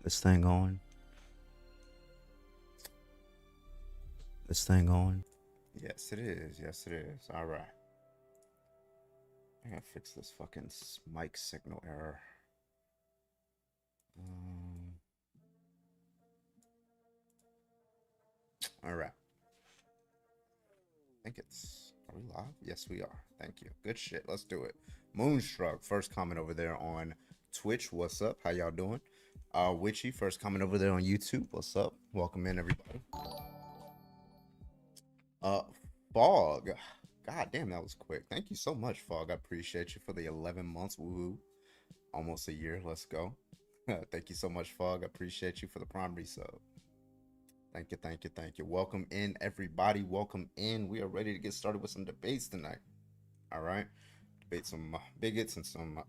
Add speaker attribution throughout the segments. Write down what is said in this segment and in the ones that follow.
Speaker 1: This thing on. This thing on. Yes, it is. Yes, it is. All right. I gotta fix this fucking mic signal error. Um, all right. I think it's. Are we live? Yes, we are. Thank you. Good shit. Let's do it. Moonstruck, first comment over there on Twitch. What's up? How y'all doing? Witchy, first comment over there on YouTube. What's up? Welcome in, everybody. Uh, Fog. God damn, that was quick. Thank you so much, Fog. I appreciate you for the 11 months. Woohoo. Almost a year. Let's go. Thank you so much, Fog. I appreciate you for the prime resub. Thank you, thank you, thank you. Welcome in, everybody. Welcome in. We are ready to get started with some debates tonight. All right. Debate some bigots and some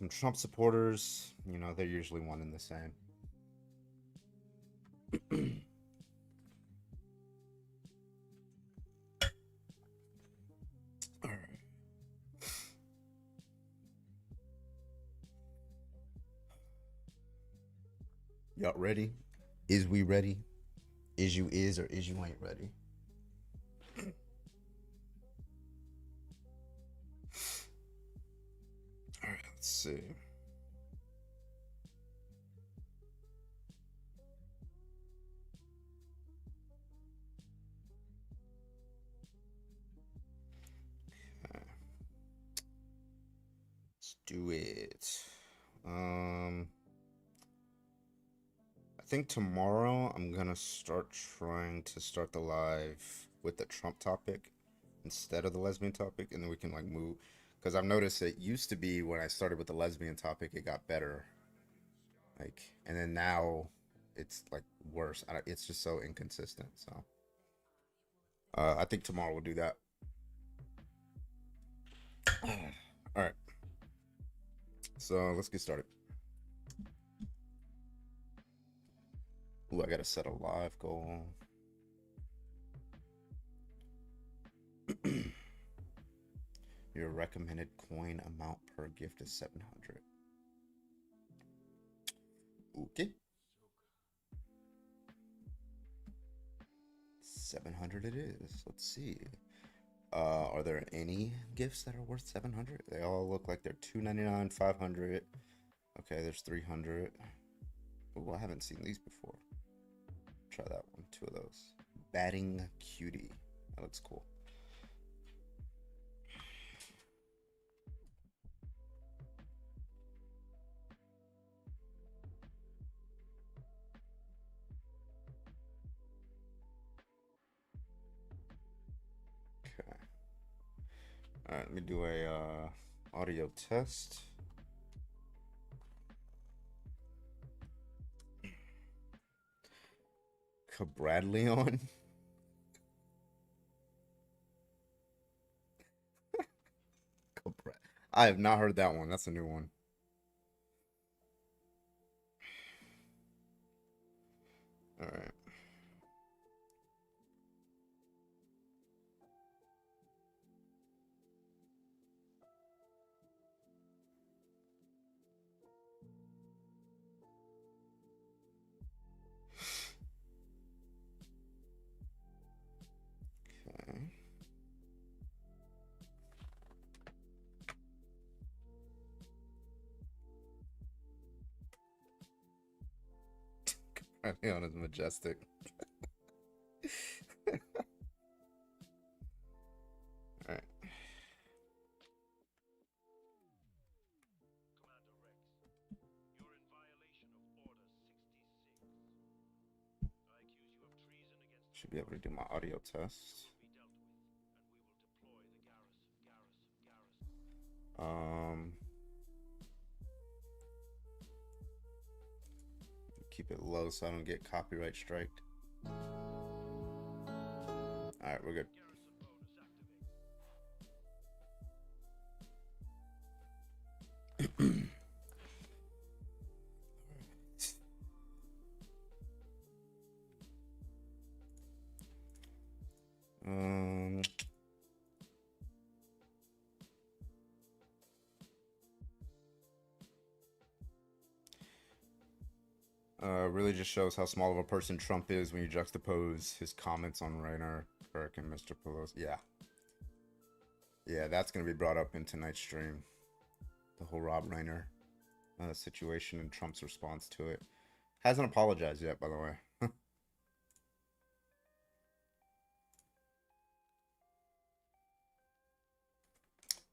Speaker 1: Trump supporters. You know, they're usually one and the same. All right. Y'all ready? Is we ready? Is you is or is you ain't ready? All right, let's see. Let's do it. I think tomorrow I'm gonna start trying to start the live with the Trump topic instead of the lesbian topic, and then we can like move. Because I've noticed it used to be when I started with the lesbian topic, it got better. Like, and then now it's like worse. It's just so inconsistent. So, I think tomorrow we'll do that. All right. So let's get started. Ooh, I gotta set a live goal. Your recommended coin amount per gift is 700. Okay. 700 it is. Let's see. Are there any gifts that are worth 700? They all look like they're 299, 500. Okay, there's 300. Oh, I haven't seen these before. Try that one. Two of those. Batting cutie. That looks cool. Okay. All right, let me do a audio test. Bradley on. I have not heard that one. That's a new one. All right. Okay. Bradley on is majestic. All right. Should be able to do my audio test. Um, keep it low so I don't get copyright striked. All right, we're good. um, Really just shows how small of a person Trump is when you juxtapose his comments on Rainer Burke and Mr. Pelosi. Yeah. Yeah, that's going to be brought up in tonight's stream. The whole Rob Reiner situation and Trump's response to it. Hasn't apologized yet, by the way.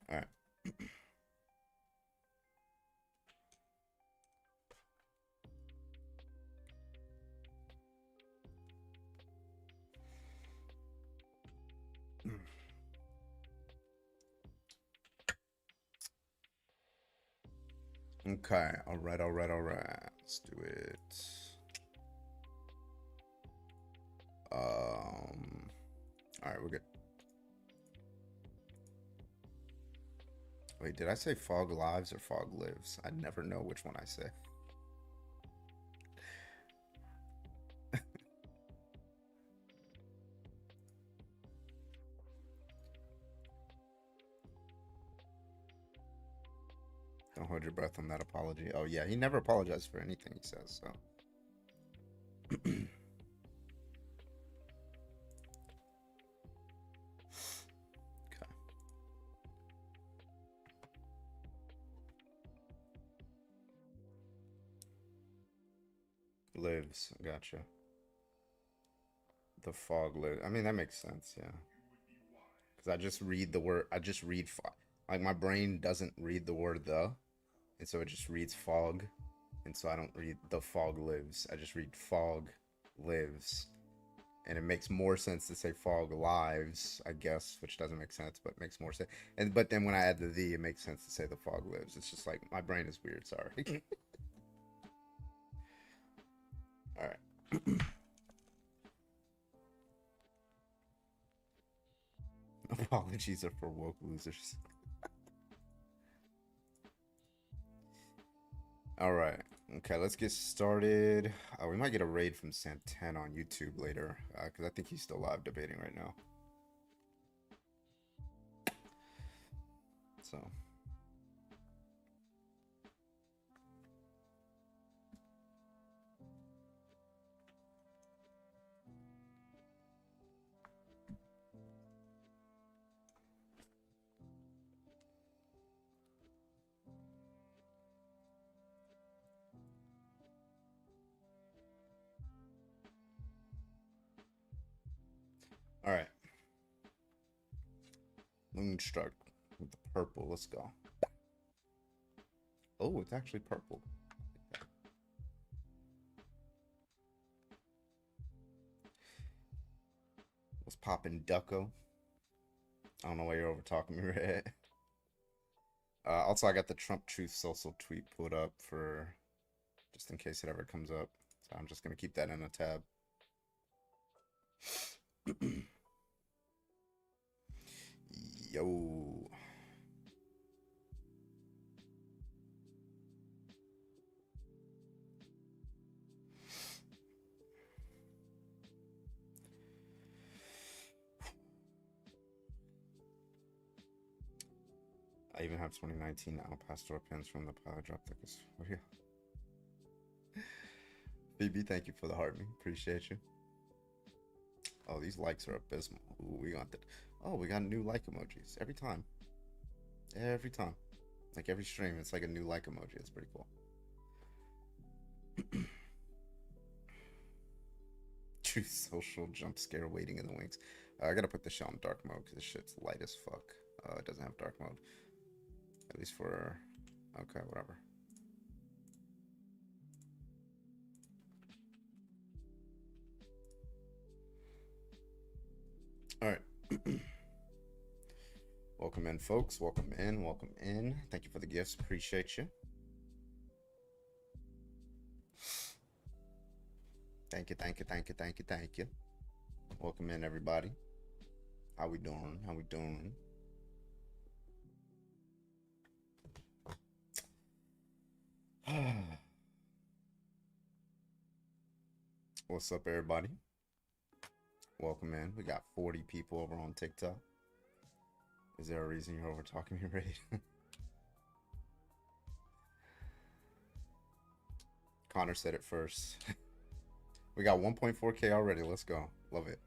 Speaker 1: All right. Okay. All right. All right. All right. Let's do it. All right. We're good. Wait, did I say Fog Lives or Fog Lives? I never know which one I say. Don't hold your breath on that apology. Oh, yeah. He never apologized for anything he says, so. Okay. Lives. Gotcha. The fog lives. I mean, that makes sense, yeah. Because I just read the word. I just read. Like, my brain doesn't read the word the. And so it just reads fog. And so I don't read the fog lives. I just read fog lives. And it makes more sense to say fog lives, I guess, which doesn't make sense, but makes more sense. But then when I add the it makes sense to say the fog lives. It's just like my brain is weird. Sorry. All right. Apologies are for woke losers. All right. Okay, let's get started. We might get a raid from Santen on YouTube later, because I think he's still live debating right now. So. All right. Moonstruck with the purple. Let's go. Oh, it's actually purple. What's poppin', Ducko? I don't know why you're over talking me, Red. Also, I got the Trump Truth Social tweet pulled up for just in case it ever comes up. So I'm just gonna keep that in a tab. Yo. I even have 2019 Al Pastor pins from the pile drop thickest. Oh, yeah. BB, thank you for the heart me. Appreciate you. Oh, these likes are abysmal. Ooh, we got that. Oh, we got new like emojis every time. Every time. Like every stream, it's like a new like emoji. It's pretty cool. Truth Social jump scare waiting in the wings. I gotta put this shit on dark mode because this shit's light as fuck. It doesn't have dark mode. At least for... Okay, whatever. Alright. Welcome in, folks. Welcome in. Welcome in. Thank you for the gifts. Appreciate you. Thank you, thank you, thank you, thank you, thank you. Welcome in, everybody. How we doing? How we doing? What's up, everybody? Welcome in. We got 40 people over on TikTok. Is there a reason you're over talking me, Raid? Connor said it first. We got 1.4K already. Let's go. Love it.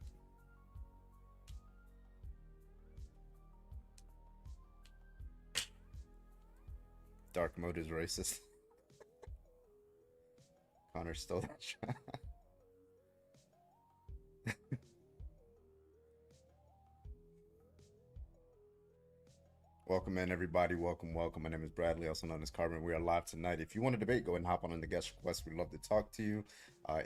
Speaker 1: Dark mode is racist. Connor stole that shot. Welcome in, everybody. Welcome, welcome. My name is Bradley, also known as Carbon. We are live tonight. If you want to debate, go ahead and hop on in the guest request. We'd love to talk to you.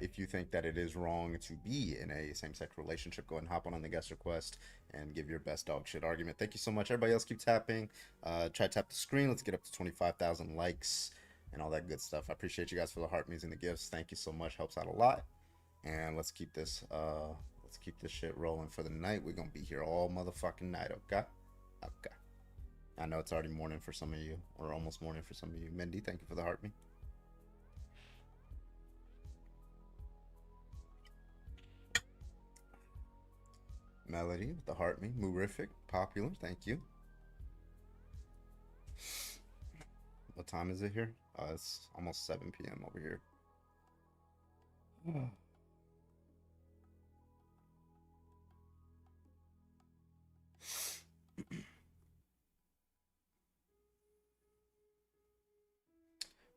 Speaker 1: If you think that it is wrong to be in a same-sex relationship, go ahead and hop on the guest request and give your best dog shit argument. Thank you so much. Everybody else keep tapping. Try to tap the screen. Let's get up to 25,000 likes and all that good stuff. I appreciate you guys for the heart me's and the gifts. Thank you so much. Helps out a lot. And let's keep this shit rolling for the night. We're gonna be here all motherfucking night, okay? Okay. I know it's already morning for some of you, or almost morning for some of you. Mindy, thank you for the heart me. Melody with the heart me. Moorific, popular, thank you. What time is it here? It's almost 7 p.m. over here.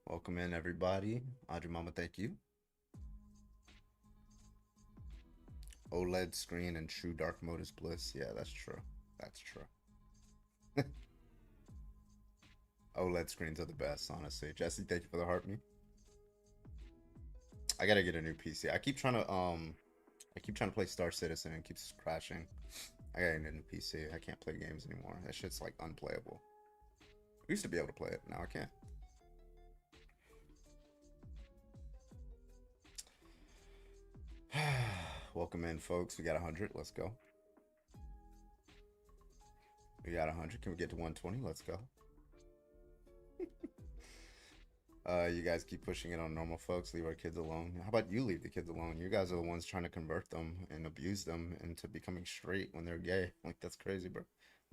Speaker 1: Welcome in, everybody. Audrey Mama, thank you. OLED screen and true dark mode is bliss. Yeah, that's true. That's true. OLED screens are the best, honestly. Jesse, thank you for the heart me. I gotta get a new PC. I keep trying to play Star Citizen and it keeps crashing. I gotta get a new PC. I can't play games anymore. That shit's like unplayable. I used to be able to play it. Now I can't. Welcome in, folks. We got 100. Let's go. We got 100. Can we get to 120? Let's go. You guys keep pushing it on normal folks. Leave our kids alone. How about you leave the kids alone? You guys are the ones trying to convert them and abuse them into becoming straight when they're gay. Like, that's crazy, bro.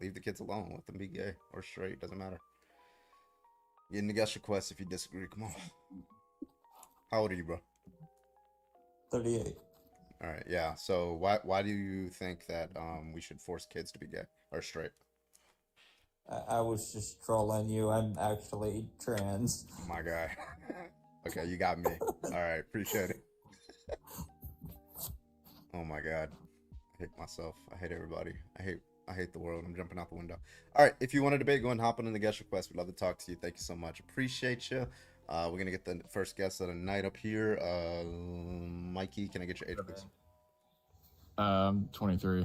Speaker 1: Leave the kids alone. Let them be gay or straight. Doesn't matter. Get in the guest request if you disagree. Come on. How old are you, bro?
Speaker 2: 38.
Speaker 1: All right, yeah. So why do you think that we should force kids to be gay or straight?
Speaker 2: I was just trolling you. I'm actually trans.
Speaker 1: My guy. Okay, you got me. All right, appreciate it. Oh my God, I hate myself. I hate everybody. I hate the world. I'm jumping out the window. All right, if you want to debate, go and hop in the guest request. We'd love to talk to you. Thank you so much. Appreciate you. We're gonna get the first guest of the night up here. Mikey, can I get your age, please?
Speaker 3: 23.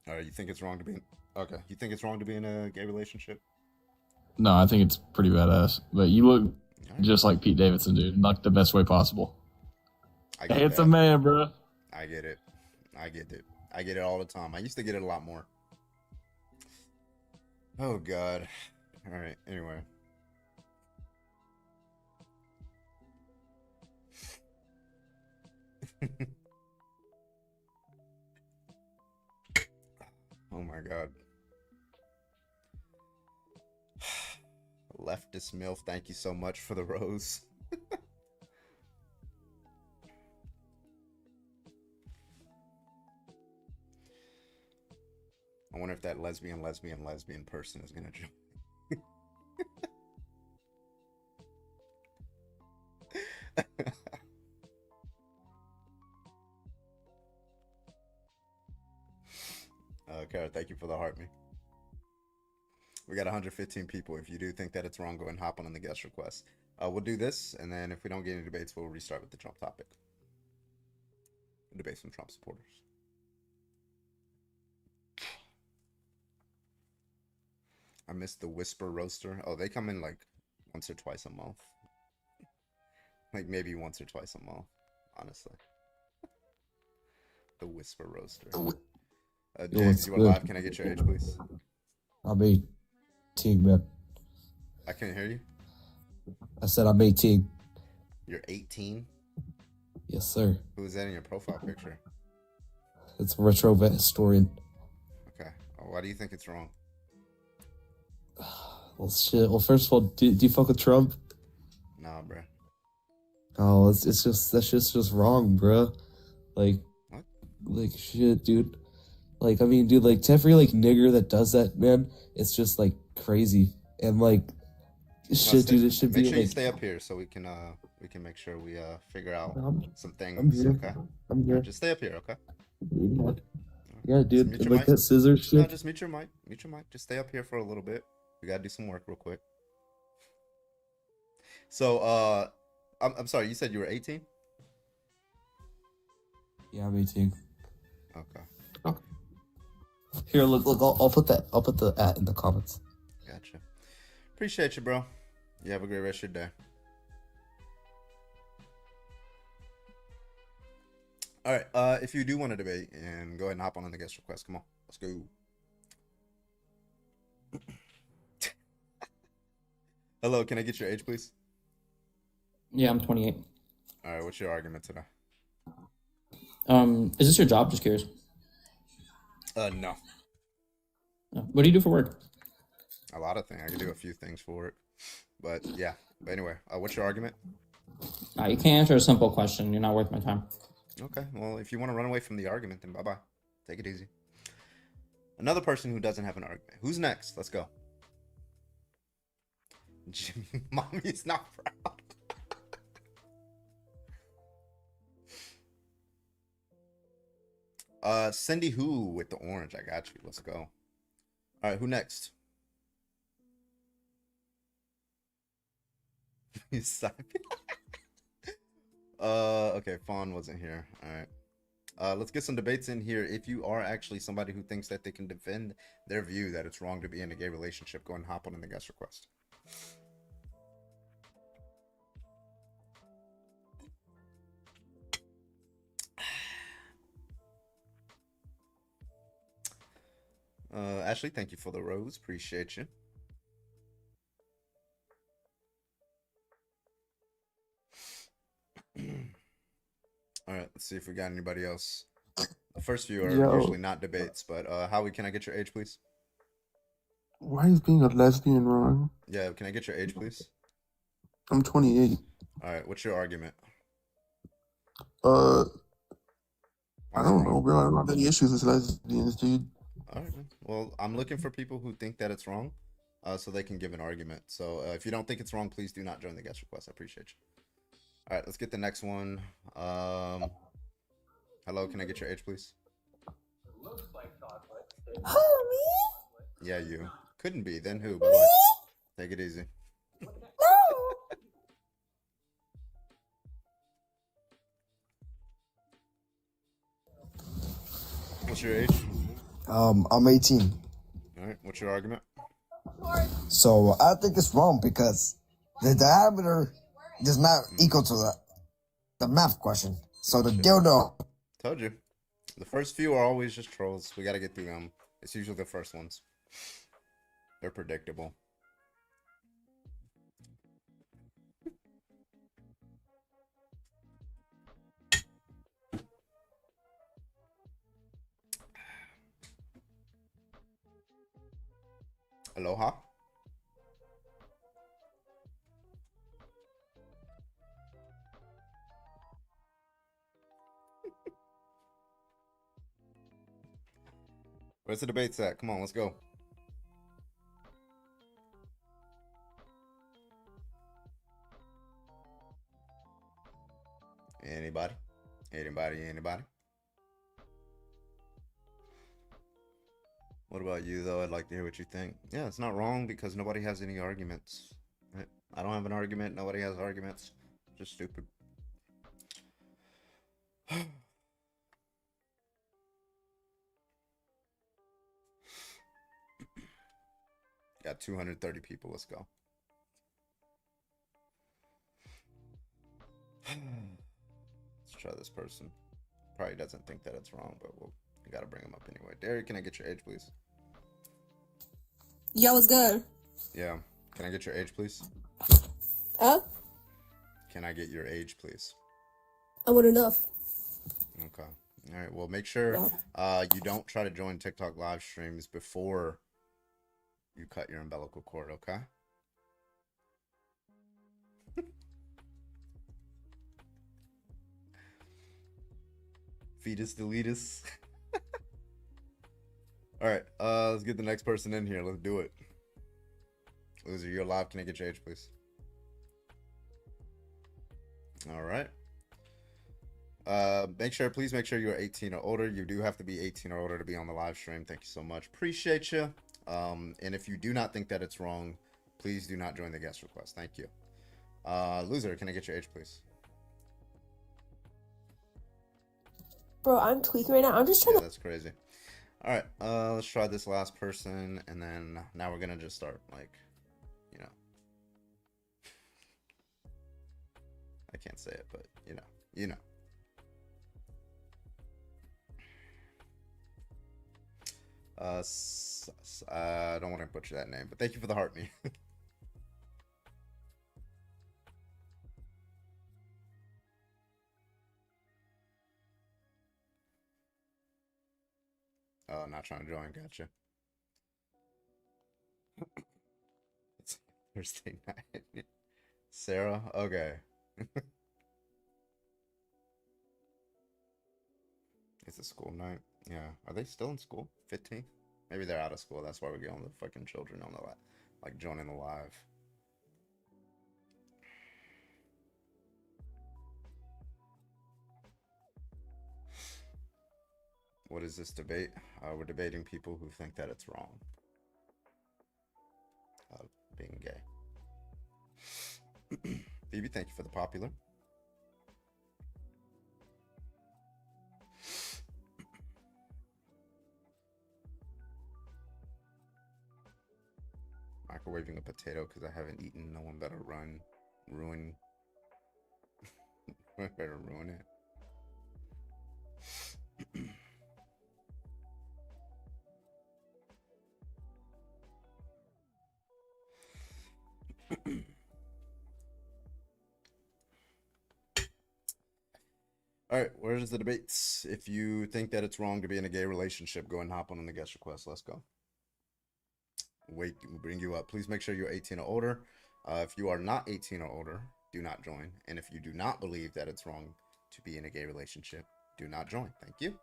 Speaker 1: All right, you think it's wrong to be okay? You think it's wrong to be in a gay relationship?
Speaker 3: No, I think it's pretty badass. But you look just like Pete Davidson, dude. Like the best way possible. It's a man, bro.
Speaker 1: I get it. I get it. I get it all the time. I used to get it a lot more. Oh God. All right. Anyway. Oh my God. Leftist MILF, thank you so much for the rose. I wonder if that lesbian person is gonna join. Okay, thank you for the heart me. We got 115 people. If you do think that it's wrong, go and hop on the guest request. We'll do this, and then if we don't get any debates, we'll restart with the Trump topic. Debate some Trump supporters. I missed the Whisper Roaster. Oh, they come in like once or twice a month. Like maybe once or twice a month, honestly. The Whisper Roaster. James, you are live. Can I get your age, please?
Speaker 4: I'm 18, man.
Speaker 1: I can't hear you.
Speaker 4: I said I'm 18.
Speaker 1: You're 18?
Speaker 4: Yes, sir.
Speaker 1: Who is that in your profile picture?
Speaker 4: It's a retro vet historian.
Speaker 1: Okay. Why do you think it's wrong?
Speaker 4: Well, shit. Well, first of all, do you fuck with Trump?
Speaker 1: Nah, bro.
Speaker 4: Oh, it's just that's just wrong, bro. Like,
Speaker 1: What?
Speaker 4: like shit, dude. Like, I mean, dude, like to every like nigger that does that, man, it's just like crazy. And like,
Speaker 1: No,
Speaker 4: shit,
Speaker 1: stay,
Speaker 4: dude, it should
Speaker 1: make
Speaker 4: be
Speaker 1: sure you
Speaker 4: like,
Speaker 1: stay up here so we can make sure we figure out
Speaker 4: I'm,
Speaker 1: some
Speaker 4: I'm
Speaker 1: things.
Speaker 4: here,
Speaker 1: Okay.
Speaker 4: I'm
Speaker 1: All right,
Speaker 4: here.
Speaker 1: just stay up here. Okay.
Speaker 4: Yeah, yeah,
Speaker 1: Just
Speaker 4: dude,
Speaker 1: mute
Speaker 4: and
Speaker 1: your
Speaker 4: like
Speaker 1: mic.
Speaker 4: that scissor
Speaker 1: No,
Speaker 4: shit.
Speaker 1: just mute your mic. Mute your mic. Just stay up here for a little bit. We gotta do some work real quick. So, I'm sorry. You said you were 18.
Speaker 4: Yeah, I'm 18.
Speaker 1: Okay.
Speaker 4: Here, look, I'll put the at in the comments.
Speaker 1: Gotcha. Appreciate you, bro. You have a great rest of your day. All right. If you do want to debate, and go ahead and hop on the guest request. Come on, let's go. Hello, can I get your age, please?
Speaker 5: Yeah, I'm 28.
Speaker 1: All right. What's your argument today?
Speaker 5: Is this your job? Just curious.
Speaker 1: No.
Speaker 5: What do you do for work?
Speaker 1: A lot of things. I can do a few things for it, but yeah. But anyway, what's your argument?
Speaker 5: You can't answer a simple question. You're not worth my time.
Speaker 1: Okay. Well, if you want to run away from the argument, then bye bye. Take it easy. Another person who doesn't have an argument. Who's next? Let's go. Jimmy, mommy's not proud. Cindy Who with the orange. I got you. Let's go. All right, who next? Okay, Fawn wasn't here. All right. Let's get some debates in here. If you are actually somebody who thinks that they can defend their view that it's wrong to be in a gay relationship, go and hop on in the guest request. Ashley, thank you for the rose. Appreciate you. All right, let's see if we got anybody else. The first few are usually not debates, but Howie, can I get your age, please?
Speaker 6: Why is being a lesbian wrong?
Speaker 1: Yeah, can I get your age, please?
Speaker 6: I'm 28.
Speaker 1: All right, what's your argument?
Speaker 6: I don't know, bro. I don't have any issues with lesbians, dude.
Speaker 1: All right, man. Well, I'm looking for people who think that it's wrong, so they can give an argument. So if you don't think it's wrong, please do not join the guest request. I appreciate you. All right, let's get the next one. Hello, can I get your age, please? Yeah, you. Couldn't be. Then who? Bye-bye. Take it easy. What's your age?
Speaker 7: I'm 18.
Speaker 1: All right, what's your argument?
Speaker 7: So I think it's wrong because the diameter does not equal to the math question. So the dildo.
Speaker 1: Told you. The first few are always just trolls. We got to get through them. It's usually the first ones. They're predictable. Aloha. Where's the debates at? Come on, let's go. Anybody? Anybody? What about you, though? I'd like to hear what you think. Yeah, it's not wrong because nobody has any arguments. I don't have an argument. Nobody has arguments. Just stupid. Got 230 people. Let's go. Let's try this person. Probably doesn't think that it's wrong, but we gotta bring him up anyway. Derek, can I get your age, please?
Speaker 8: Yo, what's good?
Speaker 1: Yeah. Can I get your age, please? Can I get your age, please?
Speaker 8: I want enough.
Speaker 1: Okay. All right. Well, make sure you don't try to join TikTok live streams before you cut your umbilical cord, okay? Fetus deletus. All right, let's get the next person in here. Let's do it. Loser, you're live. Can I get your age, please? All right. Please make sure you're 18 or older. You do have to be 18 or older to be on the live stream. Thank you so much. Appreciate you. And if you do not think that it's wrong, please do not join the guest request. Thank you. Loser, can I get your age, please?
Speaker 8: Bro, I'm tweaking right now. I'm just trying
Speaker 1: Yeah, that's crazy. All right, let's try this last person, and then now we're gonna just start, like, you know. I can't say it, but you know. I don't want to butcher that name, but thank you for the heart me. Oh, not trying to join. Gotcha. It's Thursday night. Sarah? Okay. It's a school night. Yeah. Are they still in school? 15? Maybe they're out of school. That's why we're getting the fucking children on the like joining the live. What is this debate? We're debating people who think that it's wrong. Being gay. Phoebe, thank you for the popular. Microwaving a potato because I haven't eaten. No one better ruin better ruin it. All right, where's the debates? If you think that it's wrong to be in a gay relationship, go and hop on the guest request. Let's go. Wait, we'll bring you up. Please make sure you're 18 or older. If you are not 18 or older, do not join. And if you do not believe that it's wrong to be in a gay relationship, do not join. Thank you.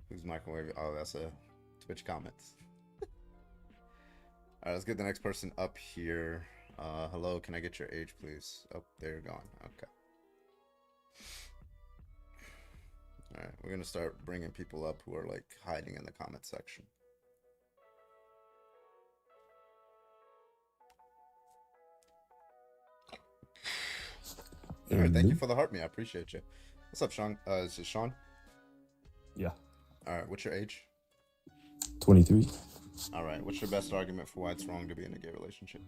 Speaker 1: Who's microwave? Oh, that's a Twitch comments. All right, let's get the next person up here. Hello, can I get your age, please? Oh, there you're gone. Okay. All right, we're gonna start bringing people up who are like hiding in the comment section. All right, thank you for the heart me. I appreciate you. What's up, Sean? Is it Sean?
Speaker 9: Yeah.
Speaker 1: All right, what's your age?
Speaker 9: 23.
Speaker 1: All right, what's your best argument for why it's wrong to be in a gay relationship?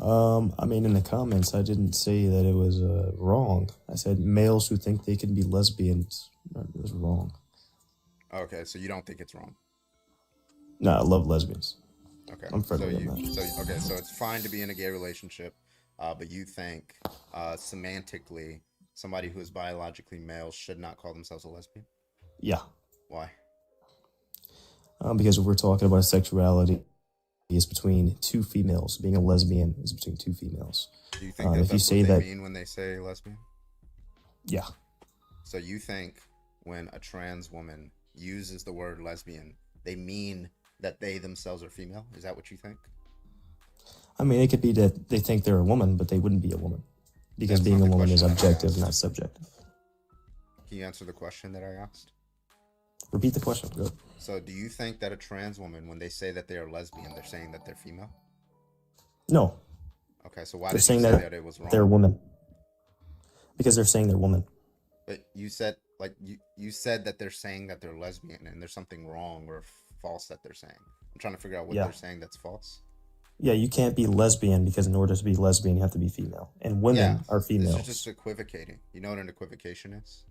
Speaker 9: I mean, in the comments, I didn't say that it was wrong. I said males who think they can be lesbians is wrong.
Speaker 1: Okay, so you don't think it's wrong?
Speaker 9: No, I love lesbians.
Speaker 1: Okay,
Speaker 9: I'm friendly with that.
Speaker 1: So it's fine to be in a gay relationship, but you think semantically somebody who is biologically male should not call themselves a lesbian?
Speaker 9: Yeah.
Speaker 1: Why?
Speaker 9: Because if we're talking about sexuality, it's between two females. Being a lesbian is between two females.
Speaker 1: Do you think that's what they mean when they say lesbian?
Speaker 9: Yeah.
Speaker 1: So you think when a trans woman uses the word lesbian, they mean that they themselves are female? Is that what you think?
Speaker 9: I mean, it could be that they think they're a woman, but they wouldn't be a woman. Because being a woman is objective, not subjective.
Speaker 1: Can you answer the question that I asked?
Speaker 9: Repeat the question. Go.
Speaker 1: So do you think that a trans woman, when they say that they are lesbian, they're saying that they're female?
Speaker 9: No.
Speaker 1: Okay, so why
Speaker 9: They're
Speaker 1: did
Speaker 9: saying
Speaker 1: you say
Speaker 9: that
Speaker 1: that it was wrong?
Speaker 9: they're women. Because they're saying they're women.
Speaker 1: But you said, like, you said that they're saying that they're lesbian and there's something wrong or false that they're saying. I'm trying to figure out what they're saying that's false.
Speaker 9: Yeah, you can't be lesbian because in order to be lesbian, you have to be female. And women are females.
Speaker 1: This is just equivocating. You know what an equivocation is?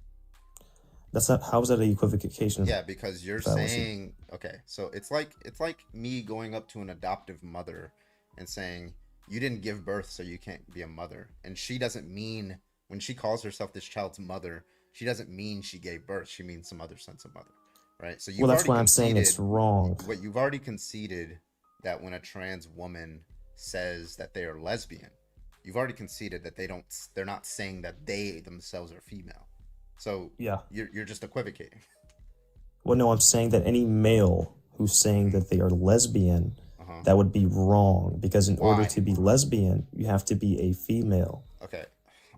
Speaker 9: That's not, how is that an equivocation?
Speaker 1: Yeah, because you're saying, okay, so it's like me going up to an adoptive mother and saying, you didn't give birth, so you can't be a mother. And she doesn't mean, when she calls herself this child's mother, she doesn't mean she gave birth. She means some other sense of mother, right? So
Speaker 9: Well, that's why I'm saying it's wrong.
Speaker 1: But you've already conceded that when a trans woman says that they are lesbian, you've already conceded that they're not saying that they themselves are female. So
Speaker 9: Yeah.
Speaker 1: you're just equivocating.
Speaker 9: Well, no, I'm saying that any male who's saying that they are lesbian, that would be wrong, because in order
Speaker 1: Why?
Speaker 9: to be lesbian, you have to be a female.
Speaker 1: Okay.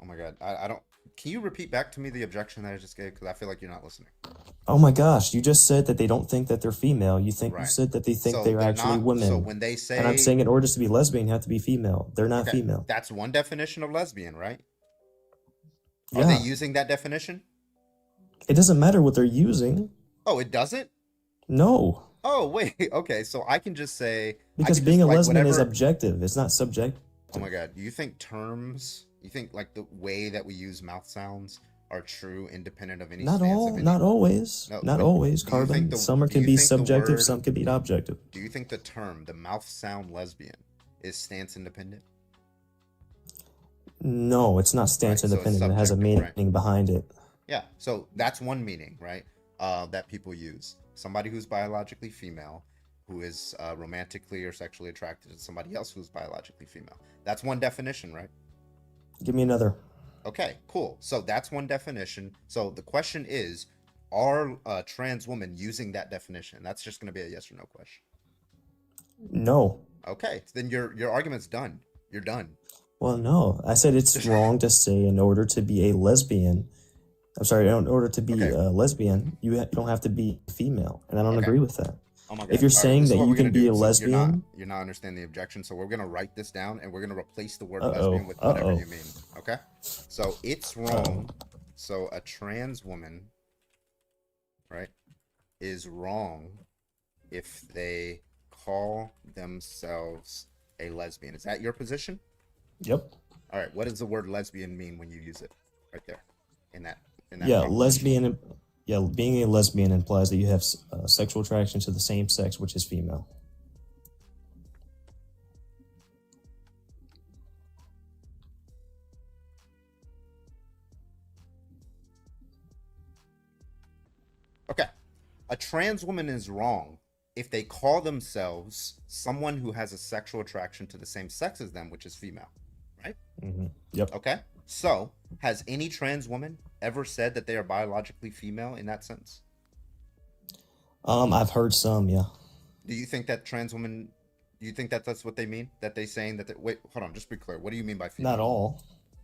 Speaker 1: Oh my God. I don't. Can you repeat back to me the objection that I just gave? Because I feel like you're not listening.
Speaker 9: Oh my gosh, you just said that they don't think that they're female. You
Speaker 1: Right.
Speaker 9: said that they think
Speaker 1: So
Speaker 9: they're actually
Speaker 1: not,
Speaker 9: women.
Speaker 1: So when they say,
Speaker 9: and I'm saying in order to be lesbian, you have to be female. They're not
Speaker 1: okay,
Speaker 9: female.
Speaker 1: that's one definition of lesbian, right? Are
Speaker 9: Yeah.
Speaker 1: they using that definition?
Speaker 9: It doesn't matter what they're using.
Speaker 1: Oh, it doesn't?
Speaker 9: No,
Speaker 1: Oh, wait. Okay. So I can just say, I
Speaker 9: because
Speaker 1: can
Speaker 9: being
Speaker 1: just,
Speaker 9: a
Speaker 1: like,
Speaker 9: lesbian is
Speaker 1: whatever-
Speaker 9: objective. It's not subjective.
Speaker 1: Oh my God. Do you think you think like the way that we use mouth sounds are true independent of any
Speaker 9: Not
Speaker 1: stance
Speaker 9: all,
Speaker 1: of any-
Speaker 9: not always,
Speaker 1: No,
Speaker 9: not
Speaker 1: but
Speaker 9: always.
Speaker 1: do you think
Speaker 9: Carbon.
Speaker 1: the-
Speaker 9: Some
Speaker 1: do
Speaker 9: can
Speaker 1: you
Speaker 9: be
Speaker 1: think the
Speaker 9: subjective.
Speaker 1: word-
Speaker 9: Some can be objective.
Speaker 1: Do you think the term, the mouth sound lesbian, is stance independent?
Speaker 9: No, it's not stance
Speaker 1: Right, so it's
Speaker 9: independent. It has a
Speaker 1: subjective,
Speaker 9: meaning
Speaker 1: right.
Speaker 9: behind it.
Speaker 1: Yeah. So that's one meaning, right? That people use. Somebody who's biologically female, who is romantically or sexually attracted to somebody else who's biologically female. That's one definition, right?
Speaker 9: Give me another.
Speaker 1: Okay, cool. So that's one definition. So the question is, are trans women using that definition? That's just going to be a yes or no question.
Speaker 9: No.
Speaker 1: Okay, then your argument's done. You're done.
Speaker 9: Well, no. I said it's wrong to say in order to be a lesbian. I'm sorry, in order to be
Speaker 1: Okay.
Speaker 9: a lesbian, you don't have to be female, and I don't
Speaker 1: Okay.
Speaker 9: agree with that.
Speaker 1: Oh my God.
Speaker 9: If you're
Speaker 1: All right,
Speaker 9: saying
Speaker 1: this is
Speaker 9: that
Speaker 1: what
Speaker 9: you
Speaker 1: we're
Speaker 9: can
Speaker 1: gonna
Speaker 9: be
Speaker 1: do.
Speaker 9: a
Speaker 1: So
Speaker 9: lesbian,
Speaker 1: you're not understanding the objection. So we're gonna write this down and we're gonna replace the word
Speaker 9: Uh-oh.
Speaker 1: lesbian with whatever
Speaker 9: Uh-oh.
Speaker 1: you mean. Okay. So it's wrong. So a trans woman, right, is wrong if they call themselves a lesbian. Is that your position?
Speaker 9: yep.
Speaker 1: All right. What does the word lesbian mean when you use it? Right there. In that.
Speaker 9: Yeah,
Speaker 1: proposition.
Speaker 9: lesbian. Yeah, being a lesbian implies that you have sexual attraction to the same sex, which is female.
Speaker 1: Okay. A trans woman is wrong if they call themselves someone who has a sexual attraction to the same sex as them, which is female. Right?
Speaker 9: Yep.
Speaker 1: Okay. So, has any trans woman ever said that they are biologically female in that sense?
Speaker 9: I've heard some. Yeah.
Speaker 1: Do you think that trans women, do you think that that's what they mean? That they saying that, wait, hold on, just be clear. What do you mean by female?
Speaker 9: Not all.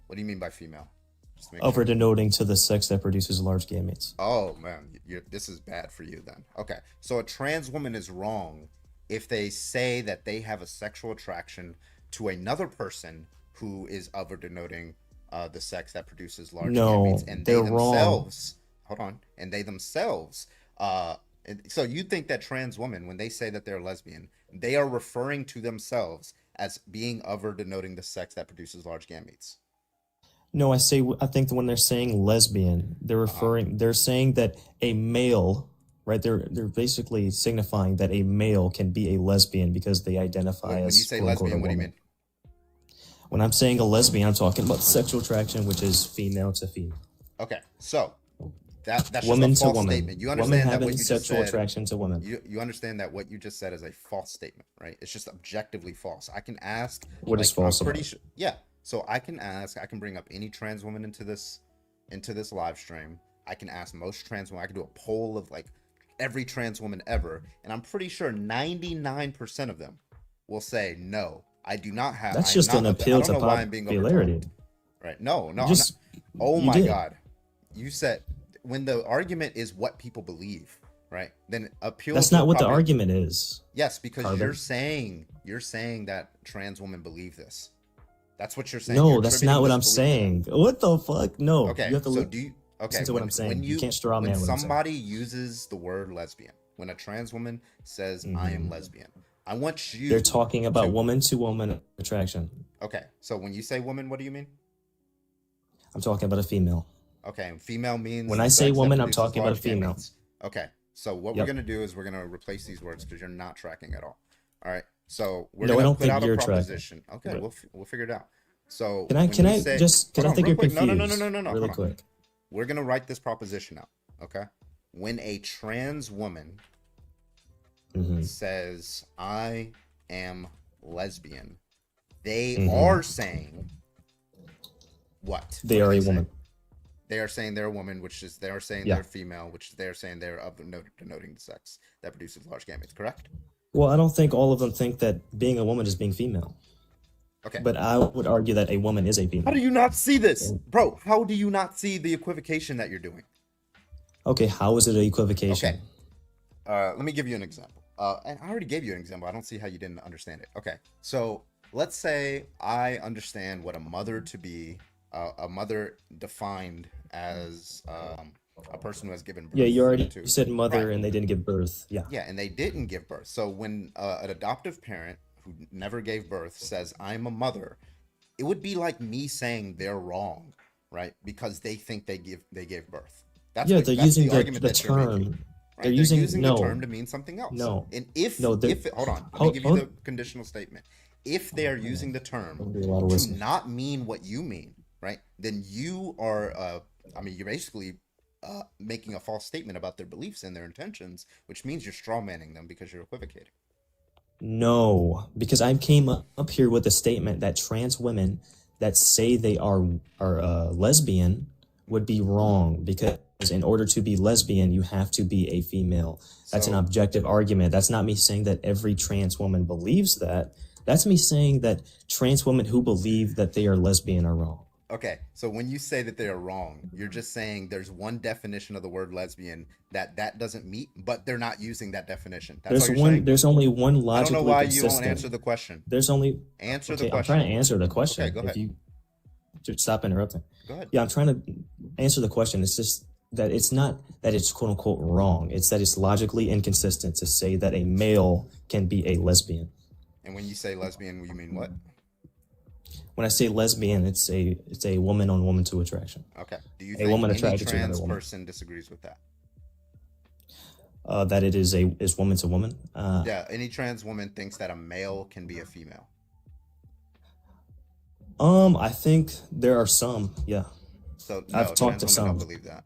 Speaker 1: What do you mean by female? Just to make
Speaker 9: Over
Speaker 1: sure.
Speaker 9: denoting to the sex that produces large gametes.
Speaker 1: Oh man, this is bad for you then. Okay, so a trans woman is wrong if they say that they have a sexual attraction to another person who is over denoting the sex that produces large
Speaker 9: No,
Speaker 1: gametes, and they
Speaker 9: they're wrong.
Speaker 1: themselves. Hold on, and they themselves. So you think that trans women, when they say that they're lesbian, they are referring to themselves as being over denoting the sex that produces large gametes?
Speaker 9: No, I think that when they're saying lesbian, they're referring. They're saying that a male, right? They're basically signifying that a male can be a lesbian because they identify
Speaker 1: When you
Speaker 9: as
Speaker 1: say
Speaker 9: quote, unquote,
Speaker 1: lesbian,
Speaker 9: a
Speaker 1: what do you
Speaker 9: woman.
Speaker 1: mean?
Speaker 9: When I'm saying a lesbian, I'm talking about sexual attraction, which is female to female.
Speaker 1: Okay, so that's
Speaker 9: Woman
Speaker 1: just a
Speaker 9: to
Speaker 1: false
Speaker 9: woman.
Speaker 1: statement. You
Speaker 9: Women
Speaker 1: understand that
Speaker 9: having
Speaker 1: what you just
Speaker 9: sexual
Speaker 1: said.
Speaker 9: attraction to women.
Speaker 1: You understand that what you just said is a false statement, right? It's just objectively false. I can ask.
Speaker 9: What is false
Speaker 1: I'm pretty
Speaker 9: about it?
Speaker 1: sure. Yeah. So I can ask. I can bring up any trans woman into this live stream. I can ask most trans women. I can do a poll of like every trans woman ever, and I'm pretty sure 99% of them will say no. I do not have.
Speaker 9: That's
Speaker 1: I'm
Speaker 9: just
Speaker 1: not
Speaker 9: an
Speaker 1: I
Speaker 9: appeal
Speaker 1: don't
Speaker 9: to
Speaker 1: know why I'm being
Speaker 9: popularity.
Speaker 1: overtalked. Right? No. I'm
Speaker 9: Just
Speaker 1: not. Oh
Speaker 9: you
Speaker 1: my
Speaker 9: did.
Speaker 1: God! You said when the argument is what people believe, right? Then appeal.
Speaker 9: That's
Speaker 1: to
Speaker 9: not what the
Speaker 1: popular-
Speaker 9: argument is.
Speaker 1: Yes, because
Speaker 9: Carbon.
Speaker 1: you're saying that trans women believe this. That's what you're saying.
Speaker 9: No,
Speaker 1: You're
Speaker 9: that's
Speaker 1: attributing
Speaker 9: not what
Speaker 1: this
Speaker 9: I'm
Speaker 1: belief to
Speaker 9: saying.
Speaker 1: them.
Speaker 9: What the fuck? No.
Speaker 1: Okay,
Speaker 9: You have to
Speaker 1: so
Speaker 9: look.
Speaker 1: do you? Okay,
Speaker 9: listen to what I'm saying.
Speaker 1: When
Speaker 9: You can't straw man
Speaker 1: when
Speaker 9: what I'm saying.
Speaker 1: somebody uses the word lesbian, when a trans woman says I am lesbian, I want you.
Speaker 9: They're talking about
Speaker 1: to-
Speaker 9: woman to woman attraction.
Speaker 1: Okay, so when you say woman, what do you mean?
Speaker 9: I'm talking about a female.
Speaker 1: Okay, and female means.
Speaker 9: When
Speaker 1: the
Speaker 9: I say
Speaker 1: sex that
Speaker 9: woman, I'm
Speaker 1: produces
Speaker 9: talking about a
Speaker 1: large
Speaker 9: female.
Speaker 1: gametes. Okay, so what
Speaker 9: Yep.
Speaker 1: we're gonna do is we're gonna replace these words because you're not tracking at all. All right, so we're
Speaker 9: No, I
Speaker 1: gonna
Speaker 9: don't
Speaker 1: put
Speaker 9: think
Speaker 1: out a
Speaker 9: you're tracking.
Speaker 1: proposition. Okay,
Speaker 9: Right.
Speaker 1: we'll figure it out. So
Speaker 9: Can I
Speaker 1: when
Speaker 9: can
Speaker 1: you
Speaker 9: I
Speaker 1: say-
Speaker 9: just because
Speaker 1: hold
Speaker 9: I
Speaker 1: on,
Speaker 9: think
Speaker 1: real
Speaker 9: you're
Speaker 1: quick.
Speaker 9: confused.
Speaker 1: No.
Speaker 9: Really
Speaker 1: hold on.
Speaker 9: quick.
Speaker 1: We're gonna write this proposition out. Okay, when a trans woman
Speaker 9: Mhm.
Speaker 1: says, I am lesbian, they
Speaker 9: Mhm.
Speaker 1: are saying what?
Speaker 9: They
Speaker 1: What
Speaker 9: are a
Speaker 1: say?
Speaker 9: woman.
Speaker 1: They are saying they're a woman, which is they're saying
Speaker 9: Yeah.
Speaker 1: they're female, which they're saying they're of denoting the sex that produces large gametes, correct?
Speaker 9: Well, I don't think all of them think that being a woman is being female.
Speaker 1: Okay.
Speaker 9: But I would argue that a woman is a female.
Speaker 1: How do you not see this? Bro, how do you not see the equivocation that you're doing?
Speaker 9: Okay, how is it an equivocation?
Speaker 1: Okay. Let me give you an example. And I already gave you an example. I don't see how you didn't understand it. Okay. So let's say I understand what a mother to be, a mother defined as a person who has given birth.
Speaker 9: Yeah, you already
Speaker 1: to.
Speaker 9: said mother
Speaker 1: Right.
Speaker 9: and they didn't give birth. Yeah.
Speaker 1: Yeah, and they didn't give birth. So when an adoptive parent who never gave birth says, I'm a mother, it would be like me saying they're wrong, right? Because they think they gave birth. That's
Speaker 9: Yeah,
Speaker 1: the,
Speaker 9: they're
Speaker 1: that's
Speaker 9: using
Speaker 1: the argument
Speaker 9: the
Speaker 1: that you're making,
Speaker 9: term.
Speaker 1: right?
Speaker 9: They're using
Speaker 1: the
Speaker 9: no.
Speaker 1: term to mean something else.
Speaker 9: No.
Speaker 1: And if
Speaker 9: No,
Speaker 1: if hold on, let me
Speaker 9: hold-
Speaker 1: give you
Speaker 9: hold-
Speaker 1: the conditional statement. If they are using the term
Speaker 9: Don't do a lot of
Speaker 1: to
Speaker 9: listening.
Speaker 1: not mean what you mean, right? Then you are you're basically making a false statement about their beliefs and their intentions, which means you're strawmanning them because you're equivocating.
Speaker 9: No, because I came up here with a statement that trans women that say they are lesbian would be wrong, because in order to be lesbian, you have to be a female. That's an
Speaker 1: So-
Speaker 9: objective argument. That's not me saying that every trans woman believes that. That's me saying that trans women who believe that they are lesbian are wrong.
Speaker 1: Okay, so when you say that they are wrong, you're just saying there's one definition of the word lesbian that doesn't meet, but they're not using that definition. That's all
Speaker 9: There's
Speaker 1: you're saying?
Speaker 9: there's only one
Speaker 1: I don't
Speaker 9: logically
Speaker 1: know why you
Speaker 9: consistent.
Speaker 1: won't answer the question.
Speaker 9: There's only
Speaker 1: Answer
Speaker 9: okay,
Speaker 1: the
Speaker 9: I'm
Speaker 1: question.
Speaker 9: trying to answer the question.
Speaker 1: Okay, go ahead.
Speaker 9: If you just stop interrupting.
Speaker 1: Go ahead.
Speaker 9: Yeah, I'm trying to answer the question. It's just that it's not that it's quote unquote wrong. It's that it's logically inconsistent to say that a male can be a lesbian.
Speaker 1: And when you say lesbian, you mean what?
Speaker 9: When I say lesbian, it's a woman on woman to attraction.
Speaker 1: Okay. Do you
Speaker 9: A
Speaker 1: think
Speaker 9: woman
Speaker 1: any
Speaker 9: attracted to another
Speaker 1: trans
Speaker 9: woman.
Speaker 1: person disagrees with that?
Speaker 9: That it is woman to woman.
Speaker 1: Yeah, any trans woman thinks that a male can be a female.
Speaker 9: I think there are some. Yeah,
Speaker 1: So
Speaker 9: I've
Speaker 1: no,
Speaker 9: talked to
Speaker 1: trans women don't
Speaker 9: some.
Speaker 1: believe that.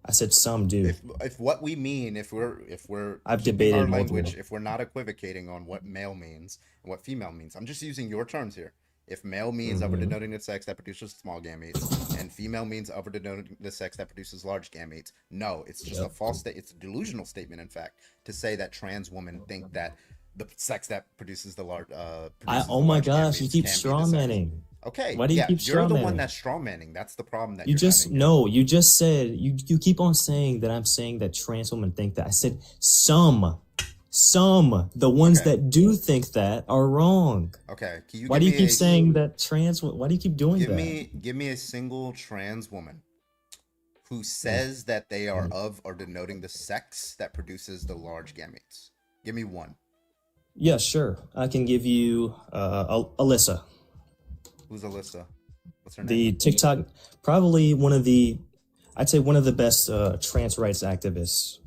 Speaker 9: I said some do.
Speaker 1: If what we mean, if we're
Speaker 9: I've
Speaker 1: keeping
Speaker 9: debated
Speaker 1: our
Speaker 9: multiple.
Speaker 1: language, if we're not equivocating on what male means and what female means, I'm just using your terms here. If male means over
Speaker 9: Mhm.
Speaker 1: denoting the sex that produces small gametes, and female means over denoting the sex that produces large gametes, no, it's just a
Speaker 9: Yep.
Speaker 1: false state. It's a delusional statement, in fact, to say that trans women think that the sex that produces the large
Speaker 9: Oh my gosh, you keep straw manning.
Speaker 1: Okay,
Speaker 9: Why do you
Speaker 1: yeah,
Speaker 9: keep
Speaker 1: you're the one
Speaker 9: strawmanning?
Speaker 1: that's straw manning. That's the problem that
Speaker 9: You
Speaker 1: you're
Speaker 9: just
Speaker 1: having.
Speaker 9: no. You just said you keep on saying that I'm saying that trans women think that. I said some. The ones
Speaker 1: Okay.
Speaker 9: that do think that are wrong.
Speaker 1: Okay, can you
Speaker 9: Why
Speaker 1: give
Speaker 9: do you
Speaker 1: me
Speaker 9: keep
Speaker 1: a-
Speaker 9: saying that trans? Why do you keep doing
Speaker 1: Give
Speaker 9: that?
Speaker 1: me a single trans woman who says that they are of or denoting the sex that produces the large gametes. Give me one.
Speaker 9: Yeah, sure. I can give you Alyssa,
Speaker 1: Who's Alyssa? What's her
Speaker 9: the
Speaker 1: name?
Speaker 9: TikTok, probably I'd say one of the best trans rights activists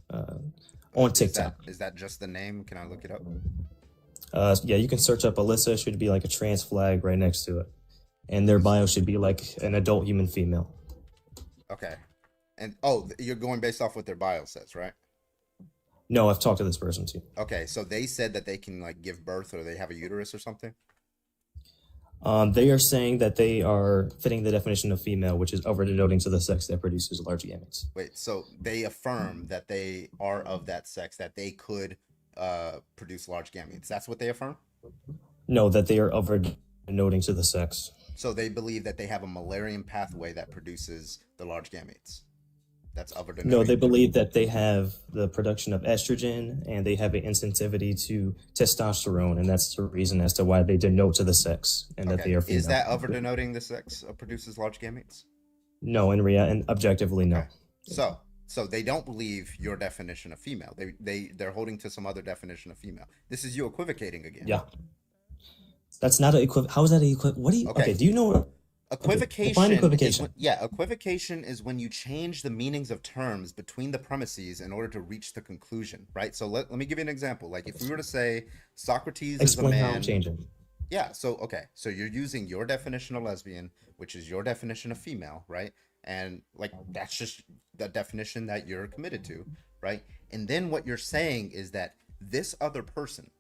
Speaker 9: on TikTok.
Speaker 1: Is that just the name? Can I look it up?
Speaker 9: Yeah, you can search up Alyssa. Should be like a trans flag right next to it, and their bio should be like an adult human female.
Speaker 1: Okay. And you're going based off what their bio says, right?
Speaker 9: No, I've talked to this person too.
Speaker 1: Okay, so they said that they can like give birth or they have a uterus or something.
Speaker 9: They are saying that they are fitting the definition of female, which is over denoting to the sex that produces large gametes.
Speaker 1: Wait, so they affirm that they are of that sex, that they could produce large gametes. That's what they affirm?
Speaker 9: No, that they are over denoting to the sex.
Speaker 1: So they believe that they have a Müllerian pathway that produces the large gametes. That's over denoting.
Speaker 9: No, they believe that they have the production of estrogen and they have an insensitivity to testosterone, and that's the reason as to why they denote to the sex and that they are female.
Speaker 1: Is that over denoting the sex produces large gametes?
Speaker 9: No, and objectively, no.
Speaker 1: Okay. So they don't believe your definition of female. They're holding to some other definition of female. This is you equivocating again.
Speaker 9: Yeah. That's not an how is that a what do you okay, do you know
Speaker 1: Equivocation.
Speaker 9: define equivocation.
Speaker 1: Equivocation is when you change the meanings of terms between the premises in order to reach the conclusion, right? So let me give you an example. Like if we were to say Socrates
Speaker 9: Explain
Speaker 1: is a
Speaker 9: how
Speaker 1: man.
Speaker 9: I'm changing.
Speaker 1: Yeah, so okay. So you're using your definition of lesbian, which is your definition of female, right? And like that's just the definition that you're committed to, right? And then what you're saying is that this other person,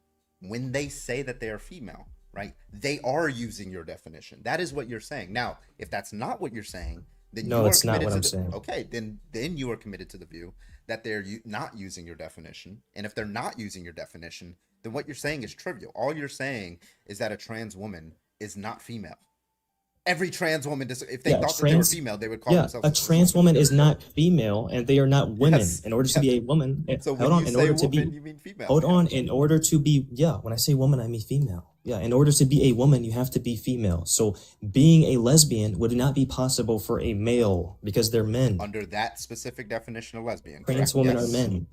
Speaker 1: when they say that they are female, right, they are using your definition. That is what you're saying. Now, if that's not what you're saying, then
Speaker 9: No,
Speaker 1: you are
Speaker 9: it's not
Speaker 1: committed
Speaker 9: what
Speaker 1: to
Speaker 9: I'm
Speaker 1: the,
Speaker 9: saying.
Speaker 1: okay, then you are committed to the view that they're not using your definition. And if they're not using your definition, then what you're saying is trivial. All you're saying is that a trans woman is not female. Every trans woman, if they
Speaker 9: Yeah,
Speaker 1: thought that they were female, they would call
Speaker 9: Yeah,
Speaker 1: themselves
Speaker 9: a trans woman is not female, and they are not women.
Speaker 1: Yes,
Speaker 9: In order to be a woman,
Speaker 1: So
Speaker 9: hold
Speaker 1: when
Speaker 9: on.
Speaker 1: you
Speaker 9: In
Speaker 1: say
Speaker 9: order to
Speaker 1: woman,
Speaker 9: be,
Speaker 1: you mean female.
Speaker 9: hold on. In order to be, yeah, when I say woman, I mean female. Yeah, in order to be a woman, you have to be female. So being a lesbian would not be possible for a male because they're men.
Speaker 1: Under that specific definition of lesbian.
Speaker 9: Trans
Speaker 1: correct?
Speaker 9: women
Speaker 1: Yes.
Speaker 9: are men.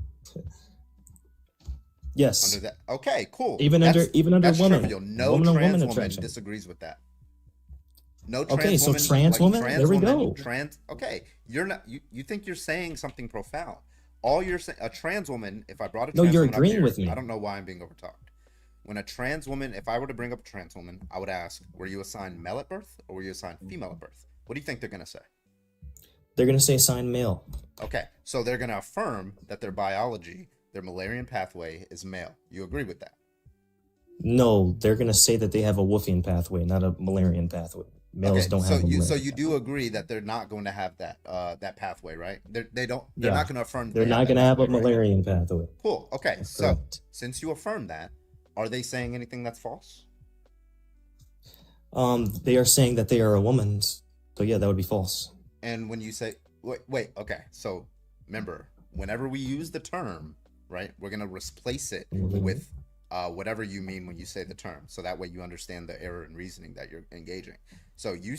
Speaker 9: Yes.
Speaker 1: Under that, okay, cool.
Speaker 9: Even under
Speaker 1: that's
Speaker 9: woman.
Speaker 1: trivial. No
Speaker 9: Woman on
Speaker 1: trans
Speaker 9: woman
Speaker 1: woman
Speaker 9: attraction.
Speaker 1: disagrees with that. No trans
Speaker 9: Okay, so
Speaker 1: woman,
Speaker 9: trans woman?
Speaker 1: trans
Speaker 9: There we
Speaker 1: woman,
Speaker 9: go.
Speaker 1: Okay, you're not. You think you're saying something profound? All you're saying, a trans woman. If I brought a
Speaker 9: No,
Speaker 1: trans
Speaker 9: you're
Speaker 1: woman up
Speaker 9: agreeing
Speaker 1: here,
Speaker 9: with me.
Speaker 1: I don't know why I'm being overtalked. When a trans woman, if I were to bring up a trans woman, I would ask, were you assigned male at birth or were you assigned female at birth? What do you think they're gonna say?
Speaker 9: They're gonna say sign male.
Speaker 1: Okay, so they're gonna affirm that their biology, their Müllerian pathway, is male. You agree with that?
Speaker 9: No, they're gonna say that they have a Wolfian pathway, not a Müllerian pathway. Males don't
Speaker 1: so
Speaker 9: have a
Speaker 1: you
Speaker 9: Müllerian
Speaker 1: you do agree that they're not going to have that that pathway, right? They're
Speaker 9: Yeah.
Speaker 1: not going to affirm
Speaker 9: They're
Speaker 1: they
Speaker 9: not
Speaker 1: that
Speaker 9: gonna have a
Speaker 1: pathway, right?
Speaker 9: Müllerian pathway.
Speaker 1: Cool. Okay, so
Speaker 9: Correct.
Speaker 1: since you affirm that, are they saying anything that's false?
Speaker 9: They are saying that they are a woman. So yeah, that would be false.
Speaker 1: And when you say wait, okay, so remember, whenever we use the term, right, we're going to replace it
Speaker 9: Mhm.
Speaker 1: with whatever you mean when you say the term, so that way you understand the error in reasoning that you're engaging. So you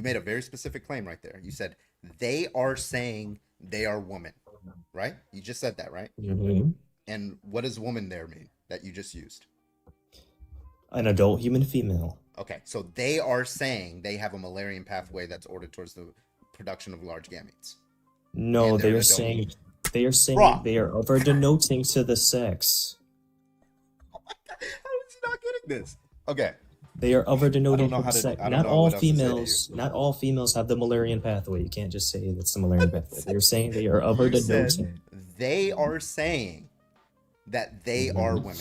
Speaker 1: made a very specific claim right there. You said they are saying they are woman, right? You just said that, right?
Speaker 9: Mhm.
Speaker 1: And what does woman there mean that you just used?
Speaker 9: An adult human female.
Speaker 1: Okay, so they are saying they have a Müllerian pathway that's ordered towards the production of large gametes.
Speaker 9: No,
Speaker 1: And
Speaker 9: they
Speaker 1: they're
Speaker 9: are
Speaker 1: an
Speaker 9: saying
Speaker 1: adult.
Speaker 9: they are saying
Speaker 1: Bruh.
Speaker 9: they are over denoting to the sex.
Speaker 1: How is he not getting this? Okay,
Speaker 9: They are over denoting
Speaker 1: know
Speaker 9: to
Speaker 1: how
Speaker 9: the
Speaker 1: to-
Speaker 9: sex.
Speaker 1: I don't
Speaker 9: Not
Speaker 1: know
Speaker 9: all
Speaker 1: what else to say to
Speaker 9: females. Not all females have the Müllerian pathway. You can't just say that's the Müllerian pathway. They're saying they are over
Speaker 1: you said
Speaker 9: denoting.
Speaker 1: they are saying that they are women.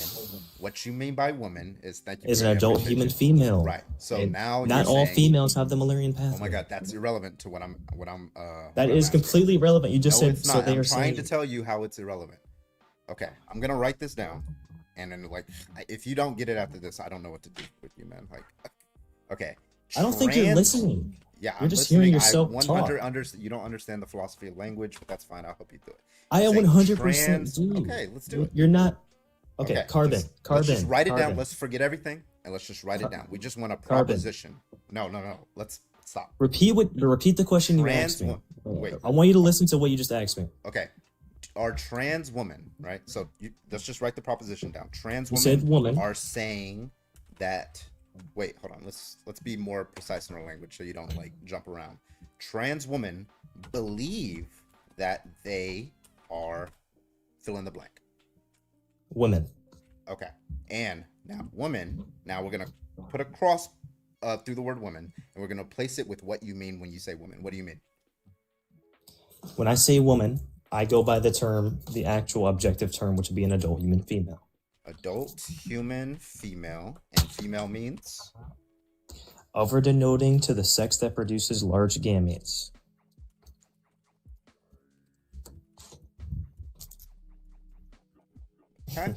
Speaker 1: What you mean by woman is that
Speaker 9: Is an adult human female.
Speaker 1: Right. So
Speaker 9: And
Speaker 1: now
Speaker 9: not
Speaker 1: you're
Speaker 9: all
Speaker 1: saying,
Speaker 9: females have the Müllerian pathway.
Speaker 1: Oh my god, that's irrelevant to what I'm
Speaker 9: That
Speaker 1: what
Speaker 9: is
Speaker 1: I'm asking.
Speaker 9: completely relevant. You just
Speaker 1: No,
Speaker 9: said
Speaker 1: it's
Speaker 9: so.
Speaker 1: not.
Speaker 9: They
Speaker 1: I'm
Speaker 9: are
Speaker 1: trying
Speaker 9: saying
Speaker 1: to tell you how it's irrelevant. Okay, I'm gonna write this down, and then like, if you don't get it after this, I don't know what to do with you, man. Like, okay.
Speaker 9: I don't think you're
Speaker 1: Trans-
Speaker 9: listening.
Speaker 1: Yeah,
Speaker 9: You're
Speaker 1: I'm
Speaker 9: just
Speaker 1: listening.
Speaker 9: hearing
Speaker 1: I
Speaker 9: yourself
Speaker 1: 100
Speaker 9: talk.
Speaker 1: You don't understand the philosophy of language, but that's fine. I'll help you do it.
Speaker 9: I am
Speaker 1: Saying
Speaker 9: 100%
Speaker 1: trans-
Speaker 9: do.
Speaker 1: Okay, let's do it.
Speaker 9: You're not. Okay, carbon.
Speaker 1: Let's
Speaker 9: Carbon.
Speaker 1: just write it down.
Speaker 9: Carbon.
Speaker 1: Let's forget everything and let's just write it down. We just want a
Speaker 9: Carbon.
Speaker 1: proposition. No. Let's stop.
Speaker 9: Repeat the question you
Speaker 1: Trans
Speaker 9: asked me.
Speaker 1: wait.
Speaker 9: I want you to listen to what you just asked me.
Speaker 1: Okay. Are trans women, right? So let's just write the proposition down. Trans
Speaker 9: You
Speaker 1: women
Speaker 9: said woman.
Speaker 1: are saying that. Wait, hold on. Let's be more precise in our language so you don't like jump around. Trans women believe that they are fill in the blank.
Speaker 9: Women.
Speaker 1: Okay. And now woman, now we're going to put a cross through the word woman and we're going to place it with what you mean when you say woman. What do you mean?
Speaker 9: When I say woman, I go by the term, the actual objective term, which would be an adult human female.
Speaker 1: Adult human female, and female means
Speaker 9: Over denoting to the sex that produces large gametes.
Speaker 1: okay.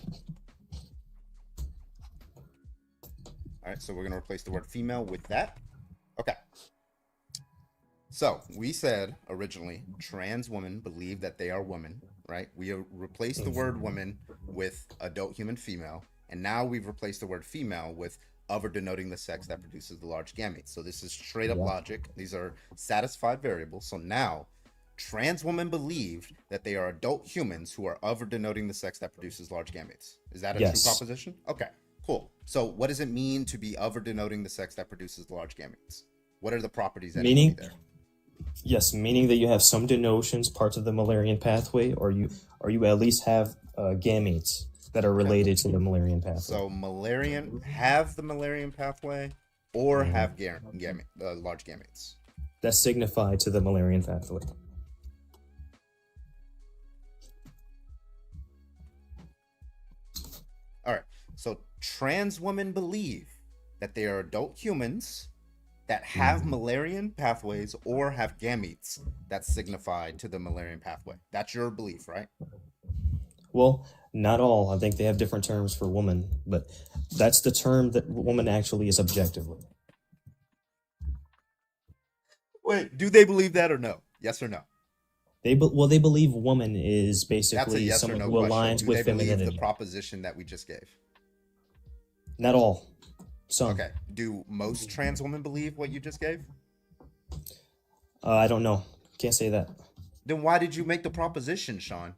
Speaker 1: All right, so we're going to replace the word female with that. Okay. So we said originally trans women believe that they are women, right? We replaced the word woman with adult human female, and now we've replaced the word female with over denoting the sex that produces the large gametes. So this is straight up logic. These are satisfied variables. So now trans women believe that they are adult humans who are over denoting the sex that produces large gametes. Is that a
Speaker 9: Yes.
Speaker 1: true proposition? Okay, cool. So what does it mean to be over denoting the sex that produces large gametes? What are the properties that
Speaker 9: Meaning-
Speaker 1: need to be there?
Speaker 9: Yes, meaning that you have some denotions, parts of the Müllerian pathway, or you at least have gametes that are related to the Müllerian pathway.
Speaker 1: So Müllerian have the Müllerian pathway or have large gametes.
Speaker 9: that signify to the Mullerian pathway.
Speaker 1: All right. So trans women believe that they are adult humans that have Mullerian pathways or have gametes that signify to the Mullerian pathway. That's your belief, right?
Speaker 9: Well, not all. I think they have different terms for woman, but that's the term that woman actually is objectively.
Speaker 1: Wait, do they believe that or no? Yes or no?
Speaker 9: They believe woman is
Speaker 1: That's a
Speaker 9: basically
Speaker 1: yes or
Speaker 9: someone
Speaker 1: no
Speaker 9: who
Speaker 1: question.
Speaker 9: aligns
Speaker 1: Do
Speaker 9: with
Speaker 1: they believe
Speaker 9: femininity.
Speaker 1: the proposition that we just gave?
Speaker 9: Not all. Some.
Speaker 1: Okay. Do most trans women believe what you just gave?
Speaker 9: I don't know. Can't say that.
Speaker 1: Then why did you make the proposition, Sean?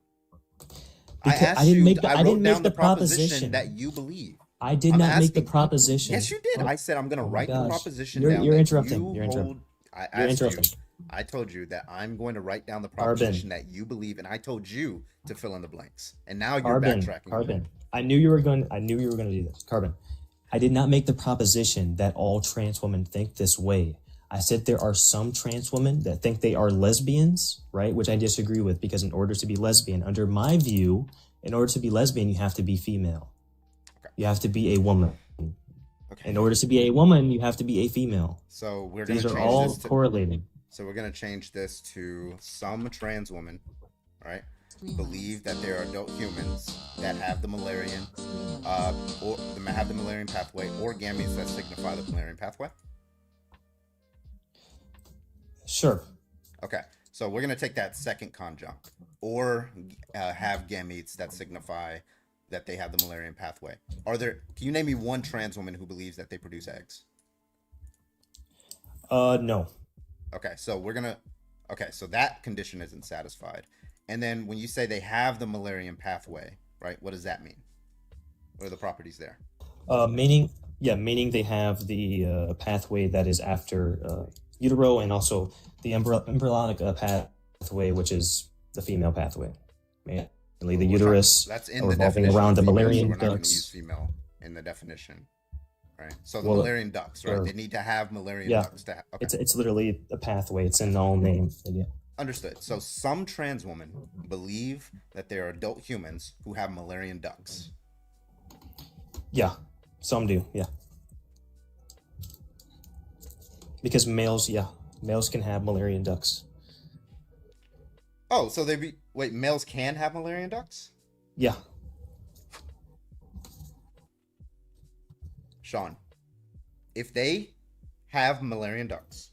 Speaker 9: Because
Speaker 1: asked
Speaker 9: I didn't
Speaker 1: you-
Speaker 9: make the- I
Speaker 1: wrote
Speaker 9: didn't make
Speaker 1: down
Speaker 9: the proposition.
Speaker 1: that you believe.
Speaker 9: I did
Speaker 1: I'm
Speaker 9: not make the
Speaker 1: asking-
Speaker 9: proposition.
Speaker 1: Yes, you did. I said I'm going to
Speaker 9: Oh my
Speaker 1: write the
Speaker 9: gosh.
Speaker 1: proposition
Speaker 9: You're-
Speaker 1: down.
Speaker 9: you're
Speaker 1: that
Speaker 9: interrupting.
Speaker 1: you
Speaker 9: You're interrupting.
Speaker 1: hold- I
Speaker 9: You're
Speaker 1: asked you.
Speaker 9: interrupting.
Speaker 1: I told you that I'm going to write down the
Speaker 9: Arbin.
Speaker 1: proposition that you believe, and I told you to fill in the blanks. And now you're
Speaker 9: Carbon.
Speaker 1: backtracking.
Speaker 9: Carbon. I knew you were going to do this. Carbon. I did not make the proposition that all trans women think this way. I said there are some trans women that think they are lesbians, right? Which I disagree with, because in order to be lesbian, under my view, in order to be lesbian, you have to be female.
Speaker 1: Okay.
Speaker 9: You have to be a woman.
Speaker 1: Okay.
Speaker 9: In order to be a woman, you have to be a female.
Speaker 1: So we're going
Speaker 9: These
Speaker 1: to
Speaker 9: are
Speaker 1: change
Speaker 9: all
Speaker 1: this to
Speaker 9: correlated.
Speaker 1: So we're going to change this to some trans women, right? Believe that there are adult humans that have the Mullerian, or have the Mullerian pathway, or gametes that signify the Mullerian pathway.
Speaker 9: Sure.
Speaker 1: Okay, so we're gonna take that second conjunct, or have gametes that signify that they have the Mullerian pathway. Can you name me one trans woman who believes that they produce eggs?
Speaker 9: No.
Speaker 1: Okay, so so that condition isn't satisfied. And then when you say they have the Mullerian pathway, right? What does that mean? What are the properties there?
Speaker 9: Meaning they have the pathway that is after utero, and also the embryonic pathway, which is the female pathway. Mainly the uterus
Speaker 1: That's in the
Speaker 9: revolving
Speaker 1: definition
Speaker 9: around the
Speaker 1: of female, so
Speaker 9: Mullerian
Speaker 1: we're not going to use
Speaker 9: ducts.
Speaker 1: female in the definition, right? So the
Speaker 9: Well,
Speaker 1: Mullerian ducts, right?
Speaker 9: sure.
Speaker 1: They need to have Mullerian
Speaker 9: Yeah.
Speaker 1: ducts to okay.
Speaker 9: It's literally a pathway. It's in the whole name. Yeah.
Speaker 1: Understood. So some trans women believe that they are adult humans who have Mullerian ducts.
Speaker 9: Yeah, some do. Yeah, because males can have Mullerian ducts.
Speaker 1: Oh, so males can have Mullerian ducts?
Speaker 9: Yeah.
Speaker 1: Sean, if they have Mullerian ducts,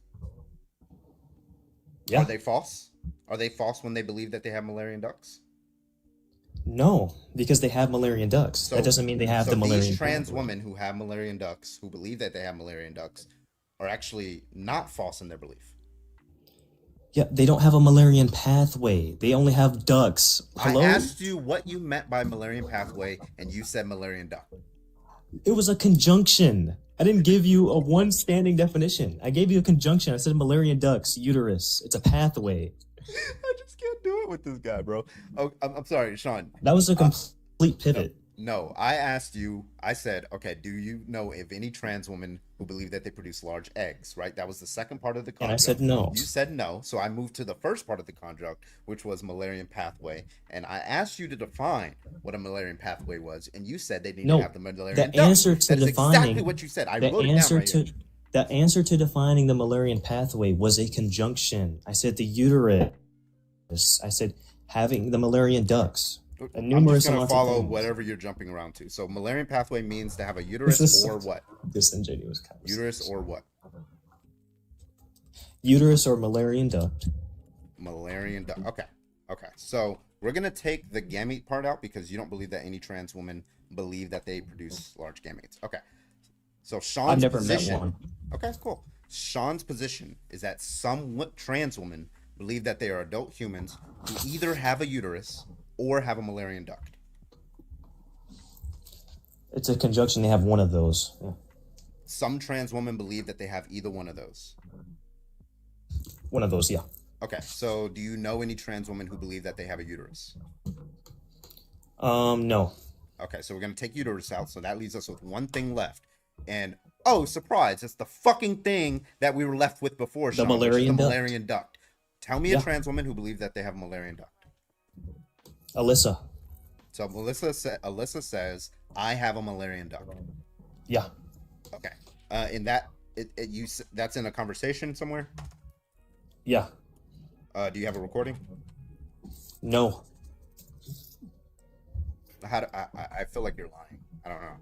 Speaker 9: Yeah.
Speaker 1: are they false? Are they false when they believe that they have Mullerian ducts?
Speaker 9: No, because they have Mullerian ducts. That doesn't mean they have
Speaker 1: so
Speaker 9: the Mullerian.
Speaker 1: these trans
Speaker 9: pathway.
Speaker 1: women who have Mullerian ducts, who believe that they have Mullerian ducts, are actually not false in their belief.
Speaker 9: Yeah, they don't have a Mullerian pathway. They only have ducts. Hello?
Speaker 1: I asked you what you meant by Mullerian pathway, and you said Mullerian duct.
Speaker 9: It was a conjunction. I didn't give you a one standing definition. I gave you a conjunction. I said Mullerian ducts, uterus. It's a pathway.
Speaker 1: I just can't do it with this guy, bro. Oh, I'm sorry, Sean.
Speaker 9: That was a complete pivot.
Speaker 1: No, I asked you, I said, okay, do you know of any trans women who believe that they produce large eggs, right? That was the second part of the conjunct.
Speaker 9: And I said no.
Speaker 1: You said no, so I moved to the first part of the conjunct, which was Mullerian pathway, and I asked you to define what a Mullerian pathway was, and you said they need
Speaker 9: No,
Speaker 1: to have the Mullerian
Speaker 9: the
Speaker 1: duct.
Speaker 9: answer to
Speaker 1: That is
Speaker 9: defining
Speaker 1: exactly what you said. I
Speaker 9: the
Speaker 1: wrote it down
Speaker 9: answer
Speaker 1: right
Speaker 9: to
Speaker 1: here.
Speaker 9: the answer to defining the Mullerian pathway was a conjunction. I said the uterus. I said having the Mullerian ducts.
Speaker 1: I'm
Speaker 9: numerous
Speaker 1: just gonna
Speaker 9: amounts of
Speaker 1: follow
Speaker 9: things.
Speaker 1: whatever you're jumping around to. So Mullerian pathway means to have a uterus
Speaker 9: This is
Speaker 1: or what?
Speaker 9: Disingenuous conversation.
Speaker 1: Uterus or what?
Speaker 9: Uterus or Mullerian duct.
Speaker 1: Mullerian duct. Okay. Okay. So we're gonna take the gamete part out because you don't believe that any trans women believe that they produce large gametes. Okay. So Sean's
Speaker 9: I've never met
Speaker 1: position.
Speaker 9: one.
Speaker 1: Okay, cool. Sean's position is that some trans women believe that they are adult humans who either have a uterus or have a Mullerian duct.
Speaker 9: It's a conjunction. They have one of those. Yeah.
Speaker 1: Some trans women believe that they have either one of those.
Speaker 9: One of those, yeah.
Speaker 1: Okay, so do you know any trans women who believe that they have a uterus?
Speaker 9: No.
Speaker 1: Okay, so we're gonna take uterus out, so that leaves us with one thing left. And Oh, surprise! It's the fucking thing that we were left with before,
Speaker 9: The
Speaker 1: Sean, which is the
Speaker 9: Mullerian duct.
Speaker 1: Mullerian duct. Tell me
Speaker 9: Yeah.
Speaker 1: a trans woman who believes that they have a Mullerian duct.
Speaker 9: Alyssa.
Speaker 1: So Alyssa says, I have a Mullerian duct.
Speaker 9: Yeah.
Speaker 1: Okay. In that, that's in a conversation somewhere?
Speaker 9: Yeah.
Speaker 1: Do you have a recording?
Speaker 9: No.
Speaker 1: I feel like you're lying. I don't know.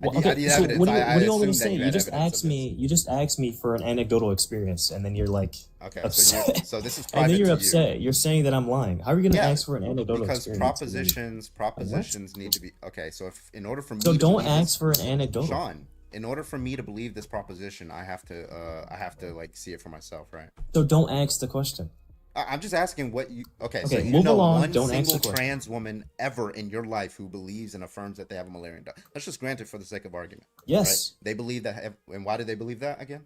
Speaker 9: Well,
Speaker 1: I
Speaker 9: okay,
Speaker 1: need
Speaker 9: so
Speaker 1: evidence.
Speaker 9: what do you
Speaker 1: assume
Speaker 9: want me to
Speaker 1: that
Speaker 9: say?
Speaker 1: you
Speaker 9: You
Speaker 1: had
Speaker 9: just
Speaker 1: evidence
Speaker 9: asked
Speaker 1: of
Speaker 9: me. You just asked me for an anecdotal experience, and then you're like
Speaker 1: Okay,
Speaker 9: upset.
Speaker 1: so this is
Speaker 9: and
Speaker 1: private
Speaker 9: then you're
Speaker 1: to
Speaker 9: upset.
Speaker 1: you.
Speaker 9: You're saying that I'm lying. How are you going to
Speaker 1: Yeah,
Speaker 9: ask for an anecdotal
Speaker 1: because
Speaker 9: experience?
Speaker 1: propositions need to be okay. So if in order for me
Speaker 9: So
Speaker 1: to
Speaker 9: don't
Speaker 1: believe
Speaker 9: ask
Speaker 1: this,
Speaker 9: for an anecdotal.
Speaker 1: Sean, in order for me to believe this proposition, I have to like see it for myself, right?
Speaker 9: So don't ask the question.
Speaker 1: I'm just asking what you. Okay, so
Speaker 9: Okay,
Speaker 1: you
Speaker 9: move
Speaker 1: know
Speaker 9: along,
Speaker 1: one
Speaker 9: don't ask
Speaker 1: single
Speaker 9: the question.
Speaker 1: trans woman ever in your life who believes and affirms that they have a Mullerian duct. Let's just grant it for the sake of argument.
Speaker 9: Yes.
Speaker 1: Right? They believe that, and why do they believe that again?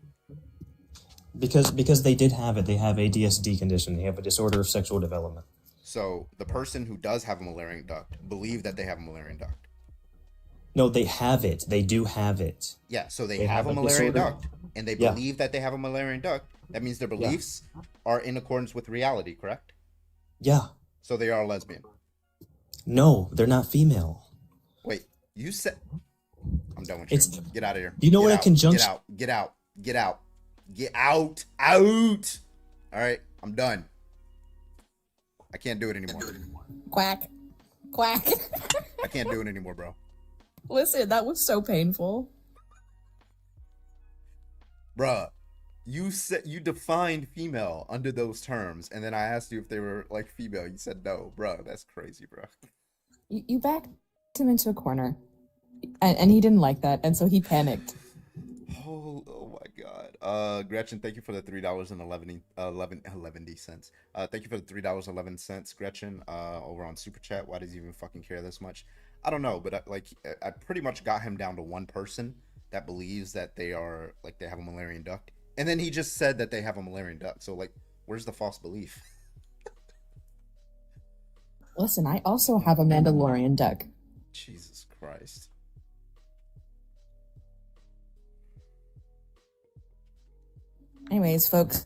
Speaker 9: Because they did have it. They have a DSD condition. They have a disorder of sexual development.
Speaker 1: So the person who does have a Mullerian duct believe that they have a Mullerian duct.
Speaker 9: No, they have it. They do have it.
Speaker 1: Yeah, so they
Speaker 9: They
Speaker 1: have a
Speaker 9: have a
Speaker 1: Mullerian
Speaker 9: disorder.
Speaker 1: duct, and they
Speaker 9: Yeah.
Speaker 1: believe that they have a Mullerian duct. That means their beliefs are in accordance with reality, correct?
Speaker 9: Yeah.
Speaker 1: So they are lesbian.
Speaker 9: No, they're not female.
Speaker 1: Wait, you said... I'm done with you.
Speaker 9: It's-
Speaker 1: Get out of here.
Speaker 9: Do you know
Speaker 1: Get
Speaker 9: what a
Speaker 1: out.
Speaker 9: conjunction-
Speaker 1: Get out. Out. All right, I'm done. I can't do it anymore.
Speaker 10: Quack. Quack.
Speaker 1: I can't do it anymore, bro.
Speaker 10: Listen, that was so painful.
Speaker 1: Bruh, you said you defined female under those terms, and then I asked you if they were like female. You said no, bro. That's crazy, bro.
Speaker 10: You backed him into a corner. And he didn't like that, and so he panicked.
Speaker 1: Oh my God. Gretchen, thank you for the $3.11 cents. Thank you for the $3.11, Gretchen. Over on Super Chat. Why does he even fucking care this much? I don't know, but I pretty much got him down to one person that believes that they are like they have a Mullerian duct, and then he just said that they have a Mullerian duct. So like, where's the false belief?
Speaker 10: Listen, I also have a Mandalorian duck.
Speaker 1: Jesus Christ.
Speaker 10: Anyways, folks,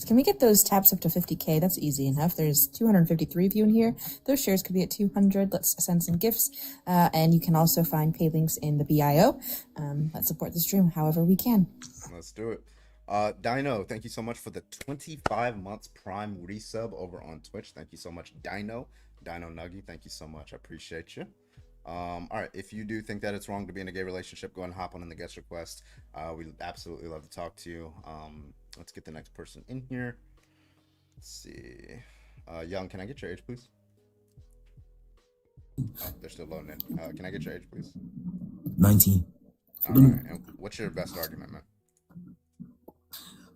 Speaker 10: can we get those taps up to 50K? That's easy enough. There's 253 of you in here. Those shares could be at 200. Let's send some gifts. And you can also find pay links in the BIO. Let's support the stream however we can.
Speaker 1: Let's do it. Dino, thank you so much for the 25 months Prime resub over on Twitch. Thank you so much, Dino Nuggy. Thank you so much. I appreciate you. All right, if you do think that it's wrong to be in a gay relationship, go and hop on in the guest request. We'd absolutely love to talk to you. Let's get the next person in here. Let's see. Young, can I get your age, please? Oh, they're still loading in. Can I get your age, please?
Speaker 11: 19.
Speaker 1: All right. And what's your best argument, man?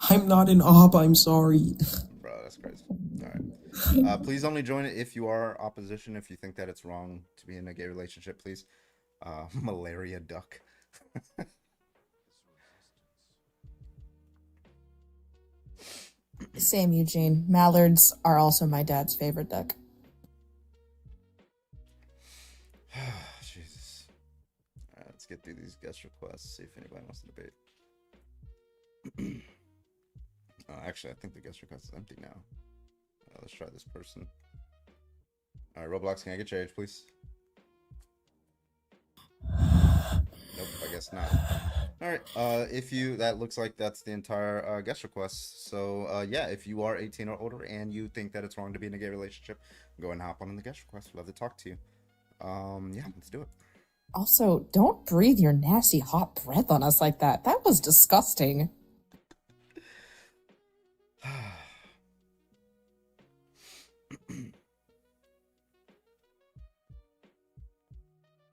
Speaker 11: I'm not an op, I'm sorry.
Speaker 1: Bro, that's crazy. All right. Please only join it if you are opposition. If you think that it's wrong to be in a gay relationship, please. Malaria duck.
Speaker 10: Same, Eugene. Mallards are also my dad's favorite duck.
Speaker 1: Jesus. All right, let's get through these guest requests. See if anybody wants to debate. Actually, I think the guest request is empty now. Let's try this person. All right, Roblox, can I get your age, please? Nope, I guess not. All right, that looks like that's the entire guest request. So, yeah, if you are 18 or older and you think that it's wrong to be in a gay relationship, go ahead and hop on in the guest request. We'd love to talk to you. Yeah, let's do it.
Speaker 10: Also, don't breathe your nasty hot breath on us like that. That was disgusting.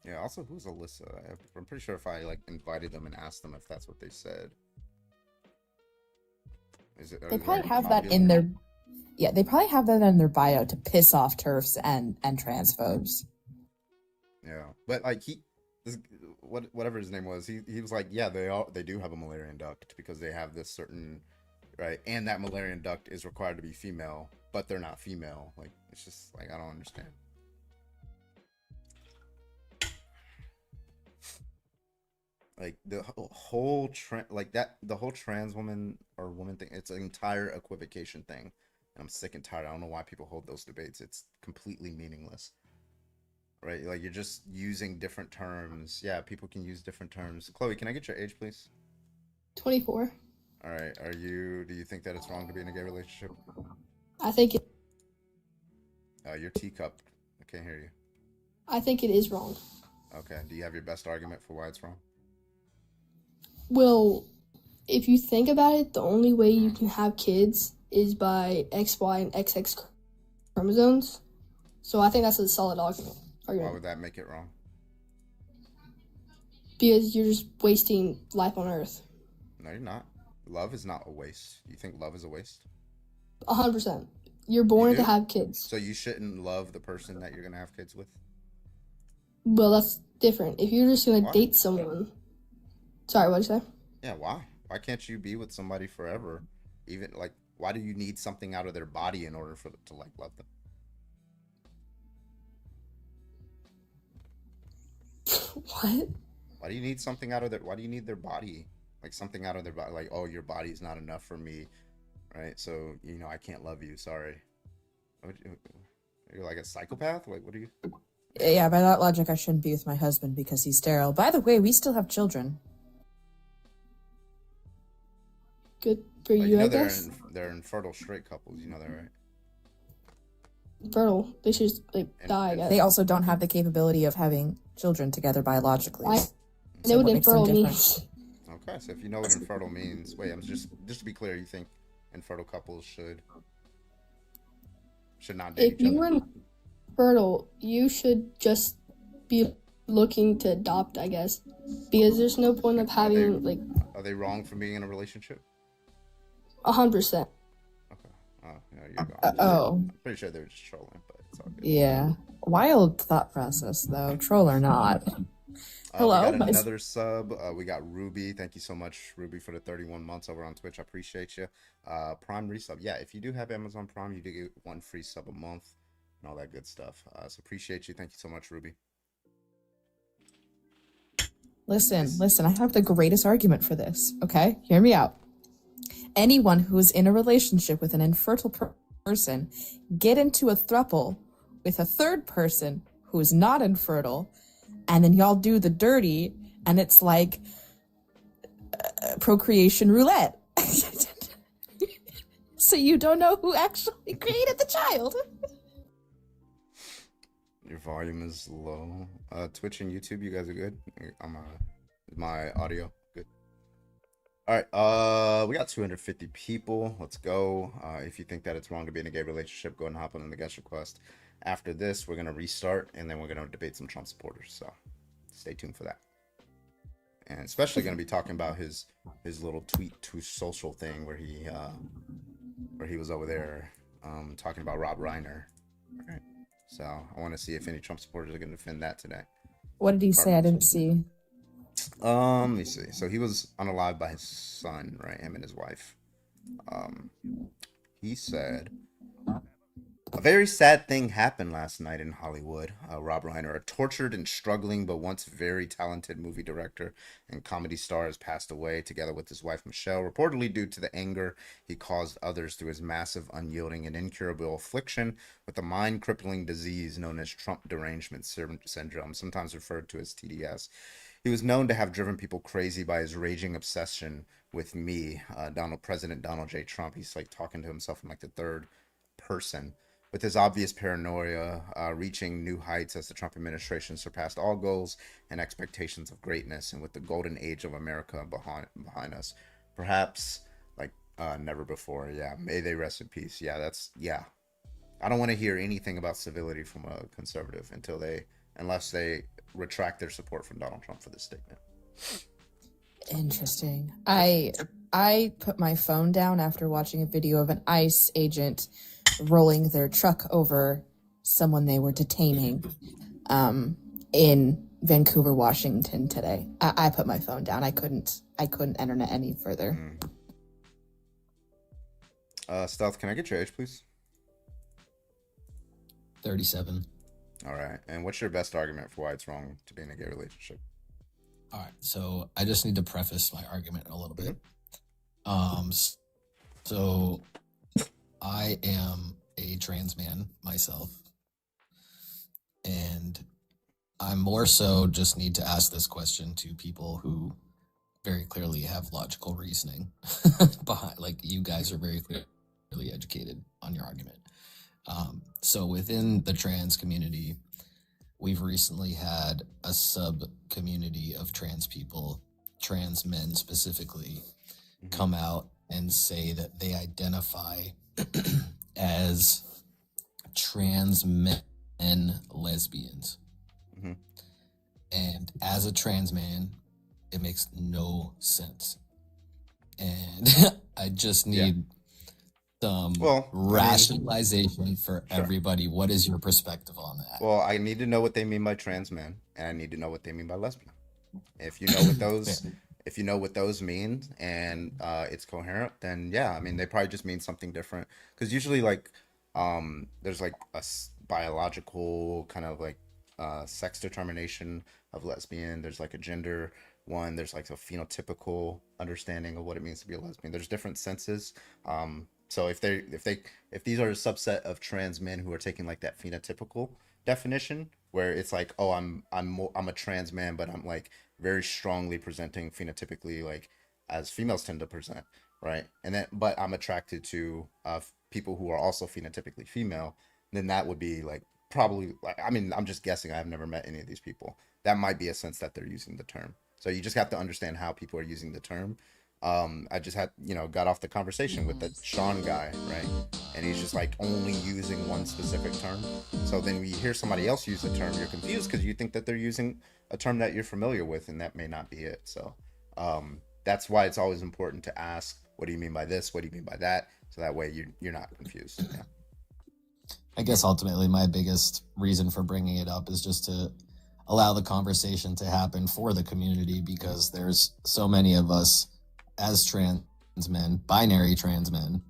Speaker 1: Yeah, also, who's Alyssa? I'm pretty sure if I invited them and asked them if that's what they said.
Speaker 10: They probably have that in their... Yeah, they probably have that in their bio to piss off TERFs and transphobes.
Speaker 1: Yeah, but whatever his name was, he was like, yeah, they do have a Mullerian duct because they have this certain, right, and that Mullerian duct is required to be female, but they're not female. Like, it's just like, I don't understand. like the whole like that, the whole trans woman or woman thing, it's an entire equivocation thing, and I'm sick and tired. I don't know why people hold those debates. It's completely meaningless, right? Like you're just using different terms. Yeah, people can use different terms. Chloe, can I get your age, please?
Speaker 12: 24.
Speaker 1: All right. Do you think that it's wrong to be in a gay relationship?
Speaker 12: I think it.
Speaker 1: Your teacup. I can't hear you.
Speaker 12: I think it is wrong.
Speaker 1: Okay. Do you have your best argument for why it's wrong?
Speaker 12: Well, if you think about it, the only way you can have kids is by XY and XX chromosomes. So I think that's a solid argument.
Speaker 1: Why would that make it wrong?
Speaker 12: Because you're just wasting life on Earth.
Speaker 1: No, you're not. Love is not a waste. You think love is a waste?
Speaker 12: 100%. You're born to have kids.
Speaker 1: So you shouldn't love the person that you're gonna have kids with?
Speaker 12: Well, that's different. If you're just gonna date someone. Sorry, what'd you say?
Speaker 1: Yeah, why? Why can't you be with somebody forever? Even like, why do you need something out of their body in order to like love them?
Speaker 12: What?
Speaker 1: Why do you need something out of their? Why do you need their body? Like something out of their body? Like, oh, your body's not enough for me, right? So I can't love you. Sorry. You're like a psychopath. Like, what are you?
Speaker 10: Yeah, by that logic, I shouldn't be with my husband because he's sterile. By the way, we still have children.
Speaker 12: Good for you, I guess.
Speaker 1: They're infertile straight couples. You know that, right?
Speaker 12: Fertile. They should just die. I guess.
Speaker 10: They also don't have the capability of having children together biologically.
Speaker 12: I know what infertile means.
Speaker 1: Okay, so if you know what infertile means, wait, I'm just to be clear, you think infertile couples should not date
Speaker 12: If
Speaker 1: each
Speaker 12: you
Speaker 1: other?
Speaker 12: were infertile, you should just be looking to adopt, I guess, because there's no point of having
Speaker 1: Are they wrong for being in a relationship?
Speaker 12: 100%.
Speaker 1: Okay. Oh, yeah, you're gone. Pretty sure they were just trolling, but it's all good.
Speaker 10: Yeah. Wild thought process, though. Troll or not. Hello.
Speaker 1: We got another sub. We got Ruby. Thank you so much, Ruby, for the 31 months over on Twitch. I appreciate you. Prime resub. Yeah, if you do have Amazon Prime, you do get 1 free sub a month and all that good stuff. So appreciate you. Thank you so much, Ruby.
Speaker 10: Listen, I have the greatest argument for this, okay? Hear me out. Anyone who's in a relationship with an infertile person get into a throuple with a third person who's not infertile, and then y'all do the dirty, and it's like procreation roulette. So you don't know who actually created the child.
Speaker 1: Your volume is low. Twitch and YouTube, you guys are good? My audio good? All right, we got 250 people. Let's go. If you think that it's wrong to be in a gay relationship, go and hop on the guest request. After this, we're going to restart, and then we're going to debate some Trump supporters. So stay tuned for that. And especially going to be talking about his little tweet to social thing where he was over there talking about Rob Reiner. All right. So I want to see if any Trump supporters are going to defend that today.
Speaker 10: What did he say? I didn't see.
Speaker 1: Let me see. So he was on a live by his son, right? Him and his wife. He said, a very sad thing happened last night in Hollywood. Rob Reiner, a tortured and struggling but once very talented movie director and comedy star, has passed away together with his wife Michelle, reportedly due to the anger he caused others through his massive, unyielding, and incurable affliction with a mind-crippling disease known as Trump derangement syndrome, sometimes referred to as TDS. He was known to have driven people crazy by his raging obsession with me, President Donald J. Trump. He's like talking to himself in like the third person, with his obvious paranoia reaching new heights as the Trump administration surpassed all goals and expectations of greatness, and with the golden age of America behind us, perhaps like never before. Yeah, may they rest in peace. Yeah, I don't want to hear anything about civility from a conservative unless they retract their support from Donald Trump for this statement.
Speaker 10: Interesting. I put my phone down after watching a video of an ICE agent rolling their truck over someone they were detaining in Vancouver, Washington today. I put my phone down. I couldn't internet any further.
Speaker 1: Stealth, can I get your age, please?
Speaker 11: 37.
Speaker 1: All right. And what's your best argument for why it's wrong to be in a gay relationship?
Speaker 13: All right, so I just need to preface my argument a little bit. So I am a trans man myself, and I more so just need to ask this question to people who very clearly have logical reasoning behind, like you guys are very clearly educated on your argument. So within the trans community, we've recently had a sub community of trans people, trans men specifically, come out and say that they identify as trans men lesbians. And as a trans man, it makes no sense. And I just need some rationalization for everybody. What is your perspective on that?
Speaker 1: Well, I need to know what they mean by trans man, and I need to know what they mean by lesbian. If you know what those, if you know what those mean, and it's coherent, then yeah, I mean they probably just mean something different. Because usually, like, there's like a biological kind of like sex determination of lesbian. There's like a gender one. There's like a phenotypical understanding of what it means to be a lesbian. There's different senses. So if these are a subset of trans men who are taking like that phenotypical definition, where it's like, oh, I'm a trans man, but I'm like very strongly presenting phenotypically like as females tend to present, right? And then, but I'm attracted to people who are also phenotypically female, then that would be like probably like, I mean, I'm just guessing. I've never met any of these people. That might be a sense that they're using the term. So you just have to understand how people are using the term. I just had, got off the conversation with the Sean guy, right? And he's just like only using one specific term. So then we hear somebody else use the term, you're confused because you think that they're using a term that you're familiar with, and that may not be it. So that's why it's always important to ask, what do you mean by this? What do you mean by that? So that way you're not confused. Yeah.
Speaker 13: I guess ultimately my biggest reason for bringing it up is just to allow the conversation to happen for the community, because there's so many of us as trans men, binary trans men,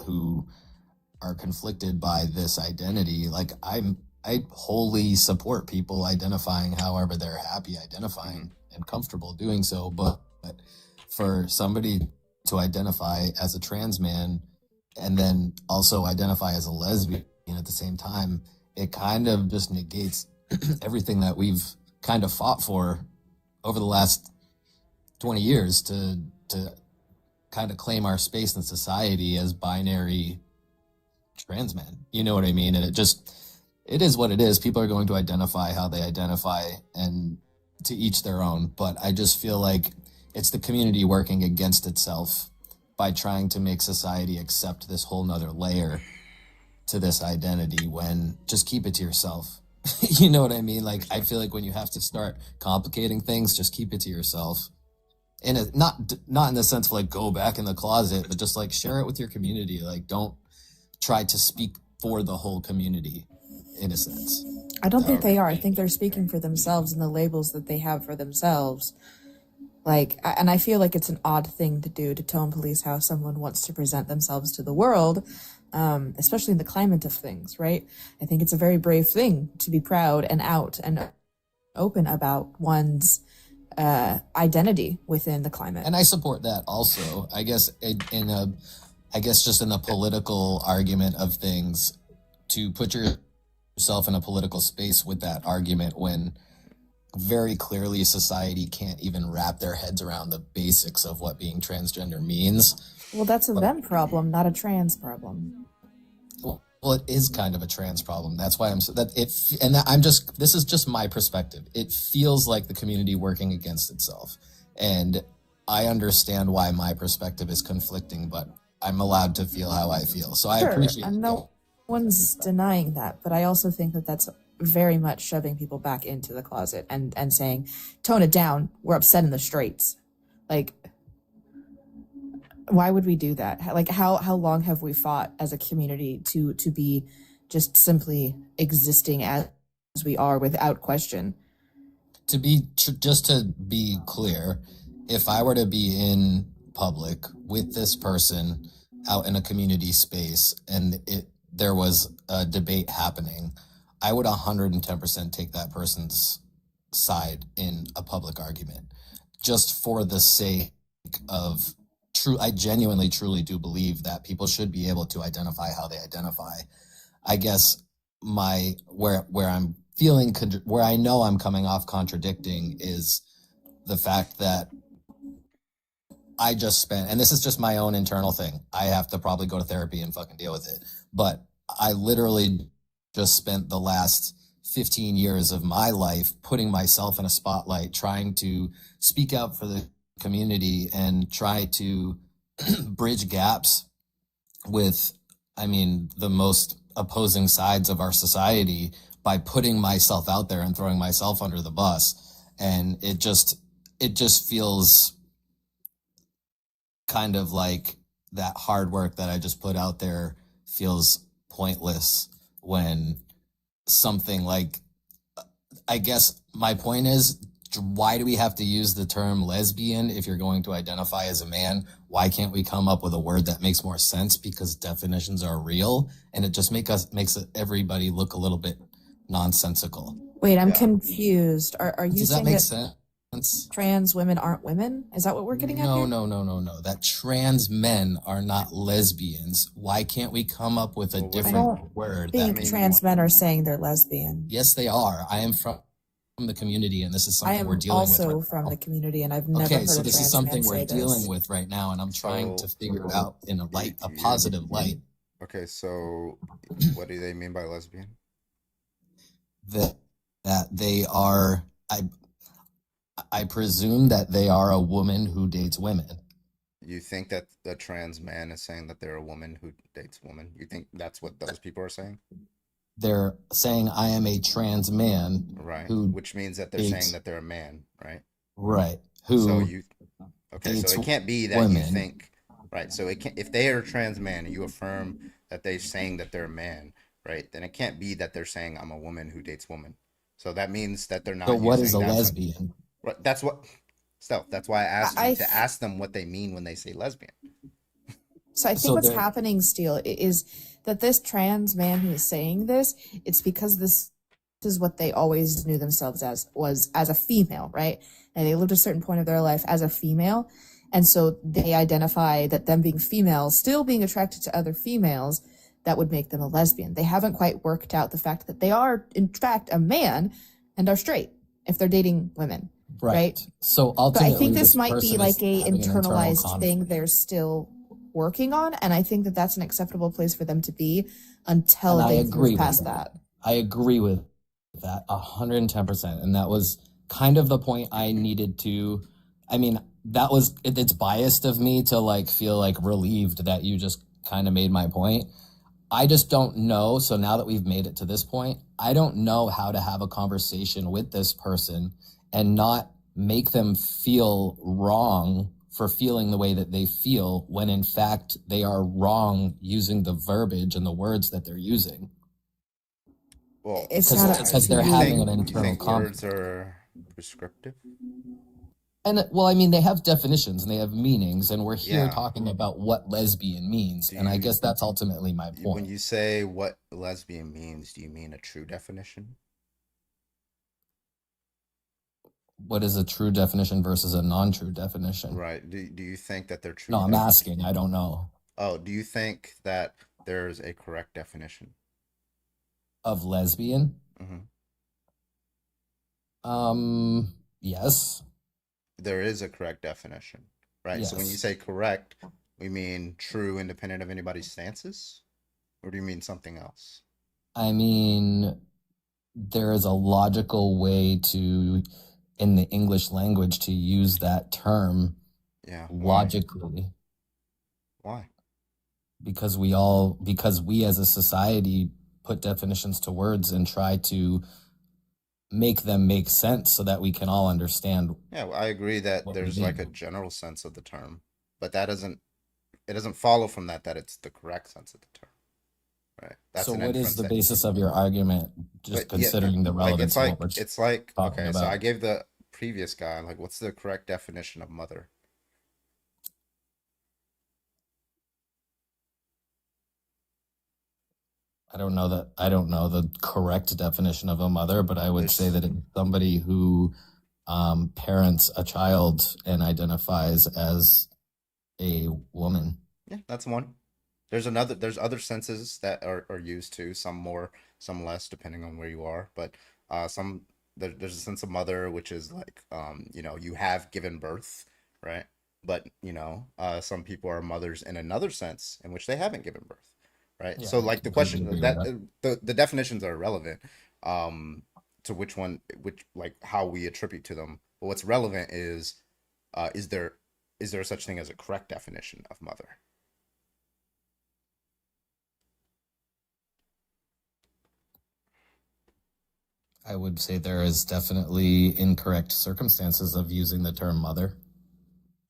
Speaker 13: who are conflicted by this identity. Like I wholly support people identifying however they're happy identifying and comfortable doing so. But for somebody to identify as a trans man and then also identify as a lesbian at the same time, it kind of just negates everything that we've kind of fought for over the last 20 years to kind of claim our space in society as binary trans men. You know what I mean? And it is what it is. People are going to identify how they identify, and to each their own. But I just feel like it's the community working against itself by trying to make society accept this whole nother layer to this identity, when just keep it to yourself. You know what I mean? Like, I feel like when you have to start complicating things, just keep it to yourself. And not in the sense of like go back in the closet, but just like share it with your community. Like, don't try to speak for the whole community, in a sense.
Speaker 10: I don't think they are. I think they're speaking for themselves and the labels that they have for themselves. Like, and I feel like it's an odd thing to do, to tone police how someone wants to present themselves to the world, especially in the climate of things, right? I think it's a very brave thing to be proud and out and open about one's identity within the climate.
Speaker 13: And I support that also. I guess just in a political argument of things, to put yourself in a political space with that argument when very clearly society can't even wrap their heads around the basics of what being transgender means.
Speaker 10: Well, that's a them problem, not a trans problem.
Speaker 13: Well, it is kind of a trans problem. That's why this is just my perspective. It feels like the community working against itself. And I understand why my perspective is conflicting, but I'm allowed to feel how I feel. So I appreciate it.
Speaker 10: And no one's denying that, but I also think that that's very much shoving people back into the closet and saying, tone it down, we're upset in the streets. Like, why would we do that? Like, how long have we fought as a community to be just simply existing as we are without question?
Speaker 13: Just to be clear, if I were to be in public with this person out in a community space and there was a debate happening, I would 110% take that person's side in a public argument, just for the sake of I genuinely, truly do believe that people should be able to identify how they identify. I guess where I know I'm coming off contradicting is the fact that I just spent, and this is just my own internal thing, I have to probably go to therapy and fucking deal with it, but I literally just spent the last 15 years of my life putting myself in a spotlight, trying to speak out for the community and try to bridge gaps with, the most opposing sides of our society by putting myself out there and throwing myself under the bus. And it just feels kind of like that hard work that I just put out there feels pointless when something like, I guess my point is, why do we have to use the term lesbian if you're going to identify as a man? Why can't we come up with a word that makes more sense? Because definitions are real, and it just makes everybody look a little bit nonsensical.
Speaker 10: Wait, I'm confused. Are you
Speaker 13: Does that
Speaker 10: saying
Speaker 13: make
Speaker 10: that
Speaker 13: sense?
Speaker 10: trans women aren't women? Is that what we're getting at
Speaker 13: No,
Speaker 10: here?
Speaker 13: no. That trans men are not lesbians. Why can't we come up with a
Speaker 10: I
Speaker 13: different
Speaker 10: don't
Speaker 13: word?
Speaker 10: think trans men are saying they're lesbian.
Speaker 13: Yes, they are. I am from the community, and this is
Speaker 10: I
Speaker 13: something
Speaker 10: am
Speaker 13: we're dealing with.
Speaker 10: also
Speaker 13: Right
Speaker 10: from
Speaker 13: now.
Speaker 10: the community, and I've never
Speaker 13: Okay,
Speaker 10: heard
Speaker 13: so
Speaker 10: a
Speaker 13: this is
Speaker 10: trans
Speaker 13: something
Speaker 10: man
Speaker 13: we're
Speaker 10: say
Speaker 13: dealing
Speaker 10: this.
Speaker 13: with right now, and I'm trying to figure it out in a
Speaker 1: Do you-
Speaker 13: positive light.
Speaker 1: Okay, so what do they mean by lesbian?
Speaker 13: That they are, I presume that they are a woman who dates women.
Speaker 1: You think that the trans man is saying that they're a woman who dates woman? You think that's what those people are saying?
Speaker 13: They're saying I am a trans man,
Speaker 1: Right.
Speaker 13: who
Speaker 1: Which means that they're
Speaker 13: dates-
Speaker 1: saying that they're a man, right?
Speaker 13: right, who
Speaker 1: So okay,
Speaker 13: dates
Speaker 1: so it can't be that you
Speaker 13: women.
Speaker 1: think, right? So it can't, if they are a trans man and you affirm that they're saying that they're a man, right? Then it can't be that they're saying I'm a woman who dates woman. So that means that they're not
Speaker 13: So what is
Speaker 1: using
Speaker 13: a
Speaker 1: that
Speaker 13: lesbian?
Speaker 1: Right, that's what. Steph, that's why I asked
Speaker 10: I-
Speaker 1: you to ask them what they mean when they say lesbian.
Speaker 10: So I think
Speaker 13: So
Speaker 10: what's
Speaker 13: they're-
Speaker 10: happening, Steele, is that this trans man who is saying this, it's because this is what they always knew themselves as, was as a female, right? And they lived a certain point of their life as a female. And so they identify that them being female, still being attracted to other females, that would make them a lesbian. They haven't quite worked out the fact that they are, in fact, a man and are straight if they're dating women. Right.
Speaker 13: So
Speaker 10: But
Speaker 13: ultimately,
Speaker 10: I think this might
Speaker 13: person
Speaker 10: be
Speaker 13: is
Speaker 10: like a
Speaker 13: having an internal
Speaker 10: internalized thing
Speaker 13: conflict.
Speaker 10: they're still working on, and I think that that's an acceptable place for them to be until
Speaker 13: And I
Speaker 10: they
Speaker 13: agree
Speaker 10: move
Speaker 13: with
Speaker 10: past
Speaker 13: that.
Speaker 10: that.
Speaker 13: I agree with that 110%. And that was kind of the point I needed to, it's biased of me to like feel like relieved that you just kind of made my point. I just don't know. So now that we've made it to this point, I don't know how to have a conversation with this person and not make them feel wrong for feeling the way that they feel when in fact they are wrong using the verbiage and the words that they're using.
Speaker 1: Well,
Speaker 10: It's
Speaker 13: Because-
Speaker 10: not
Speaker 13: because they're
Speaker 10: you
Speaker 13: having an
Speaker 1: you
Speaker 13: internal
Speaker 1: think
Speaker 13: conflict.
Speaker 1: words are prescriptive?
Speaker 13: And they have definitions and they have meanings, and we're here
Speaker 1: Yeah.
Speaker 13: talking about what lesbian means. And I guess that's ultimately my
Speaker 1: When
Speaker 13: point.
Speaker 1: you say what lesbian means, do you mean a true definition?
Speaker 13: What is a true definition versus a non-true definition?
Speaker 1: Right. Do you think that they're true?
Speaker 13: No, I'm asking. I don't know.
Speaker 1: Oh, do you think that there's a correct definition?
Speaker 13: Of lesbian?
Speaker 1: Mhm.
Speaker 13: Yes.
Speaker 1: There is a correct definition, right? So when you
Speaker 13: Yes.
Speaker 1: say correct, we mean true, independent of anybody's stances, or do you mean something else?
Speaker 13: I mean, there is a logical way to, in the English language, to use that term
Speaker 1: Yeah.
Speaker 13: logically.
Speaker 1: Why?
Speaker 13: Because we as a society put definitions to words and try to make them make sense so that we can all understand.
Speaker 1: Yeah, well, I agree that
Speaker 13: What we
Speaker 1: there's like a
Speaker 13: mean.
Speaker 1: general sense of the term, but it doesn't follow from that it's the correct sense of the term, right? That's
Speaker 13: So
Speaker 1: an
Speaker 13: what is
Speaker 1: inference
Speaker 13: the
Speaker 1: that-
Speaker 13: basis of your argument, just
Speaker 1: But yeah,
Speaker 13: considering the
Speaker 1: like
Speaker 13: relevance of what we're
Speaker 1: it's like
Speaker 13: talking
Speaker 1: okay, so
Speaker 13: about?
Speaker 1: I gave the previous guy like what's the correct definition of mother?
Speaker 13: I don't know the correct definition of a mother, but I would
Speaker 1: There's-
Speaker 13: say that it's somebody who parents a child and identifies as a woman.
Speaker 1: Yeah, that's one. There's other senses that are used too, some more, some less, depending on where you are. But there's a sense of mother, which is like you have given birth, right? But some people are mothers in another sense in which they haven't given birth, right?
Speaker 13: Yeah,
Speaker 1: So
Speaker 13: I
Speaker 1: like the
Speaker 13: completely
Speaker 1: question
Speaker 13: agree
Speaker 1: that
Speaker 13: with
Speaker 1: the definitions are irrelevant to which like how we attribute to them. But what's relevant is is there such thing as a correct definition of mother?
Speaker 13: I would say there is definitely incorrect circumstances of using the term mother.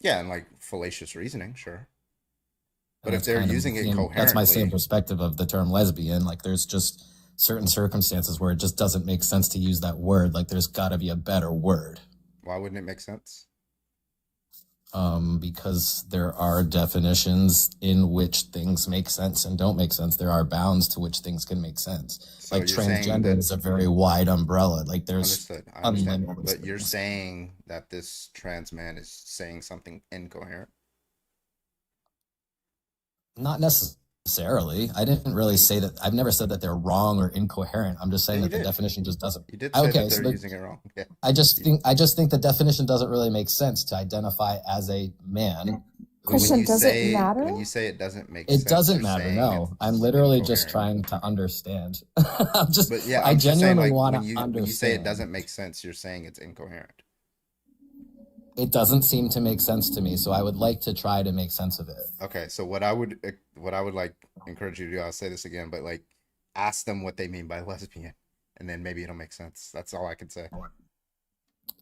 Speaker 1: Yeah, and like fallacious reasoning, sure. But
Speaker 13: And
Speaker 1: if
Speaker 13: that's
Speaker 1: they're
Speaker 13: kind of
Speaker 1: using it
Speaker 13: that's my same
Speaker 1: coherently,
Speaker 13: perspective of the term lesbian. Like there's just certain circumstances where it just doesn't make sense to use that word. Like there's got to be a better word.
Speaker 1: why wouldn't it make sense?
Speaker 13: Because there are definitions in which things make sense and don't make sense. There are bounds to which things can make sense.
Speaker 1: So
Speaker 13: Like
Speaker 1: you're saying
Speaker 13: transgender
Speaker 1: that
Speaker 13: is a very wide umbrella. Like there's
Speaker 1: understood. I understand.
Speaker 13: unlimited
Speaker 1: But you're
Speaker 13: things.
Speaker 1: saying that this trans man is saying something incoherent.
Speaker 13: Not necessarily. I didn't really say that. I've never said that they're wrong or incoherent. I'm just saying
Speaker 1: Yeah,
Speaker 13: that
Speaker 1: you
Speaker 13: the
Speaker 1: did.
Speaker 13: definition just doesn't.
Speaker 1: You did say
Speaker 13: Okay,
Speaker 1: that
Speaker 13: so
Speaker 1: they're using it wrong. Yeah.
Speaker 13: I just think the definition doesn't really make sense to identify as a man.
Speaker 8: Question, does it matter?
Speaker 1: When you say it doesn't make
Speaker 13: It
Speaker 1: sense,
Speaker 13: doesn't
Speaker 1: you're
Speaker 13: matter.
Speaker 1: saying
Speaker 13: No, I'm
Speaker 1: it's
Speaker 13: literally just
Speaker 1: incoherent.
Speaker 13: trying to understand. I'm just,
Speaker 1: But yeah,
Speaker 13: I
Speaker 1: I'm just saying,
Speaker 13: genuinely
Speaker 1: like
Speaker 13: want
Speaker 1: when
Speaker 13: to
Speaker 1: you
Speaker 13: understand.
Speaker 1: say it doesn't make sense, you're saying it's incoherent.
Speaker 13: It doesn't seem to make sense to me, so I would like to try to make sense of it.
Speaker 1: Okay, so what I would like encourage you to do, I'll say this again, but like ask them what they mean by lesbian, and then maybe it'll make sense. That's all I can say.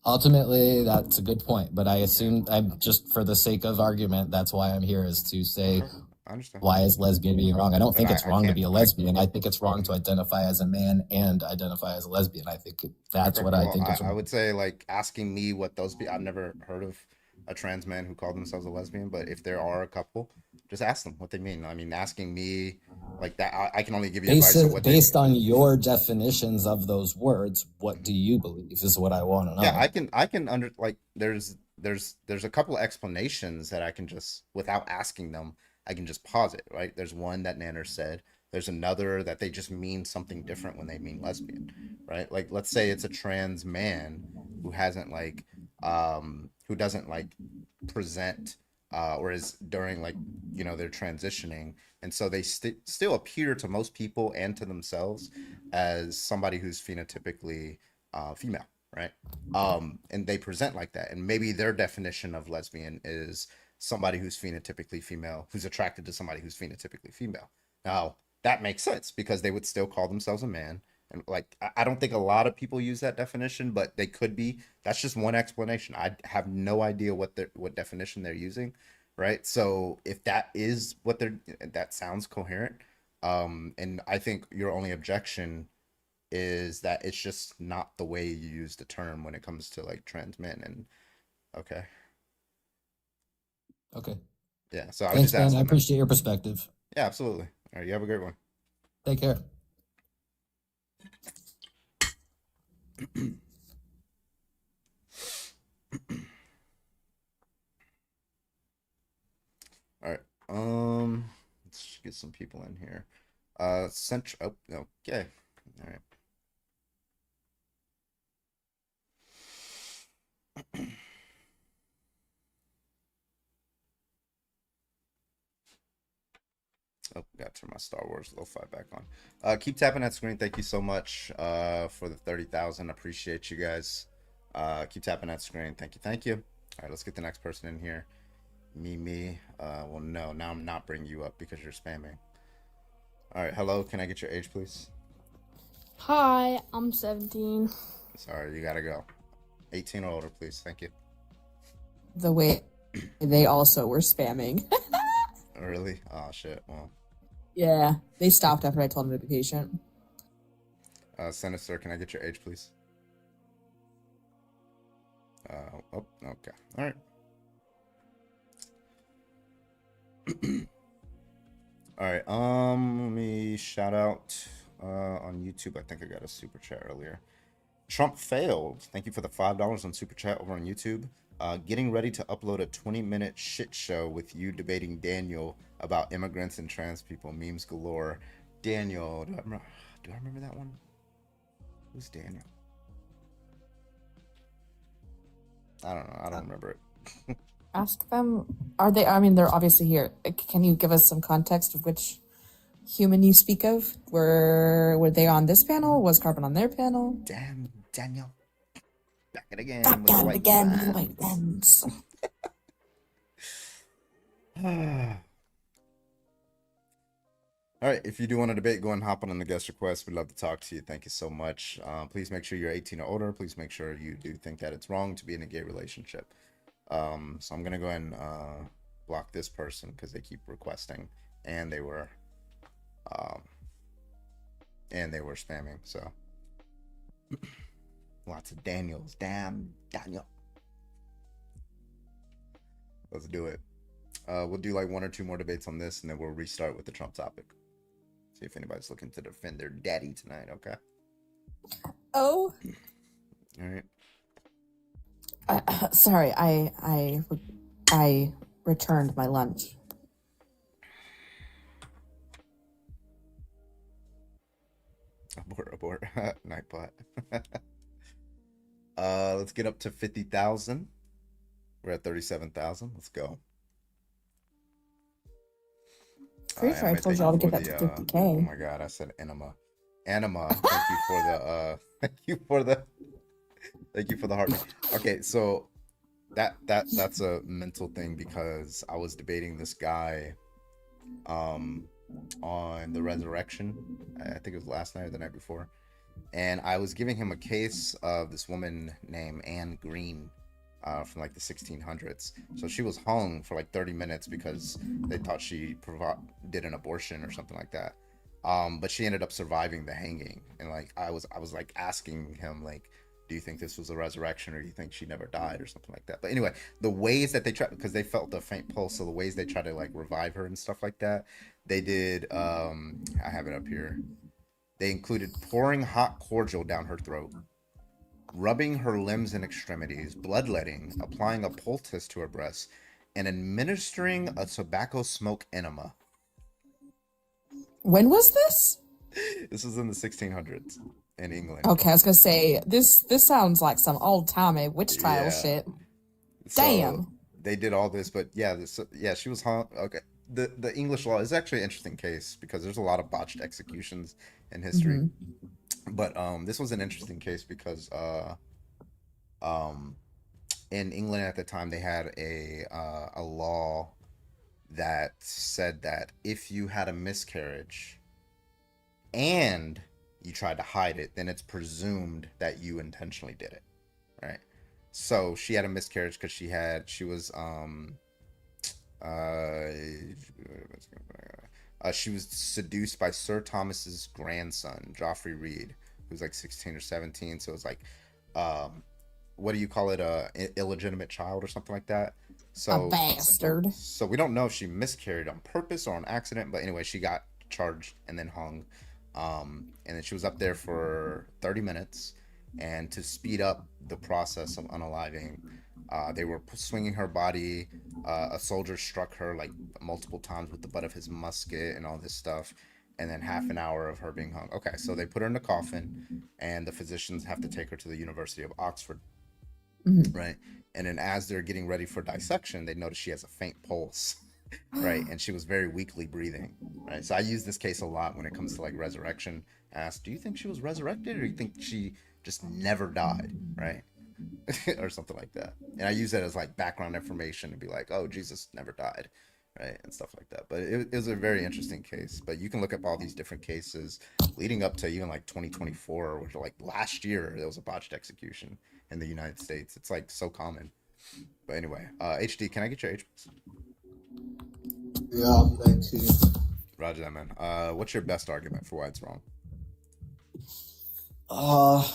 Speaker 13: Ultimately, that's a good point, but I assume I'm just for the sake of argument, that's why I'm here is to say
Speaker 1: I understand.
Speaker 13: why is lesbian being wrong? I don't think
Speaker 1: But
Speaker 13: it's
Speaker 1: I
Speaker 13: wrong to
Speaker 1: can't-
Speaker 13: be a lesbian. I think it's wrong to identify as a man and identify as a lesbian. I think that's what I
Speaker 1: Well,
Speaker 13: think is
Speaker 1: I
Speaker 13: wrong.
Speaker 1: would say like asking me what those be. I've never heard of a trans man who called themselves a lesbian, but if there are a couple, just ask them what they mean. I mean, asking me like that, I can only give you advice of what they
Speaker 13: Based
Speaker 1: mean.
Speaker 13: on your definitions of those words, what do you believe is what I want to know.
Speaker 1: Yeah, I can under like there's a couple of explanations that I can just without asking them, I can just pause it, right? There's one that Nanner said. There's another that they just mean something different when they mean lesbian, right? Like let's say it's a trans man who hasn't like who doesn't like present or is during like they're transitioning, and so they still appear to most people and to themselves as somebody who's phenotypically female, right? And they present like that, and maybe their definition of lesbian is somebody who's phenotypically female who's attracted to somebody who's phenotypically female. Now that makes sense because they would still call themselves a man, and like I don't think a lot of people use that definition, but they could be. That's just one explanation. I have no idea what definition they're using, right? So if that is what that sounds coherent. And I think your only objection is that it's just not the way you use the term when it comes to like trans men. And okay. Yeah, so I would
Speaker 13: Thanks,
Speaker 1: just ask
Speaker 13: man. I
Speaker 1: them.
Speaker 13: appreciate your perspective.
Speaker 1: Yeah, absolutely. All right, you have a great one.
Speaker 13: Take care.
Speaker 1: All right. Let's get some people in here. Central. Oh, okay. All right. Oh, got to turn my Star Wars lo-fi back on. Keep tapping that screen. Thank you so much for the 30,000. Appreciate you guys. Keep tapping that screen. Thank you. Thank you. All right, let's get the next person in here. Me. Well, no, now I'm not bringing you up because you're spamming. All right, hello. Can I get your age, please?
Speaker 12: Hi, I'm 17.
Speaker 1: Sorry, you gotta go. 18 or older, please. Thank you.
Speaker 10: The way they also were spamming.
Speaker 1: Really? Oh, shit. Well,
Speaker 10: Yeah, they stopped after I told them to be patient.
Speaker 1: Sinister, can I get your age, please? Oh, okay. All right. All right. Let me shout out on YouTube. I think I got a super chat earlier. Trump failed. Thank you for the $5 on super chat over on YouTube. Getting ready to upload a 20-minute shit show with you debating Daniel about immigrants and trans people. Memes galore. Daniel, do I remember that one? Who's Daniel? I don't know. I don't remember it.
Speaker 10: Ask them. Are they? I mean, they're obviously here. Can you give us some context of which human you speak of? Were they on this panel? Was Carbon on their panel?
Speaker 1: Damn, Daniel. Back it again.
Speaker 10: Back
Speaker 1: with the
Speaker 10: at it
Speaker 1: white
Speaker 10: again with the
Speaker 1: lines.
Speaker 10: white lens.
Speaker 1: All right, if you do want to debate, go and hop on the guest request. We'd love to talk to you. Thank you so much. Please make sure you're 18 or older. Please make sure you do think that it's wrong to be in a gay relationship. So I'm gonna go ahead and block this person because they keep requesting, and they were spamming. So lots of Daniels. Damn Daniel. Let's do it. We'll do like one or two more debates on this, and then we'll restart with the Trump topic. See if anybody's looking to defend their daddy tonight. Okay.
Speaker 10: Oh.
Speaker 1: All right.
Speaker 10: Sorry, I returned my lunch.
Speaker 1: Abort. Nightbot. Let's get up to 50,000. We're at 37,000. Let's go.
Speaker 10: Pretty sure I told y'all to get that to 50K.
Speaker 1: Oh my god, I said enema. Anima, thank you for the thank you for the heartbeat. Okay, so that's a mental thing because I was debating this guy on the resurrection. I think it was last night or the night before. And I was giving him a case of this woman named Anne Green from like the 1600s. So she was hung for like 30 minutes because they thought she did an abortion or something like that. But she ended up surviving the hanging. And like I was like asking him like, do you think this was a resurrection, or do you think she never died or something like that? But anyway, the ways that they tried, because they felt a faint pulse, so the ways they try to like revive her and stuff like that, they did I have it up here. They included pouring hot cordial down her throat, rubbing her limbs and extremities, bloodletting, applying a poultice to her breasts, and administering a tobacco smoke enema.
Speaker 10: When was this?
Speaker 1: This was in the 1600s in England.
Speaker 10: Okay, I was gonna say this sounds like some old timey witch trial shit. Damn.
Speaker 1: So they did all this, but yeah, she was hung. Okay, the English law is actually an interesting case because there's a lot of botched executions in history. Mm-hmm. But this was an interesting case because in England at the time they had a law that said that if you had a miscarriage and you tried to hide it, then it's presumed that you intentionally did it, right? So she had a miscarriage because she was seduced by Sir Thomas's grandson, Joffrey Reed, who's like 16 or 17. So it's like, what do you call it? Illegitimate child or something like that. So
Speaker 10: a bastard.
Speaker 1: So we don't know if she miscarried on purpose or on accident, but anyway, she got charged and then hung. And then she was up there for 30 minutes. And to speed up the process of unaliving, they were swinging her body. A soldier struck her like multiple times with the butt of his musket and all this stuff. And then half an hour of her being hung. Okay, so they put her in the coffin, and the physicians have to take her to the University of Oxford, right? And then as they're getting ready for dissection, they notice she has a faint pulse, right? And she was very weakly breathing, right? So I use this case a lot when it comes to like resurrection. I ask, do you think she was resurrected, or do you think she just never died, right? Or something like that. And I use that as like background information to be like, oh, Jesus never died, right? And stuff like that. But it was a very interesting case. But you can look up all these different cases leading up to even like 2024, which like last year there was a botched execution in the United States. It's like so common. But anyway, HD, can I get your age?
Speaker 6: Yeah, I'm 19.
Speaker 1: Roger that, man. What's your best argument for why it's wrong?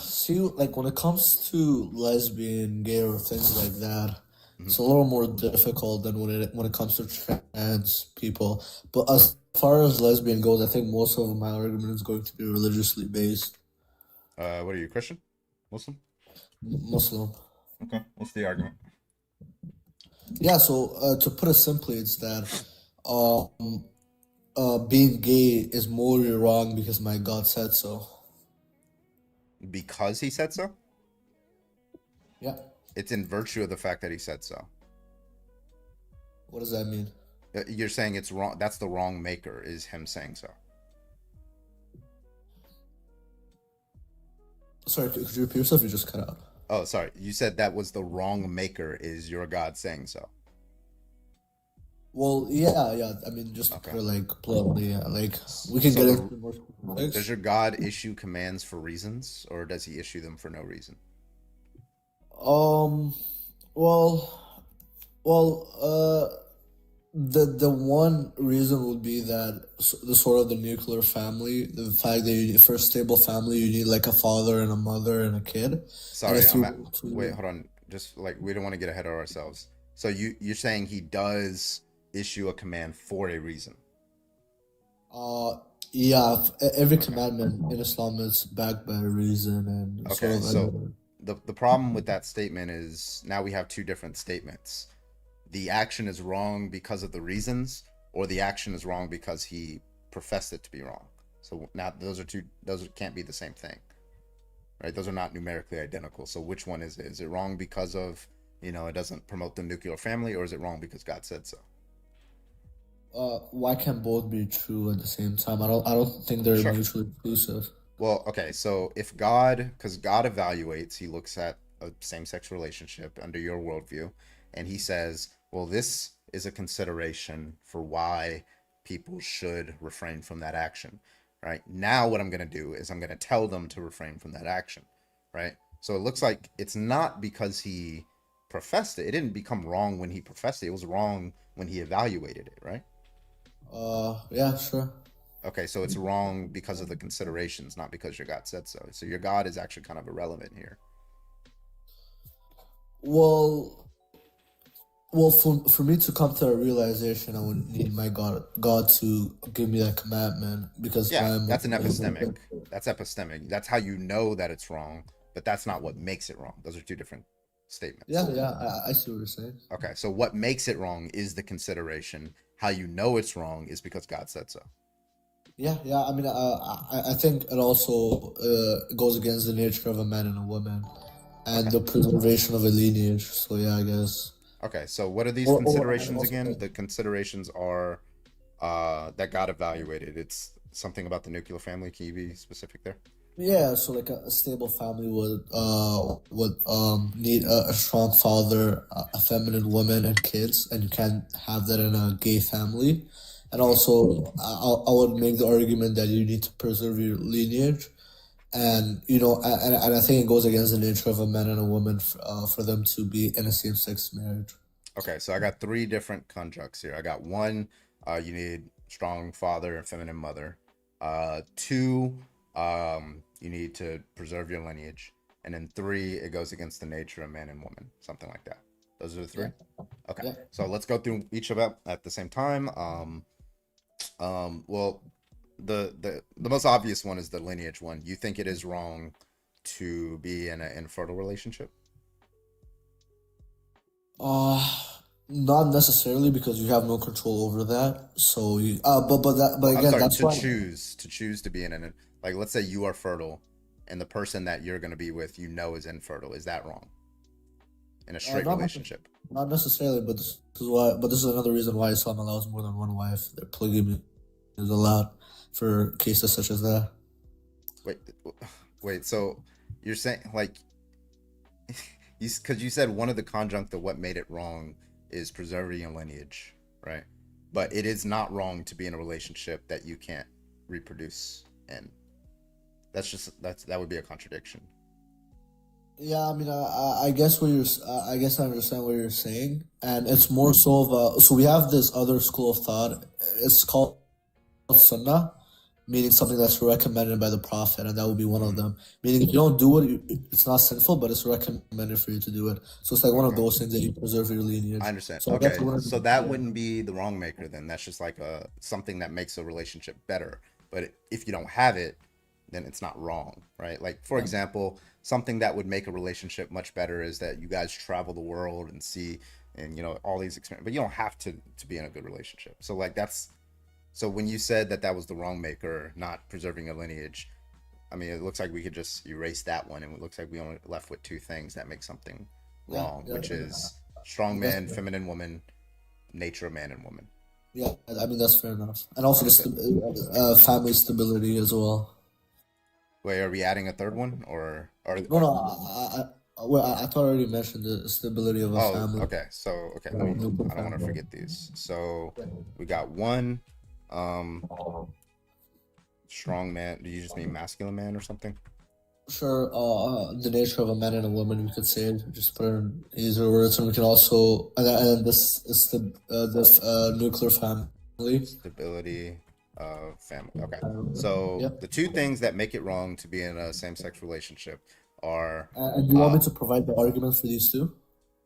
Speaker 11: See, like when it comes to lesbian, gay, or things like that,
Speaker 14: It's a little more difficult than when it comes to trans people. But as far as lesbian goes, I think most of my argument is going to be religiously based.
Speaker 1: What are you, Christian? Muslim?
Speaker 14: Muslim.
Speaker 1: Okay, what's the argument?
Speaker 14: Yeah, so to put it simply, it's that being gay is morally wrong because my God said so.
Speaker 1: Because he said so?
Speaker 14: Yeah.
Speaker 1: It's in virtue of the fact that he said so.
Speaker 14: What does that mean?
Speaker 1: You're saying it's wrong. That's the wrong maker, is him saying so.
Speaker 14: Sorry, could you repeat yourself? You just cut out.
Speaker 1: Oh, sorry. You said that was the wrong maker, is your God saying so.
Speaker 14: Well, yeah. I mean, just to put it like bluntly, yeah. Like we can get into more specifics.
Speaker 1: Does your God issue commands for reasons, or does he issue them for no reason?
Speaker 14: The one reason would be that the sort of the nuclear family, the fact that you need, for a stable family, you need like a father and a mother and a kid.
Speaker 1: Sorry, wait, hold on. Just like, we don't want to get ahead of ourselves. So you're saying he does issue a command for a reason?
Speaker 14: Yeah. Every commandment in Islam is backed by a reason, and
Speaker 1: okay. So the problem with that statement is now we have two different statements. The action is wrong because of the reasons, or the action is wrong because he professed it to be wrong. So now those can't be the same thing, right? Those are not numerically identical. So which one is it? Is it wrong because of, it doesn't promote the nuclear family, or is it wrong because God said so?
Speaker 14: Why can't both be true at the same time? I don't think they're mutually exclusive.
Speaker 1: Well, okay, so if because God evaluates, he looks at a same-sex relationship under your worldview, and he says, well, this is a consideration for why people should refrain from that action, right? Now what I'm going to do is I'm going to tell them to refrain from that action, right? So it looks like it's not because he professed it. It didn't become wrong when he professed it. It was wrong when he evaluated it, right?
Speaker 14: Yeah, sure.
Speaker 1: Okay, so it's wrong because of the considerations, not because your God said so. So your God is actually kind of irrelevant here.
Speaker 14: Well, for me to come to a realization, I would need my God to give me that commandment, because
Speaker 1: that's an epistemic. That's epistemic. That's how you know that it's wrong, but that's not what makes it wrong. Those are two different statements.
Speaker 14: Yeah, I see what you're saying.
Speaker 1: Okay, so what makes it wrong is the consideration. How you know it's wrong is because God said so.
Speaker 14: Yeah. I mean, I think it also goes against the nature of a man and a woman, and the preservation of a lineage. So yeah, I guess.
Speaker 1: Okay, so what are these considerations again? The considerations are that God evaluated. It's something about the nuclear family. Can you be specific there?
Speaker 14: Yeah, so like a stable family would need a strong father, a feminine woman, and kids, and you can't have that in a gay family. And also, I would make the argument that you need to preserve your lineage, and and I think it goes against the nature of a man and a woman for them to be in a same-sex marriage.
Speaker 1: Okay, so I got three different conjuncts here. I got one, you need strong father and feminine mother. Two, you need to preserve your lineage, and then three, it goes against the nature of man and woman, something like that. Those are the three. Yeah. Okay, yeah. So let's go through each of them at the same time. Well, the most obvious one is the lineage one. You think it is wrong to be in an infertile relationship?
Speaker 14: Not necessarily, because you have no control over that. So but again, that's
Speaker 1: to choose to be in an, like, let's say you are fertile, and the person that you're going to be with, is infertile. Is that wrong in a straight relationship?
Speaker 14: Not necessarily, but this is another reason why Islam allows more than one wife. That polygamy is allowed for cases such as that.
Speaker 1: Wait. So you're saying, like, because you said one of the conjunct of what made it wrong is preserving your lineage, right? But it is not wrong to be in a relationship that you can't reproduce in. That would be a contradiction.
Speaker 14: Yeah, I mean, I guess I understand what you're saying, and it's more so of so we have this other school of thought. It's called Sunnah, meaning something that's recommended by the Prophet, and that would be one of them. Meaning, if you don't do it, it's not sinful, but it's recommended for you to do it. So it's like one of those things that you preserve your lineage.
Speaker 1: I understand.
Speaker 14: So
Speaker 1: Okay,
Speaker 14: that's one of
Speaker 1: so
Speaker 14: the-
Speaker 1: that wouldn't be the wrong maker then. That's just like something that makes a relationship better. But if you don't have it, then it's not wrong, right? Like for example, something that would make a relationship much better is that you guys travel the world and see, and you know, all these experiences. But you don't have to be in a good relationship. So like so when you said that was the wrong maker, not preserving a lineage, I mean, it looks like we could just erase that one, and it looks like we only left with two things that make something wrong, which is strong man, feminine woman, nature of man and woman.
Speaker 14: Yeah, I mean that's fair enough, and also the family stability as well.
Speaker 1: Wait, are we adding a third one, or
Speaker 14: No, I thought I already mentioned the stability of a family.
Speaker 1: Okay, so okay, I don't want to forget these. So we got one, strong man. Do you just mean masculine man or something?
Speaker 14: Sure, the nature of a man and a woman, we could say, just put it in easier words, and we can also, and this is the nuclear family.
Speaker 1: Stability of family. Okay, so the two things that make it wrong to be in a same-sex relationship are.
Speaker 14: And do you want me to provide the arguments for these two?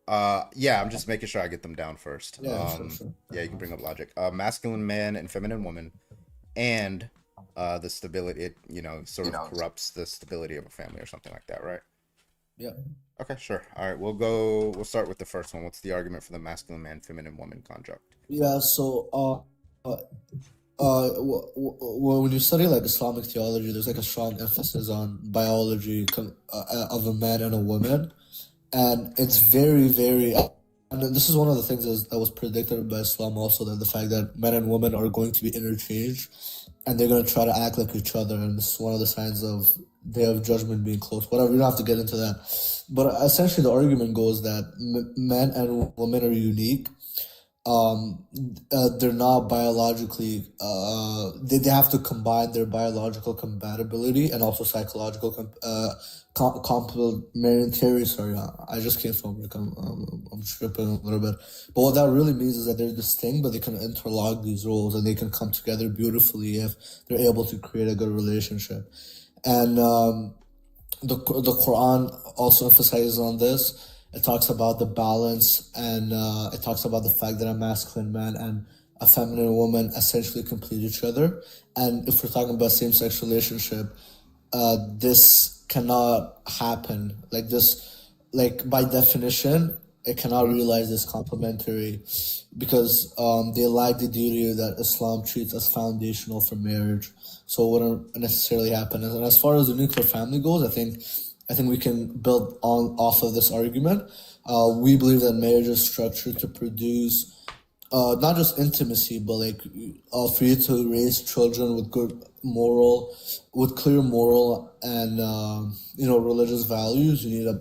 Speaker 1: Yeah, I'm just making sure I get them down first.
Speaker 14: Yeah, sure.
Speaker 1: Yeah, you can bring up logic. Masculine man and feminine woman, and the stability. It sort of corrupts the stability of a family or something like that, right?
Speaker 14: Yeah.
Speaker 1: Okay, sure. All right, we'll start with the first one. What's the argument for the masculine man, feminine woman conjunct?
Speaker 14: Yeah. So, when you study like Islamic theology, there's like a strong emphasis on biology of a man and a woman, and it's very, very. And this is one of the things that was predicted by Islam also, that the fact that men and women are going to be interchanged, and they're going to try to act like each other, and this is one of the signs of Day of Judgment being close. Whatever, you don't have to get into that, but essentially the argument goes that men and women are unique. They're not biologically. They have to combine their biological compatibility and also psychological complementary. Sorry, I just came from work. I'm tripping a little bit. But what that really means is that they're distinct, but they can interlock these roles and they can come together beautifully if they're able to create a good relationship. And the Quran also emphasizes on this. It talks about the balance, and it talks about the fact that a masculine man and a feminine woman essentially complete each other. And if we're talking about same-sex relationship, this cannot happen. Like this, like by definition, it cannot realize this complementary because they lack the duty that Islam treats as foundational for marriage. So it wouldn't necessarily happen. And as far as the nuclear family goes, I think we can build off of this argument. We believe that marriage is structured to produce not just intimacy, but like for you to raise children with with clear moral and religious values. You need a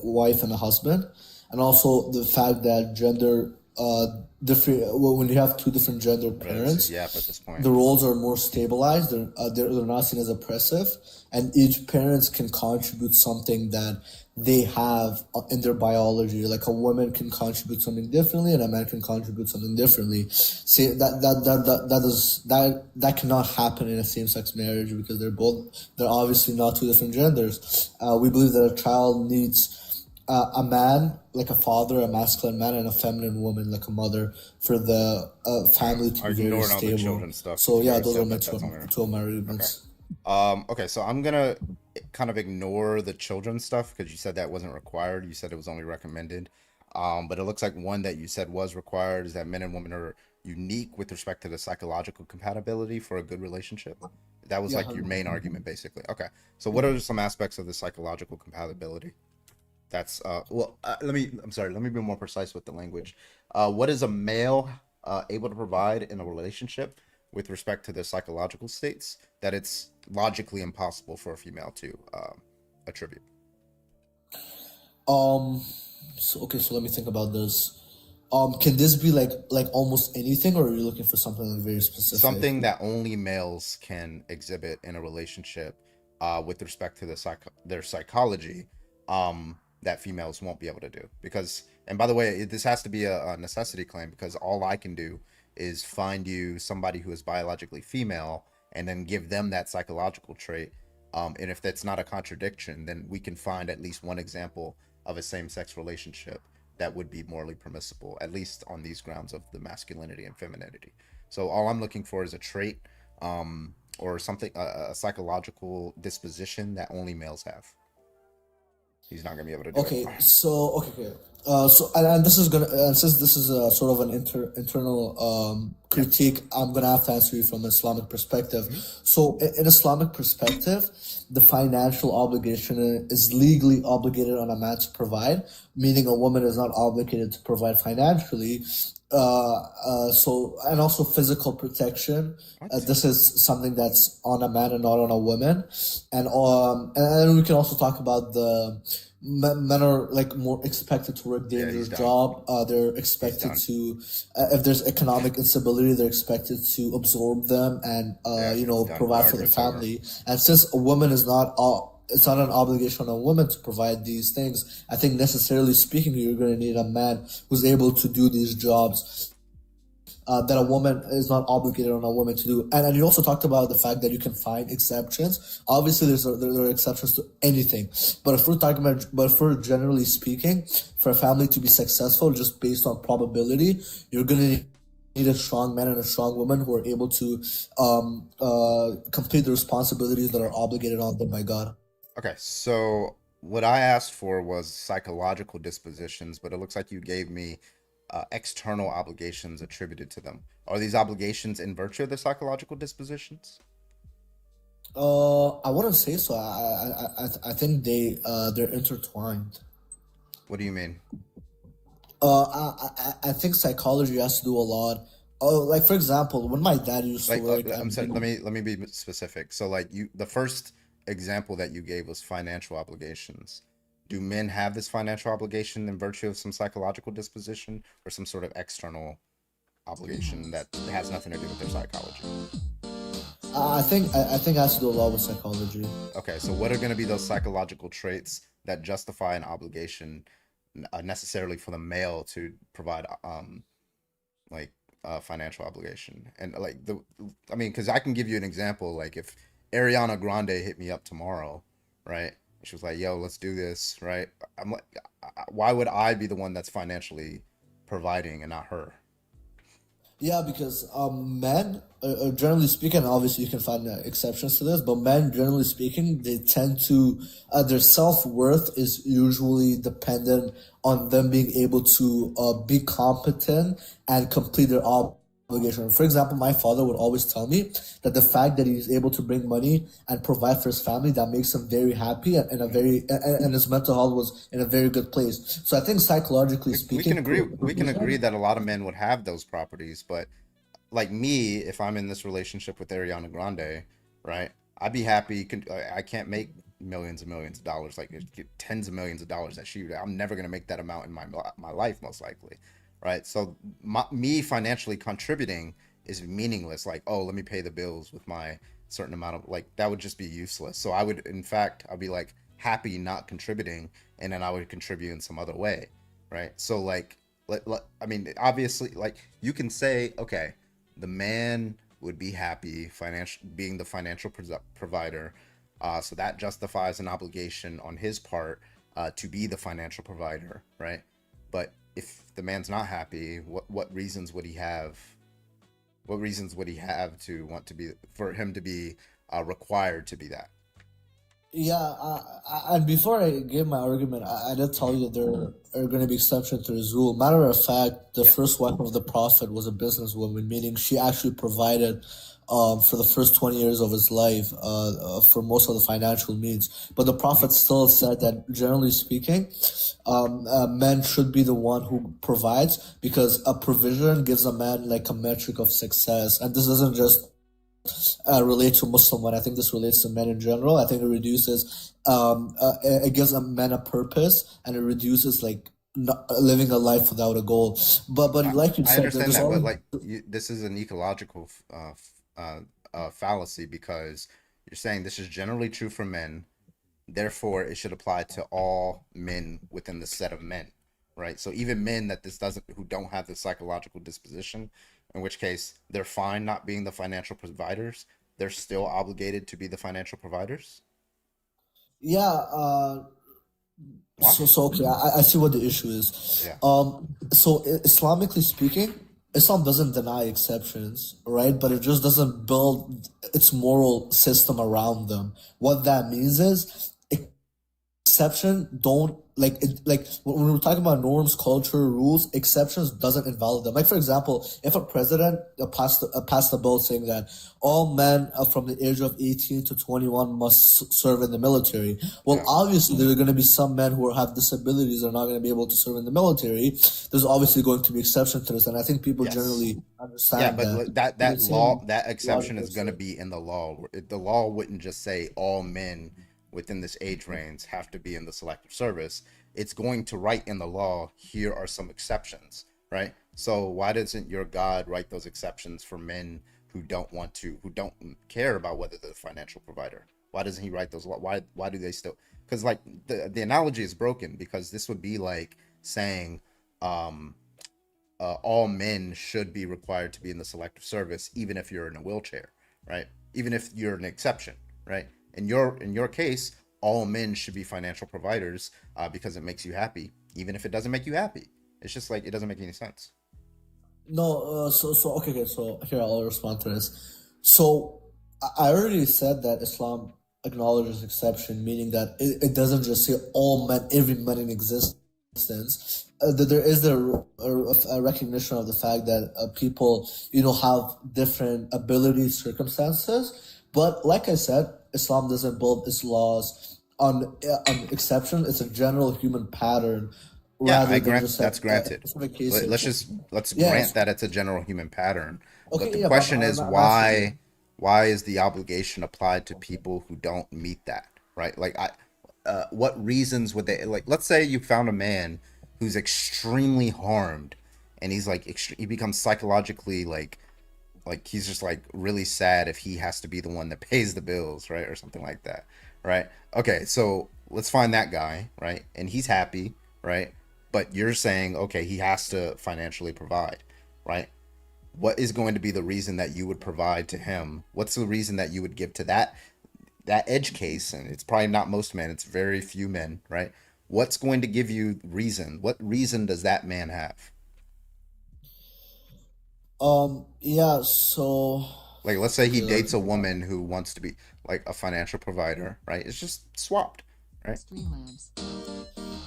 Speaker 14: wife and a husband, and also the fact that gender different when you have two different gender parents,
Speaker 1: at this point
Speaker 14: the roles are more stabilized. They're not seen as oppressive, and each parent can contribute something that they have in their biology. Like a woman can contribute something differently, and a man can contribute something differently. See that cannot happen in a same-sex marriage because they're obviously not two different genders. We believe that a child needs a man, like a father, a masculine man, and a feminine woman, like a mother, for the family to be very stable. So yeah, those are my two of my arguments.
Speaker 1: Okay, so I'm gonna kind of ignore the children stuff because you said that wasn't required. You said it was only recommended. But it looks like one that you said was required is that men and women are unique with respect to the psychological compatibility for a good relationship. That was like your main argument, basically. Okay, so what are some aspects of the psychological compatibility? That's let me be more precise with the language. What is a male able to provide in a relationship with respect to their psychological states that it's logically impossible for a female to attribute?
Speaker 14: So let me think about this. Can this be like almost anything, or are you looking for something like very specific?
Speaker 1: Something that only males can exhibit in a relationship with respect to their psychology that females won't be able to do. Because, and by the way, this has to be a necessity claim because all I can do is find you somebody who is biologically female and then give them that psychological trait. And if that's not a contradiction, then we can find at least one example of a same-sex relationship that would be morally permissible, at least on these grounds of the masculinity and femininity. So all I'm looking for is a trait, or something, a psychological disposition that only males have. He's not gonna be able to do
Speaker 14: Okay,
Speaker 1: it.
Speaker 14: so okay. And this is gonna since this is a sort of an internal critique, I'm gonna have to answer you from an Islamic perspective. So in Islamic perspective, the financial obligation is legally obligated on a man to provide, meaning a woman is not obligated to provide financially. So and also physical protection. This is something that's on a man and not on a woman, and then we can also talk about the men are like more expected to work dangerous job. They're expected to, if there's economic instability, they're expected to absorb them and provide for the family. And since a woman is not it's not an obligation on a woman to provide these things, I think necessarily speaking, you're going to need a man who's able to do these jobs that a woman is not obligated on a woman to do. And you also talked about the fact that you can find exceptions. Obviously, there are exceptions to anything. But if we're generally speaking, for a family to be successful, just based on probability, you're going to need a strong man and a strong woman who are able to complete the responsibilities that are obligated on them by God.
Speaker 1: Okay, so what I asked for was psychological dispositions, but it looks like you gave me external obligations attributed to them. Are these obligations in virtue of the psychological dispositions?
Speaker 14: I wouldn't say so. I think they're intertwined.
Speaker 1: What do you mean?
Speaker 14: I think psychology has to do a lot. Like for example, when my dad used to work.
Speaker 1: I'm sorry, let me be specific. So like the first example that you gave was financial obligations. Do men have this financial obligation in virtue of some psychological disposition or some sort of external obligation that has nothing to do with their psychology?
Speaker 14: I think it has to do a lot with psychology.
Speaker 1: Okay, so what are going to be those psychological traits that justify an obligation necessarily for the male to provide financial obligation? And because I can give you an example. Like if Ariana Grande hit me up tomorrow, right? She was like, yo, let's do this, right? I'm like, why would I be the one that's financially providing and not her?
Speaker 14: Yeah, because men, generally speaking, obviously you can find exceptions to this, but men, generally speaking, they tend to, their self-worth is usually dependent on them being able to be competent and complete their obligation. For example, my father would always tell me that the fact that he's able to bring money and provide for his family, that makes him very happy and his mental health was in a very good place. So I think psychologically speaking,
Speaker 1: we can agree that a lot of men would have those properties, but like me, if I'm in this relationship with Ariana Grande, right, I'd be happy. I can't make millions and millions of dollars, like tens of millions of dollars that I'm never going to make that amount in my life, most likely. Right. So me financially contributing is meaningless. Like, oh, let me pay the bills with my certain amount of, like, that would just be useless. So I would, in fact, I'd be like happy not contributing, and then I would contribute in some other way. Right. So like, obviously, like you can say, okay, the man would be happy being the financial provider. So that justifies an obligation on his part to be the financial provider. Right. But if the man's not happy, what reasons would he have? What reasons would he have to want to be, for him to be required to be that?
Speaker 14: Yeah, and before I gave my argument, I did tell you that there are going to be exceptions to this rule. Matter of fact, the first wife of the Prophet was a businesswoman, meaning she actually provided for the first 20 years of his life for most of the financial needs. But the Prophet still said that, generally speaking, men should be the one who provides, because a provision gives a man like a metric of success. And this doesn't just relate to Muslim men. I think this relates to men in general. I think it reduces, it gives a man a purpose, and it reduces like living a life without a goal. But like you said,
Speaker 1: I understand that, but like this is an ecological fallacy, because you're saying this is generally true for men, therefore it should apply to all men within the set of men, right? So even men who don't have the psychological disposition, in which case they're fine not being the financial providers, they're still obligated to be the financial providers?
Speaker 14: Yeah.
Speaker 1: Why?
Speaker 14: So okay, I see what the issue is.
Speaker 1: Yeah.
Speaker 14: So Islamically speaking, Islam doesn't deny exceptions, right? But it just doesn't build its moral system around them. What that means is exception don't like when we're talking about norms, culture, rules, exceptions doesn't invalidate them. Like for example, if a president passed a bill saying that all men from the age of 18 to 21 must serve in the military. Well, obviously there are going to be some men who have disabilities that are not going to be able to serve in the military. There's obviously going to be exceptions to this, and I think people generally understand
Speaker 1: that exception is going to be in the law. The law wouldn't just say all men within this age range have to be in the selective service. It's going to write in the law, here are some exceptions, right? So why doesn't your God write those exceptions for men who don't care about whether they're the financial provider? Why doesn't he write those laws? Why do they still? Because like the analogy is broken, because this would be like saying all men should be required to be in the selective service, even if you're in a wheelchair, right? Even if you're an exception, right? In your case, all men should be financial providers because it makes you happy, even if it doesn't make you happy. It's just like, it doesn't make any sense.
Speaker 14: No, so okay, so here I'll respond to this. So I already said that Islam acknowledges exception, meaning that it doesn't just say all men, every man in existence. That there is a recognition of the fact that people, have different abilities, circumstances. But like I said, Islam doesn't build its laws on exception. It's a general human pattern.
Speaker 1: Yeah, I grant that's granted. Let's grant that it's a general human pattern.
Speaker 14: Okay,
Speaker 1: but the question is why is the obligation applied to people who don't meet that, right? Like what reasons would they, like, let's say you found a man who's extremely harmed and he's like he becomes psychologically like he's just like really sad if he has to be the one that pays the bills, right? Or something like that, right? Okay, so let's find that guy, right? And he's happy, right? But you're saying, okay, he has to financially provide, right? What is going to be the reason that you would provide to him? What's the reason that you would give to that edge case? And it's probably not most men, it's very few men, right? What's going to give you reason? What reason does that man have?
Speaker 14: Yeah, so
Speaker 1: like, let's say he dates a woman who wants to be like a financial provider, right? It's just swapped, right?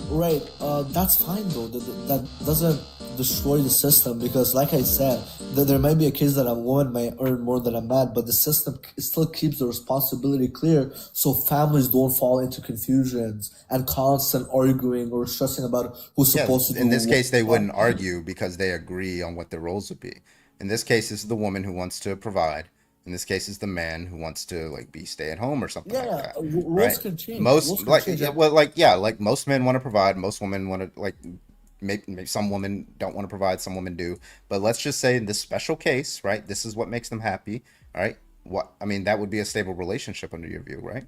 Speaker 14: Right, that's fine though. That doesn't destroy the system, because like I said, there might be a case that a woman may earn more than a man, but the system still keeps the responsibility clear, so families don't fall into confusions and constant arguing or stressing about who's supposed to do.
Speaker 1: In this case, they wouldn't argue because they agree on what their roles would be. In this case, this is the woman who wants to provide. In this case, is the man who wants to like be stay at home or something like that.
Speaker 14: Roles can change.
Speaker 1: Like most men want to provide. Most women want to maybe some women don't want to provide. Some women do. But let's just say in this special case, right? This is what makes them happy, right? That would be a stable relationship under your view, right?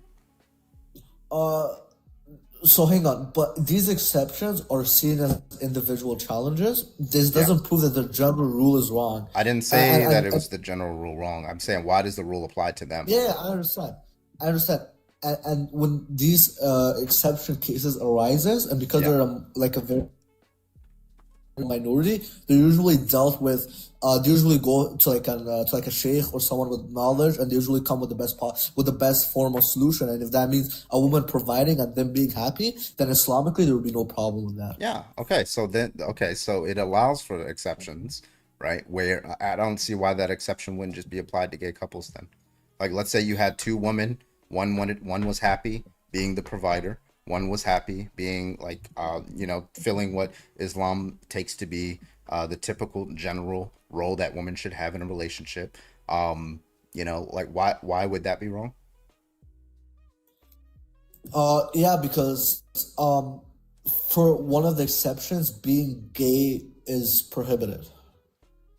Speaker 14: So hang on, but these exceptions are seen as individual challenges. This doesn't prove that the general rule is wrong.
Speaker 1: I didn't say that it was the general rule wrong. I'm saying, why does the rule apply to them?
Speaker 14: Yeah, I understand. And when these exception cases arises, and because they're like a very minority, they're usually dealt with. They usually go to like a sheikh or someone with knowledge, and they usually come with the best form of solution. And if that means a woman providing and them being happy, then Islamically there would be no problem with that.
Speaker 1: Yeah. Okay. So it allows for exceptions, right? Where I don't see why that exception wouldn't just be applied to gay couples then. Like, let's say you had two women. One was happy being the provider. One was happy being like, filling what Islam takes to be the typical general role that women should have in a relationship. Why would that be wrong?
Speaker 14: Yeah, because for one of the exceptions, being gay is prohibited.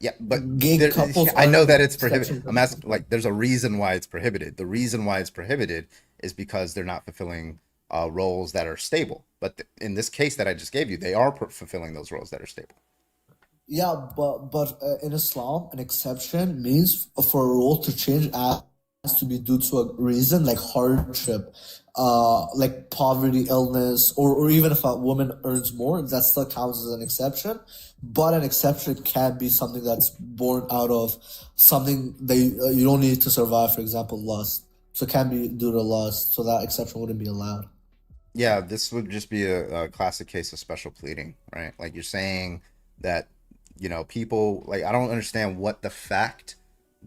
Speaker 1: Yeah, but
Speaker 14: gay couples.
Speaker 1: I know that it's prohibited. I'm asking, like, there's a reason why it's prohibited. The reason why it's prohibited is because they're not fulfilling roles that are stable. But in this case that I just gave you, they are fulfilling those roles that are stable.
Speaker 14: Yeah, but in Islam, an exception means for a role to change to be due to a reason like hardship, like poverty, illness, or even if a woman earns more, that still counts as an exception. But an exception can be something that's born out of something that you don't need to survive, for example, lust. So it can be due to lust, so that exception wouldn't be allowed.
Speaker 1: Yeah, this would just be a classic case of special pleading, right? Like you're saying that, people, like, I don't understand what the fact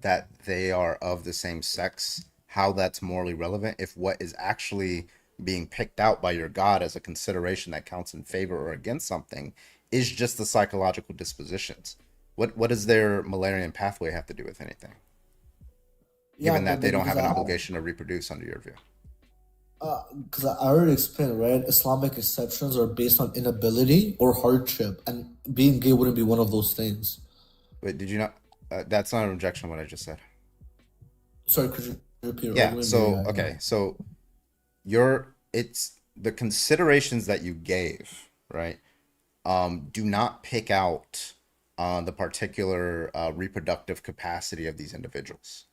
Speaker 1: that they are of the same sex, how that's morally relevant if what is actually being picked out by your God as a consideration that counts in favor or against something is just the psychological dispositions. What does their Mullerian pathway have to do with anything? Given that they don't have an obligation to reproduce under your view.
Speaker 14: Because I already explained, right? Islamic exceptions are based on inability or hardship, and being gay wouldn't be one of those things.
Speaker 1: Wait, did you not? That's not an objection. What I just said.
Speaker 14: Sorry, could you repeat?
Speaker 1: Yeah. So okay. So it's the considerations that you gave, right? Do not pick out the particular reproductive capacity of these individuals,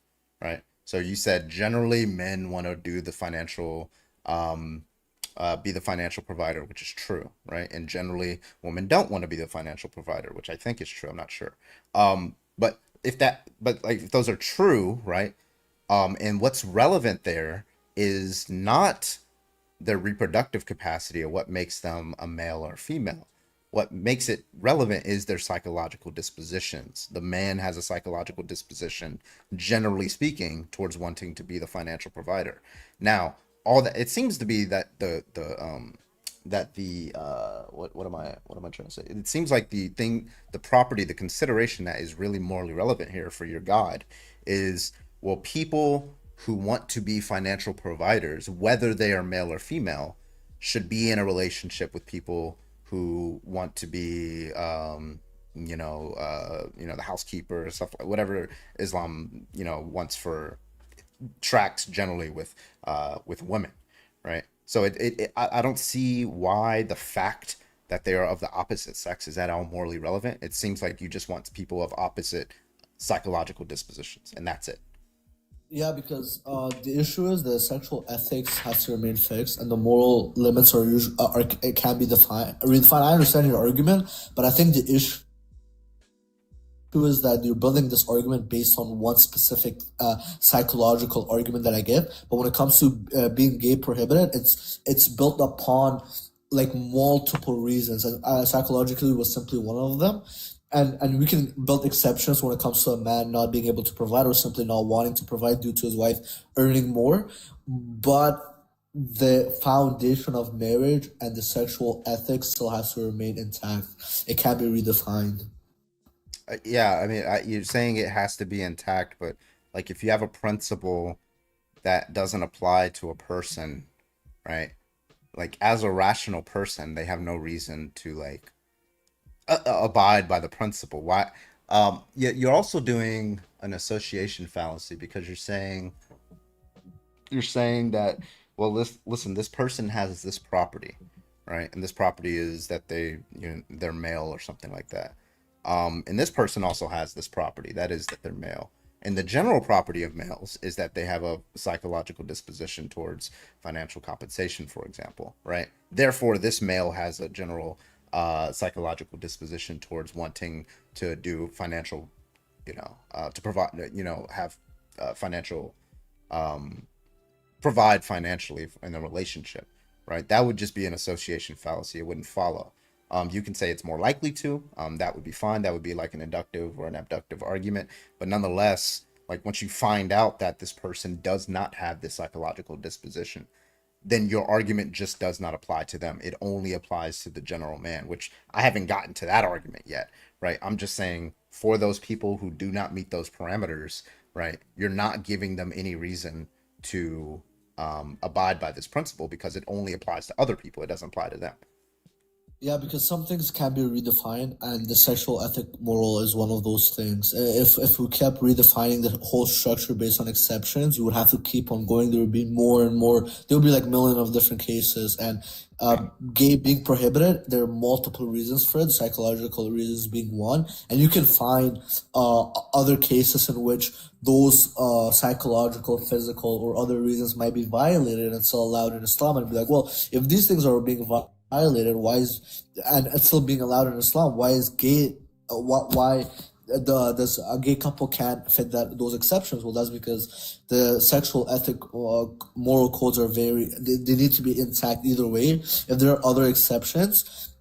Speaker 1: right? So you said generally men want to do the financial, be the financial provider, which is true, right? And generally women don't want to be the financial provider, which I think is true. I'm not sure. But if those are true, right? And what's relevant there is not their reproductive capacity or what makes them a male or female. What makes it relevant is their psychological dispositions. The man has a psychological disposition, generally speaking, towards wanting to be the financial provider. Now, all that it seems to be that what am I trying to say? It seems like the property, the consideration that is really morally relevant here for your God is, well, people who want to be financial providers, whether they are male or female, should be in a relationship with people who want to be, the housekeeper or stuff like whatever Islam, wants for tracks generally with women, right? So I don't see why the fact that they are of the opposite sex is at all morally relevant. It seems like you just want people of opposite psychological dispositions, and that's it.
Speaker 14: Yeah, because the issue is the sexual ethics has to remain fixed, and the moral limits it can be defined. I understand your argument, but I think the issue is that you're building this argument based on one specific psychological argument that I give. But when it comes to being gay prohibited, it's built upon like multiple reasons, and psychologically was simply one of them. And we can build exceptions when it comes to a man not being able to provide or simply not wanting to provide due to his wife earning more. But the foundation of marriage and the sexual ethics still has to remain intact. It can't be redefined.
Speaker 1: Yeah, I mean, you're saying it has to be intact, but like if you have a principle that doesn't apply to a person, right? Like as a rational person, they have no reason to like abide by the principle. Why? You're also doing an association fallacy because you're saying that, well, listen, this person has this property, right? And this property is that they're male or something like that. And this person also has this property, that is that they're male. And the general property of males is that they have a psychological disposition towards financial compensation, for example, right? Therefore, this male has a general psychological disposition towards wanting to do financial, to provide, have financial, provide financially in a relationship, right? That would just be an association fallacy. It wouldn't follow. You can say it's more likely to, that would be fine. That would be like an inductive or an abductive argument. But nonetheless, like once you find out that this person does not have this psychological disposition, then your argument just does not apply to them. It only applies to the general man, which I haven't gotten to that argument yet, right? I'm just saying for those people who do not meet those parameters, right, you're not giving them any reason to abide by this principle because it only applies to other people. It doesn't apply to them.
Speaker 14: Yeah, because some things can be redefined, and the sexual ethic moral is one of those things. If we kept redefining the whole structure based on exceptions, you would have to keep on going. There would be more and more. There would be like million of different cases, and gay being prohibited. There are multiple reasons for it. Psychological reasons being one, and you can find other cases in which those psychological, physical, or other reasons might be violated and still allowed in Islam. And be like, well, if these things are being violated, why is and it's still being allowed in Islam? Why is gay? Why does a gay couple can't fit those exceptions? Well, that's because the sexual ethic moral codes are they need to be intact either way. If there are other exceptions,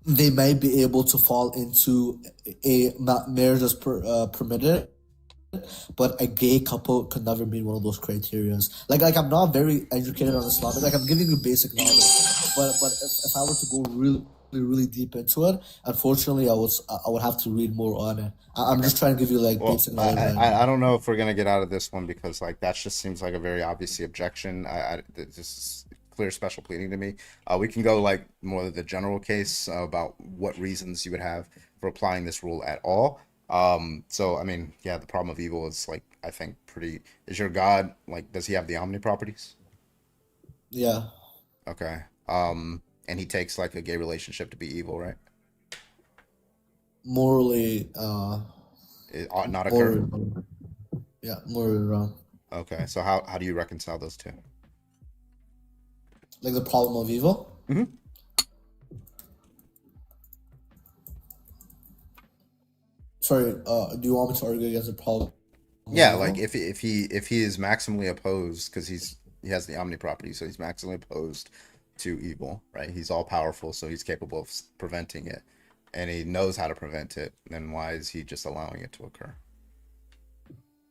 Speaker 14: they may be able to fall into a marriage as permitted. But a gay couple could never meet one of those criterias. Like I'm not very educated on Islam. Like I'm giving you basic knowledge, but if I were to go really deep into it, unfortunately, I would have to read more on it. I'm just trying to give you like basic knowledge.
Speaker 1: I don't know if we're gonna get out of this one because like that just seems like a very obviously objection. This is clear special pleading to me. We can go like more of the general case about what reasons you would have for applying this rule at all. So I mean, yeah, the problem of evil is like I think is your God like does he have the omni properties?
Speaker 14: Yeah.
Speaker 1: Okay. And he takes like a gay relationship to be evil, right?
Speaker 14: Morally
Speaker 1: it ought not occur.
Speaker 14: Yeah, morally wrong.
Speaker 1: Okay, so how do you reconcile those two?
Speaker 14: Like the problem of evil?
Speaker 1: Mm-hmm.
Speaker 14: Sorry, do you want me to argue against the problem?
Speaker 1: Yeah, like if he is maximally opposed because he has the omni property, so he's maximally opposed to evil, right? He's all powerful, so he's capable of preventing it, and he knows how to prevent it. Then why is he just allowing it to occur?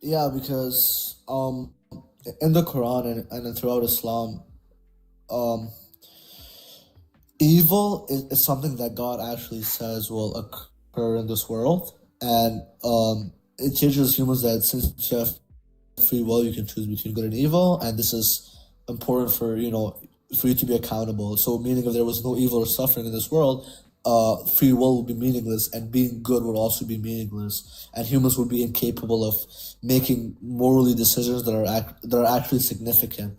Speaker 14: Yeah, because in the Quran and throughout Islam, evil is something that God actually says will occur in this world. And it teaches humans that since you have free will, you can choose between good and evil, and this is important for you to be accountable. So, meaning if there was no evil or suffering in this world, free will would be meaningless, and being good would also be meaningless, and humans would be incapable of making morally decisions that are actually significant.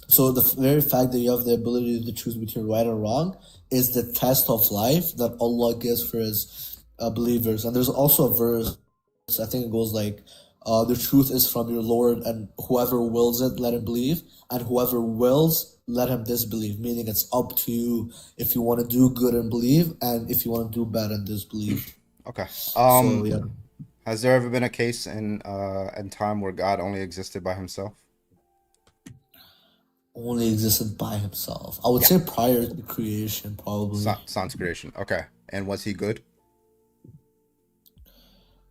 Speaker 14: So, the very fact that you have the ability to choose between right and wrong is the test of life that Allah gives for His believers. And there's also a verse, I think it goes like, the truth is from your Lord, and whoever wills it, let him believe, and whoever wills, let him disbelieve, meaning it's up to you if you want to do good and believe, and if you want to do bad and disbelieve.
Speaker 1: Okay.
Speaker 14: So, yeah.
Speaker 1: Has there ever been a case in time where God only existed by himself?
Speaker 14: Only existed by himself. I would say prior to creation, probably.
Speaker 1: Sans creation. Okay. And was he good?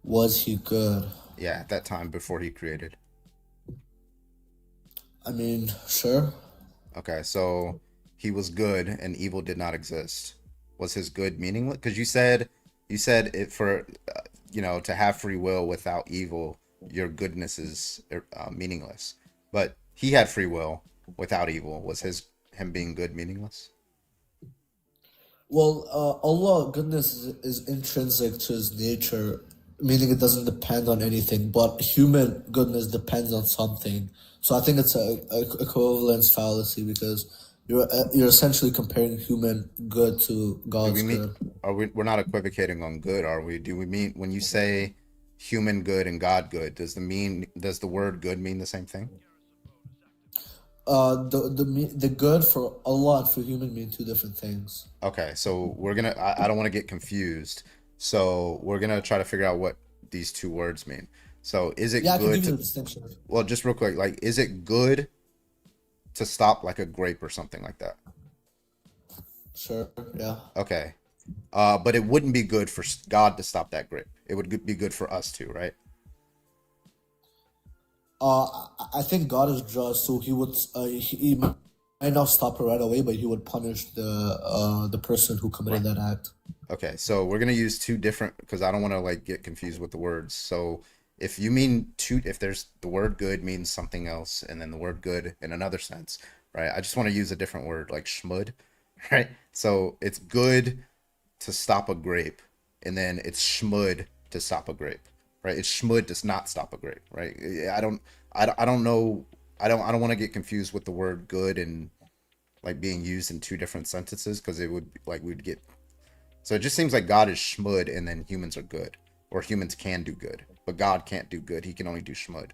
Speaker 14: Was he good?
Speaker 1: Yeah, at that time before he created.
Speaker 14: I mean, sure.
Speaker 1: Okay, so he was good and evil did not exist. Was his good meaningless? Because you said it for to have free will without evil, your goodness is meaningless. But he had free will without evil. Was him being good meaningless?
Speaker 14: Well, Allah goodness is intrinsic to his nature, meaning it doesn't depend on anything, but human goodness depends on something. So I think it's a equivalence fallacy because you're essentially comparing human good to God's good.
Speaker 1: We're not equivocating on good, are we? Do we mean when you say human good and God good, does the word good mean the same thing?
Speaker 14: The good for Allah and for human mean two different things.
Speaker 1: Okay, so I don't want to get confused. So we're gonna try to figure out what these two words mean. So is it good? I can give you the distinction. Well, just real quick, like, is it good to stop like a grape or something like that?
Speaker 14: Sure. Yeah.
Speaker 1: Okay. But it wouldn't be good for God to stop that grape. It would be good for us too, right?
Speaker 14: I think God is just, so he would he might not stop it right away, but he would punish the person who committed that act.
Speaker 1: Okay, so we're gonna use two different, because I don't want to like get confused with the words. So if you mean if there's the word good means something else, and then the word good in another sense, right? I just want to use a different word like shmud, right? So it's good to stop a grape, and then it's shmud to stop a grape, right? It's shmud to not stop a grape, right? I don't know. I don't want to get confused with the word good and like being used in two different sentences, because it would like we'd get. So it just seems like God is shmud and then humans are good, or humans can do good, but God can't do good. He can only do shmud.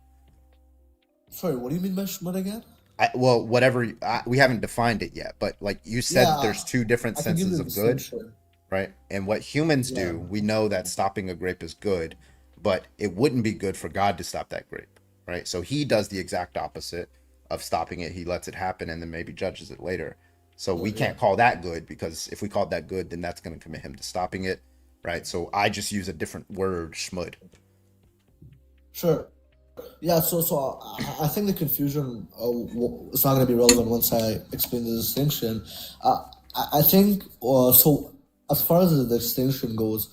Speaker 14: Sorry, what do you mean by shmud again?
Speaker 1: Well, whatever. We haven't defined it yet, but like you said, there's two different
Speaker 14: I can give
Speaker 1: senses
Speaker 14: you
Speaker 1: of
Speaker 14: the
Speaker 1: good,
Speaker 14: distinction.
Speaker 1: right? And what humans
Speaker 14: Yeah.
Speaker 1: do, we know that stopping a grape is good, but it wouldn't be good for God to stop that grape, right? So he does the exact opposite of stopping it. He lets it happen and then maybe judges it later. So we can't call that good, because if we called that good, then that's going to commit him to stopping it, right? So I just use a different word, shmud.
Speaker 14: Sure. Yeah, so I think the confusion is not going to be relevant once I explain the distinction. I think so. As far as the distinction goes,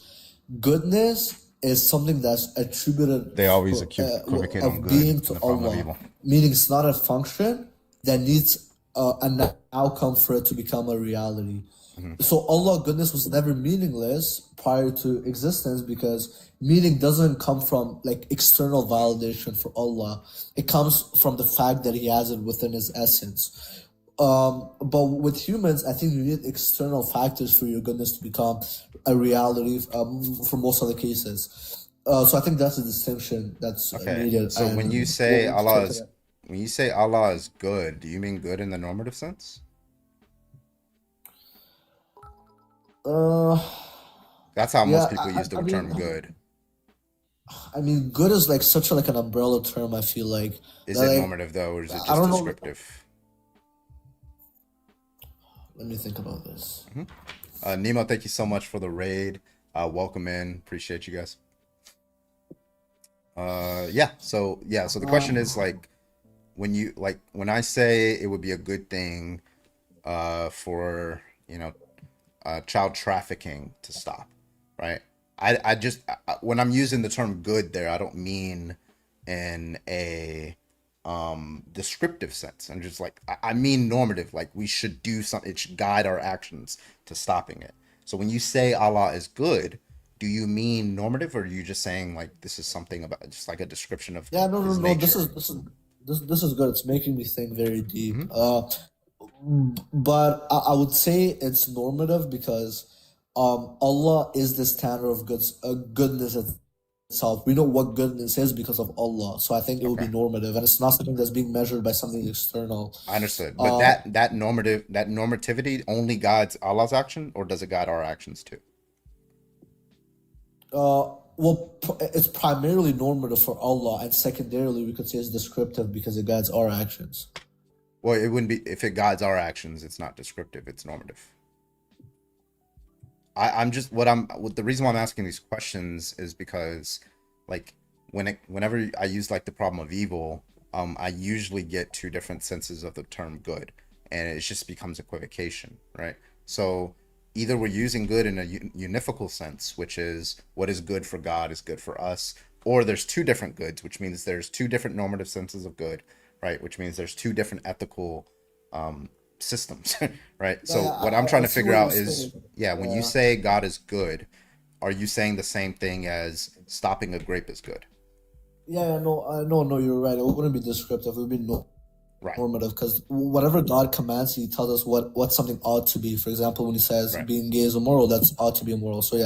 Speaker 14: goodness is something that's attributed.
Speaker 1: They always equivocate on
Speaker 14: of
Speaker 1: good
Speaker 14: being
Speaker 1: and
Speaker 14: to
Speaker 1: the problem of
Speaker 14: Allah,
Speaker 1: evil.
Speaker 14: meaning it's not a function that needs an outcome for it to become a reality. So Allah goodness was never meaningless prior to existence, because meaning doesn't come from like external validation for Allah. It comes from the fact that He has it within His essence. But with humans, I think you need external factors for your goodness to become a reality for most of the cases. So I think that's a distinction that's
Speaker 1: Okay.
Speaker 14: needed.
Speaker 1: So when
Speaker 14: and
Speaker 1: you say
Speaker 14: we'll
Speaker 1: Allah
Speaker 14: take
Speaker 1: is
Speaker 14: it.
Speaker 1: when you say Allah is good, do you mean good in the normative sense? That's how most people use the term good.
Speaker 14: I mean, good is like such like an umbrella term. I feel like.
Speaker 1: Is
Speaker 14: That,
Speaker 1: it
Speaker 14: like,
Speaker 1: normative though, or is it
Speaker 14: I
Speaker 1: just
Speaker 14: don't know.
Speaker 1: descriptive?
Speaker 14: Let me think about this.
Speaker 1: Nemo, thank you so much for the raid. Welcome in. Appreciate you guys. So the question is like when I say it would be a good thing for child trafficking to stop, right? I just when I'm using the term good there, I don't mean in a descriptive sense. I'm just like I mean normative, like we should do something. It should guide our actions to stopping it. So when you say Allah is good, do you mean normative, or are you just saying like this is something about just like a description of
Speaker 14: Yeah, no.
Speaker 1: his nature?
Speaker 14: This is good. It's making me think very deep.
Speaker 1: Mm-hmm.
Speaker 14: But I would say it's normative because Allah is the standard of goodness itself. We know what goodness is because of Allah. So I think it would be normative, and it's not something that's being measured by something external.
Speaker 1: I understood, but that normativity only guides Allah's action, or does it guide our actions too?
Speaker 14: It's primarily normative for Allah, and secondarily we could say it's descriptive because it guides our actions.
Speaker 1: Well, it wouldn't be if it guides our actions. It's not descriptive. It's normative. The reason why I'm asking these questions is because, like, whenever I use like the problem of evil, I usually get two different senses of the term good, and it just becomes equivocation, right? So either we're using good in a unifical sense, which is what is good for God is good for us, or there's two different goods, which means there's two different normative senses of good, right? Which means there's two different ethical systems, right? So what I'm trying to figure out is, when you say God is good, are you saying the same thing as stopping a grape is good?
Speaker 14: No, you're right. It wouldn't be descriptive. It would be normative, because whatever God commands, He tells us what something ought to be. For example, when He says being gay is immoral, that's ought to be immoral. So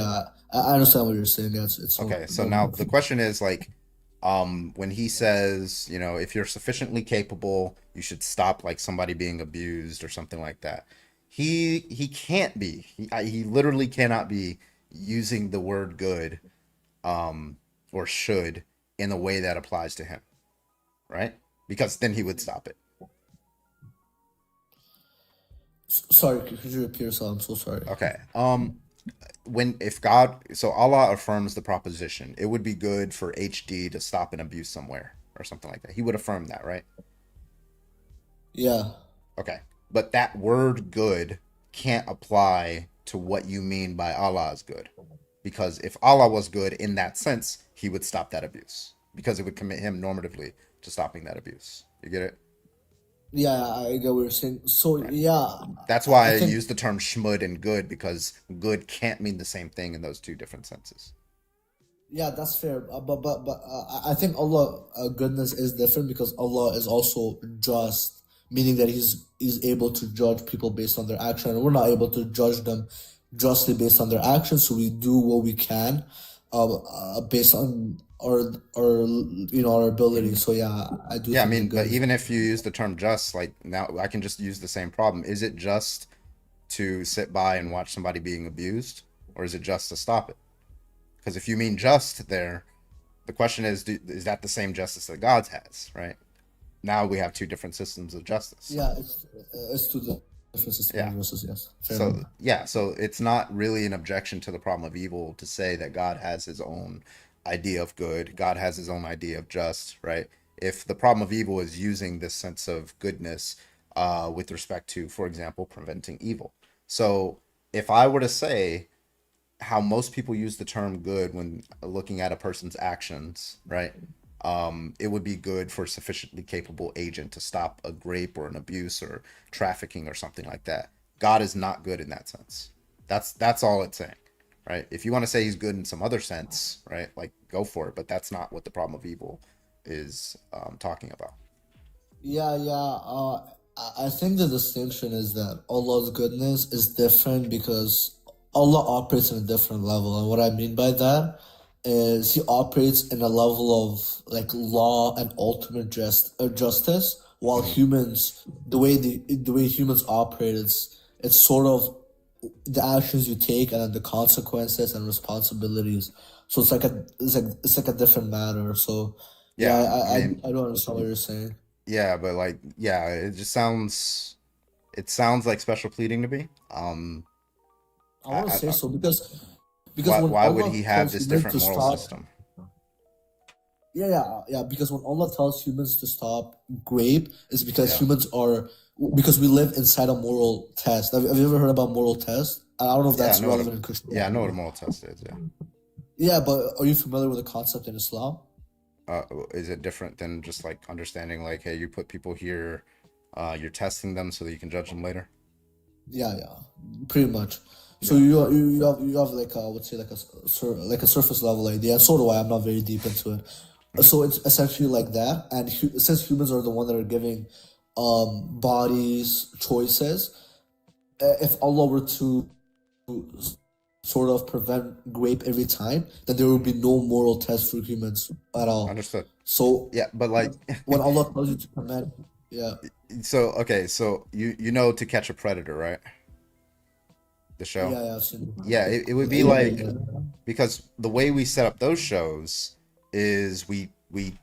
Speaker 14: I understand what you're saying. It's
Speaker 1: okay. So now the question is like, when He says, if you're sufficiently capable, you should stop like somebody being abused or something like that. He can't be. He literally cannot be using the word good, or should in the way that applies to Him, right? Because then He would stop it.
Speaker 14: Sorry, could you repeat yourself? I'm so sorry.
Speaker 1: Okay. So Allah affirms the proposition, it would be good for HD to stop an abuse somewhere or something like that. He would affirm that, right?
Speaker 14: Yeah.
Speaker 1: Okay. But that word good can't apply to what you mean by Allah is good. Because if Allah was good in that sense, He would stop that abuse. Because it would commit Him normatively to stopping that abuse. You get it?
Speaker 14: Yeah, I get what you're saying. So yeah,
Speaker 1: That's why
Speaker 14: I
Speaker 1: I
Speaker 14: think
Speaker 1: use the term schmud and good, because good can't mean the same thing in those two different senses.
Speaker 14: yeah, that's fair. I think Allah goodness is different because Allah is also just, meaning that He's able to judge people based on their action, and we're not able to judge them justly based on their actions. So we do what we can, based on our ability. So yeah, I do.
Speaker 1: Yeah, I
Speaker 14: think
Speaker 1: mean,
Speaker 14: that
Speaker 1: but
Speaker 14: good is.
Speaker 1: even if you use the term just, like now I can just use the same problem. Is it just to sit by and watch somebody being abused, or is it just to stop it? Because if you mean just there, the question is, is that the same justice that God has, right? Now we have two different systems of justice.
Speaker 14: Yeah, it's to the different system
Speaker 1: Yeah.
Speaker 14: of justice. Yes, fair
Speaker 1: So
Speaker 14: enough.
Speaker 1: yeah, so it's not really an objection to the problem of evil to say that God has his own idea of good. God has his own idea of just, right? If the problem of evil is using this sense of goodness with respect to, for example, preventing evil. So if I were to say how most people use the term good when looking at a person's actions, right? It would be good for a sufficiently capable agent to stop a rape or an abuse or trafficking or something like that. God is not good in that sense. That's all it's saying, right? If you want to say he's good in some other sense, right? Like go for it, but that's not what the problem of evil is talking about.
Speaker 14: Yeah, yeah. I think the distinction is that Allah's goodness is different because Allah operates in a different level, and what I mean by that is He operates in a level of like law and ultimate justice, while humans, the way humans operate, it's sort of the actions you take and then the consequences and responsibilities. So it's like a different matter. So yeah,
Speaker 1: Yeah, I mean,
Speaker 14: I don't understand what you're saying.
Speaker 1: yeah, but like, yeah, it sounds like special pleading to me.
Speaker 14: I want to say
Speaker 1: I
Speaker 14: so because when
Speaker 1: why would
Speaker 14: Allah
Speaker 1: he have
Speaker 14: tells
Speaker 1: this
Speaker 14: humans
Speaker 1: different
Speaker 14: to
Speaker 1: moral
Speaker 14: stop,
Speaker 1: system?
Speaker 14: yeah, because when Allah tells humans to stop grape, it's because
Speaker 1: Yeah.
Speaker 14: because we live inside a moral test. Have you ever heard about moral test? I don't know if
Speaker 1: Yeah, I
Speaker 14: that's
Speaker 1: know what
Speaker 14: relevant in
Speaker 1: a
Speaker 14: Christianity.
Speaker 1: yeah, I know what a moral test is. Yeah.
Speaker 14: Yeah, but are you familiar with the concept in Islam?
Speaker 1: Is it different than just like understanding like, hey, you put people here, you're testing them so that you can judge them later?
Speaker 14: Yeah, pretty much. So
Speaker 1: Yeah.
Speaker 14: you have like I would say like like a surface level idea, and so do I. I'm not very deep into it. So it's essentially like that, and since humans are the one that are giving bodies choices, if Allah were to sort of prevent grape every time, then there would be no moral test for humans at all.
Speaker 1: Understood.
Speaker 14: So
Speaker 1: Yeah, but like,
Speaker 14: when Allah tells you to command, yeah,
Speaker 1: so okay, so you know To Catch a Predator, right? The show.
Speaker 14: yeah, I've seen
Speaker 1: Yeah, it would be
Speaker 14: yeah,
Speaker 1: like,
Speaker 14: yeah.
Speaker 1: because the way we set up those shows is we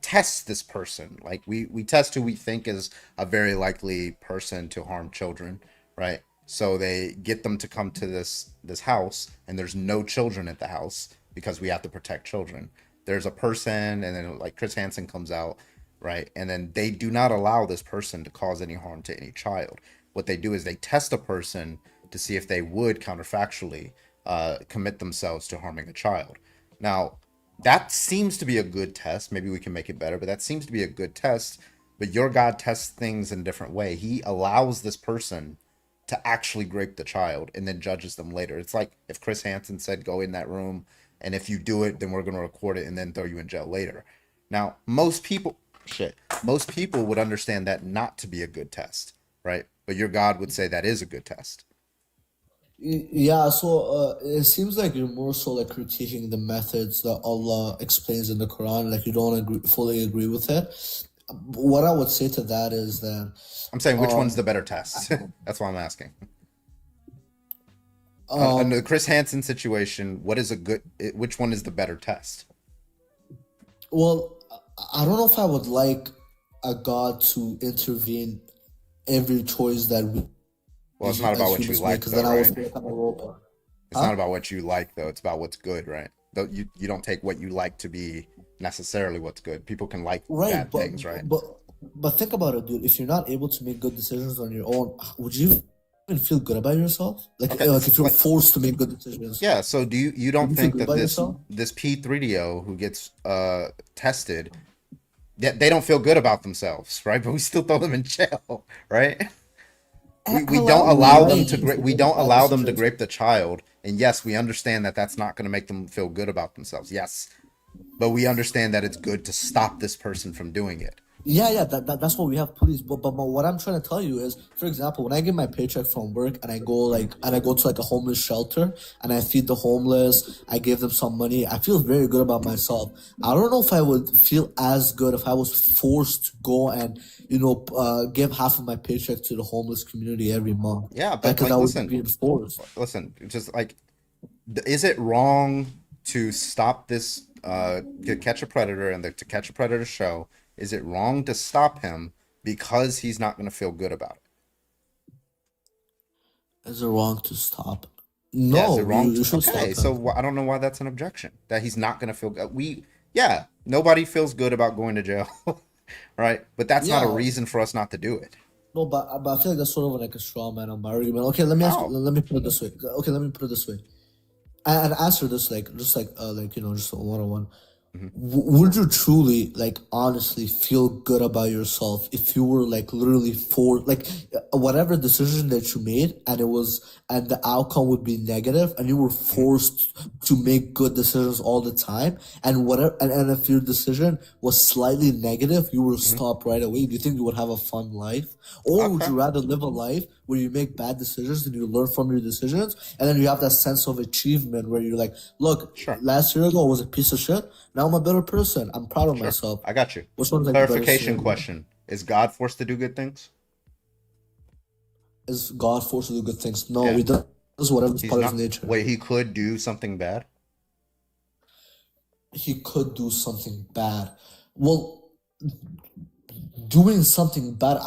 Speaker 1: test this person, like we test who we think is a very likely person to harm children, right? So they get them to come to this house, and there's no children at the house because we have to protect children. There's a person, and then like Chris Hansen comes out, right? And then they do not allow this person to cause any harm to any child. What they do is they test a person to see if they would counterfactually commit themselves to harming a child. Now, that seems to be a good test. Maybe we can make it better, but that seems to be a good test. But your God tests things in a different way. He allows this person to actually grape the child and then judges them later. It's like if Chris Hansen said, go in that room, and if you do it, then we're going to record it and then throw you in jail later. Now, most people would understand that not to be a good test, right? But your God would say that is a good test.
Speaker 14: Yeah, so it seems like you're more so like critiquing the methods that Allah explains in the Quran, like you don't fully agree with it. What I would say to that is that
Speaker 1: I'm saying which one's the better test? That's why I'm asking. Under the Chris Hansen situation, which one is the better test?
Speaker 14: well, I don't know if I would like a God to intervene every choice that we
Speaker 1: Well, it's not about what you
Speaker 14: humans make,
Speaker 1: like,
Speaker 14: because
Speaker 1: though,
Speaker 14: then I would
Speaker 1: right?
Speaker 14: feel like I'm a robot.
Speaker 1: It's not about what you like, though. It's about what's good, right? Though you don't take what you like to be necessarily what's good. People can like
Speaker 14: Right,
Speaker 1: bad things, right?
Speaker 14: but think about it, dude. If you're not able to make good decisions on your own, would you even feel good about yourself? Like,
Speaker 1: Okay,
Speaker 14: like if you're
Speaker 1: like,
Speaker 14: forced to make good decisions,
Speaker 1: yeah. So do you
Speaker 14: would
Speaker 1: don't
Speaker 14: you feel
Speaker 1: think
Speaker 14: good
Speaker 1: that
Speaker 14: about
Speaker 1: this
Speaker 14: yourself?
Speaker 1: this P3DO who gets tested they don't feel good about themselves, right? But we still throw them in jail, right? We
Speaker 10: Hello?
Speaker 1: don't allow them to
Speaker 14: Right.
Speaker 1: we don't allow them to grape the child. And yes, we understand that that's not going to make them feel good about themselves. Yes, but we understand that it's good to stop this person from doing it.
Speaker 14: Yeah, that's why we have police. But what I'm trying to tell you is, for example, when I get my paycheck from work and I go to like a homeless shelter and I feed the homeless, I give them some money, I feel very good about myself. I don't know if I would feel as good if I was forced to go and give half of my paycheck to the homeless community every month.
Speaker 1: Yeah, but
Speaker 14: Because
Speaker 1: like,
Speaker 14: I would
Speaker 1: listen,
Speaker 14: be enforced.
Speaker 1: listen, just like, is it wrong to stop this to Catch a Predator and the To Catch a Predator show? Is it wrong to stop him because he's not going to feel good about it?
Speaker 14: Is it wrong to stop?
Speaker 1: Yeah, is
Speaker 14: No,
Speaker 1: it wrong?
Speaker 14: you should
Speaker 1: Okay,
Speaker 14: stop
Speaker 1: so
Speaker 14: him.
Speaker 1: I don't know why that's an objection. That he's not going to feel good. Yeah, nobody feels good about going to jail, right? But that's not a
Speaker 14: Yeah,
Speaker 1: reason for us not to do it.
Speaker 14: no, but I feel like that's sort of like a straw man on my argument. Okay, let me ask.
Speaker 1: How?
Speaker 14: Let me put it this way. Okay, let me put it this way. And answer this just just one on one. Would you truly, like, honestly feel good about yourself if you were like literally whatever decision that you made and the outcome would be negative and you were forced to make good decisions all the time, and if your decision was slightly negative you were stopped right away? Do you think you would have a fun life, or would
Speaker 1: Okay.
Speaker 14: you rather live a life where you make bad decisions and you learn from your decisions, and then you have that sense of achievement where you're like, look,
Speaker 1: Sure.
Speaker 14: last year ago I was a piece of shit, now I'm a better person, I'm proud of
Speaker 1: Sure.
Speaker 14: myself?
Speaker 1: I got you.
Speaker 14: Which one's like the better
Speaker 1: Clarification
Speaker 14: scenario?
Speaker 1: question. Is God forced to do good things?
Speaker 14: Is God forced to do good things? No,
Speaker 1: Yeah.
Speaker 14: he does whatever is
Speaker 1: He's
Speaker 14: part
Speaker 1: not.
Speaker 14: of his nature.
Speaker 1: Wait, he could do something bad?
Speaker 14: He could do something bad. Well, doing something bad,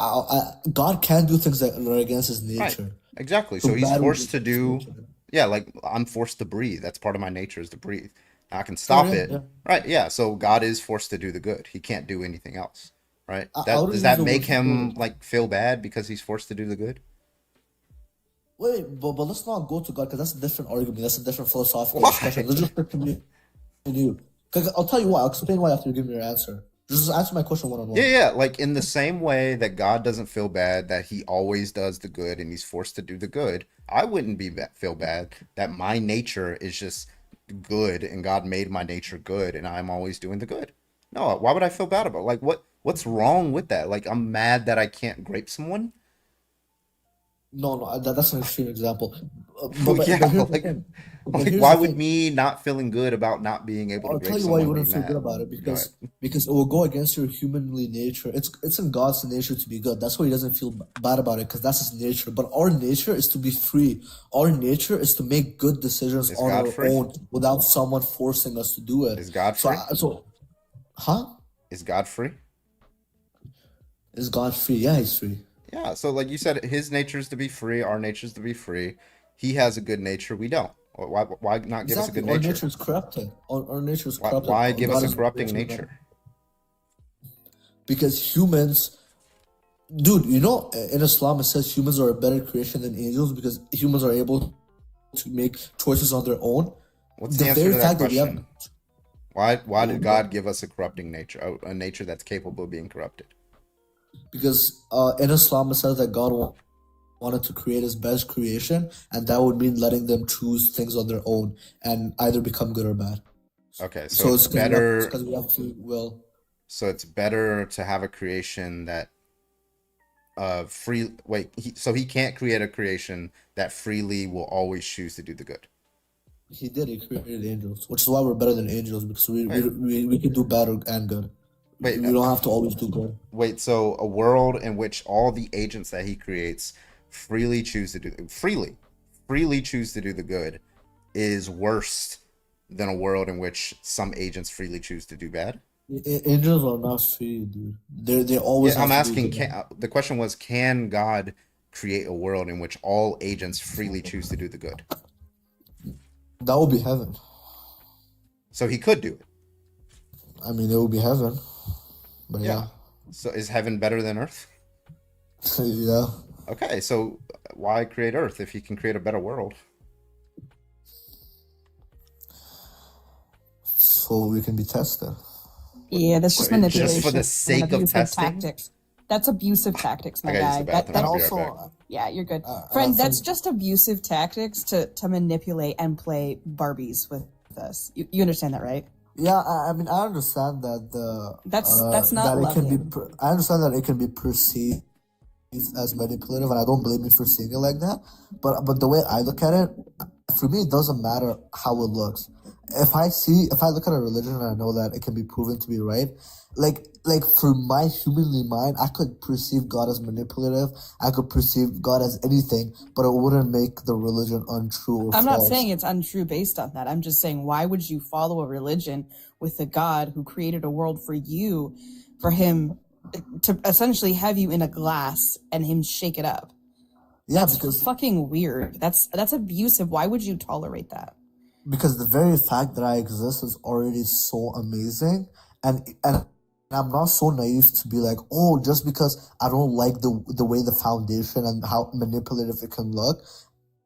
Speaker 14: God can do things that are against his
Speaker 1: Right.
Speaker 14: nature.
Speaker 1: Exactly.
Speaker 14: So
Speaker 1: So he's
Speaker 14: bad would
Speaker 1: forced
Speaker 14: be
Speaker 1: to
Speaker 14: against his
Speaker 1: do,
Speaker 14: nature.
Speaker 1: yeah, like I'm forced to breathe. That's part of my nature is to breathe. I can
Speaker 14: Oh
Speaker 1: stop
Speaker 14: yeah,
Speaker 1: it.
Speaker 14: yeah.
Speaker 1: Right. Yeah. So God is forced to do the good. He can't do anything else. Right.
Speaker 14: I
Speaker 1: Does
Speaker 14: wouldn't use
Speaker 1: that
Speaker 14: the
Speaker 1: make
Speaker 14: word
Speaker 1: him
Speaker 14: good.
Speaker 1: like feel bad because he's forced to do the good?
Speaker 14: Wait, but let's not go to God because that's a different argument. That's a different philosophical
Speaker 1: Why?
Speaker 14: discussion. Let's just stick to me and you. Because I'll tell you why. I'll explain why after you give me your answer. Just answer my question one on
Speaker 1: Yeah,
Speaker 14: one.
Speaker 1: yeah. Like in the same way that God doesn't feel bad that he always does the good and he's forced to do the good, I wouldn't feel bad that my nature is just good and God made my nature good and I'm always doing the good. No, why would I feel bad about it? Like what's wrong with that? Like I'm mad that I can't grape someone?
Speaker 14: No, that's an extreme example.
Speaker 1: Well,
Speaker 14: But
Speaker 1: yeah,
Speaker 14: here's the
Speaker 1: like
Speaker 14: thing. But
Speaker 1: like
Speaker 14: here's
Speaker 1: why
Speaker 14: the
Speaker 1: would
Speaker 14: thing.
Speaker 1: me not feeling good about not being able to
Speaker 14: I'll
Speaker 1: grape
Speaker 14: tell you why you
Speaker 1: someone be
Speaker 14: wouldn't feel good
Speaker 1: mad?
Speaker 14: about it
Speaker 1: Go ahead.
Speaker 14: because it will go against your humanly nature. It's in God's nature to be good. That's why he doesn't feel bad about it because that's his nature. But our nature is to be free. Our nature is to make good decisions
Speaker 1: Is
Speaker 14: on
Speaker 1: God
Speaker 14: our
Speaker 1: free?
Speaker 14: own without someone forcing us to do it.
Speaker 1: Is God
Speaker 14: So,
Speaker 1: free?
Speaker 14: huh?
Speaker 1: Is God free?
Speaker 14: Is God free? Yeah, he's free.
Speaker 1: Yeah, so like you said, his nature is to be free, our nature is to be free. He has a good nature, we don't. Why not give us a
Speaker 14: Exactly.
Speaker 1: good
Speaker 14: Our
Speaker 1: nature?
Speaker 14: nature is corrupted. Our nature is corrupted.
Speaker 1: Why give us
Speaker 14: God
Speaker 1: a
Speaker 14: is
Speaker 1: corrupting
Speaker 14: nature.
Speaker 1: nature?
Speaker 14: Because humans, dude, in Islam it says humans are a better creation than angels because humans are able to make choices on their own.
Speaker 1: What's
Speaker 14: The
Speaker 1: the answer
Speaker 14: very
Speaker 1: to that
Speaker 14: fact that we have
Speaker 1: question? Why did God give us a corrupting nature, a nature that's capable of being corrupted?
Speaker 14: because in Islam it says that God wanted to create his best creation, and that would mean letting them choose things on their own and either become good or bad.
Speaker 1: Okay, so
Speaker 14: So
Speaker 1: it's
Speaker 14: it's
Speaker 1: better.
Speaker 14: because we have free will.
Speaker 1: So it's better to have a creation that free. Wait, so he can't create a creation that freely will always choose to do the good.
Speaker 14: He did. He created angels, which is why we're better than angels because
Speaker 1: Wait,
Speaker 14: we can do bad and good.
Speaker 1: wait,
Speaker 14: We don't have to always do good.
Speaker 1: wait. So a world in which all the agents that he creates freely choose to do freely choose to do the good is worse than a world in which some agents freely choose to do bad.
Speaker 14: Angels are not free, dude. They always
Speaker 1: Yeah, I'm
Speaker 14: have to do
Speaker 1: asking.
Speaker 14: good.
Speaker 1: The question was, can God create a world in which all agents freely choose to do the good?
Speaker 14: That would be heaven.
Speaker 1: So he could do it.
Speaker 14: I mean, it would be heaven. But yeah.
Speaker 1: So is heaven better than earth?
Speaker 14: Yeah.
Speaker 1: Okay, so why create earth if he can create a better world?
Speaker 14: So we can be tested.
Speaker 10: Yeah, that's just manipulation.
Speaker 1: Just for the
Speaker 10: and
Speaker 1: sake of
Speaker 10: abusive
Speaker 1: testing.
Speaker 10: tactics. That's abusive tactics, my
Speaker 1: I gotta use
Speaker 10: guy.
Speaker 1: the bathroom.
Speaker 10: That
Speaker 1: I'll be
Speaker 10: also,
Speaker 1: right back.
Speaker 10: yeah, you're good,
Speaker 14: I
Speaker 10: friend.
Speaker 14: also-
Speaker 10: That's just abusive tactics to manipulate and play Barbies with us. You understand that, right?
Speaker 14: Yeah, I mean, I understand that
Speaker 10: That's not
Speaker 14: that it can
Speaker 10: loving.
Speaker 14: be. I understand that it can be perceived as manipulative, and I don't blame you for seeing it like that. But the way I look at it, for me, it doesn't matter how it looks. If I look at a religion and I know that it can be proven to be right, like for my humanly mind, I could perceive God as manipulative. I could perceive God as anything, but it wouldn't make the religion untrue or
Speaker 10: I'm not
Speaker 14: false.
Speaker 10: saying it's untrue based on that. I'm just saying, why would you follow a religion with a God who created a world for you, for him to essentially have you in a glass and him shake it up?
Speaker 14: Yeah,
Speaker 10: That's
Speaker 14: because
Speaker 10: fucking weird. That's abusive. Why would you tolerate that?
Speaker 14: because the very fact that I exist is already so amazing, and I'm not so naive to be like, oh, just because I don't like the way the foundation and how manipulative it can look,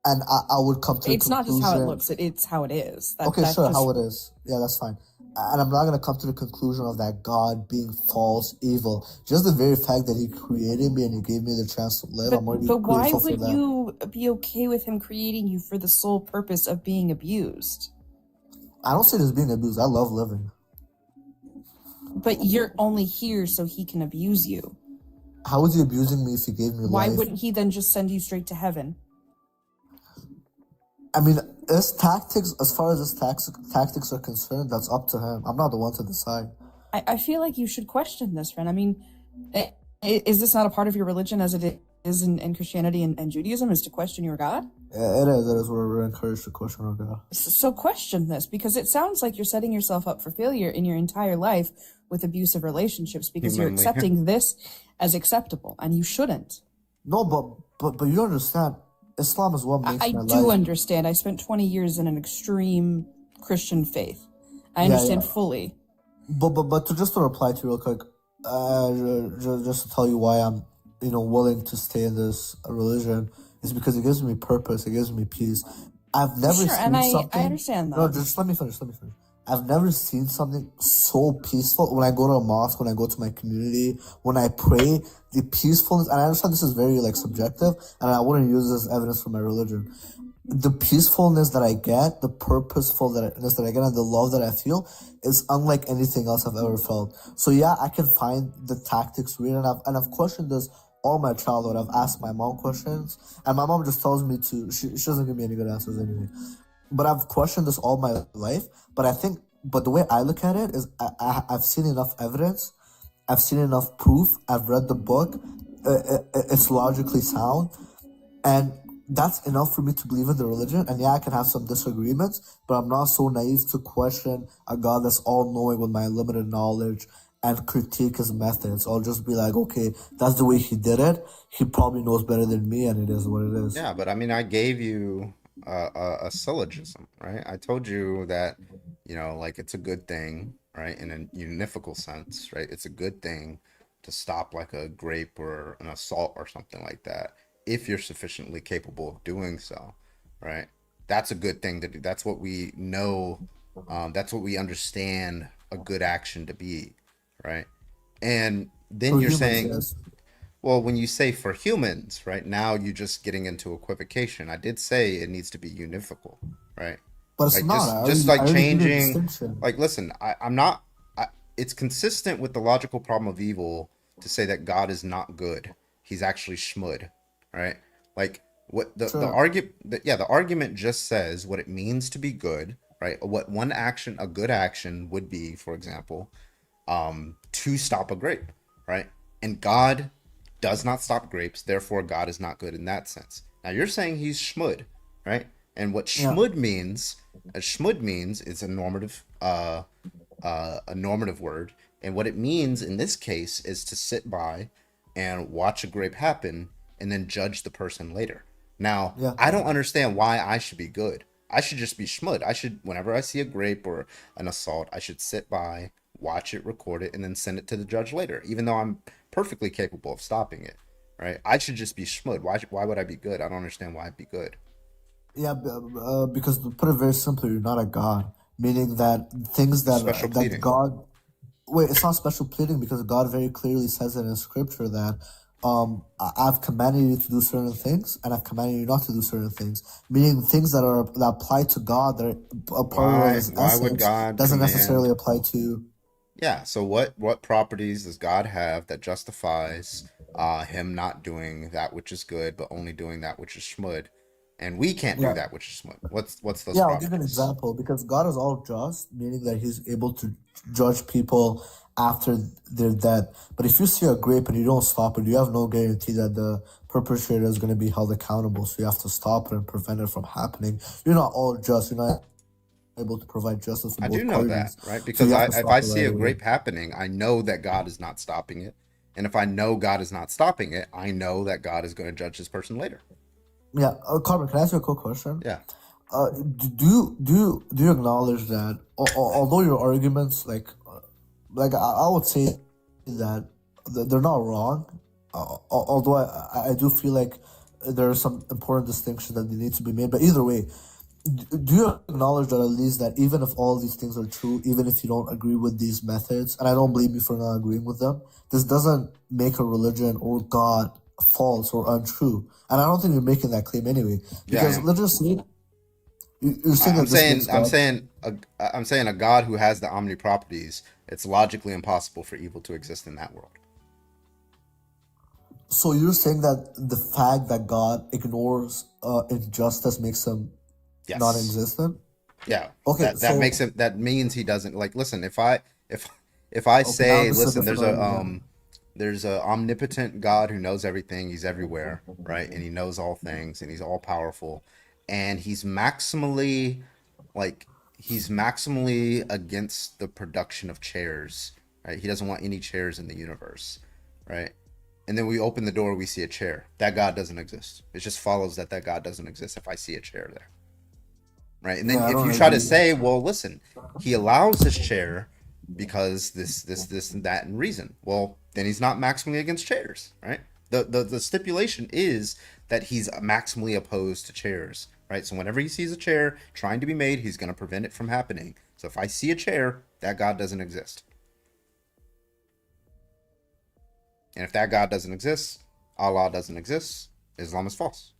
Speaker 14: and I would come to
Speaker 10: It's
Speaker 14: the
Speaker 10: not just
Speaker 14: conclusion.
Speaker 10: how it looks. It's how it is.
Speaker 14: Okay,
Speaker 10: That's
Speaker 14: sure,
Speaker 10: just-
Speaker 14: how it is. Yeah, that's fine. And I'm not gonna come to the conclusion of that God being false, evil. Just the very fact that He created me and He gave me the chance to live, I'm already
Speaker 10: But why
Speaker 14: grateful for
Speaker 10: would
Speaker 14: that.
Speaker 10: you be okay with him creating you for the sole purpose of being abused?
Speaker 14: I don't see this being abused. I love living.
Speaker 10: But you're only here so he can abuse you.
Speaker 14: How was He abusing me if He gave me
Speaker 10: Why
Speaker 14: life?
Speaker 10: wouldn't he then just send you straight to heaven?
Speaker 14: I mean, as far as his tactics are concerned, that's up to him. I'm not the one to decide.
Speaker 10: I feel like you should question this, friend. I mean, is this not a part of your religion as it is in Christianity and Judaism, is to question your God?
Speaker 14: It is. We're encouraged to question our God.
Speaker 10: So question this, because it sounds like you're setting yourself up for failure in your entire life with abusive relationships, because you're
Speaker 1: Humanly.
Speaker 10: accepting this as acceptable, and you shouldn't.
Speaker 14: No, but you don't understand. Islam is what makes
Speaker 10: I
Speaker 14: my
Speaker 10: do
Speaker 14: life.
Speaker 10: understand. I spent 20 years in an extreme Christian faith. I
Speaker 14: Yeah,
Speaker 10: understand
Speaker 14: yeah.
Speaker 10: fully.
Speaker 14: But to reply to you real quick, just to tell you why I'm willing to stay in this religion is because it gives me purpose. It gives me peace. I've never
Speaker 10: Sure,
Speaker 14: seen
Speaker 10: and I
Speaker 14: something.
Speaker 10: understand that.
Speaker 14: No, just let me finish. I've never seen something so peaceful. When I go to a mosque, when I go to my community, when I pray, the peacefulness, and I understand this is very subjective, and I wouldn't use this as evidence for my religion. The peacefulness that I get, the purposefulness that I get, and the love that I feel is unlike anything else I've ever felt. So yeah, I can find the tactics weird, and I've questioned this all my childhood. I've asked my mom questions, and my mom just tells me to. She doesn't give me any good answers anyway. But I've questioned this all my life. But the way I look at it is, I've seen enough evidence, I've seen enough proof, I've read the book, it's logically sound, and that's enough for me to believe in the religion. And yeah, I can have some disagreements, but I'm not so naive to question a God that's all-knowing with my limited knowledge and critique his methods. I'll just be like, okay, that's the way he did it. He probably knows better than me, and it is what it is.
Speaker 1: Yeah, but I mean, I gave you a syllogism, right? I told you that, like, it's a good thing, right? In a unifical sense, right? It's a good thing to stop like a grape or an assault or something like that if you're sufficiently capable of doing so, right? That's a good thing to do. That's what we know. That's what we understand a good action to be, right? And then
Speaker 14: For
Speaker 1: you're
Speaker 14: humans,
Speaker 1: saying,
Speaker 14: yes.
Speaker 1: well, when you say for humans, right, now you're just getting into equivocation. I did say it needs to be unifical, right?
Speaker 14: But it's
Speaker 1: Like
Speaker 14: not.
Speaker 1: just
Speaker 14: I
Speaker 1: like
Speaker 14: already did a
Speaker 1: changing,
Speaker 14: distinction.
Speaker 1: like, listen, I'm not, it's consistent with the logical problem of evil to say that God is not good. He's actually schmud, right? Like what the
Speaker 14: Sure.
Speaker 1: argument, the argument just says what it means to be good, right? What one action, a good action would be, for example, to stop a grape, right? And God does not stop grapes, therefore God is not good in that sense. Now you're saying he's schmud, right? And what
Speaker 14: Yeah.
Speaker 1: schmud means, is a normative word, and what it means in this case is to sit by and watch a grape happen and then judge the person later. Now,
Speaker 14: Yeah.
Speaker 1: I don't understand why I should be good. I should just be schmud. I should, whenever I see a grape or an assault, I should sit by, watch it, record it, and then send it to the judge later, even though I'm perfectly capable of stopping it, right? I should just be schmud. Why would I be good? I don't understand why I'd be good.
Speaker 14: Yeah, because to put it very simply, you're not a god. Meaning that things that
Speaker 1: Special
Speaker 14: that
Speaker 1: pleading.
Speaker 14: God, Wait, it's not special pleading because God very clearly says it in Scripture that I've commanded you to do certain things and I've commanded you not to do certain things. Meaning things that apply to God, that are a part of His
Speaker 1: Why would
Speaker 14: essence,
Speaker 1: God
Speaker 14: doesn't
Speaker 1: command?
Speaker 14: necessarily apply to.
Speaker 1: Yeah. So what properties does God have that justifies him not doing that which is good, but only doing that which is schmud, and we can't do
Speaker 14: Yeah.
Speaker 1: that which is schmud? What's those
Speaker 14: Yeah, I'll give you an
Speaker 1: properties?
Speaker 14: example because God is all just, meaning that He's able to judge people after they're dead. But if you see a grape and you don't stop it, you have no guarantee that the perpetrator is going to be held accountable. So you have to stop it and prevent it from happening. You're not all just. You're not able to provide justice for
Speaker 1: I
Speaker 14: both
Speaker 1: do know that,
Speaker 14: parties.
Speaker 1: right?
Speaker 14: So
Speaker 1: Because
Speaker 14: you have to
Speaker 1: if
Speaker 14: stop
Speaker 1: I
Speaker 14: it
Speaker 1: see
Speaker 14: right
Speaker 1: a
Speaker 14: away.
Speaker 1: grape happening, I know that God is not stopping it. And if I know God is not stopping it, I know that God is going to judge this person later.
Speaker 14: Yeah, Carmen, can I ask you a quick question?
Speaker 1: Yeah.
Speaker 14: Do you acknowledge that although your arguments I would say that they're not wrong, although I do feel like there are some important distinctions that need to be made. But either way, do you acknowledge that at least that even if all these things are true, even if you don't agree with these methods, and I don't blame you for not agreeing with them, this doesn't make a religion or God false or untrue. And I don't think you're making that claim anyway. Because let's just say you're saying that
Speaker 1: I'm saying a God who has the omni properties, it's logically impossible for evil to exist in that world.
Speaker 14: So you're saying that the fact that God ignores injustice makes him non-existent?
Speaker 1: Yeah.
Speaker 14: Okay.
Speaker 1: That makes him. That means he doesn't listen. If I say, listen, there's a omnipotent God who knows everything. He's everywhere, right? And he knows all things, and he's all powerful, and he's maximally against the production of chairs, right? He doesn't want any chairs in the universe, right? And then we open the door, we see a chair. That God doesn't exist. It just follows that God doesn't exist if I see a chair there, right? And then if you try to say, well, listen, he allows this chair because this and that and reason, well, then he's not maximally against chairs, right? The stipulation is that he's maximally opposed to chairs, right? So whenever he sees a chair trying to be made, he's going to prevent it from happening. So if I see a chair, that God doesn't exist. And if that God doesn't exist, Allah doesn't exist, Islam is false.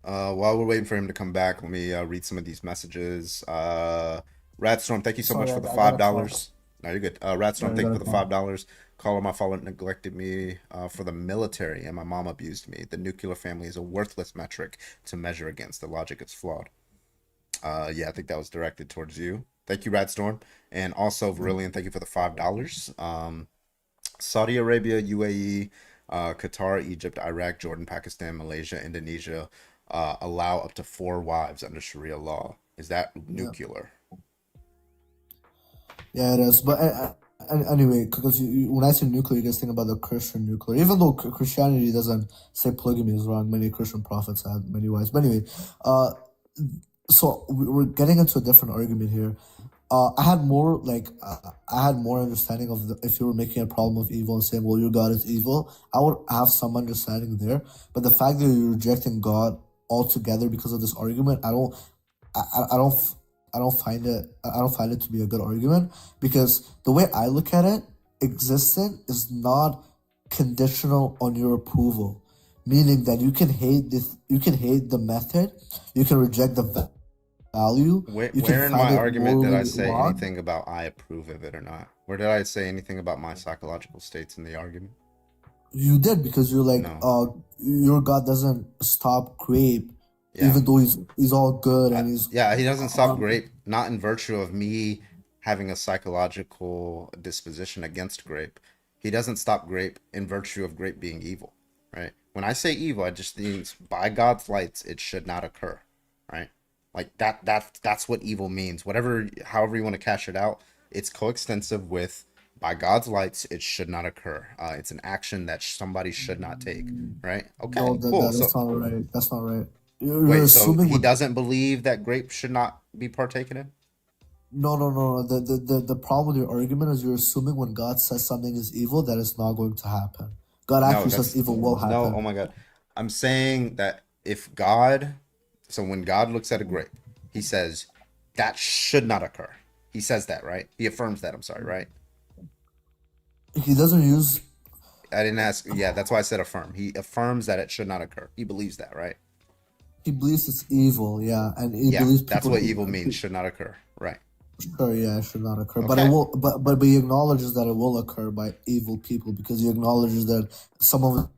Speaker 1: While we're waiting for him to come back, let me read some of these messages. Radstorm, thank you so much for the $5. No, you're good. Radstorm, thank you for the $5. Caller, my father neglected me for the military, and my mom abused me. The nuclear family is a worthless metric to measure against. The logic is flawed. Yeah, I think that was directed towards you. Thank you, Radstorm. And also, Verillion, thank you for the $5. Saudi Arabia, UAE, Qatar, Egypt, Iraq, Jordan, Pakistan, Malaysia, Indonesia allow up to 4 wives under Sharia law. Is that nuclear?
Speaker 14: Yeah, it is. But anyway, because when I say nuclear, you guys think about the Christian nuclear. Even though Christianity doesn't say polygamy is wrong, many Christian prophets had many wives. But anyway, so we're getting into a different argument here. I had more understanding of if you were making a problem of evil and saying, well, your God is evil, I would have some understanding there. But the fact that you're rejecting God altogether because of this argument, I don't find it to be a good argument, because the way I look at it, existence is not conditional on your approval, meaning that you can hate the method, you can reject the value.
Speaker 1: Where in my argument did I say anything about I approve of it or not? Where did I say anything about my psychological states in the argument?
Speaker 14: You did, because you're like, your God doesn't stop grape, even though he's all good and he's...
Speaker 1: Yeah, he doesn't stop grape, not in virtue of me having a psychological disposition against grape. He doesn't stop grape in virtue of grape being evil, right? When I say evil, I just means by God's lights, it should not occur, right? Like that's what evil means. However you want to cash it out, it's coextensive with by God's lights, it should not occur. It's an action that somebody should not take, right? Okay,
Speaker 14: No,
Speaker 1: cool.
Speaker 14: That's not right. That's not right.
Speaker 1: Wait, so he doesn't believe that grape should not be partaken in?
Speaker 14: No. The problem with your argument is you're assuming when God says something is evil, that it's not going to happen. God actually says evil will happen.
Speaker 1: No, oh my God. I'm saying that if God So when God looks at a grape, he says that should not occur. He says that, right? He affirms that. I'm sorry, right?
Speaker 14: He doesn't use.
Speaker 1: I didn't ask. Yeah, that's why I said affirm. He affirms that it should not occur. He believes that, right?
Speaker 14: He believes it's evil, yeah, and he
Speaker 1: Yeah,
Speaker 14: believes
Speaker 1: that's
Speaker 14: people.
Speaker 1: what evil means. Should not occur, right?
Speaker 14: Sure, yeah, it should not occur, but
Speaker 1: Okay.
Speaker 14: it will. But he acknowledges that it will occur by evil people because he acknowledges that some of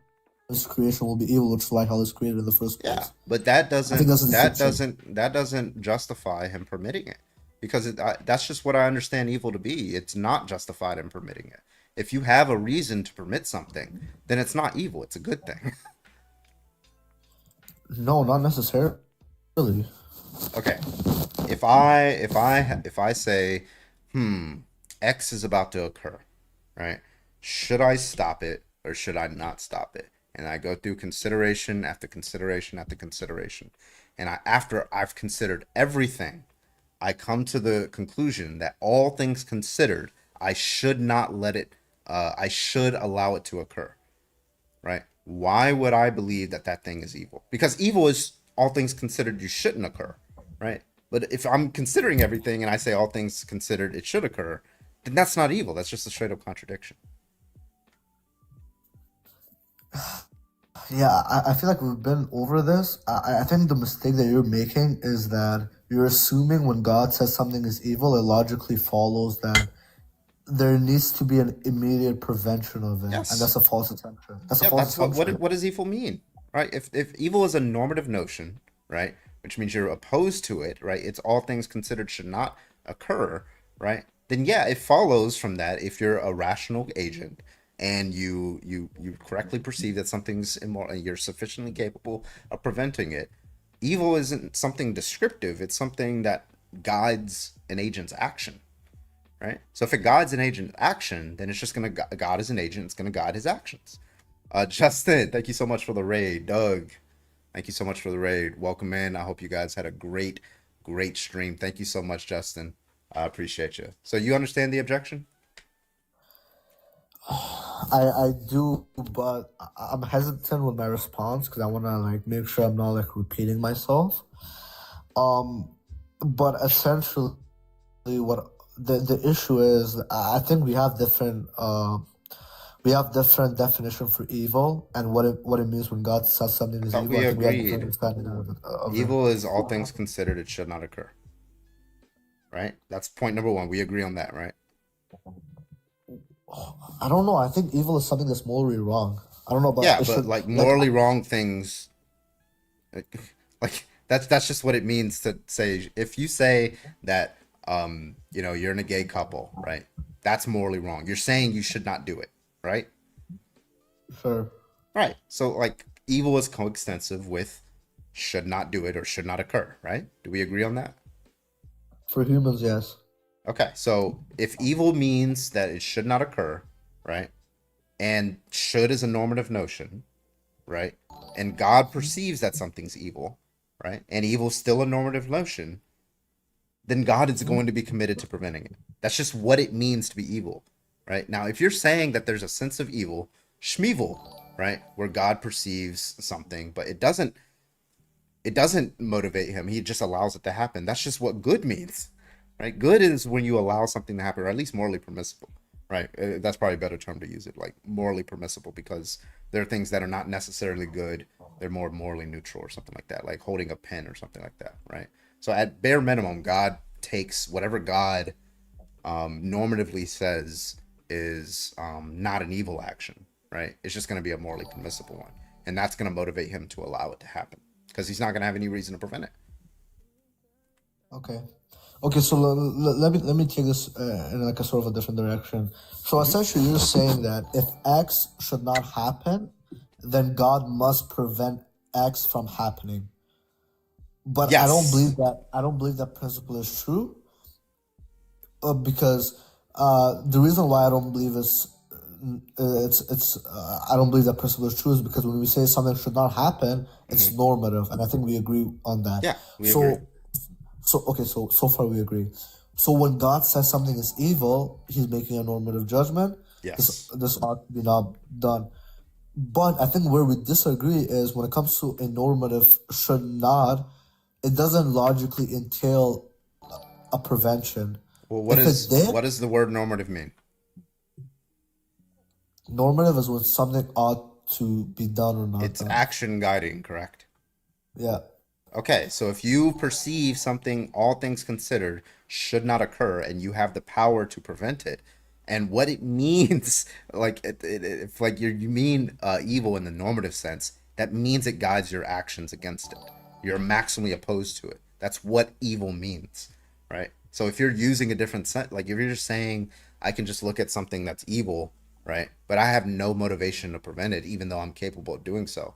Speaker 14: his creation will be evil, which is like how it's created in the first place.
Speaker 1: Yeah, but that
Speaker 14: I think that's
Speaker 1: that doesn't justify him permitting it, because that's just what I understand evil to be. It's not justified in permitting it. If you have a reason to permit something, then it's not evil. It's a good thing.
Speaker 14: No, not necessarily.
Speaker 1: Okay. If I say, X is about to occur, right? Should I stop it or should I not stop it? And I go through consideration after consideration after consideration. And after I've considered everything, I come to the conclusion that all things considered, I should not let it, I should allow it to occur, right? Why would I believe that that thing is evil? Because evil is all things considered, you shouldn't occur, right? But if I'm considering everything and I say all things considered, it should occur, then that's not evil. That's just a straight up contradiction.
Speaker 14: Yeah, I feel like we've been over this. I think the mistake that you're making is that you're assuming when God says something is evil, it logically follows that there needs to be an immediate prevention of it,
Speaker 1: Yes.
Speaker 14: and that's a false assumption. That's a
Speaker 1: Yeah,
Speaker 14: false
Speaker 1: that's what
Speaker 14: assumption.
Speaker 1: what does evil mean, right? If evil is a normative notion, right, which means you're opposed to it, right? It's all things considered should not occur, right? Then yeah, it follows from that if you're a rational agent and you correctly perceive that something's immoral and you're sufficiently capable of preventing it. Evil isn't something descriptive, it's something that guides an agent's action, right? So if it guides an agent's action, then it's just going to God as an agent, it's going to guide his actions. Justin, thank you so much for the raid. Doug, thank you so much for the raid. Welcome in. I hope you guys had a great stream. Thank you so much, Justin. I appreciate you. So you understand the objection?
Speaker 14: I do, but I'm hesitant with my response because I want to like make sure I'm not like repeating myself. But essentially, what the issue is, I think we have different definition for evil and what it means when God says something is
Speaker 1: I thought
Speaker 14: evil.
Speaker 1: we
Speaker 14: I think we have
Speaker 1: agreed.
Speaker 14: different understanding of it.
Speaker 1: Evil is all things considered, it should not occur. Right? That's point number one. We agree on that, right?
Speaker 14: I don't know. I think evil is something that's morally wrong. I don't know about
Speaker 1: Yeah,
Speaker 14: it
Speaker 1: but
Speaker 14: should-
Speaker 1: like morally wrong things, like that's just what it means to say. If you say that you're in a gay couple, right? That's morally wrong. You're saying you should not do it, right?
Speaker 14: Sure.
Speaker 1: Right. So like evil is coextensive with should not do it or should not occur, right? Do we agree on that?
Speaker 14: For humans, yes.
Speaker 1: Okay, so if evil means that it should not occur, right? And should is a normative notion, right? And God perceives that something's evil, right? And evil's still a normative notion, then God is going to be committed to preventing it. That's just what it means to be evil, right? Now, if you're saying that there's a sense of evil, Shmeevil, right? Where God perceives something, but it doesn't motivate him. He just allows it to happen. That's just what good means, right? Good is when you allow something to happen, or at least morally permissible, right? That's probably a better term to use it, like morally permissible, because there are things that are not necessarily good. They're more morally neutral or something like that, like holding a pen or something like that, right? So at bare minimum, God takes whatever God normatively says is not an evil action, right? It's just going to be a morally permissible one. And that's going to motivate him to allow it to happen, because he's not going to have any reason to prevent it.
Speaker 14: Okay, so let me take this in like a sort of a different direction. So essentially, you're saying that if X should not happen, then God must prevent X from happening. But
Speaker 1: Yes.
Speaker 14: I don't believe that principle is true. Because the reason why I don't believe I don't believe that principle is true is because when we say something should not happen, it's normative, and I think we agree on that.
Speaker 1: Yeah, we agree.
Speaker 14: So far we agree. So when God says something is evil, he's making a normative judgment.
Speaker 1: Yes.
Speaker 14: This ought to be not done. But I think where we disagree is when it comes to a normative should not, it doesn't logically entail a prevention.
Speaker 1: Well,
Speaker 14: If it did,
Speaker 1: what does the word normative mean?
Speaker 14: normative is when something ought to be done or not
Speaker 1: It's
Speaker 14: done.
Speaker 1: action guiding, correct?
Speaker 14: Yeah.
Speaker 1: Okay, so if you perceive something, all things considered, should not occur, and you have the power to prevent it, and what it means, like if like you mean evil in the normative sense, that means it guides your actions against it. You're maximally opposed to it. That's what evil means, right? So if you're using a different set, like if you're just saying, I can just look at something that's evil, right? But I have no motivation to prevent it, even though I'm capable of doing so.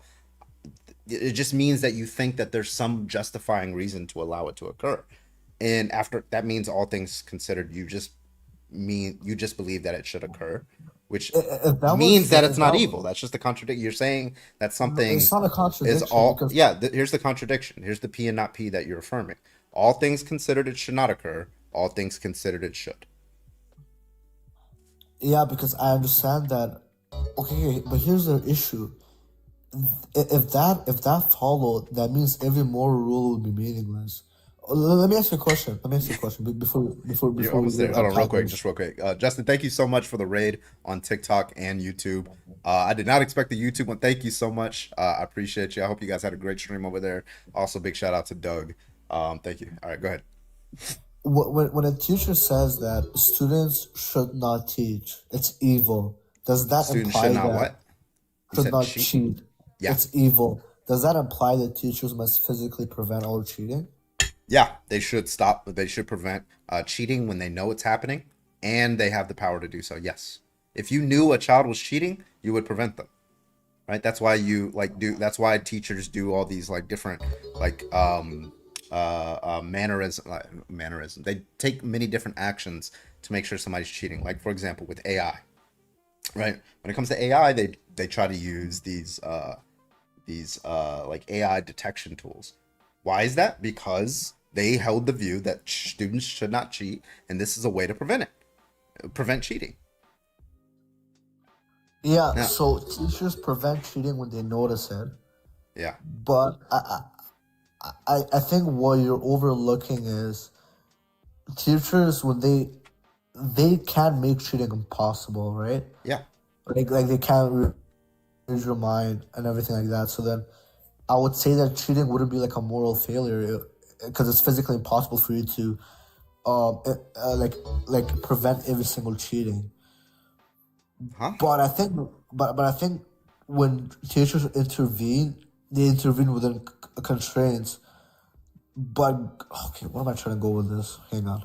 Speaker 1: It just means that you think that there's some justifying reason to allow it to occur. And after that means all things considered, you just believe that it should occur, which
Speaker 14: If that
Speaker 1: means
Speaker 14: was
Speaker 1: that
Speaker 14: if
Speaker 1: it's not
Speaker 14: that
Speaker 1: evil. That's just a contradiction. You're saying that something
Speaker 14: it's not a
Speaker 1: is
Speaker 14: contradiction
Speaker 1: all,
Speaker 14: because
Speaker 1: yeah, here's the contradiction. Here's the P and not P that you're affirming. All things considered, it should not occur. All things considered, it should.
Speaker 14: yeah, because I understand that. Okay, but here's the issue. If that followed, that means every moral rule would be meaningless. Let me ask you a question. Before
Speaker 1: You're almost there.
Speaker 14: we
Speaker 1: Hold on,
Speaker 14: unpack this.
Speaker 1: just real quick. Justin, thank you so much for the raid on TikTok and YouTube. I did not expect the YouTube one. Thank you so much. I appreciate you. I hope you guys had a great stream over there. Also, big shout out to Doug. Thank you. All right, go ahead.
Speaker 14: When a teacher says that students should not teach, it's evil. Does that
Speaker 1: Students
Speaker 14: imply
Speaker 1: should not
Speaker 14: that
Speaker 1: what? You
Speaker 14: should
Speaker 1: said
Speaker 14: not
Speaker 1: cheat?
Speaker 14: cheat?
Speaker 1: Yeah.
Speaker 14: It's evil. Does that imply that teachers must physically prevent all cheating?
Speaker 1: Yeah, they should stop. They should prevent cheating when they know it's happening, and they have the power to do so. Yes, if you knew a child was cheating, you would prevent them. Right? That's why you That's why teachers do all these like different like mannerism. They take many different actions to make sure somebody's cheating. Like for example, with AI. Right? When it comes to AI, they try to use these like AI detection tools. Why is that? Because they held the view that students should not cheat, and this is a way to prevent cheating.
Speaker 14: Yeah.
Speaker 1: Now,
Speaker 14: So teachers prevent cheating when they notice it,
Speaker 1: yeah,
Speaker 14: but I think what you're overlooking is teachers when they can make cheating impossible, right?
Speaker 1: yeah,
Speaker 14: Like they can't read your mind and everything like that. So then I would say that cheating wouldn't be like a moral failure because it's physically impossible for you to like prevent every single cheating.
Speaker 1: huh?
Speaker 14: But I think when teachers intervene, they intervene within constraints. But okay, what am I trying to go with this? Hang on.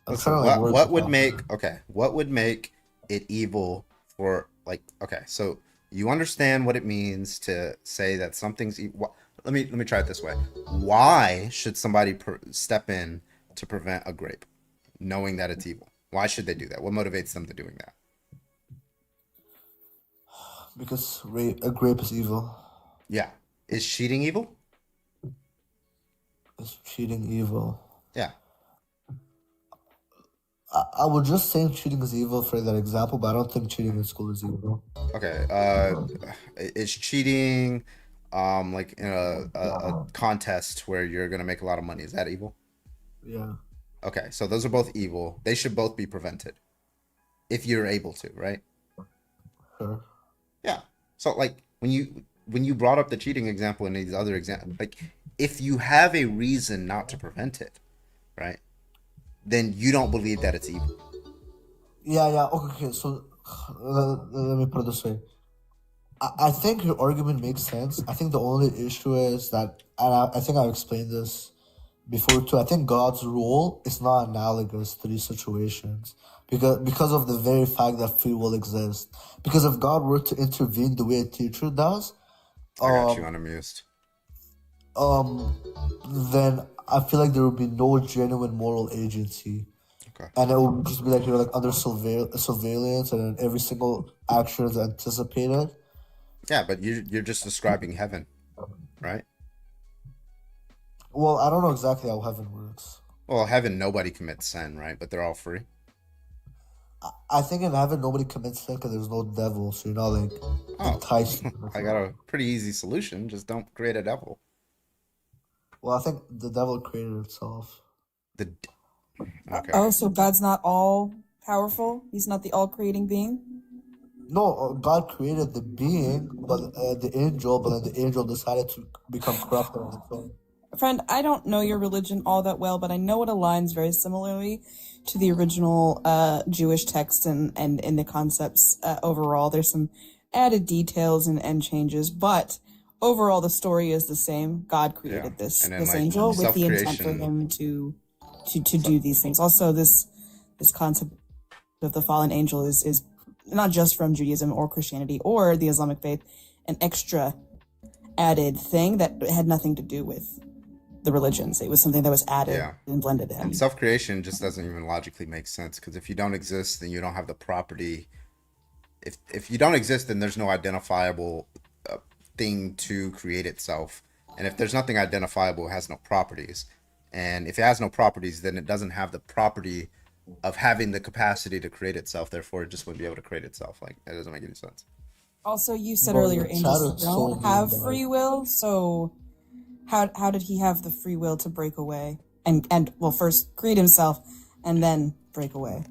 Speaker 14: I'm
Speaker 1: Listen,
Speaker 14: trying to like
Speaker 1: what
Speaker 14: work
Speaker 1: would make it evil for like okay, so you understand what it means to say that something's evil. Let me try it this way. Why should somebody step in to prevent a grape, knowing that it's evil? Why should they do that? What motivates them to doing that?
Speaker 14: because a grape is evil.
Speaker 1: Yeah, is cheating evil?
Speaker 14: Is cheating evil?
Speaker 1: Yeah.
Speaker 14: I would just say cheating is evil for that example, but I don't think cheating in school is evil.
Speaker 1: Okay. Is cheating like in a contest where you're gonna make a lot of money? Is that evil?
Speaker 14: Yeah.
Speaker 1: Okay, so those are both evil. They should both be prevented if you're able to, right?
Speaker 14: Sure.
Speaker 1: Yeah. So like when you brought up the cheating example and these other examples, like if you have a reason not to prevent it, right? Then you don't believe that it's evil.
Speaker 14: Yeah. Okay. So let me put it this way. I think your argument makes sense. I think the only issue is that, and I think I've explained this before too. I think God's rule is not analogous to these situations because of the very fact that free will exists. Because if God were to intervene the way a teacher does,
Speaker 1: I got you unamused.
Speaker 14: then I feel like there would be no genuine moral agency.
Speaker 1: Okay.
Speaker 14: And it would just be like you're like under surveillance, and then every single action is anticipated.
Speaker 1: Yeah, but you're just describing heaven, right?
Speaker 14: Well, I don't know exactly how heaven works.
Speaker 1: Well, heaven, nobody commits sin, right? But they're all free.
Speaker 14: I think in heaven nobody commits sin because there's no devil, so you're not like enticed.
Speaker 1: I got a pretty easy solution. Just don't create a devil.
Speaker 14: Well, I think the devil created itself.
Speaker 1: Okay.
Speaker 10: Oh, so God's not all powerful? He's not the all creating being?
Speaker 14: No, God created the being, but the angel, but then the angel decided to become corrupted on its own.
Speaker 10: Friend, I don't know your religion all that well, but I know it aligns very similarly to the original Jewish text and in the concepts overall. There's some added details and changes, but overall the story is the same. God created this angel with the intent for him to do these things. Also, this concept of the fallen angel is not just from Judaism or Christianity or the Islamic faith, an extra added thing that had nothing to do with the religions. It was something that was added and blended in.
Speaker 1: And self-creation just doesn't even logically make sense, because if you don't exist, then you don't have the property. If you don't exist, then there's no identifiable thing to create itself. And if there's nothing identifiable, it has no properties. And if it has no properties, then it doesn't have the property of having the capacity to create itself. Therefore, it just wouldn't be able to create itself. Like, that doesn't make any sense.
Speaker 10: Also, you said earlier angels don't have free will, so how did he have the free will to break away and well, first create himself and then break away?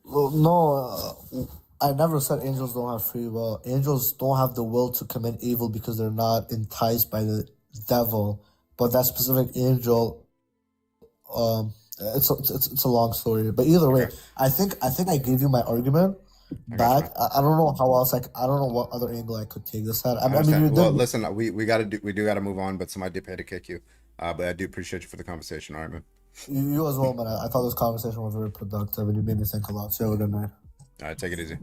Speaker 14: Well, no, I never said angels don't have free will. Angels don't have the will to commit evil because they're not enticed by the devil. But that specific angel, it's a long story. But either way, I think I gave you my argument back. I don't know how else. I don't know what other angle I could take this at. I mean,
Speaker 1: well, listen, we do gotta move on, but somebody did pay to kick you. But I do appreciate you for the conversation. All right, man.
Speaker 14: You as well, man. I thought this conversation was very productive, and you made me think a lot. So have a good night.
Speaker 1: All right, take it easy.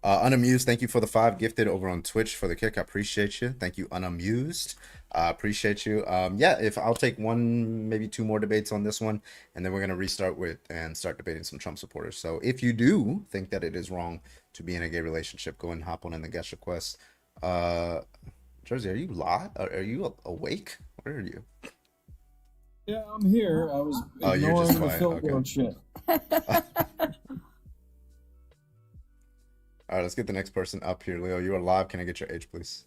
Speaker 1: Unamused, thank you for the 5 gifted over on Twitch for the kick. I appreciate you. Thank you, Unamused. Appreciate you. Yeah, if I'll take 1, maybe 2 more debates on this one, and then we're gonna restart and start debating some Trump supporters. So if you do think that it is wrong to be in a gay relationship, go and hop on in the guest request. Jersey, are you live? Are you awake? Where are you?
Speaker 15: Yeah, I'm here. I was
Speaker 1: you're just
Speaker 15: ignoring the
Speaker 1: quiet.
Speaker 15: Philbrook shit.
Speaker 1: All right, let's get the next person up here. Leo, you are live. Can I get your age, please?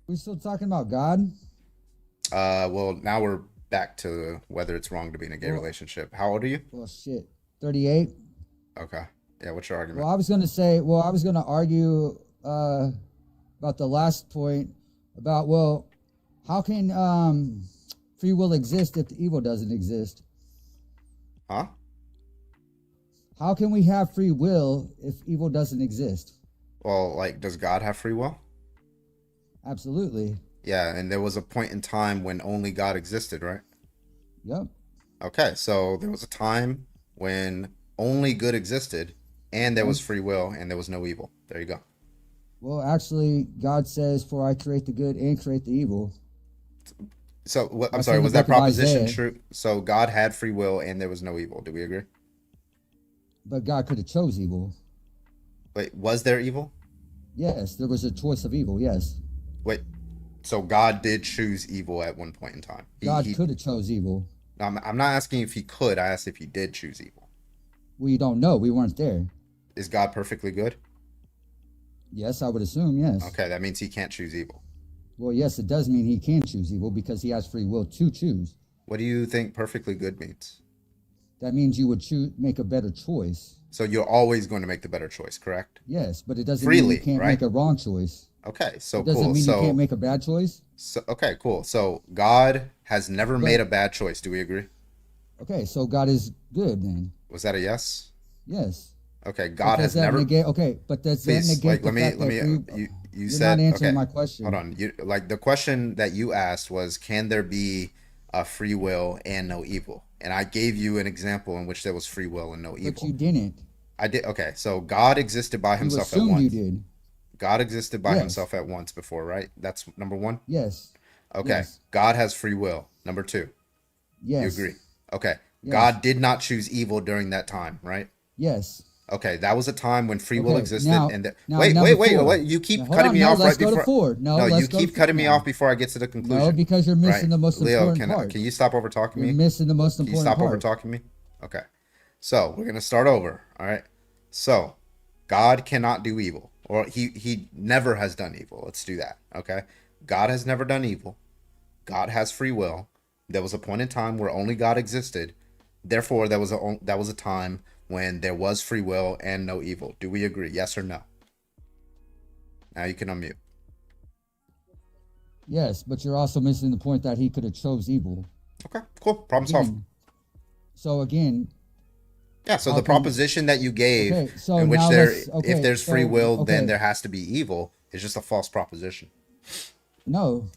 Speaker 16: We still talking about God?
Speaker 1: Well, now we're back to whether it's wrong to be in a gay relationship. How old are you?
Speaker 16: Well, shit. 38?
Speaker 1: Okay. Yeah, what's your argument?
Speaker 16: Well, I was going to argue about the last point about, well, how can free will exist if the evil doesn't exist?
Speaker 1: Huh?
Speaker 16: How can we have free will if evil doesn't exist?
Speaker 1: Well, like, does God have free will?
Speaker 16: Absolutely.
Speaker 1: Yeah, and there was a point in time when only God existed, right?
Speaker 16: Yep.
Speaker 1: Okay, so there was a time when only good existed, and there was free will, and there was no evil. There you go.
Speaker 16: Well, actually, God says, "For I create the good and create the evil."
Speaker 1: So, what? I'm
Speaker 16: That's
Speaker 1: sorry,
Speaker 16: in the
Speaker 1: was that
Speaker 16: book of
Speaker 1: proposition
Speaker 16: Isaiah.
Speaker 1: true? So God had free will, and there was no evil. Do we agree?
Speaker 16: But God could have chose evil.
Speaker 1: Wait, was there evil?
Speaker 16: Yes, there was a choice of evil. Yes.
Speaker 1: Wait, so God did choose evil at one point in time.
Speaker 16: God could have chose evil.
Speaker 1: I'm not asking if he could. I asked if he did choose evil.
Speaker 16: We don't know. We weren't there.
Speaker 1: Is God perfectly good?
Speaker 16: Yes, I would assume. Yes.
Speaker 1: Okay, that means he can't choose evil.
Speaker 16: Well, yes, it does mean he can choose evil because he has free will to choose.
Speaker 1: What do you think perfectly good means?
Speaker 16: That means you would make a better choice.
Speaker 1: So you're always going to make the better choice, correct?
Speaker 16: Yes, but it doesn't
Speaker 1: Freely,
Speaker 16: mean you can't
Speaker 1: right?
Speaker 16: make a wrong choice.
Speaker 1: Okay, so
Speaker 16: it doesn't
Speaker 1: cool.
Speaker 16: mean
Speaker 1: So
Speaker 16: you can't make a bad choice.
Speaker 1: So okay, cool. So God has never made a bad choice. Do we agree?
Speaker 16: Okay, so God is good then.
Speaker 1: Was that a yes?
Speaker 16: Yes.
Speaker 1: Okay, God has
Speaker 16: Does that
Speaker 1: never.
Speaker 16: negate? Okay, but does that
Speaker 1: Please,
Speaker 16: negate
Speaker 1: like,
Speaker 16: the fact that
Speaker 1: you
Speaker 16: you're
Speaker 1: said
Speaker 16: not answering
Speaker 1: okay,
Speaker 16: my question.
Speaker 1: Hold on. Like the question that you asked was, can there be a free will and no evil? And I gave you an example in which there was free will and no evil.
Speaker 16: But you didn't.
Speaker 1: I did. Okay, so God existed by himself at
Speaker 16: assumed
Speaker 1: once.
Speaker 16: you did.
Speaker 1: God existed by
Speaker 16: Yes.
Speaker 1: himself at once before, right? That's number one.
Speaker 16: Yes.
Speaker 1: Okay.
Speaker 16: Yes.
Speaker 1: God has free will. Number two.
Speaker 16: Yes.
Speaker 1: You agree? Okay.
Speaker 16: Yes.
Speaker 1: God did not choose evil during that time, right?
Speaker 16: Yes.
Speaker 1: Okay, that was a time when free will
Speaker 16: Okay,
Speaker 1: existed,
Speaker 16: now-
Speaker 1: and
Speaker 16: now
Speaker 1: wait,
Speaker 16: number
Speaker 1: wait.
Speaker 16: four.
Speaker 1: You keep
Speaker 16: Now, hold
Speaker 1: cutting
Speaker 16: on,
Speaker 1: me
Speaker 16: no,
Speaker 1: off
Speaker 16: let's
Speaker 1: right
Speaker 16: go to
Speaker 1: before.
Speaker 16: four. No,
Speaker 1: you
Speaker 16: let's go
Speaker 1: keep
Speaker 16: to
Speaker 1: cutting
Speaker 16: four
Speaker 1: me
Speaker 16: now.
Speaker 1: off before I get to the conclusion.
Speaker 16: No, because you're missing
Speaker 1: Right.
Speaker 16: the most
Speaker 1: Leo,
Speaker 16: important part.
Speaker 1: can you stop over talking me?
Speaker 16: You're missing the most
Speaker 1: Can you
Speaker 16: important
Speaker 1: stop over
Speaker 16: part.
Speaker 1: talking me? Okay. So we're gonna start over. All right. So God cannot do evil, or he never has done evil. Let's do that. Okay. God has never done evil. God has free will. There was a point in time where only God existed. Therefore, that was a time when there was free will and no evil. Do we agree? Yes or no? Now you can unmute.
Speaker 16: Yes, but you're also missing the point that he could have chose evil.
Speaker 1: Okay, cool. Problem solved.
Speaker 16: So again,
Speaker 1: yeah. So the proposition that you gave,
Speaker 16: so
Speaker 1: in which
Speaker 16: now
Speaker 1: if there's free will, then there has to be evil, is just a false proposition.
Speaker 16: No,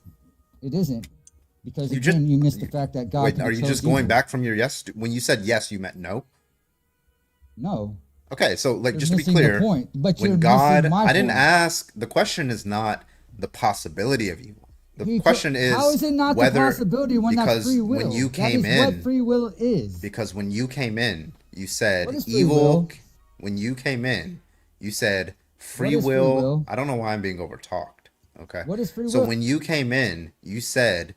Speaker 16: it isn't, because you missed the fact that God.
Speaker 1: Wait, are you just going back from your yes? When you said yes, you meant no.
Speaker 16: No.
Speaker 1: Okay, so like
Speaker 16: You're
Speaker 1: just to be
Speaker 16: missing the
Speaker 1: clear,
Speaker 16: point, but you're
Speaker 1: when God,
Speaker 16: missing my
Speaker 1: I didn't
Speaker 16: point.
Speaker 1: ask. The question is not the possibility of evil. The question is
Speaker 16: how is it not
Speaker 1: whether,
Speaker 16: the possibility when that's free will?
Speaker 1: When you came
Speaker 16: that is
Speaker 1: in,
Speaker 16: what free will is.
Speaker 1: Because when you came in, you said
Speaker 16: What is free
Speaker 1: evil.
Speaker 16: will?
Speaker 1: When you came in, you said free
Speaker 16: What is free
Speaker 1: will.
Speaker 16: will?
Speaker 1: I don't know why I'm being overtalked. Okay.
Speaker 16: What is free
Speaker 1: So
Speaker 16: will?
Speaker 1: when you came in, you said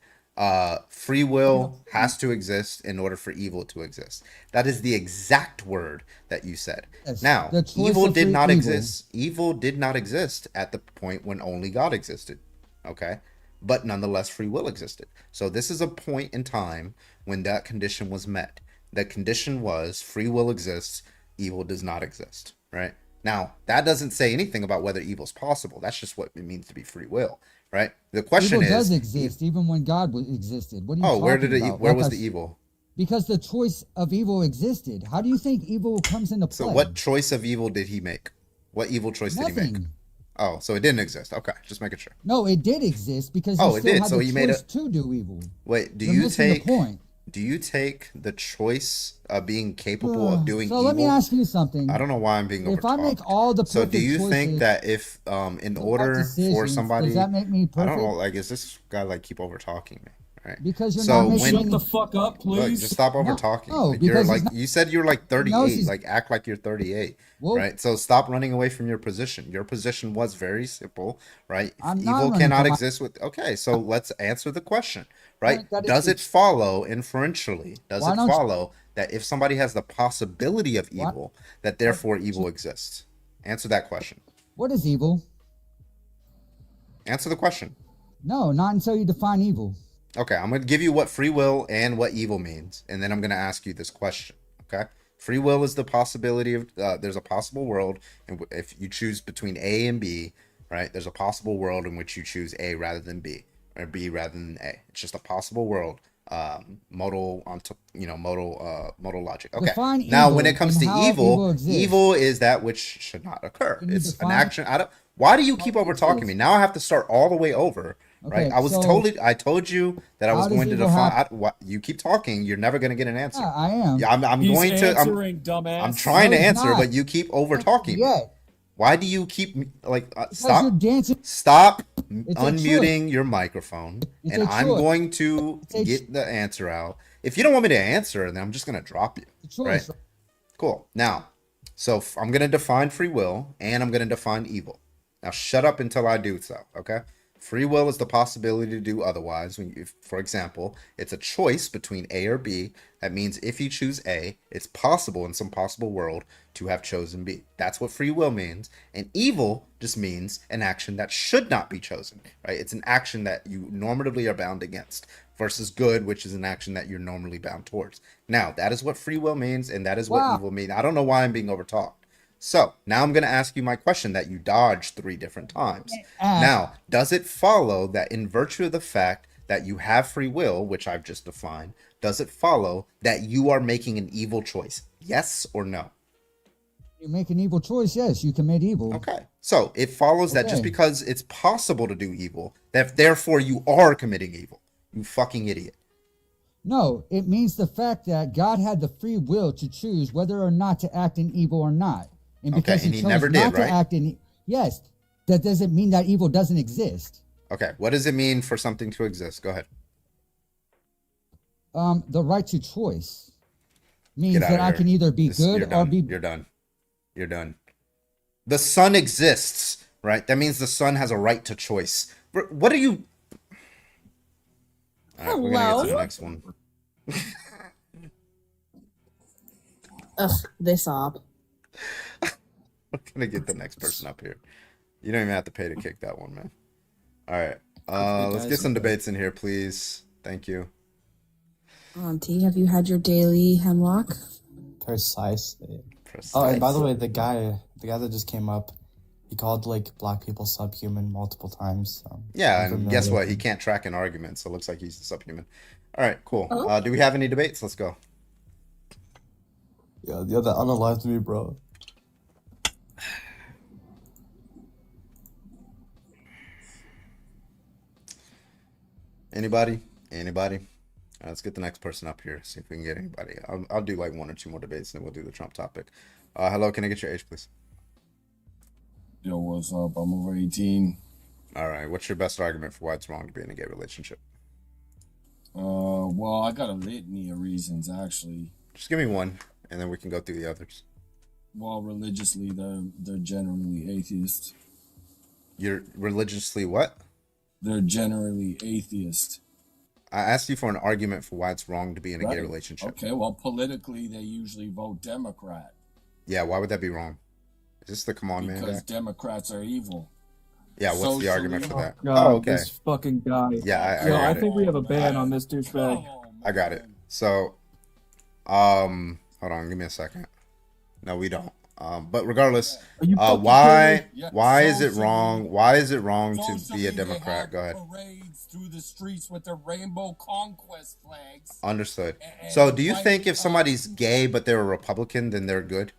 Speaker 1: free will has to exist in order for evil to exist. That is the exact word that you said.
Speaker 16: Yes,
Speaker 1: Now,
Speaker 16: the choice
Speaker 1: evil
Speaker 16: of
Speaker 1: did
Speaker 16: free
Speaker 1: not
Speaker 16: evil.
Speaker 1: exist. Evil did not exist at the point when only God existed. Okay. But nonetheless, free will existed. So this is a point in time when that condition was met. The condition was free will exists, evil does not exist, right? Now, that doesn't say anything about whether evil is possible. That's just what it means to be free will, right? The question
Speaker 16: Evil
Speaker 1: is,
Speaker 16: does exist even when God existed. What are you
Speaker 1: where
Speaker 16: talking
Speaker 1: did it?
Speaker 16: about?
Speaker 1: Where
Speaker 16: Like
Speaker 1: was
Speaker 16: I
Speaker 1: the
Speaker 16: s-
Speaker 1: evil?
Speaker 16: Because the choice of evil existed. How do you think evil comes into play?
Speaker 1: So what choice of evil did he make? What evil choice did he make?
Speaker 16: Nothing.
Speaker 1: Oh, so it didn't exist. Okay, just making sure.
Speaker 16: No, it did exist because
Speaker 1: Oh,
Speaker 16: you
Speaker 1: it
Speaker 16: still
Speaker 1: did.
Speaker 16: had
Speaker 1: So
Speaker 16: the
Speaker 1: he made
Speaker 16: choice
Speaker 1: it.
Speaker 16: to do evil.
Speaker 1: Wait, do
Speaker 16: You're
Speaker 1: you
Speaker 16: missing the
Speaker 1: take?
Speaker 16: point.
Speaker 1: Do you take the choice of being capable of doing
Speaker 16: So
Speaker 1: evil?
Speaker 16: let me ask you something.
Speaker 1: I don't know why I'm being
Speaker 16: If I
Speaker 1: overtalked.
Speaker 16: make all the
Speaker 1: So
Speaker 16: perfect
Speaker 1: do you
Speaker 16: choices,
Speaker 1: think that if in
Speaker 16: the right
Speaker 1: order for
Speaker 16: decisions,
Speaker 1: somebody,
Speaker 16: does that make me
Speaker 1: I don't know,
Speaker 16: perfect?
Speaker 1: like is this guy like keep overtalking me, right?
Speaker 16: Because you're
Speaker 1: So
Speaker 16: not making
Speaker 1: when
Speaker 16: any-
Speaker 15: Shut the fuck up,
Speaker 1: look,
Speaker 15: please.
Speaker 1: just stop
Speaker 16: No,
Speaker 1: overtalking.
Speaker 16: no,
Speaker 1: Like, you're
Speaker 16: because
Speaker 1: like
Speaker 16: he's not-
Speaker 1: you said you're like
Speaker 16: he knows
Speaker 1: 38,
Speaker 16: he's-
Speaker 1: like act like you're 38,
Speaker 16: Well-
Speaker 1: right? So stop running away from your position. Your position was very simple, right?
Speaker 16: I'm not
Speaker 1: Evil
Speaker 16: running
Speaker 1: cannot
Speaker 16: from my-
Speaker 1: exist with. Okay, so let's answer the question, right?
Speaker 16: that is
Speaker 1: Does
Speaker 16: the-
Speaker 1: it follow inferentially? Does
Speaker 16: Why
Speaker 1: it
Speaker 16: don't you-
Speaker 1: follow that if somebody has the possibility of
Speaker 16: What?
Speaker 1: evil, that therefore evil exists? Answer that question.
Speaker 16: What is evil?
Speaker 1: Answer the question.
Speaker 16: No, not until you define evil.
Speaker 1: Okay, I'm going to give you what free will and what evil means, and then I'm going to ask you this question, okay? Free will is the possibility of, there's a possible world, and if you choose between A and B, right, there's a possible world in which you choose A rather than B, or B rather than A. It's just a possible world, modal logic. Okay,
Speaker 16: Define
Speaker 1: now
Speaker 16: evil
Speaker 1: when it comes
Speaker 16: and
Speaker 1: to
Speaker 16: how
Speaker 1: evil,
Speaker 16: evil exists.
Speaker 1: evil is that which should not occur.
Speaker 16: Can you
Speaker 1: It's an
Speaker 16: define-
Speaker 1: action. Why do you keep over talking me? Now I have to start all the way over. Right,
Speaker 16: Okay,
Speaker 1: I was
Speaker 16: so
Speaker 1: I told you that I was
Speaker 16: how does
Speaker 1: going to
Speaker 16: evil
Speaker 1: define. What you keep talking, you're never going to get an answer.
Speaker 16: Yeah, I am.
Speaker 1: Yeah, I'm
Speaker 15: He's
Speaker 1: going to.
Speaker 15: answering, dumbass.
Speaker 1: I'm trying
Speaker 16: No,
Speaker 1: to
Speaker 16: he's
Speaker 1: answer,
Speaker 16: not.
Speaker 1: but you keep over talking.
Speaker 16: Yeah.
Speaker 1: Why do you keep like
Speaker 16: Because
Speaker 1: stop?
Speaker 16: you're dancing.
Speaker 1: Stop
Speaker 16: It's a
Speaker 1: unmuting your microphone,
Speaker 16: It's
Speaker 1: and
Speaker 16: a
Speaker 1: I'm
Speaker 16: choice.
Speaker 1: going to
Speaker 16: It's a
Speaker 1: get the answer out. If you don't want me to answer, then I'm just going to drop you. Right?
Speaker 16: choice.
Speaker 1: Cool. Now, so I'm going to define free will, and I'm going to define evil. Now, shut up until I do so. Okay. Free will is the possibility to do otherwise. For example, it's a choice between A or B. That means if you choose A, it's possible in some possible world to have chosen B. That's what free will means. And evil just means an action that should not be chosen, right? It's an action that you normatively are bound against versus good, which is an action that you're normally bound towards. Now, that is what free will means, and that is what
Speaker 16: Wow.
Speaker 1: evil means. I don't know why I'm being overtalked. So now I'm going to ask you my question that you dodged 3 different times. Now, does it follow that in virtue of the fact that you have free will, which I've just defined, does it follow that you are making an evil choice? Yes or no?
Speaker 16: You make an evil choice, yes, you commit evil.
Speaker 1: Okay. So it follows that just
Speaker 16: Okay.
Speaker 1: because it's possible to do evil, that therefore you are committing evil. You fucking idiot.
Speaker 16: No, it means the fact that God had the free will to choose whether or not to act in evil or not. And
Speaker 1: Okay,
Speaker 16: because
Speaker 1: and
Speaker 16: he
Speaker 1: he
Speaker 16: chose
Speaker 1: never
Speaker 16: not
Speaker 1: did, right?
Speaker 16: to act in yes, that doesn't mean that evil doesn't exist.
Speaker 1: Okay. What does it mean for something to exist? Go ahead.
Speaker 16: The right to choice means
Speaker 1: Get out
Speaker 16: that
Speaker 1: of
Speaker 16: I
Speaker 1: here.
Speaker 16: can either be
Speaker 1: You're
Speaker 16: good or
Speaker 1: done.
Speaker 16: be
Speaker 1: You're done. You're done. The sun exists, right? That means the sun has a right to choice. What are you? All right, we're gonna get to the
Speaker 10: Hello?
Speaker 1: next one.
Speaker 10: Ugh, this op.
Speaker 1: We're gonna get the next person up here. You don't even have to pay to kick that one, man. All right. Let's get some debates in here, please. Thank you.
Speaker 10: T, have you had your daily hemlock?
Speaker 17: Precisely. Oh, and by the way, the guy that just came up, he called like black people subhuman multiple times. So
Speaker 1: Yeah,
Speaker 17: I'm
Speaker 1: and guess
Speaker 17: familiar.
Speaker 1: what? He can't track an argument, so it looks like he's a subhuman. All right, cool.
Speaker 10: Oh.
Speaker 1: Do we have any debates? Let's go.
Speaker 17: Yeah, that unalived me, bro.
Speaker 1: Anybody? Anybody? Let's get the next person up here. See if we can get anybody. I'll do like 1 or 2 more debates, and then we'll do the Trump topic. Hello, can I get your age, please?
Speaker 15: Yo, what's up? I'm over 18.
Speaker 1: All right. What's your best argument for why it's wrong to be in a gay relationship?
Speaker 15: Well, I got a litany of reasons actually.
Speaker 1: Just give me one, and then we can go through the others.
Speaker 15: Well, religiously, they're generally atheist.
Speaker 1: You're religiously what?
Speaker 15: They're generally atheist.
Speaker 1: I asked you for an argument for why it's wrong to be in a gay
Speaker 15: Right.
Speaker 1: relationship.
Speaker 15: Okay, well, politically, they usually vote Democrat
Speaker 1: Yeah, why would that be wrong? Is this the come on man
Speaker 15: because
Speaker 1: guy?
Speaker 15: Democrats are evil.
Speaker 1: Yeah, what's the
Speaker 15: Socially-
Speaker 1: argument for that?
Speaker 3: God,
Speaker 1: Oh, okay.
Speaker 3: this fucking guy.
Speaker 1: Yeah, I
Speaker 3: Yo,
Speaker 1: got
Speaker 3: I
Speaker 1: it.
Speaker 3: think we have a ban on this douchebag.
Speaker 1: I got it. So, hold on, give me a second. No, we don't. But regardless,
Speaker 3: Are you fucking
Speaker 1: why
Speaker 3: kidding me?
Speaker 1: why is it wrong? Why is it wrong to be
Speaker 15: Socially,
Speaker 1: a
Speaker 15: they
Speaker 1: Democrat?
Speaker 15: have
Speaker 1: Go ahead.
Speaker 15: Parades through the streets with their rainbow conquest flags.
Speaker 1: Understood.
Speaker 15: And
Speaker 1: So, do you
Speaker 15: white,
Speaker 1: think if somebody's gay but they're a Republican, then they're good?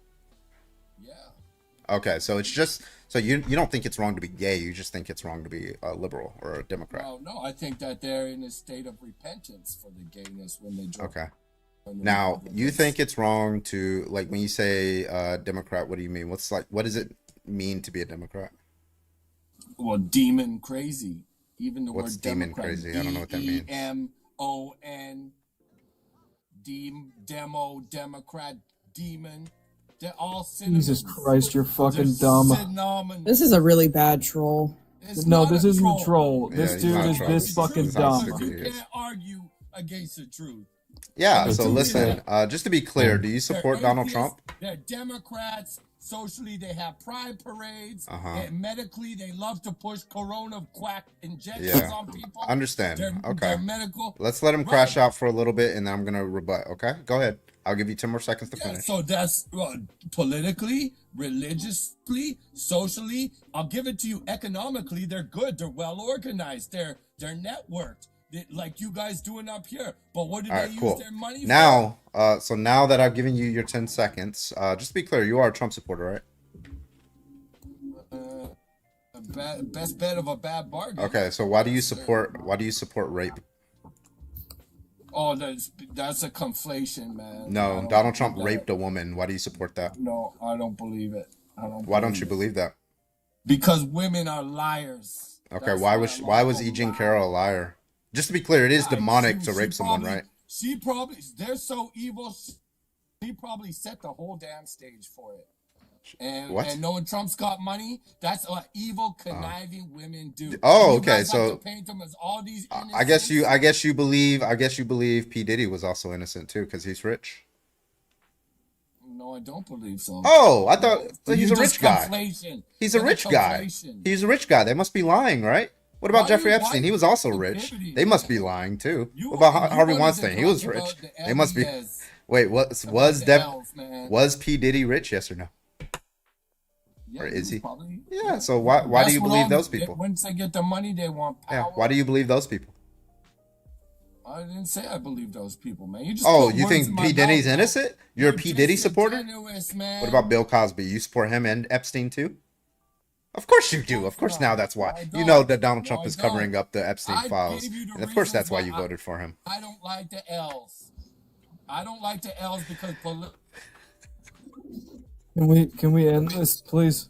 Speaker 15: Yeah.
Speaker 1: Okay, so it's just so you don't think it's wrong to be gay. You just think it's wrong to be a liberal or a Democrat.
Speaker 15: No, I think that they're in a state of repentance for the gayness when they join.
Speaker 1: Okay. Now, you think it's wrong to, like, when you say Democrat, what do you mean? What does it mean to be a Democrat?
Speaker 15: Well, demon crazy. Even the
Speaker 1: What's
Speaker 15: word
Speaker 1: demon
Speaker 15: Democrat,
Speaker 1: crazy? I don't know what that means.
Speaker 15: DEMON, demo, Democrat, demon. They're all synonyms.
Speaker 3: Jesus Christ, you're fucking
Speaker 15: They're
Speaker 3: dumb.
Speaker 15: synonymous.
Speaker 10: This is a really bad troll.
Speaker 15: It's
Speaker 3: No,
Speaker 15: not
Speaker 3: this
Speaker 15: a
Speaker 3: isn't troll.
Speaker 1: Yeah,
Speaker 3: This
Speaker 1: he's
Speaker 3: dude
Speaker 1: not a
Speaker 3: is
Speaker 1: troll.
Speaker 3: this
Speaker 1: This is-
Speaker 3: fucking
Speaker 1: this is how
Speaker 3: dumb.
Speaker 1: sick he
Speaker 15: You
Speaker 1: is.
Speaker 15: can't argue against the truth.
Speaker 1: Yeah,
Speaker 15: And
Speaker 1: so
Speaker 15: the
Speaker 1: listen, just to be clear, do you support
Speaker 15: they're
Speaker 1: Donald
Speaker 15: atheists,
Speaker 1: Trump?
Speaker 15: They're Democrats. Socially, they have pride parades.
Speaker 1: Uh-huh.
Speaker 15: And medically, they love to push corona quack injections
Speaker 1: Yeah.
Speaker 15: on people.
Speaker 1: Understand.
Speaker 15: They're
Speaker 1: Okay.
Speaker 15: medical.
Speaker 1: Let's let him crash out for a little bit, and then I'm going to rebut, okay? Go ahead. I'll give you 10 more seconds to
Speaker 15: Yeah,
Speaker 1: finish.
Speaker 15: so that's politically, religiously, socially. I'll give it to you economically. They're good. They're well organized. They're networked. Like you guys doing up here. But what do
Speaker 1: All
Speaker 15: they
Speaker 1: right,
Speaker 15: use
Speaker 1: cool.
Speaker 15: their money
Speaker 1: Now, so now that I've given you your 10 seconds, just to be clear, you are a Trump supporter, right?
Speaker 15: for? Best bet of a bad bargain.
Speaker 1: Okay, so why do you support rape?
Speaker 15: Oh, that's a conflation, man. I
Speaker 1: No,
Speaker 15: don't
Speaker 1: Donald Trump
Speaker 15: believe that.
Speaker 1: raped a woman. Why do you support that?
Speaker 15: No, I don't believe it.
Speaker 1: Why don't you believe that?
Speaker 15: Because women are liars.
Speaker 1: Okay,
Speaker 15: That's
Speaker 1: why was E. Jean Carroll a liar? Just to be clear, it is demonic to rape someone, right?
Speaker 15: They're so evil. She probably set the whole damn stage for it. And
Speaker 1: What?
Speaker 15: and knowing Trump's got money, that's what evil, conniving women do.
Speaker 1: Oh,
Speaker 15: You
Speaker 1: okay,
Speaker 15: guys like
Speaker 1: so
Speaker 15: to paint them as all these
Speaker 1: I guess you believe P. Diddy was also innocent too, because he's rich.
Speaker 15: No, I don't believe so.
Speaker 1: Oh, I thought
Speaker 15: You
Speaker 1: he's a
Speaker 15: just
Speaker 1: rich guy.
Speaker 15: conflation.
Speaker 1: He's a
Speaker 15: You're
Speaker 1: rich guy.
Speaker 15: conflation.
Speaker 1: He's a rich guy. They must be lying, right? What about
Speaker 15: Why
Speaker 1: Jeffrey
Speaker 15: you-
Speaker 1: Epstein?
Speaker 15: why
Speaker 1: He was
Speaker 15: you
Speaker 1: also rich.
Speaker 15: stupidity?
Speaker 1: They must be lying too.
Speaker 15: You
Speaker 1: What about
Speaker 15: wanted- you
Speaker 1: Harvey
Speaker 15: wanted to
Speaker 1: Weinstein? He was
Speaker 15: talk
Speaker 1: rich.
Speaker 15: about the
Speaker 1: They must be.
Speaker 15: LDS.
Speaker 1: Wait,
Speaker 15: the
Speaker 1: was P. Diddy rich? Yes or no?
Speaker 15: Yeah,
Speaker 1: Or is he?
Speaker 15: probably-
Speaker 1: Yeah. So why do
Speaker 15: That's
Speaker 1: you
Speaker 15: what
Speaker 1: believe
Speaker 15: all-
Speaker 1: those people?
Speaker 15: Once they get the money, they want power.
Speaker 1: Yeah. Why do you believe those people?
Speaker 15: I didn't say I believe those people, man. You just
Speaker 1: Oh,
Speaker 15: put
Speaker 1: you
Speaker 15: words in
Speaker 1: think
Speaker 15: my
Speaker 1: P. Diddy's
Speaker 15: mouth,
Speaker 1: innocent? You're a P. Diddy supporter?
Speaker 15: Disingenuous, man.
Speaker 1: What about Bill Cosby? You support him and Epstein too? Of course you do. Of course now that's why. You know that Donald Trump is covering up the Epstein files. And of course that's why you voted for him.
Speaker 15: I don't like the L's. I don't like the L's because
Speaker 3: Can we end this, please?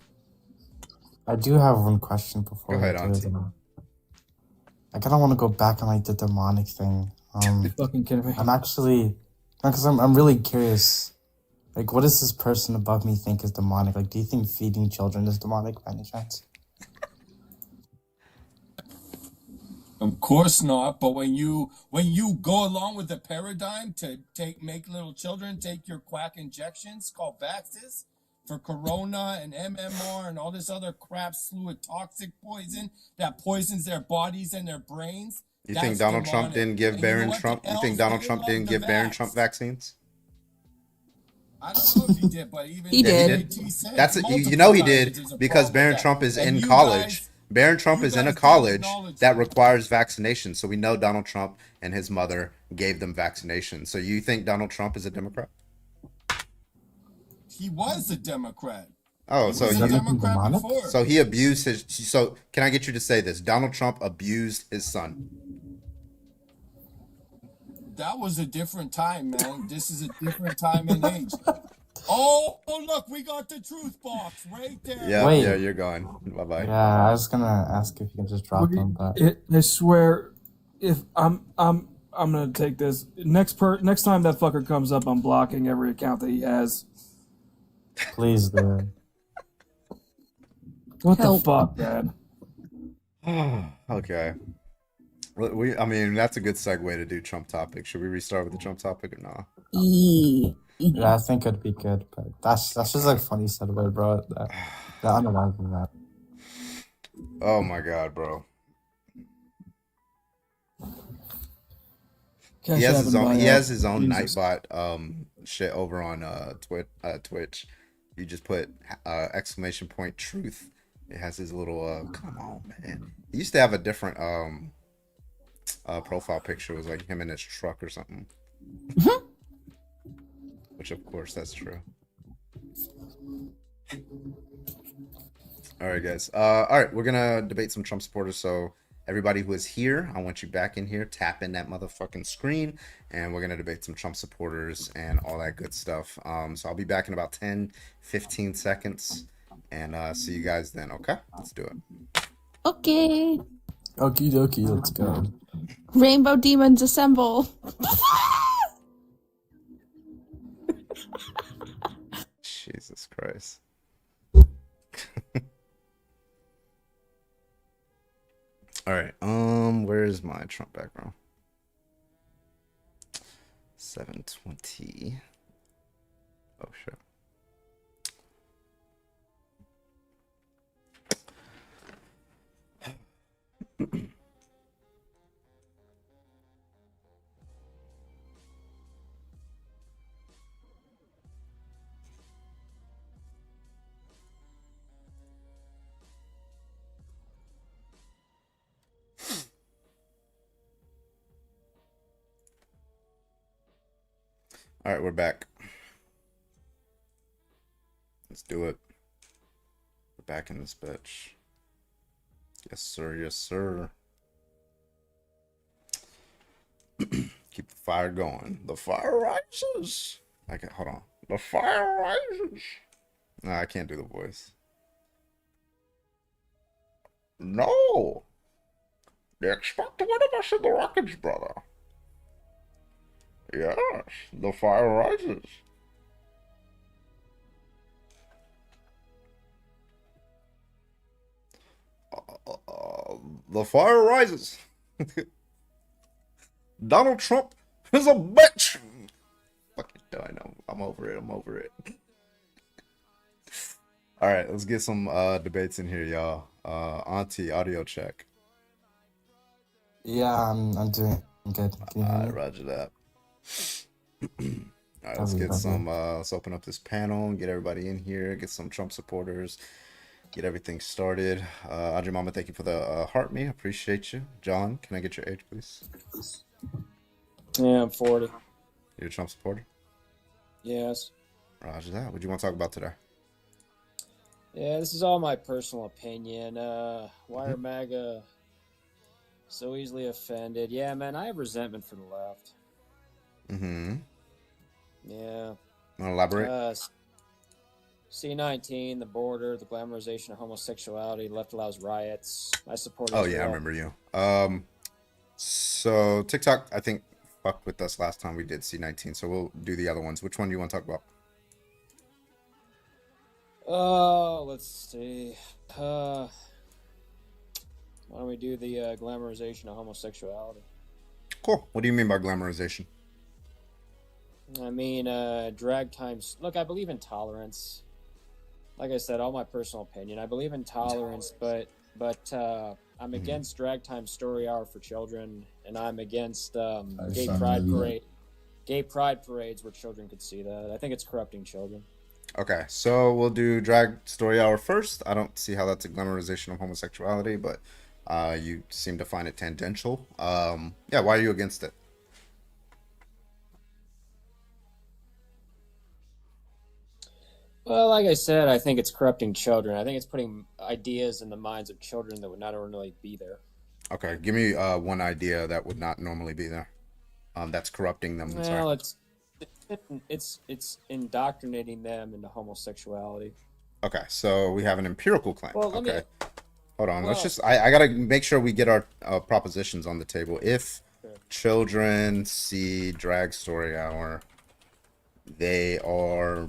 Speaker 17: I do have one question before.
Speaker 1: Go ahead,
Speaker 17: we do
Speaker 1: Auntie.
Speaker 17: it. I kind of want to go back on like the demonic thing.
Speaker 3: You fucking kidding me?
Speaker 17: I'm actually, because I'm really curious. Like, what does this person above me think is demonic? Like, do you think feeding children is demonic by any chance?
Speaker 15: Of course not. But when you go along with the paradigm to make little children take your quack injections called vaxes, for corona and MMR and all this other crap slew of toxic poison that poisons their bodies and their brains.
Speaker 1: You think Donald Trump didn't give Barron Trump? You think Donald Trump didn't give Barron Trump vaccines?
Speaker 15: I don't know if he did, but even
Speaker 10: He did.
Speaker 1: That's you know he did because Barron Trump is in college. Barron Trump is in a college that requires vaccination, so we know Donald Trump and his mother gave them vaccinations. So you think Donald Trump is a Democrat?
Speaker 15: He was a Democrat.
Speaker 1: Oh, so
Speaker 15: He was a Democrat before.
Speaker 1: so he abused his. So can I get you to say this? Donald Trump abused his son.
Speaker 15: That was a different time, man. This is a different time and age. Oh, look, we got the truth box right there.
Speaker 1: Yeah,
Speaker 17: Wait.
Speaker 1: yeah, you're gone. Bye bye.
Speaker 17: Yeah, I was gonna ask if you can just drop them, but
Speaker 18: I swear, if I'm gonna take this next time that fucker comes up, I'm blocking every account that he has.
Speaker 17: please do.
Speaker 18: What
Speaker 10: Help.
Speaker 18: the fuck, Dad?
Speaker 1: Okay. I mean, that's a good segue to do Trump topic. Should we restart with the Trump topic or not?
Speaker 17: Yeah, I think it'd be good, but that's just like funny segue, bro. That underlining that.
Speaker 1: Oh my god, bro. He has his own Nightbot shit over on Twitch. You just put exclamation point truth. It has his little come on, man. He used to have a different profile picture. It was like him in his truck or something. Which of course that's true. All right, guys. All right, we're gonna debate some Trump supporters. So everybody who is here, I want you back in here. Tap in that motherfucking screen, and we're gonna debate some Trump supporters and all that good stuff. So I'll be back in about 10-15 seconds, and see you guys then. Okay, let's do it.
Speaker 10: Okay.
Speaker 17: Okie dokie, let's go.
Speaker 10: Rainbow demons assemble.
Speaker 1: Jesus Christ. All right. Where's my Trump background? 720. Oh shit. All right, we're back. Let's do it. We're back in this bitch. Yes, sir. Yes, sir. Keep the fire going. The fire rises. Hold on. The fire rises. No, I can't do the voice. No. They expect one of us in the wreckage, brother. Yes, the fire rises. The fire rises. Donald Trump is a bitch. Fucking done. I'm over it. I'm over it. All right, let's get some debates in here, y'all. Auntie, audio check.
Speaker 17: Yeah, I'm doing good. Can you hear me?
Speaker 1: Roger that. All right, let's get some. Let's open up this panel and get everybody in here. Get some Trump supporters. Get everything started. Audrey Mama, thank you for the heart me. Appreciate you. John, can I get your age, please?
Speaker 19: Yeah, I'm 40.
Speaker 1: You're a Trump supporter?
Speaker 19: Yes.
Speaker 1: Roger that. What do you want to talk about today?
Speaker 19: Yeah, this is all my personal opinion. Why are MAGA so easily offended? Yeah, man, I have resentment for the left.
Speaker 1: Mm-hmm.
Speaker 19: Yeah.
Speaker 1: Want to elaborate?
Speaker 19: C-19, the border, the glamorization of homosexuality, left allows riots. I support it.
Speaker 1: Oh, yeah, I remember you. So TikTok, I think, fucked with us last time we did C-19, so we'll do the other ones. Which one do you want to talk about?
Speaker 19: Oh, let's see. Why don't we do the glamorization of homosexuality?
Speaker 1: Cool. What do you mean by glamorization?
Speaker 19: I mean, drag times. Look, I believe in tolerance. like I said, all my personal opinion. I believe in tolerance, but I'm against drag time story hour for children, and I'm against gay pride parades where children could see that. I think it's corrupting children.
Speaker 1: Okay, so we'll do drag story hour first. I don't see how that's a glamorization of homosexuality, but you seem to find it tangential. Yeah, why are you against it?
Speaker 19: Well, like I said, I think it's corrupting children. I think it's putting ideas in the minds of children that would not normally be there.
Speaker 1: Okay, give me one idea that would not normally be there. That's corrupting them.
Speaker 19: Well, it's indoctrinating them into homosexuality.
Speaker 1: Okay, so we have an empirical claim.
Speaker 19: Well,
Speaker 1: okay, hold on. Let's just. I gotta make sure we get our propositions on the table. If children see drag story hour, they are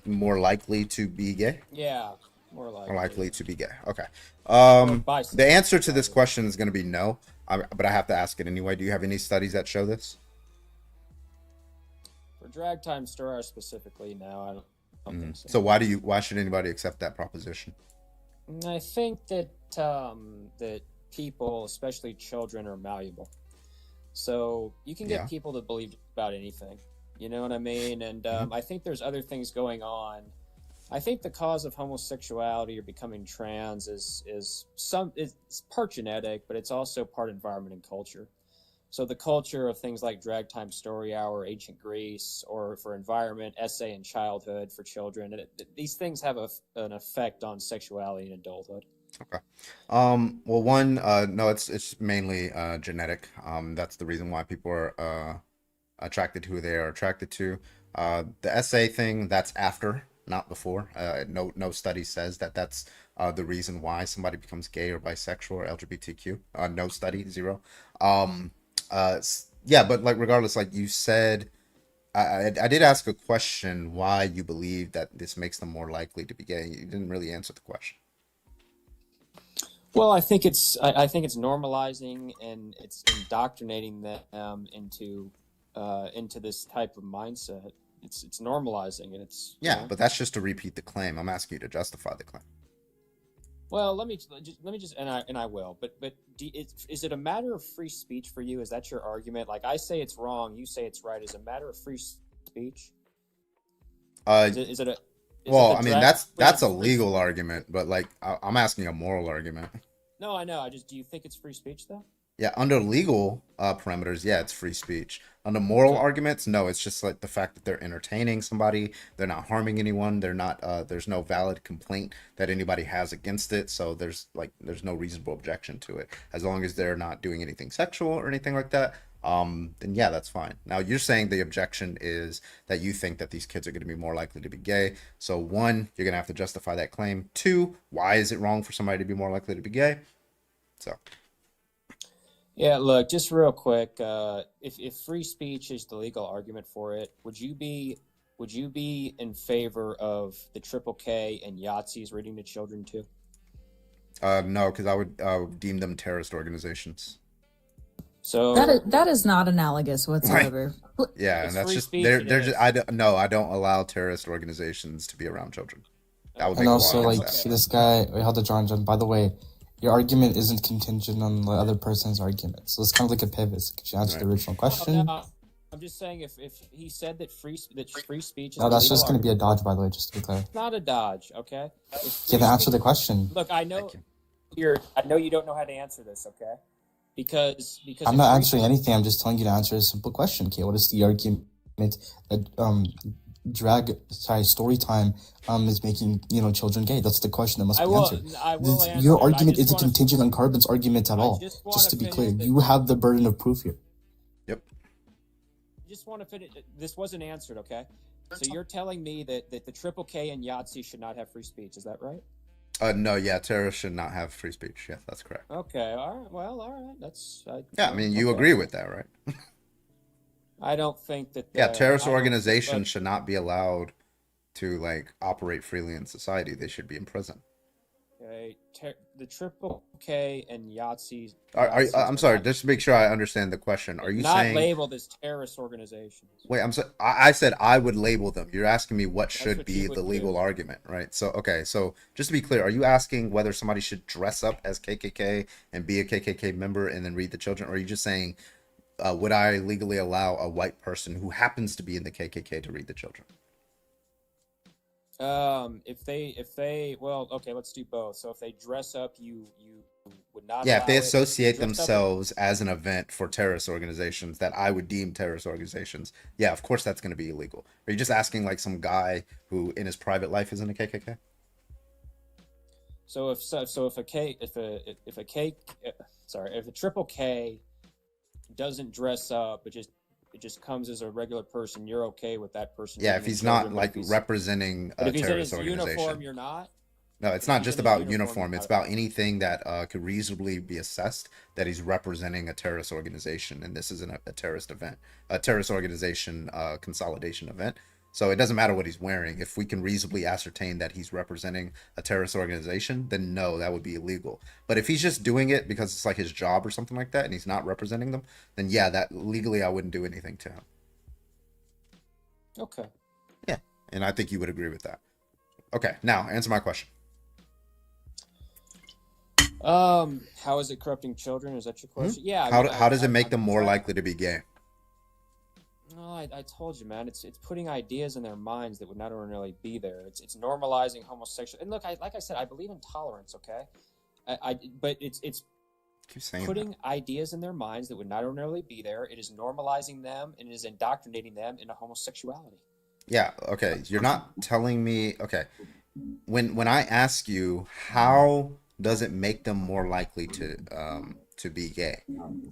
Speaker 1: more likely to be gay.
Speaker 19: Yeah, more
Speaker 1: likely to be gay. Okay. The answer to this question is going to be no. But I have to ask it anyway. Do you have any studies that show this?
Speaker 19: For drag time story hour specifically, no, I don't think so.
Speaker 1: So why should anybody accept that proposition?
Speaker 19: I think that that people, especially children, are malleable. So you can get people to believe about anything. You know what I mean? And I think there's other things going on. I think the cause of homosexuality or becoming trans is it's part genetic, but it's also part environment and culture. So the culture of things like drag time story hour, ancient Greece, or for environment, essay in childhood for children, and these things have an effect on sexuality in adulthood.
Speaker 1: Okay. Well, one, no, it's mainly genetic. That's the reason why people are attracted to who they are attracted to. The essay thing, that's after, not before. No study says that that's the reason why somebody becomes gay or bisexual or LGBTQ. No study, zero. Yeah, but like regardless, like you said, I did ask a question why you believe that this makes them more likely to be gay. You didn't really answer the question.
Speaker 19: Well, I think it's normalizing and it's indoctrinating them into this type of mindset. It's normalizing and it's
Speaker 1: but that's just to repeat the claim. I'm asking you to justify the claim.
Speaker 19: Well, let me just and I will. But is it a matter of free speech for you? Is that your argument? Like I say it's wrong, you say it's right. Is it a matter of free speech? Is it
Speaker 1: well, I mean that's a legal argument, but like I'm asking a moral argument.
Speaker 19: No, I know. Do you think it's free speech though?
Speaker 1: Yeah, under legal parameters, yeah, it's free speech. Under moral arguments, no, it's just like the fact that they're entertaining somebody, they're not harming anyone, they're not. There's no valid complaint that anybody has against it, so there's no reasonable objection to it as long as they're not doing anything sexual or anything like that. Then yeah, that's fine. Now you're saying the objection is that you think that these kids are going to be more likely to be gay. So one, you're going to have to justify that claim. Two, why is it wrong for somebody to be more likely to be gay? So.
Speaker 19: Yeah, look, just real quick, if free speech is the legal argument for it, would you be in favor of the Triple K and Yahtzees reading to children too?
Speaker 1: No, because I would deem them terrorist organizations.
Speaker 19: So
Speaker 10: that is not analogous whatsoever.
Speaker 1: Right. Yeah, and that's just they're just I don't allow terrorist organizations to be around children. That would
Speaker 17: and also like this guy, wait, hold on, John. By the way, your argument isn't contingent on the other person's argument, so it's kind of like a pivot. So could you answer the original question?
Speaker 19: I'm just saying if he said that free speech is
Speaker 17: no, that's just going to be a dodge, by the way, just to be clear.
Speaker 19: It's not a dodge, okay?
Speaker 17: Yeah, then answer the question.
Speaker 19: Look, I know you don't know how to answer this, okay? Because
Speaker 17: I'm not answering anything. I'm just telling you to answer a simple question. Okay, what is the argument that story time is making children gay? That's the question that must be answered. Your argument isn't contingent on Carbon's argument at all. Just to be clear, you have the burden of proof here.
Speaker 1: Yep.
Speaker 19: I just want to finish. This wasn't answered, okay? So you're telling me that the Triple K and Yahtzee should not have free speech. Is that right?
Speaker 1: No, yeah, terrorists should not have free speech. Yes, that's correct.
Speaker 19: Okay, all right. Well, all right. That's
Speaker 1: I mean, you agree with that, right?
Speaker 19: I don't think that.
Speaker 1: Yeah, terrorist organizations should not be allowed to operate freely in society. They should be in prison.
Speaker 19: Okay, the Triple K and Yahtzee.
Speaker 1: I'm sorry, just to make sure I understand the question. Are you
Speaker 19: not
Speaker 1: saying
Speaker 19: labeled as terrorist organizations?
Speaker 1: Wait, I'm sorry. I said I would label them. You're asking me what should
Speaker 19: what
Speaker 1: be
Speaker 19: you would
Speaker 1: the legal
Speaker 19: do.
Speaker 1: argument, right? So okay, so just to be clear, are you asking whether somebody should dress up as KKK and be a KKK member and then read the children, or are you just saying would I legally allow a white person who happens to be in the KKK to read the children?
Speaker 19: If they well, okay, let's do both. So if they dress up, you would not.
Speaker 1: Yeah, if they
Speaker 19: allow it.
Speaker 1: associate
Speaker 19: Dressed up-
Speaker 1: themselves as an event for terrorist organizations that I would deem terrorist organizations, yeah, of course that's going to be illegal. Are you just asking like some guy who in his private life isn't a KKK?
Speaker 19: So if a Triple K doesn't dress up, it just comes as a regular person, you're okay with that person?
Speaker 1: Yeah,
Speaker 19: reading
Speaker 1: if
Speaker 19: the
Speaker 1: he's
Speaker 19: children,
Speaker 1: not
Speaker 19: but
Speaker 1: like
Speaker 19: if he's-
Speaker 1: representing
Speaker 19: but
Speaker 1: a
Speaker 19: if he's in
Speaker 1: terrorist
Speaker 19: his
Speaker 1: organization.
Speaker 19: uniform, you're not.
Speaker 1: No, it's
Speaker 19: If
Speaker 1: not
Speaker 19: he's
Speaker 1: just
Speaker 19: in his
Speaker 1: about
Speaker 19: uniform,
Speaker 1: uniform.
Speaker 19: you're
Speaker 1: It's
Speaker 19: not-
Speaker 1: about anything that could reasonably be assessed that he's representing a terrorist organization, and this isn't a terrorist event, a terrorist organization consolidation event. So it doesn't matter what he's wearing. If we can reasonably ascertain that he's representing a terrorist organization, then no, that would be illegal. But if he's just doing it because it's like his job or something like that, and he's not representing them, then yeah, that legally I wouldn't do anything to him.
Speaker 19: Okay.
Speaker 1: Yeah, and I think you would agree with that. Okay, now answer my question.
Speaker 19: How is it corrupting children? Is that your question?
Speaker 1: Hmm?
Speaker 19: Yeah.
Speaker 1: How does it make them more likely to be gay?
Speaker 19: No, I told you, man. It's putting ideas in their minds that would not ordinarily be there. It's normalizing homosexual. And look, like I said, I believe in tolerance. Okay, but it's
Speaker 1: Keep saying
Speaker 19: putting
Speaker 1: that.
Speaker 19: ideas in their minds that would not ordinarily be there. It is normalizing them and it is indoctrinating them into homosexuality.
Speaker 1: Yeah, okay. You're not telling me. Okay, when I ask you how does it make them more likely to be gay,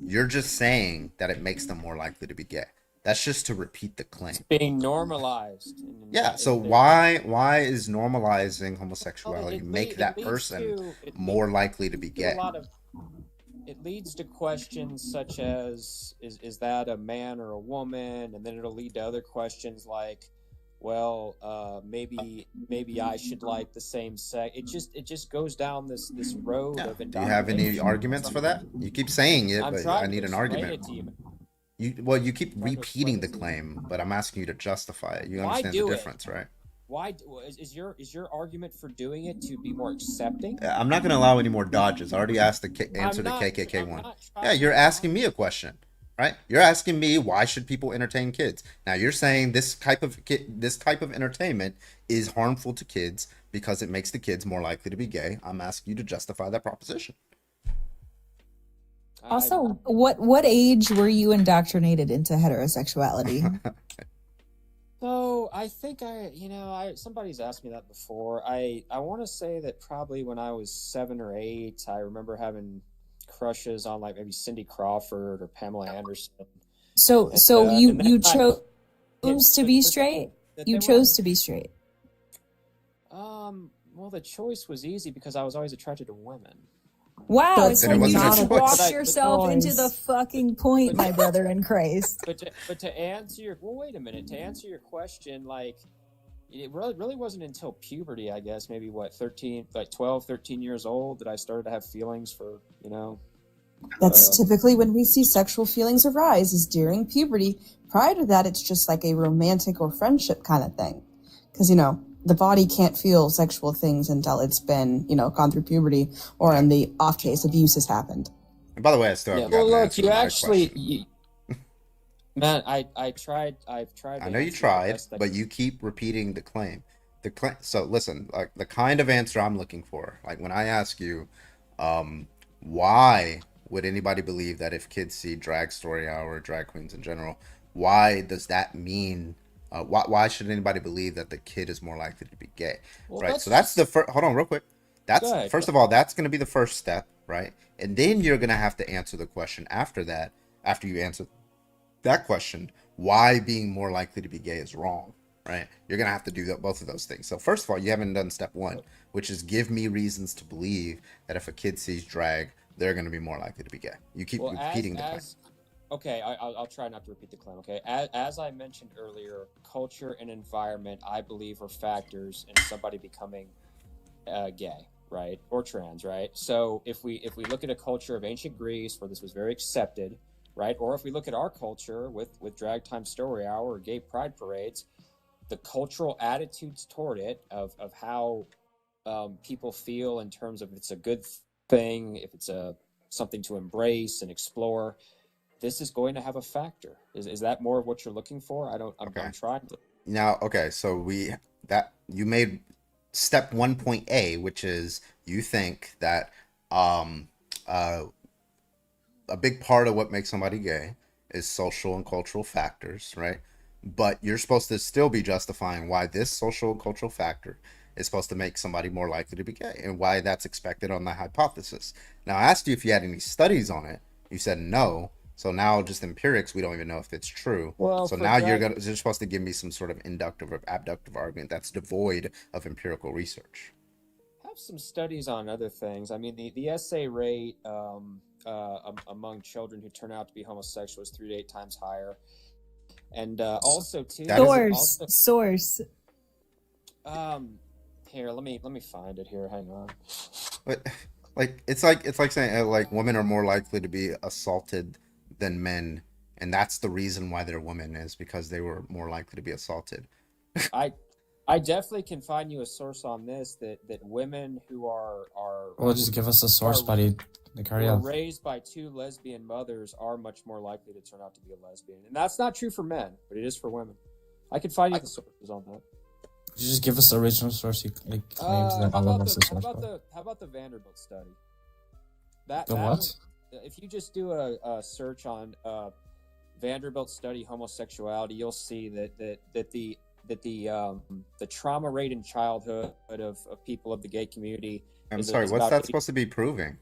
Speaker 1: you're just saying that it makes them more likely to be gay. That's just to repeat the claim.
Speaker 19: It's being normalized.
Speaker 1: Yeah. So why is normalizing homosexuality make that
Speaker 19: leads
Speaker 1: person
Speaker 19: to-
Speaker 1: more likely to be
Speaker 19: to
Speaker 1: gay?
Speaker 19: It leads to questions such as is that a man or a woman, and then it'll lead to other questions like, well, maybe I should like the same sex. It just goes down this road of
Speaker 1: Do you have any
Speaker 19: indoctrination.
Speaker 1: arguments for that? You keep saying it,
Speaker 19: I'm
Speaker 1: but
Speaker 19: trying
Speaker 1: I need
Speaker 19: to
Speaker 1: an
Speaker 19: explain
Speaker 1: argument.
Speaker 19: it to you.
Speaker 1: You keep repeating the claim, but I'm asking you to justify it. You
Speaker 19: Why
Speaker 1: understand
Speaker 19: do
Speaker 1: the
Speaker 19: it?
Speaker 1: difference, right?
Speaker 19: Why is your argument for doing it to be more accepting?
Speaker 1: I'm not going to allow any more dodges. I already asked the answer
Speaker 19: not-
Speaker 1: the KKK
Speaker 19: I'm
Speaker 1: one.
Speaker 19: not
Speaker 1: Yeah, you're asking me a question, right? You're asking me why should people entertain kids? Now you're saying this type of entertainment is harmful to kids because it makes the kids more likely to be gay. I'm asking you to justify that proposition.
Speaker 10: Also, what age were you indoctrinated into heterosexuality?
Speaker 19: So I think somebody's asked me that before. I want to say that probably when I was 7 or 8, I remember having crushes on like maybe Cindy Crawford or Pamela Anderson.
Speaker 10: So
Speaker 19: And
Speaker 10: you
Speaker 19: then
Speaker 10: chose to be straight. You chose to be straight.
Speaker 19: Well, the choice was easy because I was always attracted to women.
Speaker 10: Wow,
Speaker 19: But-
Speaker 10: it's
Speaker 19: Then it
Speaker 10: like you
Speaker 19: wasn't a
Speaker 10: just
Speaker 19: choice.
Speaker 10: walked
Speaker 19: But
Speaker 10: yourself into the fucking point, my brother in Christ.
Speaker 19: But to answer your wait a minute, to answer your question, like it really wasn't until puberty, I guess, maybe 12, 13 years old that I started to have feelings for,
Speaker 10: That's typically when we see sexual feelings arise, is during puberty. Prior to that, it's just like a romantic or friendship kind of thing. Because, the body can't feel sexual things until it's been, gone through puberty, or in the off case, abuse has happened.
Speaker 1: And by the way, I still haven't gotten
Speaker 19: Well,
Speaker 1: an
Speaker 19: look,
Speaker 1: answer
Speaker 19: you
Speaker 1: to my
Speaker 19: actually,
Speaker 1: question.
Speaker 19: man, I've tried.
Speaker 1: I know you tried, but you keep repeating the claim. So listen, like the kind of answer I'm looking for, like when I ask you, why would anybody believe that if kids see Drag Story Hour or drag queens in general, why does that mean? Why should anybody believe that the kid is more likely to be gay?
Speaker 19: Well,
Speaker 1: right.
Speaker 19: that's
Speaker 1: So that's the first. Hold on, real quick. That's
Speaker 19: Go ahead.
Speaker 1: first of all, that's going to be the first step, right? And then you're going to have to answer the question after that. After you answer that question, why being more likely to be gay is wrong, right? You're going to have to do both of those things. So first of all, you haven't done step one, which is give me reasons to believe that if a kid sees drag, they're going to be more likely to be gay. You keep repeating the claim.
Speaker 19: Okay, I'll try not to repeat the claim. Okay, as I mentioned earlier, culture and environment, I believe, are factors in somebody becoming gay, right, or trans, right? So if we look at a culture of ancient Greece where this was very accepted, right, or if we look at our culture with drag time story hour or gay pride parades, the cultural attitudes toward it of how people feel in terms of if it's a good thing, if it's something to embrace and explore, this is going to have a factor. Is that more of what you're looking for? I'm trying to.
Speaker 1: Now, okay, so you made step 1.A, which is you think that a big part of what makes somebody gay is social and cultural factors, right? But you're supposed to still be justifying why this social and cultural factor is supposed to make somebody more likely to be gay and why that's expected on the hypothesis. Now, I asked you if you had any studies on it. You said no. So now just empirics, we don't even know if it's true.
Speaker 19: Well,
Speaker 1: so now you're supposed to give me some sort of inductive or abductive argument that's devoid of empirical research.
Speaker 19: I have some studies on other things. I mean, the SA rate among children who turn out to be homosexual is 3 to 8 times higher. And also too,
Speaker 10: source.
Speaker 19: Here, let me find it here. Hang on.
Speaker 1: But it's like saying like women are more likely to be assaulted than men, and that's the reason why they're women is because they were more likely to be assaulted.
Speaker 19: I definitely can find you a source on this that women who are
Speaker 17: Well, just give us a source, buddy.
Speaker 19: Were raised by 2 lesbian mothers are much more likely to turn out to be a lesbian, and that's not true for men, but it is for women. I can find you the sources on that.
Speaker 17: Could you just give us the original source you claimed that all of us the source?
Speaker 19: How about the Vanderbilt study?
Speaker 17: The what?
Speaker 19: If you just do a search on Vanderbilt study homosexuality, you'll see that the trauma rate in childhood of people of the gay community.
Speaker 1: I'm sorry, what's that supposed to be proving?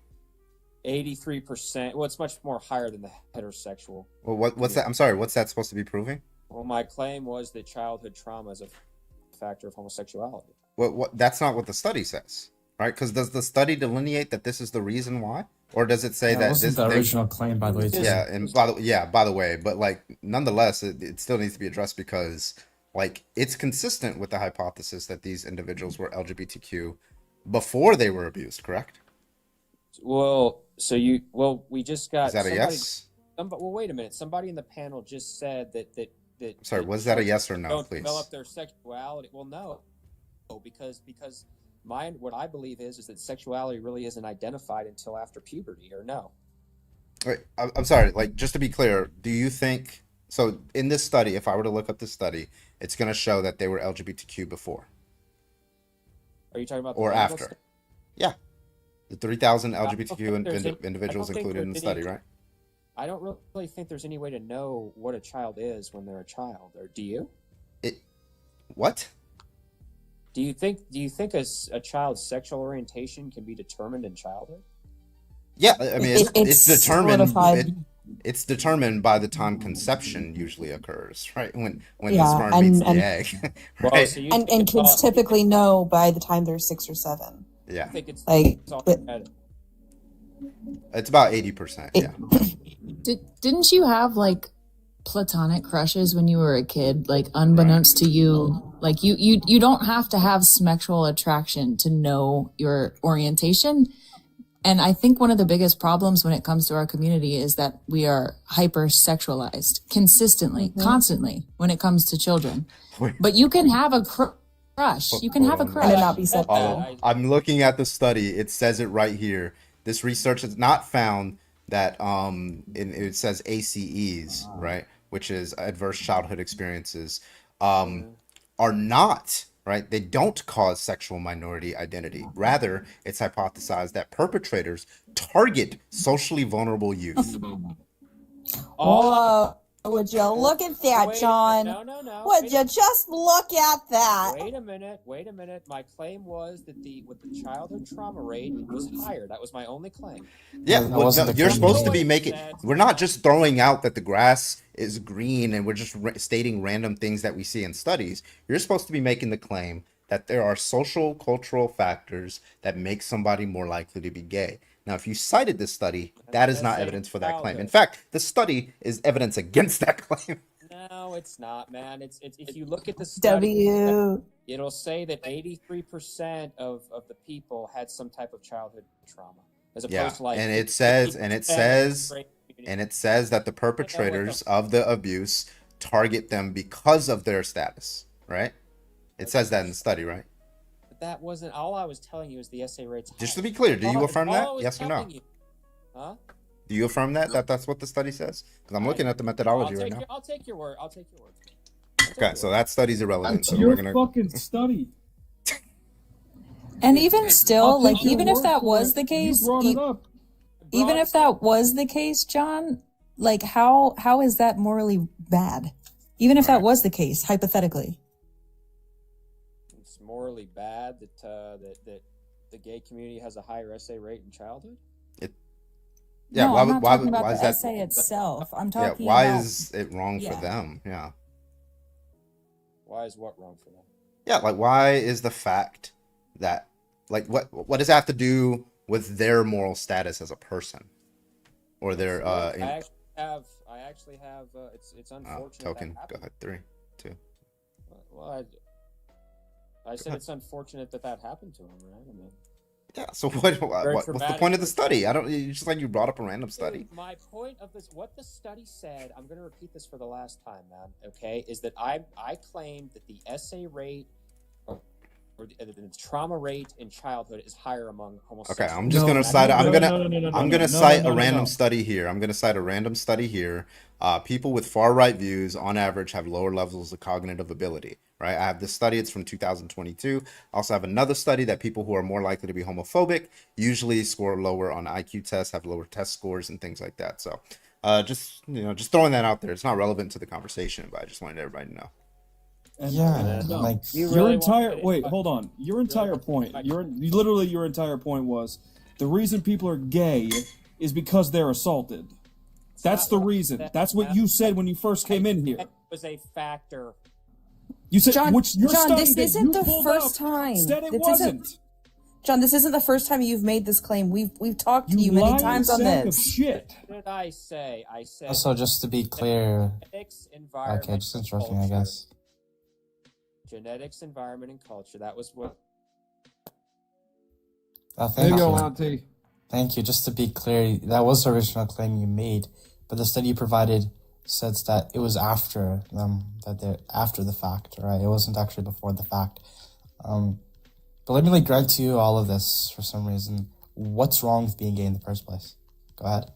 Speaker 19: 83%. Well, it's much more higher than the heterosexual.
Speaker 1: Well, what's that? I'm sorry, what's that supposed to be proving?
Speaker 19: Well, my claim was that childhood trauma is a factor of homosexuality.
Speaker 1: What? That's not what the study says, right? Because does the study delineate that this is the reason why, or does it say that
Speaker 17: this is the original claim, by the way? Too.
Speaker 1: Yeah, and by the way, but like nonetheless, it still needs to be addressed because like it's consistent with the hypothesis that these individuals were LGBTQ before they were abused, correct?
Speaker 19: Well, we just got.
Speaker 1: Is that a yes?
Speaker 19: Well, wait a minute. Somebody in the panel just said that.
Speaker 1: Sorry, was that a yes or no?
Speaker 19: Don't
Speaker 1: please
Speaker 19: develop their sexuality. Well, no, because what I believe is that sexuality really isn't identified until after puberty, or no?
Speaker 1: Wait, I'm sorry. Like, just to be clear, do you think so? In this study, if I were to look up this study, it's going to show that they were LGBTQ before.
Speaker 19: Are you talking about
Speaker 1: or after? Yeah. The 3,000 LGBTQ individuals included in the study, right?
Speaker 19: I don't really think there's any way to know what a child is when they're a child, or do you?
Speaker 1: What?
Speaker 19: Do you think a child's sexual orientation can be determined in childhood?
Speaker 1: Yeah, I mean it's determined.
Speaker 10: Solidified.
Speaker 1: It's determined by the time conception usually occurs, right? When the sperm meets the egg, right?
Speaker 10: Well, and kids typically know by the time they're 6 or 7.
Speaker 1: Yeah,
Speaker 19: I think it's
Speaker 10: like
Speaker 1: it's about 80%. Yeah.
Speaker 20: Didn't you have like platonic crushes when you were a kid, like unbeknownst to you? Like you don't have to have sexual attraction to know your orientation. And I think one of the biggest problems when it comes to our community is that we are hypersexualized consistently, constantly when it comes to children. But you can have a crush. You can have a crush.
Speaker 10: And not be sexual.
Speaker 1: I'm looking at the study. It says it right here. This research has not found that it says ACEs, right, which is adverse childhood experiences, are not, right, they don't cause sexual minority identity. Rather, it's hypothesized that perpetrators target socially vulnerable youth.
Speaker 10: Oh, would you look at that, John?
Speaker 19: No.
Speaker 10: Would you just look at that?
Speaker 19: Wait a minute. My claim was that the childhood trauma rate was higher. That was my only claim.
Speaker 1: Yeah, you're supposed to be making. We're not just throwing out that the grass is green and we're just stating random things that we see in studies. You're supposed to be making the claim that there are social, cultural factors that make somebody more likely to be gay. Now, if you cited this study, that is not evidence for that claim. In fact, the study is evidence against that claim.
Speaker 19: No, it's not, man. It's if you look at the study. it'll say that 83% of the people had some type of childhood trauma, as opposed to like.
Speaker 1: And it says that the perpetrators of the abuse target them because of their status, right? It says that in the study, right?
Speaker 19: But that wasn't all I was telling you. Is the SA rates?
Speaker 1: Just to be clear, do you affirm that? Yes or no?
Speaker 19: Huh?
Speaker 1: Do you affirm that that's what the study says? Because I'm looking at the methodology right now.
Speaker 19: I'll take your word.
Speaker 1: Okay, so that study's irrelevant. So
Speaker 18: your
Speaker 1: we're gonna
Speaker 18: fucking study.
Speaker 10: And even still, like, even if that was the case, even if that was the case, John, like, how is that morally bad? Even if that was the case, hypothetically.
Speaker 19: It's morally bad that the gay community has a higher SA rate in childhood.
Speaker 1: Yeah,
Speaker 10: no,
Speaker 1: why,
Speaker 10: I'm not talking about
Speaker 1: why
Speaker 10: the
Speaker 1: is that?
Speaker 10: essay itself. I'm talking
Speaker 1: why
Speaker 10: about...
Speaker 1: is it wrong for them? Yeah.
Speaker 19: Why is what wrong for them?
Speaker 1: Yeah, like why is the fact that like what does that have to do with their moral status as a person or their
Speaker 19: I actually have it's unfortunate.
Speaker 1: Token. Go ahead. 3, 2.
Speaker 19: Well, I said it's unfortunate that happened to him, right? I mean.
Speaker 1: Yeah. So what's the point of the study? You just like you brought up a random study.
Speaker 19: My point of this, what the study said, I'm going to repeat this for the last time, man. Okay, is that I claimed that the SA rate or the trauma rate in childhood is higher among homosexuals.
Speaker 1: Okay, I'm just going to cite. I'm going to cite a random study here. I'm going to cite a random study here. People with far right views, on average, have lower levels of cognitive ability. Right. I have this study. It's from 2022. I also have another study that people who are more likely to be homophobic usually score lower on IQ tests, have lower test scores, and things like that. So, just throwing that out there. It's not relevant to the conversation, but I just wanted everybody to know.
Speaker 17: Yeah, like
Speaker 18: your entire hold on. Your entire point. Your entire point was the reason people are gay is because they're assaulted. That's the reason. That's what you said when you first came in here.
Speaker 19: It was a factor.
Speaker 18: You said,
Speaker 10: John,
Speaker 18: John,
Speaker 10: this isn't the first time.
Speaker 18: Said it wasn't.
Speaker 10: John, this isn't the first time you've made this claim. We've talked to you many times on this.
Speaker 18: Shit.
Speaker 19: What did I say? I said.
Speaker 17: Also, just to be clear.
Speaker 19: Okay,
Speaker 17: just interrupting, I guess.
Speaker 19: Genetics, environment, and culture. That was what.
Speaker 18: There you go, Auntie.
Speaker 17: Thank you. Just to be clear, that was the original claim you made, but the study you provided says that it was after after the fact, right? It wasn't actually before the fact. But let me grant to you all of this for some reason. What's wrong with being gay in the first place? Go ahead.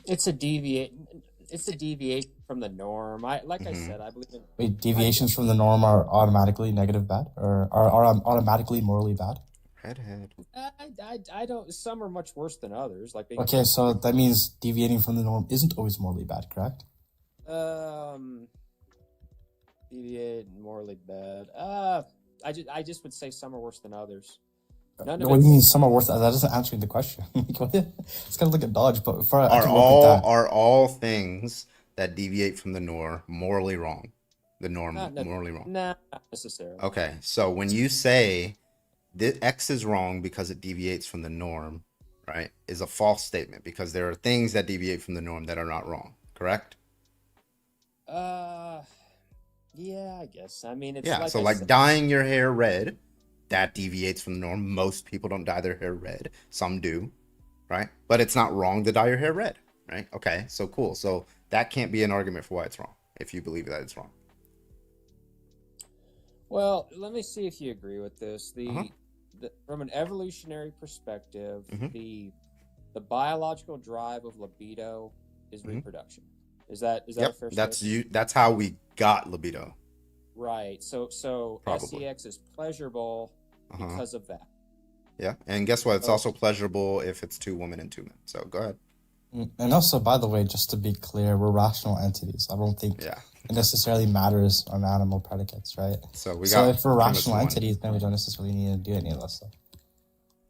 Speaker 19: It's a deviation from the norm. I said, I believe in.
Speaker 17: Wait, deviations from the norm are automatically negative bad, or are automatically morally bad?
Speaker 1: Redhead.
Speaker 19: I don't. Some are much worse than others. Like being
Speaker 17: okay, so that means deviating from the norm isn't always morally bad, correct?
Speaker 19: Deviate morally bad. I just would say some are worse than others.
Speaker 17: What do you mean some are worse? That doesn't answer the question. It's kind of like a dodge, but
Speaker 1: are all things that deviate from the norm morally wrong? The norm morally wrong?
Speaker 19: Nah, not necessarily.
Speaker 1: Okay, so when you say that X is wrong because it deviates from the norm, right, is a false statement because there are things that deviate from the norm that are not wrong, correct?
Speaker 19: Yeah, I guess. I mean, it's
Speaker 1: like dyeing your hair red, that deviates from the norm. Most people don't dye their hair red. Some do, right? But it's not wrong to dye your hair red, right? Okay, so cool. So that can't be an argument for why it's wrong if you believe that it's wrong.
Speaker 19: Well, let me see if you agree with this. From an evolutionary perspective, the biological drive of libido is reproduction. Is that a fair statement?
Speaker 1: That's how we got libido.
Speaker 19: Right. So
Speaker 1: Probably.
Speaker 19: SEX is pleasurable because of that.
Speaker 1: Yeah, and guess what? It's also pleasurable if it's 2 women and 2 men. So go ahead.
Speaker 17: And also, by the way, just to be clear, we're rational entities. I don't think it necessarily matters on animal predicates, right?
Speaker 1: So
Speaker 17: if we're rational entities, then we don't necessarily need to do any of that stuff.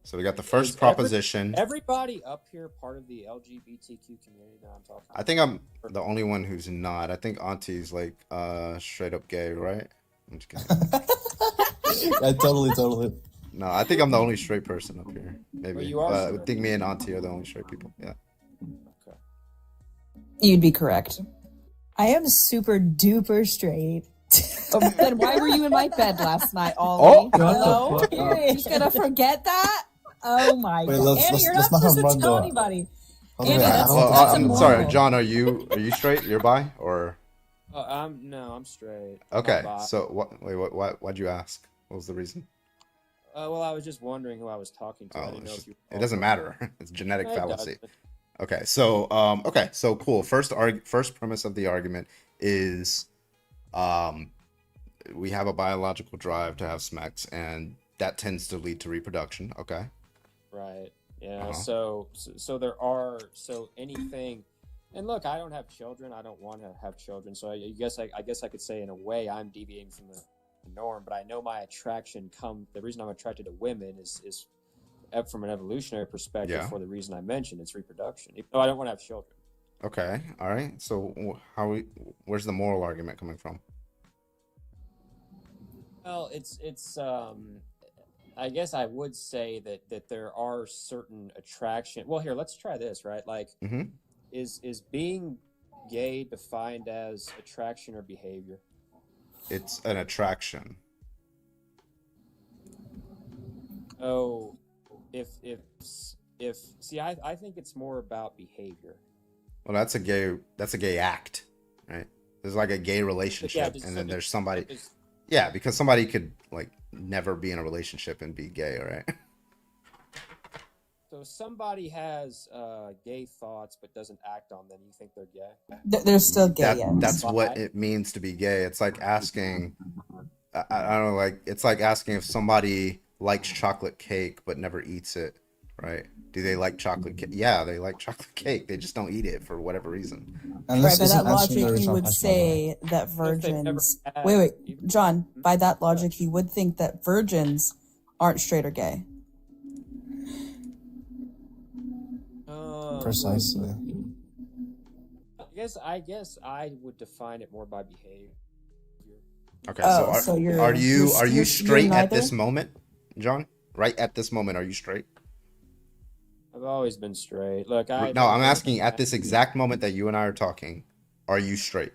Speaker 1: So we got the first proposition.
Speaker 19: Everybody up here part of the LGBTQ community that I'm talking about?
Speaker 1: I think I'm the only one who's not. I think Auntie's like straight up gay, right? I'm just kidding.
Speaker 17: Yeah, totally.
Speaker 1: No, I think I'm the only straight person up here. Maybe.
Speaker 19: Well, you are
Speaker 1: I think me and Auntie are the only straight people. Yeah.
Speaker 10: You'd be correct. I am super duper straight.
Speaker 20: Then why were you in my bed last night,
Speaker 1: Oh.
Speaker 20: Ollie?
Speaker 10: Hello?
Speaker 20: Hello?
Speaker 10: You're just gonna forget that? Oh my
Speaker 17: Wait,
Speaker 10: god.
Speaker 17: let's-
Speaker 10: Annie,
Speaker 17: let's-
Speaker 10: you're
Speaker 17: let's
Speaker 10: not
Speaker 17: not
Speaker 10: supposed to
Speaker 17: run
Speaker 10: tell
Speaker 17: the-
Speaker 10: anybody.
Speaker 17: Hold
Speaker 10: Annie,
Speaker 17: on,
Speaker 10: that's,
Speaker 17: I don't-
Speaker 10: that's
Speaker 1: I'm
Speaker 10: immoral.
Speaker 1: sorry, John. Are you straight? You're bi or?
Speaker 19: I'm straight.
Speaker 1: Okay.
Speaker 19: I'm bi.
Speaker 1: So why'd you ask? What was the reason?
Speaker 19: Well, I was just wondering who I was talking to. I
Speaker 1: Oh,
Speaker 19: didn't know if you.
Speaker 1: it doesn't matter. It's genetic
Speaker 19: It
Speaker 1: fallacy.
Speaker 19: doesn't.
Speaker 1: Okay, so cool. First premise of the argument is, we have a biological drive to have sex, and that tends to lead to reproduction. Okay.
Speaker 19: Right. Yeah.
Speaker 1: Uh-huh.
Speaker 19: So there are anything, and look, I don't have children. I don't want to have children. So I guess I could say in a way I'm deviating from the norm. But I know my attraction the reason I'm attracted to women is from an evolutionary perspective.
Speaker 1: Yeah.
Speaker 19: For the reason I mentioned, it's reproduction. Even though I don't want to have children.
Speaker 1: Okay. All right. So where's the moral argument coming from?
Speaker 19: Well, it's I guess I would say that there are certain attraction. Well, here, let's try this, right? Like,
Speaker 1: Mhm.
Speaker 19: is being gay defined as attraction or behavior?
Speaker 1: It's an attraction.
Speaker 19: Oh, if see, I think it's more about behavior.
Speaker 1: Well, that's a gay act, right? There's like a gay relationship,
Speaker 19: just-
Speaker 1: and then
Speaker 19: so
Speaker 1: there's somebody.
Speaker 19: it's-
Speaker 1: Yeah, because somebody could like never be in a relationship and be gay, right?
Speaker 19: So if somebody has gay thoughts but doesn't act on them, you think they're gay?
Speaker 10: They're still gay. yes.
Speaker 1: That's what it means to be gay. It's like asking, I don't know, like it's like asking if somebody likes chocolate cake but never eats it, right? Do they like chocolate cake? Yeah, they like chocolate cake. They just don't eat it for whatever reason.
Speaker 17: And
Speaker 10: Right,
Speaker 17: this
Speaker 10: by
Speaker 17: isn't
Speaker 10: that
Speaker 17: answering
Speaker 10: logic,
Speaker 17: the
Speaker 10: you
Speaker 17: original
Speaker 10: would
Speaker 17: question, by the way.
Speaker 10: say that
Speaker 19: If they've never
Speaker 10: virgins.
Speaker 19: had-
Speaker 10: Wait, John. By that logic, you would think that virgins aren't straight or gay.
Speaker 17: Precisely.
Speaker 19: I guess I would define it more by behavior.
Speaker 1: Okay,
Speaker 10: Oh,
Speaker 1: so
Speaker 10: so you're-
Speaker 1: are you
Speaker 10: you're
Speaker 1: straight at
Speaker 10: neither?
Speaker 1: this moment, John? Right at this moment, are you straight?
Speaker 19: I've always been straight. Look,
Speaker 1: No, I'm asking at this exact moment that you and I are talking, are you straight?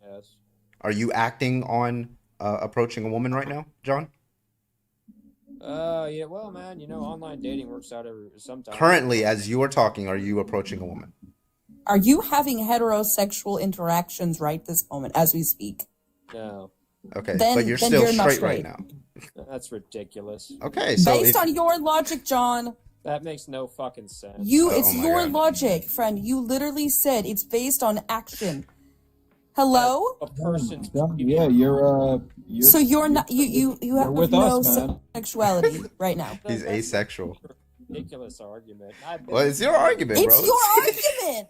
Speaker 19: Yes.
Speaker 1: Are you acting on approaching a woman right now, John?
Speaker 19: Yeah. Well, man, online dating works out sometimes.
Speaker 1: Currently, as you are talking, are you approaching a woman?
Speaker 10: Are you having heterosexual interactions right this moment as we speak?
Speaker 19: No.
Speaker 1: Okay,
Speaker 10: Then-
Speaker 1: but you're
Speaker 10: then
Speaker 1: still
Speaker 10: you're not
Speaker 1: straight right
Speaker 10: straight.
Speaker 1: now.
Speaker 19: That's ridiculous.
Speaker 1: Okay, so
Speaker 10: Based on your logic, John,
Speaker 19: That makes no fucking sense.
Speaker 10: it's your logic, friend. You literally said it's based on action. Hello?
Speaker 19: A person.
Speaker 18: Yeah, you're
Speaker 10: So you're not you have
Speaker 18: with
Speaker 10: no
Speaker 18: us, man.
Speaker 10: sexuality right now.
Speaker 1: he's asexual.
Speaker 19: Ridiculous argument.
Speaker 1: Well, it's your argument, bro.
Speaker 10: It's your argument.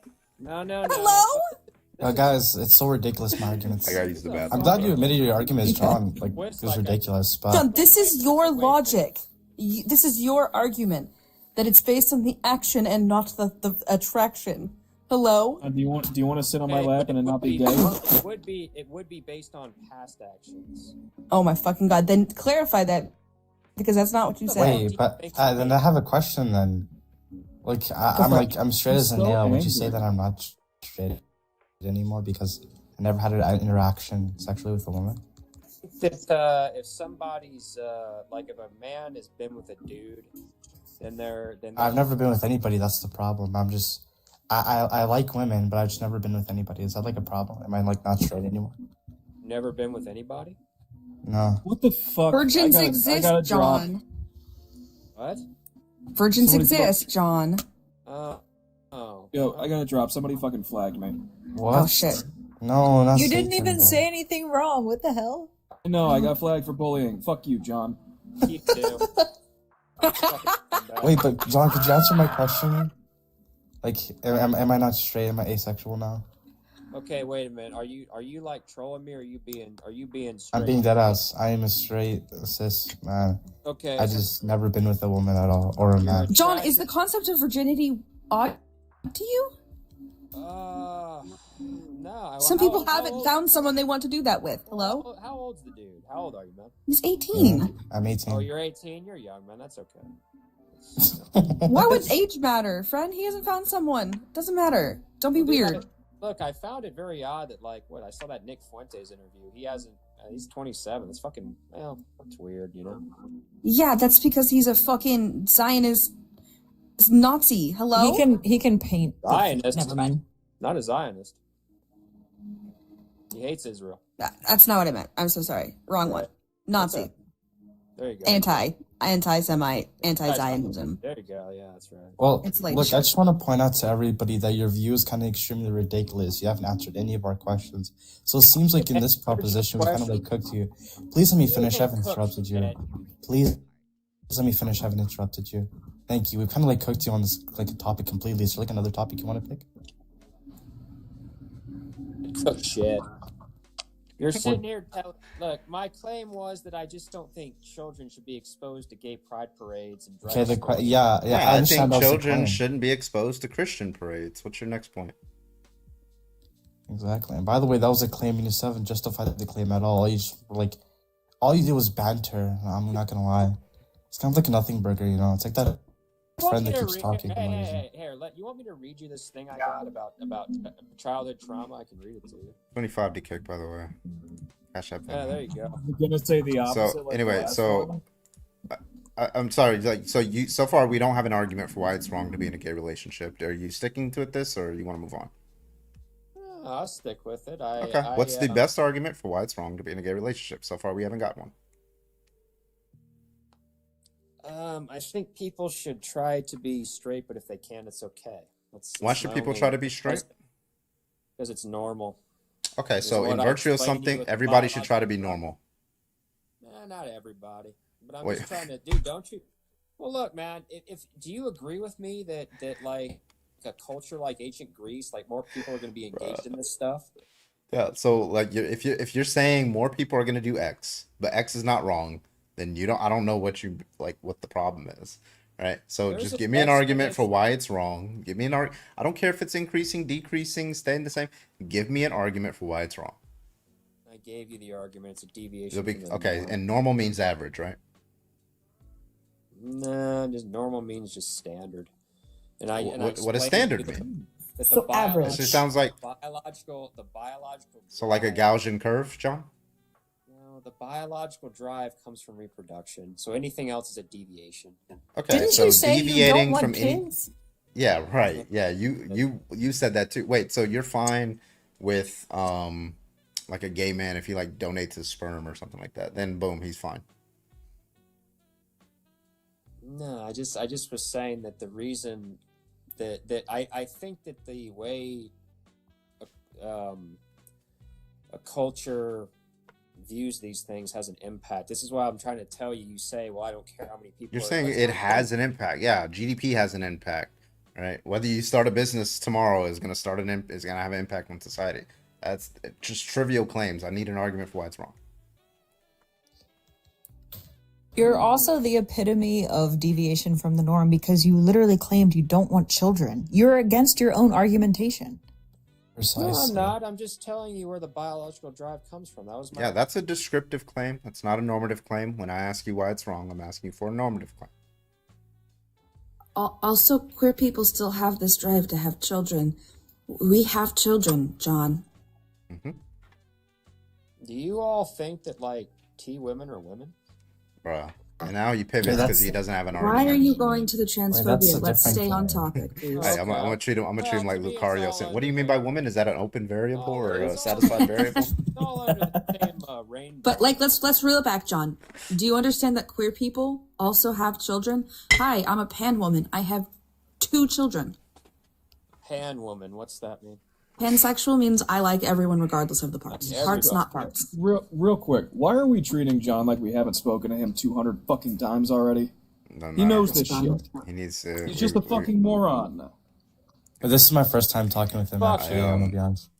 Speaker 19: No.
Speaker 10: Hello?
Speaker 17: Guys, it's so ridiculous, my arguments.
Speaker 1: I gotta use the bathroom.
Speaker 17: I'm glad you admitted your argument is John. Like, it was ridiculous, but
Speaker 10: John, this is your logic. This is your argument that it's based on the action and not the attraction. Hello?
Speaker 18: Do you want to sit on my lap and not be gay?
Speaker 19: It would be based on past actions.
Speaker 10: Oh my fucking god. Then clarify that because that's not what you said.
Speaker 17: wait, but then I have a question. Then, like, I'm straight as a
Speaker 18: so
Speaker 17: nail. Would you
Speaker 18: angry.
Speaker 17: say that I'm not straight anymore because I never had an interaction sexually with a woman?
Speaker 19: If somebody's like if a man has been with a dude, then
Speaker 17: I've never been with anybody. That's the problem. I like women, but I've just never been with anybody. Is that like a problem? Am I like not straight anymore?
Speaker 19: never been with anybody.
Speaker 17: No.
Speaker 18: What the fuck?
Speaker 10: Virgins
Speaker 18: I
Speaker 10: exist,
Speaker 18: gotta drop.
Speaker 10: John.
Speaker 19: What?
Speaker 10: Virgins
Speaker 18: Somebody's
Speaker 10: exist, John.
Speaker 18: Yo, I gotta drop. Somebody fucking flagged me.
Speaker 17: What?
Speaker 10: Oh shit.
Speaker 17: No, not
Speaker 8: You didn't
Speaker 17: Satan,
Speaker 8: even
Speaker 17: bro.
Speaker 8: say anything wrong. What the hell?
Speaker 18: No, I got flagged for bullying. Fuck you, John.
Speaker 19: You too.
Speaker 17: Wait, but John, could you answer my question? Like, am I not straight? Am I asexual now?
Speaker 19: Okay, wait a minute. Are you like trolling me, or are you being straight?
Speaker 17: I'm being dead ass. I am a straight cis man.
Speaker 19: Okay.
Speaker 17: I just never been with a woman at all or a man.
Speaker 10: John, is the concept of virginity odd to you?
Speaker 19: No.
Speaker 10: Some people haven't found someone they want to do that with. Hello?
Speaker 19: How old's the dude? How old are you, man?
Speaker 10: He's 18.
Speaker 17: I'm 18.
Speaker 19: Oh, you're 18. You're young, man. That's okay.
Speaker 10: Why would age matter, friend? He hasn't found someone. Doesn't matter. Don't be weird.
Speaker 19: look, I found it very odd that I saw that Nick Fuentes interview. He hasn't. He's 27. It's fucking. Well, that's weird, you know.
Speaker 10: Yeah, that's because he's a fucking Zionist Nazi. Hello.
Speaker 20: He can paint.
Speaker 19: Zionist.
Speaker 20: Never mind.
Speaker 19: Not a Zionist. He hates Israel.
Speaker 10: That's not what I meant. I'm so sorry. Wrong one. Nazi.
Speaker 19: There you go.
Speaker 10: Anti-Semite, anti-Zionism.
Speaker 19: There you go. Yeah, that's right.
Speaker 17: Well,
Speaker 10: It's like-
Speaker 17: look, I just want to point out to everybody that your view is kind of extremely ridiculous. You haven't answered any of our questions. So it seems like in this proposition, we kind of like cooked you. Please let me finish. I haven't interrupted you. Please let me finish. I haven't interrupted you. Thank you. We've kind of like cooked you on this like a topic completely. Is there like another topic you want to pick?
Speaker 19: Oh, shit. You're sitting here look, my claim was that I just don't think children should be exposed to gay pride parades and
Speaker 17: Okay,
Speaker 19: drag
Speaker 17: yeah, I
Speaker 1: I
Speaker 17: understand
Speaker 1: think
Speaker 17: that's the
Speaker 1: children
Speaker 17: claim.
Speaker 1: shouldn't be exposed to Christian parades. What's your next point?
Speaker 17: Exactly. And by the way, that was a claim, and you still haven't justified the claim at all. You just were like, all you did was banter. I'm not gonna lie. It's kind of like a nothing burger, you know. It's like that friend that keeps talking.
Speaker 19: Here, you want me to read you this thing I got about childhood trauma? I can read it to you.
Speaker 1: 25 to kick, by the way. Cash App.
Speaker 19: Yeah, there you go.
Speaker 18: I'm gonna say the opposite.
Speaker 1: So
Speaker 18: like
Speaker 1: anyway,
Speaker 18: the last
Speaker 1: so I'm sorry. Like, so far we don't have an argument for why it's wrong to be in a gay relationship. Are you sticking to this, or you want to move on?
Speaker 19: I'll stick with it.
Speaker 1: Okay. What's the best argument for why it's wrong to be in a gay relationship? So far we haven't got one.
Speaker 19: I think people should try to be straight, but if they can, it's okay.
Speaker 1: Why should people try to be straight?
Speaker 19: Because it's normal.
Speaker 1: Okay, so in virtue of something, everybody should try to be normal.
Speaker 19: Not everybody, but I'm
Speaker 1: Wait.
Speaker 19: just trying to do. Don't you? Well, look, man. If do you agree with me that like a culture like ancient Greece, like more people are going to be engaged in this stuff?
Speaker 1: Yeah. So like, if you're saying more people are gonna do X, but X is not wrong, then I don't know what the problem is, right? So
Speaker 19: There's
Speaker 1: just
Speaker 19: a
Speaker 1: give me an
Speaker 19: best
Speaker 1: argument for
Speaker 19: definition.
Speaker 1: why it's wrong. Give me an I don't care if it's increasing, decreasing, staying the same. Give me an argument for why it's wrong.
Speaker 19: I gave you the argument. It's a deviation.
Speaker 1: It'll be
Speaker 19: from the
Speaker 1: okay.
Speaker 19: norm.
Speaker 1: And normal means average, right?
Speaker 19: Nah, just normal means just standard. And I
Speaker 1: What does
Speaker 19: explained
Speaker 1: standard
Speaker 19: to you
Speaker 1: mean?
Speaker 19: that
Speaker 20: So average.
Speaker 1: This just sounds like
Speaker 19: the biological.
Speaker 1: so like a Gaussian curve, John.
Speaker 19: No, the biological drive comes from reproduction. So anything else is a deviation.
Speaker 1: Okay,
Speaker 20: Didn't
Speaker 1: so
Speaker 20: you say you
Speaker 1: deviating
Speaker 20: don't
Speaker 1: from
Speaker 20: want
Speaker 1: any.
Speaker 20: kids?
Speaker 1: Yeah, right. Yeah, you said that too. Wait, so you're fine with like a gay man if he like donates his sperm or something like that? Then boom, he's fine.
Speaker 19: No, I just was saying that the reason that I think that the way a culture views these things has an impact. This is why I'm trying to tell you. You say, well, I don't care how many people.
Speaker 1: You're saying it has an impact. Yeah, GDP has an impact, right? Whether you start a business tomorrow is going to have an impact on society. That's just trivial claims. I need an argument for why it's wrong.
Speaker 20: You're also the epitome of deviation from the norm because you literally claimed you don't want children. You're against your own argumentation.
Speaker 19: No, I'm not. I'm just telling you where the biological drive comes from. That was my.
Speaker 1: Yeah, that's a descriptive claim. That's not a normative claim. When I ask you why it's wrong, I'm asking you for a normative claim.
Speaker 10: Also, queer people still have this drive to have children. We have children, John.
Speaker 1: Mm-hmm.
Speaker 19: Do you all think that like T women are women?
Speaker 1: Bruh. And now you pivot because he doesn't have an argument.
Speaker 10: Why are you going to the transphobia?
Speaker 17: a
Speaker 10: Let's
Speaker 17: different
Speaker 10: stay on
Speaker 17: thing.
Speaker 10: topic, please.
Speaker 1: Hey, I'm gonna treat him like Lucario said. What do you mean by woman? Is that an open variable or a satisfied variable?
Speaker 19: All under the same rainbow.
Speaker 10: But like, let's reel it back, John. Do you understand that queer people also have children? Hi, I'm a pan woman. I have 2 children.
Speaker 19: Pan woman. What's that mean?
Speaker 10: Pansexual means I like everyone regardless of the parts. Parts, not parts.
Speaker 18: Real quick, why are we treating John like we haven't spoken to him 200 fucking times already?
Speaker 1: No,
Speaker 18: He knows this shit.
Speaker 1: He needs.
Speaker 18: He's just a fucking moron.
Speaker 17: But this is my first time talking with him,
Speaker 19: Fuck
Speaker 17: actually, I'm gonna be honest.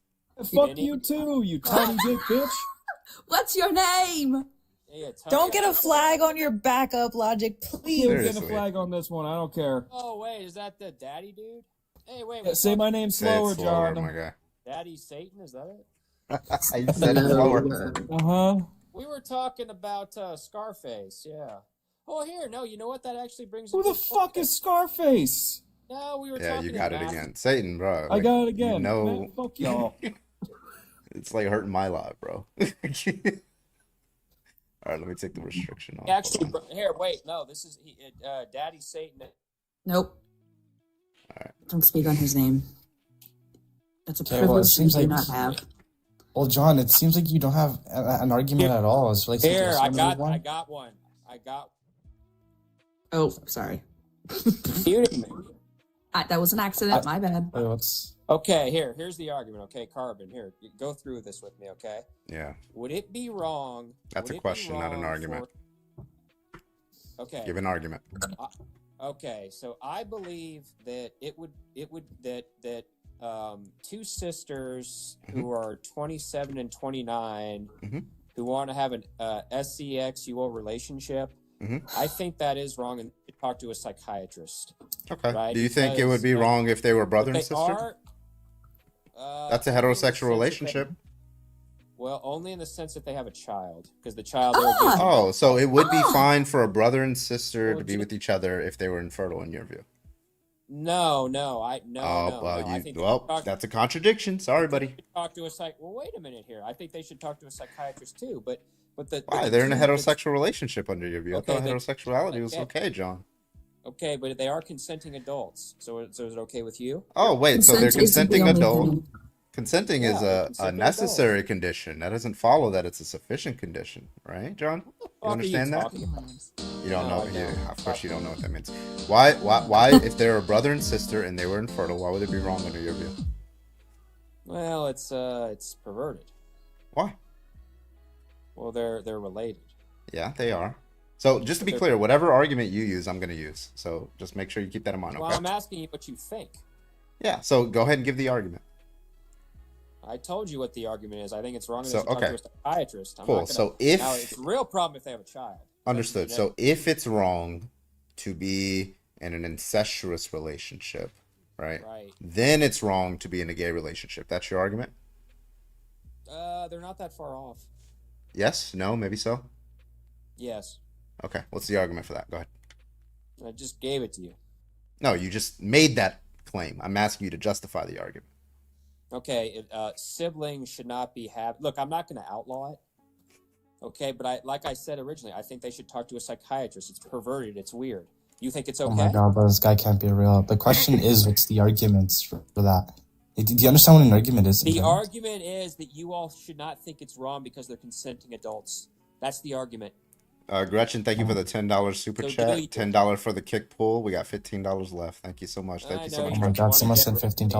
Speaker 18: Fuck you too, you tiny dick bitch.
Speaker 10: What's your name?
Speaker 20: Don't get a flag on your backup, Logic, please.
Speaker 18: We'll get a flag on this one, I don't care.
Speaker 19: Oh wait, is that the daddy dude? Hey, wait.
Speaker 18: Yeah, say my name slower, John.
Speaker 1: my guy.
Speaker 19: Daddy Satan, is that it?
Speaker 1: I said it slower.
Speaker 18: Uh-huh.
Speaker 19: We were talking about Scarface, yeah. Oh, here, no, you know what? That actually brings.
Speaker 18: Who the fuck is Scarface?
Speaker 19: No, we were
Speaker 1: Yeah,
Speaker 19: talking
Speaker 1: you got it
Speaker 19: about
Speaker 1: again. Satan, bro.
Speaker 18: I got it again.
Speaker 1: You know,
Speaker 18: Man, fuck y'all.
Speaker 1: it's like hurting my life, bro. All right, let me take the restriction off.
Speaker 19: Actually, here, wait. No, this is Daddy Satan.
Speaker 20: Nope.
Speaker 1: All right.
Speaker 20: Don't speak on his name. That's a
Speaker 17: Okay, well, it
Speaker 20: privilege
Speaker 17: seems
Speaker 20: you do
Speaker 17: like-
Speaker 20: not have.
Speaker 17: Well, John, it seems like you don't have an argument at all. It's like
Speaker 19: Here, I got
Speaker 17: one.
Speaker 19: one. I got.
Speaker 20: Oh, sorry.
Speaker 19: Muting me.
Speaker 20: That was an accident. My bad.
Speaker 17: Wait, what's...
Speaker 19: Okay, here's the argument. Okay, Carbon, here, go through this with me. Okay.
Speaker 1: Yeah.
Speaker 19: Would it be wrong?
Speaker 1: That's
Speaker 19: would
Speaker 1: a
Speaker 19: it be
Speaker 1: question, not an
Speaker 19: wrong
Speaker 1: argument.
Speaker 19: Okay.
Speaker 1: Give an argument.
Speaker 19: Okay, so I believe that it would that two sisters who are 27 and 29 who want to have an SCXUO relationship, I think that is wrong and should talk to a psychiatrist.
Speaker 1: Okay.
Speaker 19: Right?
Speaker 1: Do you think it would be wrong if they were brother and
Speaker 19: They
Speaker 1: sister?
Speaker 19: are,
Speaker 1: That's a
Speaker 19: only in the
Speaker 1: heterosexual
Speaker 19: sense that
Speaker 1: relationship.
Speaker 19: Well, only in the sense that they have a child, because the child.
Speaker 1: Oh, so it would be fine for a brother and sister to be with each other if they were infertile, in your view?
Speaker 19: No,
Speaker 1: That's a contradiction. Sorry, buddy.
Speaker 19: Talk to a Well, wait a minute here. I think they should talk to a psychiatrist too. But
Speaker 1: Why? They're in a heterosexual relationship under your view.
Speaker 19: Okay,
Speaker 1: I thought
Speaker 19: but-
Speaker 1: heterosexuality was okay, John.
Speaker 19: Okay, but they are consenting adults. So is it okay with you?
Speaker 1: Oh, wait. So they're
Speaker 20: Consent isn't the
Speaker 1: consenting
Speaker 20: only
Speaker 1: adult.
Speaker 20: thing.
Speaker 1: Consenting is a necessary condition. That doesn't follow that it's a sufficient condition, right, John? You understand that? You don't know. Yeah, of course you don't know what that means. Why? If they're a brother and sister and they were infertile, why would it be wrong under your view?
Speaker 19: Well, it's perverted.
Speaker 1: Why?
Speaker 19: Well, they're related.
Speaker 1: Yeah, they are. So just to be clear, whatever argument you use, I'm going to use. So just make sure you keep that in mind, okay?
Speaker 19: Well, I'm asking you what you think.
Speaker 1: Yeah, so go ahead and give the argument.
Speaker 19: I told you what the argument is. I think it's wrong.
Speaker 1: So,
Speaker 19: To talk
Speaker 1: okay.
Speaker 19: to a psychiatrist. I'm
Speaker 1: Cool.
Speaker 19: not gonna-
Speaker 1: So if-
Speaker 19: now, it's a real problem if they have a child.
Speaker 1: Understood. So if it's wrong to be in an incestuous relationship, right?
Speaker 19: Right.
Speaker 1: Then it's wrong to be in a gay relationship. That's your argument?
Speaker 19: They're not that far off.
Speaker 1: Yes? No? Maybe so?
Speaker 19: Yes.
Speaker 1: Okay. What's the argument for that? Go ahead.
Speaker 19: I just gave it to you.
Speaker 1: No, you just made that claim. I'm asking you to justify the argument.
Speaker 19: Okay, siblings should not be Look, I'm not going to outlaw it. Okay, but like I said originally, I think they should talk to a psychiatrist. It's perverted. It's weird. You think it's okay?
Speaker 17: Oh my god, bro, this guy can't be real. The question is, what's the arguments for that? Do you understand what an argument is?
Speaker 19: The argument is that you all should not think it's wrong because they're consenting adults. That's the argument.
Speaker 1: Gretchen, thank you for the $10 super
Speaker 19: So
Speaker 1: chat.
Speaker 19: delete it.
Speaker 1: $10 for the kick pull. We got $15 left. Thank you so much. Thank you so much.
Speaker 17: Oh my god, someone said $15.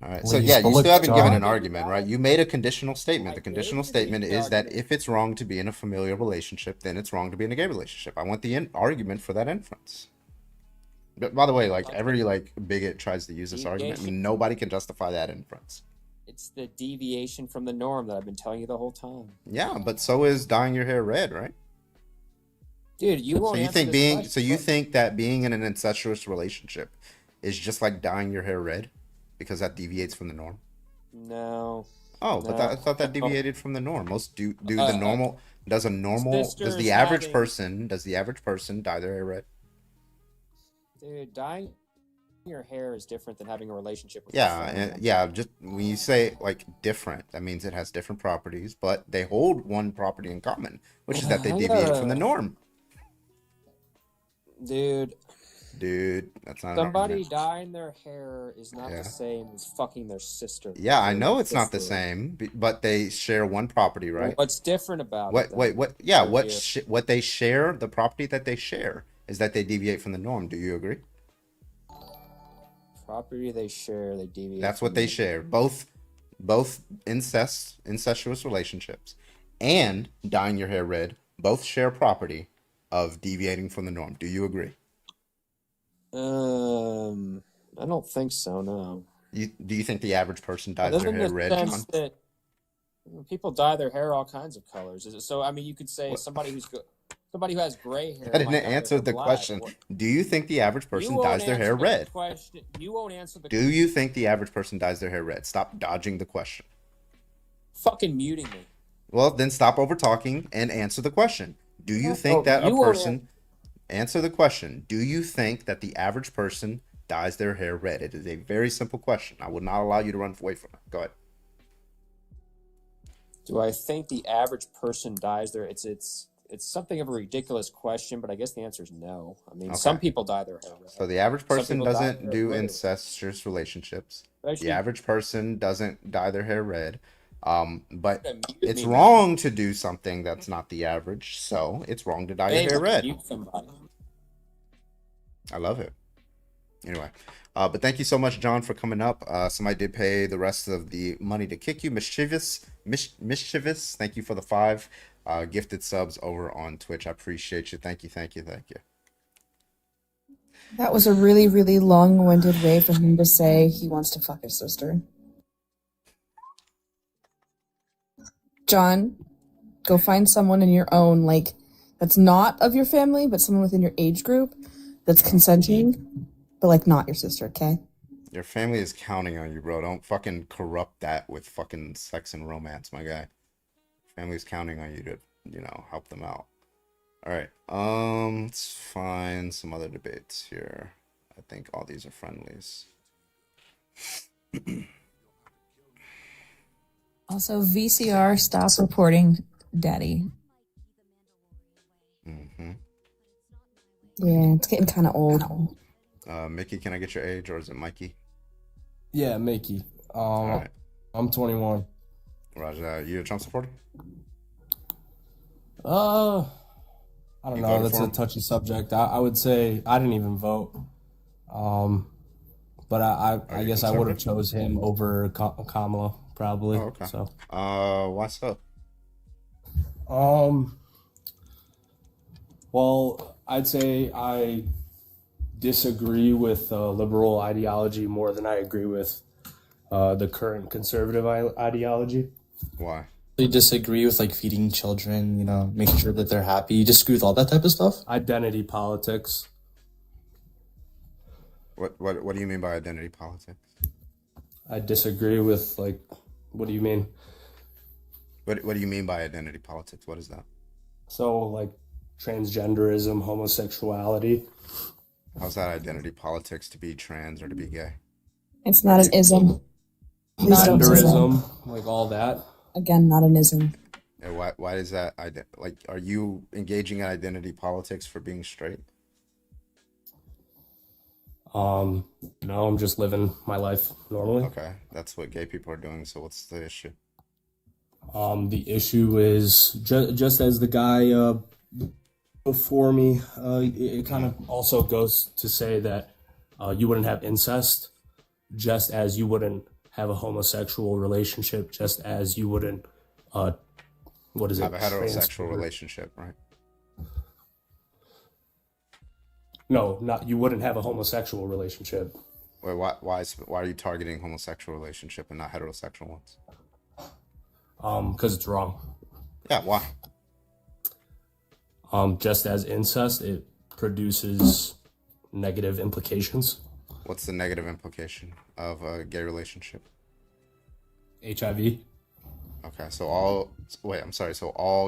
Speaker 1: All right. So
Speaker 17: Please,
Speaker 1: yeah,
Speaker 17: but
Speaker 1: you
Speaker 17: look,
Speaker 1: still haven't given
Speaker 17: John-
Speaker 1: an argument, right? You made a conditional statement. The conditional statement is that if it's wrong to be in a familial relationship, then it's wrong to be in a gay relationship. I want the argument for that inference. But by the way, like every bigot tries to use this argument, and nobody can justify that inference.
Speaker 19: It's the deviation from the norm that I've been telling you the whole time.
Speaker 1: Yeah, but so is dyeing your hair red, right?
Speaker 19: Dude, you won't
Speaker 1: So you
Speaker 19: answer
Speaker 1: think
Speaker 19: this question.
Speaker 1: you think that being in an incestuous relationship is just like dyeing your hair red because that deviates from the norm?
Speaker 19: No.
Speaker 1: Oh, but
Speaker 19: No.
Speaker 1: I thought that deviated from the norm. Most do the
Speaker 19: Uh,
Speaker 1: normal. Does
Speaker 19: sisters
Speaker 1: the average
Speaker 19: having-
Speaker 1: person dye their hair red?
Speaker 19: Dude, dyeing your hair is different than having a relationship with your
Speaker 1: Yeah,
Speaker 19: friend.
Speaker 1: and yeah. Just when you say different, that means it has different properties, but they hold one property in common, which is that they deviate from the norm.
Speaker 19: Dude,
Speaker 1: That's not an
Speaker 19: somebody
Speaker 1: argument.
Speaker 19: dyeing their hair is not
Speaker 1: Yeah.
Speaker 19: the same as fucking their sister.
Speaker 1: Yeah, I
Speaker 19: Or
Speaker 1: know it's not the
Speaker 19: sister.
Speaker 1: same, but they share one property, right?
Speaker 19: What's different about
Speaker 1: What?
Speaker 19: it? then?
Speaker 1: Wait. Yeah,
Speaker 19: What
Speaker 1: what they share, the property that they share, is that they deviate from the norm. Do you agree?
Speaker 19: property they share, they deviate.
Speaker 1: That's what
Speaker 19: from
Speaker 1: they
Speaker 19: it.
Speaker 1: share. Both incestuous relationships, and dyeing your hair red both share property of deviating from the norm. Do you agree?
Speaker 19: I don't think so. No.
Speaker 1: Do you think the average person dyes
Speaker 19: Other
Speaker 1: their
Speaker 19: than
Speaker 1: hair
Speaker 19: the
Speaker 1: red,
Speaker 19: sense
Speaker 1: John?
Speaker 19: that people dye their hair all kinds of colors. Is it so? I mean, you could say somebody who has gray hair.
Speaker 1: I didn't
Speaker 19: might dye their
Speaker 1: answer
Speaker 19: hair
Speaker 1: the
Speaker 19: black.
Speaker 1: question. Do you think the average person
Speaker 19: You won't
Speaker 1: dyes their hair
Speaker 19: answer the
Speaker 1: red?
Speaker 19: question. You won't answer the.
Speaker 1: Do you think the average person dyes their hair red? Stop dodging the question.
Speaker 19: Fucking muting me.
Speaker 1: Well, then stop over talking and answer the question. Do you think that a
Speaker 19: you won't
Speaker 1: person answer the question? Do you think that the average person dyes their hair red? It is a very simple question. I will not allow you to run away from it. Go ahead.
Speaker 19: Do I think the average person dyes their? It's something of a ridiculous question, but I guess the answer is no. I mean, some people dye their hair red.
Speaker 1: So the average person
Speaker 19: people dye
Speaker 1: doesn't
Speaker 19: their
Speaker 1: do
Speaker 19: hair blue.
Speaker 1: incestuous relationships.
Speaker 19: Actually-
Speaker 1: The average person doesn't dye their hair red. But
Speaker 19: Mute
Speaker 1: it's
Speaker 19: me,
Speaker 1: wrong to do something that's not the average. So it's wrong to dye your
Speaker 19: Hey,
Speaker 1: hair red.
Speaker 19: mute somebody.
Speaker 1: I love it. Anyway, but thank you so much, John, for coming up. Somebody did pay the rest of the money to kick you. Mischievous. Thank you for the 5 gifted subs over on Twitch. I appreciate you. Thank you.
Speaker 10: That was a really, really long-winded way for him to say he wants to fuck his sister. John, go find someone in your own, like, that's not of your family, but someone within your age group that's consenting, but, like, not your sister, okay?
Speaker 1: Your family is counting on you, bro. Don't fucking corrupt that with fucking sex and romance, my guy. Family's counting on you to, help them out. All right. Let's find some other debates here. I think all these are friendlies.
Speaker 20: Also, VCR, stop reporting daddy.
Speaker 1: Mm-hmm.
Speaker 10: Yeah, it's getting kind of old.
Speaker 1: Mickey, can I get your age, or is it Mikey?
Speaker 21: Yeah, Mickey.
Speaker 1: Alright.
Speaker 21: I'm 21.
Speaker 1: Roger. You a Trump supporter?
Speaker 21: I don't
Speaker 1: You
Speaker 21: know.
Speaker 1: voted
Speaker 21: That's
Speaker 1: for
Speaker 21: a
Speaker 1: him?
Speaker 21: touchy subject. I would say I didn't even vote. But I
Speaker 1: you
Speaker 21: guess I would have
Speaker 1: conservative?
Speaker 21: chose him over Kamala probably.
Speaker 1: Oh, okay.
Speaker 21: So.
Speaker 1: Why so?
Speaker 21: Well, I'd say I disagree with liberal ideology more than I agree with the current conservative ideology.
Speaker 1: Why?
Speaker 17: You disagree with like feeding children, making sure that they're happy. You disagree with all that type of stuff?
Speaker 21: Identity politics.
Speaker 1: What do you mean by identity politics?
Speaker 21: I disagree with what do you mean?
Speaker 1: What do you mean by identity politics? What is that?
Speaker 21: So like transgenderism, homosexuality.
Speaker 1: How's that identity politics to be trans or to be gay?
Speaker 10: It's not an ism. Please don't say that.
Speaker 21: Genderism, like all that.
Speaker 10: Again, not an ism.
Speaker 1: Yeah, why is that? Are you engaging in identity politics for being straight?
Speaker 21: No, I'm just living my life normally.
Speaker 1: Okay, that's what gay people are doing. So what's the issue?
Speaker 21: The issue is just as the guy before me, it kind of also goes to say that you wouldn't have incest, just as you wouldn't have a homosexual relationship, just as you wouldn't, have a
Speaker 1: heterosexual relationship, right?
Speaker 21: No, you wouldn't have a homosexual relationship.
Speaker 1: Wait, why are you targeting homosexual relationship and not heterosexual ones?
Speaker 21: Because it's wrong.
Speaker 1: Yeah, why?
Speaker 21: Just as incest, it produces negative implications.
Speaker 1: What's the negative implication of a gay relationship?
Speaker 21: HIV.
Speaker 1: Okay, so all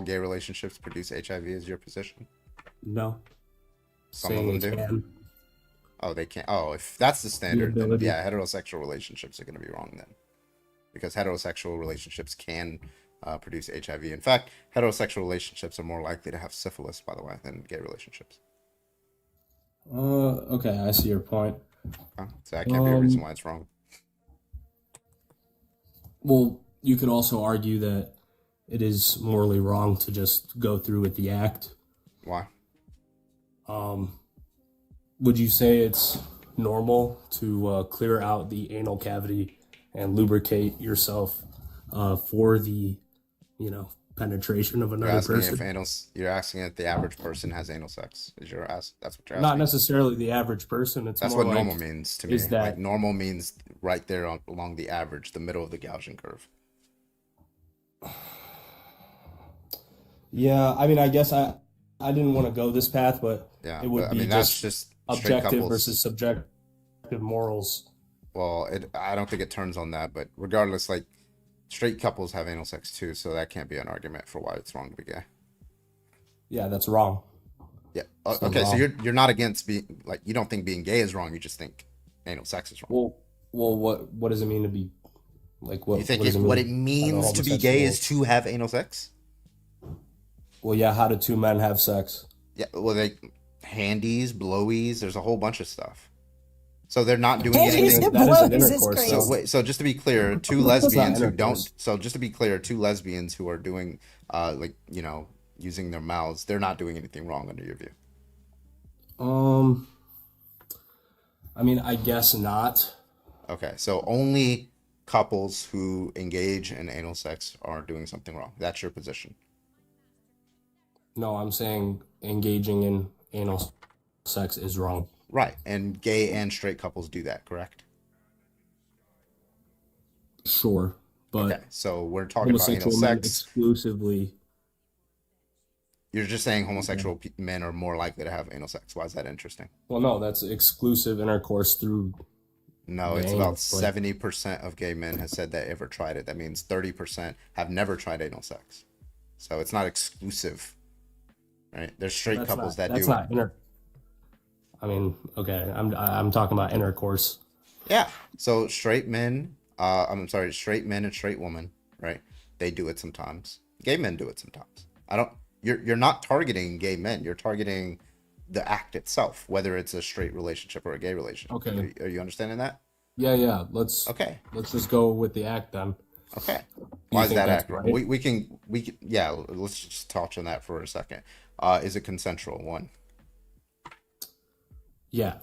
Speaker 1: gay relationships produce HIV is your position?
Speaker 21: No.
Speaker 1: Some of them do?
Speaker 21: Can.
Speaker 1: Oh, they can't. Oh, if that's the standard, then
Speaker 21: ability.
Speaker 1: yeah, heterosexual relationships are going to be wrong then. Because heterosexual relationships can produce HIV. In fact, heterosexual relationships are more likely to have syphilis, by the way, than gay relationships.
Speaker 21: Okay, I see your point.
Speaker 1: Okay, so that can't be a reason why it's wrong.
Speaker 21: Well, you could also argue that it is morally wrong to just go through with the act.
Speaker 1: Why?
Speaker 21: Would you say it's normal to clear out the anal cavity and lubricate yourself for the, penetration of another person?
Speaker 1: You're asking if the average person has anal sex. That's what you're asking.
Speaker 21: Not necessarily the average person.
Speaker 1: That's
Speaker 21: more
Speaker 1: what
Speaker 21: like,
Speaker 1: normal means to me.
Speaker 21: Is that
Speaker 1: like normal means right there along the average, the middle of the Gaussian curve.
Speaker 21: Yeah, I mean, I guess I didn't want to go this path, but
Speaker 1: yeah,
Speaker 21: it would be
Speaker 1: that's just
Speaker 21: objective versus subjective morals.
Speaker 1: Well, I don't think it turns on that, but regardless, like straight couples have anal sex too, so that can't be an argument for why it's wrong to be gay.
Speaker 21: Yeah, that's wrong.
Speaker 1: Yeah. Okay, so you're not against being like you don't think being gay is wrong. You just think anal sex is wrong.
Speaker 21: Well, what does it mean to be like? What
Speaker 1: You think
Speaker 21: what does it
Speaker 1: what it
Speaker 21: mean
Speaker 1: means to be gay is to have anal sex?
Speaker 21: Well, yeah. How do two men have sex?
Speaker 1: Yeah, well, handies, blowies. There's a whole bunch of stuff. So they're not doing
Speaker 8: Handies
Speaker 1: anything.
Speaker 8: and blowies is crazy.
Speaker 1: So just to be clear, two lesbians who don't. So just to be clear, two lesbians who are doing, using their mouths, they're not doing anything wrong under your view.
Speaker 21: I mean, I guess not.
Speaker 1: Okay, so only couples who engage in anal sex are doing something wrong. That's your position.
Speaker 21: No, I'm saying engaging in anal sex is wrong.
Speaker 1: Right, and gay and straight couples do that, correct?
Speaker 21: Sure, but
Speaker 1: okay, so we're talking about anal
Speaker 21: men
Speaker 1: sex
Speaker 21: exclusively.
Speaker 1: You're just saying homosexual men are more likely to have anal sex. Why is that interesting?
Speaker 21: Well, no, that's exclusive intercourse through.
Speaker 1: No, it's about 70% of gay men has said they ever tried it. That means 30% have never tried anal sex. So it's not exclusive, right? There's straight couples that do it.
Speaker 21: I mean, okay, I'm talking about intercourse.
Speaker 1: Yeah. So straight men, straight men and straight women, right? They do it sometimes. Gay men do it sometimes. You're not targeting gay men. You're targeting the act itself, whether it's a straight relationship or a gay relationship.
Speaker 21: Okay.
Speaker 1: Are you understanding that?
Speaker 21: Yeah. Let's just go with the act then.
Speaker 1: Okay. Why is that act?
Speaker 21: Right?
Speaker 1: We can let's just touch on that for a second. Is it consensual? One.
Speaker 21: Yeah.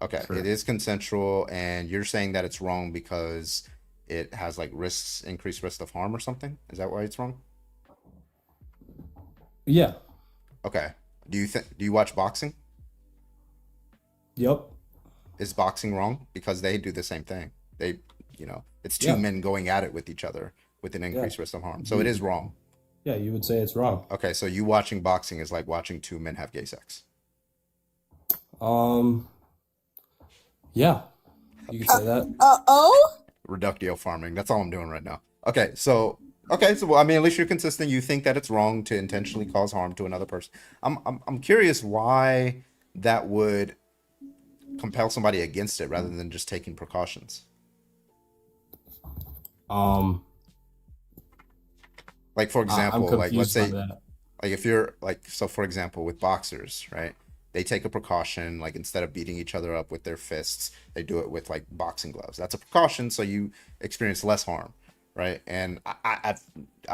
Speaker 1: Okay. Sure. It is consensual, and you're saying that it's wrong because it has like increased risk of harm or something? Is that why it's wrong?
Speaker 21: Yeah.
Speaker 1: Okay. Do you watch boxing?
Speaker 21: Yep.
Speaker 1: Is boxing wrong? Because they do the same thing. It's two men going at it with each other with an increased risk of harm. So it is wrong.
Speaker 21: Yeah, you would say it's wrong.
Speaker 1: Okay, so you watching boxing is like watching two men have gay sex.
Speaker 21: Yeah. You could say that.
Speaker 1: Reductio farming. That's all I'm doing right now. Okay, so well, I mean, at least you're consistent. You think that it's wrong to intentionally cause harm to another person. I'm curious why that would compel somebody against it rather than just taking precautions. Like for example, like let's say, like if you're like, so for example, with boxers, right? They take a precaution, like instead of beating each other up with their fists, they do it with like boxing gloves. That's a precaution, so you experience less harm, right? And I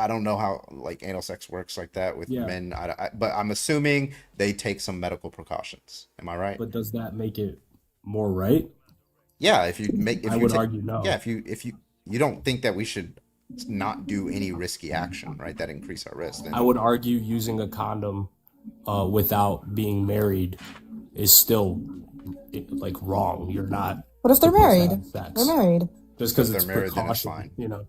Speaker 1: don't know how like anal sex works like that with men, but I'm assuming they take some medical precautions. Am I right?
Speaker 21: But does that make it more right?
Speaker 1: Yeah,
Speaker 21: I would argue no.
Speaker 1: Yeah, if you don't think that we should not do any risky action, right? That increase our risk. Then
Speaker 21: I would argue using a condom without being married is still like wrong. You're not.
Speaker 10: What if they're married? They're married.
Speaker 21: Just because
Speaker 1: they're
Speaker 21: it's
Speaker 1: married, then it's
Speaker 21: precaution,
Speaker 1: fine.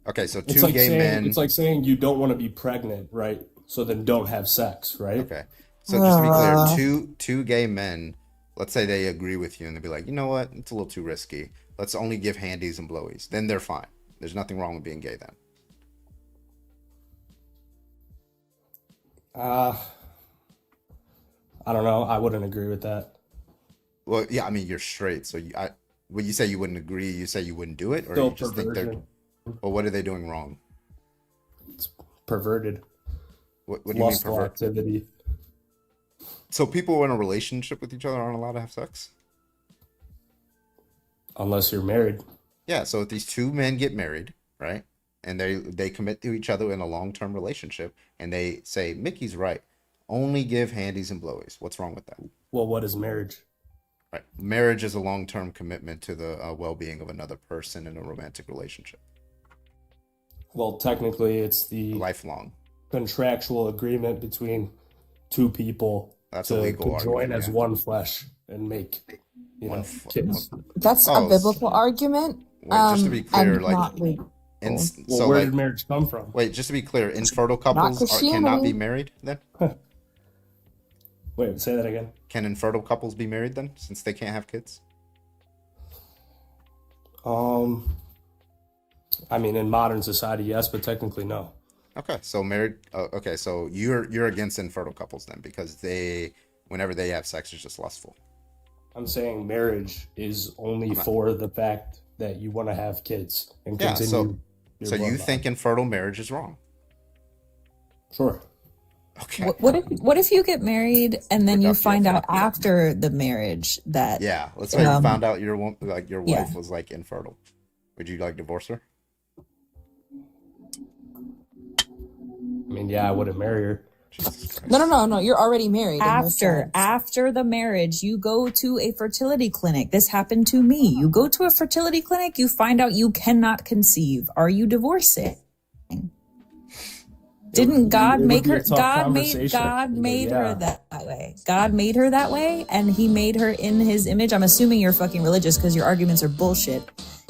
Speaker 1: Okay, so
Speaker 21: it's
Speaker 1: two
Speaker 21: like
Speaker 1: gay men.
Speaker 21: It's like saying you don't want to be pregnant, right? So then don't have sex, right?
Speaker 1: Okay. So just to be clear, two gay men, let's say they agree with you and they'll be like, you know what, it's a little too risky. Let's only give handies and blowies. Then they're fine. There's nothing wrong with being gay then.
Speaker 21: I don't know. I wouldn't agree with that.
Speaker 1: Well, yeah, I mean, you're straight, so when you say you wouldn't agree, you say you wouldn't do it, or
Speaker 21: Still
Speaker 1: you just think they're. Well, what are they doing wrong?
Speaker 21: It's perverted.
Speaker 1: What do you mean perverted?
Speaker 21: Activity.
Speaker 1: So people in a relationship with each other aren't allowed to have sex?
Speaker 21: Unless you're married.
Speaker 1: Yeah, so if these two men get married, right, and they commit to each other in a long-term relationship, and they say, Mickey's right, only give handies and blowies. What's wrong with that?
Speaker 21: Well, what is marriage?
Speaker 1: Right. Marriage is a long-term commitment to the well-being of another person in a romantic relationship.
Speaker 21: Well, technically, it's the
Speaker 1: lifelong
Speaker 21: contractual agreement between two people to join as one flesh and make kids.
Speaker 10: That's a biblical argument.
Speaker 1: Just to be clear,
Speaker 21: Well, where did marriage come from?
Speaker 1: Wait, just to be clear, infertile couples cannot be married then?
Speaker 21: Wait, say that again.
Speaker 1: Can infertile couples be married then, since they can't have kids?
Speaker 21: I mean, in modern society, yes, but technically, no.
Speaker 1: Okay, so married. Okay, so you're against infertile couples then, because whenever they have sex, it's just lustful.
Speaker 21: I'm saying marriage is only for the fact that you want to have kids and
Speaker 1: Yeah,
Speaker 21: continue.
Speaker 1: so you think infertile marriage is wrong?
Speaker 21: Sure.
Speaker 1: Okay.
Speaker 20: What if you get married and then you find out after the marriage that
Speaker 1: let's say you found out your
Speaker 20: yeah.
Speaker 1: wife was like infertile. Would you like divorce her?
Speaker 21: I mean, yeah, I wouldn't marry her.
Speaker 10: No. You're already married.
Speaker 20: After the marriage, you go to a fertility clinic. This happened to me. You go to a fertility clinic, you find out you cannot conceive. Are you divorcing? Didn't God make her? God made her that way. God made her that way, and He made her in His image. I'm assuming you're fucking religious because your arguments are bullshit.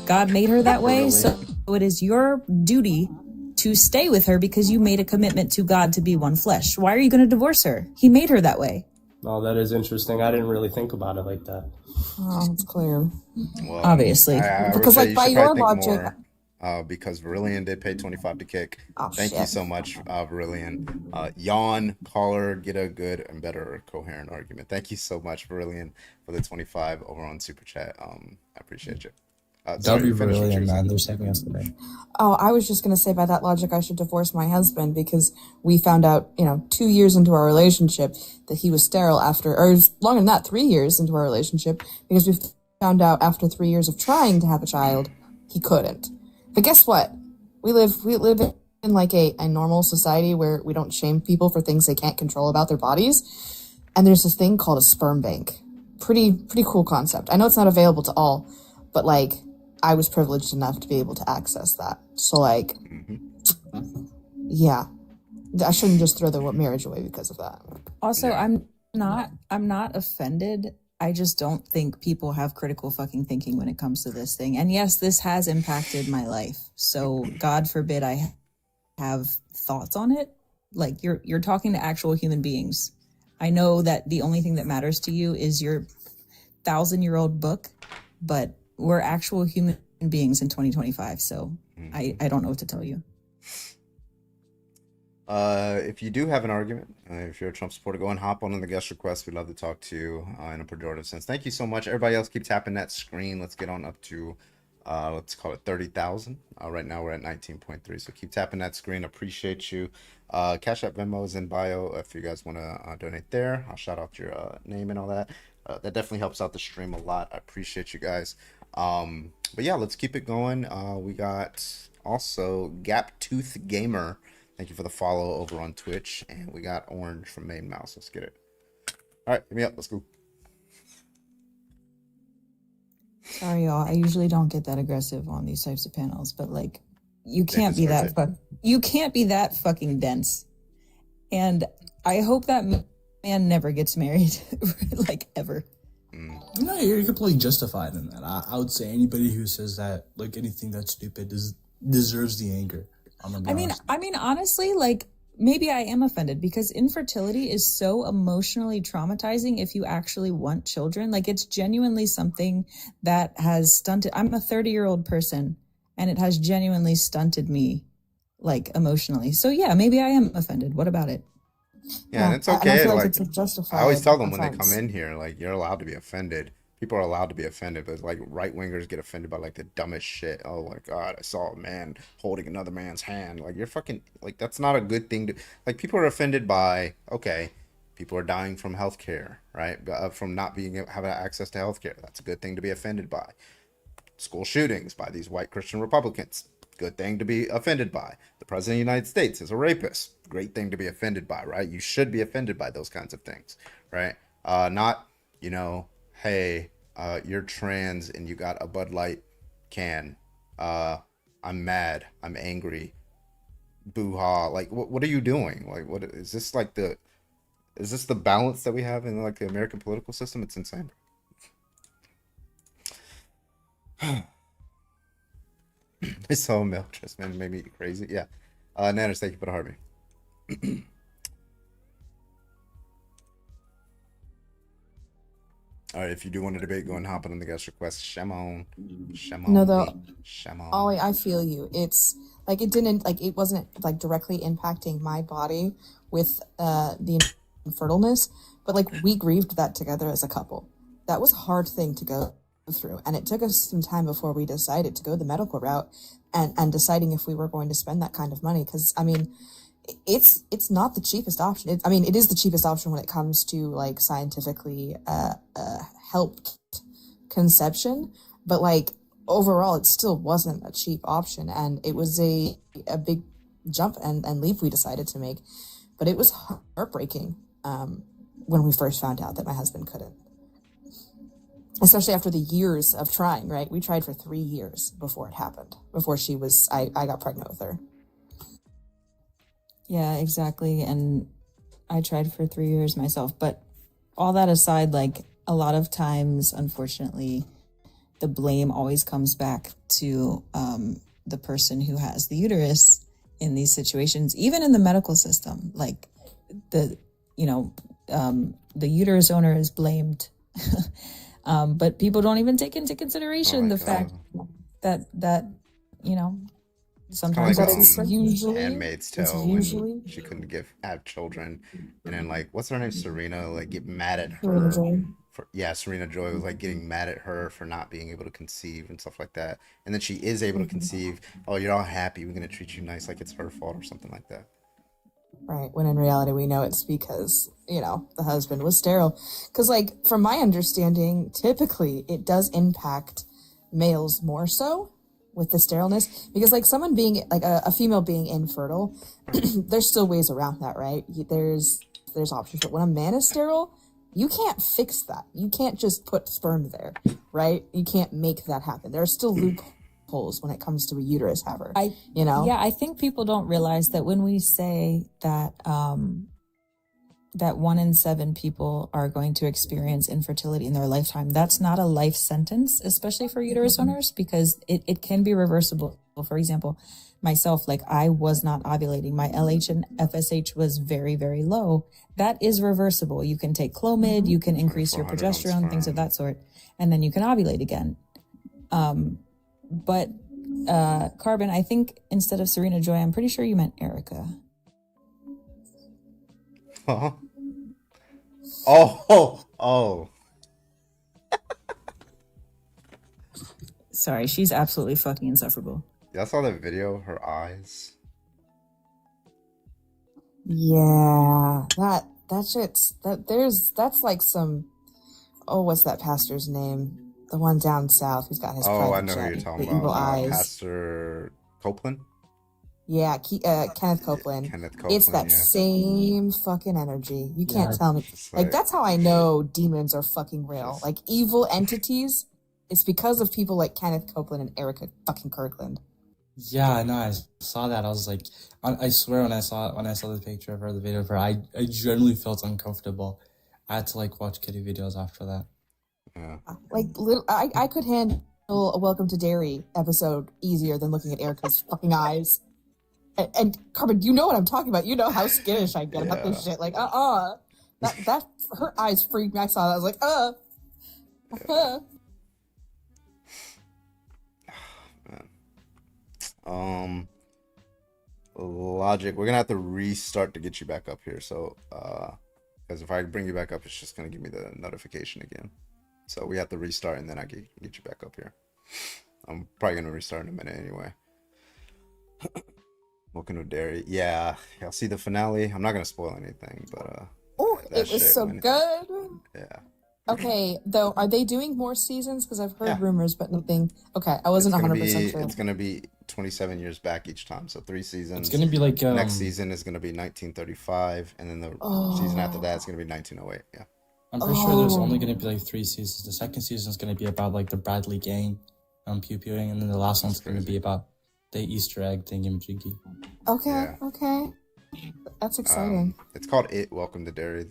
Speaker 20: God made her that way, so it is your duty to stay with her because you made a commitment to God to be one flesh. Why are you going to divorce her? He made her that way.
Speaker 21: Oh, that is interesting. I didn't really think about it like that.
Speaker 10: Oh, it's clear.
Speaker 1: Well,
Speaker 10: Obviously,
Speaker 1: I would
Speaker 10: because
Speaker 1: say
Speaker 10: like
Speaker 1: you
Speaker 10: by
Speaker 1: should
Speaker 10: your
Speaker 1: probably think
Speaker 10: logic.
Speaker 1: more, because Verillion did pay 25 to kick.
Speaker 10: Oh,
Speaker 1: Thank you
Speaker 10: shit.
Speaker 1: so much, Verillion. Yawn, caller, get a good and better coherent argument. Thank you so much, Verillion, for the 25 over on Super Chat. I appreciate you.
Speaker 17: W Brilliant, man. They're saving us today.
Speaker 10: Oh, I was just going to say by that logic, I should divorce my husband because we found out, 2 years into our relationship that he was sterile after, or longer than that, 3 years into our relationship, because we found out after 3 years of trying to have a child, he couldn't. But guess what? We live in like a normal society where we don't shame people for things they can't control about their bodies. And there's this thing called a sperm bank. Pretty cool concept. I know it's not available to all, but like, I was privileged enough to be able to access that. So like, yeah, I shouldn't just throw the marriage away because of that.
Speaker 20: Also, I'm not offended. I just don't think people have critical fucking thinking when it comes to this thing. And yes, this has impacted my life. So God forbid I have thoughts on it. Like you're talking to actual human beings. I know that the only thing that matters to you is your 1,000-year-old book, but we're actual human beings in 2025. So I don't know what to tell you.
Speaker 1: If you do have an argument, if you're a Trump supporter, go and hop on the guest request. We'd love to talk to you in a pejorative sense. Thank you so much. Everybody else, keep tapping that screen. Let's get on up to, let's call it 30,000. Right now we're at 19.3. So keep tapping that screen. Appreciate you. Cash App, Venmo is in bio if you guys want to donate there. I'll shout out your name and all that. That definitely helps out the stream a lot. I appreciate you guys. But yeah, let's keep it going. We got also Gap Tooth Gamer. Thank you for the follow over on Twitch. And we got Orange from Main Mouse. Let's get it. All right, hit me up. Let's go.
Speaker 20: Sorry, y'all. I usually don't get that aggressive on these types of panels, but like, you can't be that fucking dense. And I hope that man never gets married, like ever.
Speaker 17: No, you're completely justified in that. I would say anybody who says that, like anything that's stupid, deserves the anger. I
Speaker 20: mean, honestly, like maybe I am offended because infertility is so emotionally traumatizing if you actually want children. Like it's genuinely something that has stunted. I'm a 30-year-old person and it has genuinely stunted me like emotionally. So yeah, maybe I am offended. What about it?
Speaker 1: Yeah, and it's okay.
Speaker 10: I
Speaker 1: Like,
Speaker 10: it's a justified
Speaker 1: I always tell them when they
Speaker 10: offense.
Speaker 1: come in here, like you're allowed to be offended. People are allowed to be offended, but like right wingers get offended by like the dumbest shit. Oh my God, I saw a man holding another man's hand. Like you're fucking like that's not a good thing to like. People are offended by people are dying from healthcare, right? From not having access to healthcare. That's a good thing to be offended by. School shootings by these white Christian Republicans. Good thing to be offended by. The president of the United States is a rapist. Great thing to be offended by, right? You should be offended by those kinds of things, right? Not, hey, you're trans and you got a Bud Light can. I'm mad. I'm angry. Boo-ha. Like, what are you doing? Like, what is this like is this the balance that we have in like the American political system? It's insane. I saw a mail just man made me crazy. Yeah. Nanners, thank you for the heartbeat. All right, if you do want to debate, go and hop on the guest request. Shemon.
Speaker 10: No, though,
Speaker 1: Shemon.
Speaker 10: Ollie, I feel you. It's like it wasn't like directly impacting my body with the infertileness, but like we grieved that together as a couple. that was a hard thing to go through, and it took us some time before we decided to go the medical route and deciding if we were going to spend that kind of money, because I mean, it's not the cheapest option. It is the cheapest option when it comes to like scientifically helped conception, but like overall it still wasn't a cheap option, and it was a big jump and leap we decided to make. But it was heartbreaking when we first found out that my husband couldn't, especially after the years of trying, right? We tried for 3 years before it happened, before I got pregnant with her.
Speaker 20: Yeah, exactly. And I tried for 3 years myself. But all that aside, like a lot of times, unfortunately, the blame always comes back to the person who has the uterus in these situations, even in the medical system. Like the uterus owner is blamed. But people don't even take into consideration the fact that sometimes
Speaker 1: like,
Speaker 20: it's usually
Speaker 1: Handmaid's Tale when she couldn't have children, and then like what's her name, Serena, like get mad at her. Serena Joy was like getting mad at her for not being able to conceive and stuff like that, and then she is able to conceive. Oh, you're all happy. We're gonna treat you nice, like it's her fault or something like that.
Speaker 10: Right, when in reality we know it's because, the husband was sterile. Because, like, from my understanding, typically it does impact males more so with the sterileness. Because, like, someone being, like, a female being infertile, there's still ways around that, right? There's options. But when a man is sterile, you can't fix that. You can't just put sperm there, right? You can't make that happen. There are still loopholes when it comes to a uterus haver.
Speaker 20: Yeah, I think people don't realize that when we say that that 1 in 7 people are going to experience infertility in their lifetime, that's not a life sentence, especially for uterus owners, because it can be reversible. For example, myself, like I was not ovulating. My LH and FSH was very, very low. That is reversible. You can take Clomid, you can increase your progesterone, things of that sort, and then you can ovulate again. But Carbon, I think instead of Serena Joy, I'm pretty sure you meant Erica.
Speaker 1: Huh? Oh.
Speaker 20: Sorry, she's absolutely fucking insufferable.
Speaker 1: Yeah, I saw that video, her eyes.
Speaker 10: Yeah, that's like some, what's that pastor's name? The one down south who's got his private
Speaker 1: I know
Speaker 10: jet,
Speaker 1: who you're talking
Speaker 10: the
Speaker 1: about.
Speaker 10: evil eyes.
Speaker 1: Pastor Copeland?
Speaker 10: Yeah, Kenneth Copeland. It's that same fucking energy. You can't tell me. Like, that's how I know demons are fucking real. Like, evil entities, it's because of people like Kenneth Copeland and Erica fucking Kirkland.
Speaker 17: Yeah, no, I saw that. I was like, I swear when I saw the picture of her, the video of her, I genuinely felt uncomfortable. I had to like watch kitty videos after that.
Speaker 1: Yeah.
Speaker 10: Like, I could handle a Welcome to Derry episode easier than looking at Erica's fucking eyes. And Carbon, you know what I'm talking about. You know how skittish I get about this shit. Like, that her eyes freaked me. I saw that. I was like,
Speaker 1: Logic, we're gonna have to restart to get you back up here. So, because if I bring you back up, it's just gonna give me the notification again. So we have to restart, and then I can get you back up here. I'm probably gonna restart in a minute anyway. Welcome to Derry. Yeah, I'll see the finale. I'm not gonna spoil anything, but
Speaker 10: it was so good.
Speaker 1: Yeah.
Speaker 10: Okay, though, are they doing more seasons? Because I've heard rumors, but nothing. Okay, I wasn't 100% sure.
Speaker 1: It's gonna be 27 years back each time, so 3 seasons.
Speaker 17: It's gonna be like
Speaker 1: next season is gonna be 1935, and then the season after that is gonna be 1908. Yeah.
Speaker 17: I'm pretty sure there's only gonna be like 3 seasons. The second season is gonna be about like the Bradley gang, pew-pewing, and then the last one's gonna be about the Easter egg thingamajiggy.
Speaker 10: Okay. That's exciting.
Speaker 1: It's called It, Welcome to Derry,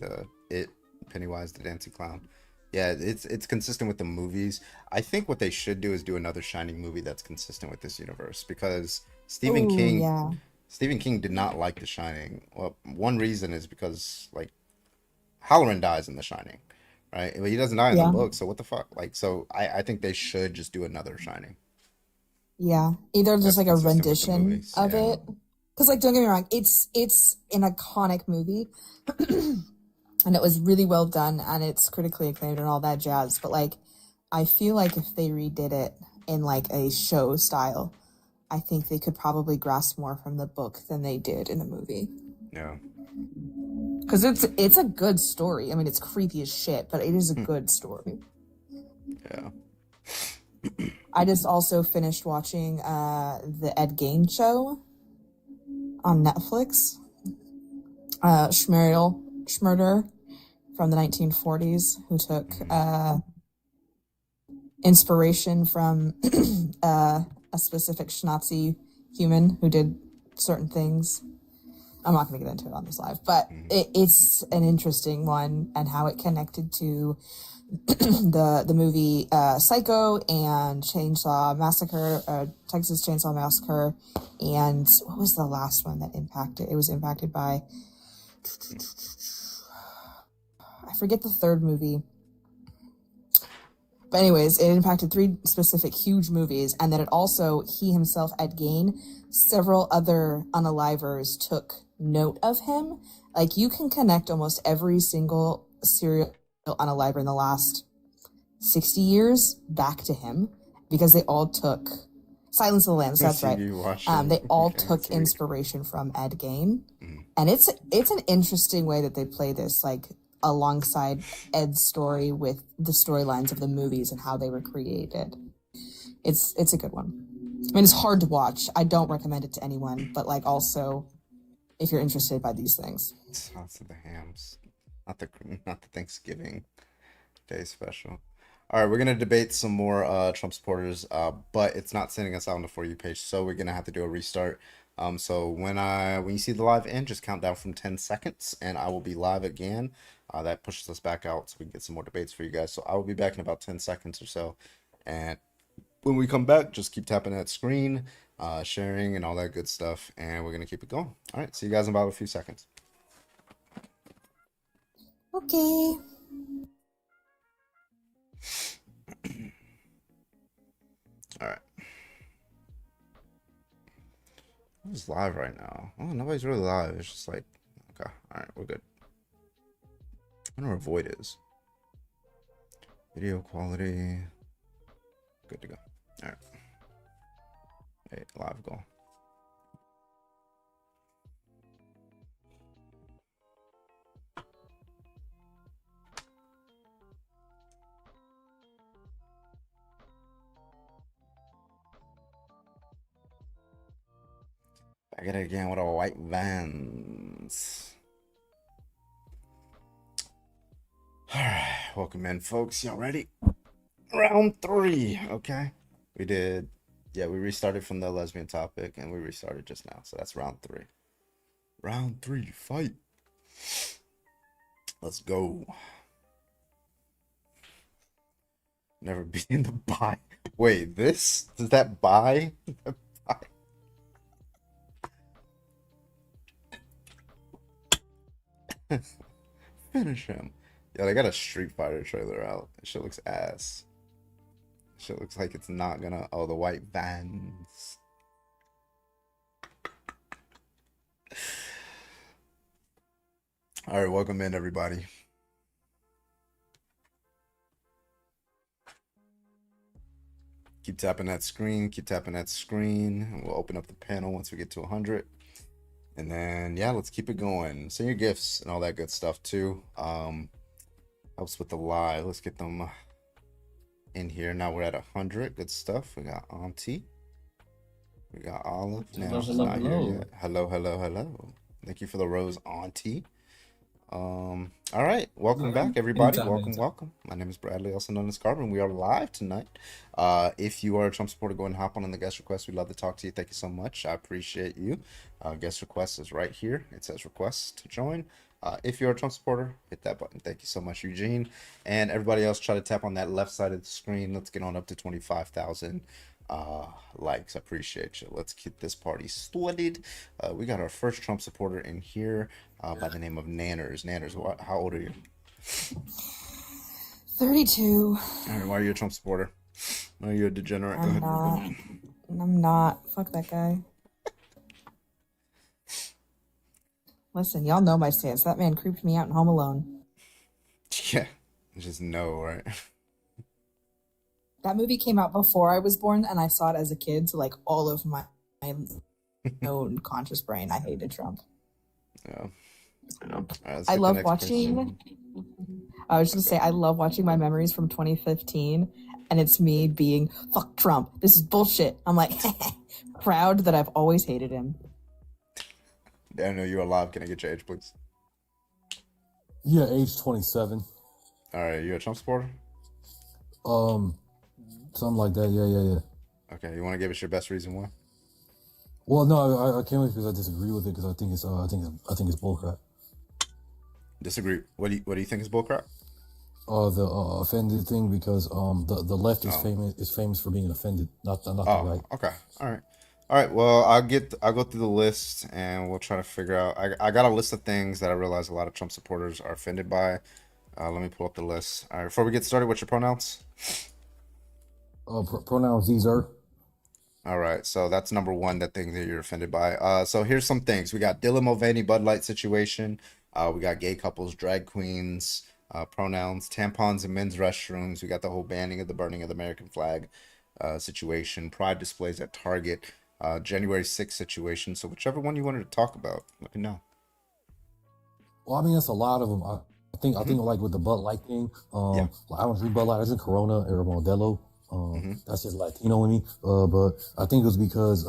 Speaker 1: Pennywise the Dancing Clown. Yeah, it's consistent with the movies. I think what they should do is do another Shining movie that's consistent with this universe, because Stephen King did not like The Shining. Well, one reason is because like Halloran dies in The Shining, right? But he doesn't die in the book, so what the fuck? Like, so I think they should just do another Shining.
Speaker 10: Yeah, either just like a rendition of it. Because, like, don't get me wrong, it's an iconic movie. and it was really well done, and it's critically acclaimed and all that jazz. But like, I feel like if they redid it in like a show style, I think they could probably grasp more from the book than they did in the movie.
Speaker 1: Yeah.
Speaker 10: Because it's a good story. I mean, it's creepy as shit, but it is a good story.
Speaker 1: Yeah.
Speaker 10: I just also finished watching the Ed Gein show on Netflix. Schmurder from the 1940s, who took inspiration from a specific Nazi human who did certain things. I'm not going to get into it on this live, but it's an interesting one, and how it connected to the movie Psycho and Chainsaw Massacre, Texas Chainsaw Massacre, and what was the last one that impacted? It was impacted by, I forget the third movie. But anyways, it impacted 3 specific huge movies, and then it also, he himself, Ed Gein, several other unalivers took note of him. Like, you can connect almost every single serial unaliver in the last 60 years back to him, because they all took Silence of the Lambs, that's right. They all took inspiration from Ed Gein. And it's an interesting way that they play this, like, alongside Ed's story with the storylines of the movies and how they were created. It's a good one. I mean, it's hard to watch. I don't recommend it to anyone, but like, also, if you're interested by these things.
Speaker 1: Lots of the hams, not the Thanksgiving Day special. All right, we're gonna debate some more Trump supporters, but it's not sending us out on the For You page, so we're gonna have to do a restart. So when you see the live end, just count down from 10 seconds, and I will be live again. That pushes us back out, so we can get some more debates for you guys. So I will be back in about 10 seconds or so, and when we come back, just keep tapping that screen, sharing, and all that good stuff, and we're gonna keep it going. All right, see you guys in about a few seconds.
Speaker 10: Okay.
Speaker 1: All right. Who's live right now? Oh, nobody's really live. It's just like, okay, all right, we're good. I don't know where Void is. Video quality. Good to go. All right. Hey, live go. Back at it again with our white Vans. Alright, welcome in, folks. Y'all ready? Round 3, okay? We restarted from the lesbian topic, and we restarted just now, so that's round 3. Round 3, fight. Let's go. Never be in the buy. Wait, this? Does that buy? Finish him. Yeah, they got a Street Fighter trailer out. That shit looks ass. Shit looks like it's not gonna. Oh, the white Vans. All right, welcome in, everybody. Keep tapping that screen. Keep tapping that screen. And we'll open up the panel once we get to 100. And then, yeah, let's keep it going. Send your gifts and all that good stuff, too. Helps with the live. Let's get them in here. Now we're at 100. Good stuff. We got Auntie. We got Olive. Now she's not here yet. Hello, hello, hello. Thank you for the rose, Auntie. All right. Welcome back, everybody. Welcome. My name is Bradley, also known as Carbon. We are live tonight. If you are a Trump supporter, go and hop on the guest request. We'd love to talk to you. Thank you so much. I appreciate you. Guest request is right here. It says request to join. If you're a Trump supporter, hit that button. Thank you so much, Eugene. And everybody else, try to tap on that left side of the screen. Let's get on up to 25,000 likes. I appreciate you. Let's get this party started. We got our first Trump supporter in here by the name of Nanners. Nanners, how old are you?
Speaker 10: 32.
Speaker 1: All right, why are you a Trump supporter? Are you a degenerate?
Speaker 10: I'm not. Fuck that guy. Listen, y'all know my stance. That man creeped me out in Home Alone.
Speaker 1: Yeah, just no, right?
Speaker 10: That movie came out before I was born, and I saw it as a kid. So like all of my own conscious brain, I hated Trump.
Speaker 1: Yeah. Right,
Speaker 10: I love watching. I was just gonna say I love watching my memories from 2015, and it's me being fuck Trump. This is bullshit. I'm like proud that I've always hated him.
Speaker 1: Daniel, you're alive. Can I get your age, please?
Speaker 21: Yeah, age 27.
Speaker 1: All right, you a Trump supporter?
Speaker 21: Something like that. Yeah.
Speaker 1: Okay, you want to give us your best reason why?
Speaker 21: Well, no, I can't wait because I disagree with it because I think it's bullcrap.
Speaker 1: Disagree. What do you think is bullcrap?
Speaker 21: The offended thing because the left is famous for being offended, not the right.
Speaker 1: Okay. All right. Well, I'll go through the list and we'll try to figure out. I got a list of things that I realize a lot of Trump supporters are offended by. Let me pull up the list. All right. Before we get started, what's your pronouns?
Speaker 21: Pronouns these are.
Speaker 1: All right. So that's number one. That thing that you're offended by. So here's some things. We got Dylan Mulvaney Bud Light situation. We got gay couples, drag queens, pronouns, tampons in men's restrooms. We got the whole banning of the burning of the American flag situation, pride displays at Target, January 6th situation. So whichever one you wanted to talk about, let me know.
Speaker 21: Well, I mean, that's a lot of them. I think like with the Bud Light thing, I don't drink Bud Light. I drink Corona or Modelo. That's just Latino in me. But I think it was because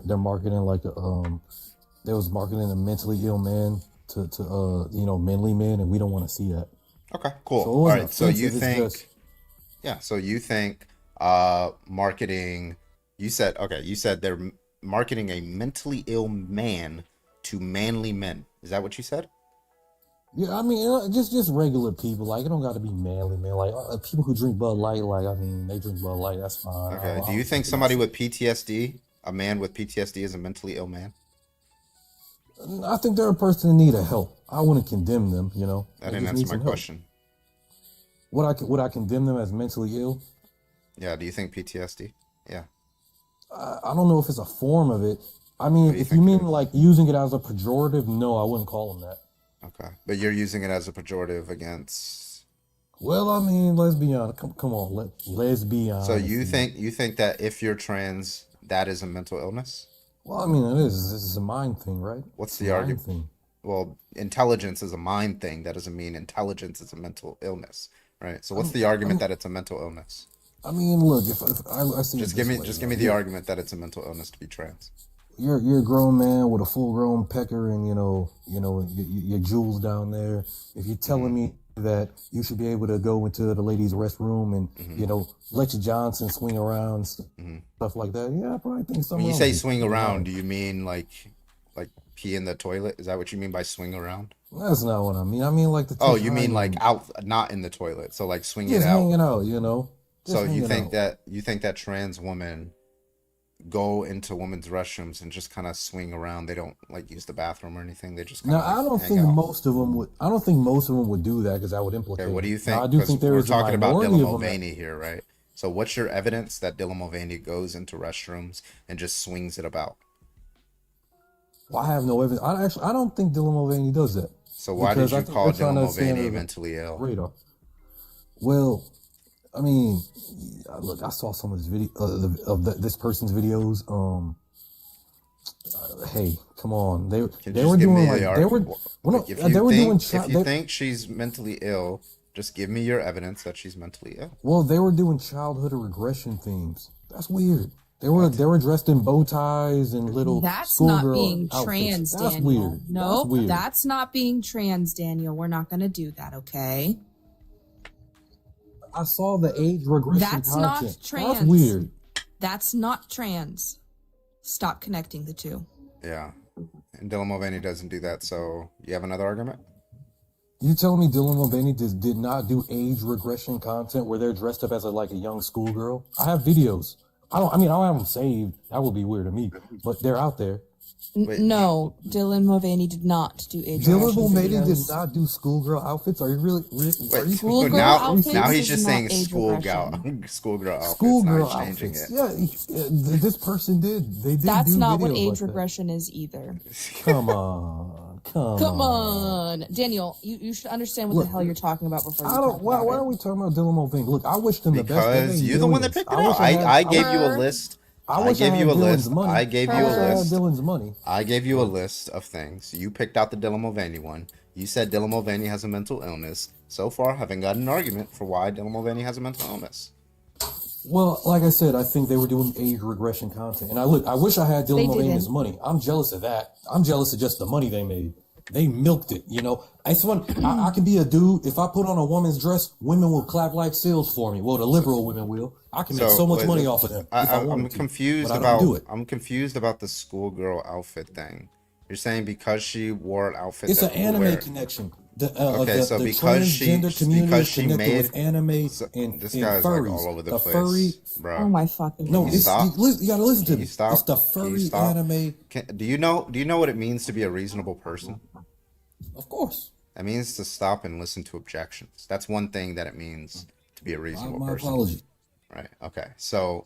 Speaker 21: they're marketing they was marketing a mentally ill man to manly men, and we don't want to see that.
Speaker 1: Okay, cool.
Speaker 21: So
Speaker 1: all right, so you think marketing, you said they're marketing a mentally ill man to manly men. Is that what you said?
Speaker 21: Yeah, I mean, just regular people. Like, it don't got to be manly, man. Like, people who drink Bud Light, they drink Bud Light. That's fine.
Speaker 1: Okay. Do you think somebody with PTSD, a man with PTSD, is a mentally ill man?
Speaker 21: I think they're a person in need of help. I wouldn't condemn them.
Speaker 1: That didn't answer my question.
Speaker 21: Would I condemn them as mentally ill?
Speaker 1: Yeah. Do you think PTSD? Yeah.
Speaker 21: I don't know if it's a form of it. I mean, if you mean like using it as a pejorative, no, I wouldn't call them that.
Speaker 1: Okay, but you're using it as a pejorative against.
Speaker 21: Well, I mean, let's be honest. Come on, let's be honest.
Speaker 1: So you think that if you're trans, that is a mental illness?
Speaker 21: Well, I mean, it is. This is a mind thing, right?
Speaker 1: What's the argument? Well, intelligence is a mind thing. That doesn't mean intelligence is a mental illness, right? So what's the argument that it's a mental illness?
Speaker 21: I mean, look, if I see
Speaker 1: just give me the argument that it's a mental illness to be trans.
Speaker 21: You're a grown man with a full grown pecker and your jewels down there. If you're telling me that you should be able to go into the ladies' restroom and let your Johnson swing around, stuff like that, yeah, I probably think something.
Speaker 1: When you say swing around, do you mean like pee in the toilet? Is that what you mean by swing around?
Speaker 21: That's not what I mean. I mean like the.
Speaker 1: Oh, you mean like out, not in the toilet? So like swing it out.
Speaker 21: Hanging out,
Speaker 1: So you think that trans women go into women's restrooms and just kind of swing around? They don't like use the bathroom or anything. They just
Speaker 21: I don't think most of them would. I don't think most of them would do that because that would implicate.
Speaker 1: Okay, what do you think?
Speaker 21: Now, I do think there
Speaker 1: we're
Speaker 21: is
Speaker 1: talking about Dylan Mulvaney here, right? So what's your evidence that Dylan Mulvaney goes into restrooms and just swings it about?
Speaker 21: Well, I have no evidence. I don't think Dylan Mulvaney does that.
Speaker 1: So why did you call Dylan Mulvaney mentally ill?
Speaker 21: Radar. Well, I mean, look, I saw some of this video this person's videos. Hey, come on, they were doing
Speaker 1: if you think she's mentally ill, just give me your evidence that she's mentally ill.
Speaker 21: Well, they were doing childhood regression themes. That's weird. They were dressed in bow ties and little.
Speaker 10: That's not being
Speaker 21: outfits.
Speaker 10: trans,
Speaker 21: That's
Speaker 10: Daniel.
Speaker 21: weird.
Speaker 10: No, that's not being trans, Daniel. We're not going to do that, okay?
Speaker 21: I saw the age regression
Speaker 10: That's
Speaker 21: content.
Speaker 10: not trans.
Speaker 21: That's weird.
Speaker 10: That's not trans. Stop connecting the two.
Speaker 1: Yeah. And Dylan Mulvaney doesn't do that, so you have another argument?
Speaker 21: You telling me Dylan Mulvaney did not do age regression content where they're dressed up as a young schoolgirl? I have videos. I don't have them saved. That would be weird to me, but they're out there.
Speaker 10: No, Dylan Mulvaney did not do age
Speaker 21: Dylan Mulvaney
Speaker 10: videos.
Speaker 21: did not do schoolgirl outfits. Are you really?
Speaker 1: Now he's just saying schoolgirl outfits.
Speaker 21: Schoolgirl
Speaker 1: not changing
Speaker 21: outfits.
Speaker 1: it.
Speaker 21: Yeah, this person did. They did.
Speaker 10: That's
Speaker 21: do
Speaker 10: not what
Speaker 21: videos
Speaker 10: age
Speaker 21: like
Speaker 10: regression is either.
Speaker 21: Come on.
Speaker 10: Come on, Daniel. You should understand what
Speaker 2: Look,
Speaker 10: the hell you're talking about before you
Speaker 2: I
Speaker 10: talk
Speaker 2: don't. Why,
Speaker 10: about
Speaker 2: why
Speaker 10: it.
Speaker 2: are we talking about Dylan Mulvaney? Look, I wish them the best. They
Speaker 1: Because
Speaker 2: ain't
Speaker 1: you're the
Speaker 2: doing
Speaker 1: one that
Speaker 2: this.
Speaker 1: picked it
Speaker 2: I wish
Speaker 1: out. I
Speaker 2: had-
Speaker 1: gave you a list.
Speaker 2: I
Speaker 1: I
Speaker 2: wish
Speaker 1: gave
Speaker 2: I
Speaker 1: you
Speaker 2: had
Speaker 1: a
Speaker 2: Dylan's
Speaker 1: list.
Speaker 2: money.
Speaker 1: I gave
Speaker 2: I
Speaker 1: you
Speaker 2: wish I
Speaker 1: a
Speaker 2: had
Speaker 1: list.
Speaker 2: Dylan's money.
Speaker 1: I gave you a list of things. You picked out the Dylan Mulvaney one. You said Dylan Mulvaney has a mental illness. So far, haven't got an argument for why Dylan Mulvaney has a mental illness.
Speaker 2: Well, like I said, I think they were doing age regression content, and I wish I had
Speaker 10: They
Speaker 2: Dylan Mulvaney's
Speaker 10: didn't.
Speaker 2: money. I'm jealous of that. I'm jealous of just the money they made. They milked it, you know. I can be a dude. If I put on a woman's dress, women will clap like seals for me. Well, the liberal women will. I can make so much
Speaker 1: wait,
Speaker 2: money off of them. If I
Speaker 1: I'm
Speaker 2: wanted to,
Speaker 1: confused
Speaker 2: but I
Speaker 1: about.
Speaker 2: don't do it.
Speaker 1: I'm confused about the schoolgirl outfit thing. You're saying because she wore an outfit.
Speaker 2: It's
Speaker 1: that
Speaker 2: an
Speaker 1: people
Speaker 2: anime
Speaker 1: wear.
Speaker 2: connection.
Speaker 1: Okay, so
Speaker 2: the
Speaker 1: because
Speaker 2: transgender
Speaker 1: she
Speaker 2: community
Speaker 1: because
Speaker 2: is
Speaker 1: she
Speaker 2: connected
Speaker 1: made
Speaker 2: with anime
Speaker 1: so,
Speaker 2: and,
Speaker 1: this
Speaker 2: and
Speaker 1: guy's
Speaker 2: furries.
Speaker 1: like all over the place,
Speaker 2: furry.
Speaker 1: bro.
Speaker 10: Oh my fucking
Speaker 2: No,
Speaker 1: Can you
Speaker 2: it's,
Speaker 1: stop?
Speaker 2: you gotta listen to
Speaker 1: Can
Speaker 2: me.
Speaker 1: you stop?
Speaker 2: It's the
Speaker 1: Can you
Speaker 2: furry
Speaker 1: stop?
Speaker 2: anime.
Speaker 1: Do you know what it means to be a reasonable person?
Speaker 2: Of course.
Speaker 1: That means to stop and listen to objections. That's one thing that it means to be a reasonable
Speaker 2: My
Speaker 1: person.
Speaker 2: apology.
Speaker 1: Right. Okay. So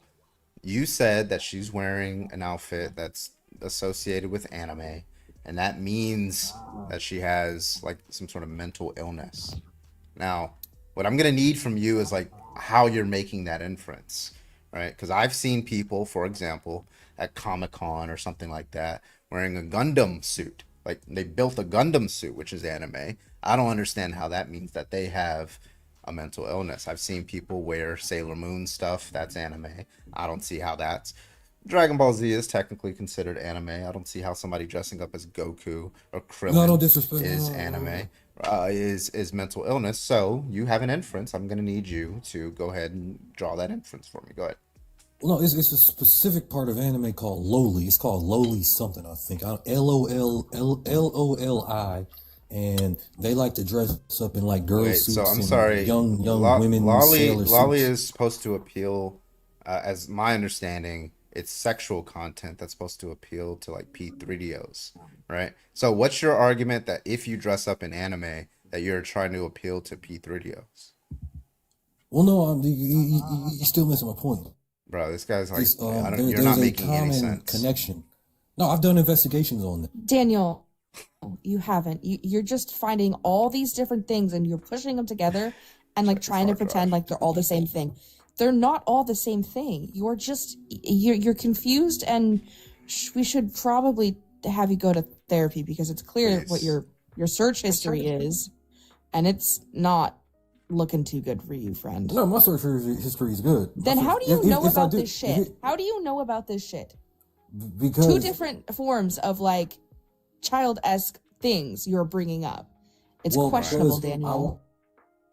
Speaker 1: you said that she's wearing an outfit that's associated with anime, and that means that she has like some sort of mental illness. Now, what I'm gonna need from you is like how you're making that inference, right? Because I've seen people, for example, at Comic-Con or something like that, wearing a Gundam suit. Like they built a Gundam suit, which is anime. I don't understand how that means that they have a mental illness. I've seen people wear Sailor Moon stuff. That's anime. I don't see how that's. Dragon Ball Z is technically considered anime. I don't see how somebody dressing up as Goku or Krillin
Speaker 2: No disrespect.
Speaker 1: is
Speaker 2: No.
Speaker 1: anime. Is mental illness. So you have an inference. I'm gonna need you to go ahead and draw that inference for me. Go ahead.
Speaker 2: Well, no, it's a specific part of anime called loli. It's called loli something, I think. LOLI, and they like to dress up in like girl
Speaker 1: Wait,
Speaker 2: suits.
Speaker 1: so I'm
Speaker 2: and
Speaker 1: sorry.
Speaker 2: young women in sailor
Speaker 1: Lolly
Speaker 2: suits.
Speaker 1: is supposed to appeal, as my understanding, it's sexual content that's supposed to appeal to like P3DOs, right? So what's your argument that if you dress up in anime, that you're trying to appeal to P3DOs?
Speaker 2: Well, no, you're still missing my point.
Speaker 1: Bro, this guy's like,
Speaker 2: It's,
Speaker 1: I don't,
Speaker 2: there-
Speaker 1: you're not
Speaker 2: there's a
Speaker 1: making any
Speaker 2: common
Speaker 1: sense.
Speaker 2: connection. No, I've done investigations on that.
Speaker 10: Daniel, you haven't. You're just finding all these different things and you're pushing them together and like trying to pretend like they're all the same thing. They're not all the same thing. You're just you're confused, and we should probably have you go to therapy because it's clear
Speaker 1: Please.
Speaker 10: what your search history is, and it's not looking too good for you, friend.
Speaker 2: No, my search history is good.
Speaker 10: Then how do you know about this shit? How do you know about this shit?
Speaker 2: Because
Speaker 10: Two different forms of like child-esque things you're bringing up. It's questionable,
Speaker 2: because
Speaker 10: Daniel.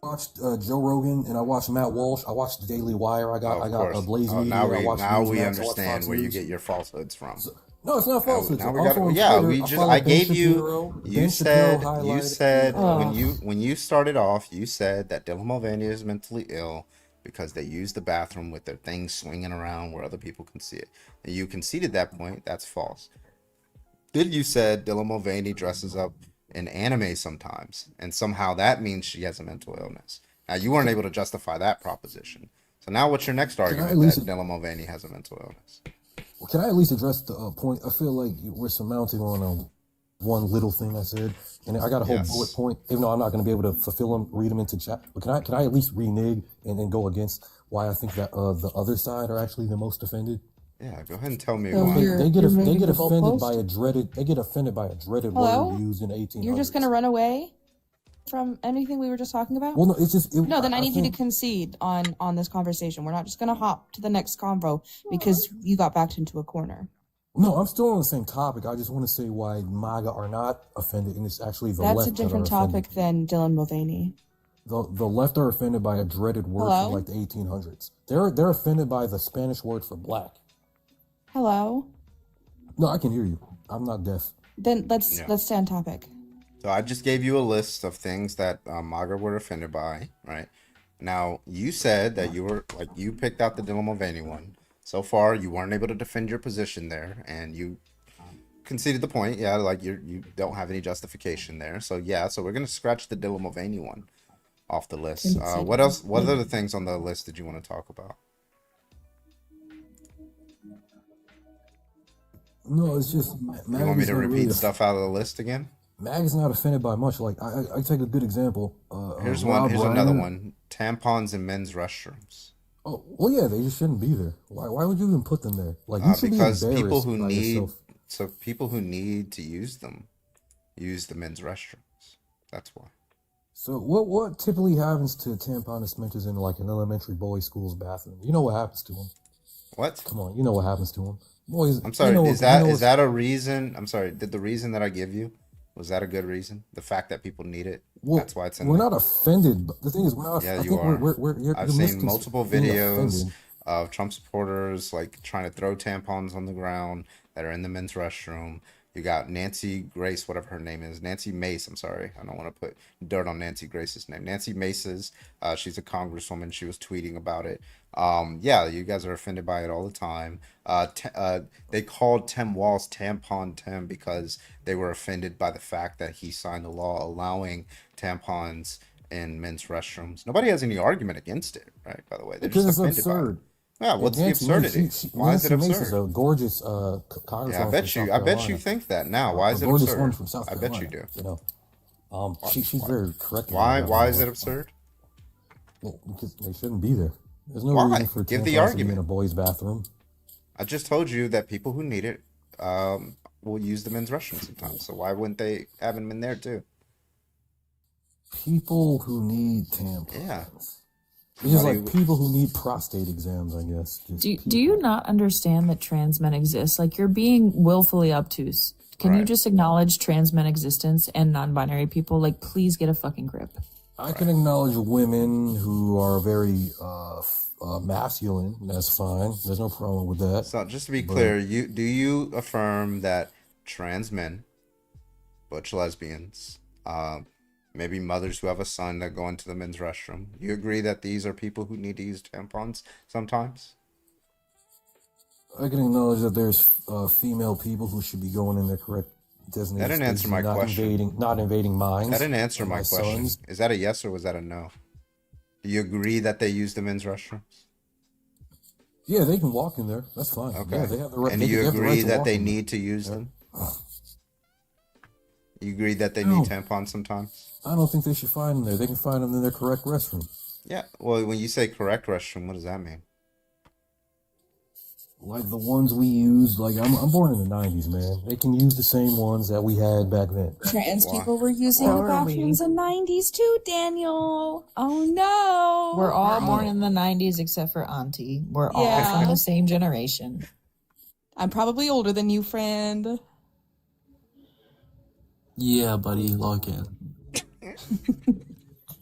Speaker 2: I watched Joe Rogan and I watched Matt Walsh. I watched the Daily Wire. I got a Blaze Media.
Speaker 1: Now
Speaker 2: I watched
Speaker 1: we
Speaker 2: Newsmax, I watched
Speaker 1: understand
Speaker 2: Fox
Speaker 1: where you
Speaker 2: News.
Speaker 1: get your falsehoods from.
Speaker 2: No, it's not falsehoods.
Speaker 1: Now we
Speaker 2: Also
Speaker 1: got
Speaker 2: on
Speaker 1: yeah.
Speaker 2: Twitter,
Speaker 1: We
Speaker 2: I
Speaker 1: just
Speaker 2: follow
Speaker 1: I
Speaker 2: Ben
Speaker 1: gave
Speaker 2: Shapiro.
Speaker 1: you.
Speaker 2: Ben
Speaker 1: You
Speaker 2: Shapiro
Speaker 1: said
Speaker 2: highlighted-
Speaker 1: when you started off, you said that Dylan Mulvaney is mentally ill because they use the bathroom with their things swinging around where other people can see it. And you conceded that point. That's false. Then you said Dylan Mulvaney dresses up in anime sometimes, and somehow that means she has a mental illness. Now you weren't able to justify that proposition. So now what's your next argument that Dylan Mulvaney has a mental illness?
Speaker 2: Well, can I at least address the point? I feel like we're surmounting on one little thing I said, and I got a whole bullet point. Even though I'm not going to be able to fulfill them, read them into chat, but can I at least renege and then go against why I think that the other side are actually the most offended?
Speaker 1: Yeah, go ahead and tell me
Speaker 10: So
Speaker 1: why.
Speaker 10: you're-
Speaker 2: They get
Speaker 10: you're moving the
Speaker 2: offended
Speaker 10: goalpost?
Speaker 2: by a dreaded. They get offended by a dreaded
Speaker 10: Hello?
Speaker 2: word used in the 1800s.
Speaker 10: You're just gonna run away from anything we were just talking about?
Speaker 2: Well, no, it's just
Speaker 10: No, then I need you to
Speaker 2: think-
Speaker 10: concede on this conversation. We're not just gonna hop to the next convo because you got backed into a corner.
Speaker 2: No, I'm still on the same topic. I just want to say why MAGA are not offended, and it's actually the
Speaker 10: That's
Speaker 2: left
Speaker 10: a different
Speaker 2: that are offended.
Speaker 10: topic than Dylan Mulvaney.
Speaker 2: The left are offended by a dreaded word
Speaker 10: Hello?
Speaker 2: from like the 1800s. They're offended by the Spanish word for black.
Speaker 10: Hello?
Speaker 2: No, I can hear you. I'm not deaf.
Speaker 10: Then let's
Speaker 1: Yeah.
Speaker 10: stay on topic.
Speaker 1: So I just gave you a list of things that MAGA were offended by, right? Now you said that you picked out the Dylan Mulvaney one. So far, you weren't able to defend your position there, and you conceded the point. Yeah, like you don't have any justification there. So yeah, so we're gonna scratch the Dylan Mulvaney one off the list. What else? What other things on the list did you want to talk about?
Speaker 2: No, it's just.
Speaker 1: You want me to repeat stuff out of the list again?
Speaker 2: Mag is not offended by much. Like I take a good example.
Speaker 1: Here's
Speaker 2: Rob
Speaker 1: another
Speaker 2: Reiner.
Speaker 1: one. Tampons in men's restrooms.
Speaker 2: Oh well, yeah, they just shouldn't be there. Why would you even put them there? Like you should
Speaker 1: Because
Speaker 2: be
Speaker 1: people
Speaker 2: embarrassed
Speaker 1: who
Speaker 2: by
Speaker 1: need
Speaker 2: yourself.
Speaker 1: people who need to use them use the men's restrooms. That's why.
Speaker 2: So what typically happens to tampon dispensers in like an elementary boys' school's bathroom? You know what happens to them?
Speaker 1: What?
Speaker 2: Come on, you know what happens to them. Boys,
Speaker 1: I'm sorry.
Speaker 2: you know,
Speaker 1: Is that a reason? I'm sorry. Did the reason that I give you was that a good reason? The fact that people need it.
Speaker 2: Well,
Speaker 1: That's why it's in
Speaker 2: we're
Speaker 1: there?
Speaker 2: not offended. But the thing is, we're not.
Speaker 1: Yeah,
Speaker 2: I
Speaker 1: you
Speaker 2: think
Speaker 1: are. I've
Speaker 2: you're
Speaker 1: seen multiple
Speaker 2: being
Speaker 1: videos
Speaker 2: offended.
Speaker 1: of Trump supporters like trying to throw tampons on the ground that are in the men's restroom. You got Nancy Grace, whatever her name is, Nancy Mace. I'm sorry, I don't want to put dirt on Nancy Grace's name. Nancy Mace's. She's a congresswoman. She was tweeting about it. Yeah, you guys are offended by it all the time. They called Tim Walz Tampon Tim because they were offended by the fact that he signed a law allowing tampons in men's restrooms. Nobody has any argument against it, right? By the way, they're
Speaker 2: Because
Speaker 1: just
Speaker 2: it's
Speaker 1: offended by it.
Speaker 2: absurd.
Speaker 1: Yeah, what's the
Speaker 2: Nancy
Speaker 1: absurdity?
Speaker 2: Mace,
Speaker 1: Why is it
Speaker 2: Nancy Mace is
Speaker 1: absurd?
Speaker 2: a gorgeous congresswoman.
Speaker 1: Yeah, I bet
Speaker 2: from
Speaker 1: you.
Speaker 2: South
Speaker 1: I bet you
Speaker 2: Carolina.
Speaker 1: think that now. Why is
Speaker 2: A
Speaker 1: it
Speaker 2: gorgeous
Speaker 1: absurd?
Speaker 2: woman from South
Speaker 1: I
Speaker 2: Carolina.
Speaker 1: bet you do.
Speaker 2: You know, she's very correct.
Speaker 1: Why is it absurd?
Speaker 2: Well, because they shouldn't be there. There's no
Speaker 1: Why?
Speaker 2: reason for
Speaker 1: Give the
Speaker 2: tampons to be
Speaker 1: argument.
Speaker 2: in a boys' bathroom.
Speaker 1: I just told you that people who need it will use the men's restroom sometimes. So why wouldn't they have them in there too?
Speaker 2: People who need tampons.
Speaker 1: Yeah.
Speaker 2: It's just
Speaker 1: Why
Speaker 2: like people who need prostate exams, I guess. Just
Speaker 20: Do you not understand that trans men exist? Like, you're being willfully obtuse. Can you
Speaker 1: Right.
Speaker 20: just acknowledge trans men existence and non-binary people? Like, please get a fucking grip.
Speaker 2: I can acknowledge women who are very masculine. That's fine. There's no problem with that.
Speaker 1: So just to be
Speaker 2: But-
Speaker 1: clear, you affirm that trans men, butch lesbians, maybe mothers who have a son that go into the men's restroom, you agree that these are people who need to use tampons sometimes?
Speaker 2: I can acknowledge that there's female people who should be going in their correct designated
Speaker 1: That didn't answer
Speaker 2: spaces
Speaker 1: my
Speaker 2: and not
Speaker 1: question.
Speaker 2: not invading mines.
Speaker 1: That didn't answer
Speaker 2: of
Speaker 1: my question.
Speaker 2: sons.
Speaker 1: Is that a yes or was that a no? Do you agree that they use the men's restrooms?
Speaker 2: Yeah, they can walk in there. That's fine.
Speaker 1: Okay.
Speaker 2: Yeah, they have the right.
Speaker 1: And
Speaker 2: they
Speaker 1: you
Speaker 2: have the right
Speaker 1: agree
Speaker 2: to
Speaker 1: that
Speaker 2: walk
Speaker 1: they
Speaker 2: in there.
Speaker 1: need to use them? You agree that they
Speaker 2: No.
Speaker 1: need tampons sometimes?
Speaker 2: I don't think they should find them there. They can find them in their correct restroom.
Speaker 1: Yeah. Well, when you say correct restroom, what does that mean?
Speaker 2: Like the ones we use. Like I'm born in the '90s, man. They can use the same ones that we had back then.
Speaker 8: Trans
Speaker 1: Why?
Speaker 8: people were using
Speaker 20: So
Speaker 8: the
Speaker 20: are we.
Speaker 8: bathrooms in 90s too, Daniel. Oh no.
Speaker 20: We're all born in the 90s except for Auntie. We're all
Speaker 8: Yeah.
Speaker 20: from the same generation.
Speaker 8: I'm probably older than you, friend.
Speaker 11: Yeah, buddy, log in.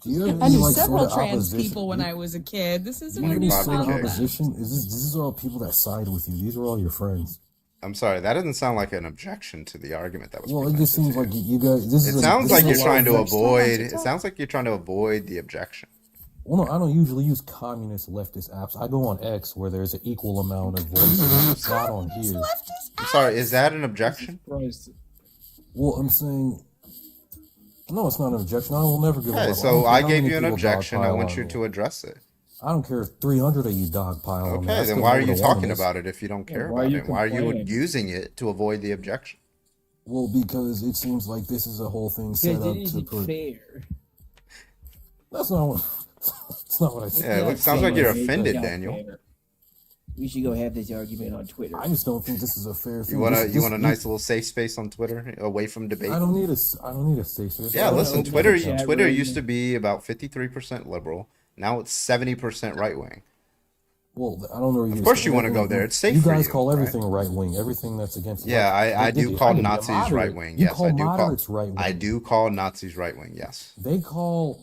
Speaker 2: Do you have
Speaker 8: I
Speaker 2: any,
Speaker 8: knew
Speaker 2: like,
Speaker 8: several
Speaker 2: sort of
Speaker 8: trans
Speaker 2: opposition?
Speaker 8: people when I was a kid. This
Speaker 2: Do
Speaker 8: isn't
Speaker 2: you have
Speaker 8: a
Speaker 2: any
Speaker 8: new
Speaker 2: sort of
Speaker 1: Logic.
Speaker 2: opposition? These are all people that side with you. These are all your friends.
Speaker 1: I'm sorry, that doesn't sound like an objection to the argument that was
Speaker 2: Well, it
Speaker 1: presented
Speaker 2: just seems
Speaker 1: to you.
Speaker 2: like you guys. This
Speaker 1: It
Speaker 2: is a-
Speaker 1: sounds
Speaker 2: this
Speaker 1: like
Speaker 2: is a
Speaker 1: you're
Speaker 2: lot
Speaker 1: trying
Speaker 2: of
Speaker 1: to
Speaker 2: extra-
Speaker 1: avoid. It sounds like you're trying to avoid the objection.
Speaker 2: Well, no, I don't usually use communist leftist apps. I go on X where there's an equal amount of voices. It's not on here.
Speaker 1: I'm sorry, is that an objection?
Speaker 2: Well, I'm saying, no, it's not an objection. I will never give
Speaker 1: Okay,
Speaker 2: up.
Speaker 1: so
Speaker 2: don't care
Speaker 1: I
Speaker 2: how
Speaker 1: gave
Speaker 2: many
Speaker 1: you an
Speaker 2: people
Speaker 1: objection. I
Speaker 2: dogpile
Speaker 1: want
Speaker 2: on
Speaker 1: you
Speaker 2: me.
Speaker 1: to address it.
Speaker 2: I don't care if 300 of you dogpile on me.
Speaker 1: Okay,
Speaker 2: I
Speaker 1: then
Speaker 2: still
Speaker 1: why are
Speaker 2: know
Speaker 1: you
Speaker 2: what a woman
Speaker 1: talking
Speaker 2: is.
Speaker 1: about it if you don't care
Speaker 2: why are
Speaker 1: about
Speaker 2: you
Speaker 1: it? Why are you
Speaker 2: complaining?
Speaker 1: using it to avoid the objection?
Speaker 2: Well, because it seems like this is a whole thing set up to put.
Speaker 4: fair.
Speaker 2: That's not what. That's not what I said.
Speaker 1: Yeah, it sounds like you're offended, Daniel.
Speaker 4: We should go have this argument on Twitter.
Speaker 2: I just don't think this is a fair thing.
Speaker 1: You want
Speaker 2: This-
Speaker 1: you want a
Speaker 2: this-
Speaker 1: nice little safe space on Twitter away from debate?
Speaker 2: I don't need a safe space.
Speaker 1: Yeah,
Speaker 2: I don't
Speaker 1: listen,
Speaker 2: open
Speaker 1: Twitter
Speaker 2: the chat
Speaker 1: Twitter
Speaker 2: room.
Speaker 1: used to be about 53% liberal. Now it's 70% right wing.
Speaker 2: Well, I don't know.
Speaker 1: Of course you want to go there. It's safe
Speaker 2: You
Speaker 1: for
Speaker 2: guys
Speaker 1: you.
Speaker 2: call
Speaker 1: right?
Speaker 2: everything right wing. Everything that's against.
Speaker 1: Yeah,
Speaker 2: left.
Speaker 1: I do call
Speaker 2: get it.
Speaker 1: Nazis
Speaker 2: Moderate.
Speaker 1: right wing.
Speaker 2: You
Speaker 1: Yes,
Speaker 2: call
Speaker 1: I do call.
Speaker 2: moderates right wing.
Speaker 1: I do call Nazis right wing. Yes.
Speaker 2: They call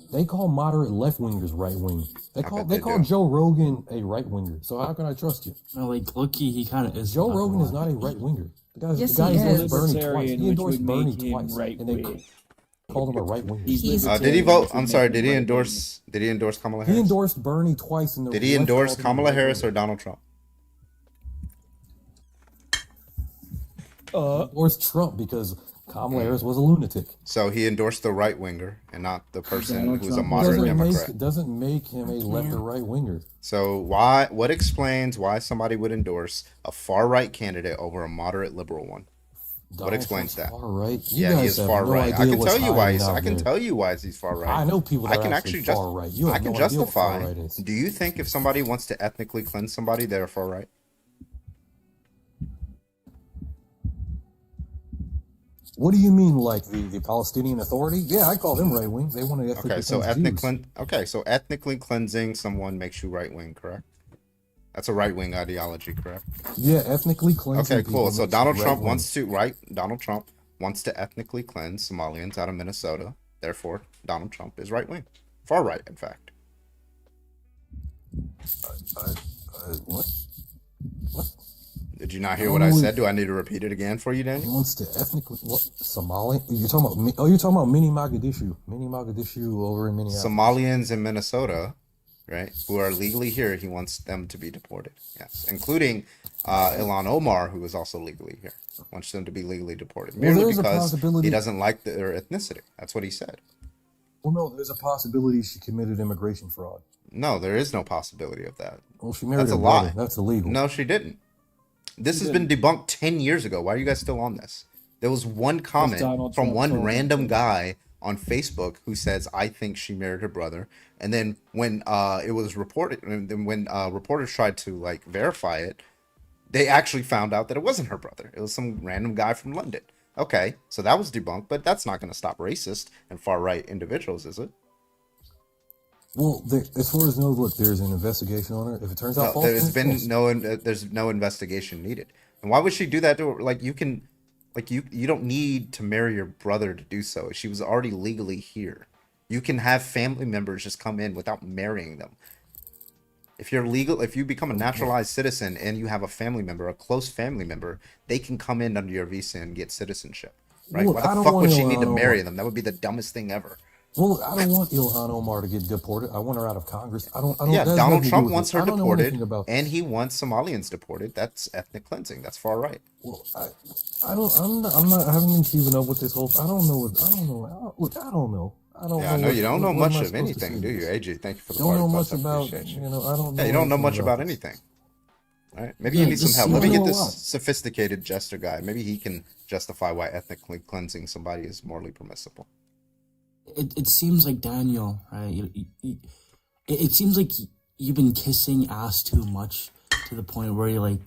Speaker 2: moderate left wingers right wing. They
Speaker 1: I
Speaker 2: call
Speaker 1: bet
Speaker 2: they
Speaker 1: they
Speaker 2: call
Speaker 1: do.
Speaker 2: Joe Rogan a right winger. So how can I trust you?
Speaker 11: No, like Loki, he kind of is.
Speaker 2: Joe Rogan is not a right winger. The
Speaker 8: Yes,
Speaker 2: guy
Speaker 8: he
Speaker 2: endorsed
Speaker 8: is.
Speaker 2: Bernie twice.
Speaker 4: Libertarian,
Speaker 2: He
Speaker 4: which
Speaker 2: endorsed
Speaker 4: would
Speaker 2: Bernie
Speaker 4: make him
Speaker 2: twice,
Speaker 4: right
Speaker 2: and they
Speaker 4: wing.
Speaker 2: called him a right winger.
Speaker 4: He's
Speaker 1: Did he
Speaker 4: libertarian,
Speaker 1: vote?
Speaker 4: which would
Speaker 1: I'm sorry.
Speaker 4: make
Speaker 1: Did
Speaker 4: him
Speaker 1: he
Speaker 4: right
Speaker 1: endorse? Did he endorse Kamala
Speaker 2: He
Speaker 1: Harris?
Speaker 2: endorsed Bernie twice. And the
Speaker 1: Did he
Speaker 2: left
Speaker 1: endorse
Speaker 2: called him a
Speaker 1: Kamala
Speaker 2: right
Speaker 1: Harris
Speaker 2: winger.
Speaker 1: or Donald Trump?
Speaker 2: Endorsed Trump because Kamala Harris was a lunatic.
Speaker 1: So he endorsed the right winger and not the person
Speaker 2: Donald
Speaker 1: who's a
Speaker 2: Trump
Speaker 1: moderate Democrat.
Speaker 2: doesn't make him a left or right winger.
Speaker 1: So what explains why somebody would endorse a far right candidate over a moderate liberal one? What explains that?
Speaker 2: Far right.
Speaker 1: Yeah, he is far right. I can tell you why he's far right.
Speaker 2: I know people that
Speaker 1: I can
Speaker 2: are actually far right. You
Speaker 1: I
Speaker 2: have
Speaker 1: can
Speaker 2: no idea what far
Speaker 1: justify.
Speaker 2: right is.
Speaker 1: Do you think if somebody wants to ethnically cleanse somebody, they're far right?
Speaker 2: What do you mean, like the Palestinian Authority? Yeah, I call them right wing. They want to ethnically
Speaker 1: so ethnically cleansing someone makes you right wing, correct? That's a right wing ideology, correct?
Speaker 2: Yeah, ethnically cleansing.
Speaker 1: Okay, cool.
Speaker 2: people
Speaker 1: So
Speaker 2: makes
Speaker 1: Donald
Speaker 2: you
Speaker 1: Trump
Speaker 2: right-wing.
Speaker 1: Donald Trump wants to ethnically cleanse Somalians out of Minnesota. Therefore, Donald Trump is right wing, far right, in fact.
Speaker 2: What? What?
Speaker 1: Did you not hear what I said? Do I need to repeat it again for you,
Speaker 2: He
Speaker 1: Daniel?
Speaker 2: wants to ethnically what? Somali? You're talking about? Oh, you're talking about Mini Mogadishu. Mini Mogadishu over in Minneapolis.
Speaker 1: Somalians in Minnesota, right, who are legally here, he wants them to be deported. Yes, including Ilhan Omar, who is also legally here. Wants them to be legally deported
Speaker 2: Well,
Speaker 1: merely
Speaker 2: there's a
Speaker 1: because
Speaker 2: possibility.
Speaker 1: he doesn't like their ethnicity. That's what he said.
Speaker 2: Well, no, there's a possibility she committed immigration fraud.
Speaker 1: No, there is no possibility of that.
Speaker 2: Well, she married
Speaker 1: That's a
Speaker 2: her brother.
Speaker 1: lie.
Speaker 2: That's illegal.
Speaker 1: No, she didn't. This has been debunked 10 years ago. Why are you guys still on this? There was one comment
Speaker 18: Donald
Speaker 1: from
Speaker 18: Trump
Speaker 1: one
Speaker 18: told me.
Speaker 1: random guy on Facebook who says, I think she married her brother. And then when it was reported, and then when reporters tried to like verify it, they actually found out that it wasn't her brother. It was some random guy from London. Okay, so that was debunked, but that's not going to stop racist and far right individuals, is it?
Speaker 2: Well, as far as knows, look, there's an investigation on her. If it turns out
Speaker 1: No,
Speaker 2: false,
Speaker 1: there's
Speaker 2: then it's
Speaker 1: been
Speaker 2: false.
Speaker 1: there's no investigation needed. And why would she do that to her? Like you don't need to marry your brother to do so. She was already legally here. You can have family members just come in without marrying them. If you become a naturalized citizen and you have a family member, a close family member, they can come in under your visa and get citizenship. Right?
Speaker 2: Look,
Speaker 1: Why
Speaker 2: I
Speaker 1: the
Speaker 2: don't
Speaker 1: fuck
Speaker 2: want
Speaker 1: would she need to
Speaker 2: Ilhan
Speaker 1: marry
Speaker 2: Omar.
Speaker 1: them? That would be the dumbest thing ever.
Speaker 2: Well, I don't want Ilhan Omar to get deported. I want her out of Congress. I don't.
Speaker 1: Yeah,
Speaker 2: that has
Speaker 1: Donald
Speaker 2: nothing to do
Speaker 1: Trump
Speaker 2: with
Speaker 1: wants
Speaker 2: it.
Speaker 1: her
Speaker 2: I don't know
Speaker 1: deported,
Speaker 2: anything about
Speaker 1: and
Speaker 2: this.
Speaker 1: he wants Somalians deported. That's ethnic cleansing. That's far right.
Speaker 2: Well, I don't. I'm not. I haven't been keeping up with this whole. I don't know. I don't know. Look, I don't know. I don't
Speaker 1: Yeah,
Speaker 2: know.
Speaker 1: I know you don't know
Speaker 2: what am
Speaker 1: much
Speaker 2: I
Speaker 1: of
Speaker 2: supposed to
Speaker 1: anything,
Speaker 2: say
Speaker 1: do you,
Speaker 2: this?
Speaker 1: AJ? Thank you for the
Speaker 2: Don't know
Speaker 1: party
Speaker 2: much
Speaker 1: plus. I
Speaker 2: about.
Speaker 1: appreciate you.
Speaker 2: I don't know.
Speaker 1: Yeah, you don't know
Speaker 2: anything
Speaker 1: much about
Speaker 2: this.
Speaker 1: anything. All right, maybe
Speaker 2: Yeah,
Speaker 1: you need some
Speaker 2: just
Speaker 1: help.
Speaker 2: you
Speaker 1: Let me
Speaker 2: know
Speaker 1: get
Speaker 2: a
Speaker 1: this
Speaker 2: lot.
Speaker 1: sophisticated jester guy. Maybe he can justify why ethnically cleansing somebody is morally permissible.
Speaker 11: It seems like Daniel, right? It seems like you've been kissing ass too much to the point where you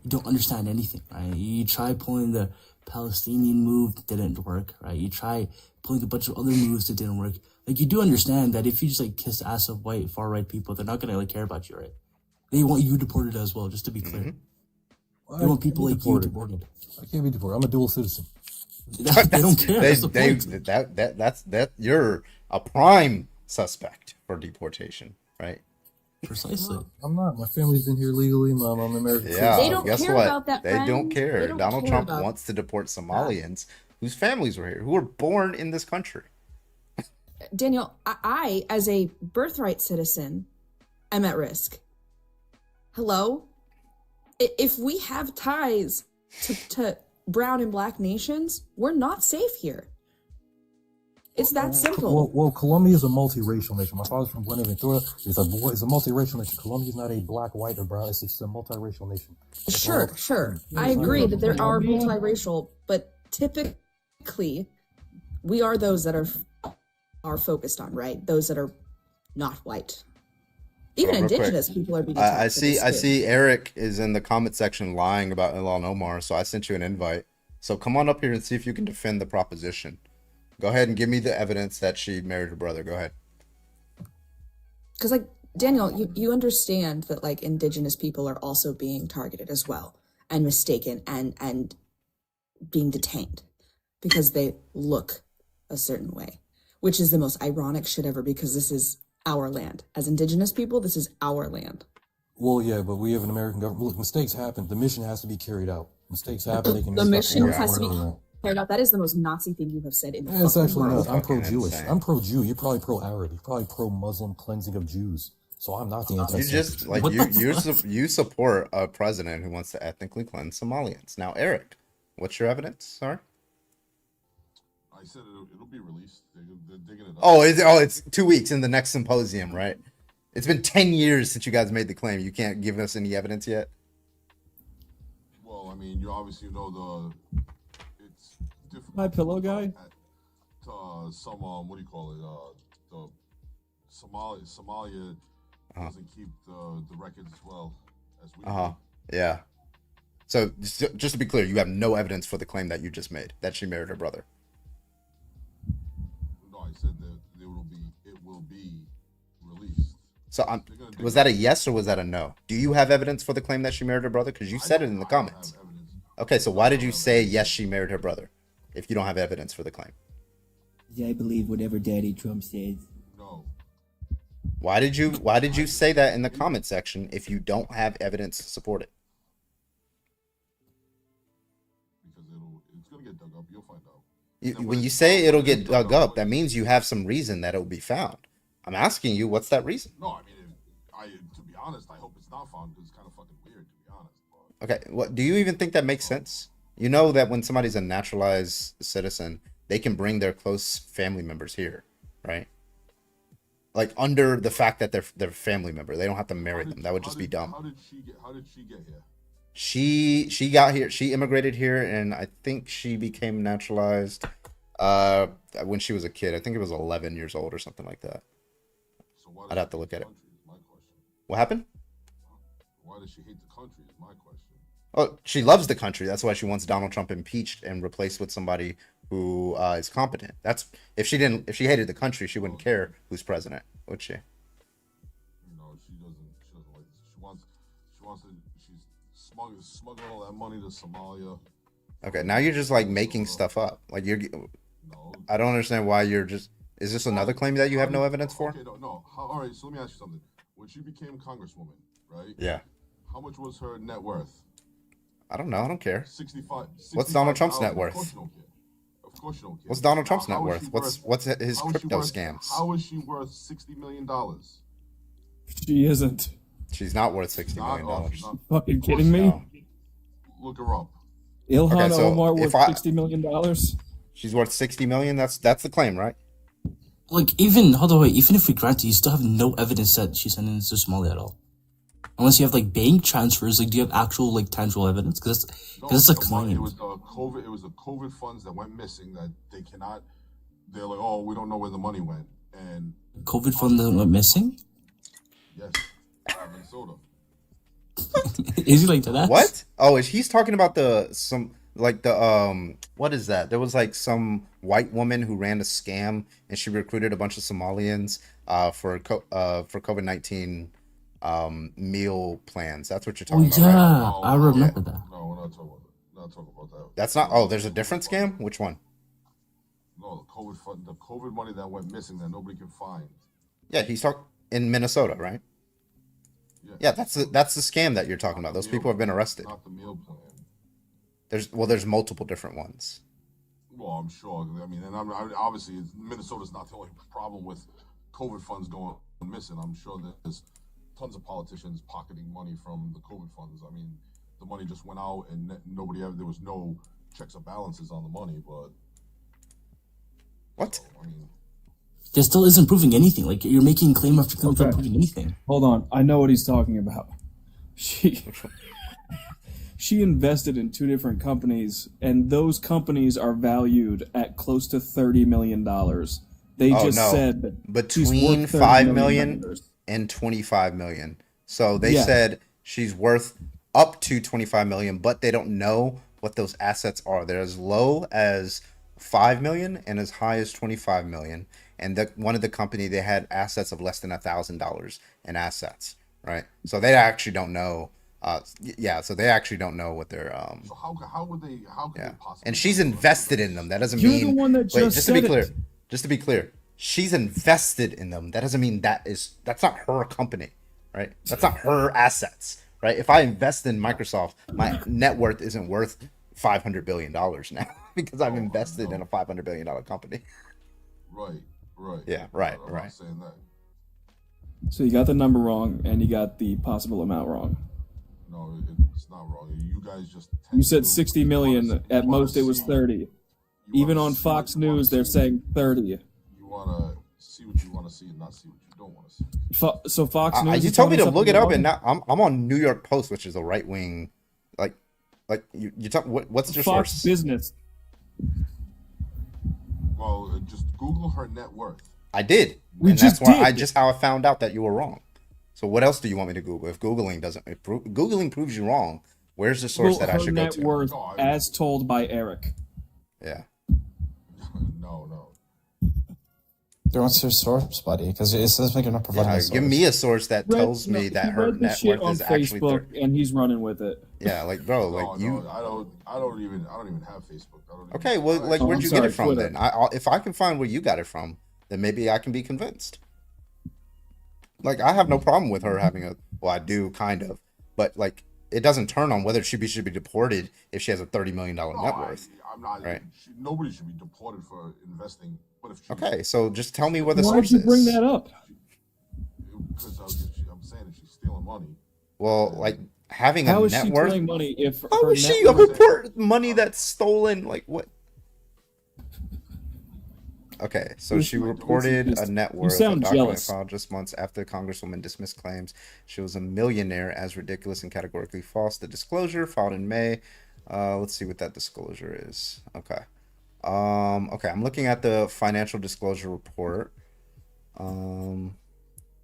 Speaker 11: don't understand anything, right? You try pulling the Palestinian move, didn't work, right? You try pulling a bunch of other moves that didn't work. Like, you do understand that if you just kiss ass of white far right people, they're not gonna care about you, right? They want you deported as well, just to be clear. They want people like you deported.
Speaker 2: I can't be deported. I'm a dual citizen.
Speaker 11: They don't care. That's the point.
Speaker 1: That's you're a prime suspect for deportation, right?
Speaker 11: Precisely.
Speaker 2: I'm not. My family's been here legally. I'm an American
Speaker 1: Yeah,
Speaker 2: citizen.
Speaker 8: They don't
Speaker 1: guess
Speaker 8: care
Speaker 1: what?
Speaker 8: about that,
Speaker 1: They don't
Speaker 8: friend.
Speaker 1: care.
Speaker 8: They don't
Speaker 1: Donald
Speaker 8: care
Speaker 1: Trump
Speaker 8: about
Speaker 1: wants to deport Somalians whose families were here, who were born in this country.
Speaker 10: Daniel, I, as a birthright citizen, am at risk. Hello? If we have ties to brown and black nations, we're not safe here. It's that simple.
Speaker 2: Well, Colombia is a multiracial nation. My father's from Buenaventura. It's a multiracial nation. Colombia is not a black, white, or brown. It's just a multiracial nation.
Speaker 10: Sure. I agree that there are multiracial, but typically we are those that are focused on, right? Those that are not white. Even
Speaker 1: Real quick,
Speaker 10: indigenous people are being
Speaker 1: I
Speaker 10: attacked for
Speaker 1: see.
Speaker 10: this
Speaker 1: I
Speaker 10: too.
Speaker 1: see. Eric is in the comment section lying about Ilhan Omar, so I sent you an invite. So come on up here and see if you can defend the proposition. Go ahead and give me the evidence that she married her brother. Go ahead.
Speaker 10: Because, Daniel, you understand that, indigenous people are also being targeted as well and mistaken and being detained because they look a certain way, which is the most ironic shit ever because this is our land. As indigenous people, this is our land.
Speaker 2: Well, yeah, but we have an American government. Look, mistakes happen. The mission has to be carried out. Mistakes happen. They can
Speaker 10: The
Speaker 2: mess up
Speaker 10: mission
Speaker 2: the
Speaker 10: has to be
Speaker 2: world.
Speaker 10: carried out. That is the most Nazi thing you have said in the
Speaker 2: It's
Speaker 10: fucking
Speaker 2: actually
Speaker 10: world.
Speaker 2: not. I'm pro-Jewish.
Speaker 1: insane.
Speaker 2: I'm pro-Jew. You're probably pro-Arab. You're probably pro-Muslim cleansing of Jews. So I'm not the
Speaker 1: You
Speaker 2: anti-Semite.
Speaker 1: just you support a president who wants to ethnically cleanse Somalians. Now, Eric, what's your evidence? Sorry.
Speaker 6: I said it'll be released. They're digging it up.
Speaker 1: It's 2 weeks in the next symposium, right? It's been 10 years since you guys made the claim. You can't give us any evidence yet.
Speaker 6: Well, I mean, you obviously know
Speaker 5: it's difficult.
Speaker 18: My pillow guy.
Speaker 5: Some what do you call it? The Somalia doesn't keep the records as well as we do.
Speaker 1: Yeah. So just to be clear, you have no evidence for the claim that you just made that she married her brother.
Speaker 5: No, I said that it will be released.
Speaker 1: So was that a yes or was that a no? Do you have evidence for the claim that she married her brother? Because you said it in the comments. Okay, so why did you say yes, she married her brother, if you don't have evidence for the claim?
Speaker 4: I believe whatever Daddy Trump says.
Speaker 5: No.
Speaker 1: Why did you say that in the comment section if you don't have evidence to support it?
Speaker 5: Because it's gonna get dug up. You'll find out.
Speaker 1: When you say it'll get dug up, that means you have some reason that it'll be found. I'm asking you, what's that reason?
Speaker 5: No, I mean, to be honest, I hope it's not found because it's kind of fucking weird, to be honest.
Speaker 1: Okay, what do you even think that makes sense? You know that when somebody's a naturalized citizen, they can bring their close family members here, right? Like under the fact that they're family member, they don't have to marry them. That would just be dumb.
Speaker 5: How did she get here?
Speaker 1: She got here. She immigrated here, and I think she became naturalized when she was a kid. I think it was 11 years old or something like that. I'd have to look at it. What happened?
Speaker 5: Why does she hate the country is my question.
Speaker 1: Oh, she loves the country. That's why she wants Donald Trump impeached and replaced with somebody who is competent. That's if she hated the country, she wouldn't care who's president, would she?
Speaker 5: No, she doesn't like this. She's smuggling all that money to Somalia.
Speaker 1: Okay, now you're just like making stuff up. Like I don't understand why you're just. Is this another claim that you have no evidence for?
Speaker 5: Okay, no. All right, so let me ask you something. When she became congresswoman, right?
Speaker 1: Yeah.
Speaker 5: How much was her net worth?
Speaker 1: I don't know. I don't care.
Speaker 5: 65.
Speaker 1: What's Donald Trump's net worth?
Speaker 5: Of course you don't care.
Speaker 1: What's Donald Trump's net worth? What's his crypto scams?
Speaker 5: How is she worth $60 million?
Speaker 18: She isn't.
Speaker 1: She's not worth $60 million.
Speaker 18: Fucking kidding me?
Speaker 1: No.
Speaker 5: Look her up.
Speaker 18: Ilhan Omar worth $60 million.
Speaker 1: She's worth $60 million. That's the claim, right?
Speaker 11: Like even even if we grant it, you still have no evidence that she sent it into Somalia at all. Unless you have like bank transfers, like do you have actual like tangible evidence? Because it's a claim.
Speaker 5: It was the COVID funds that went missing that they cannot. They're like, oh, we don't know where the money went, and
Speaker 11: COVID fund that went missing.
Speaker 5: Yes, Minnesota.
Speaker 11: Is he like that?
Speaker 1: What? Oh, he's talking about what is that? There was like some white woman who ran a scam and she recruited a bunch of Somalians for COVID-19 meal plans. That's what you're talking about.
Speaker 11: Yeah, right? I remember that.
Speaker 5: No, we're not talking about that.
Speaker 1: That's not. Oh, there's a different scam. Which one?
Speaker 5: No, the COVID fund, the COVID money that went missing that nobody can find.
Speaker 1: Yeah, he's talking in Minnesota, right? Yeah, that's the scam that you're talking about. Those people have been arrested.
Speaker 5: Not the meal plan.
Speaker 1: There's multiple different ones.
Speaker 5: Well, I'm sure. I mean, and obviously Minnesota's not the only problem with COVID funds going missing. I'm sure there's tons of politicians pocketing money from the COVID funds. I mean, the money just went out and there was no checks or balances on the money. But
Speaker 1: what?
Speaker 5: So, I mean,
Speaker 11: there still isn't proving anything. Like you're making claim after claim without proving anything.
Speaker 18: Hold on, I know what he's talking about. She invested in 2 different companies, and those companies are valued at close to $30 million. They said that
Speaker 1: between $5 million and $25 million. So they said she's worth up to $25 million, but they don't know what those assets are. They're as low as $5 million and as high as $25 million. And one of the company, they had assets of less than $1,000 in assets, right? So they actually don't know. So they actually don't know what they're.
Speaker 5: So how would they? How could they possibly?
Speaker 1: And she's invested in them. That doesn't
Speaker 18: You're
Speaker 1: mean.
Speaker 18: the one that just
Speaker 1: to be clear. Just to be clear, she's invested in them. That doesn't mean that's not her company, right? That's not her assets, right? If I invest in Microsoft, my net worth isn't worth $500 billion now because I've invested in a $500 billion company.
Speaker 5: Right.
Speaker 1: Yeah. Right.
Speaker 5: I'm not saying that.
Speaker 18: So you got the number wrong, and you got the possible amount wrong.
Speaker 5: No, it's not wrong. You guys just.
Speaker 18: You said 60 million. At most, it was 30. Even on Fox News, they're saying 30.
Speaker 5: You want to see what you want to see and not see what you don't want to see.
Speaker 18: So Fox News.
Speaker 1: You told me to look it up, and now I'm on New York Post, which is a right wing. Like you talk. What's your
Speaker 18: Fox
Speaker 1: source?
Speaker 18: Business.
Speaker 5: Just Google her net worth.
Speaker 1: I did.
Speaker 18: We
Speaker 1: and
Speaker 18: just
Speaker 1: that's why
Speaker 18: did.
Speaker 1: I just how I found out that you were wrong. So what else do you want me to Google? If Googling doesn't, if Googling proves you wrong, where's the source that I should go
Speaker 18: net
Speaker 1: to?
Speaker 18: worth as told by Eric.
Speaker 1: Yeah.
Speaker 5: No.
Speaker 17: What's your source, buddy? Because it says like you're not providing a source.
Speaker 1: Give me a source that tells me
Speaker 18: He
Speaker 1: that her
Speaker 18: read the
Speaker 1: net
Speaker 18: shit
Speaker 1: worth
Speaker 18: on
Speaker 1: is actually
Speaker 18: Facebook, and he's running with it.
Speaker 1: Yeah, like bro, like
Speaker 5: I don't even have Facebook.
Speaker 1: Okay, well, like
Speaker 18: Oh,
Speaker 1: where'd
Speaker 18: I'm
Speaker 1: you
Speaker 18: sorry,
Speaker 1: get it from
Speaker 18: Twitter.
Speaker 1: then? If I can find where you got it from, then maybe I can be convinced. Like I have no problem with her having a. Well, I do kind of, but like it doesn't turn on whether should be deported if she has a $30 million net worth.
Speaker 5: I'm not.
Speaker 1: Right.
Speaker 5: Nobody should be deported for investing. What if she,
Speaker 1: Okay, so just tell me where the
Speaker 18: Why
Speaker 1: source
Speaker 18: did you
Speaker 1: is.
Speaker 18: bring that up?
Speaker 5: Because I'm saying if she's stealing money.
Speaker 1: Well, like having
Speaker 18: How
Speaker 1: a
Speaker 18: is
Speaker 1: net
Speaker 18: she
Speaker 1: worth.
Speaker 18: stealing money if
Speaker 1: How
Speaker 18: her
Speaker 1: is she
Speaker 18: net
Speaker 1: a
Speaker 18: worth-
Speaker 1: report money that's stolen? Like what? Okay, so
Speaker 18: Who's
Speaker 1: she
Speaker 18: my-
Speaker 1: reported
Speaker 18: who's-
Speaker 1: a net
Speaker 18: you
Speaker 1: worth.
Speaker 18: sound
Speaker 1: a document
Speaker 18: jealous.
Speaker 1: filed just months after the Congresswoman dismissed claims she was a millionaire as ridiculous and categorically false. The disclosure filed in May. Let's see what that disclosure is. Okay. Okay, I'm looking at the financial disclosure report.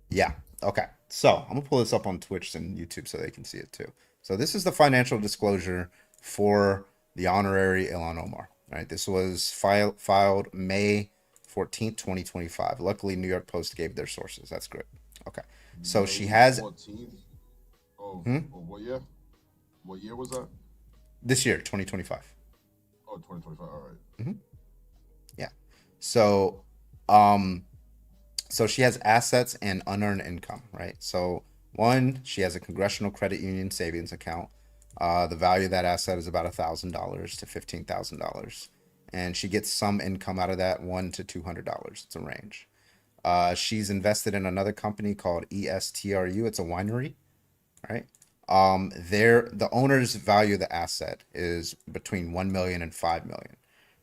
Speaker 1: Yeah. Okay. So I'm gonna pull this up on Twitch and YouTube so they can see it too. So this is the financial disclosure for the honorary Ilhan Omar. Right. This was filed May 14th, 2025. Luckily, New York Post gave their sources. That's great. Okay. So she has
Speaker 5: 14th? Oh, what year? What year was that?
Speaker 1: this year, 2025.
Speaker 5: Oh, 2025. All right.
Speaker 1: Yeah. So, so she has assets and unearned income, right? So one, she has a Congressional Credit Union savings account. The value of that asset is about $1,000 to $15,000, and she gets some income out of that, $100 to $200. It's a range. She's invested in another company called ESTRU. It's a winery, right? The owner's value of the asset is between 1 million and 5 million,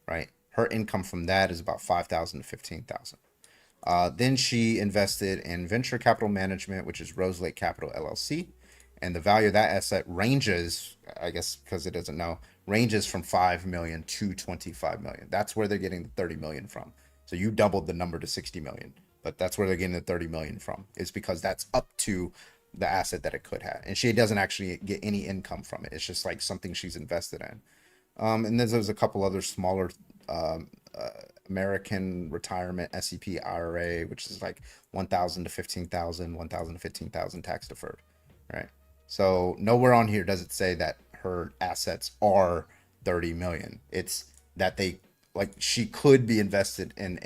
Speaker 1: right? Her income from that is about 5,000 to 15,000. Then she invested in venture capital management, which is Rose Lake Capital LLC. And the value of that asset ranges, I guess, because it doesn't know, ranges from 5 million to 25 million. That's where they're getting the 30 million from. So you doubled the number to 60 million, but that's where they're getting the 30 million from. It's because that's up to the asset that it could have. And she doesn't actually get any income from it. It's just like something she's invested in. And then there's a couple other smaller American Retirement SEP IRA, which is like 1,000 to 15,000, 1,000 to 15,000 tax deferred, right? So nowhere on here does it say that her assets are 30 million. It's that they like she could be invested in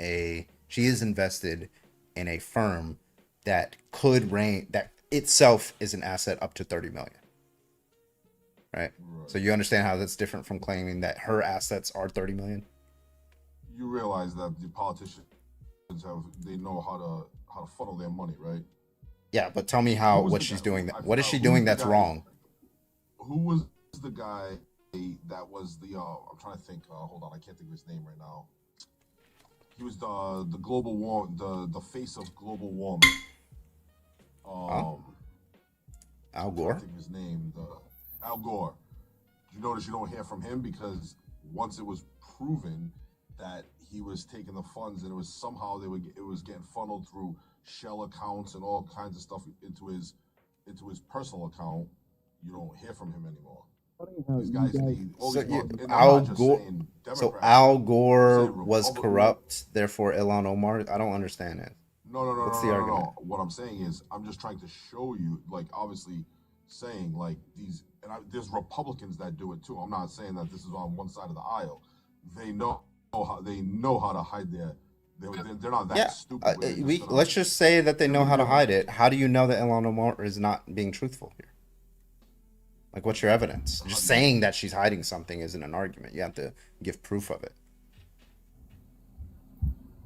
Speaker 1: she is invested in a firm that could that itself is an asset up to 30 million. Right? So you understand how that's different from claiming that her assets are 30 million?
Speaker 5: You realize that the politicians they know how to funnel their money, right?
Speaker 1: Yeah, but tell me what she's doing. What is she doing that's wrong?
Speaker 5: Who was the guy that was the I'm trying to think. Hold on, I can't think of his name right now. He was the global the face of global warming.
Speaker 1: Al Gore.
Speaker 5: I think his name, Al Gore. You notice you don't hear from him because once it was proven that he was taking the funds and it was somehow it was getting funneled through shell accounts and all kinds of stuff into his personal account, you don't hear from him anymore. These guys,
Speaker 1: Al Gore was corrupt, therefore Ilhan Omar. I don't understand it.
Speaker 5: No. What I'm saying is, I'm just trying to show you, like, obviously, saying like there's Republicans that do it too. I'm not saying that this is on one side of the aisle. They know how to hide their. They're not that stupid.
Speaker 1: Let's just say that they know how to hide it. How do you know that Ilhan Omar is not being truthful here? Like, what's your evidence? Just saying that she's hiding something isn't an argument. You have to give proof of it.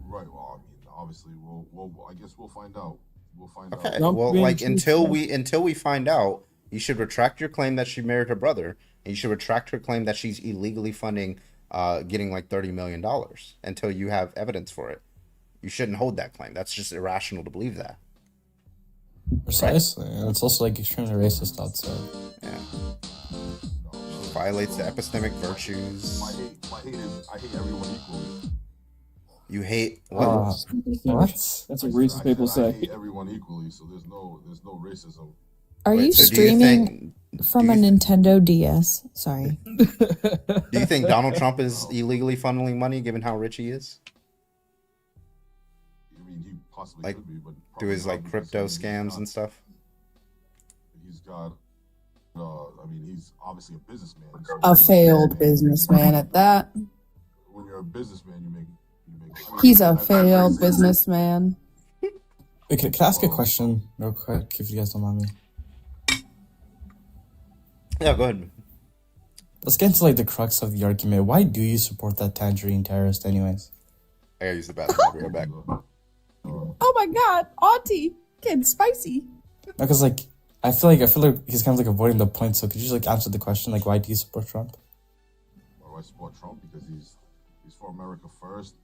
Speaker 5: Right. Well, I mean, obviously, I guess we'll find out. We'll find out.
Speaker 1: Okay. Well, like until we find out, you should retract your claim that she married her brother, and you should retract her claim that she's illegally funding, getting like $30 million until you have evidence for it. You shouldn't hold that claim. That's just irrational to believe that.
Speaker 17: Precisely, and it's also like extremely racist outside.
Speaker 1: Yeah. Violates the epistemic virtues.
Speaker 5: My hate is I hate everyone equally.
Speaker 1: You hate what?
Speaker 18: What? That's what racist people
Speaker 5: I
Speaker 18: say.
Speaker 5: hate everyone equally, so there's no racism.
Speaker 20: Are you
Speaker 1: so
Speaker 20: streaming from a Nintendo DS? Sorry.
Speaker 1: Do you think Donald Trump is illegally funneling money, given how rich he is?
Speaker 5: I mean, he possibly
Speaker 1: Like,
Speaker 5: could be, but
Speaker 1: do his
Speaker 5: probably
Speaker 1: like
Speaker 5: not
Speaker 1: crypto
Speaker 5: because he's
Speaker 1: scams
Speaker 5: got-
Speaker 1: and stuff?
Speaker 5: He's got. I mean, he's obviously a businessman. So
Speaker 8: A failed businessman at that.
Speaker 5: when you're a businessman, you make. I mean,
Speaker 8: He's a
Speaker 5: that's
Speaker 8: failed
Speaker 5: racist.
Speaker 8: businessman.
Speaker 17: Wait, can I ask a question real quick, if you guys don't mind me?
Speaker 1: Yeah, go ahead.
Speaker 17: Let's get into like the crux of the argument. Why do you support that tangerine terrorist, anyways?
Speaker 1: I gotta use the bathroom. I'll be right back.
Speaker 8: Oh my god, Auntie, getting spicy.
Speaker 17: Because like I feel like he's kind of like avoiding the point. So could you just like answer the question, like why do you support Trump?
Speaker 5: Why do I support Trump? Because he's for America first.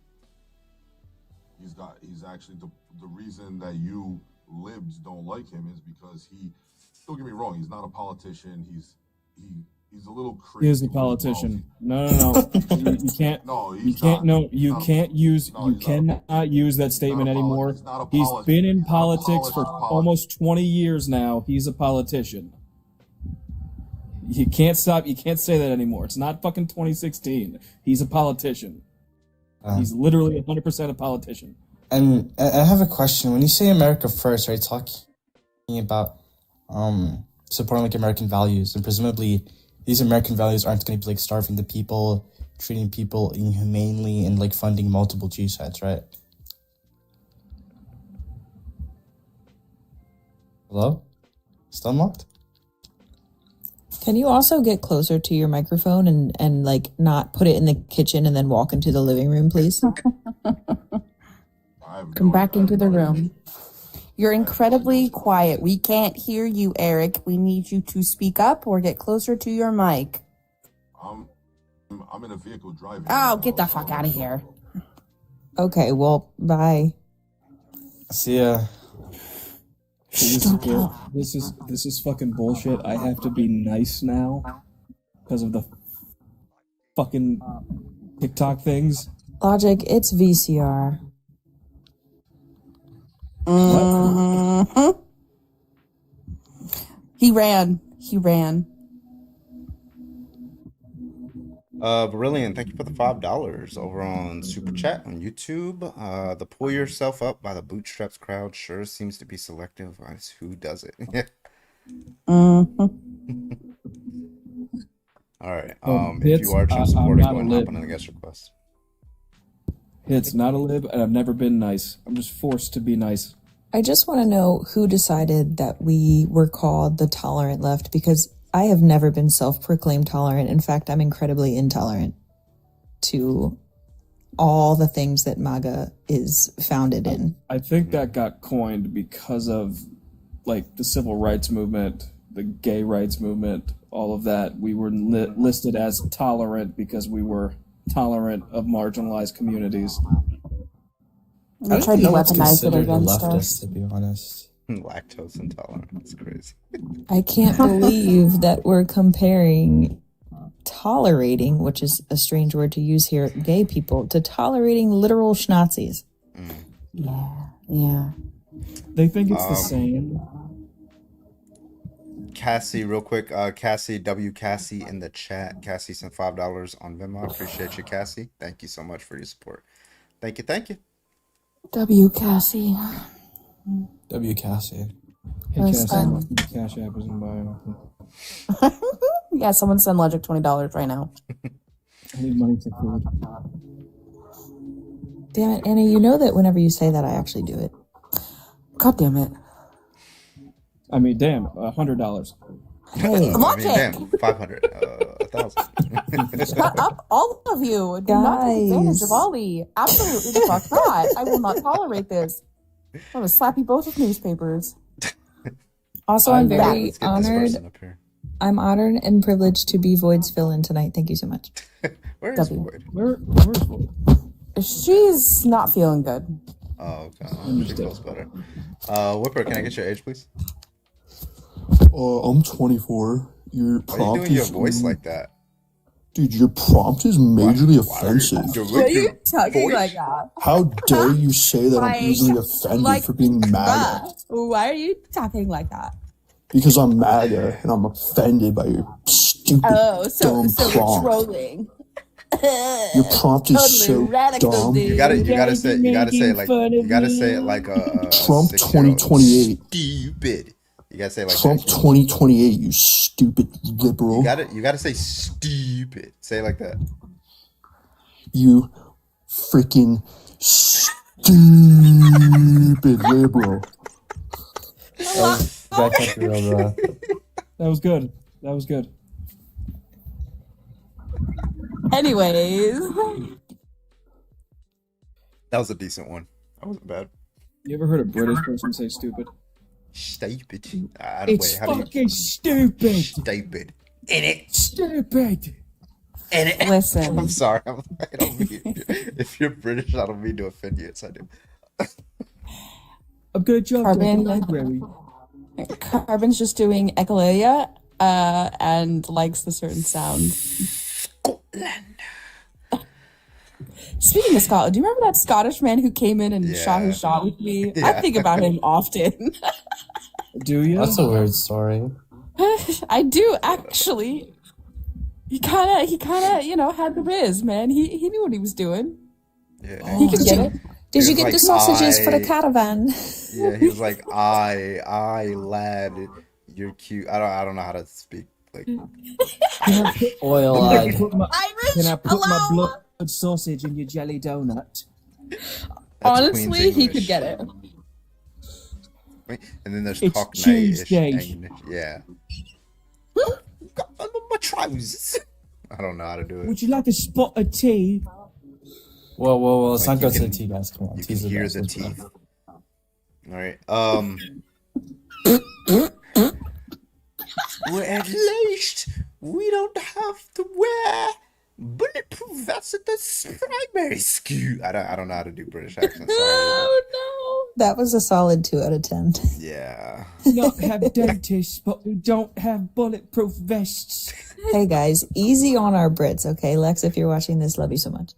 Speaker 5: He's actually the reason that you libs don't like him is because he. Don't get me wrong. He's not a politician. He's a little crazy.
Speaker 18: He is a politician. No. You can't.
Speaker 5: No,
Speaker 18: you can't. No, you can't use. You cannot use that statement anymore. He's been in politics for almost 20 years now. He's a politician. You can't stop. You can't say that anymore. It's not fucking 2016. He's a politician. He's literally 100% a politician.
Speaker 17: And I have a question. When you say America first, are you talking about supporting like American values, and presumably these American values aren't going to be like starving the people, treating people inhumanely, and like funding multiple genocides, right? Hello? Still unlocked?
Speaker 20: Can you also get closer to your microphone and like not put it in the kitchen and then walk into the living room, please?
Speaker 8: Come back into the room. You're incredibly quiet. We can't hear you, Eric. We need you to speak up or get closer to your mic.
Speaker 5: I'm in a vehicle driving.
Speaker 8: Oh, get the fuck out of here.
Speaker 20: Okay, well, bye.
Speaker 17: See ya.
Speaker 18: This is fucking bullshit. I have to be nice now because of the fucking TikTok things.
Speaker 20: Logic, it's VCR.
Speaker 8: Mm-hmm. He ran.
Speaker 1: Brilliant. Thank you for the $5 over on Super Chat on YouTube. The Pull Yourself Up by the Bootstraps crowd sure seems to be selective as who does it.
Speaker 8: Mm-hmm.
Speaker 1: All right.
Speaker 18: Hits,
Speaker 1: if you are true supporter,
Speaker 18: I'm
Speaker 1: go
Speaker 18: not
Speaker 1: and
Speaker 18: a
Speaker 1: hop
Speaker 18: lib.
Speaker 1: on the guest request.
Speaker 18: It's not a lib, and I've never been nice. I'm just forced to be nice.
Speaker 20: I just want to know who decided that we were called the tolerant left, because I have never been self-proclaimed tolerant. In fact, I'm incredibly intolerant to all the things that MAGA is founded in.
Speaker 18: I think that got coined because of like the civil rights movement, the gay rights movement, all of that. We were listed as tolerant because we were tolerant of marginalized communities.
Speaker 8: They tried to weaponize it against
Speaker 17: leftist,
Speaker 8: us.
Speaker 17: to be honest.
Speaker 1: Lactose intolerant. That's crazy.
Speaker 20: I can't believe that we're comparing tolerating, which is a strange word to use here, gay people, to tolerating literal schnazis.
Speaker 8: Yeah.
Speaker 18: They think it's the same.
Speaker 1: Cassie, real quick. Cassie, W. Cassie in the chat. Cassie sent $5 on Venmo. Appreciate you, Cassie. Thank you so much for your support. Thank you.
Speaker 8: W. Cassie.
Speaker 17: W. Cassie.
Speaker 18: Hey,
Speaker 8: Yes,
Speaker 18: Cassie, Cash App is in bio.
Speaker 8: Yeah, someone send Logic $20 right now.
Speaker 18: I need money for food.
Speaker 20: Damn it, Anna, you know that whenever you say that, I actually do it.
Speaker 8: God damn it.
Speaker 18: I mean, damn, $100.
Speaker 20: Hey,
Speaker 8: Logic!
Speaker 1: Damn, 500, 1,000.
Speaker 8: Shut up, all of you. Do not take advantage of Ollie. Absolutely the fuck not. I will not tolerate this. I will slap you both with newspapers.
Speaker 20: Also, I'm very
Speaker 1: Let's get this
Speaker 20: honored.
Speaker 1: person up here.
Speaker 20: I'm honored and privileged to be Void's fill-in tonight. Thank you so much.
Speaker 1: Where is
Speaker 8: W.
Speaker 1: Void?
Speaker 18: Where's Void?
Speaker 8: She's not feeling good.
Speaker 1: Oh, okay. She feels better. Whipper, can I get your age, please?
Speaker 6: I'm 24. Your
Speaker 1: Why are you
Speaker 6: prompt
Speaker 1: doing your
Speaker 6: is
Speaker 1: voice like that?
Speaker 6: Dude, your prompt is majorly offensive.
Speaker 8: Why are you talking like that?
Speaker 6: How dare you say that I'm easily offended for being MAGA?
Speaker 8: Why are you talking like that?
Speaker 6: Because I'm MAGA and I'm offended by your stupid, dumb
Speaker 8: so
Speaker 6: prompt.
Speaker 8: trolling.
Speaker 6: Your prompt is
Speaker 8: Totally
Speaker 6: so
Speaker 8: radical,
Speaker 6: dumb.
Speaker 8: dude.
Speaker 1: You gotta say it like a
Speaker 6: Trump 2028.
Speaker 1: Stupid. You gotta say it like
Speaker 6: Trump
Speaker 1: that.
Speaker 6: 2028, you stupid liberal.
Speaker 1: You gotta say stupid. Say it like that.
Speaker 6: You freaking stupid liberal.
Speaker 18: That was good. That was good.
Speaker 8: Anyways.
Speaker 1: That was a decent one. That wasn't bad.
Speaker 18: You ever heard a British person say stupid?
Speaker 1: Stupid.
Speaker 18: It's fucking stupid.
Speaker 1: Stupid. In it.
Speaker 18: Stupid.
Speaker 1: In it.
Speaker 8: Listen.
Speaker 1: I'm sorry. I don't mean, if you're British, I don't mean to offend you. Yes, I do.
Speaker 18: I'm gonna jump to the library.
Speaker 8: Carbon's just doing echolalia and likes the certain sound. Speaking of Scotland, do you remember that Scottish man who came in and shot his shot with me?
Speaker 1: Yeah.
Speaker 8: I think about him often.
Speaker 18: Do you?
Speaker 17: That's a weird story.
Speaker 8: I do actually. He kind of, had the riz, man. He knew what he was doing.
Speaker 1: Yeah.
Speaker 8: He could get it.
Speaker 10: Did you
Speaker 1: was
Speaker 10: get
Speaker 1: like,
Speaker 10: the sausages for the caravan?
Speaker 1: Yeah, he was like, I lad, you're cute. I don't know how to speak. Like,
Speaker 17: Oil lad.
Speaker 18: Can I put my blood sausage in your jelly donut?
Speaker 8: Honestly, he could get it.
Speaker 1: And then there's
Speaker 18: It's
Speaker 1: Cockney-ish
Speaker 18: Tuesday.
Speaker 1: English. Yeah. Got my trousers. I don't know how to do it.
Speaker 18: Would you like a spot of tea?
Speaker 17: Whoa. Let's
Speaker 1: Like,
Speaker 17: not go
Speaker 1: you
Speaker 17: to the
Speaker 1: can-
Speaker 17: tea, guys. Come on.
Speaker 1: You
Speaker 17: Tea's
Speaker 1: can
Speaker 17: the
Speaker 1: hear
Speaker 17: best.
Speaker 1: the
Speaker 17: Let's go.
Speaker 1: teeth. All right. Well, at least we don't have to wear bulletproof vests at the primary school. I don't know how to do British accents. Sorry.
Speaker 10: That was a solid 2 out of 10.
Speaker 1: Yeah.
Speaker 18: Not have dentists, but we don't have bulletproof vests.
Speaker 10: Hey guys, easy on our Brits, okay? Lex, if you're watching this, love you so much.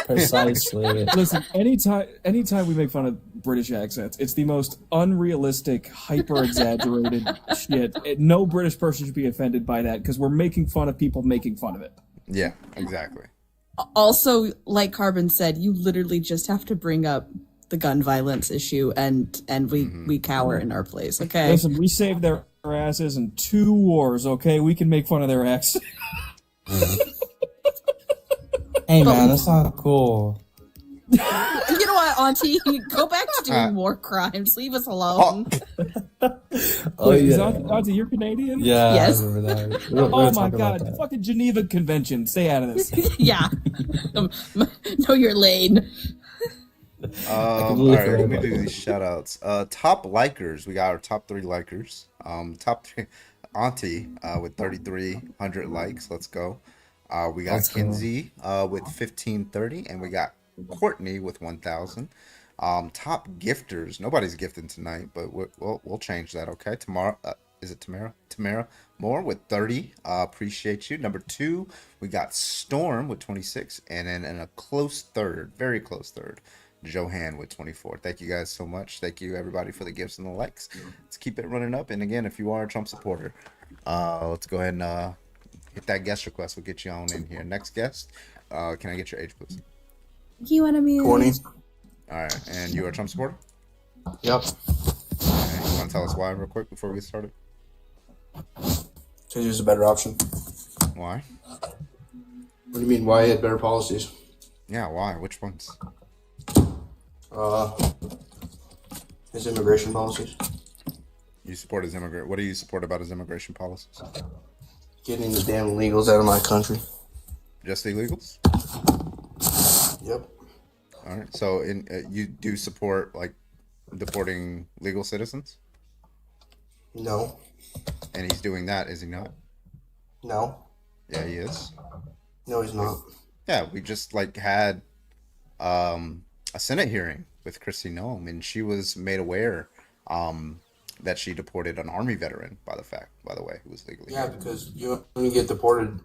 Speaker 17: Precisely.
Speaker 18: Listen, anytime we make fun of British accents, it's the most unrealistic, hyper exaggerated shit. No British person should be offended by that because we're making fun of people making fun of it.
Speaker 1: Yeah, exactly.
Speaker 8: Also, like Carbon said, you literally just have to bring up the gun violence issue and we cower in our place, okay?
Speaker 18: Listen, we saved their asses in 2 wars, okay? We can make fun of their accents.
Speaker 17: Hey man, that's not cool.
Speaker 8: You know what, Auntie? Go back to doing war crimes. Leave us alone.
Speaker 17: Oh
Speaker 18: Wait, is
Speaker 17: yeah.
Speaker 18: Auntie, you're Canadian?
Speaker 17: Yeah.
Speaker 8: Yes.
Speaker 17: I remember that. We
Speaker 18: Oh
Speaker 17: were
Speaker 18: my
Speaker 17: talking about
Speaker 18: god,
Speaker 17: that.
Speaker 18: fucking Geneva Convention. Stay out of this.
Speaker 8: Yeah. Know your lane.
Speaker 1: All
Speaker 17: believe
Speaker 1: right,
Speaker 17: you're
Speaker 1: let me
Speaker 17: right
Speaker 1: do
Speaker 17: about
Speaker 1: these shout outs. Top likers. We got our top 3 likers. Top 3 Auntie with 3,300 likes. Let's go. We got
Speaker 17: Let's go.
Speaker 1: Kinsey with 1,530, and we got Courtney with 1,000. Top gifters. Nobody's gifting tonight, but we'll change that. Okay, tomorrow. Is it Tamara? Tamara Moore with 30. Appreciate you. Number 2, we got Storm with 26, and then in a close third, very close third, Johan with 24. Thank you guys so much. Thank you everybody for the gifts and the likes. Let's keep it running up. And again, if you are a Trump supporter, let's go ahead and hit that guest request. We'll get you on in here. Next guest, can I get your age, please?
Speaker 8: You want to be
Speaker 6: 20.
Speaker 1: All right, and you are a Trump supporter?
Speaker 6: Yep.
Speaker 1: Okay, you want to tell us why real quick before we get started?
Speaker 6: Because there's a better option.
Speaker 1: Why?
Speaker 6: What do you mean? Why had better policies?
Speaker 1: Yeah, why? Which ones?
Speaker 6: His immigration policies.
Speaker 1: You support his immigrant. What do you support about his immigration policies?
Speaker 6: Getting the damn illegals out of my country.
Speaker 1: Just illegals?
Speaker 6: Yep.
Speaker 1: All right. So, you do support like deporting legal citizens?
Speaker 6: No.
Speaker 1: And he's doing that, is he not?
Speaker 6: No.
Speaker 1: Yeah, he is.
Speaker 6: No, he's not.
Speaker 1: Yeah, we just like had a Senate hearing with Kristi Noem, and she was made aware that she deported an Army veteran. By the way, who was legally
Speaker 6: Yeah,
Speaker 1: here.
Speaker 6: because you only get deported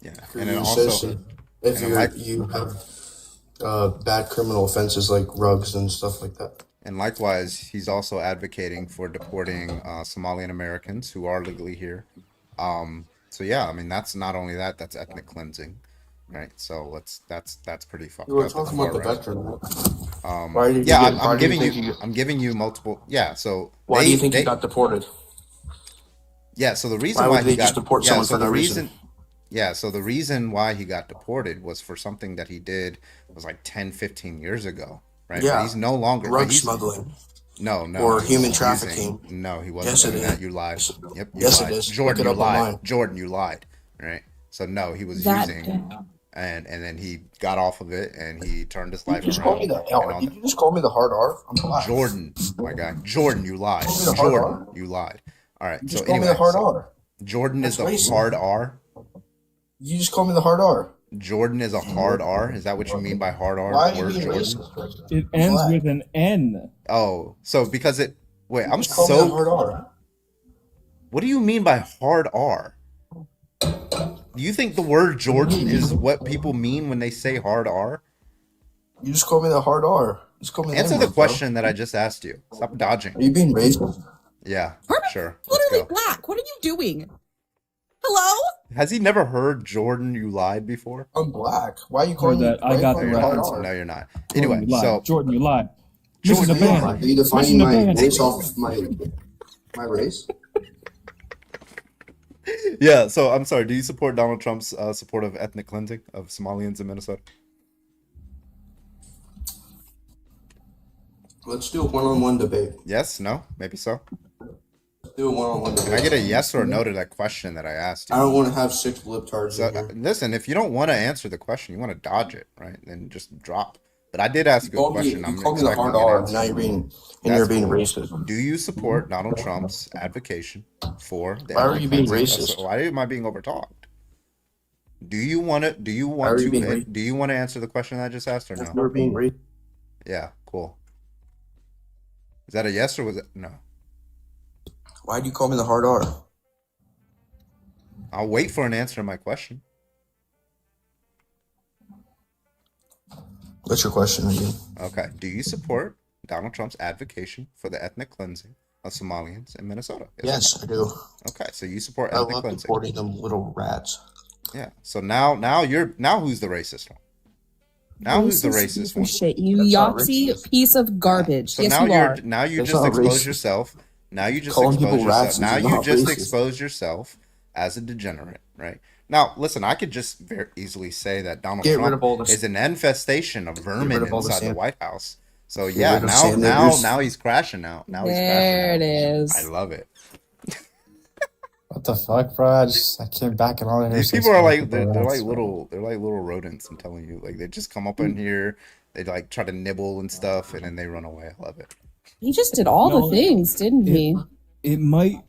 Speaker 1: Yeah,
Speaker 6: You're
Speaker 1: and then
Speaker 6: racist,
Speaker 1: also,
Speaker 6: and if
Speaker 1: and
Speaker 6: you have bad criminal offenses like rugs and stuff like that.
Speaker 1: And likewise, he's also advocating for deporting Somalian Americans who are legally here. So yeah, I mean that's not only that, that's ethnic cleansing, right? So that's pretty fucked
Speaker 6: You were
Speaker 1: up.
Speaker 6: talking
Speaker 1: That's
Speaker 6: about the
Speaker 1: far right.
Speaker 6: veteran. Why did you
Speaker 1: Yeah,
Speaker 6: get, why do you think you,
Speaker 1: I'm giving you multiple. Yeah, so
Speaker 6: why do you think
Speaker 1: they
Speaker 6: he got deported?
Speaker 1: yeah. So the reason
Speaker 6: Why
Speaker 1: why
Speaker 6: would they
Speaker 1: he
Speaker 6: just
Speaker 1: got
Speaker 6: deport
Speaker 1: yeah.
Speaker 6: someone
Speaker 1: So
Speaker 6: for
Speaker 1: the
Speaker 6: no
Speaker 1: reason
Speaker 6: reason?
Speaker 1: yeah. So the reason why he got deported was for something that he did was like 10, 15 years ago, right? But
Speaker 6: Yeah,
Speaker 1: he's no longer.
Speaker 6: drug
Speaker 1: But he's
Speaker 6: smuggling
Speaker 1: no,
Speaker 6: or
Speaker 1: he
Speaker 6: human
Speaker 1: wasn't
Speaker 6: trafficking.
Speaker 1: using. No, he wasn't
Speaker 6: Yes, it
Speaker 1: doing
Speaker 6: is.
Speaker 1: that. You lied. Yep, you
Speaker 6: Yes, it
Speaker 1: lied.
Speaker 6: is. Look
Speaker 1: Jordan,
Speaker 6: it
Speaker 1: you
Speaker 6: up
Speaker 1: lied.
Speaker 6: online.
Speaker 1: Jordan, you lied. Right. So no, he was
Speaker 8: That
Speaker 1: using, and then he got off of it, and he turned his
Speaker 6: You
Speaker 1: life
Speaker 6: just call me
Speaker 1: around.
Speaker 6: the
Speaker 1: And all
Speaker 6: Did you just call me the hard R? I'm black.
Speaker 1: Jordan, my guy, Jordan, you lied.
Speaker 6: You just call me the hard
Speaker 1: Jordan,
Speaker 6: R?
Speaker 1: you lied. All right.
Speaker 6: You
Speaker 1: So
Speaker 6: just call me
Speaker 1: anyway,
Speaker 6: the hard
Speaker 1: so
Speaker 6: R.
Speaker 1: Jordan is
Speaker 6: That's
Speaker 1: the
Speaker 6: racist.
Speaker 1: hard R.
Speaker 6: You just call me the hard R.
Speaker 1: Jordan is a hard R. Is that what you mean by hard R?
Speaker 6: Why
Speaker 1: The
Speaker 6: are you
Speaker 1: word
Speaker 6: being
Speaker 1: Jordan.
Speaker 6: racist?
Speaker 18: It ends
Speaker 6: Black.
Speaker 18: with an N.
Speaker 1: Oh, so because it. Wait, I'm
Speaker 6: Just call me the
Speaker 1: so.
Speaker 6: hard R.
Speaker 1: What do you mean by hard R? Do you think the word Jordan is what people mean when they say hard R?
Speaker 6: You just call me the hard R. Just call me the
Speaker 1: Answer the
Speaker 6: N-word, bro.
Speaker 1: question that I just asked you. Stop dodging.
Speaker 6: Are you being racist?
Speaker 1: Yeah, sure. Let's
Speaker 8: Literally
Speaker 1: go.
Speaker 8: black. What are you doing? Hello?
Speaker 1: Has he never heard Jordan, you lied before?
Speaker 6: I'm black. Why are you
Speaker 18: Heard
Speaker 6: calling me?
Speaker 18: that.
Speaker 6: Why
Speaker 18: I
Speaker 6: are you
Speaker 18: got
Speaker 6: calling
Speaker 18: the
Speaker 6: me the hard
Speaker 18: reference.
Speaker 6: R?
Speaker 1: No, you're not.
Speaker 18: Jordan,
Speaker 1: Anyway,
Speaker 18: you lied.
Speaker 1: so
Speaker 18: Jordan, you lied. Mission
Speaker 6: Jordan, are
Speaker 18: abandoned.
Speaker 6: you defining
Speaker 18: Mission
Speaker 6: my
Speaker 18: abandoned.
Speaker 6: race off of my race?
Speaker 1: yeah, so I'm sorry. Do you support Donald Trump's support of ethnic cleansing of Somalians in Minnesota?
Speaker 6: Let's do a one-on-one debate.
Speaker 1: Yes, no, maybe so.
Speaker 6: Let's do a one-on-one
Speaker 1: Can
Speaker 6: debate.
Speaker 1: I get a yes or no to that question that I asked you?
Speaker 6: I don't want to have 6 libtards
Speaker 1: So
Speaker 6: in here.
Speaker 1: listen, if you don't want to answer the question, you want to dodge it, right? Then just drop. But I did ask you a question. I'm
Speaker 6: You called me the
Speaker 1: expecting
Speaker 6: hard
Speaker 1: an
Speaker 6: R,
Speaker 1: answer.
Speaker 6: and now you're being
Speaker 1: That's
Speaker 6: being
Speaker 1: cool.
Speaker 6: racist.
Speaker 1: Do you support Donald Trump's advocation for the
Speaker 6: Why are
Speaker 1: ethnic
Speaker 6: you being
Speaker 1: cleansing?
Speaker 6: racist?
Speaker 1: Why am I being overtalked? Do you want to? Do you
Speaker 6: Why
Speaker 1: want
Speaker 6: are you being
Speaker 1: to?
Speaker 6: racist?
Speaker 1: Do you want to answer the question I just asked or no?
Speaker 6: You're being racist.
Speaker 1: Yeah, cool. Is that a yes or was it no?
Speaker 6: Why do you call me the hard R?
Speaker 1: I'll wait for an answer to my question.
Speaker 6: What's your question again?
Speaker 1: Okay. Do you support Donald Trump's advocation for the ethnic cleansing of Somalians in Minnesota?
Speaker 6: Yes, I do.
Speaker 1: Okay, so you support
Speaker 6: I
Speaker 1: ethnic
Speaker 6: love
Speaker 1: cleansing.
Speaker 6: deporting them little rats.
Speaker 1: Yeah. So now who's the racist one? Now who's the
Speaker 8: Racist
Speaker 1: racist
Speaker 8: piece
Speaker 1: one?
Speaker 8: of shit. You
Speaker 6: That's not
Speaker 8: Yahtzee
Speaker 6: racist.
Speaker 8: piece of garbage.
Speaker 1: So
Speaker 8: yes,
Speaker 1: now
Speaker 8: you
Speaker 1: you're
Speaker 8: are.
Speaker 1: now you
Speaker 6: That's
Speaker 1: just
Speaker 6: not
Speaker 1: exposed
Speaker 6: racist.
Speaker 1: yourself. Now you just
Speaker 6: Calling
Speaker 1: exposed
Speaker 6: people
Speaker 1: yourself.
Speaker 6: rats
Speaker 1: Now
Speaker 6: is
Speaker 1: you
Speaker 6: not
Speaker 1: just
Speaker 6: racist.
Speaker 1: exposed yourself as a degenerate, right? Now, listen, I could just very easily say that Donald
Speaker 6: Get rid
Speaker 1: Trump
Speaker 6: of all the
Speaker 1: is an infestation of vermin
Speaker 6: rid of all the
Speaker 1: inside the
Speaker 6: sand.
Speaker 1: White House. So
Speaker 6: Get
Speaker 1: yeah,
Speaker 6: rid of
Speaker 1: now
Speaker 6: sand
Speaker 1: now
Speaker 6: niggers.
Speaker 1: now he's crashing out. Now he's
Speaker 8: There it
Speaker 1: crashing out.
Speaker 8: is.
Speaker 1: I love it.
Speaker 17: What the fuck, bro? I came back and all I hear
Speaker 1: These
Speaker 17: is
Speaker 1: people are like
Speaker 17: people
Speaker 1: they're
Speaker 17: rats,
Speaker 1: like
Speaker 17: bro.
Speaker 1: they're like little rodents. I'm telling you, like they just come up in here, they like try to nibble and stuff, and then they run away. I love it.
Speaker 8: He just did all
Speaker 18: No,
Speaker 8: the things, didn't he?
Speaker 18: It might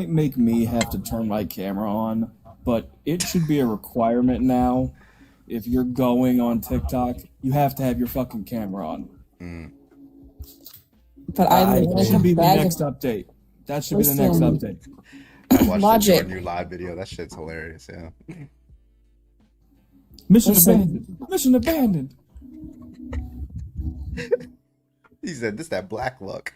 Speaker 18: make me have to turn my camera on, but it should be a requirement now. If you're going on TikTok, you have to have your fucking camera on.
Speaker 8: But I
Speaker 18: That
Speaker 8: literally
Speaker 18: should be the
Speaker 8: bag
Speaker 18: next
Speaker 8: of
Speaker 18: update. That should be the next
Speaker 8: Listen.
Speaker 18: update.
Speaker 1: I watched the
Speaker 8: Logic.
Speaker 1: Jordan, your live video. That shit's hilarious. Yeah.
Speaker 18: Mission
Speaker 8: Listen.
Speaker 18: abandoned. Mission abandoned.
Speaker 1: He said, "This that black look."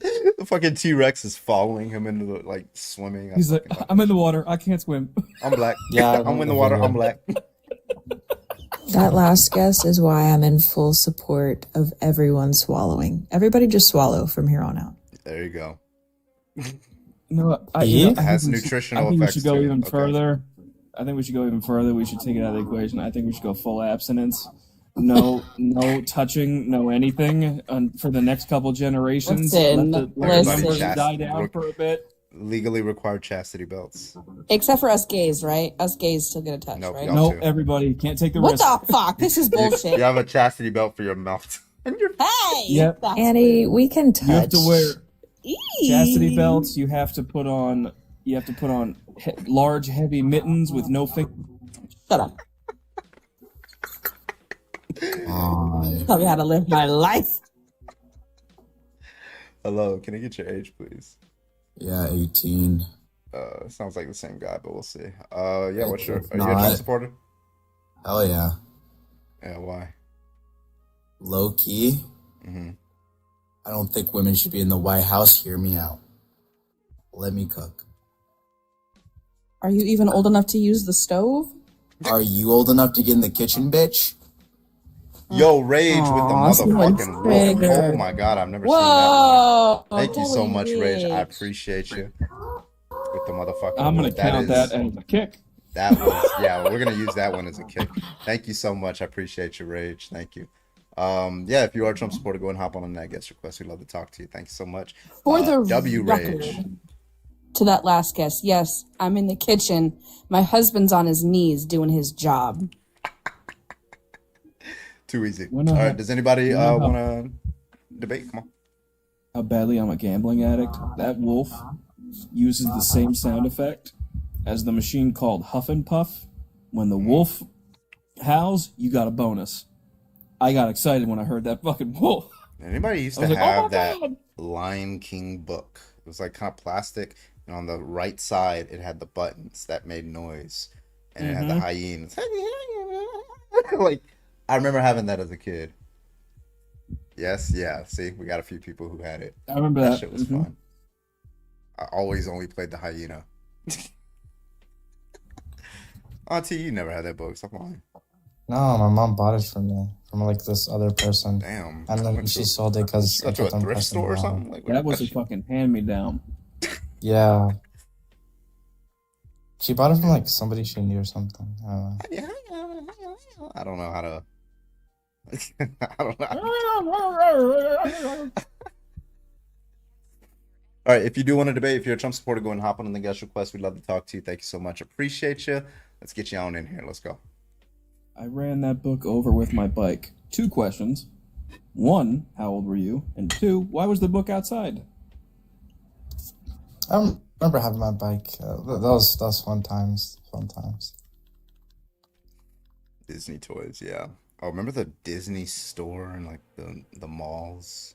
Speaker 1: The fucking T-Rex is following him into the like swimming.
Speaker 18: He's like, I'm in the water. I can't swim.
Speaker 1: I'm black.
Speaker 17: Yeah,
Speaker 1: I'm in the water. I'm black.
Speaker 10: That last guess is why I'm in full support of everyone swallowing. Everybody just swallow from here on out.
Speaker 1: There you go.
Speaker 18: No,
Speaker 1: It
Speaker 18: I
Speaker 1: has
Speaker 18: think we should-
Speaker 1: nutritional
Speaker 18: I think we
Speaker 1: effects
Speaker 18: should go
Speaker 1: too.
Speaker 18: even
Speaker 1: Okay.
Speaker 18: further. I think we should go even further. We should take it out of the equation. I think we should go full abstinence. No touching, no anything for the next couple generations.
Speaker 8: Listen,
Speaker 18: let the
Speaker 8: listen.
Speaker 18: numbers die down for a bit.
Speaker 1: Legally required chastity belts.
Speaker 8: Except for us gays, right? Us gays still get a touch,
Speaker 1: Nope,
Speaker 8: right?
Speaker 1: y'all
Speaker 18: No,
Speaker 1: too.
Speaker 18: everybody can't take the
Speaker 8: What
Speaker 18: risk.
Speaker 8: the fuck? This is bullshit.
Speaker 1: You have a chastity belt for your mouth.
Speaker 8: Hey!
Speaker 18: Yep.
Speaker 8: That's
Speaker 10: Annie, we can touch.
Speaker 18: You have to wear
Speaker 8: Eee.
Speaker 18: chastity belts. You have to put on. Large, heavy mittens with no finger.
Speaker 8: Shut up. Tell me how to live my life.
Speaker 1: Hello, can I get your age, please?
Speaker 11: Yeah, 18.
Speaker 1: Sounds like the same guy, but we'll see. Yeah, what's your?
Speaker 11: If
Speaker 1: Are you a Trump
Speaker 11: not,
Speaker 1: supporter?
Speaker 11: hell yeah.
Speaker 1: Yeah, why?
Speaker 11: Low key,
Speaker 1: Mm-hmm.
Speaker 11: I don't think women should be in the White House. Hear me out. Let me cook.
Speaker 8: Are you even old enough to use the stove?
Speaker 11: Are you old enough to get in the kitchen, bitch?
Speaker 1: Yo, Rage with the
Speaker 8: Aw, someone
Speaker 1: motherfucking wolf.
Speaker 8: triggered.
Speaker 1: Oh my god, I've never
Speaker 8: Whoa!
Speaker 1: seen that one. Thank you so
Speaker 8: Holy
Speaker 1: much, Rage. I
Speaker 8: bitch.
Speaker 1: appreciate you with the motherfucking
Speaker 18: I'm gonna
Speaker 1: wolf.
Speaker 18: count that as a kick.
Speaker 1: That was yeah. We're gonna use that one as a kick. Thank you so much. I appreciate your Rage. Thank you. Yeah, if you are a Trump supporter, go and hop on that guest request. We'd love to talk to you. Thank you so much.
Speaker 8: For the
Speaker 1: W
Speaker 8: record,
Speaker 1: Rage.
Speaker 8: to that last guest, yes, I'm in the kitchen. My husband's on his knees doing his job.
Speaker 1: Too easy.
Speaker 18: You know
Speaker 1: All
Speaker 18: how-
Speaker 1: right. Does anybody
Speaker 18: you know
Speaker 1: want to debate? Come on.
Speaker 18: How badly I'm a gambling addict. That wolf uses the same sound effect as the machine called Huff and Puff. When the wolf howls, you got a bonus. I got excited when I heard that fucking wolf.
Speaker 1: Anybody used
Speaker 18: I
Speaker 1: to
Speaker 18: was like, oh
Speaker 1: have
Speaker 18: my
Speaker 1: that
Speaker 18: God.
Speaker 1: Lion King book? It was like kind of plastic, and on the right side it had the buttons that made noise, and it had the hyenas. Like I remember having that as a kid. Yes, yeah. See, we got a few people who had it.
Speaker 18: I remember that.
Speaker 1: Shit was fun. I always only played the hyena. Auntie, you never had that book. Stop lying.
Speaker 17: No, my mom bought it for me from like this other person.
Speaker 1: Damn.
Speaker 17: And then she sold it because
Speaker 1: Got to a thrift store or something? Like,
Speaker 18: That was a fucking hand me down.
Speaker 17: Yeah. She bought it from like somebody she knew or something. I don't know.
Speaker 1: I don't know how to. I don't know. All right, if you do want to debate, if you're a Trump supporter, go and hop on the guest request. We'd love to talk to you. Thank you so much. Appreciate you. Let's get you on in here. Let's go.
Speaker 18: I ran that book over with my bike. 2 questions. 1, how old were you? And 2, why was the book outside?
Speaker 17: I remember having my bike. Those fun times. Fun times.
Speaker 1: Disney toys, yeah. Oh, remember the Disney store and like the malls?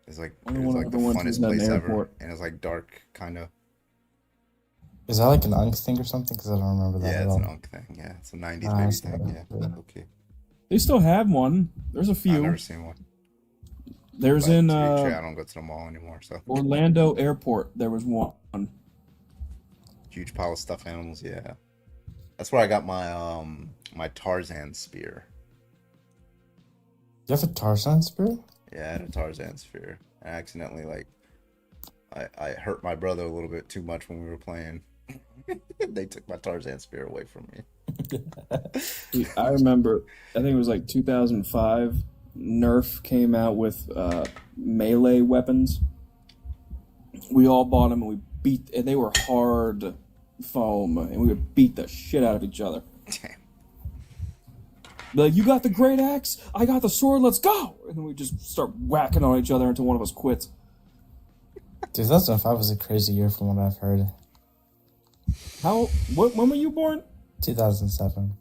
Speaker 1: It's like it was like the funnest place ever, and it's like dark, kind of.
Speaker 17: Is that like an Unk thing or something? Because I don't remember that.
Speaker 1: Yeah,
Speaker 17: at
Speaker 1: it's
Speaker 17: all.
Speaker 1: an Unk thing. Yeah, it's a '90s baby thing. Yeah, okay.
Speaker 18: They still have one. There's a few.
Speaker 1: I've never seen one.
Speaker 18: There's
Speaker 1: But
Speaker 18: in
Speaker 1: to be fair, I don't go to the mall anymore, so.
Speaker 18: Orlando Airport. There was one.
Speaker 1: Huge pile of stuffed animals. Yeah, that's where I got my my Tarzan spear.
Speaker 17: You have a Tarzan spear?
Speaker 1: Yeah, I had a Tarzan spear. I accidentally I hurt my brother a little bit too much when we were playing. They took my Tarzan spear away from me.
Speaker 18: Dude, I remember, I think it was like 2005, Nerf came out with melee weapons. We all bought them and and they were hard foam, and we would beat the shit out of each other.
Speaker 1: Damn.
Speaker 18: Like, you got the great axe, I got the sword, let's go! And then we just start whacking on each other until one of us quits.
Speaker 17: 2005 was a crazy year from what I've heard.
Speaker 18: When were you born?
Speaker 17: 2007.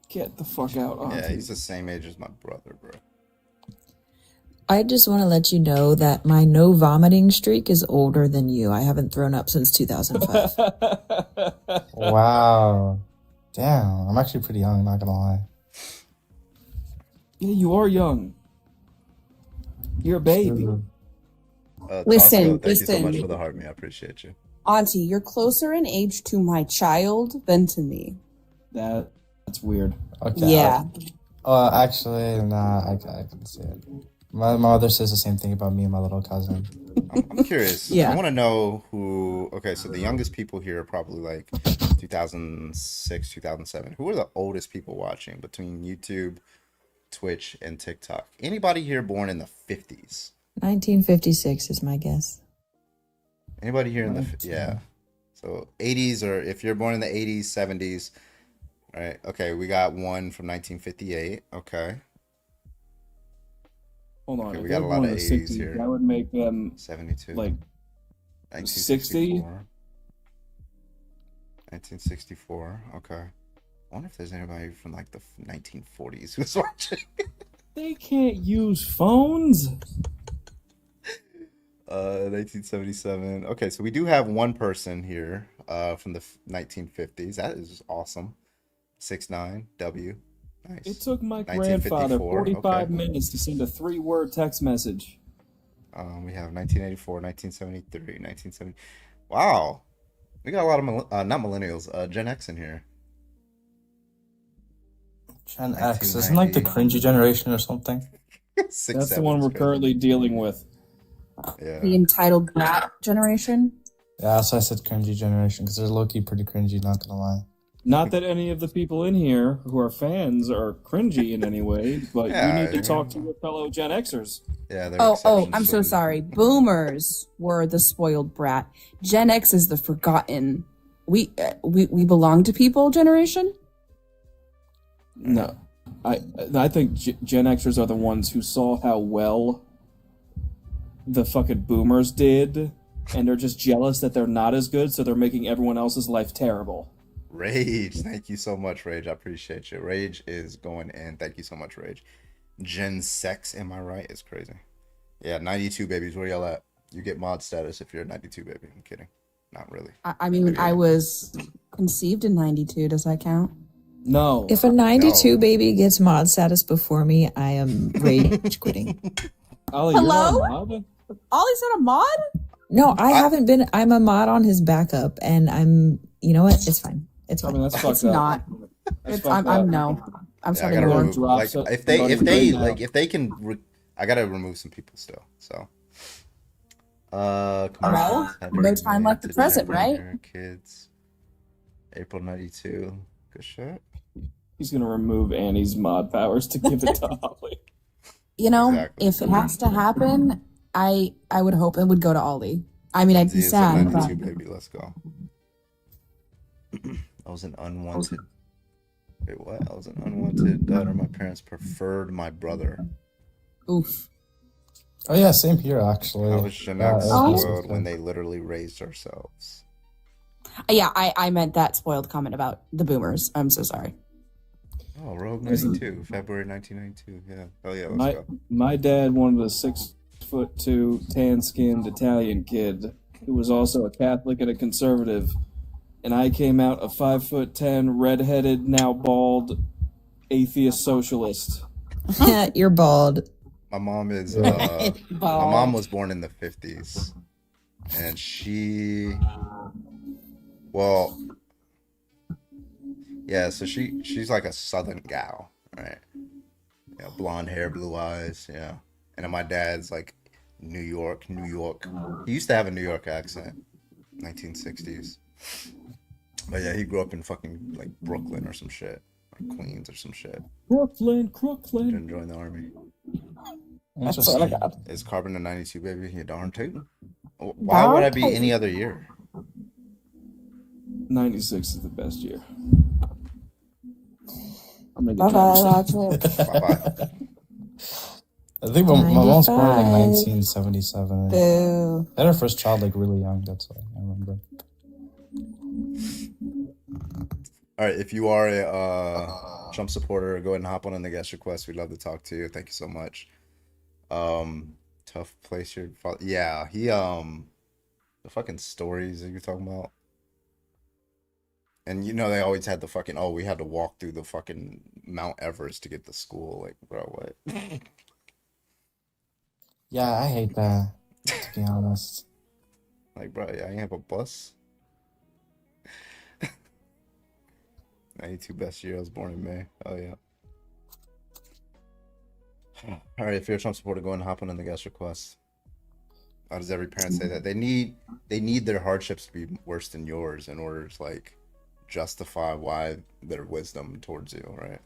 Speaker 18: Get the fuck out.
Speaker 1: Yeah, he's the same age as my brother, bro.
Speaker 20: I just want to let you know that my no vomiting streak is older than you. I haven't thrown up since 2005.
Speaker 17: Wow. Damn, I'm actually pretty young, not gonna lie.
Speaker 18: Yeah, you are young. You're a baby.
Speaker 8: Listen,
Speaker 1: Thank you so much
Speaker 8: listen.
Speaker 1: for the heart, me. I appreciate you.
Speaker 8: Auntie, you're closer in age to my child than to me.
Speaker 18: That's weird.
Speaker 17: Okay.
Speaker 8: Yeah.
Speaker 17: Actually, nah, I can see it. My mother says the same thing about me and my little cousin.
Speaker 1: I'm curious.
Speaker 8: Yeah.
Speaker 1: I want to know who. Okay, so the youngest people here are probably like 2006, 2007. Who are the oldest people watching between YouTube, Twitch, and TikTok? Anybody here born in the 50s?
Speaker 20: 1956 is my guess.
Speaker 1: Anybody here in the yeah? So 80s, or if you're born in the 80s, 70s, right? Okay, we got one from 1958. Okay.
Speaker 18: Hold on.
Speaker 1: Okay,
Speaker 18: if
Speaker 1: we got a
Speaker 18: they're
Speaker 1: lot
Speaker 18: born
Speaker 1: of
Speaker 18: in
Speaker 1: 80s
Speaker 18: the 60s,
Speaker 1: here.
Speaker 18: That would make them
Speaker 1: 72.
Speaker 18: like 60.
Speaker 1: 1964. Okay. I wonder if there's anybody from like the 1940s who's watching.
Speaker 18: They can't use phones.
Speaker 1: 1977. Okay, so we do have one person here from the 1950s. That is awesome. 6'9", W. Nice.
Speaker 18: It took my grandfather 45 minutes to send a 3-word text message.
Speaker 1: We have 1984, 1973, 1970. Wow. We got a lot of, not millennials, Gen X in here.
Speaker 17: Gen X, isn't like the cringy generation or something?
Speaker 18: That's the one we're currently dealing with.
Speaker 1: Yeah.
Speaker 8: The entitled brat generation.
Speaker 17: Yeah, so I said cringy generation because they're low-key pretty cringy, not gonna lie.
Speaker 18: Not that any of the people in here who are fans are cringy in any way, but you need to talk to your fellow Gen Xers.
Speaker 1: Yeah,
Speaker 8: Oh, I'm so sorry. Boomers were the spoiled brat. Gen X is the forgotten. We belong to people generation.
Speaker 18: No, I think Gen Xers are the ones who saw how well the fucking boomers did, and they're just jealous that they're not as good, so they're making everyone else's life terrible.
Speaker 1: Rage, thank you so much, Rage. I appreciate you. Rage is going in. Thank you so much, Rage. Gen Sex, am I right? It's crazy. Yeah, 92 babies. Where y'all at? You get mod status if you're a 92 baby. I'm kidding. Not really.
Speaker 8: I mean, I was conceived in 92. Does that count?
Speaker 18: No.
Speaker 10: If a 92 baby gets mod status before me, I am rage quitting.
Speaker 18: Ollie,
Speaker 8: Hello?
Speaker 18: you're not a mod?
Speaker 8: Ollie's not a mod?
Speaker 10: No, I haven't been. I'm a mod on his backup, and I'm. You know what? It's fine. It's fine.
Speaker 18: I mean, that's fucked
Speaker 8: It's
Speaker 18: up.
Speaker 8: not.
Speaker 18: That's
Speaker 8: It's,
Speaker 18: fucked
Speaker 8: I'm
Speaker 18: up.
Speaker 8: no. I'm
Speaker 1: Yeah, I
Speaker 8: starting
Speaker 1: gotta
Speaker 8: more.
Speaker 1: remove, like, if they can, I gotta remove some people still. So, come
Speaker 8: Well,
Speaker 1: on.
Speaker 8: no time like the present, right?
Speaker 1: Kids. April 92. Good shit.
Speaker 18: He's gonna remove Annie's mod powers to give it to Ollie.
Speaker 8: You know,
Speaker 1: Exactly.
Speaker 8: if it has to happen, I would hope it would go to Ollie. I mean, I'd be
Speaker 1: Lindsay is a
Speaker 8: sad,
Speaker 1: 92
Speaker 8: but
Speaker 1: baby. Let's go. I was an unwanted. Wait, what? I was an unwanted daughter. My parents preferred my brother.
Speaker 8: oof.
Speaker 17: Oh yeah, same here actually.
Speaker 1: I was Gen X spoiled when they literally raised ourselves.
Speaker 8: Yeah, I meant that spoiled comment about the boomers. I'm so sorry.
Speaker 1: Oh, Rogue 92, February 1992. Yeah. Oh yeah, let's go.
Speaker 18: My dad wanted a 6'2", tan-skinned Italian kid who was also a Catholic and a conservative, and I came out a 5'10", redheaded, now bald, atheist socialist.
Speaker 10: You're bald.
Speaker 1: My mom is. My mom was born in the 50s, and she. Well. Yeah, so she's like a Southern gal, right? Yeah, blonde hair, blue eyes, yeah. And then my dad's like New York. He used to have a New York accent, 1960s. But yeah, he grew up in fucking like Brooklyn or some shit, or Queens or some shit.
Speaker 18: Brooklyn.
Speaker 1: Didn't join the army.
Speaker 10: That's all I got.
Speaker 1: Is Carbon a 92 baby? You darn tootin'. Why would I be any other year?
Speaker 18: 96 is the best year.
Speaker 8: Bye-bye, Roger.
Speaker 1: Bye-bye.
Speaker 17: I think my mom's born in like 1977.
Speaker 8: Boo.
Speaker 17: I had her first child like really young. That's what I remember.
Speaker 1: All right, if you are a Trump supporter, go ahead and hop on in the guest request. We'd love to talk to you. Thank you so much. Tough place your father. Yeah, he the fucking stories that you're talking about. And you know they always had the fucking, oh, we had to walk through the fucking Mount Everest to get to school. Like, bro, what?
Speaker 17: Yeah, I hate that, to be honest.
Speaker 1: Like, bro, yeah, I ain't have a bus. 92 best year. I was born in May. Oh yeah. All right, if you're a Trump supporter, go and hop on in the guest request. How does every parent say that? They need their hardships to be worse than yours in order to like justify why their wisdom towards you, right?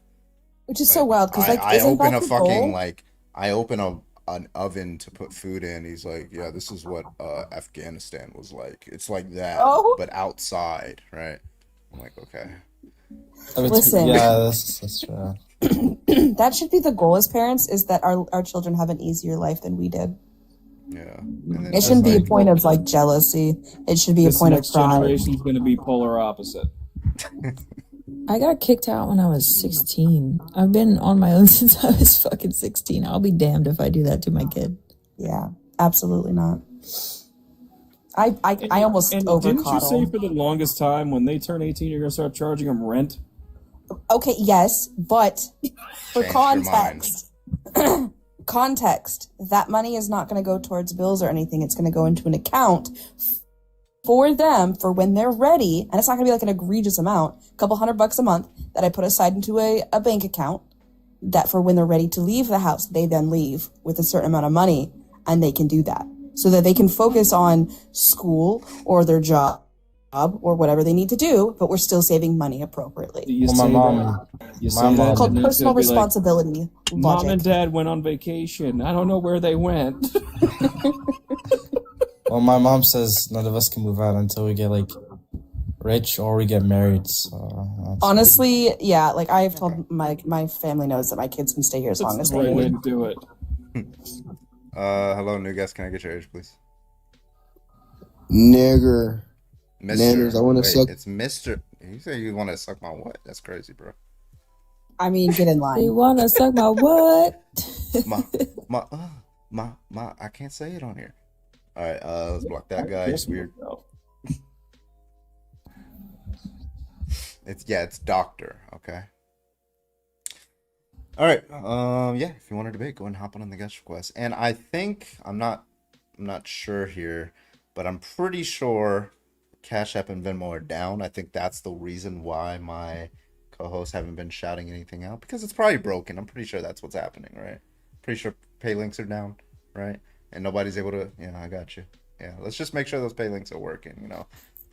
Speaker 8: Which is so wild because like
Speaker 1: I
Speaker 8: isn't
Speaker 1: open
Speaker 8: that
Speaker 1: a
Speaker 8: the
Speaker 1: fucking
Speaker 8: goal?
Speaker 1: like I open an oven to put food in. He's like, yeah, this is what Afghanistan was like. It's like that, but outside, right? I'm like, okay.
Speaker 8: Listen.
Speaker 17: Yeah, that's true.
Speaker 8: That should be the goal as parents, is that our children have an easier life than we did.
Speaker 1: Yeah.
Speaker 8: It shouldn't be a point of like jealousy. It should be a point of
Speaker 18: This
Speaker 8: pride.
Speaker 18: next generation is going to be polar opposite.
Speaker 10: I got kicked out when I was 16. I've been on my own since I was fucking 16. I'll be damned if I do that to my kid.
Speaker 8: Yeah, absolutely not. I almost over
Speaker 18: Didn't you say
Speaker 8: coddle.
Speaker 18: for the longest time when they turn 18, you're gonna start charging them rent?
Speaker 8: Okay, yes, but for
Speaker 1: Change your mind.
Speaker 8: context, that money is not going to go towards bills or anything. It's going to go into an account for them for when they're ready, and it's not going to be like an egregious amount, a couple $100 a month that I put aside into a bank account that for when they're ready to leave the house, they then leave with a certain amount of money, and they can do that so that they can focus on school or their job or whatever they need to do, but we're still saving money appropriately.
Speaker 18: You
Speaker 17: Well, my
Speaker 18: say
Speaker 17: mom-
Speaker 18: that- you
Speaker 17: my
Speaker 18: say
Speaker 17: mom-
Speaker 18: that,
Speaker 8: It's called
Speaker 18: and then it's
Speaker 8: personal
Speaker 18: gonna be like,
Speaker 8: responsibility
Speaker 18: Mom
Speaker 8: logic.
Speaker 18: and Dad went on vacation. I don't know where they went.
Speaker 17: Well, my mom says none of us can move out until we get like rich or we get married. So that's
Speaker 8: Honestly, yeah, like I've told my family knows that my kids can stay here as long
Speaker 18: That's
Speaker 8: as
Speaker 18: the
Speaker 8: they
Speaker 18: right way
Speaker 8: need.
Speaker 18: to do it.
Speaker 1: Hello, new guest. Can I get your age, please?
Speaker 6: Nigger.
Speaker 1: Mr.
Speaker 6: Nanners, I want to
Speaker 1: Wait,
Speaker 6: suck.
Speaker 1: it's Mr. You say you want to suck my what? That's crazy, bro.
Speaker 8: I mean, get in line.
Speaker 20: You wanna suck my what?
Speaker 1: My, I can't say it on here. All right, let's block that guy. He's weird. It's doctor. Okay. All right. Yeah. If you want to debate, go and hop on the guest request. And I think I'm not sure here, but I'm pretty sure Cash App and Venmo are down. I think that's the reason why my co-hosts haven't been shouting anything out, because it's probably broken. I'm pretty sure that's what's happening, right? Pretty sure pay links are down, right? And nobody's able to. Yeah, I got you. Yeah, let's just make sure those pay links are working. You know,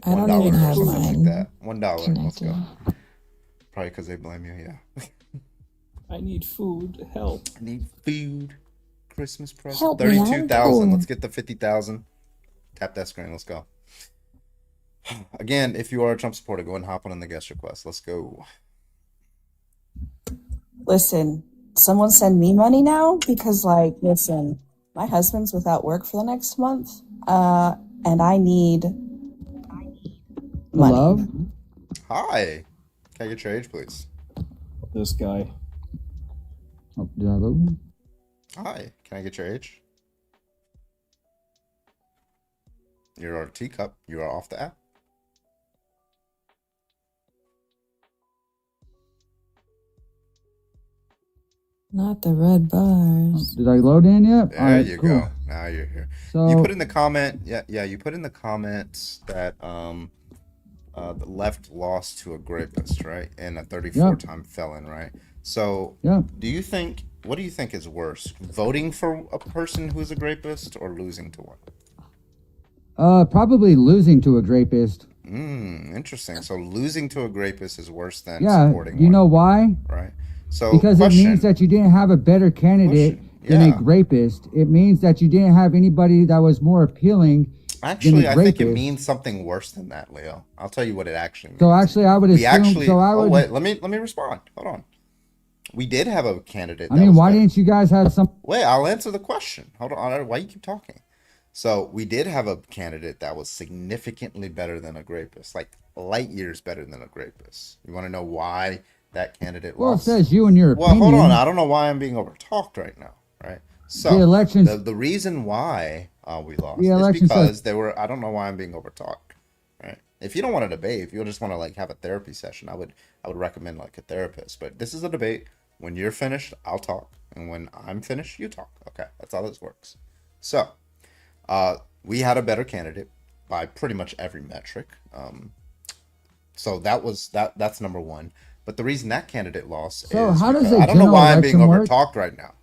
Speaker 20: I don't even
Speaker 1: $1 or
Speaker 20: have
Speaker 1: something like
Speaker 20: mine
Speaker 1: that. $1. Let's go.
Speaker 20: connected.
Speaker 1: Probably because they blame you. Yeah.
Speaker 18: I need food. Help.
Speaker 1: I need food. Christmas present.
Speaker 20: Help me, I'm
Speaker 1: 32,000.
Speaker 20: poor.
Speaker 1: Let's get the 50,000. Tap that screen. Let's go. Again, if you are a Trump supporter, go and hop on the guest request. Let's go.
Speaker 8: Listen, someone send me money now because, like, listen, my husband's without work for the next month, and I need money.
Speaker 16: Love?
Speaker 1: Hi. Can I get your age, please?
Speaker 18: This guy.
Speaker 16: Oh, hello?
Speaker 1: Hi. Can I get your age? You're a teacup. You are off the app.
Speaker 20: Not the red bars.
Speaker 16: Did I load in yet?
Speaker 1: There
Speaker 16: Alright,
Speaker 1: you
Speaker 16: cool.
Speaker 1: go. Now you're here.
Speaker 16: So
Speaker 1: You put in the comment, yeah, you put in the comments that the left lost to a rapist, right? And a 34-time felon, right? So
Speaker 16: Yeah.
Speaker 1: what do you think is worse? Voting for a person who's a rapist or losing to one?
Speaker 16: probably losing to a rapist.
Speaker 1: Interesting. So losing to a rapist is worse than
Speaker 16: Yeah,
Speaker 1: supporting
Speaker 16: you
Speaker 1: one,
Speaker 16: know why?
Speaker 1: right? So
Speaker 16: Because it
Speaker 1: question,
Speaker 16: means that you didn't have a better candidate than
Speaker 1: Yeah.
Speaker 16: a rapist. It means that you didn't have anybody that was more appealing
Speaker 1: actually,
Speaker 16: than
Speaker 1: I
Speaker 16: a
Speaker 1: think it
Speaker 16: rapist.
Speaker 1: means something worse than that, Leo. I'll tell you what it actually means.
Speaker 16: So actually, I would
Speaker 1: We
Speaker 16: assume.
Speaker 1: actually,
Speaker 16: so I
Speaker 1: oh
Speaker 16: would.
Speaker 1: wait, let me respond. Hold on. We did have a candidate.
Speaker 16: I
Speaker 1: that
Speaker 16: mean,
Speaker 1: was
Speaker 16: why
Speaker 1: better.
Speaker 16: didn't you guys have some?
Speaker 1: Wait, I'll answer the question. Hold on. Why you keep talking? So we did have a candidate that was significantly better than a rapist, like light years better than a rapist. You want to know why that candidate
Speaker 16: Well, it
Speaker 1: lost?
Speaker 16: says you and your
Speaker 1: Well,
Speaker 16: opinion.
Speaker 1: hold on. I don't know why I'm being overtalked right now, right? So
Speaker 16: The elections-
Speaker 1: the reason why we lost
Speaker 16: The
Speaker 1: is
Speaker 16: election
Speaker 1: because
Speaker 16: says-
Speaker 1: there were. I don't know why I'm being overtalked, right? If you don't want to debate, if you just want to like have a therapy session, I would recommend like a therapist. But this is a debate. When you're finished, I'll talk, and when I'm finished, you talk. Okay, that's how this works. So, we had a better candidate by pretty much every metric. So that's number one. But the reason that candidate lost
Speaker 16: So
Speaker 1: is
Speaker 16: how does
Speaker 1: because-
Speaker 16: a
Speaker 1: I don't know
Speaker 16: general
Speaker 1: why I'm being
Speaker 16: election work?
Speaker 1: overtalked right now.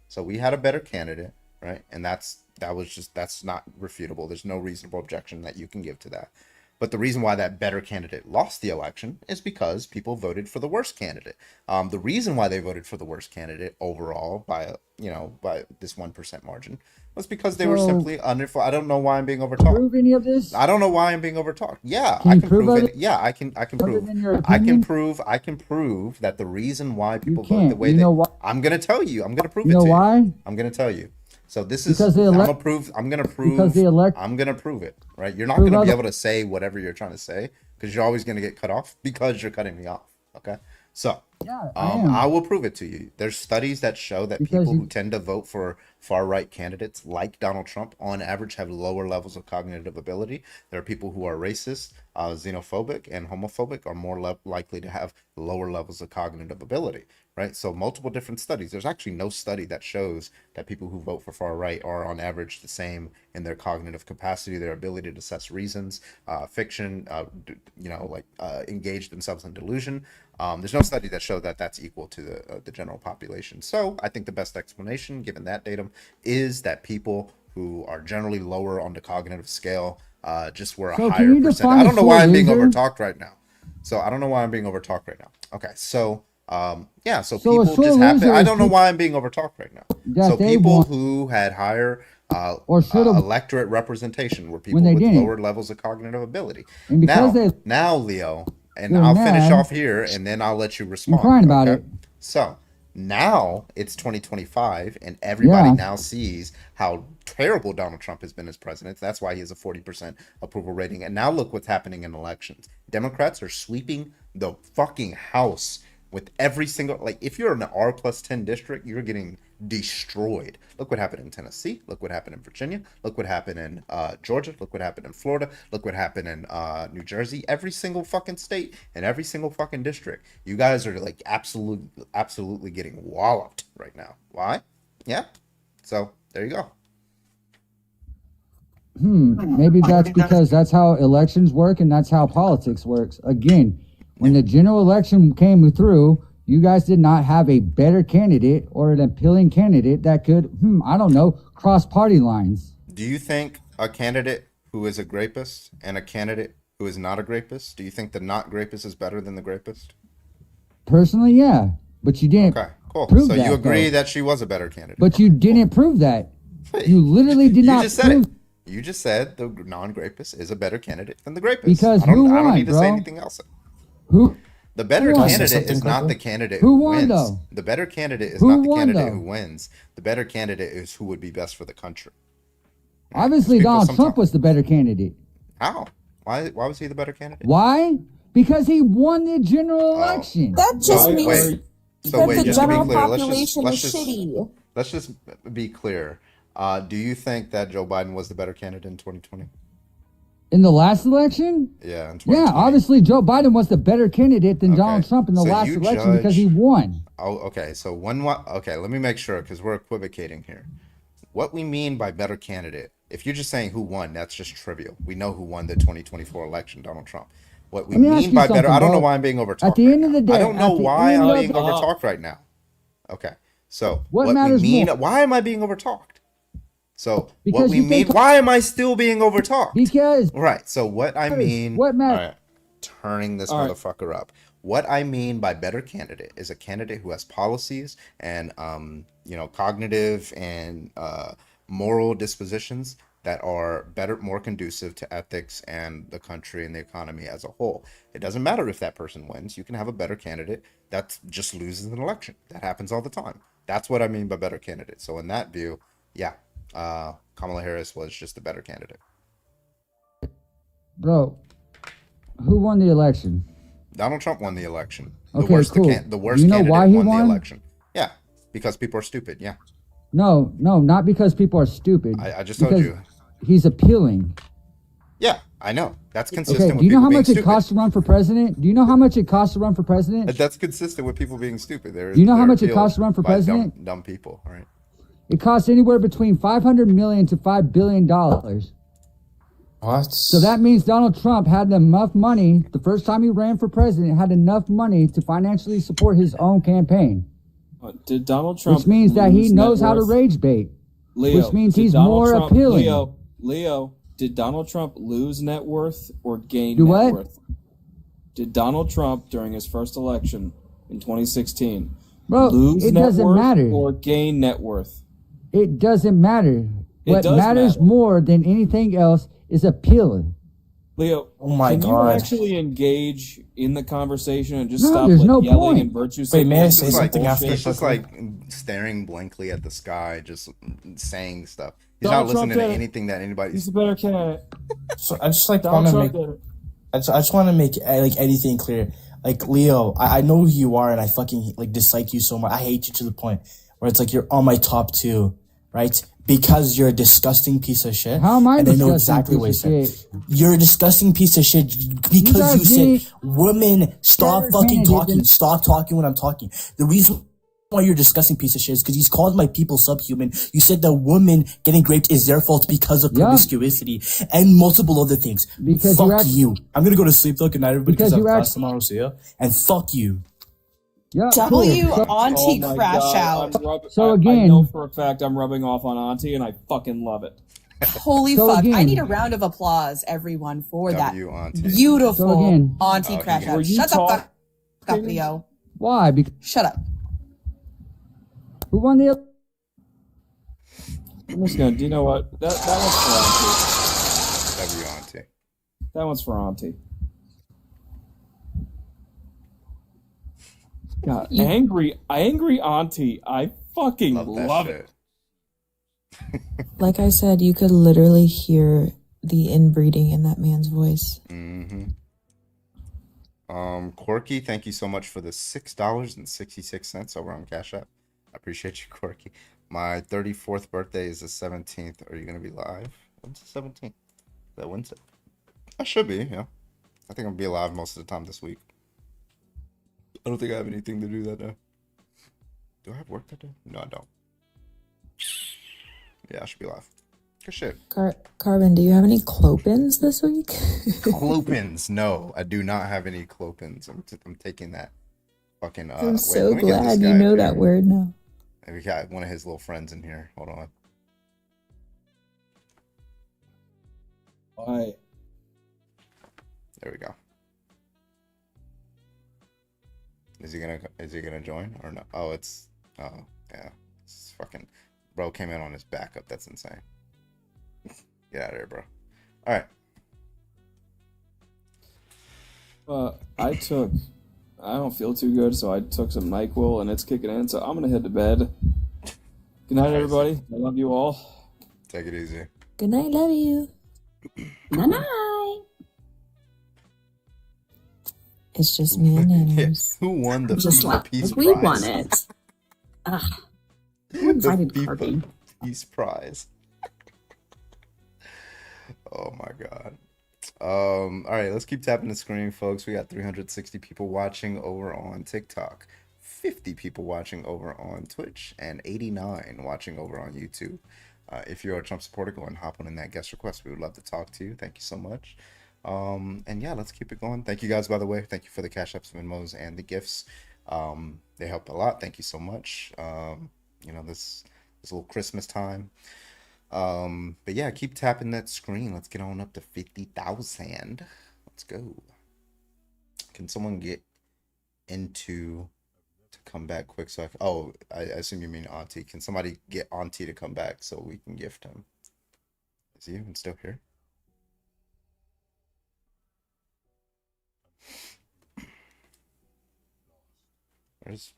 Speaker 1: So we had a better candidate, right? And that's not refutable. There's no reasonable objection that you can give to that. But the reason why that better candidate lost the election is because people voted for the worst candidate. The reason why they voted for the worst candidate overall by this 1% margin was because they were
Speaker 16: So-
Speaker 1: simply under. I don't know why I'm being overtalked.
Speaker 16: Prove any of this?
Speaker 1: I don't know why I'm being overtalked. Yeah,
Speaker 16: Can
Speaker 1: I
Speaker 16: you
Speaker 1: can
Speaker 16: prove
Speaker 1: prove
Speaker 16: it?
Speaker 1: it. Yeah, I can
Speaker 16: Other
Speaker 1: prove.
Speaker 16: than your
Speaker 1: I can
Speaker 16: opinion?
Speaker 1: prove that the reason why people vote
Speaker 16: can't.
Speaker 1: the way
Speaker 16: You
Speaker 1: they
Speaker 16: know why?
Speaker 1: I'm gonna tell you. I'm gonna prove
Speaker 16: You
Speaker 1: it
Speaker 16: know
Speaker 1: to
Speaker 16: why?
Speaker 1: you. I'm gonna tell you. So this is
Speaker 16: Because the
Speaker 1: I'm
Speaker 16: elec-
Speaker 1: gonna prove I'm gonna
Speaker 16: because
Speaker 1: prove
Speaker 16: the elect-
Speaker 1: I'm gonna prove it, right? You're not
Speaker 16: Prove
Speaker 1: gonna be
Speaker 16: other-
Speaker 1: able to say whatever you're trying to say because you're always gonna get cut off because you're cutting me off. Okay. So,
Speaker 16: Yeah,
Speaker 1: I will prove it to you. There's studies that show that
Speaker 16: Because
Speaker 1: people
Speaker 16: you-
Speaker 1: who tend to vote for far right candidates like Donald Trump, on average, have lower levels of cognitive ability. There are people who are racist, xenophobic, and homophobic are more likely to have lower levels of cognitive ability, right? So, multiple different studies. There's actually no study that shows that people who vote for far right are, on average, the same in their cognitive capacity, their ability to assess reasons, fiction, engage themselves in delusion. There's no study that showed that that's equal to the general population. So I think the best explanation, given that datum, is that people who are generally lower on the cognitive scale just were a
Speaker 16: So can
Speaker 1: higher
Speaker 16: you
Speaker 1: percent.
Speaker 16: define
Speaker 1: I don't know why I'm being
Speaker 16: loser?
Speaker 1: overtalked right now. So I don't know why I'm being overtalked right now. Okay, so yeah, so
Speaker 16: So a
Speaker 1: people
Speaker 16: sore
Speaker 1: just happen.
Speaker 16: loser
Speaker 1: I
Speaker 16: is
Speaker 1: don't know
Speaker 16: peop-
Speaker 1: why I'm being overtalked right now.
Speaker 16: That
Speaker 1: So
Speaker 16: they
Speaker 1: people
Speaker 16: want-
Speaker 1: who had higher
Speaker 16: Or should've-
Speaker 1: electorate representation were people
Speaker 16: they
Speaker 1: with
Speaker 16: didn't.
Speaker 1: lower levels of cognitive ability.
Speaker 16: And because they-
Speaker 1: Now, Leo, and
Speaker 16: they're
Speaker 1: I'll finish
Speaker 16: mad.
Speaker 1: off here, and then I'll let you respond.
Speaker 16: crying about
Speaker 1: okay?
Speaker 16: it.
Speaker 1: So now it's 2025, and everybody
Speaker 16: Yeah.
Speaker 1: now sees how terrible Donald Trump has been as president. That's why he has a 40% approval rating. And now look what's happening in elections. Democrats are sweeping the fucking house with every single, like, if you're in an R+10 district, you're getting destroyed. Look what happened in Tennessee. Look what happened in Virginia. Look what happened in Georgia. Look what happened in Florida. Look what happened in New Jersey. Every single fucking state and every single fucking district. You guys are like absolutely getting walloped right now. Why? Yeah. So there you go.
Speaker 16: Maybe that's because that's how elections work and that's how politics works. Again, when the general election came through, you guys did not have a better candidate or an appealing candidate that could, I don't know, cross party lines.
Speaker 1: Do you think a candidate who is a grapist and a candidate who is not a grapist, do you think the not grapist is better than the grapist?
Speaker 16: Personally, yeah, but you didn't
Speaker 1: Cool.
Speaker 16: prove
Speaker 1: So
Speaker 16: that.
Speaker 1: you agree
Speaker 16: though.
Speaker 1: that she was a better candidate?
Speaker 16: But you didn't prove that. You literally did
Speaker 1: You
Speaker 16: not
Speaker 1: just said
Speaker 16: prove.
Speaker 1: it. You just said the non-grapist is a better candidate than the grapist.
Speaker 16: Because
Speaker 1: I don't
Speaker 16: who won,
Speaker 1: need to say
Speaker 16: bro?
Speaker 1: anything else.
Speaker 16: Who?
Speaker 1: The better
Speaker 16: Who won?
Speaker 1: candidate is not the candidate
Speaker 16: Who
Speaker 1: who
Speaker 16: won,
Speaker 1: wins.
Speaker 16: though?
Speaker 1: The better candidate is
Speaker 16: Who
Speaker 1: not the
Speaker 16: won,
Speaker 1: candidate
Speaker 16: though?
Speaker 1: who wins. The better candidate is who would be best for the country.
Speaker 16: Obviously,
Speaker 1: People
Speaker 16: Donald
Speaker 1: sometimes-
Speaker 16: Trump was the better candidate.
Speaker 1: How? Why was he the better candidate?
Speaker 16: Why? Because he won the general election.
Speaker 8: That just means
Speaker 1: So
Speaker 8: that
Speaker 1: wait,
Speaker 8: the
Speaker 1: just to be
Speaker 8: general
Speaker 1: clear,
Speaker 8: population is shitty.
Speaker 1: let's just be clear. Do you think that Joe Biden was the better candidate in 2020?
Speaker 16: In the last election?
Speaker 1: Yeah, in
Speaker 16: Yeah, obviously Joe Biden was the better candidate than Donald Trump in the
Speaker 1: So
Speaker 16: last
Speaker 1: you
Speaker 16: election because
Speaker 1: judge-
Speaker 16: he won.
Speaker 1: Oh, okay. So okay, let me make sure because we're equivocating here. What we mean by better candidate, if you're just saying who won, that's just trivial. We know who won the 2024 election, Donald Trump. What we
Speaker 16: Let me ask
Speaker 1: mean
Speaker 16: you
Speaker 1: by better,
Speaker 16: something,
Speaker 1: I don't know
Speaker 16: bro.
Speaker 1: why I'm being overtalked.
Speaker 16: At the end of the day,
Speaker 1: I don't know
Speaker 16: at the
Speaker 1: why
Speaker 16: end
Speaker 1: I'm
Speaker 16: of
Speaker 1: being
Speaker 16: the-
Speaker 1: overtalked right now. Okay, so
Speaker 16: What
Speaker 1: we
Speaker 16: matters
Speaker 1: mean?
Speaker 16: more?
Speaker 1: Why am I being overtalked? So what
Speaker 16: Because
Speaker 1: we
Speaker 16: you
Speaker 1: mean?
Speaker 16: think-
Speaker 1: Why am I still being overtalked?
Speaker 16: Because
Speaker 1: Right. So what I mean?
Speaker 16: What matters?
Speaker 1: All right, turning this
Speaker 18: All right.
Speaker 1: motherfucker up. What I mean by better candidate is a candidate who has policies and cognitive and moral dispositions that are better, more conducive to ethics and the country and the economy as a whole. It doesn't matter if that person wins. You can have a better candidate that just loses an election. That happens all the time. That's what I mean by better candidate. So in that view, yeah, Kamala Harris was just a better candidate.
Speaker 16: Bro, who won the election?
Speaker 1: Donald Trump won the election.
Speaker 16: Okay,
Speaker 1: the worst,
Speaker 16: cool.
Speaker 1: The worst
Speaker 16: You know
Speaker 1: candidate
Speaker 16: why he
Speaker 1: won the
Speaker 16: won?
Speaker 1: election. Yeah, because people are stupid. Yeah,
Speaker 16: No, not because people are stupid.
Speaker 1: I just told
Speaker 16: because
Speaker 1: you.
Speaker 16: He's appealing.
Speaker 1: Yeah, I know. That's consistent
Speaker 16: Okay,
Speaker 1: with
Speaker 16: do you know
Speaker 1: people
Speaker 16: how
Speaker 1: being
Speaker 16: much it
Speaker 1: stupid.
Speaker 16: costs to run for president? Do you know how much it costs to run for president?
Speaker 1: That's consistent with people being stupid.
Speaker 16: Do you know how much it costs to run for
Speaker 1: by
Speaker 16: president?
Speaker 1: Dumb people, all right?
Speaker 16: It costs anywhere between $500 million to $5 billion.
Speaker 17: What?
Speaker 16: So that means Donald Trump had enough money, the first time he ran for president, had enough money to financially support his own campaign.
Speaker 18: Did Donald Trump?
Speaker 16: Which means that he
Speaker 18: lose
Speaker 16: knows
Speaker 18: net
Speaker 16: how to
Speaker 18: worth?
Speaker 16: rage bait.
Speaker 18: Leo,
Speaker 16: Which means
Speaker 18: did
Speaker 16: he's
Speaker 18: Donald
Speaker 16: more
Speaker 18: Trump-
Speaker 16: appealing.
Speaker 18: Leo, did Donald Trump lose net worth or gain
Speaker 16: Do
Speaker 18: net
Speaker 16: what?
Speaker 18: worth? Did Donald Trump during his first election in 2016
Speaker 16: Bro,
Speaker 18: lose
Speaker 16: it
Speaker 18: net
Speaker 16: doesn't
Speaker 18: worth
Speaker 16: matter.
Speaker 18: or gain net worth?
Speaker 16: It doesn't matter.
Speaker 18: It
Speaker 16: What
Speaker 18: does
Speaker 16: matters
Speaker 18: matter.
Speaker 16: more than anything else is appealing.
Speaker 18: Leo,
Speaker 17: Oh my
Speaker 18: can
Speaker 17: God.
Speaker 18: you actually engage in the conversation and just
Speaker 16: No,
Speaker 18: stop
Speaker 16: there's
Speaker 18: like,
Speaker 16: no
Speaker 18: yelling
Speaker 16: point.
Speaker 18: and virtue
Speaker 17: Wait,
Speaker 18: signaling?
Speaker 17: may I
Speaker 1: It's
Speaker 17: say
Speaker 1: just like,
Speaker 17: something after
Speaker 1: he's just
Speaker 17: quickly?
Speaker 1: like staring blankly at the sky, just saying stuff. He's
Speaker 18: Donald
Speaker 1: not
Speaker 18: Trump
Speaker 1: listening to
Speaker 18: did it.
Speaker 1: anything that anybody's.
Speaker 18: He's a better candidate.
Speaker 17: So I just like
Speaker 18: Donald
Speaker 17: want to
Speaker 18: Trump
Speaker 17: make
Speaker 18: did it.
Speaker 17: I just want to make like anything clear.
Speaker 11: Like Leo, I know who you are, and I fucking like dislike you so much. I hate you to the point where it's like you're on my top 2, right? Because you're a disgusting piece of shit.
Speaker 16: How am I
Speaker 11: and I know
Speaker 16: disgusting
Speaker 11: exactly what you
Speaker 16: piece of
Speaker 11: said.
Speaker 16: shit?
Speaker 11: You're a disgusting piece of shit because you said, women, stop fucking talking. Stop talking when I'm talking. The reason why you're a disgusting piece of shit is because he's called my people subhuman. You said the woman getting raped is their fault because of promiscuity and multiple other things.
Speaker 16: Because
Speaker 11: fuck you. I'm gonna go to sleep though. Good night, everybody, because I have class tomorrow. See ya. And fuck you.
Speaker 16: Yeah,
Speaker 8: W
Speaker 16: cool.
Speaker 8: Auntie
Speaker 18: Oh my
Speaker 8: crash
Speaker 18: God,
Speaker 8: out.
Speaker 16: So
Speaker 18: I
Speaker 16: again-
Speaker 18: know for a fact I'm rubbing off on Auntie, and I fucking love it.
Speaker 8: Holy
Speaker 16: So
Speaker 8: fuck. I
Speaker 16: again-
Speaker 8: need a round of applause, everyone, for that
Speaker 1: W Auntie.
Speaker 8: beautiful
Speaker 16: So again-
Speaker 8: Auntie
Speaker 1: Oh,
Speaker 8: crash
Speaker 1: were
Speaker 8: out.
Speaker 18: you
Speaker 8: Shut the fuck up,
Speaker 18: talking?
Speaker 8: Leo.
Speaker 16: Why? Because
Speaker 8: Shut up.
Speaker 16: who won the?
Speaker 18: I'm just gonna. Do you know what? That one's for Auntie.
Speaker 1: W Auntie.
Speaker 18: That one's for Auntie. God, angry Auntie. I fucking love it.
Speaker 10: Like I said, you could literally hear the inbreeding in that man's voice.
Speaker 1: Mm-hmm. Corky, thank you so much for the $6.66 over on Cash App. I appreciate you, Corky. My 34th birthday is the 17th. Are you gonna be live? When's the 17th? Is that Wednesday? I should be, yeah. I think I'll be live most of the time this week. I don't think I have anything to do that day. Do I have work that day? No, I don't. Yeah, I should be live. Good shit.
Speaker 10: Carbon, do you have any clopins this week?
Speaker 1: Clopins? No, I do not have any clopins. I'm taking that fucking.
Speaker 10: I'm so glad you know that word now.
Speaker 1: We got one of his little friends in here. Hold on.
Speaker 18: Why?
Speaker 1: There we go. Is he gonna join or no? Oh, yeah. It's fucking bro came in on his backup. That's insane. Get out of here, bro. All right.
Speaker 18: I don't feel too good, so I took some NyQuil and it's kicking in, so I'm gonna head to bed. Good night, everybody. I love you all.
Speaker 1: Take it easy.
Speaker 10: Good night, love you.
Speaker 20: Night night.
Speaker 10: It's just me and Nanos.
Speaker 1: Who won the
Speaker 20: Just
Speaker 1: FIFA
Speaker 20: like
Speaker 1: Peace
Speaker 20: we
Speaker 1: Prize?
Speaker 20: won it. Ugh. Who invited
Speaker 1: The
Speaker 20: Kirby?
Speaker 1: FIFA Peace Prize. Oh my god. All right, let's keep tapping the screen, folks. We got 360 people watching over on TikTok, 50 people watching over on Twitch, and 89 watching over on YouTube. If you're a Trump supporter, go and hop on in that guest request. We would love to talk to you. Thank you so much. And yeah, let's keep it going. Thank you guys, by the way. Thank you for the Cash Apps, Venmos, and the gifts. They help a lot. Thank you so much. You know, this little Christmas time. But yeah, keep tapping that screen. Let's get on up to 50,000. Let's go. Can someone get into to come back quick? So I assume you mean Auntie. Can somebody get Auntie to come back so we can gift him? Is he even still here?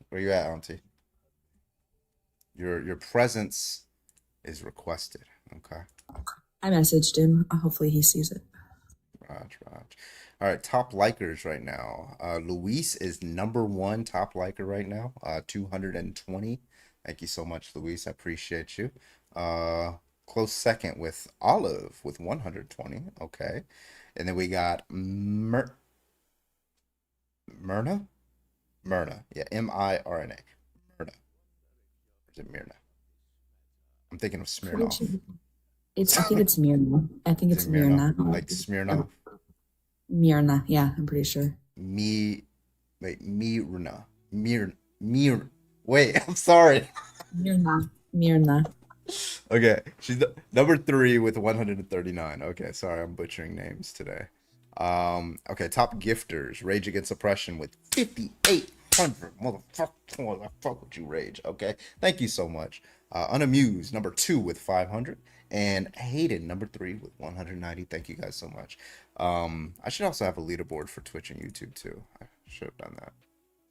Speaker 1: Where you at, Auntie? Your presence is requested. Okay.
Speaker 10: I messaged him. Hopefully he sees it.
Speaker 1: Raj. All right, top likers right now. Luis is #1 top liker right now. 220. Thank you so much, Luis. I appreciate you. Close second with Olive with 120. Okay. And then we got Myrna. Yeah, Mirna. Myrna. Or is it Myrna? I'm thinking of Smirnoff.
Speaker 10: I think it's Myrna. I think it's Myrna.
Speaker 1: Like Smirnoff?
Speaker 10: Myrna, yeah, I'm pretty sure.
Speaker 1: Myrna. Wait, I'm sorry.
Speaker 10: Myrna.
Speaker 1: Okay, she's #3 with 139. Okay, sorry, I'm butchering names today. Okay, top gifters. Rage Against Oppression with 5,800. Motherfucker, fuck with you, Rage. Okay, thank you so much. Unamused, #2 with 500. And Hayden, #3 with 190. Thank you guys so much. I should also have a leaderboard for Twitch and YouTube too. I should have done that.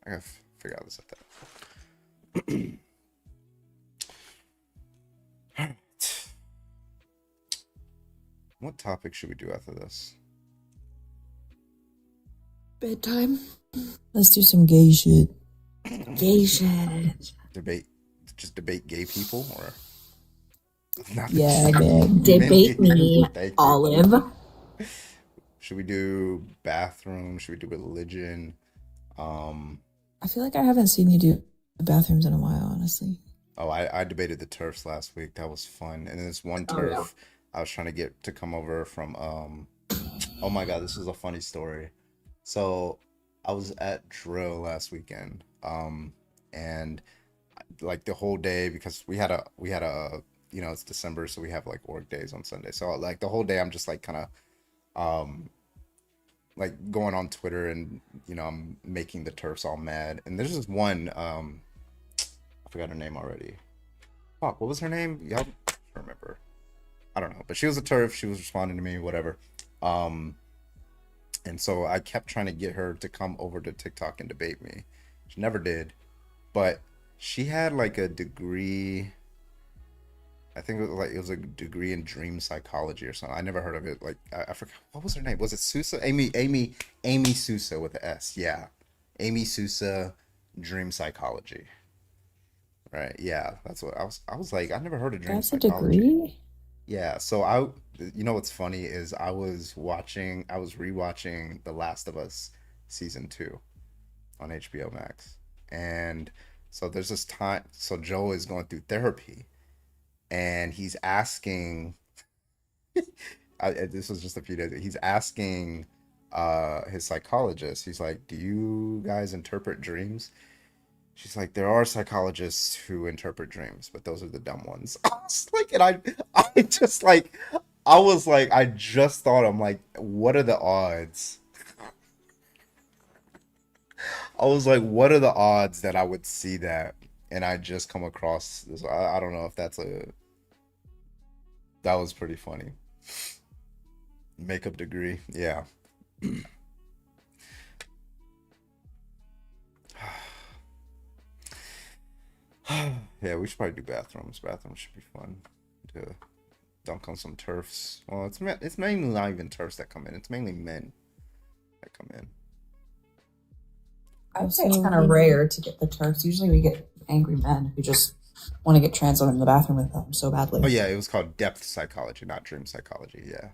Speaker 1: I gotta figure out this at that. All right. What topic should we do after this?
Speaker 10: Bedtime. Let's do some gay shit. Gay shit.
Speaker 1: Just debate gay people, or
Speaker 10: Yeah, man. Debate me, Olive.
Speaker 1: Should we do bathroom? Should we do religion?
Speaker 10: I feel like I haven't seen you do bathrooms in a while, honestly.
Speaker 1: Oh, I debated the turfs last week. That was fun. And this one turf I was trying to get to come over from oh my god, this was a funny story. So I was at drill last weekend. And like the whole day, because we had a you know, it's December, so we have like work days on Sunday. So like the whole day I'm just like kind of like going on Twitter, and you know, I'm making the turfs all mad. And there's this one I forgot her name already. Fuck, what was her name? Y'all don't remember. I don't know, but she was a turf. She was responding to me, whatever. And so I kept trying to get her to come over to TikTok and debate me. She never did, but she had like a degree. I think it was a degree in dream psychology or something. I never heard of it. Like I forgot, what was her name? Was it Sousa? Amy Sousa with an S. Yeah, Amy Sousa, dream psychology. Right. Yeah, that's what I was like. I never heard of dream
Speaker 10: That's a
Speaker 1: psychology.
Speaker 10: degree?
Speaker 1: Yeah. So you know what's funny is I was rewatching The Last of Us season 2 on HBO Max, and so there's this time. So Joel is going through therapy, and he's asking. This was just a few days ago. He's asking his psychologist. He's like, "Do you guys interpret dreams?" She's like, there are psychologists who interpret dreams, but those are the dumb ones. I was like, and I just like, I was like, I just thought, I'm like, what are the odds? I was like, what are the odds that I would see that and I just come across this? I don't know if that was pretty funny. Makeup degree, yeah. Yeah, we should probably do bathrooms. Bathrooms should be fun to dunk on some turfs. Well, it's mainly not even turfs that come in. It's mainly men that come in.
Speaker 10: I would say it's kind of rare to get the turfs. Usually we get angry men who just want to get trans women in the bathroom with them so badly.
Speaker 1: Oh yeah, it was called depth psychology, not dream psychology. Yeah.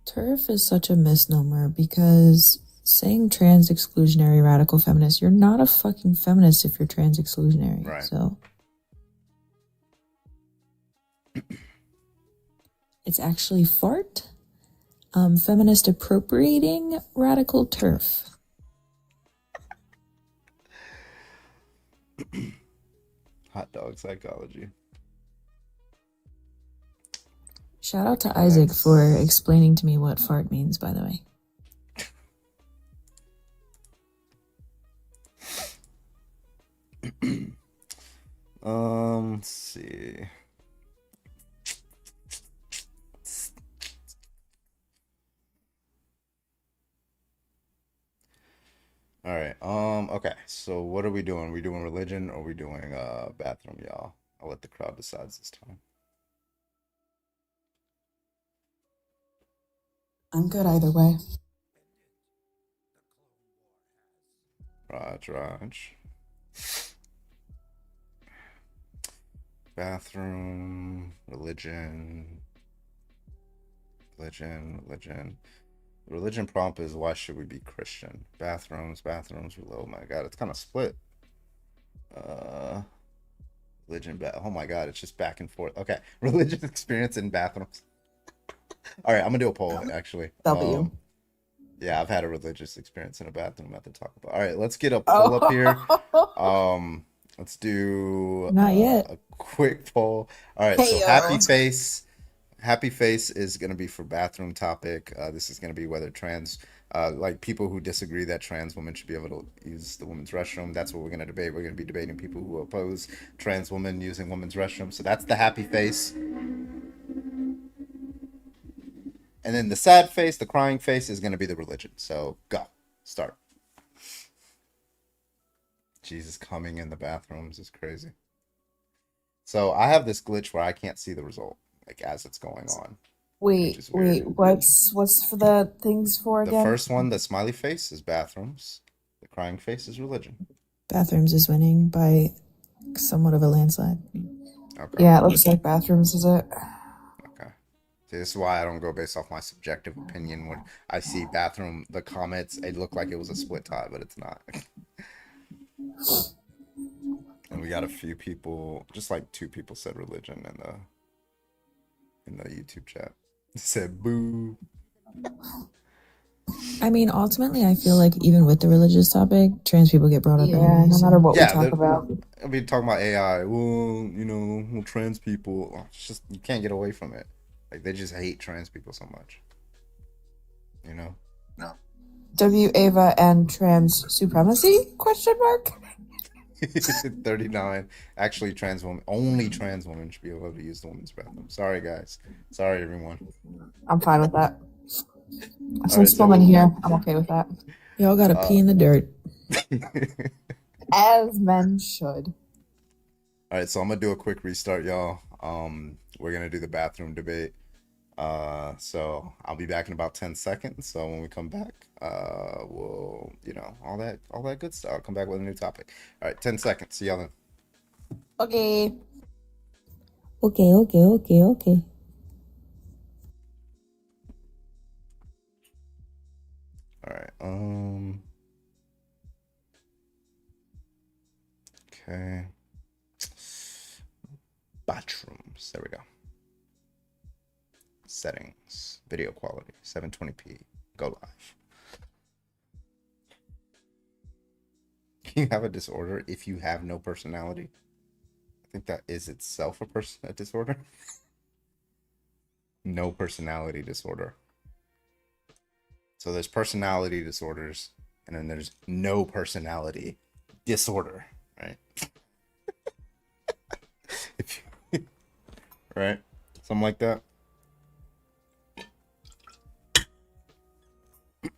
Speaker 10: TERF is such a misnomer because saying trans exclusionary radical feminist, you're not a fucking feminist if you're trans exclusionary.
Speaker 1: Right.
Speaker 10: So it's actually fart, feminist appropriating radical TERF.
Speaker 1: Hot dog psychology.
Speaker 10: Shout out to Isaac for explaining to me what fart means, by the way.
Speaker 1: Let's see. All right. Okay. So what are we doing? We doing religion or we doing bathroom, y'all? I'll let the crowd decide this time.
Speaker 8: I'm good either way.
Speaker 1: Raj. Bathroom, religion. Religion prompt is why should we be Christian? Bathrooms. Oh my god, it's kind of split. Religion. Oh my god, it's just back and forth. Okay, religious experience in bathrooms. All right, I'm gonna do a poll actually.
Speaker 8: W.
Speaker 1: Yeah, I've had a religious experience in a bathroom at the Taco Bell. All right, let's get a poll up here. Let's do
Speaker 10: Not yet.
Speaker 1: A quick poll. All right, so happy face is going to be for bathroom topic. This is going to be whether trans, like people who disagree that trans women should be able to use the women's restroom. That's what we're going to debate. We're going to be debating people who oppose trans women using women's restroom. So that's the happy face. And then the sad face, the crying face is going to be the religion. So go, start. Jesus coming in the bathrooms is crazy. So I have this glitch where I can't see the result, like as it's going on.
Speaker 10: Wait, what's for the things for
Speaker 1: The
Speaker 10: again?
Speaker 1: first one, the smiley face, is bathrooms. The crying face is religion.
Speaker 10: Bathrooms is winning by somewhat of a landslide.
Speaker 1: Okay.
Speaker 10: Yeah, it looks like bathrooms is it.
Speaker 1: Okay. See, this is why I don't go based off my subjective opinion. When I see bathroom, the comments, it looked like it was a split tie, but it's not. And we got a few people, just like 2 people said religion in the YouTube chat. It said boo.
Speaker 10: I mean, ultimately, I feel like even with the religious topic, trans people get brought up anyway. No matter what we talk about.
Speaker 1: I mean, talking about AI, well, trans people, it's just, you can't get away from it. Like, they just hate trans people so much. No.
Speaker 10: W Ava and trans supremacy? Question mark.
Speaker 1: 39. Actually, only trans women should be able to use the women's bathroom. Sorry, guys. Sorry, everyone.
Speaker 10: I'm fine with that. Since women here, I'm okay with that. Y'all gotta pee in the dirt. As men should.
Speaker 1: All right, so I'm gonna do a quick restart, y'all. We're gonna do the bathroom debate. So I'll be back in about 10 seconds. So when we come back, we'll, all that good stuff. I'll come back with a new topic. All right, 10 seconds. See y'all then.
Speaker 10: Okay.
Speaker 20: Okay.
Speaker 1: All right. Okay. Bathrooms. There we go. Settings. Video quality. 720p. Go live. Can you have a disorder if you have no personality? I think that is itself a disorder. No personality disorder. So there's personality disorders, and then there's no personality disorder, right? Right? Something like that.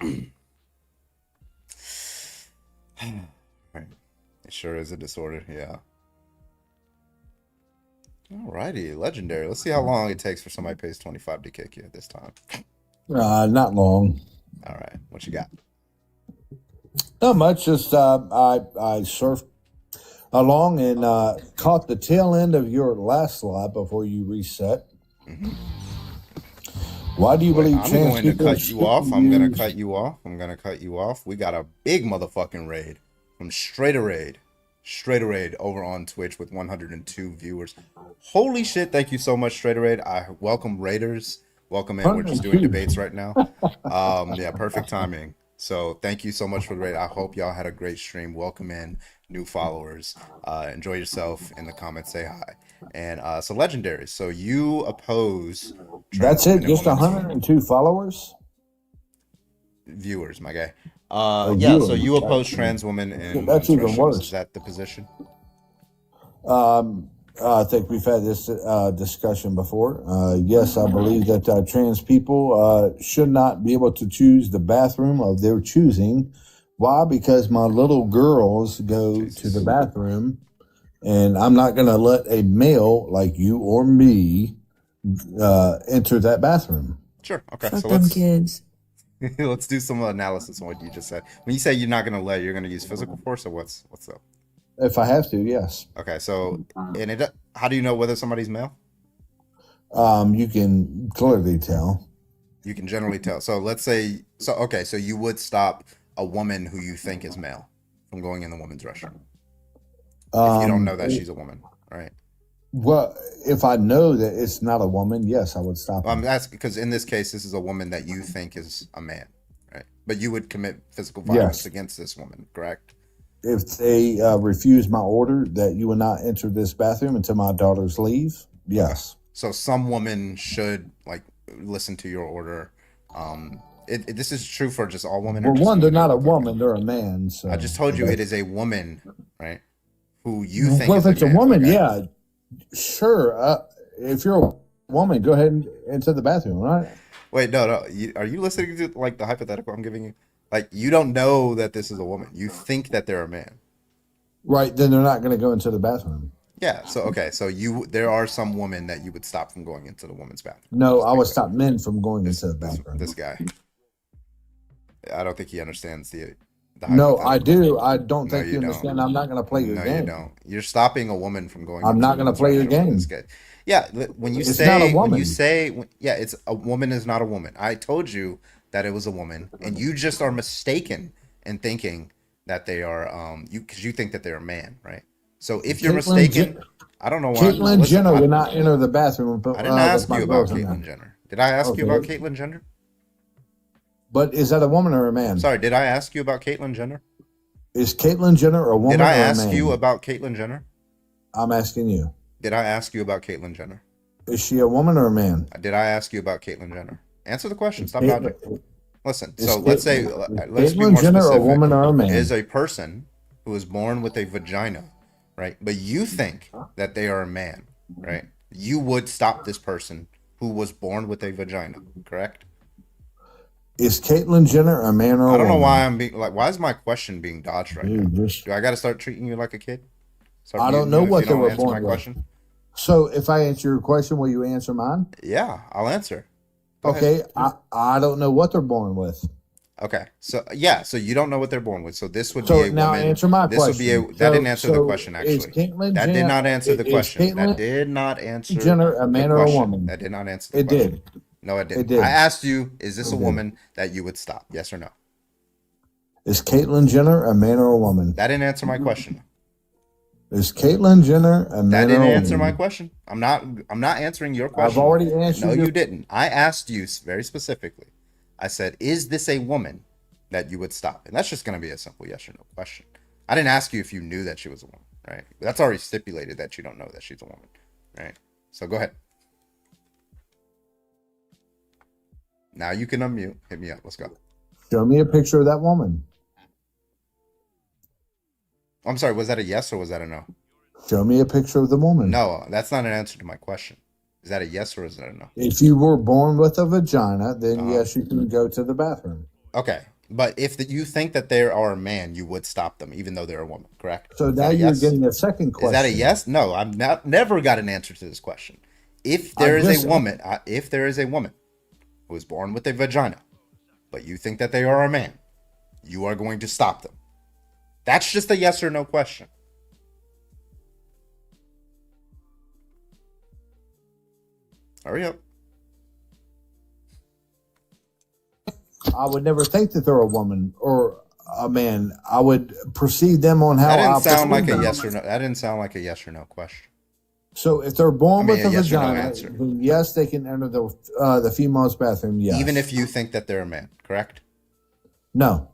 Speaker 1: Right. It sure is a disorder, yeah. Alrighty, legendary. Let's see how long it takes for somebody pays 25 to kick you at this time.
Speaker 7: Not long.
Speaker 1: All right, what you got?
Speaker 7: Not much. Just I surfed along and caught the tail end of your last slide before you reset.
Speaker 1: Mm-hmm.
Speaker 7: Why do you believe
Speaker 1: I'm
Speaker 7: trans
Speaker 1: going to
Speaker 7: people
Speaker 1: cut you off. I'm
Speaker 7: use-
Speaker 1: going to cut you off. I'm going to cut you off. We got a big motherfucking raid from Straight a Raid over on Twitch with 102 viewers. Holy shit. Thank you so much, Straight a Raid. I welcome raiders. Welcome in. We're just doing debates right now. Yeah, perfect timing. So thank you so much for the raid. I hope y'all had a great stream. Welcome in new followers. Enjoy yourself in the comments. Say hi. And so legendary. So you oppose
Speaker 7: That's it. Just 102 followers.
Speaker 1: Viewers, my guy.
Speaker 7: Viewers.
Speaker 1: So you oppose trans women in
Speaker 7: That's even
Speaker 1: women's
Speaker 7: worse.
Speaker 1: restrooms. Is that the position?
Speaker 7: I think we've had this discussion before. Yes, I believe that trans people should not be able to choose the bathroom of their choosing. Why? Because my little girls go to the bathroom, and I'm not going to let a male like you or me enter that bathroom.
Speaker 1: Sure. Okay.
Speaker 10: Fuck
Speaker 1: So
Speaker 10: them
Speaker 1: let's
Speaker 10: kids.
Speaker 1: let's do some analysis on what you just said. When you say you're not going to let, you're going to use physical force, or what's up?
Speaker 7: If I have to, yes.
Speaker 1: Okay. So, how do you know whether somebody's male?
Speaker 7: You can clearly tell.
Speaker 1: You can generally tell. So let's say, okay, so you would stop a woman who you think is male from going in the women's restroom if you don't know that she's a woman, right?
Speaker 7: Well, if I know that it's not a woman, yes, I would stop.
Speaker 1: I'm asking because in this case, this is a woman that you think is a man, right? But you would commit physical violence
Speaker 7: Yes.
Speaker 1: against this woman, correct?
Speaker 7: If they refuse my order that you will not enter this bathroom until my daughters leave, yes.
Speaker 1: So some woman should listen to your order. This is true for just all women.
Speaker 7: Well, one, they're not a woman; they're a man. So
Speaker 1: I just told you it is a woman, right? Who you think?
Speaker 7: Well,
Speaker 1: is
Speaker 7: if it's a
Speaker 1: man,
Speaker 7: woman,
Speaker 1: okay?
Speaker 7: yeah, sure. If you're a woman, go ahead and enter the bathroom, right?
Speaker 1: Wait, no. Are you listening to the hypothetical I'm giving you? You don't know that this is a woman. You think that they're a man.
Speaker 7: Right, then they're not going to go into the bathroom.
Speaker 1: Yeah. So okay. So there are some women that you would stop from going into the women's bathroom.
Speaker 7: No, I would stop men from going into the bathroom.
Speaker 1: This guy. I don't think he understands the
Speaker 7: No, I do. I don't
Speaker 1: No,
Speaker 7: think
Speaker 1: you
Speaker 7: you
Speaker 1: don't.
Speaker 7: understand. I'm not going to play your
Speaker 1: No,
Speaker 7: game.
Speaker 1: you don't. You're stopping a woman from going.
Speaker 7: I'm
Speaker 1: into
Speaker 7: not
Speaker 1: the
Speaker 7: going to play your
Speaker 1: women's restroom.
Speaker 7: game.
Speaker 1: This guy. Yeah. When you
Speaker 7: It's
Speaker 1: say
Speaker 7: not a
Speaker 1: when
Speaker 7: woman.
Speaker 1: you say yeah, it's a woman is not a woman. I told you that it was a woman, and you just are mistaken in thinking that they are because you think that they're a man, right? So if you're
Speaker 7: Caitlyn
Speaker 1: mistaken,
Speaker 7: Jen-
Speaker 1: I don't know why.
Speaker 7: Caitlyn
Speaker 1: Listen,
Speaker 7: Jenner
Speaker 1: I,
Speaker 7: would not enter the bathroom
Speaker 1: I didn't ask
Speaker 7: with my
Speaker 1: you about
Speaker 7: girls in
Speaker 1: Caitlyn
Speaker 7: there.
Speaker 1: Jenner. Did I ask you about
Speaker 7: Okay.
Speaker 1: Caitlyn Jenner?
Speaker 7: But is that a woman or a man?
Speaker 1: Sorry, did I ask you about Caitlyn Jenner?
Speaker 7: Is Caitlyn Jenner a woman
Speaker 1: Did I
Speaker 7: or a
Speaker 1: ask
Speaker 7: man?
Speaker 1: you about Caitlyn Jenner?
Speaker 7: I'm asking you.
Speaker 1: Did I ask you about Caitlyn Jenner?
Speaker 7: Is she a woman or a man?
Speaker 1: Did I ask you about Caitlyn Jenner? Answer the question. Stop
Speaker 7: Caitlyn-
Speaker 1: dodging. Listen.
Speaker 7: Is
Speaker 1: So let's say
Speaker 7: Caitlyn-
Speaker 1: let's be
Speaker 7: Caitlyn
Speaker 1: more
Speaker 7: Jenner a
Speaker 1: specific.
Speaker 7: woman or a man?
Speaker 1: Is a person who is born with a vagina, right? But you think that they are a man, right? You would stop this person who was born with a vagina, correct?
Speaker 7: Is Caitlyn Jenner a man or a
Speaker 1: I don't know
Speaker 7: woman?
Speaker 1: why I'm being like. Why is my question being dodged right now?
Speaker 7: Just-
Speaker 1: Do I got to start treating you like a kid? Start
Speaker 7: I don't
Speaker 1: muting
Speaker 7: know
Speaker 1: you if
Speaker 7: what
Speaker 1: you
Speaker 7: they
Speaker 1: don't
Speaker 7: were
Speaker 1: answer
Speaker 7: born
Speaker 1: my
Speaker 7: with.
Speaker 1: question?
Speaker 7: So if I answer your question, will you answer mine?
Speaker 1: Yeah, I'll answer. Go ahead.
Speaker 7: Okay, I don't know what they're born with.
Speaker 1: Okay, so yeah, so you don't know what they're born with. So this would
Speaker 7: So
Speaker 1: be a
Speaker 7: now
Speaker 1: woman.
Speaker 7: answer my
Speaker 1: This would be a
Speaker 7: question.
Speaker 1: that
Speaker 7: So-
Speaker 1: didn't answer the
Speaker 7: so
Speaker 1: question
Speaker 7: is
Speaker 1: actually.
Speaker 7: Caitlyn
Speaker 1: That did
Speaker 7: Jenner-
Speaker 1: not answer the
Speaker 7: is
Speaker 1: question. That
Speaker 7: Caitlyn
Speaker 1: did not answer
Speaker 7: Jenner a
Speaker 1: the
Speaker 7: man or a
Speaker 1: question.
Speaker 7: woman?
Speaker 1: That did not answer the
Speaker 7: It
Speaker 1: question.
Speaker 7: did.
Speaker 1: No, it didn't.
Speaker 7: It did.
Speaker 1: I asked you, is this
Speaker 7: It
Speaker 1: a
Speaker 7: did.
Speaker 1: woman that you would stop? Yes or no?
Speaker 7: Is Caitlyn Jenner a man or a woman?
Speaker 1: That didn't answer my question.
Speaker 7: Is Caitlyn Jenner a man
Speaker 1: That
Speaker 7: or a
Speaker 1: didn't
Speaker 7: woman?
Speaker 1: answer my question. I'm not answering your question.
Speaker 7: I've already answered
Speaker 1: No,
Speaker 7: your-
Speaker 1: you didn't. I asked you very specifically. I said, is this a woman that you would stop? And that's just going to be a simple yes or no question. I didn't ask you if you knew that she was a woman, right? That's already stipulated that you don't know that she's a woman, right? So go ahead. Now you can unmute. Hit me up. Let's go.
Speaker 7: Show me a picture of that woman.
Speaker 1: I'm sorry. Was that a yes or was that a no?
Speaker 7: Show me a picture of the woman.
Speaker 1: No, that's not an answer to my question. Is that a yes or is that a no?
Speaker 7: If you were born with a vagina, then
Speaker 1: Uh-huh.
Speaker 7: yes, you can go to the bathroom.
Speaker 1: Okay. But if you think that they are a man, you would stop them, even though they're a woman, correct?
Speaker 7: So
Speaker 1: Is
Speaker 7: now
Speaker 1: that a
Speaker 7: you're
Speaker 1: yes?
Speaker 7: getting a second question.
Speaker 1: Is that a yes? No, I've never got an answer to this question. If there
Speaker 7: I
Speaker 1: is
Speaker 7: just-
Speaker 1: a woman, if there is a woman who is born with a vagina, but you think that they are a man, you are going to stop them. That's just a yes or no question. Hurry up.
Speaker 7: I would never think that they're a woman or a man. I would perceive them on how
Speaker 1: That
Speaker 7: I
Speaker 1: didn't sound like
Speaker 7: perceive
Speaker 1: a
Speaker 7: them.
Speaker 1: yes or no. That didn't sound like a yes or no question.
Speaker 7: So if they're born
Speaker 1: I mean,
Speaker 7: with a
Speaker 1: a yes or no
Speaker 7: vagina,
Speaker 1: answer.
Speaker 7: then yes, they can enter the female's bathroom. Yes.
Speaker 1: Even if you think that they're a man, correct?
Speaker 7: No.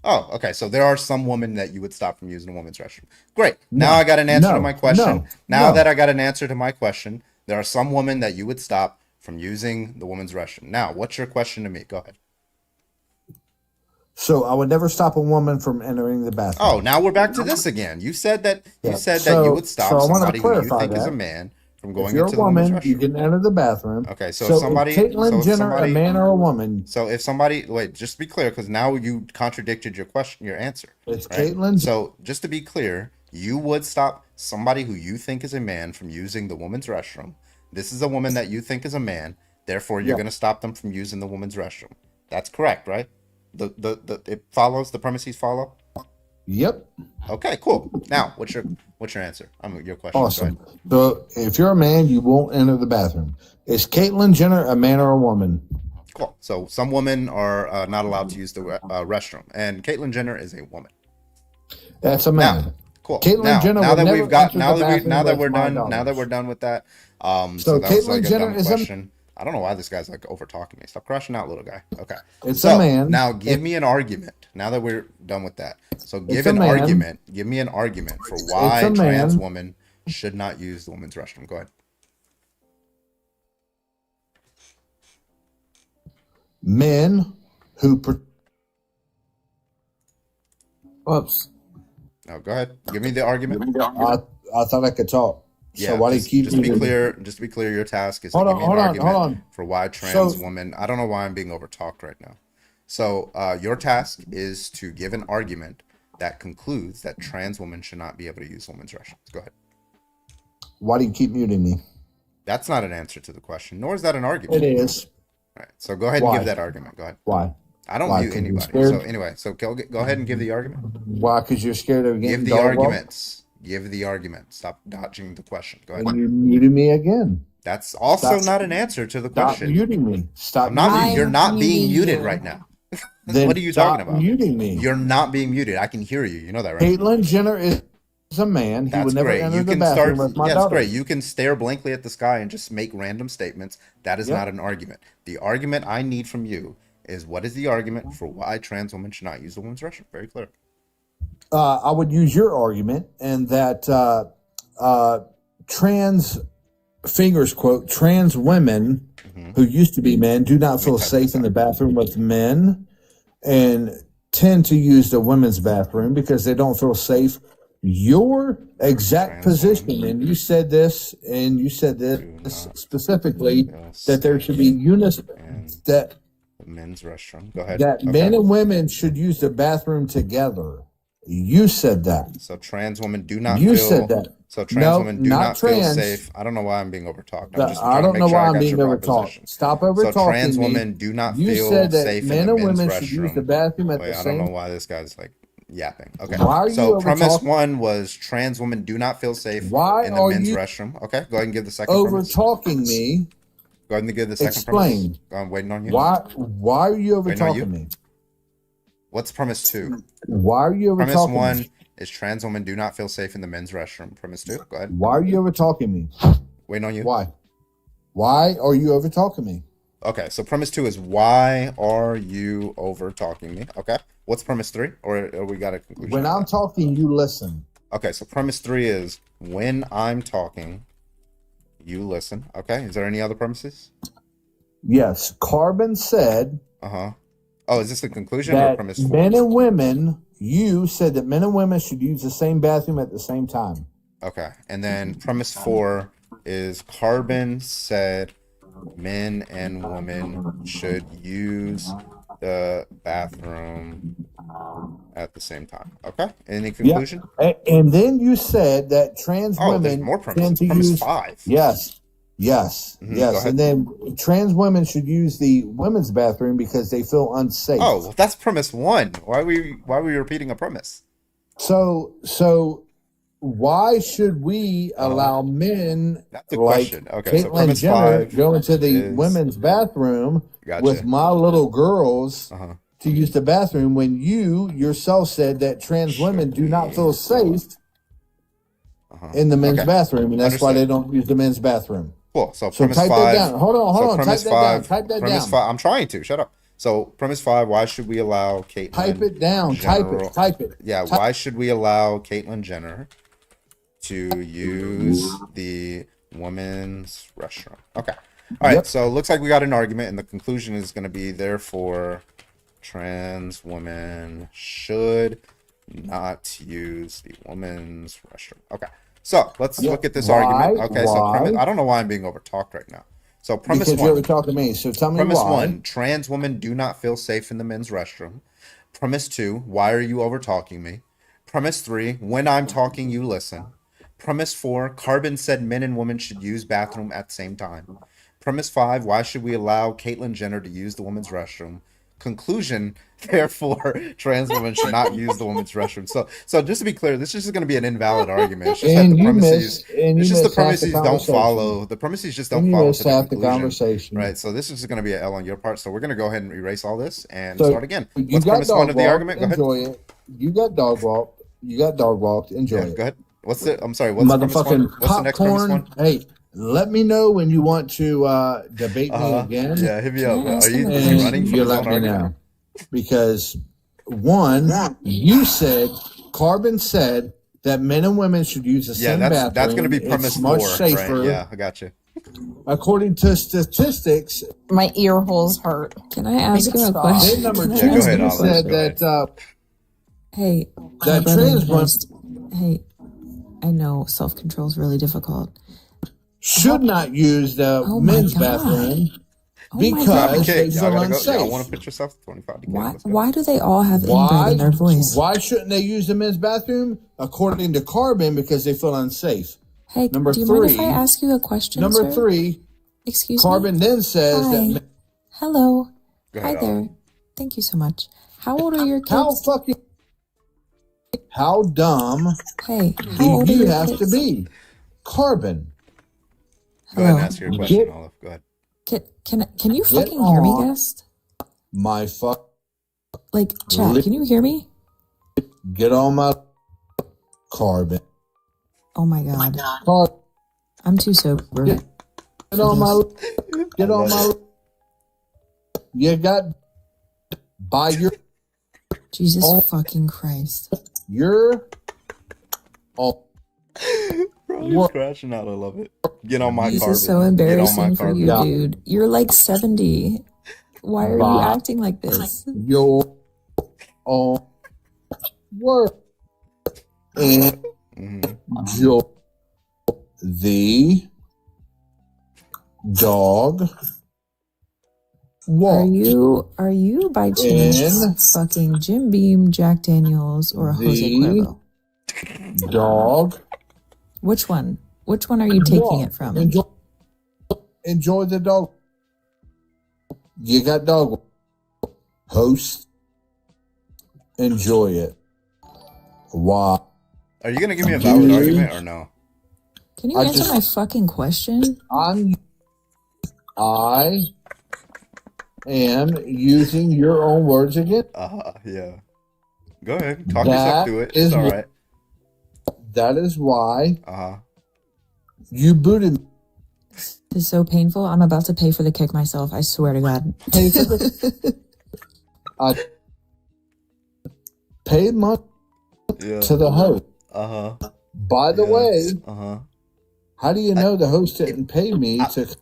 Speaker 1: Oh, okay. So there are some women that you would stop from using a woman's restroom. Great. Now I got an answer
Speaker 7: No.
Speaker 1: to my question.
Speaker 7: No.
Speaker 1: Now
Speaker 7: No.
Speaker 1: that I got an answer to my question, there are some women that you would stop from using the woman's restroom. Now, what's your question to me? Go ahead.
Speaker 7: So I would never stop a woman from entering the bathroom.
Speaker 1: Oh, now we're back to this again. You said that
Speaker 7: Yeah.
Speaker 1: that you
Speaker 7: So-
Speaker 1: would stop
Speaker 7: so I wanna
Speaker 1: somebody who you
Speaker 7: clarify
Speaker 1: think is a
Speaker 7: that.
Speaker 1: man from
Speaker 7: If
Speaker 1: going
Speaker 7: you're
Speaker 1: into
Speaker 7: a
Speaker 1: the woman's
Speaker 7: woman,
Speaker 1: restroom.
Speaker 7: you can enter the bathroom.
Speaker 1: Okay, so
Speaker 7: So
Speaker 1: if somebody,
Speaker 7: if Caitlyn
Speaker 1: so if
Speaker 7: Jenner,
Speaker 1: somebody,
Speaker 7: a man or a woman,
Speaker 1: so if somebody, wait, just to be clear, because now you contradicted your question, your answer.
Speaker 7: it's
Speaker 1: Right?
Speaker 7: Caitlyn.
Speaker 1: So just to be clear, you would stop somebody who you think is a man from using the woman's restroom. This is a woman that you think is a man. Therefore, you're
Speaker 7: Yeah.
Speaker 1: going to stop them from using the woman's restroom. That's correct, right? It follows. The premises follow.
Speaker 7: Yep.
Speaker 1: Okay, cool. Now, what's your answer? Your question. Go
Speaker 7: Awesome.
Speaker 1: ahead.
Speaker 7: So if you're a man, you won't enter the bathroom. Is Caitlyn Jenner a man or a woman?
Speaker 1: Cool. So some women are not allowed to use the restroom, and Caitlyn Jenner is a woman.
Speaker 7: That's a man.
Speaker 1: Now, cool.
Speaker 7: Caitlyn
Speaker 1: now,
Speaker 7: Jenner
Speaker 1: now
Speaker 7: would
Speaker 1: that
Speaker 7: never
Speaker 1: we've got
Speaker 7: enter
Speaker 1: now
Speaker 7: the
Speaker 1: that we
Speaker 7: bathroom
Speaker 1: now that
Speaker 7: with
Speaker 1: we're
Speaker 7: my
Speaker 1: done now that
Speaker 7: daughters.
Speaker 1: we're done with that.
Speaker 7: So
Speaker 1: So that was
Speaker 7: Caitlyn
Speaker 1: like a
Speaker 7: Jenner
Speaker 1: dumb
Speaker 7: is a-
Speaker 1: question. I don't know why this guy's like over talking me. Stop crashing out, little guy. Okay.
Speaker 7: It's
Speaker 1: so
Speaker 7: a man.
Speaker 1: now give me an argument. Now that we're done with that. So give
Speaker 7: a
Speaker 1: an
Speaker 7: man.
Speaker 1: argument. Give me an argument for why
Speaker 7: a
Speaker 1: trans
Speaker 7: man.
Speaker 1: women should not use the women's restroom. Go ahead.
Speaker 7: Men who
Speaker 17: Whoops.
Speaker 1: No, go ahead. Give me the argument.
Speaker 7: I thought I could talk.
Speaker 1: Yeah,
Speaker 7: So why do you
Speaker 1: just,
Speaker 7: keep
Speaker 1: just to be
Speaker 7: using-
Speaker 1: clear, your task is to
Speaker 7: Hold
Speaker 1: give
Speaker 7: on,
Speaker 1: me an
Speaker 7: hold on,
Speaker 1: argument
Speaker 7: hold on.
Speaker 1: for why trans
Speaker 7: So-
Speaker 1: women. I don't know why I'm being overtalked right now. So your task is to give an argument that concludes that trans women should not be able to use women's restrooms. Go ahead.
Speaker 7: Why do you keep muting me?
Speaker 1: That's not an answer to the question, nor is that an argument.
Speaker 7: It is.
Speaker 1: Right. So go ahead and give that argument. Go ahead.
Speaker 7: Why?
Speaker 1: I don't
Speaker 7: Why?
Speaker 1: mute
Speaker 7: 'Cause you're
Speaker 1: anybody.
Speaker 7: scared?
Speaker 1: So anyway, so go ahead and give the argument.
Speaker 7: Why? Because you're scared of getting
Speaker 1: Give the
Speaker 7: dog walked?
Speaker 1: arguments. Give the argument. Stop dodging the question. Go ahead.
Speaker 7: And you're muting me again.
Speaker 1: That's also not an answer to the
Speaker 7: Stop
Speaker 1: question.
Speaker 7: muting me. Stop.
Speaker 1: I'm not.
Speaker 7: muting
Speaker 1: You're
Speaker 7: me.
Speaker 1: not being muted right now.
Speaker 7: Then
Speaker 1: What are you
Speaker 7: stop
Speaker 1: talking about?
Speaker 7: muting me.
Speaker 1: You're not being muted. I can hear you. You know that, right?
Speaker 7: Caitlyn Jenner is a man. He
Speaker 1: That's
Speaker 7: would never
Speaker 1: great.
Speaker 7: enter
Speaker 1: You
Speaker 7: the
Speaker 1: can
Speaker 7: bathroom
Speaker 1: start.
Speaker 7: with my
Speaker 1: Yeah, that's
Speaker 7: daughter.
Speaker 1: great. You can stare blankly at the sky and just make random statements. That is
Speaker 7: Yep.
Speaker 1: not an argument. The argument I need from you is what is the argument for why trans women should not use the women's restroom? Very clear.
Speaker 7: I would use your argument, and that trans, fingers quote, trans women who used to be men do not feel safe in the bathroom with men and tend to use the women's bathroom because they don't feel safe. Your exact position, and you said this, specifically, that there should be that
Speaker 1: The men's restroom. Go ahead.
Speaker 7: that men and women should use the bathroom together. You said that.
Speaker 1: So trans women do not
Speaker 7: You
Speaker 1: feel.
Speaker 7: said that.
Speaker 1: So trans
Speaker 7: No,
Speaker 1: women do
Speaker 7: not
Speaker 1: not feel
Speaker 7: trans.
Speaker 1: safe. I don't know why I'm being overtalked.
Speaker 7: I don't know why I'm being overtalked. Stop overtalking
Speaker 1: So trans
Speaker 7: me.
Speaker 1: women do not
Speaker 7: You
Speaker 1: feel
Speaker 7: said that
Speaker 1: safe
Speaker 7: men
Speaker 1: in the
Speaker 7: and
Speaker 1: men's
Speaker 7: women
Speaker 1: restroom.
Speaker 7: should use the bathroom at
Speaker 1: Wait,
Speaker 7: the
Speaker 1: I don't
Speaker 7: same.
Speaker 1: know why this guy's like yapping. Okay.
Speaker 7: Why are
Speaker 1: So
Speaker 7: you
Speaker 1: premise
Speaker 7: overtalking?
Speaker 1: one was trans women do not feel safe
Speaker 7: Why
Speaker 1: in the
Speaker 7: are
Speaker 1: men's
Speaker 7: you
Speaker 1: restroom. Okay. Go ahead and give the second premise.
Speaker 7: Overtalking me.
Speaker 1: Go ahead and give the second
Speaker 7: Explain.
Speaker 1: premise. I'm waiting on you.
Speaker 7: Why are you
Speaker 1: Waiting on you.
Speaker 7: overtalking me?
Speaker 1: What's premise two?
Speaker 7: Why are you
Speaker 1: Premise
Speaker 7: overtalking
Speaker 1: one
Speaker 7: me?
Speaker 1: is trans women do not feel safe in the men's restroom. Premise two. Go ahead.
Speaker 7: Why are you overtalking me?
Speaker 1: Waiting on you.
Speaker 7: Why? Why are you overtalking me?
Speaker 1: Okay, so premise two is why are you over talking me? Okay, what's premise three? Or we got a conclusion?
Speaker 7: When I'm talking, you listen.
Speaker 1: Okay, so premise three is when I'm talking, you listen. Okay, is there any other premises?
Speaker 7: Yes, Carbon said
Speaker 1: Oh, is this the conclusion or
Speaker 7: that
Speaker 1: premise four?
Speaker 7: men and women. You said that men and women should use the same bathroom at the same time.
Speaker 1: Okay, and then premise four is Carbon said men and women should use the bathroom at the same time. Okay, any conclusion?
Speaker 7: And then you said that trans
Speaker 1: Oh, there's
Speaker 7: women
Speaker 1: more premises.
Speaker 7: tend to
Speaker 1: Premise
Speaker 7: use
Speaker 1: five.
Speaker 7: Yes,
Speaker 1: Mhm, go
Speaker 7: yes,
Speaker 1: ahead.
Speaker 7: and then trans women should use the women's bathroom because they feel unsafe.
Speaker 1: Oh, well, that's premise one. Why are we repeating a premise?
Speaker 7: So why should we allow men
Speaker 1: the
Speaker 7: like
Speaker 1: question. Okay, so
Speaker 7: Caitlyn
Speaker 1: premise
Speaker 7: Jenner
Speaker 1: five
Speaker 7: go into the
Speaker 1: is-
Speaker 7: women's bathroom
Speaker 1: Gotcha.
Speaker 7: with my little girls
Speaker 1: Uh-huh.
Speaker 7: to use the bathroom when you yourself said that trans women do not feel safe in the men's
Speaker 1: Okay.
Speaker 7: bathroom, and that's why
Speaker 1: Understood.
Speaker 7: they don't use the men's bathroom.
Speaker 1: Cool. So
Speaker 7: So
Speaker 1: premise
Speaker 7: type that
Speaker 1: five.
Speaker 7: down. Hold on,
Speaker 1: so
Speaker 7: type
Speaker 1: premise
Speaker 7: that down.
Speaker 1: five.
Speaker 7: Type that
Speaker 1: premise
Speaker 7: down.
Speaker 1: five. I'm trying to. Shut up. So premise five. Why should we allow Caitlyn?
Speaker 7: Type it down.
Speaker 1: General-
Speaker 7: Type it.
Speaker 1: Yeah.
Speaker 7: Type-
Speaker 1: Why should we allow Caitlyn Jenner to use the women's restroom? Okay. All right.
Speaker 7: Yep.
Speaker 1: So it looks like we got an argument, and the conclusion is going to be therefore trans women should not use the women's restroom. Okay. So let's
Speaker 7: Yeah.
Speaker 1: look at this
Speaker 7: Why?
Speaker 1: argument. Okay. So
Speaker 7: Why?
Speaker 1: premise, I don't know why I'm being overtalked right now. So premise
Speaker 7: Because
Speaker 1: one.
Speaker 7: you're talking to me. So tell me
Speaker 1: Premise
Speaker 7: why.
Speaker 1: one, trans women do not feel safe in the men's restroom. Premise two, why are you over talking me? Premise three, when I'm talking, you listen. Premise four, Carbon said men and women should use bathroom at the same time. Premise five, why should we allow Caitlyn Jenner to use the women's restroom? Conclusion, therefore, trans women should not use the women's restroom. So just to be clear, this is just going to be an invalid argument. It's just that
Speaker 7: And
Speaker 1: the
Speaker 7: you
Speaker 1: premises,
Speaker 7: and
Speaker 1: it's
Speaker 7: you
Speaker 1: just the
Speaker 7: missed half
Speaker 1: premises don't
Speaker 7: conversation.
Speaker 1: follow. The premises just don't
Speaker 7: And you
Speaker 1: follow
Speaker 7: missed
Speaker 1: to the
Speaker 7: half the
Speaker 1: conclusion.
Speaker 7: conversation.
Speaker 1: Right. So this is just going to be an L on your part. So we're going to go ahead and erase all this and
Speaker 7: So
Speaker 1: start again.
Speaker 7: you
Speaker 1: What's
Speaker 7: got
Speaker 1: premise one
Speaker 7: dog
Speaker 1: of the
Speaker 7: walked.
Speaker 1: argument? Go ahead.
Speaker 7: Enjoy it. You got dog walked. You got dog walked. Enjoy
Speaker 1: Yeah,
Speaker 7: it.
Speaker 1: go ahead. What's the? I'm sorry. What's premise one?
Speaker 7: Motherfucking
Speaker 1: What's the next premise
Speaker 7: popcorn.
Speaker 1: one?
Speaker 7: Hey, let me know when you want to debate me again.
Speaker 1: Yeah, hit me up.
Speaker 7: And
Speaker 1: Are you running from
Speaker 7: you
Speaker 1: his
Speaker 7: let
Speaker 1: own
Speaker 7: me
Speaker 1: argument?
Speaker 7: know. Because one, you said, Carbon said that men and women should use the
Speaker 1: Yeah,
Speaker 7: same
Speaker 1: that's
Speaker 7: bathroom.
Speaker 1: going to be
Speaker 7: It's
Speaker 1: premise
Speaker 7: much
Speaker 1: four.
Speaker 7: safer.
Speaker 1: Right? Yeah, I got you.
Speaker 7: According to statistics,
Speaker 8: My ear holes hurt.
Speaker 20: Can I ask
Speaker 8: Make it
Speaker 20: you a
Speaker 8: stop.
Speaker 20: question?
Speaker 7: then number
Speaker 20: Can I
Speaker 7: two,
Speaker 1: go
Speaker 20: ask
Speaker 1: ahead,
Speaker 20: you a
Speaker 7: you
Speaker 1: Oliver.
Speaker 7: said
Speaker 1: Go ahead.
Speaker 7: that
Speaker 20: Hey,
Speaker 7: that
Speaker 20: brother in
Speaker 7: trans women
Speaker 20: Christ. Hey, I know self control is really difficult.
Speaker 7: should not use the
Speaker 20: Oh my
Speaker 7: men's
Speaker 20: God.
Speaker 7: bathroom
Speaker 20: Oh my
Speaker 7: because
Speaker 20: God.
Speaker 7: they
Speaker 1: Y'all
Speaker 7: feel
Speaker 1: gotta go.
Speaker 7: unsafe.
Speaker 1: Y'all want to put yourself 25 to
Speaker 20: Why? Why do they all have inbred
Speaker 7: Why?
Speaker 20: in their voice?
Speaker 7: Why shouldn't they use the men's bathroom? According to Carbon, because they feel unsafe.
Speaker 10: Hey,
Speaker 7: Number
Speaker 10: do you mind if I
Speaker 7: three.
Speaker 10: ask you a question,
Speaker 7: Number
Speaker 10: sir?
Speaker 7: three.
Speaker 10: Excuse
Speaker 7: Carbon
Speaker 10: me?
Speaker 7: then says
Speaker 10: Hi.
Speaker 7: that.
Speaker 10: Hello.
Speaker 7: Go
Speaker 10: Hi
Speaker 7: ahead,
Speaker 10: there.
Speaker 7: Olive.
Speaker 10: Thank you so much. How old are your kids?
Speaker 7: How dumb
Speaker 10: Hey,
Speaker 7: do
Speaker 10: how old are
Speaker 7: you
Speaker 10: your
Speaker 7: have
Speaker 10: kids?
Speaker 7: to be? Carbon.
Speaker 1: Go ahead and
Speaker 10: Hello.
Speaker 1: ask your question, Olive. Go ahead.
Speaker 10: Can you
Speaker 7: Get
Speaker 10: fucking hear me,
Speaker 7: on
Speaker 10: guest?
Speaker 7: my fuck.
Speaker 10: Like, chat, can you hear me?
Speaker 7: Get on my Carbon.
Speaker 10: Oh my god.
Speaker 7: Carbon.
Speaker 10: I'm too sober.
Speaker 7: Get on my. Get on my. You got by your.
Speaker 10: Jesus fucking Christ.
Speaker 7: You're. Oh.
Speaker 1: Bro, you're crashing out. I love it. Get on my
Speaker 10: This
Speaker 1: Carbon.
Speaker 10: is so
Speaker 1: Get on my
Speaker 10: embarrassing for
Speaker 1: Carbon.
Speaker 10: you, dude. You're like 70. Why are you
Speaker 7: By
Speaker 10: acting like this?
Speaker 7: your own word. And Joe, the dog walked.
Speaker 10: Are you by chance fucking Jim Beam, Jack Daniels, or Jose Cuervo?
Speaker 7: Dog.
Speaker 10: Which one? Which one are you taking it from?
Speaker 7: Enjoy the dog. You got dog. Host. Enjoy it. Why?
Speaker 1: Are you gonna give me a valid argument or no?
Speaker 10: Can you answer my fucking question?
Speaker 7: I am using your own words again.
Speaker 1: Yeah. Go ahead. Talk yourself through it.
Speaker 7: is
Speaker 1: It's all
Speaker 7: wh-
Speaker 1: right.
Speaker 7: That is why you booted me.
Speaker 10: This is so painful. I'm about to pay for the kick myself. I swear to God.
Speaker 7: I paid money to the host. By the way, how do you know the host didn't pay me to?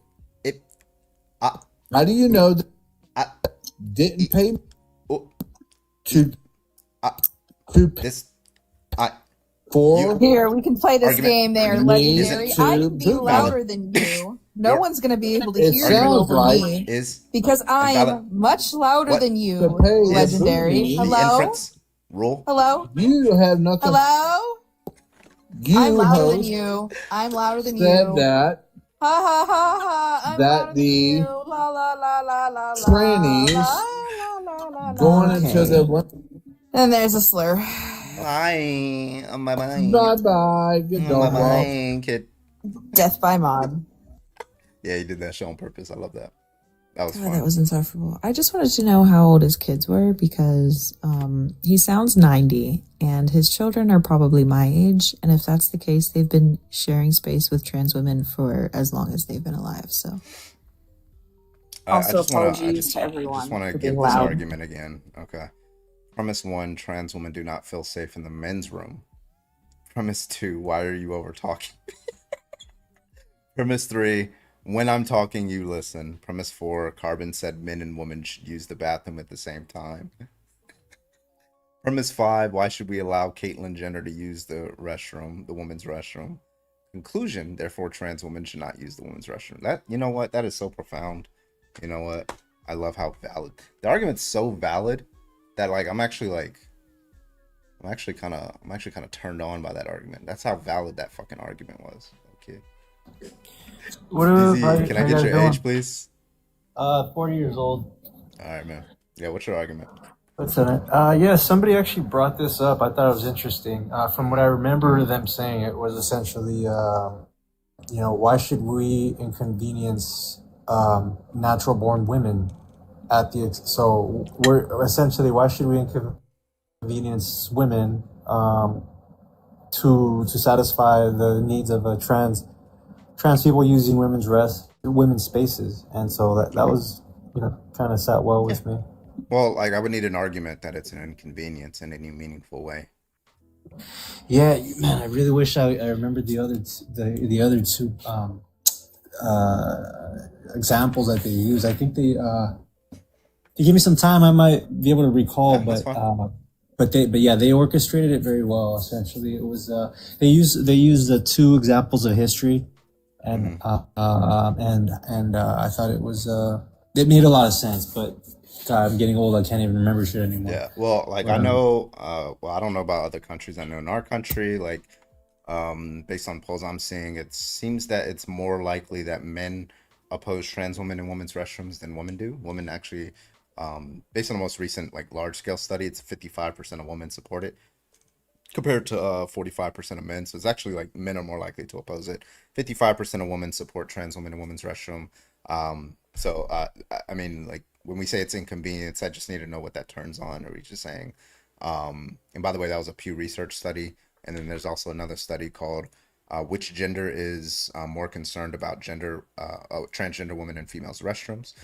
Speaker 7: How do you know that didn't pay me to
Speaker 1: this?
Speaker 7: For
Speaker 8: Here, we can play this
Speaker 1: Argument.
Speaker 8: game there,
Speaker 1: Argument.
Speaker 8: legendary.
Speaker 1: Isn't
Speaker 8: I
Speaker 1: to
Speaker 8: can be
Speaker 1: boot
Speaker 8: louder
Speaker 1: valid.
Speaker 8: than you. No
Speaker 1: Your-
Speaker 8: one's going to be able to
Speaker 7: It
Speaker 8: hear you
Speaker 7: sounds
Speaker 8: over
Speaker 7: like
Speaker 8: me
Speaker 1: is
Speaker 8: because I
Speaker 1: valid.
Speaker 8: am much louder
Speaker 1: What?
Speaker 8: than you,
Speaker 7: To pay is
Speaker 8: legendary.
Speaker 7: booty.
Speaker 1: The
Speaker 8: Hello?
Speaker 1: inference rule.
Speaker 8: Hello?
Speaker 7: You have nothing.
Speaker 8: Hello?
Speaker 7: You
Speaker 8: I'm louder than
Speaker 7: host
Speaker 8: you. I'm louder than
Speaker 7: said
Speaker 8: you.
Speaker 7: that
Speaker 8: Ha ha ha ha. I'm
Speaker 7: that
Speaker 8: louder than
Speaker 7: the
Speaker 8: you. La la la la la la.
Speaker 7: trannies
Speaker 8: La la la la.
Speaker 7: going into the
Speaker 8: And there's a slur.
Speaker 1: Bye. Bye.
Speaker 7: bye bye. Good dog walk.
Speaker 1: Bye, kid.
Speaker 8: Death by mob.
Speaker 1: Yeah, you did that show on purpose. I love that. That was
Speaker 10: God,
Speaker 1: fun.
Speaker 10: that was insufferable. I just wanted to know how old his kids were because he sounds 90 and his children are probably my age. And if that's the case, they've been sharing space with trans women for as long as they've been alive. So
Speaker 8: Also,
Speaker 1: I
Speaker 8: apologies
Speaker 1: just
Speaker 8: to everyone
Speaker 1: just want to
Speaker 8: for
Speaker 1: give
Speaker 8: being
Speaker 1: this
Speaker 8: loud.
Speaker 1: argument again. Okay. Premise 1, trans women do not feel safe in the men's room. Premise 2, why are you over talking? Premise 3, when I'm talking, you listen. Premise 4, Carbon said men and women should use the bathroom at the same time. Premise 5, why should we allow Caitlyn Jenner to use the restroom, the women's restroom? Conclusion, therefore trans women should not use the women's restroom. That, you know what? That is so profound. You know what? I love how valid. The argument's so valid that like I'm actually kind of turned on by that argument. That's how valid that fucking argument was. Okay.
Speaker 9: What up?
Speaker 1: Easy, can I get your age, please?
Speaker 9: 40 years old.
Speaker 1: All right, man. Yeah, what's your argument?
Speaker 9: What's in it? Yeah, somebody actually brought this up. I thought it was interesting. From what I remember them saying, it was essentially, why should we inconvenience natural-born women at the? So we're essentially, why should we inconvenience women to satisfy the needs of a trans people using women's spaces? And so that was kind of sat well with me.
Speaker 1: Well, like I would need an argument that it's an inconvenience in any meaningful way.
Speaker 9: Yeah, man, I really wish I remembered the other two examples that they used. I think they give me some time, I might be able to recall, but they orchestrated it very well. Essentially, it was they used the two examples of history, and I thought it was it made a lot of sense, but. God, I'm getting old. I can't even remember shit anymore.
Speaker 1: Yeah. Well, like I know, I don't know about other countries. I know in our country, like Based on polls I'm seeing, it seems that it's more likely that men oppose trans women in women's restrooms than women do. Women actually, based on the most recent like large scale study, it's 55% of women support it compared to 45% of men. So it's actually like men are more likely to oppose it. 55% of women support trans women in women's restroom. I mean, like when we say it's inconvenience, I just need to know what that turns on. Are we just saying? And by the way, that was a Pew Research study. And then there's also another study called Which Gender is More Concerned About Transgender Women in Females' Restrooms.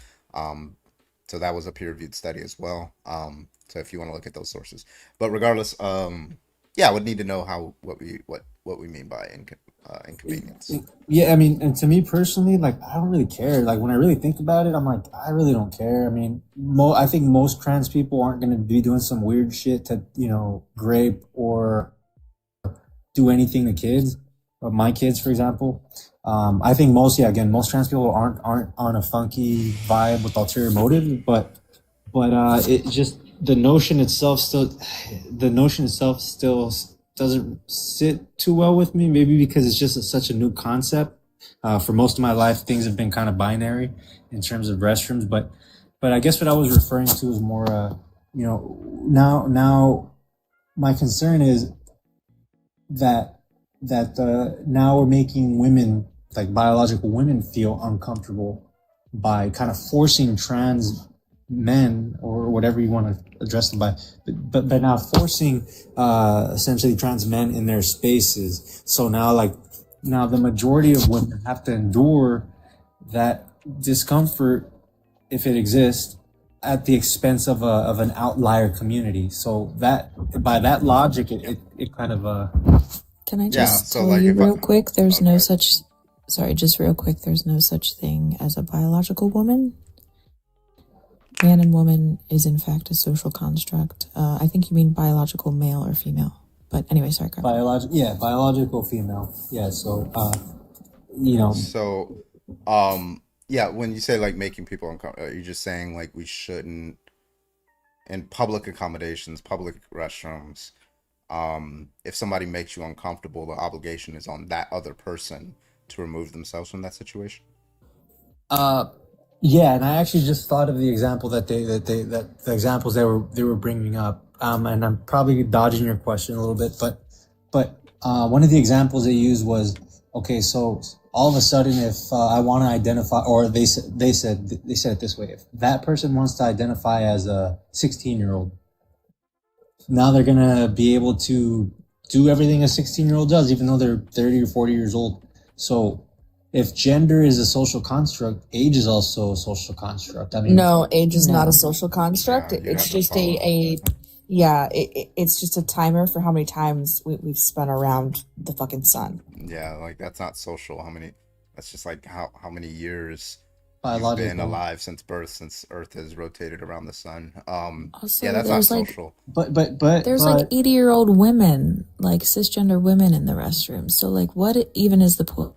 Speaker 1: So that was a peer-reviewed study as well. So if you want to look at those sources. But regardless, yeah, I would need to know what we mean by inconvenience.
Speaker 9: Yeah, I mean, and to me personally, like, I don't really care. Like, when I really think about it, I'm like, I really don't care. I mean, I think most trans people aren't going to be doing some weird shit to, grape or do anything to kids, or my kids, for example. I think most trans people aren't on a funky vibe with ulterior motive, but it just, the notion itself still doesn't sit too well with me. Maybe because it's just such a new concept. For most of my life, things have been kind of binary in terms of restrooms, but I guess what I was referring to is more, now my concern is that now we're making women, like biological women, feel uncomfortable by kind of forcing trans men, or whatever you want to address them by, but now forcing essentially trans men in their spaces. So now the majority of women have to endure that discomfort, if it exists, at the expense of an outlier community. So that, by that logic, it kind of
Speaker 20: Can I just tell you real quick? There's no such. Sorry, just real quick. There's no such thing as a biological woman. Man and woman is in fact a social construct. I think you mean biological male or female. But anyway, sorry.
Speaker 9: Biological female. Yeah. So,
Speaker 1: So, yeah, when you say like making people uncomfortable, you're just saying like we shouldn't, in public accommodations, public restrooms, if somebody makes you uncomfortable, the obligation is on that other person to remove themselves from that situation.
Speaker 9: Yeah, and I actually just thought of the example that the examples they were bringing up, and I'm probably dodging your question a little bit, but one of the examples they used was, okay, so all of a sudden, if I want to identify, or they said it this way, if that person wants to identify as a 16-year-old, now they're gonna be able to do everything a 16-year-old does, even though they're 30 or 40 years old. So if gender is a social construct, age is also a social construct. I mean,
Speaker 20: no, age is not a social construct. It's just it's just a timer for how many times we've spun around the fucking sun.
Speaker 1: Yeah, like that's not social. That's just like how many years
Speaker 9: you've
Speaker 1: been alive since birth, since Earth has rotated around the sun.
Speaker 20: Also,
Speaker 1: yeah, that's not social.
Speaker 9: But
Speaker 20: there's like 80-year-old women, like cisgender women in the restroom. So like, what even is the point?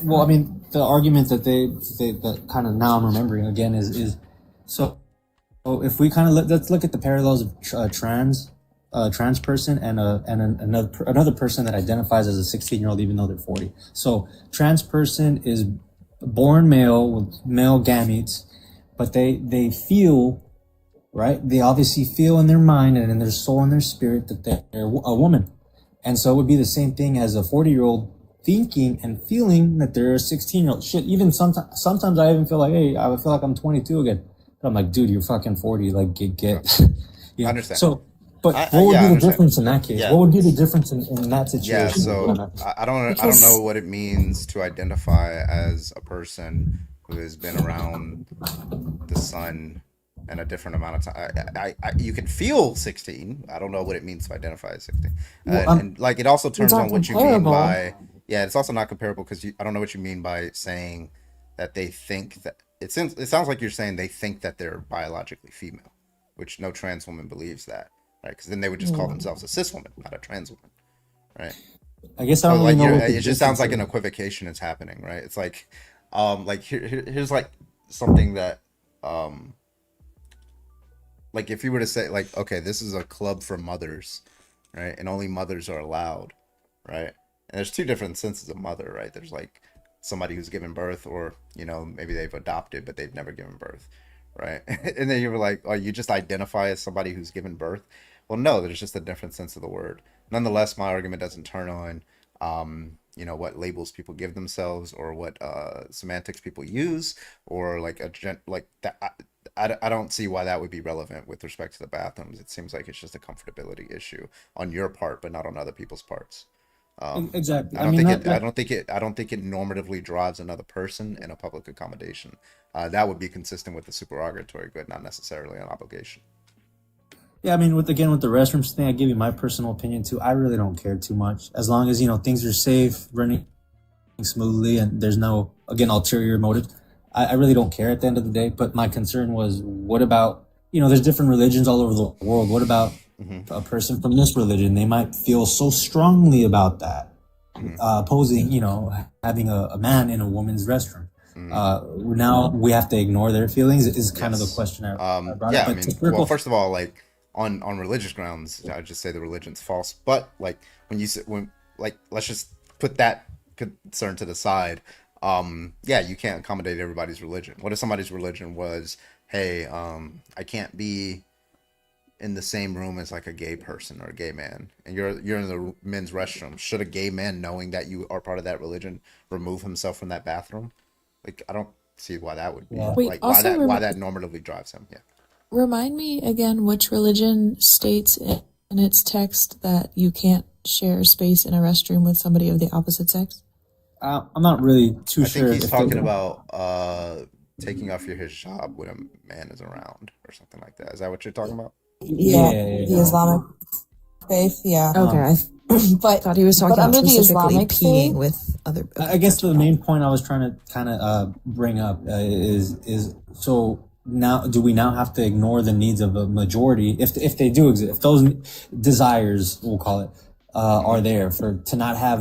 Speaker 9: Well, I mean, the argument that that kind of now I'm remembering again is so if we kind of let's look at the parallels of trans person and another person that identifies as a 16-year-old even though they're 40. So trans person is born male with male gametes, but they feel, right? They obviously feel in their mind and in their soul and their spirit that they're a woman. And so it would be the same thing as a 40-year-old thinking and feeling that they're a 16-year-old. Shit, even sometimes I even feel like, hey, I feel like I'm 22 again. But I'm like, dude, you're fucking 40. Like, get.
Speaker 1: I understand.
Speaker 9: So, but what would be the difference in that case? Yeah. What would be the difference in that situation?
Speaker 1: Yeah, so I don't know what it means to identify as a person who has been around the sun and a different amount of time. You can feel 16. I don't know what it means to identify as 16. And like it also turns on what you mean by. Yeah, it's also not comparable because I don't know what you mean by saying that they think that it sounds like you're saying they think that they're biologically female, which no trans woman believes that, right? Because then they would just call themselves a cis woman, not a trans woman, right?
Speaker 9: I guess I don't really know.
Speaker 1: It just sounds like an equivocation is happening, right? It's like here's like something that like if you were to say like, okay, this is a club for mothers, right? And only mothers are allowed. right? And there's two different senses of mother, right? There's like somebody who's given birth, or maybe they've adopted but they've never given birth, right? And then you were like, oh, you just identify as somebody who's given birth. Well, no, there's just a different sense of the word. Nonetheless, my argument doesn't turn on what labels people give themselves, or what semantics people use, or like that. I don't see why that would be relevant with respect to the bathrooms. It seems like it's just a comfortability issue on your part, but not on other people's parts.
Speaker 9: Exactly.
Speaker 1: I don't think it normatively drives another person in a public accommodation. That would be consistent with the supererogatory good, not necessarily an obligation.
Speaker 9: Yeah, I mean, with the restrooms thing, I give you my personal opinion too. I really don't care too much, as long as things are safe, running smoothly, and there's no ulterior motive. I really don't care at the end of the day. But my concern was, what about there's different religions all over the world. What about a person from this religion? They might feel so strongly about that, opposing having a man in a woman's restroom. Now we have to ignore their feelings. Is kind of the question I brought up.
Speaker 1: I mean, well, first of all, like on religious grounds, I would just say the religion's false. But like let's just put that concern to the side. You can't accommodate everybody's religion. What if somebody's religion was, hey, I can't be in the same room as like a gay person or a gay man, and you're in the men's restroom? Should a gay man, knowing that you are part of that religion, remove himself from that bathroom? Like, I don't see why that would be.
Speaker 20: Yeah. Wait,
Speaker 1: like why that normatively drives him. Yeah.
Speaker 20: Remind me again which religion states in its text that you can't share space in a restroom with somebody of the opposite sex?
Speaker 9: I'm not really too sure.
Speaker 1: I think he's talking about taking off your hijab when a man is around, or something like that. Is that what you're talking about?
Speaker 8: Yeah. The Islamic faith, yeah.
Speaker 20: Okay,
Speaker 8: but
Speaker 20: thought he was talking about
Speaker 8: under the
Speaker 20: specifically
Speaker 8: Islamic
Speaker 20: peeing
Speaker 8: faith,
Speaker 20: with other.
Speaker 9: I guess the main point I was trying to kind of bring up is so now do we now have to ignore the needs of a majority if they do exist, if those desires, we'll call it, are there to not have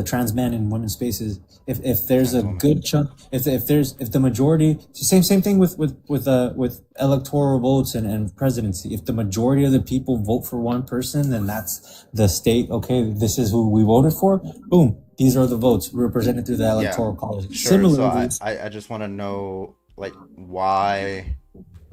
Speaker 9: trans men in women's spaces? If there's a good chunk, if the majority, same thing with electoral votes and presidency. If the majority of the people vote for one person, then that's the state. Okay, this is who we voted for. Boom, these are the votes represented through the electoral college.
Speaker 1: Sure.
Speaker 9: Similarly,
Speaker 1: So I just want to know, like, why,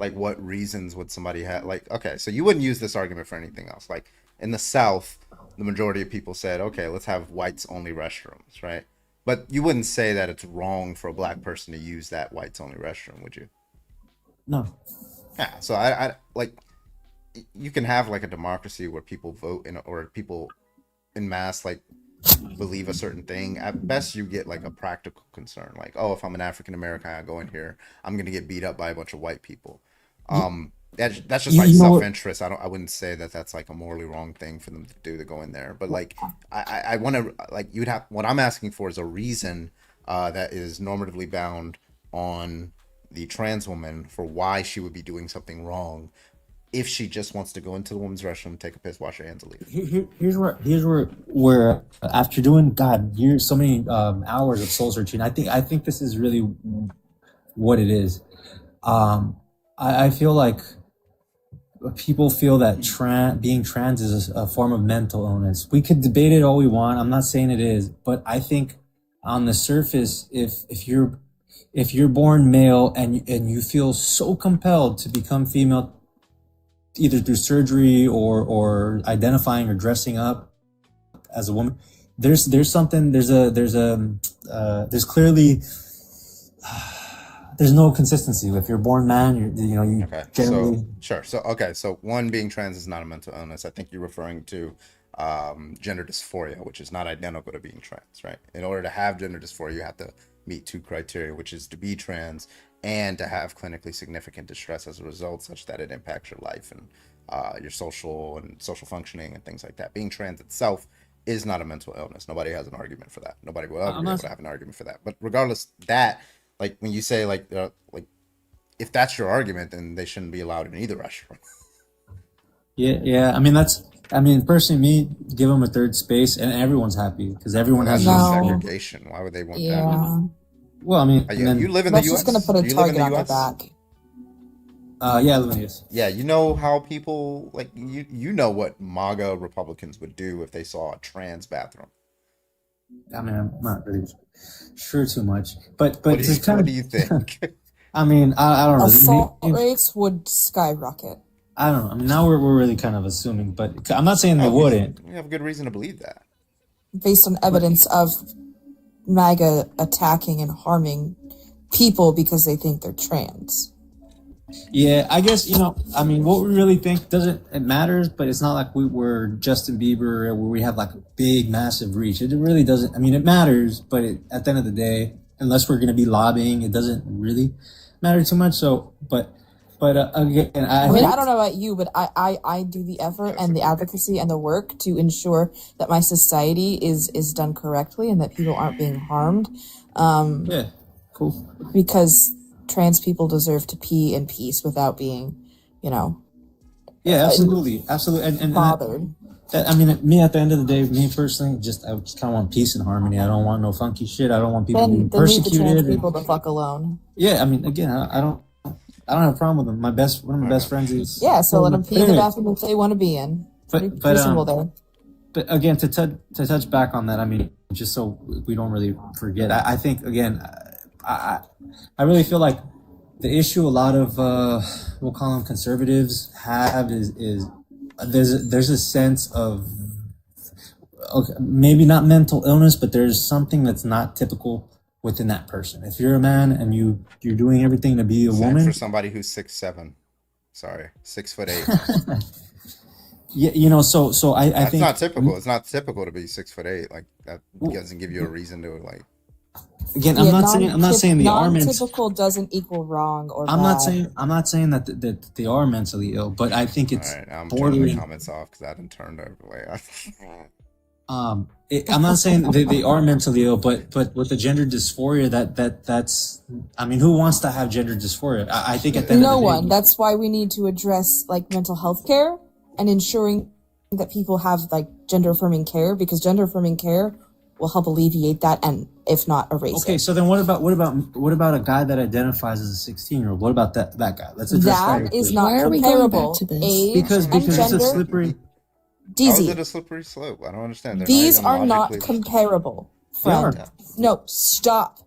Speaker 1: like, what reasons would somebody have? Like, okay, so you wouldn't use this argument for anything else. Like in the South, the majority of people said, okay, let's have whites only restrooms, right? But you wouldn't say that it's wrong for a black person to use that whites only restroom, would you?
Speaker 9: No.
Speaker 1: Yeah. So I like, you can have like a democracy where people vote or people in mass like believe a certain thing. At best, you get like a practical concern, like, oh, if I'm an African American, I go in here, I'm gonna get beat up by a bunch of white people. That's just like self-interest. I wouldn't say that that's like a morally wrong thing for them to do, to go in there. But like, I want to, like, what I'm asking for is a reason that is normatively bound on the trans woman for why she would be doing something wrong if she just wants to go into the woman's restroom, take a piss, wash her hands, and leave.
Speaker 9: Here's where after doing years, so many hours of soul searching, I think this is really what it is. I feel like people feel that being trans is a form of mental illness. We could debate it all we want. I'm not saying it is, but I think on the surface, if you're born male and you feel so compelled to become female, either through surgery or identifying or dressing up as a woman, there's clearly. There's no consistency. If you're born man, you
Speaker 1: okay.
Speaker 9: Generally.
Speaker 1: So one, being trans is not a mental illness. I think you're referring to gender dysphoria, which is not identical to being trans, right? In order to have gender dysphoria, you have to meet two criteria, which is to be trans and to have clinically significant distress as a result, such that it impacts your life and your social functioning and things like that. Being trans itself is not a mental illness. Nobody has an argument for that. Nobody will ever be able to have an argument for that. But regardless, that, like, when you say like if that's your argument, then they shouldn't be allowed in either restaurant.
Speaker 9: Yeah. I mean, personally, me, give them a third space, and everyone's happy because everyone has
Speaker 1: segregation. Why would they want that?
Speaker 9: Well, I mean,
Speaker 1: you live in the U.S.
Speaker 8: Just gonna put a target on their back.
Speaker 9: Yeah, Lemonius.
Speaker 1: Yeah, you know how people like you know what MAGA Republicans would do if they saw a trans bathroom.
Speaker 9: I mean, I'm not really sure too much, but
Speaker 1: What do you,
Speaker 9: to kind
Speaker 1: what
Speaker 9: of,
Speaker 1: do you think?
Speaker 9: I mean, I don't know.
Speaker 8: Assault rates would skyrocket.
Speaker 9: I don't know. I mean, now we're really kind of assuming, but I'm not saying they wouldn't.
Speaker 1: We have good reason to believe that.
Speaker 8: Based on evidence of MAGA attacking and harming people because they think they're trans.
Speaker 9: Yeah, I guess, I mean, what we really think it matters, but it's not like we're Justin Bieber where we have like a big, massive reach. It really doesn't. I mean, it matters, but at the end of the day, unless we're going to be lobbying, it doesn't really matter too much. So, but again,
Speaker 8: I mean, I don't know about you, but I do the effort and the advocacy and the work to ensure that my society is done correctly and that people aren't being harmed.
Speaker 9: Yeah, cool.
Speaker 8: Because trans people deserve to pee in peace without being,
Speaker 9: Yeah, absolutely, and
Speaker 8: bothered.
Speaker 9: I mean, me at the end of the day, me personally, I just kind of want peace and harmony. I don't want no funky shit. I don't want people being
Speaker 8: Then leave the trans
Speaker 9: persecuted.
Speaker 8: people the fuck alone.
Speaker 9: Yeah, I mean, again, I don't have a problem with them. One of my best friends is
Speaker 8: So let them pee in the
Speaker 9: Anyway,
Speaker 8: bathroom if they want to be in. Pretty simple there.
Speaker 9: But again, to touch back on that, I mean, just so we don't really forget, I think again, I really feel like the issue a lot of we'll call them conservatives have is there's a sense of, okay, maybe not mental illness, but there's something that's not typical within that person. If you're a man and you're doing everything to be a
Speaker 1: Same
Speaker 9: woman,
Speaker 1: for somebody who's 6'7". Sorry, 6'8".
Speaker 9: Yeah, so I
Speaker 1: That's
Speaker 9: think
Speaker 1: not typical. It's not typical to be 6'8". Like that doesn't give you a reason to like.
Speaker 9: Again, I'm not saying they are
Speaker 8: non-typical doesn't equal wrong or
Speaker 9: I'm
Speaker 8: bad.
Speaker 9: not saying that they are mentally ill, but I think it's
Speaker 1: All right, I'm turning the
Speaker 9: bordering.
Speaker 1: comments off because I didn't turn the way.
Speaker 9: I'm not saying that they are mentally ill, but with the gender dysphoria, that's. I mean, who wants to have gender dysphoria? I think at the end
Speaker 8: No
Speaker 9: of the day,
Speaker 8: one. That's why we need to address like mental health care and ensuring that people have like gender affirming care, because gender affirming care will help alleviate that and if not erase
Speaker 9: Okay,
Speaker 8: it.
Speaker 9: so then what about a guy that identifies as a 16-year-old? What about that guy? Let's address that.
Speaker 8: That is not comparable. Age
Speaker 9: because
Speaker 8: and
Speaker 9: it's a
Speaker 8: gender.
Speaker 9: slippery.
Speaker 1: How is
Speaker 8: DZ.
Speaker 1: it a slippery slope? I don't understand. They're
Speaker 8: These
Speaker 1: even
Speaker 8: are not
Speaker 1: logically-
Speaker 8: comparable,
Speaker 9: They
Speaker 8: friend.
Speaker 9: are.
Speaker 8: No, stop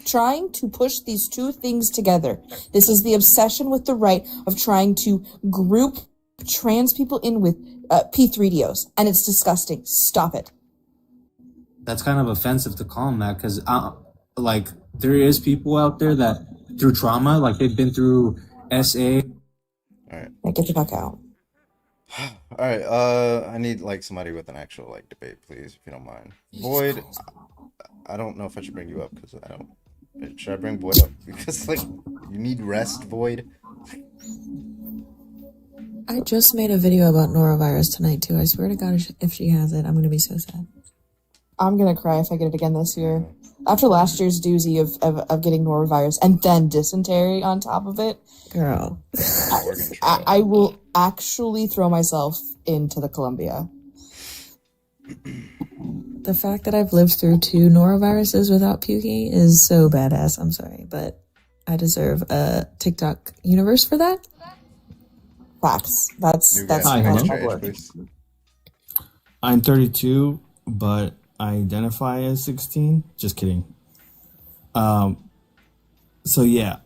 Speaker 8: trying to push these two things together. This is the obsession with the right of trying to group trans people in with P3DOs, and it's disgusting. Stop it.
Speaker 9: That's kind of offensive to call them that, because like there is people out there that through trauma, like they've been through SA.
Speaker 1: All right.
Speaker 8: Now get the fuck out.
Speaker 1: All right. I need like somebody with an actual like debate, please, if you don't mind. Void. I don't know if I should bring you up because I don't. Should I bring Void up because like you need rest, Void?
Speaker 20: I just made a video about norovirus tonight too. I swear to God, if she has it, I'm gonna be so sad.
Speaker 8: I'm gonna cry if I get it again this year. After last year's doozy of getting norovirus and then dysentery on top of it,
Speaker 20: Girl.
Speaker 8: I will actually throw myself into the Columbia.
Speaker 20: The fact that I've lived through 2 noroviruses without puking is so badass. I'm sorry, but I deserve a TikTok universe for that.
Speaker 8: Facts. That's
Speaker 13: Hi, hello.
Speaker 1: Age, please.
Speaker 13: I'm 32, but I identify as 16. Just kidding. So yeah,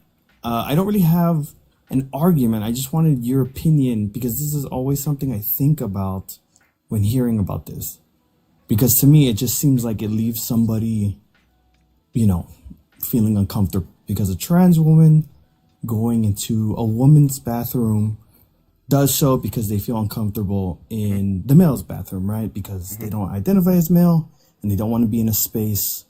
Speaker 13: I don't really have an argument. I just wanted your opinion because this is always something I think about when hearing about this. Because to me, it just seems like it leaves somebody, feeling uncomfortable because a trans woman going into a woman's bathroom does so because they feel uncomfortable in the male's bathroom, right? Because they don't identify as male and they don't want to be in a space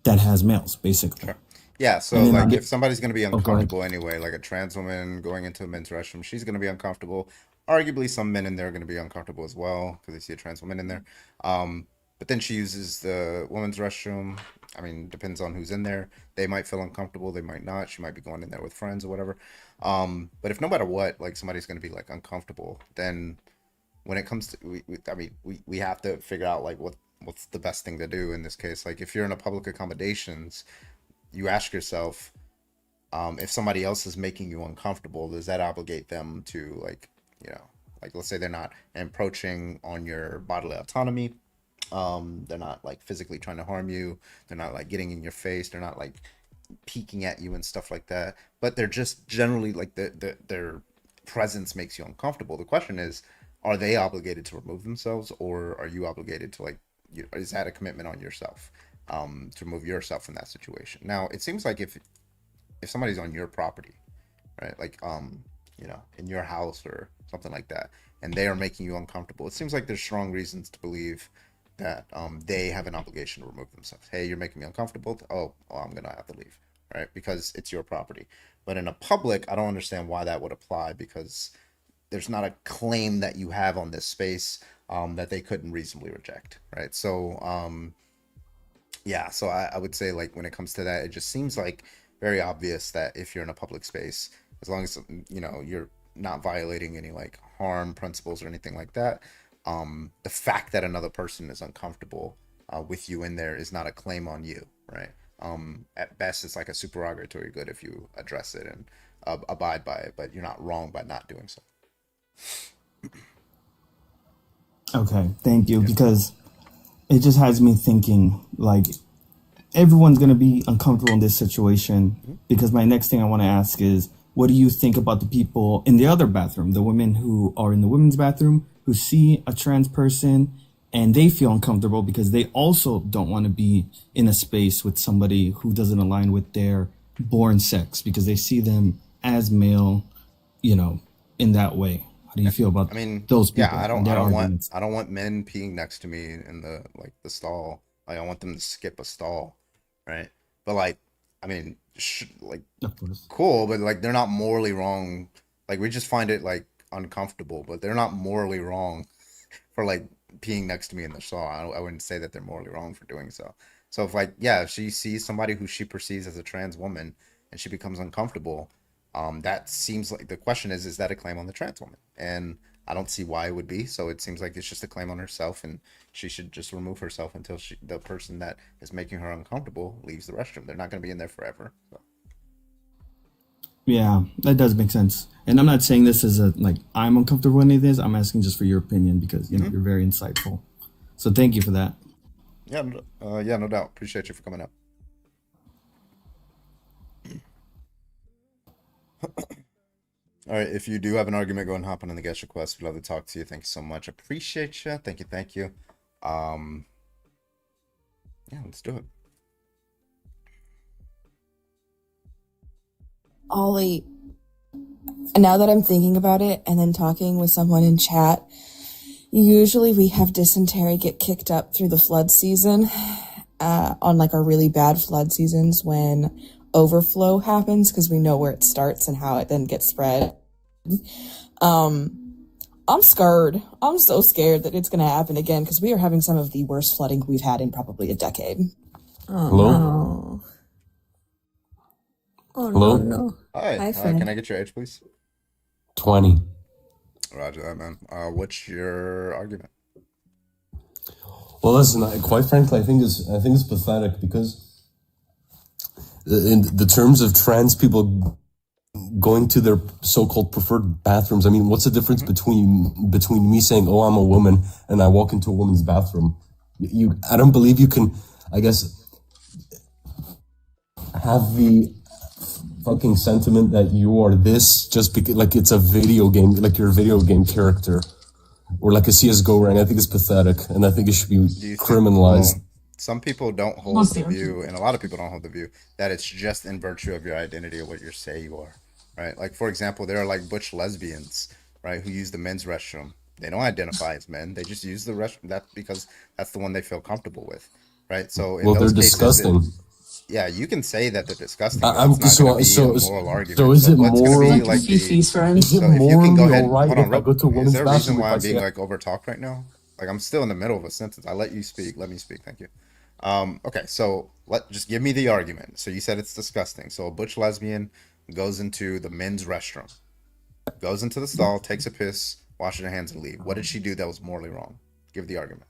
Speaker 13: that has males, basically.
Speaker 1: Yeah, so
Speaker 13: And then
Speaker 1: like
Speaker 13: I-
Speaker 1: if somebody's gonna be
Speaker 13: Oh, go ahead.
Speaker 1: uncomfortable anyway, like a trans woman going into a men's restroom, she's gonna be uncomfortable. Arguably, some men in there are gonna be uncomfortable as well because they see a trans woman in there. But then she uses the women's restroom. I mean, depends on who's in there. They might feel uncomfortable, they might not. She might be going in there with friends or whatever. But if no matter what, like somebody's gonna be like uncomfortable, then when it comes to, we have to figure out like what's the best thing to do in this case. Like if you're in a public accommodations, you ask yourself, if somebody else is making you uncomfortable, does that obligate them to like, like let's say they're not encroaching on your bodily autonomy, they're not like physically trying to harm you, they're not like getting in your face, they're not like peeking at you and stuff like that, but they're just generally like their presence makes you uncomfortable. The question is, are they obligated to remove themselves, or are you obligated to like, is that a commitment on yourself to remove yourself from that situation? Now it seems like if somebody's on your property, right, like in your house or something like that, and they are making you uncomfortable, it seems like there's strong reasons to believe that they have an obligation to remove themselves. Hey, you're making me uncomfortable. Oh, I'm gonna have to leave, right? Because it's your property. But in a public, I don't understand why that would apply, because there's not a claim that you have on this space that they couldn't reasonably reject, right? So yeah, so I would say, like, when it comes to that, it just seems like very obvious that if you're in a public space, as long as you're not violating any like harm principles or anything like that, the fact that another person is uncomfortable with you in there is not a claim on you, right? At best, it's like a supererogatory good if you address it and abide by it, but you're not wrong by not doing so.
Speaker 13: Okay, thank you, because it just has me thinking, like, everyone's going to be uncomfortable in this situation, because my next thing I want to ask is, what do you think about the people in the other bathroom, the women who are in the women's bathroom, who see a trans person and they feel uncomfortable because they also don't want to be in a space with somebody who doesn't align with their born sex, because they see them as male, in that way? How do you feel about those people?
Speaker 1: Yeah, I don't want men peeing next to me in the stall. Like, I want them to skip a stall, right? But like, cool, but like, they're not morally wrong. Like, we just find it like uncomfortable, but they're not morally wrong for like peeing next to me in the stall. I wouldn't say that they're morally wrong for doing so. So if she sees somebody who she perceives as a trans woman and she becomes uncomfortable, that seems like, the question is that a claim on the trans woman? And I don't see why it would be. So it seems like it's just a claim on herself, and she should just remove herself until the person that is making her uncomfortable leaves the restroom. They're not going to be in there forever. So.
Speaker 13: Yeah, that does make sense. And I'm not saying this as I'm uncomfortable with any of this. I'm asking just for your opinion, because you're very insightful. So thank you for that.
Speaker 1: Yeah, no doubt. Appreciate you for coming up. All right, if you do have an argument, go and hop on in the guest request. We'd love to talk to you. Thank you so much. Appreciate you. Thank you. Yeah, let's do it.
Speaker 8: Ollie, now that I'm thinking about it and then talking with someone in chat, usually we have dysentery get kicked up through the flood season, on like our really bad flood seasons when overflow happens, because we know where it starts and how it then gets spread. I'm scared. I'm so scared that it's going to happen again, because we are having some of the worst flooding we've had in probably a decade.
Speaker 20: Oh,
Speaker 1: Hello?
Speaker 20: no. Oh,
Speaker 1: Hello?
Speaker 20: no.
Speaker 1: Hi,
Speaker 20: Fred.
Speaker 1: can I get your age, please?
Speaker 21: 20.
Speaker 1: Roger that, man. What's your argument?
Speaker 21: Well, listen, quite frankly, I think it's pathetic, because in the terms of trans people going to their so-called preferred bathrooms, I mean, what's the difference between me saying, "Oh, I'm a woman," and I walk into a woman's bathroom? I don't believe you can, I guess, have the fucking sentiment that you are this just because, like, it's a video game, like you're a video game character, or like a CS:GO rank. I think it's pathetic, and I think it should be criminalized.
Speaker 1: Some people don't hold the view, and a lot of people don't hold the view, that it's just in virtue of your identity or what you say you are, right? Like, for example, there are like butch lesbians, right, who use the men's restroom. They don't identify as men. They just use the restroom because that's the one they feel comfortable with, right? So in
Speaker 21: Well,
Speaker 1: those
Speaker 21: they're
Speaker 1: cases,
Speaker 21: disgusting.
Speaker 1: yeah, you can say that they're disgusting. But
Speaker 21: I'm
Speaker 1: it's not
Speaker 21: so
Speaker 1: gonna be a moral argument.
Speaker 21: so. Is it
Speaker 1: what's gonna
Speaker 21: moral?
Speaker 1: be like
Speaker 21: Is
Speaker 1: so
Speaker 21: it
Speaker 1: if you can
Speaker 21: morally
Speaker 1: go ahead,
Speaker 21: alright
Speaker 1: hold on,
Speaker 21: if I go to a
Speaker 1: is
Speaker 21: women's
Speaker 1: there a reason
Speaker 21: bathroom
Speaker 1: why
Speaker 21: if I
Speaker 1: I'm being
Speaker 21: say-
Speaker 1: like over talked right now? Like, I'm still in the middle of a sentence. I let you speak. Let me speak. Thank you. Okay, so just give me the argument. So you said it's disgusting. So a butch lesbian goes into the men's restroom, goes into the stall, takes a piss, washes her hands, and leave. What did she do that was morally wrong? Give the argument.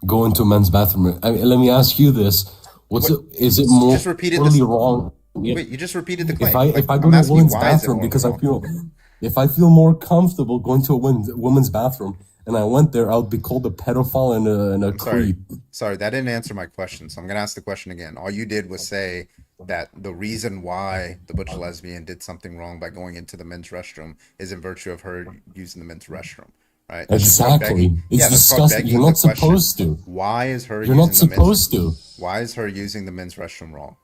Speaker 21: Go into a men's bathroom. I mean, let me ask you this: is it
Speaker 1: Just repeat it.
Speaker 21: morally wrong?
Speaker 1: Wait, you just repeated the claim.
Speaker 21: If I go
Speaker 1: I'm
Speaker 21: to a
Speaker 1: asking you,
Speaker 21: woman's
Speaker 1: why is it
Speaker 21: bathroom
Speaker 1: morally
Speaker 21: because I
Speaker 1: wrong?
Speaker 21: if I feel more comfortable going to a woman's bathroom and I went there, I would be called a pedophile and a creep.
Speaker 1: Sorry, that didn't answer my question. So I'm gonna ask the question again. All you did was say that the reason why the butch lesbian did something wrong by going into the men's restroom is in virtue of her using the men's restroom. Right?
Speaker 21: Exactly. It's disgusting. You're not supposed to.
Speaker 1: Why is her
Speaker 21: You're not supposed to.
Speaker 1: Why is her using the men's restroom wrong?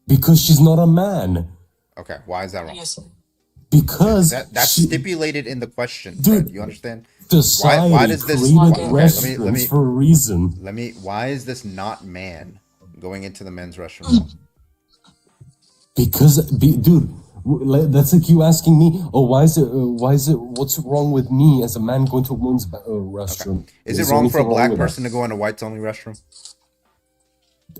Speaker 21: Because she's not a man.
Speaker 1: Okay, why is that wrong?
Speaker 21: Because
Speaker 1: that's stipulated in the question.
Speaker 21: Dude,
Speaker 1: you understand?
Speaker 21: Society
Speaker 1: Why does this
Speaker 21: created restrooms for a reason.
Speaker 1: Why is this not man going into the men's restroom wrong?
Speaker 21: Because, dude, that's like you asking me, why is it, what's wrong with me as a man going to a women's restroom?
Speaker 1: Okay. Is it wrong for a black person to go in a whites only restroom?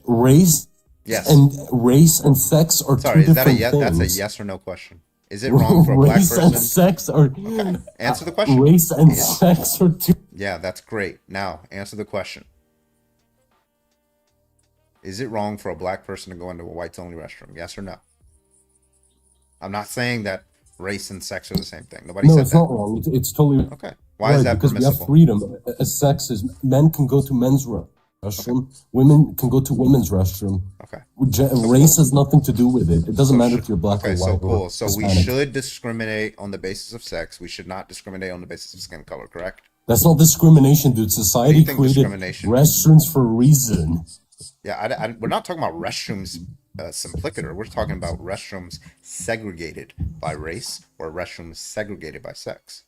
Speaker 21: Race?
Speaker 1: Yes.
Speaker 21: And race and sex are two different things.
Speaker 1: That's a yes or no question. Is it wrong for a black person?
Speaker 21: Race and sex are...
Speaker 1: Okay. Answer the question.
Speaker 21: Race and sex are two...
Speaker 1: Yeah, that's great. Now, answer the question. Is it wrong for a black person to go into a whites only restroom? Yes or no? I'm not saying that race and sex are the same thing. Nobody said that. No,
Speaker 21: it's not wrong. It's totally...
Speaker 1: Okay. Why is that
Speaker 21: because
Speaker 1: permissible?
Speaker 21: we have freedom. As sex is... Men can go to men's restroom. Women can go to women's restroom.
Speaker 1: Okay.
Speaker 21: Race has nothing to do with it. It doesn't matter if you're black or white.
Speaker 1: So cool. So
Speaker 21: Hispanic.
Speaker 1: We should discriminate on the basis of sex. We should not discriminate on the basis of skin color, correct?
Speaker 21: That's not discrimination, dude. Society created restrooms for a reason.
Speaker 1: Yeah, we're not talking about restrooms simplicator. We're talking about restrooms segregated by race or restrooms segregated by sex.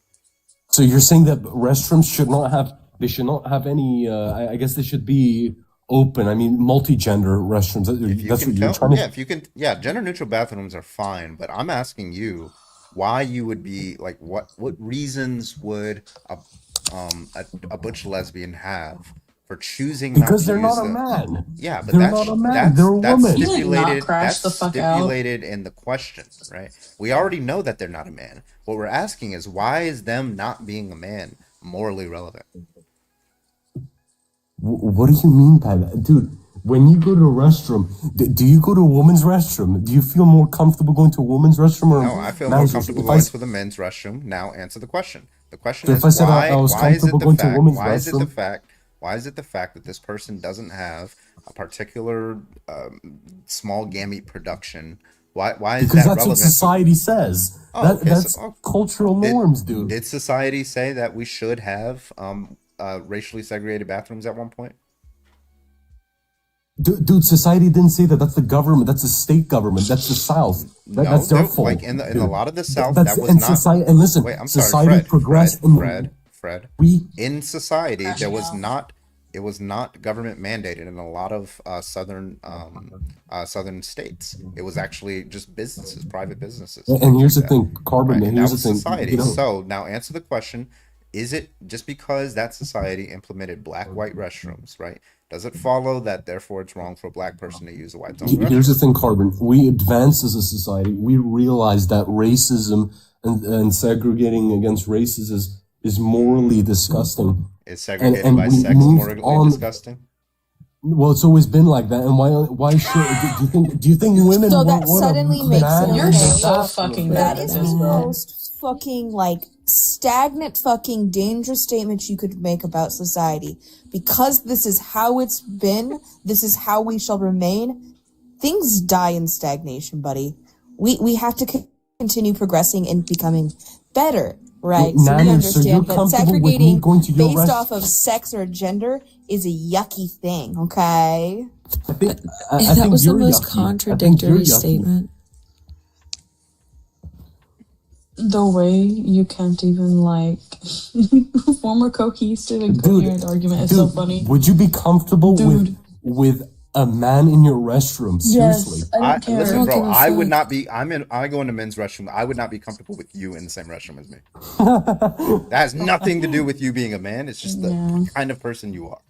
Speaker 21: So you're saying that restrooms should not have... They should not have any. I guess they should be open. I mean, multi-gender restrooms. That's what you're trying to.
Speaker 1: Yeah, if you can. Yeah, gender-neutral bathrooms are fine. But I'm asking you, why you would be like, what reasons would a butch lesbian have for choosing?
Speaker 21: Because they're not a man.
Speaker 1: Yeah, but
Speaker 21: they're not a man. They're a woman.
Speaker 1: That's stipulated in the question, right? We already know that they're not a man. What we're asking is, why is them not being a man morally relevant?
Speaker 21: What do you mean by that? Dude, when you go to a restroom, do you go to a woman's restroom? Do you feel more comfortable going to a woman's restroom? Or
Speaker 1: no, I feel more comfortable going to the men's restroom. Now answer the question. The question is, why is it the fact that this person doesn't have a particular small gamete production? Why is that relevant?
Speaker 21: Because that's what society says. That's cultural norms, dude.
Speaker 1: Did society say that we should have racially segregated bathrooms at one point?
Speaker 21: Dude, society didn't say that. That's the government. That's the state government. That's the South. That's their fault.
Speaker 1: Like in a lot of the South, that was not.
Speaker 21: Society, and listen,
Speaker 1: wait, I'm
Speaker 21: society
Speaker 1: sorry,
Speaker 21: progressed.
Speaker 1: Fred. In society, there was not. It was not government mandated in a lot of southern states. It was actually just businesses, private businesses.
Speaker 21: And here's the thing, Carbon.
Speaker 1: Right?
Speaker 21: Here's
Speaker 1: that was
Speaker 21: the thing.
Speaker 1: society. So now answer the question: is it just because that society implemented black-white restrooms, right? Does it follow that therefore it's wrong for a black person to use a white restroom?
Speaker 21: Here's the thing, Carbon. We advanced as a society. We realized that racism and segregating against races is morally disgusting.
Speaker 1: Is segregated by sex morally disgusting?
Speaker 21: Well, it's always been like that. And why should do you think women?
Speaker 8: So that suddenly makes it.
Speaker 20: You're so fucking bad.
Speaker 8: That is the most fucking stagnant fucking dangerous statement you could make about society. Because this is how it's been, this is how we shall remain. Things die in stagnation, buddy. We have to continue progressing and becoming better. Right, so we understand, but segregating based off of sex or gender is a yucky thing, okay?
Speaker 20: That was the most contradictory statement. The way you can't even form a cohesive and coherent argument is so funny.
Speaker 21: Would you be comfortable with a man in your restroom? Seriously.
Speaker 20: Yes, I don't care.
Speaker 1: Listen, bro, I would not be. I go into men's restroom. I would not be comfortable with you in the same restroom as me. That has nothing to do with you being a man. It's just the kind of person you are.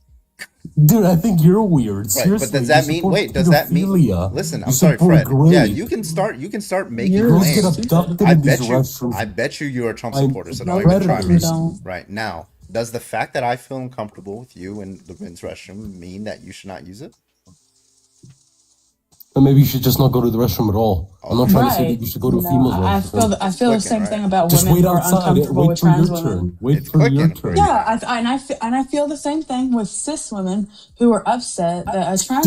Speaker 21: Dude, I think you're weird. Seriously,
Speaker 1: but does that mean? Wait, does that mean? Listen, I'm sorry, Fred. Yeah, you can start making claims. I bet you are a Trump supporter, so don't even try me. Right now, does the fact that I feel uncomfortable with you in the men's restroom mean that you should not use it?
Speaker 21: then maybe you should just not go to the restroom at all. I'm not trying to say that you should go to a female's restroom.
Speaker 12: I feel the same thing about
Speaker 21: Just
Speaker 12: women
Speaker 21: wait
Speaker 12: who are
Speaker 21: outside.
Speaker 12: uncomfortable
Speaker 21: Wait
Speaker 12: with
Speaker 21: for
Speaker 12: trans
Speaker 21: your
Speaker 12: women.
Speaker 21: turn. Wait for your turn.
Speaker 12: Yeah, I feel the same thing with cis women who are upset that a trans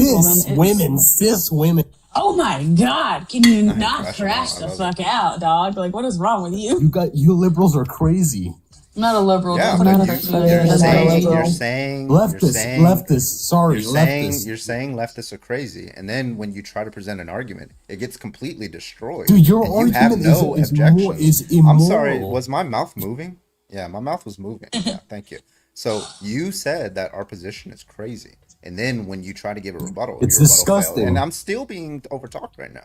Speaker 21: Cis women.
Speaker 12: Oh my God! Can you not crash the fuck out, dog? Like, what is wrong with you?
Speaker 21: You liberals are crazy.
Speaker 12: I'm not a liberal.
Speaker 1: Yeah,
Speaker 12: I'm
Speaker 1: but
Speaker 12: not
Speaker 1: you're saying
Speaker 21: leftists. Sorry, leftists.
Speaker 1: You're saying leftists are crazy, and then when you try to present an argument, it gets completely destroyed.
Speaker 21: Dude, your
Speaker 1: and
Speaker 21: argument
Speaker 1: you have no
Speaker 21: is
Speaker 1: objections.
Speaker 21: immoral.
Speaker 1: I'm sorry. Was my mouth moving? Yeah, my mouth was moving. Yeah, thank you. So you said that our position is crazy, and then when you try to give a rebuttal,
Speaker 21: It's
Speaker 1: your rebuttal
Speaker 21: disgusting.
Speaker 1: failed. And I'm still being overtalked right now.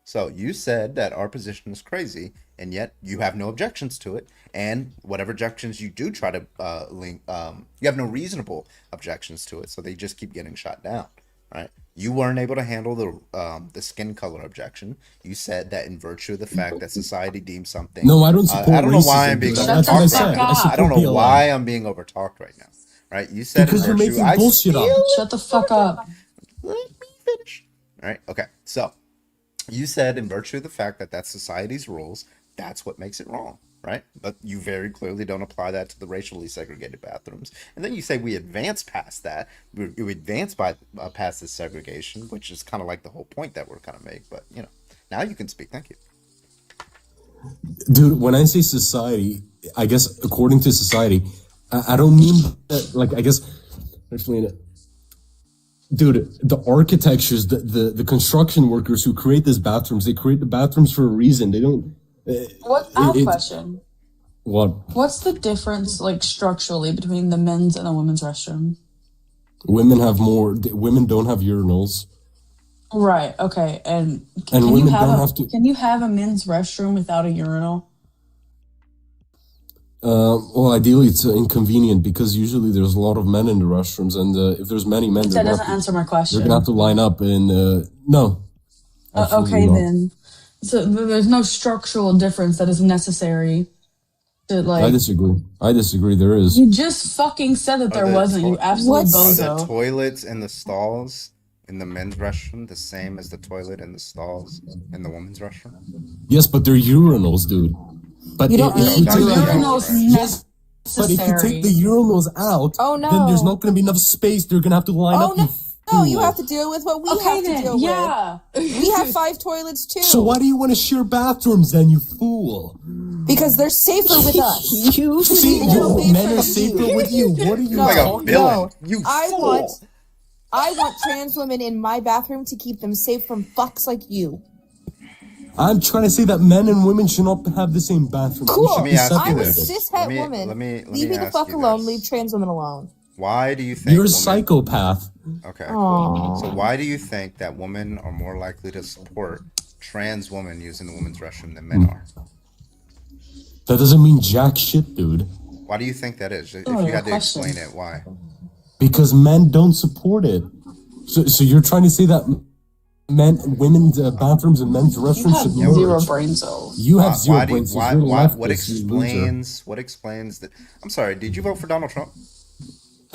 Speaker 1: So you said that our position is crazy, and yet you have no objections to it. And whatever objections you do try to link, you have no reasonable objections to it. So they just keep getting shot down, right? You weren't able to handle the skin color objection. You said that in virtue of the fact that society deems something.
Speaker 21: No, I don't support
Speaker 1: I don't know why
Speaker 21: racism,
Speaker 1: I'm being
Speaker 21: dude. That's what I
Speaker 1: overtalked
Speaker 21: said.
Speaker 1: right now.
Speaker 21: I
Speaker 1: I don't know
Speaker 21: support
Speaker 1: why
Speaker 21: BLM.
Speaker 1: I'm being overtalked right now, right? You said
Speaker 21: Because
Speaker 1: in
Speaker 21: you're
Speaker 1: virtue,
Speaker 21: making bullshit up.
Speaker 12: Shut the fuck up.
Speaker 1: All right. Okay. So you said in virtue of the fact that that's society's rules, that's what makes it wrong, right? But you very clearly don't apply that to the racially segregated bathrooms. And then you say we advance past that. We advance past this segregation, which is kind of like the whole point that we're kind of make. But now you can speak. Thank you.
Speaker 21: Dude, when I say society, I guess according to society, I don't mean that, like, I guess, explain it. Dude, the architectures, the construction workers who create these bathrooms, they create the bathrooms for a reason. They don't.
Speaker 12: I have a question.
Speaker 21: What?
Speaker 12: What's the difference, like, structurally between the men's and the women's restroom?
Speaker 21: Women have more. Women don't have urinals.
Speaker 12: Right. Okay. And
Speaker 21: And
Speaker 12: can you
Speaker 21: women
Speaker 12: have
Speaker 21: don't
Speaker 12: a
Speaker 21: have to.
Speaker 12: can you have a men's restroom without a urinal?
Speaker 21: Well, ideally it's inconvenient because usually there's a lot of men in the restrooms, and if there's many men,
Speaker 12: That doesn't answer my question.
Speaker 21: They're gonna have to line up and no. Absolutely
Speaker 12: Okay
Speaker 21: not.
Speaker 12: then. So there's no structural difference that is necessary to
Speaker 21: I disagree. There is.
Speaker 12: You just fucking said that there wasn't. You absolute
Speaker 1: Are the
Speaker 12: bozo.
Speaker 1: toilets in the stalls in the men's restroom the same as the toilet in the stalls in the women's restroom?
Speaker 21: Yes, but they're urinals, dude. But
Speaker 12: You don't need
Speaker 21: take the
Speaker 12: urinals
Speaker 21: Yes, but if you
Speaker 12: necessary.
Speaker 21: take the urinals out,
Speaker 8: Oh,
Speaker 21: then there's
Speaker 8: no.
Speaker 21: not going to be enough space. They're going to have to line up. You
Speaker 8: No, you
Speaker 21: fool.
Speaker 8: have to deal with what we
Speaker 12: Okay,
Speaker 8: have to
Speaker 12: then,
Speaker 8: deal
Speaker 12: yeah.
Speaker 8: with. We have 5 toilets too.
Speaker 21: So why do you want to share bathrooms then, you fool?
Speaker 8: Because they're safer with us.
Speaker 21: You see, men are safer with you. What are you talking about?
Speaker 8: I want trans women in my bathroom to keep them safe from fucks like you.
Speaker 21: I'm trying to say that men and women should not have the same bathroom.
Speaker 8: Cool.
Speaker 21: We should be
Speaker 8: I'm a
Speaker 21: separated.
Speaker 8: cis
Speaker 1: Let
Speaker 8: het
Speaker 1: me-
Speaker 8: woman.
Speaker 1: let me
Speaker 8: Leave me the
Speaker 1: ask
Speaker 8: fuck
Speaker 1: you
Speaker 8: alone.
Speaker 1: this.
Speaker 8: Leave trans women alone.
Speaker 1: Why do you think
Speaker 21: You're a
Speaker 1: women-
Speaker 21: psychopath.
Speaker 1: Okay.
Speaker 8: Aw.
Speaker 1: So why do you think that women are more likely to support trans women using the women's restroom than men are?
Speaker 21: That doesn't mean jack shit, dude.
Speaker 1: Why do you think that is? If
Speaker 21: Oh,
Speaker 1: you
Speaker 21: your
Speaker 1: had to
Speaker 21: question.
Speaker 1: explain it, why?
Speaker 21: Because men don't support it. So you're trying to say that women's bathrooms and men's restrooms should merge.
Speaker 12: zero brain cells.
Speaker 21: You have zero
Speaker 1: Why do you-
Speaker 21: brain cells.
Speaker 1: why-
Speaker 21: You're
Speaker 1: why-
Speaker 21: leftist,
Speaker 1: what
Speaker 21: you loser.
Speaker 1: explains that? I'm sorry. Did you vote for Donald Trump?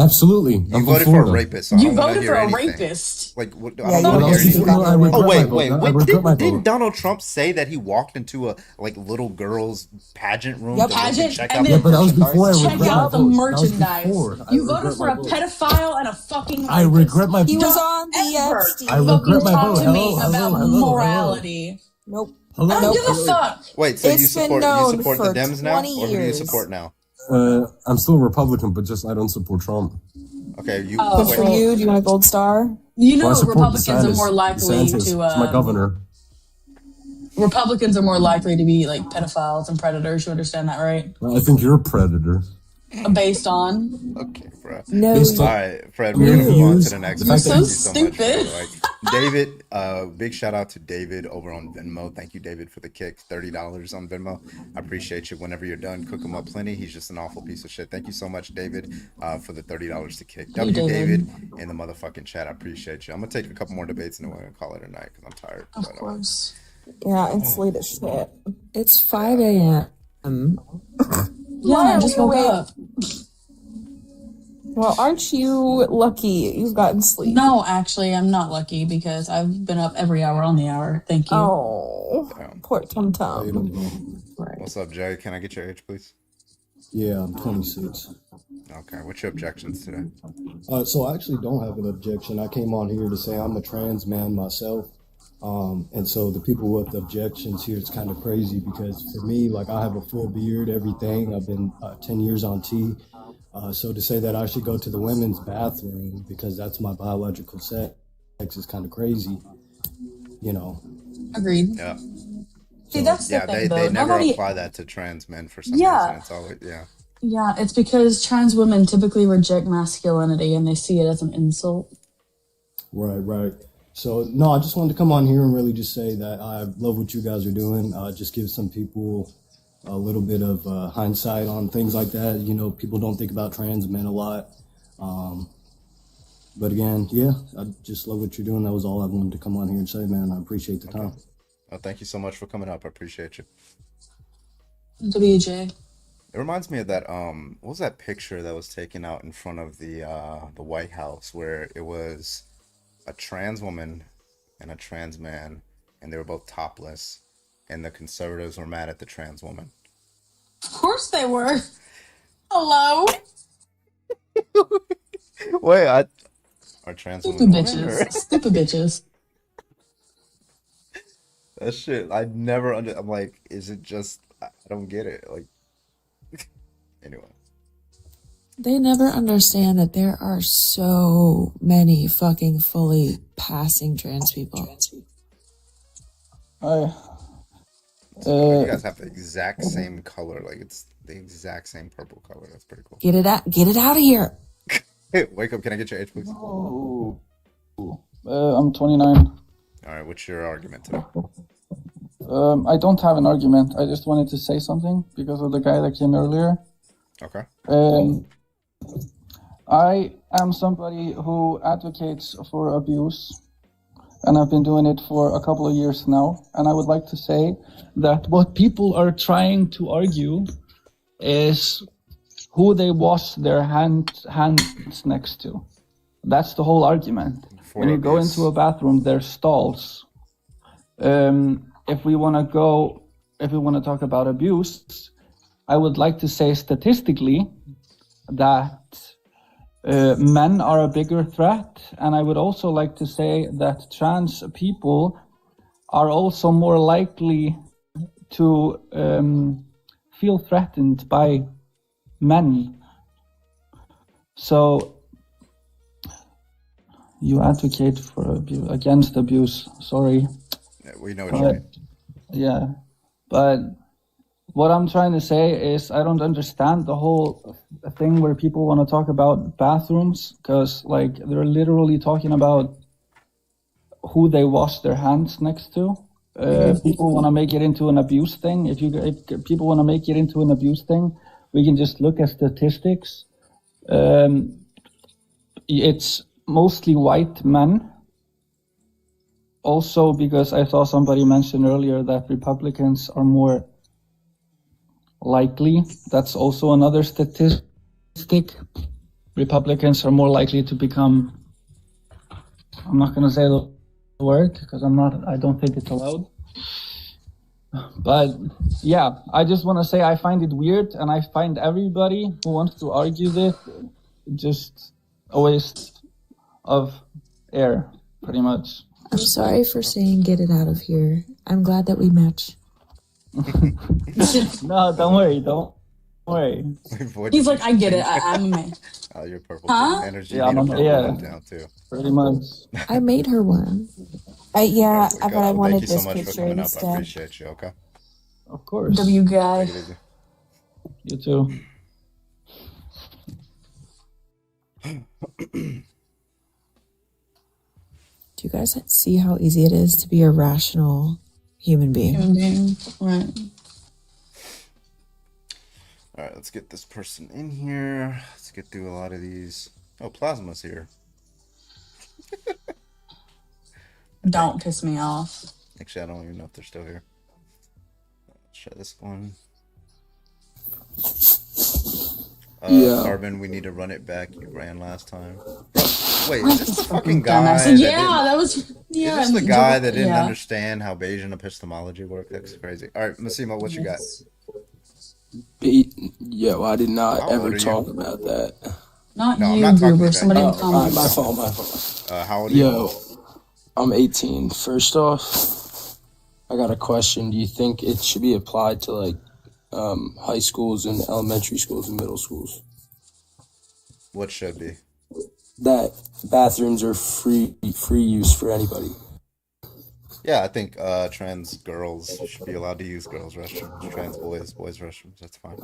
Speaker 21: Absolutely.
Speaker 1: You
Speaker 21: I'm
Speaker 1: voted
Speaker 21: from
Speaker 1: for a
Speaker 21: Florida.
Speaker 1: rapist. So I
Speaker 12: You
Speaker 1: don't wanna
Speaker 12: voted
Speaker 1: hear
Speaker 12: for a
Speaker 1: anything.
Speaker 12: rapist.
Speaker 1: Like, what,
Speaker 12: Yeah,
Speaker 1: I don't
Speaker 12: you
Speaker 1: want to
Speaker 12: voted
Speaker 1: hear
Speaker 12: for
Speaker 1: anything.
Speaker 12: a rapist.
Speaker 1: Oh, wait.
Speaker 21: I regret my vote.
Speaker 1: Didn't Donald Trump say that he walked into a little girl's pageant room?
Speaker 12: Yep.
Speaker 1: to look and
Speaker 12: Pageant,
Speaker 1: check
Speaker 12: and
Speaker 1: out
Speaker 12: then
Speaker 1: the
Speaker 21: but that was before I
Speaker 1: merchandise?
Speaker 12: check
Speaker 21: regret
Speaker 12: out
Speaker 21: my
Speaker 12: the
Speaker 21: vote. That was
Speaker 12: merchandise.
Speaker 21: before. I
Speaker 12: You voted
Speaker 21: regret
Speaker 12: for
Speaker 21: my
Speaker 12: a
Speaker 21: vote.
Speaker 12: pedophile and a fucking
Speaker 21: I
Speaker 12: rapist.
Speaker 21: regret my
Speaker 8: He
Speaker 21: vote.
Speaker 8: was on the
Speaker 12: Ever
Speaker 8: Epstein.
Speaker 21: I regret my
Speaker 12: talk
Speaker 21: vote.
Speaker 12: to me
Speaker 21: Hello,
Speaker 12: about
Speaker 21: hello, hello.
Speaker 12: morality.
Speaker 8: Nope.
Speaker 21: Hello?
Speaker 12: I don't give a fuck.
Speaker 1: Wait, so
Speaker 8: It's
Speaker 1: you
Speaker 8: been
Speaker 1: support
Speaker 8: known
Speaker 1: the
Speaker 8: for
Speaker 1: Dems now,
Speaker 8: 20
Speaker 1: or who do you
Speaker 8: years.
Speaker 1: support now?
Speaker 21: I'm still a Republican, but just I don't support Trump.
Speaker 1: Okay, you.
Speaker 8: Good for you. Do you want a gold star?
Speaker 12: You know,
Speaker 21: Well, I support
Speaker 12: Republicans are
Speaker 21: DeSantis.
Speaker 12: more likely
Speaker 21: DeSantis.
Speaker 12: to.
Speaker 21: It's my governor.
Speaker 12: Republicans are more likely to be like pedophiles and predators. You understand that, right?
Speaker 21: I think you're a predator.
Speaker 12: Based on.
Speaker 1: Okay, bro.
Speaker 12: No.
Speaker 1: All right, Fred, we're gonna move on to the next
Speaker 12: You're
Speaker 1: one.
Speaker 12: so
Speaker 1: Thank you so much.
Speaker 12: stupid.
Speaker 1: David, big shout out to David over on Venmo. Thank you, David, for the kick. $30 on Venmo. I appreciate you. Whenever you're done, cook him up plenty. He's just an awful piece of shit. Thank you so much, David, for the $30 to kick.
Speaker 12: Hey,
Speaker 1: David, in the motherfucking chat. I appreciate you. I'm gonna take a couple more debates and then we're gonna call it a night because I'm tired.
Speaker 12: Of course.
Speaker 8: Yeah, it's late as shit.
Speaker 10: It's 5 a.m.
Speaker 12: Yeah, I just woke up.
Speaker 8: Well, aren't you lucky you've gotten sleep?
Speaker 12: No, actually, I'm not lucky because I've been up every hour on the hour. Thank you.
Speaker 8: Oh, poor Tum Tum.
Speaker 1: What's up, Jay? Can I get your age, please?
Speaker 14: Yeah, I'm 26.
Speaker 1: Okay, what's your objections today?
Speaker 14: So I actually don't have an objection. I came on here to say I'm a trans man myself. And so the people with objections here, it's kind of crazy because for me, like I have a full beard, everything. I've been 10 years on T. So to say that I should go to the women's bathroom because that's my biological sex is kind of crazy, you know.
Speaker 12: Agreed.
Speaker 1: Yeah.
Speaker 12: See, that's the thing, though.
Speaker 1: They never
Speaker 12: Nobody-
Speaker 1: apply that to trans men for some
Speaker 12: Yeah.
Speaker 1: reason. It's always, yeah.
Speaker 12: Yeah, it's because trans women typically reject masculinity and they see it as an insult.
Speaker 14: Right. So, no, I just wanted to come on here and really just say that I love what you guys are doing. Just give some people a little bit of hindsight on things like that. You know, people don't think about trans men a lot. But again, yeah, I just love what you're doing. That was all I wanted to come on here and say, man. I appreciate the time.
Speaker 1: Well, thank you so much for coming up. I appreciate you.
Speaker 12: WJ.
Speaker 1: It reminds me of that what was that picture that was taken out in front of the White House where it was a trans woman and a trans man and they were both topless and the conservatives were mad at the trans woman.
Speaker 12: Of course they were. Hello?
Speaker 1: Wait, are trans
Speaker 12: Stupid
Speaker 1: women
Speaker 12: bitches. Stupid bitches.
Speaker 1: That shit, I never I'm like, is it just, I don't get it. Like, anyway.
Speaker 20: They never understand that there are so many fucking fully passing trans people.
Speaker 1: You guys have the exact same color. Like, it's the exact same purple color. That's pretty cool.
Speaker 20: Get it out of here.
Speaker 1: Hey, wake up. Can I get your age, please?
Speaker 22: I'm 29.
Speaker 1: All right, what's your argument today?
Speaker 22: I don't have an argument. I just wanted to say something because of the guy that came earlier.
Speaker 1: Okay.
Speaker 22: I am somebody who advocates for abuse, and I've been doing it for a couple of years now. And I would like to say that what people are trying to argue is who they wash their hands next to. That's the whole argument. When you go into a bathroom, there's stalls. If we want to talk about abuse, I would like to say statistically that men are a bigger threat, and I would also like to say that trans people are also more likely to feel threatened by men. So you advocate for against abuse. Sorry.
Speaker 1: Yeah, we know what you mean.
Speaker 22: Yeah, but what I'm trying to say is I don't understand the whole thing where people want to talk about bathrooms because, like, they're literally talking about who they wash their hands next to. People want to make it into an abuse thing. If people want to make it into an abuse thing, we can just look at statistics. It's mostly white men. Also, because I saw somebody mention earlier that Republicans are more likely. That's also another statistic. Republicans are more likely to become, I'm not going to say the word because I don't think it's allowed. But yeah, I just want to say I find it weird, and I find everybody who wants to argue this just a waste of air, pretty much.
Speaker 20: I'm sorry for saying get it out of here. I'm glad that we match.
Speaker 22: No, don't worry. Don't worry.
Speaker 12: He's like, I get it. I'm a man.
Speaker 1: Oh, you're purple.
Speaker 12: Huh?
Speaker 1: Energy.
Speaker 22: Yeah,
Speaker 1: need a purple
Speaker 22: yeah.
Speaker 1: one down too.
Speaker 22: Pretty much.
Speaker 20: I made her one.
Speaker 8: Yeah, but I wanted
Speaker 1: Thank you
Speaker 8: this
Speaker 1: so much for
Speaker 8: picture
Speaker 1: coming up. I
Speaker 8: instead.
Speaker 1: appreciate you. Okay.
Speaker 22: Of course.
Speaker 12: W guy.
Speaker 1: Take it easy.
Speaker 22: You too.
Speaker 20: Do you guys see how easy it is to be a rational human being?
Speaker 12: Right.
Speaker 1: All right, let's get this person in here. Let's get through a lot of these. Oh, Plasma's here.
Speaker 12: Don't piss me off.
Speaker 1: Actually, I don't even know if they're still here. Let's try this one.
Speaker 6: Yeah.
Speaker 1: Carbon, we need to run it back. You ran last time. Wait,
Speaker 12: What
Speaker 1: is this
Speaker 12: this
Speaker 1: the
Speaker 12: fucking
Speaker 1: fucking guy
Speaker 12: dumbass?
Speaker 1: that
Speaker 12: Yeah,
Speaker 1: didn't?
Speaker 12: that was yeah.
Speaker 1: Is this the guy that didn't
Speaker 12: Yeah.
Speaker 1: understand how Bayesian epistemology worked? That's crazy. All right, Massimo, what you got?
Speaker 6: Yo, I did not
Speaker 1: How
Speaker 6: ever
Speaker 1: old are
Speaker 6: talk
Speaker 1: you?
Speaker 6: about that.
Speaker 12: Not
Speaker 1: No, I'm
Speaker 12: you,
Speaker 1: not talking
Speaker 12: Gruber.
Speaker 1: about
Speaker 12: Somebody in
Speaker 1: you.
Speaker 12: the comments.
Speaker 6: My fault.
Speaker 1: How old are you?
Speaker 6: Yo, I'm 18. First off, I got a question. Do you think it should be applied to like high schools and elementary schools and middle schools?
Speaker 1: What should be?
Speaker 6: That bathrooms are free use for anybody.
Speaker 1: Yeah, I think trans girls should be allowed to use girls' restrooms. Trans boys restrooms. That's fine.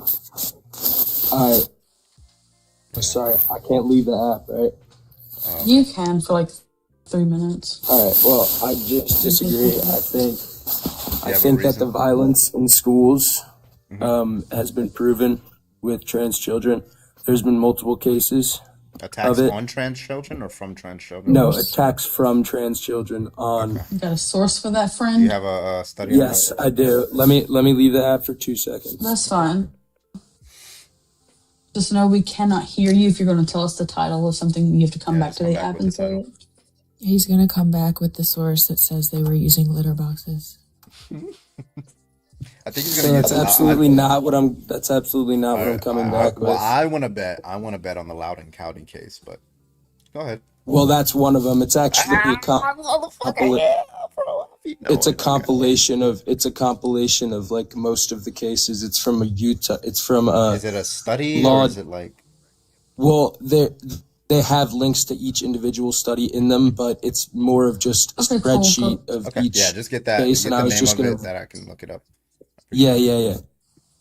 Speaker 6: Sorry, I can't leave the app, right?
Speaker 12: You can for like 3 minutes.
Speaker 6: All right. Well, I just disagree. I think that the
Speaker 1: reason?
Speaker 6: violence in schools
Speaker 1: Mm-hmm.
Speaker 6: has been proven with trans children. There's been multiple cases
Speaker 1: Attacks
Speaker 6: of it.
Speaker 1: on trans children or from trans children?
Speaker 6: No, attacks from trans children on.
Speaker 12: You got a source for that,
Speaker 1: Do
Speaker 12: friend?
Speaker 1: you have a study on
Speaker 6: Yes, I do. Let me leave the app for 2 seconds.
Speaker 12: That's fine. Just know we cannot hear you if you're going to tell us the title of something. You have to come back to the app and say it.
Speaker 20: He's gonna come back with the source that says they were using litter boxes.
Speaker 1: I think he's
Speaker 6: So
Speaker 1: gonna
Speaker 6: that's
Speaker 1: use
Speaker 6: absolutely not what I'm. That's absolutely not what I'm coming back
Speaker 1: Well,
Speaker 6: with.
Speaker 1: I want to bet on the Loudoun County case, but go ahead.
Speaker 6: Well, that's one of them. It's actually it's a compilation of like most of the cases. It's from a Utah. It's from
Speaker 1: Is it a study
Speaker 6: law.
Speaker 1: or is it like?
Speaker 6: Well, they have links to each individual study in them, but it's more of just a
Speaker 12: Okay, cool,
Speaker 6: spreadsheet of
Speaker 1: Okay,
Speaker 6: each
Speaker 1: yeah, just get that.
Speaker 6: case.
Speaker 1: Get
Speaker 6: And
Speaker 1: the
Speaker 6: I was
Speaker 1: name
Speaker 6: just
Speaker 1: of
Speaker 6: gonna.
Speaker 1: it that I can look it up.
Speaker 6: Yeah.
Speaker 1: All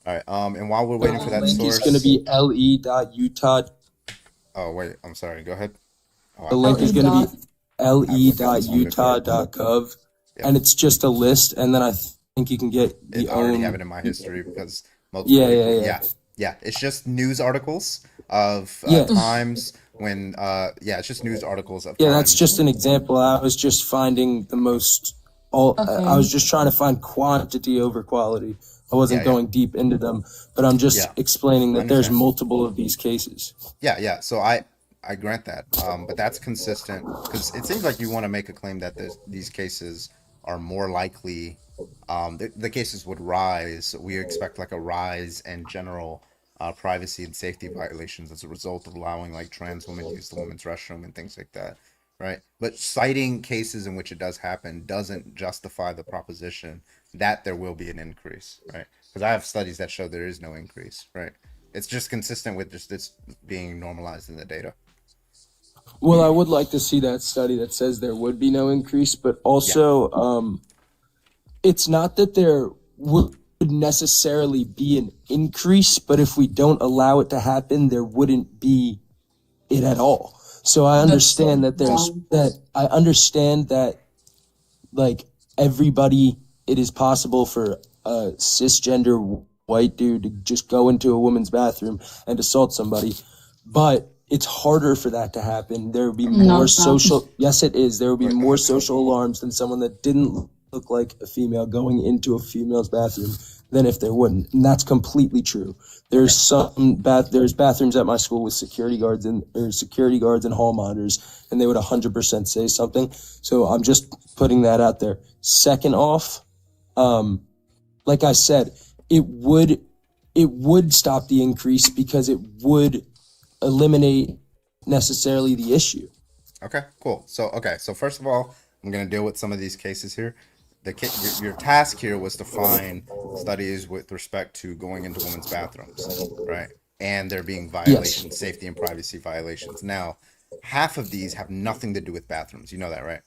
Speaker 1: right. And while we're waiting for that
Speaker 6: Link
Speaker 1: source,
Speaker 6: is going to be le.utah.
Speaker 1: Oh wait, I'm sorry. Go ahead. Oh,
Speaker 6: The link is going to be le.utah.gov, and it's just a list. And then I think you can get
Speaker 1: I
Speaker 6: the
Speaker 1: already
Speaker 6: own.
Speaker 1: have it in my history because multiple yeah. It's just news articles of
Speaker 6: Yeah.
Speaker 1: times when it's just news articles of
Speaker 6: Yeah, that's
Speaker 1: times.
Speaker 6: just an example. I was just finding the most. I was just trying to find quantity over quality. I wasn't going deep into them, but I'm just explaining that there's multiple of these cases.
Speaker 1: Yeah. So I grant that, but that's consistent because it seems like you want to make a claim that these cases are more likely. The cases would rise. We expect like a rise in general privacy and safety violations as a result of allowing like trans women use the women's restroom and things like that, right? But citing cases in which it does happen doesn't justify the proposition that there will be an increase, right? Because I have studies that show there is no increase, right? It's just consistent with just this being normalized in the data.
Speaker 6: Well, I would like to see that study that says there would be no increase, but also it's not that there would necessarily be an increase, but if we don't allow it to happen, there wouldn't be it at all. So I understand that I understand that like everybody, it is possible for a cisgender white dude to just go into a woman's bathroom and assault somebody, but it's harder for that to happen. There would be more social. Yes, it is. There would be more social alarms than someone that didn't look like a female going into a female's bathroom than if there wouldn't. And that's completely true. There's there's bathrooms at my school with security guards and hall monitors, and they would 100% say something. So I'm just putting that out there. Second off, like I said, it would stop the increase because it would eliminate necessarily the issue.
Speaker 1: Okay, cool. So first of all, I'm going to deal with some of these cases here. Your task here was to find studies with respect to going into women's bathrooms, right? And there being violations, safety and privacy violations. Now, half of these have nothing to do with bathrooms. You know that, right?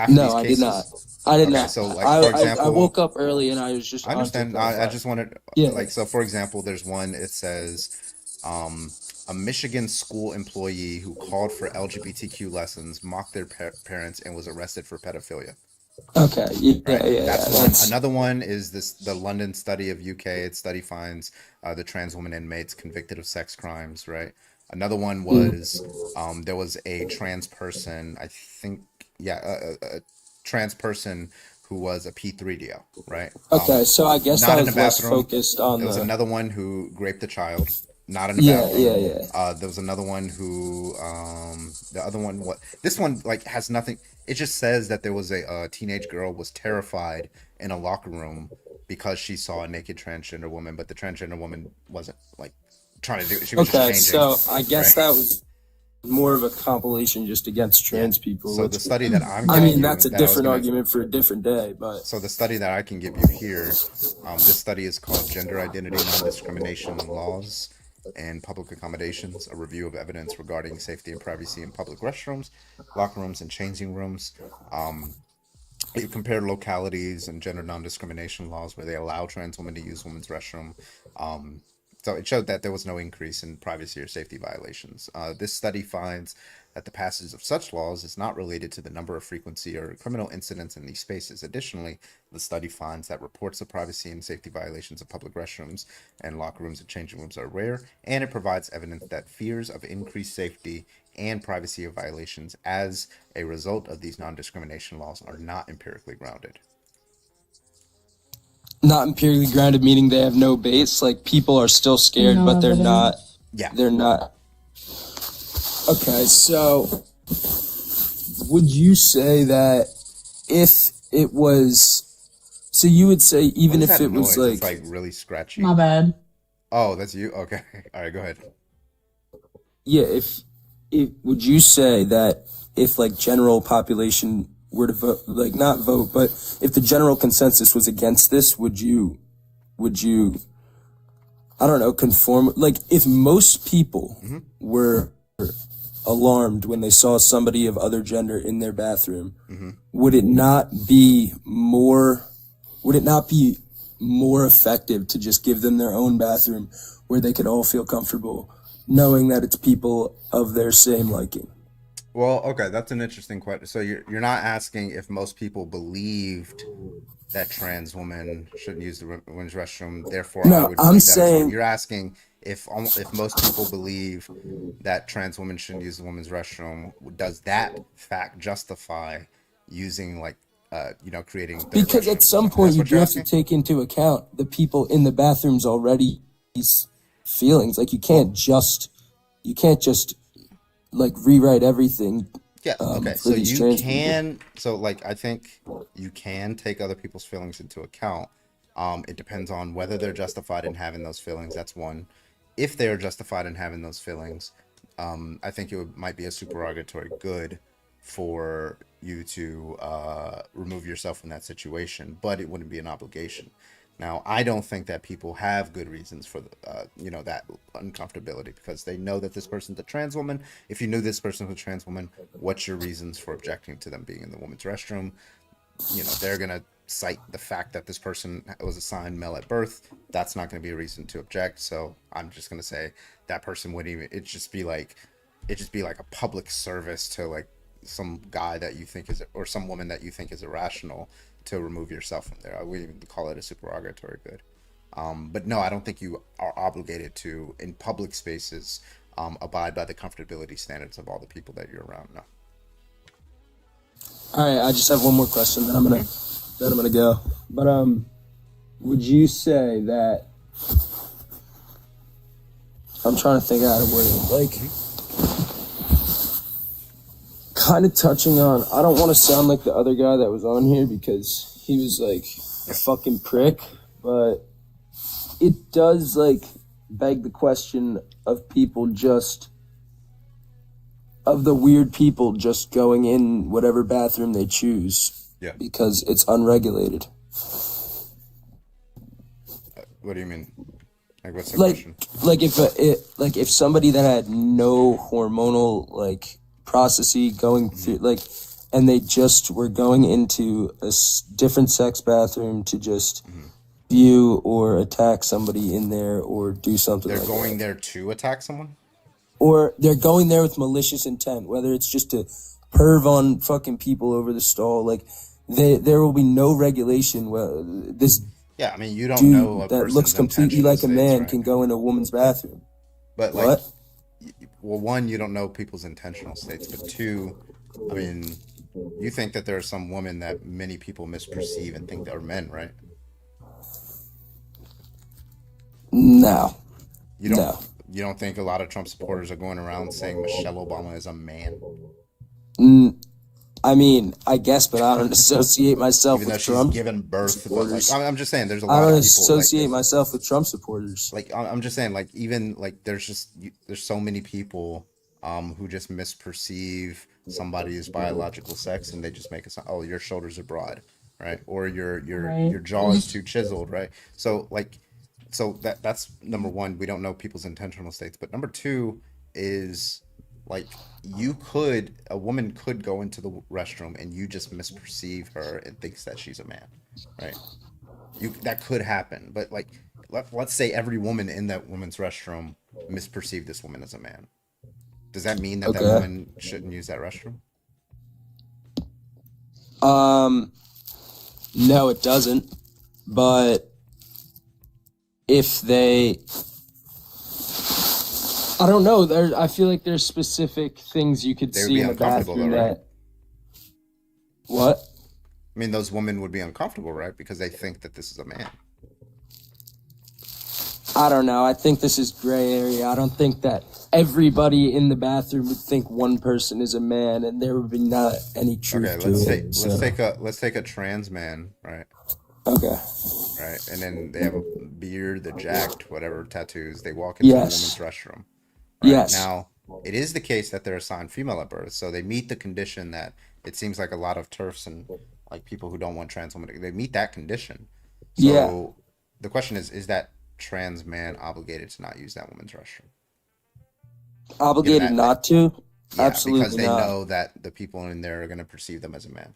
Speaker 6: No, I did not. I did not.
Speaker 1: So, like, for example,
Speaker 6: I woke up early and I was just.
Speaker 1: I understand. I just wanted, like, so for example, there's one. It says, a Michigan school employee who called for LGBTQ lessons, mocked their parents, and was arrested for pedophilia.
Speaker 6: Okay.
Speaker 1: That's one. Another one is the London study of UK. Its study finds the trans women inmates convicted of sex crimes. Right. Another one was there was a trans person. I think a trans person who was a P3DO. Right.
Speaker 6: Okay, so I guess
Speaker 1: not
Speaker 6: I
Speaker 1: in
Speaker 6: was
Speaker 1: the
Speaker 6: less
Speaker 1: bathroom.
Speaker 6: focused on.
Speaker 1: There was another one who raped a child. not in the
Speaker 6: Yeah,
Speaker 1: bathroom.
Speaker 6: yeah, yeah.
Speaker 1: There was another one who, the other one, what? This one like has nothing. It just says that there was a teenage girl was terrified in a locker room because she saw a naked transgender woman, but the transgender woman wasn't like trying to do it. She was
Speaker 6: Okay,
Speaker 1: just changing.
Speaker 6: so I guess that was more of a compilation just against trans people.
Speaker 1: So the study that I'm
Speaker 6: I
Speaker 1: giving
Speaker 6: mean,
Speaker 1: you,
Speaker 6: that's a
Speaker 1: that I was
Speaker 6: different
Speaker 1: gonna-
Speaker 6: argument for a different day, but
Speaker 1: So the study that I can give you here, this study is called Gender Identity Non-Discrimination Laws and Public Accommodations, a review of evidence regarding safety and privacy in public restrooms, locker rooms, and changing rooms. It compared localities and gender non-discrimination laws where they allow trans women to use women's restroom. So it showed that there was no increase in privacy or safety violations. This study finds that the passage of such laws is not related to the number of frequency or criminal incidents in these spaces. Additionally, the study finds that reports of privacy and safety violations of public restrooms and locker rooms and changing rooms are rare, and it provides evidence that fears of increased safety and privacy violations as a result of these non-discrimination laws are not empirically grounded.
Speaker 6: not empirically grounded, meaning they have no base. Like people are still scared,
Speaker 12: No
Speaker 6: but they're
Speaker 12: evidence.
Speaker 6: not.
Speaker 1: Yeah.
Speaker 6: They're not. Okay, so would you say that if it was, so you would say even
Speaker 1: What is
Speaker 6: if
Speaker 1: that
Speaker 6: it was
Speaker 1: noise?
Speaker 6: like,
Speaker 1: It's like really scratchy.
Speaker 12: My bad.
Speaker 1: Oh, that's you? Okay. All right, go ahead.
Speaker 6: yeah, if would you say that if like general population were to vote, like not vote, but if the general consensus was against this, would you, I don't know, conform? Like if most people were alarmed when they saw somebody of other gender in their bathroom, would it not be more effective to just give them their own bathroom where they could all feel comfortable knowing that it's people of their same liking?
Speaker 1: Well, okay, that's an interesting question. So you're not asking if most people believed that trans women shouldn't use the women's restroom, therefore
Speaker 6: No,
Speaker 1: I would
Speaker 6: I'm
Speaker 1: believe that as well.
Speaker 6: saying-
Speaker 1: You're asking if most people believe that trans women shouldn't use the women's restroom, does that fact justify using like creating their
Speaker 6: Because at
Speaker 1: restrooms?
Speaker 6: some
Speaker 1: That's
Speaker 6: point you
Speaker 1: what
Speaker 6: do
Speaker 1: you're
Speaker 6: have to
Speaker 1: asking?
Speaker 6: take into account the people in the bathrooms already feelings. Like you can't just like rewrite everything.
Speaker 1: Yeah, okay.
Speaker 6: For
Speaker 1: So
Speaker 6: these
Speaker 1: you
Speaker 6: trans people.
Speaker 1: can, so like I think you can take other people's feelings into account. It depends on whether they're justified in having those feelings. That's one. If they're justified in having those feelings, I think might be a supererogatory good for you to remove yourself from that situation, but it wouldn't be an obligation. Now, I don't think that people have good reasons for that uncomfortability because they know that this person's a trans woman. If you knew this person was a trans woman, what's your reasons for objecting to them being in the women's restroom? They're gonna cite the fact that this person was assigned male at birth. That's not gonna be a reason to object. So I'm just gonna say that person wouldn't even. It'd just be like a public service to like some guy that you think is, or some woman that you think is irrational, to remove yourself from there. I wouldn't even call it a supererogatory good. But no, I don't think you are obligated to, in public spaces, abide by the comfortability standards of all the people that you're around. No.
Speaker 6: All right, I just have one more question, then I'm gonna go. But would you say that? I'm trying to think out of word like. Kind of touching on, I don't want to sound like the other guy that was on here because he was like a fucking prick, but it does like beg the question of people of the weird people just going in whatever bathroom they choose.
Speaker 1: Yeah.
Speaker 6: Because it's unregulated.
Speaker 1: What do you mean? Like, what's the
Speaker 6: Like,
Speaker 1: question?
Speaker 6: if somebody that had no hormonal like processy going through like, and they just were going into a different sex bathroom to just view or attack somebody in there or do something.
Speaker 1: They're
Speaker 6: like
Speaker 1: going
Speaker 6: that.
Speaker 1: there to attack someone?
Speaker 6: Or they're going there with malicious intent, whether it's just to perv on fucking people over the stall. Like, there will be no regulation. Well, this
Speaker 1: Yeah, I mean, you don't
Speaker 6: dude
Speaker 1: know a
Speaker 6: that looks
Speaker 1: person's
Speaker 6: completely
Speaker 1: intentional
Speaker 6: like a
Speaker 1: states,
Speaker 6: man
Speaker 1: right?
Speaker 6: can go in a woman's bathroom.
Speaker 1: But like,
Speaker 6: What?
Speaker 1: well, one, you don't know people's intentional states, but two, I mean, you think that there are some women that many people misperceive and think are men, right?
Speaker 6: No.
Speaker 1: You don't.
Speaker 6: No.
Speaker 1: You don't think a lot of Trump supporters are going around saying Michelle Obama is a man?
Speaker 6: I mean, I guess, but I don't associate myself
Speaker 1: Even though
Speaker 6: with
Speaker 1: she's
Speaker 6: Trump
Speaker 1: given birth, but like
Speaker 6: supporters.
Speaker 1: I'm just saying, there's a lot
Speaker 6: I
Speaker 1: of
Speaker 6: don't
Speaker 1: people
Speaker 6: associate
Speaker 1: like,
Speaker 6: myself with Trump supporters.
Speaker 1: like I'm just saying, like even like there's so many people who just misperceive somebody's biological sex, and they just make it sound, oh, your shoulders are broad, right? Or your jaw is too chiseled, right? So like, so that's number one. We don't know people's intentional states, but number two is like a woman could go into the restroom and you just misperceive her and thinks that she's a man, right? That could happen, but like let's say every woman in that woman's restroom misperceived this woman as a man. Does that mean that that
Speaker 6: Okay.
Speaker 1: woman shouldn't use that restroom?
Speaker 6: No, it doesn't. But if they, I don't know. I feel like there's specific things you could
Speaker 1: They would
Speaker 6: see
Speaker 1: be
Speaker 6: in the
Speaker 1: uncomfortable
Speaker 6: bathroom
Speaker 1: though, right?
Speaker 6: that. What?
Speaker 1: I mean, those women would be uncomfortable, right? Because they think that this is a man.
Speaker 6: I don't know. I think this is gray area. I don't think that everybody in the bathroom would think one person is a man, and there would be not any truth
Speaker 1: Okay,
Speaker 6: to it.
Speaker 1: let's take a trans man, right?
Speaker 6: Okay.
Speaker 1: Right, and then they have a beard, they're jacked, whatever tattoos. They walk into
Speaker 6: Yes.
Speaker 1: a woman's restroom. Right?
Speaker 6: Yes.
Speaker 1: Now, it is the case that they're assigned female at birth, so they meet the condition that it seems like a lot of TERFs and like people who don't want trans women, they meet that condition. So
Speaker 6: Yeah.
Speaker 1: the question is that trans man obligated to not use that woman's restroom?
Speaker 6: Obligated
Speaker 1: Given that-
Speaker 6: not to?
Speaker 1: Yeah,
Speaker 6: Absolutely
Speaker 1: because they
Speaker 6: not.
Speaker 1: know that the people in there are going to perceive them as a man.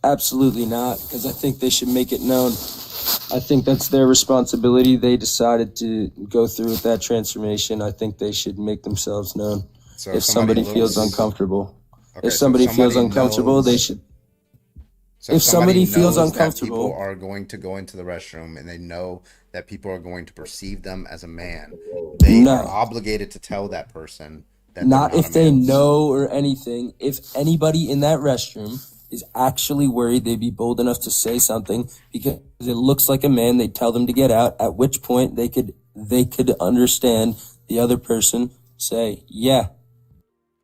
Speaker 6: Absolutely not, because I think they should make it known. I think that's their responsibility. They decided to go through with that transformation. I think they should make themselves known.
Speaker 1: So
Speaker 6: If somebody feels
Speaker 1: looks-
Speaker 6: uncomfortable.
Speaker 1: Okay,
Speaker 6: If
Speaker 1: so
Speaker 6: somebody feels
Speaker 1: somebody
Speaker 6: uncomfortable,
Speaker 1: knows-
Speaker 6: they should.
Speaker 1: So
Speaker 6: If somebody feels
Speaker 1: knows that
Speaker 6: uncomfortable-
Speaker 1: people are going to go into the restroom and they know that people are going to perceive them as a man, they
Speaker 6: No.
Speaker 1: are obligated to tell that person that
Speaker 6: Not
Speaker 1: they're
Speaker 6: if
Speaker 1: a
Speaker 6: they
Speaker 1: man.
Speaker 6: know or anything. If anybody in that restroom is actually worried, they'd be bold enough to say something because it looks like a man. They tell them to get out. At which point they could understand the other person say, "Yeah,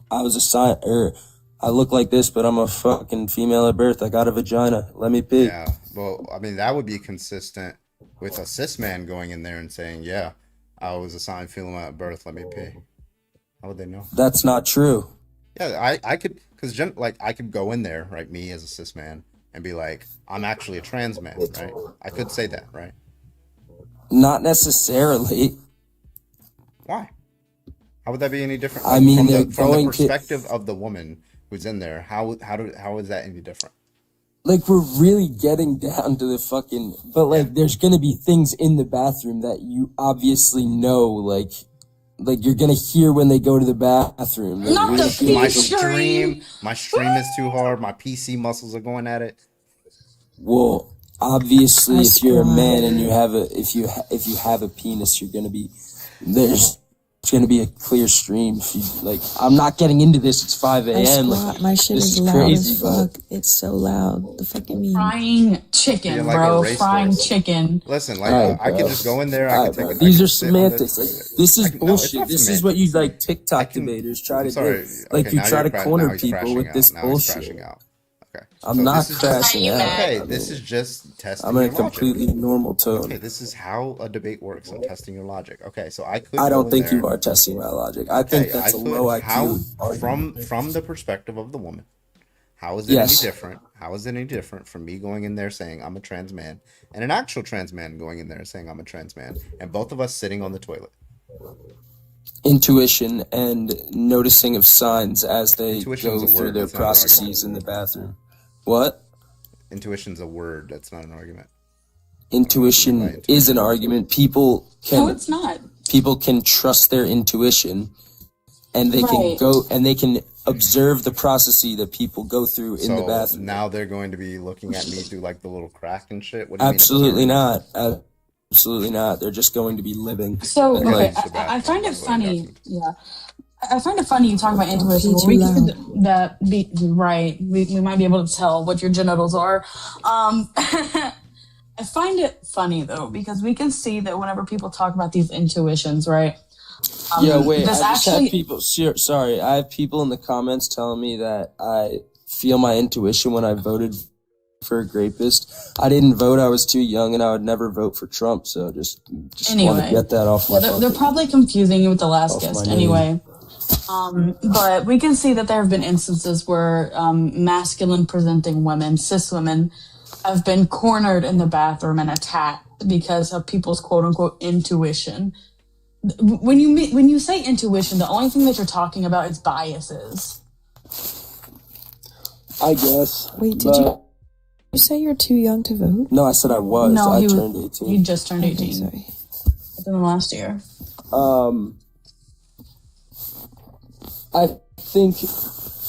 Speaker 6: I was assigned, or I look like this, but I'm a fucking female at birth. I got a vagina. Let me pee."
Speaker 1: Yeah, well, I mean, that would be consistent with a cis man going in there and saying, "Yeah, I was assigned female at birth. Let me pee." How would they know?
Speaker 6: That's not true.
Speaker 1: Yeah, I could, because like I could go in there, right? Me as a cis man, and be like, "I'm actually a trans man," right? I could say that, right?
Speaker 6: Not necessarily.
Speaker 1: Why? How would that be any different?
Speaker 6: I mean,
Speaker 1: from
Speaker 6: they're
Speaker 1: the, from the
Speaker 6: going to-
Speaker 1: perspective of the woman who's in there, how is that any different?
Speaker 6: Like, we're really getting down to the fucking, but like, there's gonna be things in the bathroom that you obviously know, like you're gonna hear when they go to the bathroom. Like,
Speaker 12: Not
Speaker 6: you're
Speaker 12: the
Speaker 6: gonna hear
Speaker 1: My stream is too hard. My PC muscles are going at it.
Speaker 6: Well, obviously,
Speaker 12: I
Speaker 6: if you're a
Speaker 12: squat.
Speaker 6: man and you have if you have a penis, you're gonna be there's gonna be a clear stream. If you, like, I'm not getting into this. It's 5
Speaker 10: I
Speaker 6: a.m.
Speaker 10: squat.
Speaker 6: Like,
Speaker 10: My shit
Speaker 6: this
Speaker 10: is
Speaker 6: is
Speaker 10: loud
Speaker 6: crazy,
Speaker 10: as
Speaker 6: but-
Speaker 10: fuck. It's so loud. The fucking mean.
Speaker 12: Frying chicken,
Speaker 1: You're like a
Speaker 12: bro.
Speaker 1: racehorse.
Speaker 12: Frying chicken.
Speaker 1: Listen, like
Speaker 6: Alright,
Speaker 1: I
Speaker 6: bro.
Speaker 1: could just go in there. I
Speaker 6: Alright,
Speaker 1: could
Speaker 6: bro.
Speaker 1: take.
Speaker 6: These
Speaker 1: I
Speaker 6: are
Speaker 1: could sit on the
Speaker 6: semantics. Like,
Speaker 1: toilet.
Speaker 6: this is
Speaker 1: No, it's
Speaker 6: bullshit.
Speaker 1: not
Speaker 6: This is what you
Speaker 1: semantics.
Speaker 6: like TikTok debaters try to
Speaker 1: sorry.
Speaker 6: do. Like,
Speaker 1: Okay,
Speaker 6: you
Speaker 1: now
Speaker 6: try to
Speaker 1: you're
Speaker 6: corner
Speaker 1: now he's
Speaker 6: people
Speaker 1: crashing
Speaker 6: with
Speaker 1: out.
Speaker 6: this
Speaker 1: Now he's
Speaker 6: bullshit.
Speaker 1: crashing out. Okay.
Speaker 6: I'm
Speaker 1: So
Speaker 6: not
Speaker 1: this is
Speaker 6: crashing
Speaker 1: just,
Speaker 6: out.
Speaker 1: Okay, this is just testing.
Speaker 6: I'm in a
Speaker 1: your logic.
Speaker 6: completely normal tone.
Speaker 1: Okay, this is how a debate works. I'm testing your logic. Okay, so I could.
Speaker 6: I
Speaker 1: go
Speaker 6: don't
Speaker 1: in
Speaker 6: think
Speaker 1: there.
Speaker 6: you are testing my logic. I think that's a low IQ
Speaker 1: How
Speaker 6: argument.
Speaker 1: from the perspective of the woman, how is it
Speaker 6: Yes.
Speaker 1: any different? How is it any different from me going in there saying I'm a trans man and an actual trans man going in there saying I'm a trans man and both of us sitting on the toilet?
Speaker 6: Intuition and noticing of signs as they
Speaker 1: Intuition's
Speaker 6: go
Speaker 1: a
Speaker 6: through
Speaker 1: word,
Speaker 6: their
Speaker 1: that's not an argument.
Speaker 6: processes in the bathroom. What?
Speaker 1: Intuition's a word. That's not an argument.
Speaker 6: Intuition is an argument. People
Speaker 12: No,
Speaker 6: can
Speaker 12: it's not.
Speaker 6: people can trust their intuition, and they can
Speaker 12: Right.
Speaker 6: go and they can observe the processes that people go through in the
Speaker 1: So
Speaker 6: bathroom.
Speaker 1: now they're going to be looking at me through like the little crack and shit. What do you
Speaker 6: Absolutely
Speaker 1: mean?
Speaker 6: not. Absolutely not. They're just going to be living.
Speaker 12: So
Speaker 6: and,
Speaker 12: okay,
Speaker 6: like,
Speaker 12: I find it funny. Yeah, I find it funny you talk about intuition.
Speaker 10: Too
Speaker 12: We
Speaker 10: loud.
Speaker 12: could that be right. We might be able to tell what your genitals are. I find it funny though because we can see that whenever people talk about these intuitions, right?
Speaker 6: Yeah, wait. I
Speaker 12: This
Speaker 6: just
Speaker 12: actually,
Speaker 6: have people. Sorry, I have people in the comments telling me that I feel my intuition when I voted for a rapist. I didn't vote. I was too young, and I would never vote for Trump. So just want to
Speaker 12: anyway,
Speaker 6: get that off my.
Speaker 12: they're probably confusing you with the last
Speaker 6: Off my
Speaker 12: guest
Speaker 6: name.
Speaker 12: anyway. But we can see that there have been instances where masculine presenting women, cis women, have been cornered in the bathroom and attacked because of people's quote unquote intuition. When you say intuition, the only thing that you're talking about is biases.
Speaker 6: I guess.
Speaker 10: Wait, did you say you're too young to vote?
Speaker 6: No, I said I was.
Speaker 12: No,
Speaker 6: I
Speaker 12: he
Speaker 6: turned 18.
Speaker 12: He just turned 18.
Speaker 10: Okay, sorry.
Speaker 12: Within the last year.
Speaker 6: I think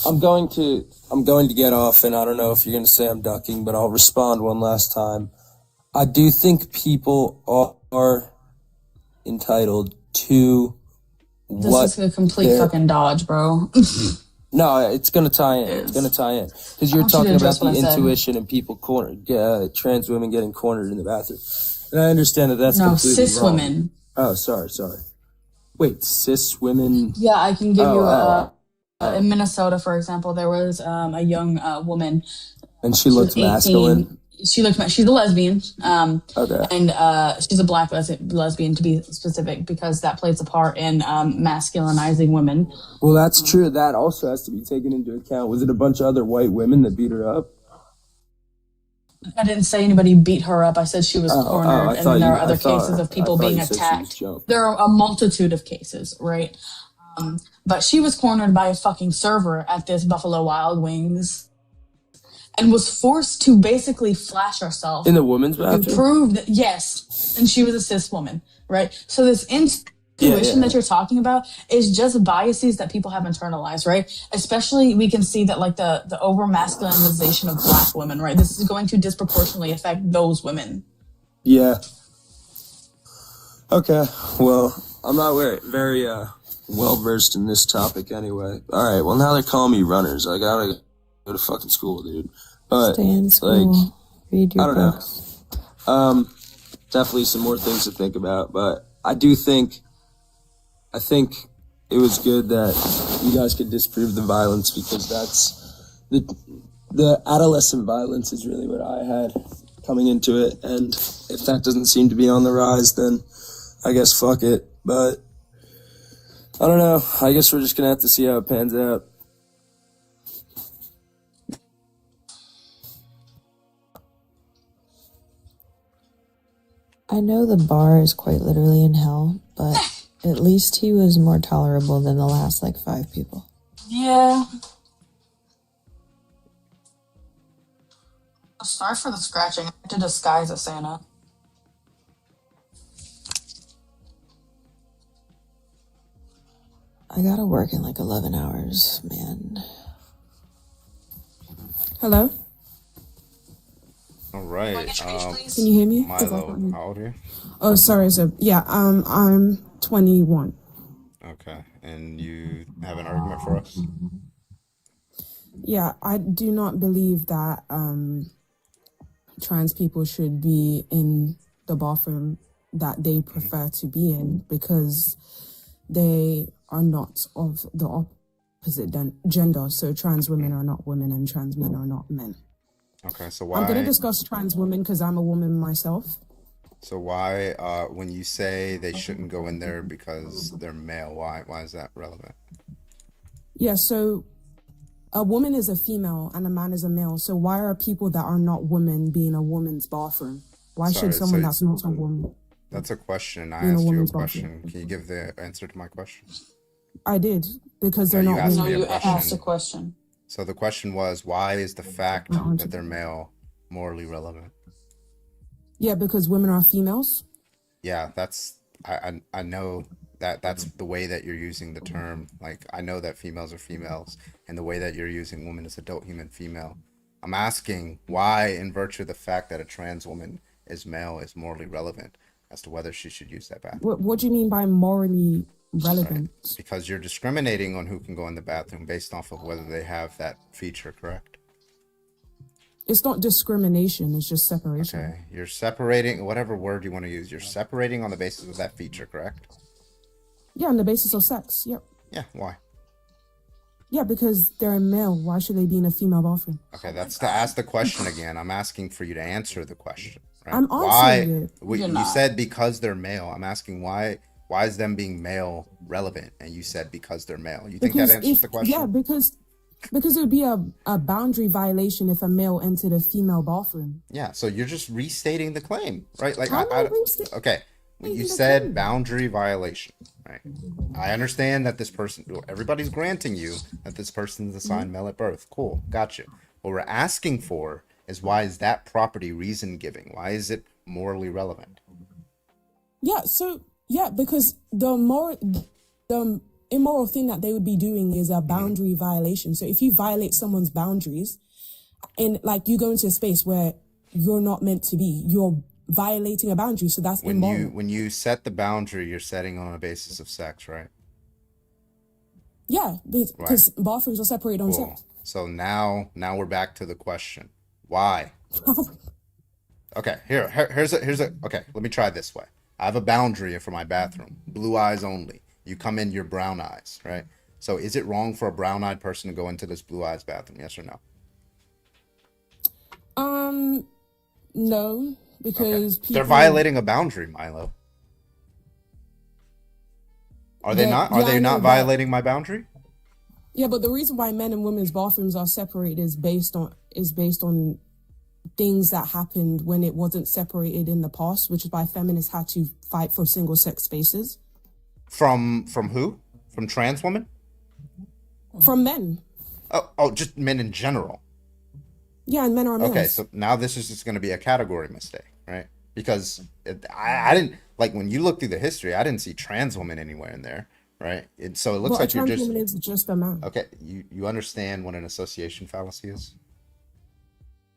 Speaker 6: I'm going to get off, and I don't know if you're going to say I'm ducking, but I'll respond one last time. I do think people are entitled to
Speaker 12: This is a complete fucking dodge, bro.
Speaker 6: No, it's going to tie in. It's going to tie in. Because you're talking about the intuition and people trans women getting cornered in the bathroom. And I understand that that's completely
Speaker 12: cis
Speaker 6: wrong.
Speaker 12: women.
Speaker 6: Oh, sorry. Wait, cis women?
Speaker 12: Yeah, I can give you in Minnesota, for example, there was a young woman.
Speaker 6: And she looked
Speaker 12: 18.
Speaker 6: masculine?
Speaker 12: She's a lesbian.
Speaker 6: Okay.
Speaker 12: And she's a black lesbian, to be specific, because that plays a part in masculinizing women.
Speaker 6: Well, that's true. That also has to be taken into account. Was it a bunch of other white women that beat her up?
Speaker 12: I didn't say anybody beat her up. I said she was cornered, and then there are other cases of people being attacked. There are a multitude of cases, right? But she was cornered by a fucking server at this Buffalo Wild Wings and was forced to basically flash herself.
Speaker 6: In the women's bathroom?
Speaker 12: To prove that, yes, and she was a cis woman, right? So this intuition that you're talking about is just biases that people have internalized, right? Especially we can see that like the over masculinization of black women, right? This is going to disproportionately affect those women.
Speaker 6: Yeah. Okay. Well, I'm not very well versed in this topic anyway. All right. Well, now they're calling me runners. I gotta go to fucking school, dude. But
Speaker 10: stay in school. Read your books.
Speaker 6: Definitely some more things to think about. But I think it was good that you guys could disprove the violence, because that's the adolescent violence is really what I had coming into it. And if that doesn't seem to be on the rise, then I guess fuck it. But I don't know. I guess we're just going to have to see how it pans out.
Speaker 10: I know the bar is quite literally in hell, but at least he was more tolerable than the last, 5 people.
Speaker 12: Yeah. Sorry for the scratching. I had to disguise as Santa.
Speaker 10: I gotta work in 11 hours, man.
Speaker 1: Hello? All right.
Speaker 3: Can you hear me?
Speaker 1: Milo, how old are you?
Speaker 3: Oh, sorry. So, yeah, I'm 21.
Speaker 1: Okay. And you have an argument for us?
Speaker 3: Yeah, I do not believe that trans people should be in the bathroom that they prefer to be in, because they are not of the opposite gender. So trans women are not women and trans men are not men.
Speaker 1: Okay, so why...
Speaker 3: I'm going to discuss trans women because I'm a woman myself.
Speaker 1: So why, when you say they shouldn't go in there because they're male, why is that relevant?
Speaker 3: Yeah, so a woman is a female and a man is a male. So why are people that are not women being a woman's bathroom? Why should someone that's not a woman?
Speaker 1: That's a question. I asked you a question. Can you give the answer to my question?
Speaker 3: I did, because they're not women.
Speaker 12: No, you asked a question.
Speaker 1: So the question was, why is the fact that they're male morally relevant?
Speaker 3: Yeah, because women are females.
Speaker 1: Yeah, I know that's the way that you're using the term. I know that females are females, and the way that you're using woman is adult human female. I'm asking why, in virtue of the fact that a trans woman is male, is morally relevant as to whether she should use that bathroom.
Speaker 3: What do you mean by morally relevant?
Speaker 1: Because you're discriminating on who can go in the bathroom based off of whether they have that feature, correct?
Speaker 3: It's not discrimination, it's just separation.
Speaker 1: Okay, you're separating, whatever word you want to use, you're separating on the basis of that feature, correct?
Speaker 3: Yeah, on the basis of sex. Yep.
Speaker 1: Yeah, why?
Speaker 3: Yeah, because they're a male. Why should they be in a female bathroom?
Speaker 1: Okay, that's to ask the question again. I'm asking for you to answer the question. Right?
Speaker 3: I'm answering it.
Speaker 1: You said because they're male. I'm asking why is them being male relevant? And you said because they're male. You think that answers the question?
Speaker 3: Yeah, because it would be a boundary violation if a male entered a female bathroom.
Speaker 1: Yeah, so you're just restating the claim, right? Like okay. You said boundary violation, right? I understand that everybody's granting you that this person's assigned male at birth. Cool, gotcha. What we're asking for is why is that property reason giving? Why is it morally relevant?
Speaker 3: Yeah, because the immoral thing that they would be doing is a boundary violation. So if you violate someone's boundaries, and like you go into a space where you're not meant to be, you're violating a boundary, so that's immoral.
Speaker 1: When you set the boundary, you're setting on a basis of sex, right?
Speaker 3: Yeah, because bathrooms are separated on sex.
Speaker 1: So now we're back to the question. Why? Okay, here's a okay, let me try it this way. I have a boundary for my bathroom. Blue eyes only. You come in, you're brown eyes, right? So is it wrong for a brown-eyed person to go into this blue eyes bathroom? Yes or no?
Speaker 3: No. Because
Speaker 1: they're violating a boundary, Milo. Are they not? Are they not violating my boundary?
Speaker 3: Yeah, but the reason why men and women's bathrooms are separated is based on things that happened when it wasn't separated in the past, which is why feminists had to fight for single-sex spaces.
Speaker 1: From who? From trans women?
Speaker 3: From men.
Speaker 1: Oh, just men in general.
Speaker 3: Yeah, and men are males.
Speaker 1: Okay, so now this is just going to be a category mistake, right? Because I didn't, like, when you look through the history, I didn't see trans women anywhere in there, right? So it looks like you're just...
Speaker 3: a trans woman is just a man.
Speaker 1: Okay, you understand what an association fallacy is?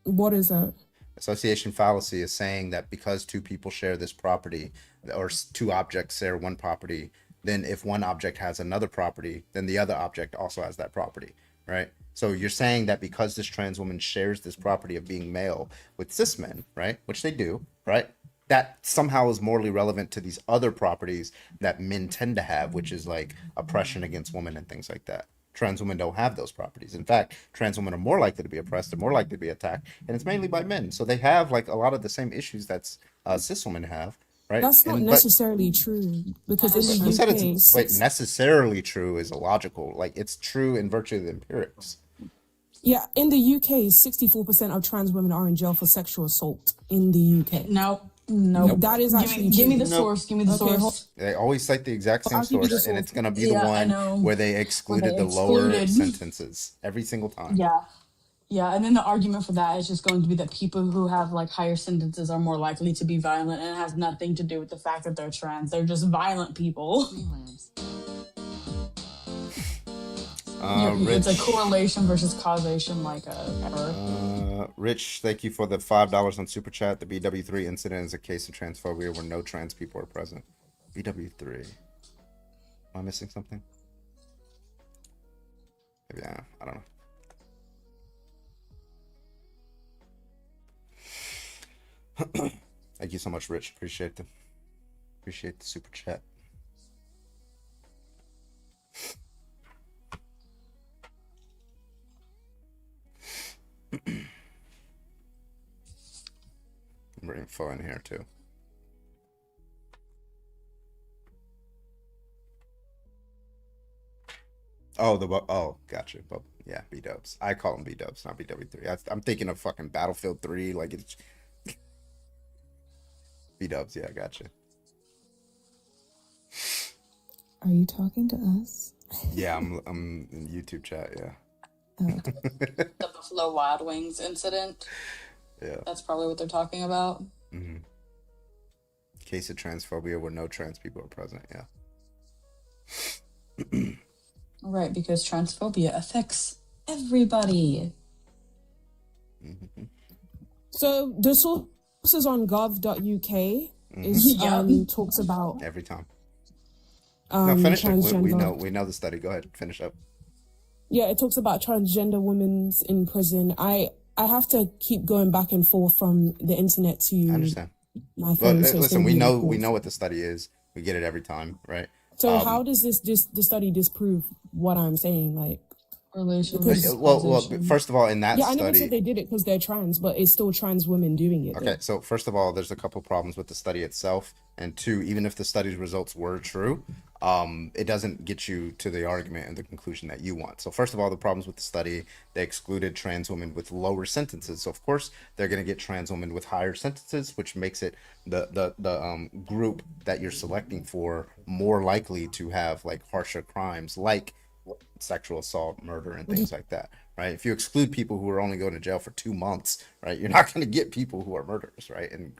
Speaker 3: What is that?
Speaker 1: Association fallacy is saying that because two people share this property, or two objects share one property, then if one object has another property, then the other object also has that property, right? So you're saying that because this trans woman shares this property of being male with cis men, right, which they do, right, that somehow is morally relevant to these other properties that men tend to have, which is like oppression against women and things like that. Trans women don't have those properties. In fact, trans women are more likely to be oppressed and more likely to be attacked, and it's mainly by men. So they have like a lot of the same issues that cis women have. Right?
Speaker 3: That's not necessarily true, because in the UK,
Speaker 1: wait, necessarily true is illogical. Like, it's true in virtue of the empirics.
Speaker 3: Yeah, in the UK, 64% of trans women are in jail for sexual assault in the UK.
Speaker 12: No.
Speaker 3: That is actually
Speaker 12: give me the source. Give me the source.
Speaker 1: They always cite the exact same source, and it's going to be the one where they excluded the lower sentences every single time.
Speaker 12: Yeah, and then the argument for that is just going to be that people who have like higher sentences are more likely to be violent, and it has nothing to do with the fact that they're trans. They're just violent people. It's a correlation versus causation, like error.
Speaker 1: Rich, thank you for the $5 on Super Chat. The BW3 incident is a case of transphobia where no trans people are present. BW3. Am I missing something? Maybe I don't know. Thank you so much, Rich. Appreciate the super chat. More info in here too. Oh, gotcha. But yeah, B-dubs. I call them B-dubs, not BW3. I'm thinking of fucking Battlefield 3, like it's B-dubs. Yeah, gotcha.
Speaker 3: Are you talking to us?
Speaker 1: Yeah, I'm in YouTube chat. Yeah.
Speaker 12: The Buffalo Wild Wings incident.
Speaker 1: Yeah.
Speaker 12: That's probably what they're talking about.
Speaker 1: Mm-hmm. Case of transphobia where no trans people are present. Yeah.
Speaker 12: Right, because transphobia affects everybody.
Speaker 1: Mm-hmm.
Speaker 3: So the sources on gov.uk is talks about
Speaker 1: every time. No, finish it. We know the study. Go ahead, finish up.
Speaker 3: Yeah, it talks about transgender women in prison. I have to keep going back and forth from the internet to
Speaker 1: I understand.
Speaker 3: my phone.
Speaker 1: But listen, we know what the study is. We get it every time, right?
Speaker 3: So how does the study disprove what I'm saying? Like, because,
Speaker 1: well, first of all, in that
Speaker 3: I never
Speaker 1: study,
Speaker 3: said they did it because they're trans, but it's still trans women doing it.
Speaker 1: okay, so first of all, there's a couple problems with the study itself, and two, even if the study's results were true, it doesn't get you to the argument and the conclusion that you want. So first of all, the problems with the study, they excluded trans women with lower sentences. So of course, they're going to get trans women with higher sentences, which makes it the group that you're selecting for more likely to have like harsher crimes, like sexual assault, murder, and things like that, right? If you exclude people who are only going to jail for 2 months, right, you're not going to get people who are murderers, right? And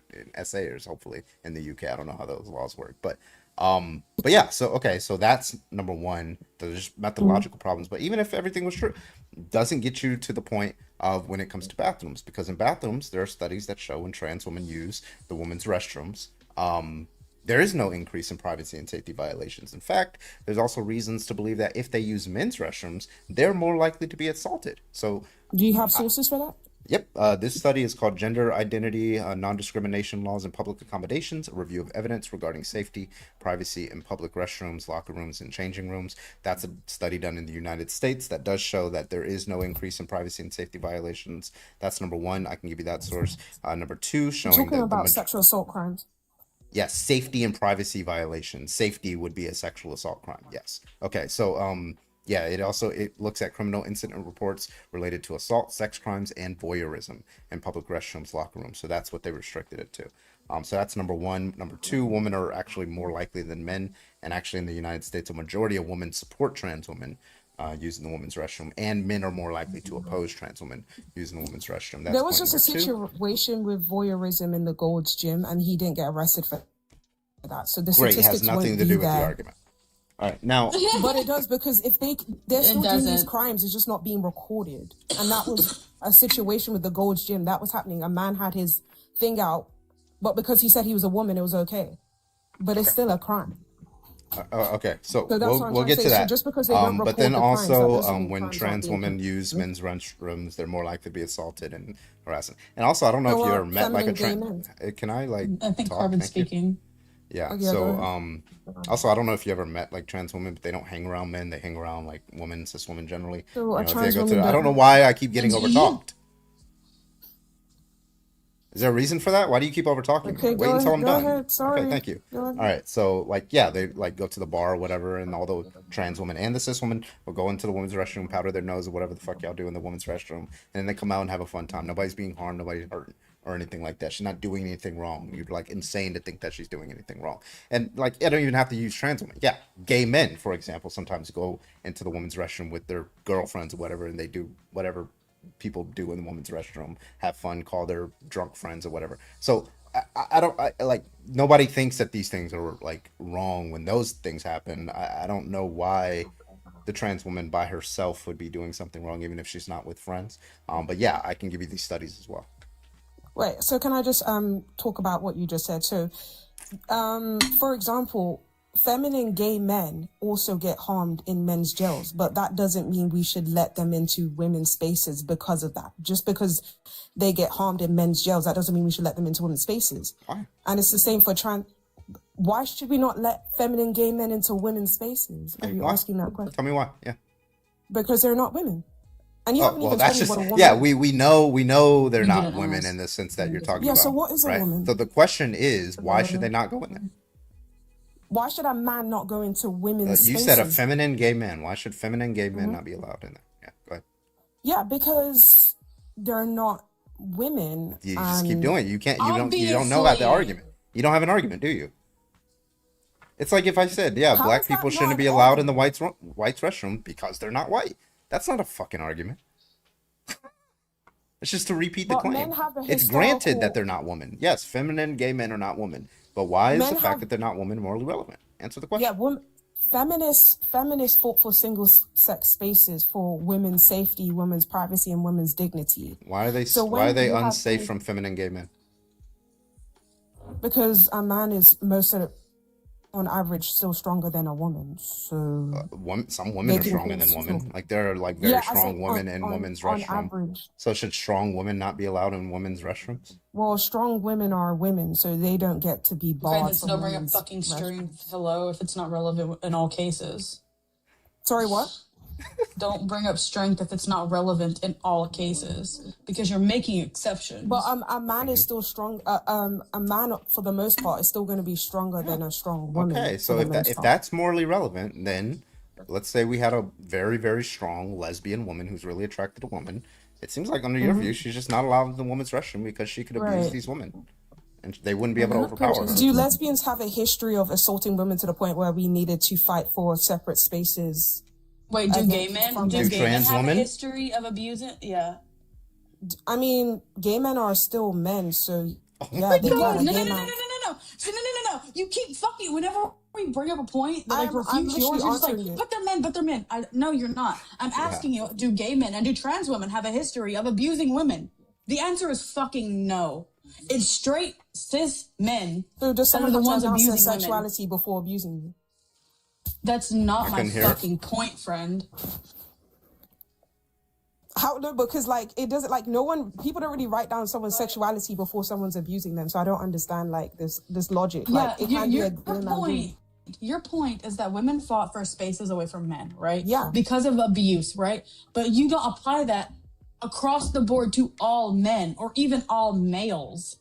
Speaker 1: SAers, hopefully, in the UK. I don't know how those laws work, but yeah. So okay, so that's number one. There's just methodological problems, but even if everything was true, it doesn't get you to the point of when it comes to bathrooms, because in bathrooms there are studies that show when trans women use the women's restrooms, there is no increase in privacy and safety violations. In fact, there's also reasons to believe that if they use men's restrooms, they're more likely to be assaulted. So,
Speaker 3: do you have sources for that?
Speaker 1: Yep. This study is called Gender Identity, Non-Discrimination Laws in Public Accommodations, a review of evidence regarding safety, privacy in public restrooms, locker rooms, and changing rooms. That's a study done in the United States that does show that there is no increase in privacy and safety violations. That's number one. I can give you that source. Number two, showing
Speaker 3: You're talking
Speaker 1: that
Speaker 3: about sexual assault crimes.
Speaker 1: Yes, safety and privacy violations. Safety would be a sexual assault crime. Yes. Okay. So, yeah, it looks at criminal incident reports related to assault, sex crimes, and voyeurism in public restrooms, locker rooms. So that's what they restricted it to. So that's number one. Number two, women are actually more likely than men, and actually in the United States, a majority of women support trans women using the women's restroom, and men are more likely to oppose trans women using the women's restroom. That's
Speaker 3: There was just a
Speaker 1: point number two.
Speaker 3: situation with voyeurism in the Gold's Gym, and he didn't get arrested for that. So the
Speaker 1: Great, it
Speaker 3: statistics
Speaker 1: has nothing
Speaker 3: won't
Speaker 1: to
Speaker 3: be
Speaker 1: do with the
Speaker 3: there.
Speaker 1: argument. All right, now
Speaker 3: But it does, because if they're still doing these
Speaker 12: doesn't.
Speaker 3: crimes, it's just not being recorded. And that was a situation with the Gold's Gym. That was happening. A man had his thing out, but because he said he was a woman, it was okay. But it's still a crime.
Speaker 1: Okay, so
Speaker 3: So that's what I'm
Speaker 1: we'll
Speaker 3: trying
Speaker 1: get
Speaker 3: to
Speaker 1: to
Speaker 3: say. So
Speaker 1: that.
Speaker 3: just because they don't
Speaker 1: But
Speaker 3: record
Speaker 1: then
Speaker 3: the crimes, that
Speaker 1: also,
Speaker 3: doesn't mean
Speaker 1: when
Speaker 3: crimes aren't
Speaker 1: trans
Speaker 3: being
Speaker 1: women
Speaker 3: committed.
Speaker 1: use men's restrooms, they're more likely to be assaulted and harassed. And also, I don't know
Speaker 3: So
Speaker 1: if you
Speaker 3: are
Speaker 1: ever met like a
Speaker 3: feminine gay
Speaker 1: trans. Can I like
Speaker 12: I think
Speaker 1: talk?
Speaker 12: Carbon's
Speaker 1: Thank you.
Speaker 12: speaking.
Speaker 1: Yeah.
Speaker 3: Okay,
Speaker 1: So
Speaker 3: go ahead.
Speaker 1: also, I don't know if you ever met like trans women, but they don't hang around men. They hang around like women, cis women generally.
Speaker 3: So a
Speaker 1: If they
Speaker 3: trans
Speaker 1: go
Speaker 3: woman
Speaker 1: I don't know
Speaker 3: don't.
Speaker 1: why I keep getting
Speaker 12: Do
Speaker 1: over
Speaker 12: you?
Speaker 1: talked. Is there a reason for that? Why do you keep over talking me?
Speaker 3: Okay,
Speaker 1: Wait
Speaker 3: go
Speaker 1: until
Speaker 3: ahead.
Speaker 1: I'm
Speaker 3: Go
Speaker 1: done.
Speaker 3: ahead. Sorry.
Speaker 1: Okay, thank you.
Speaker 3: Go ahead.
Speaker 1: All right, so like, yeah, they like go to the bar or whatever, and all the trans women and the cis women will go into the women's restroom, powder their nose or whatever the fuck y'all do in the women's restroom, and then they come out and have a fun time. Nobody's being harmed, nobody's hurt or anything like that. She's not doing anything wrong. You're like insane to think that she's doing anything wrong. And like, I don't even have to use trans women. Yeah, gay men, for example, sometimes go into the women's restroom with their girlfriends or whatever, and they do whatever people do in the women's restroom, have fun, call their drunk friends or whatever. So I don't like, nobody thinks that these things are like wrong when those things happen. I don't know why the trans woman by herself would be doing something wrong, even if she's not with friends. But yeah, I can give you these studies as well.
Speaker 3: Wait, so can I just talk about what you just said? So, for example, feminine gay men also get harmed in men's jails, but that doesn't mean we should let them into women's spaces because of that. Just because they get harmed in men's jails, that doesn't mean we should let them into women's spaces.
Speaker 1: Why?
Speaker 3: And it's the same for trans. Why should we not let feminine gay men into women's spaces? Are you
Speaker 1: Why?
Speaker 3: asking that question?
Speaker 1: Tell me why. Yeah.
Speaker 3: Because they're not women. And you
Speaker 1: Oh,
Speaker 3: haven't
Speaker 1: well,
Speaker 3: even
Speaker 1: that's
Speaker 3: told me
Speaker 1: just,
Speaker 3: what a woman
Speaker 1: yeah,
Speaker 3: is.
Speaker 1: we know they're
Speaker 12: You
Speaker 1: not
Speaker 12: didn't
Speaker 1: women
Speaker 12: ask.
Speaker 1: in the sense that you're talking
Speaker 3: Yeah,
Speaker 1: about.
Speaker 3: so what is a
Speaker 1: right?
Speaker 3: woman?
Speaker 1: So the question is, why should they not go in there?
Speaker 3: Why should a man not go into women's
Speaker 1: You
Speaker 3: spaces?
Speaker 1: said a feminine gay man. Why should feminine gay men not be allowed in there? Yeah, go ahead.
Speaker 3: Yeah, because they're not women.
Speaker 1: You just keep
Speaker 3: and
Speaker 1: doing it. You can't. You don't know about the
Speaker 12: Obviously.
Speaker 1: argument. You don't have an argument, do you? It's like if I said, yeah,
Speaker 3: How
Speaker 1: black
Speaker 3: is that
Speaker 1: people
Speaker 3: not
Speaker 1: shouldn't
Speaker 3: an
Speaker 1: be allowed in the
Speaker 3: argument?
Speaker 1: whites restroom because they're not white. That's not a fucking argument. It's just to repeat the
Speaker 3: But
Speaker 1: claim.
Speaker 3: men have a
Speaker 1: It's granted that
Speaker 3: historical.
Speaker 1: they're not women. Yes, feminine gay men are not women. But why is
Speaker 3: Men
Speaker 1: the fact
Speaker 3: have.
Speaker 1: that they're not women morally relevant? Answer the question.
Speaker 3: Yeah, feminists fought for single sex spaces for women's safety, women's privacy, and women's dignity.
Speaker 1: Why are they
Speaker 3: So
Speaker 1: why are
Speaker 3: when
Speaker 1: they
Speaker 3: you have
Speaker 1: unsafe
Speaker 3: things,
Speaker 1: from feminine gay men?
Speaker 3: because a man is most of the, on average still stronger than a woman. So
Speaker 1: Some women
Speaker 3: they
Speaker 1: are
Speaker 3: can
Speaker 1: stronger than
Speaker 3: still.
Speaker 1: women. Like there are like very
Speaker 3: Yeah, I
Speaker 1: strong
Speaker 3: said
Speaker 1: women in women's
Speaker 3: on
Speaker 1: restroom.
Speaker 3: average.
Speaker 1: So should strong women not be allowed in women's restrooms?
Speaker 3: Well, strong women are women, so they don't get to be
Speaker 12: Okay,
Speaker 3: barred
Speaker 12: then
Speaker 3: from
Speaker 12: don't bring up
Speaker 3: women's
Speaker 12: fucking
Speaker 3: restrooms.
Speaker 12: strength. Hello, if it's not relevant in all cases.
Speaker 3: Sorry, what?
Speaker 12: Don't bring up strength if it's not relevant in all cases, because you're making exceptions.
Speaker 3: But a man is still strong. A man for the most part is still going to be stronger than a strong woman.
Speaker 1: Okay, so if that's morally relevant, then let's say we had a very, very strong lesbian woman who's really attracted to women. It seems like under your view, she's just not allowed in the women's restroom because she could abuse
Speaker 3: Right.
Speaker 1: these women, and they wouldn't be able to overpower her.
Speaker 3: Do lesbians have a history of assaulting women to the point where we needed to fight for separate spaces?
Speaker 12: Wait, do gay men do gay men
Speaker 1: trans
Speaker 12: have a
Speaker 1: women?
Speaker 12: history of abusing? Yeah.
Speaker 3: I mean, gay men are still men, so yeah,
Speaker 12: my
Speaker 3: they
Speaker 12: God,
Speaker 3: got a
Speaker 12: no,
Speaker 3: gay
Speaker 12: no, no,
Speaker 3: man.
Speaker 12: no. You keep fucking, whenever we bring up a point that like
Speaker 3: I'm
Speaker 12: refutes
Speaker 3: literally
Speaker 12: yours, you're just like,
Speaker 3: answering it.
Speaker 12: but they're men. No, you're not. I'm asking you, do gay men and do trans women have a history of abusing women? The answer is fucking no. It's straight cis men
Speaker 3: So does
Speaker 12: that are
Speaker 3: someone
Speaker 12: the
Speaker 3: have to
Speaker 12: ones
Speaker 3: announce their
Speaker 12: abusing women.
Speaker 3: sexuality before abusing you?
Speaker 12: That's not
Speaker 1: I
Speaker 12: my
Speaker 1: couldn't hear it.
Speaker 12: fucking point, friend.
Speaker 3: How no? Because like it doesn't like no one people don't really write down someone's sexuality before someone's abusing them. So I don't understand like this logic. Like it can be a gay man doing.
Speaker 12: Your point is that women fought for spaces away from men, right?
Speaker 3: Yeah.
Speaker 12: Because of abuse, right? But you don't apply that across the board to all men or even all males.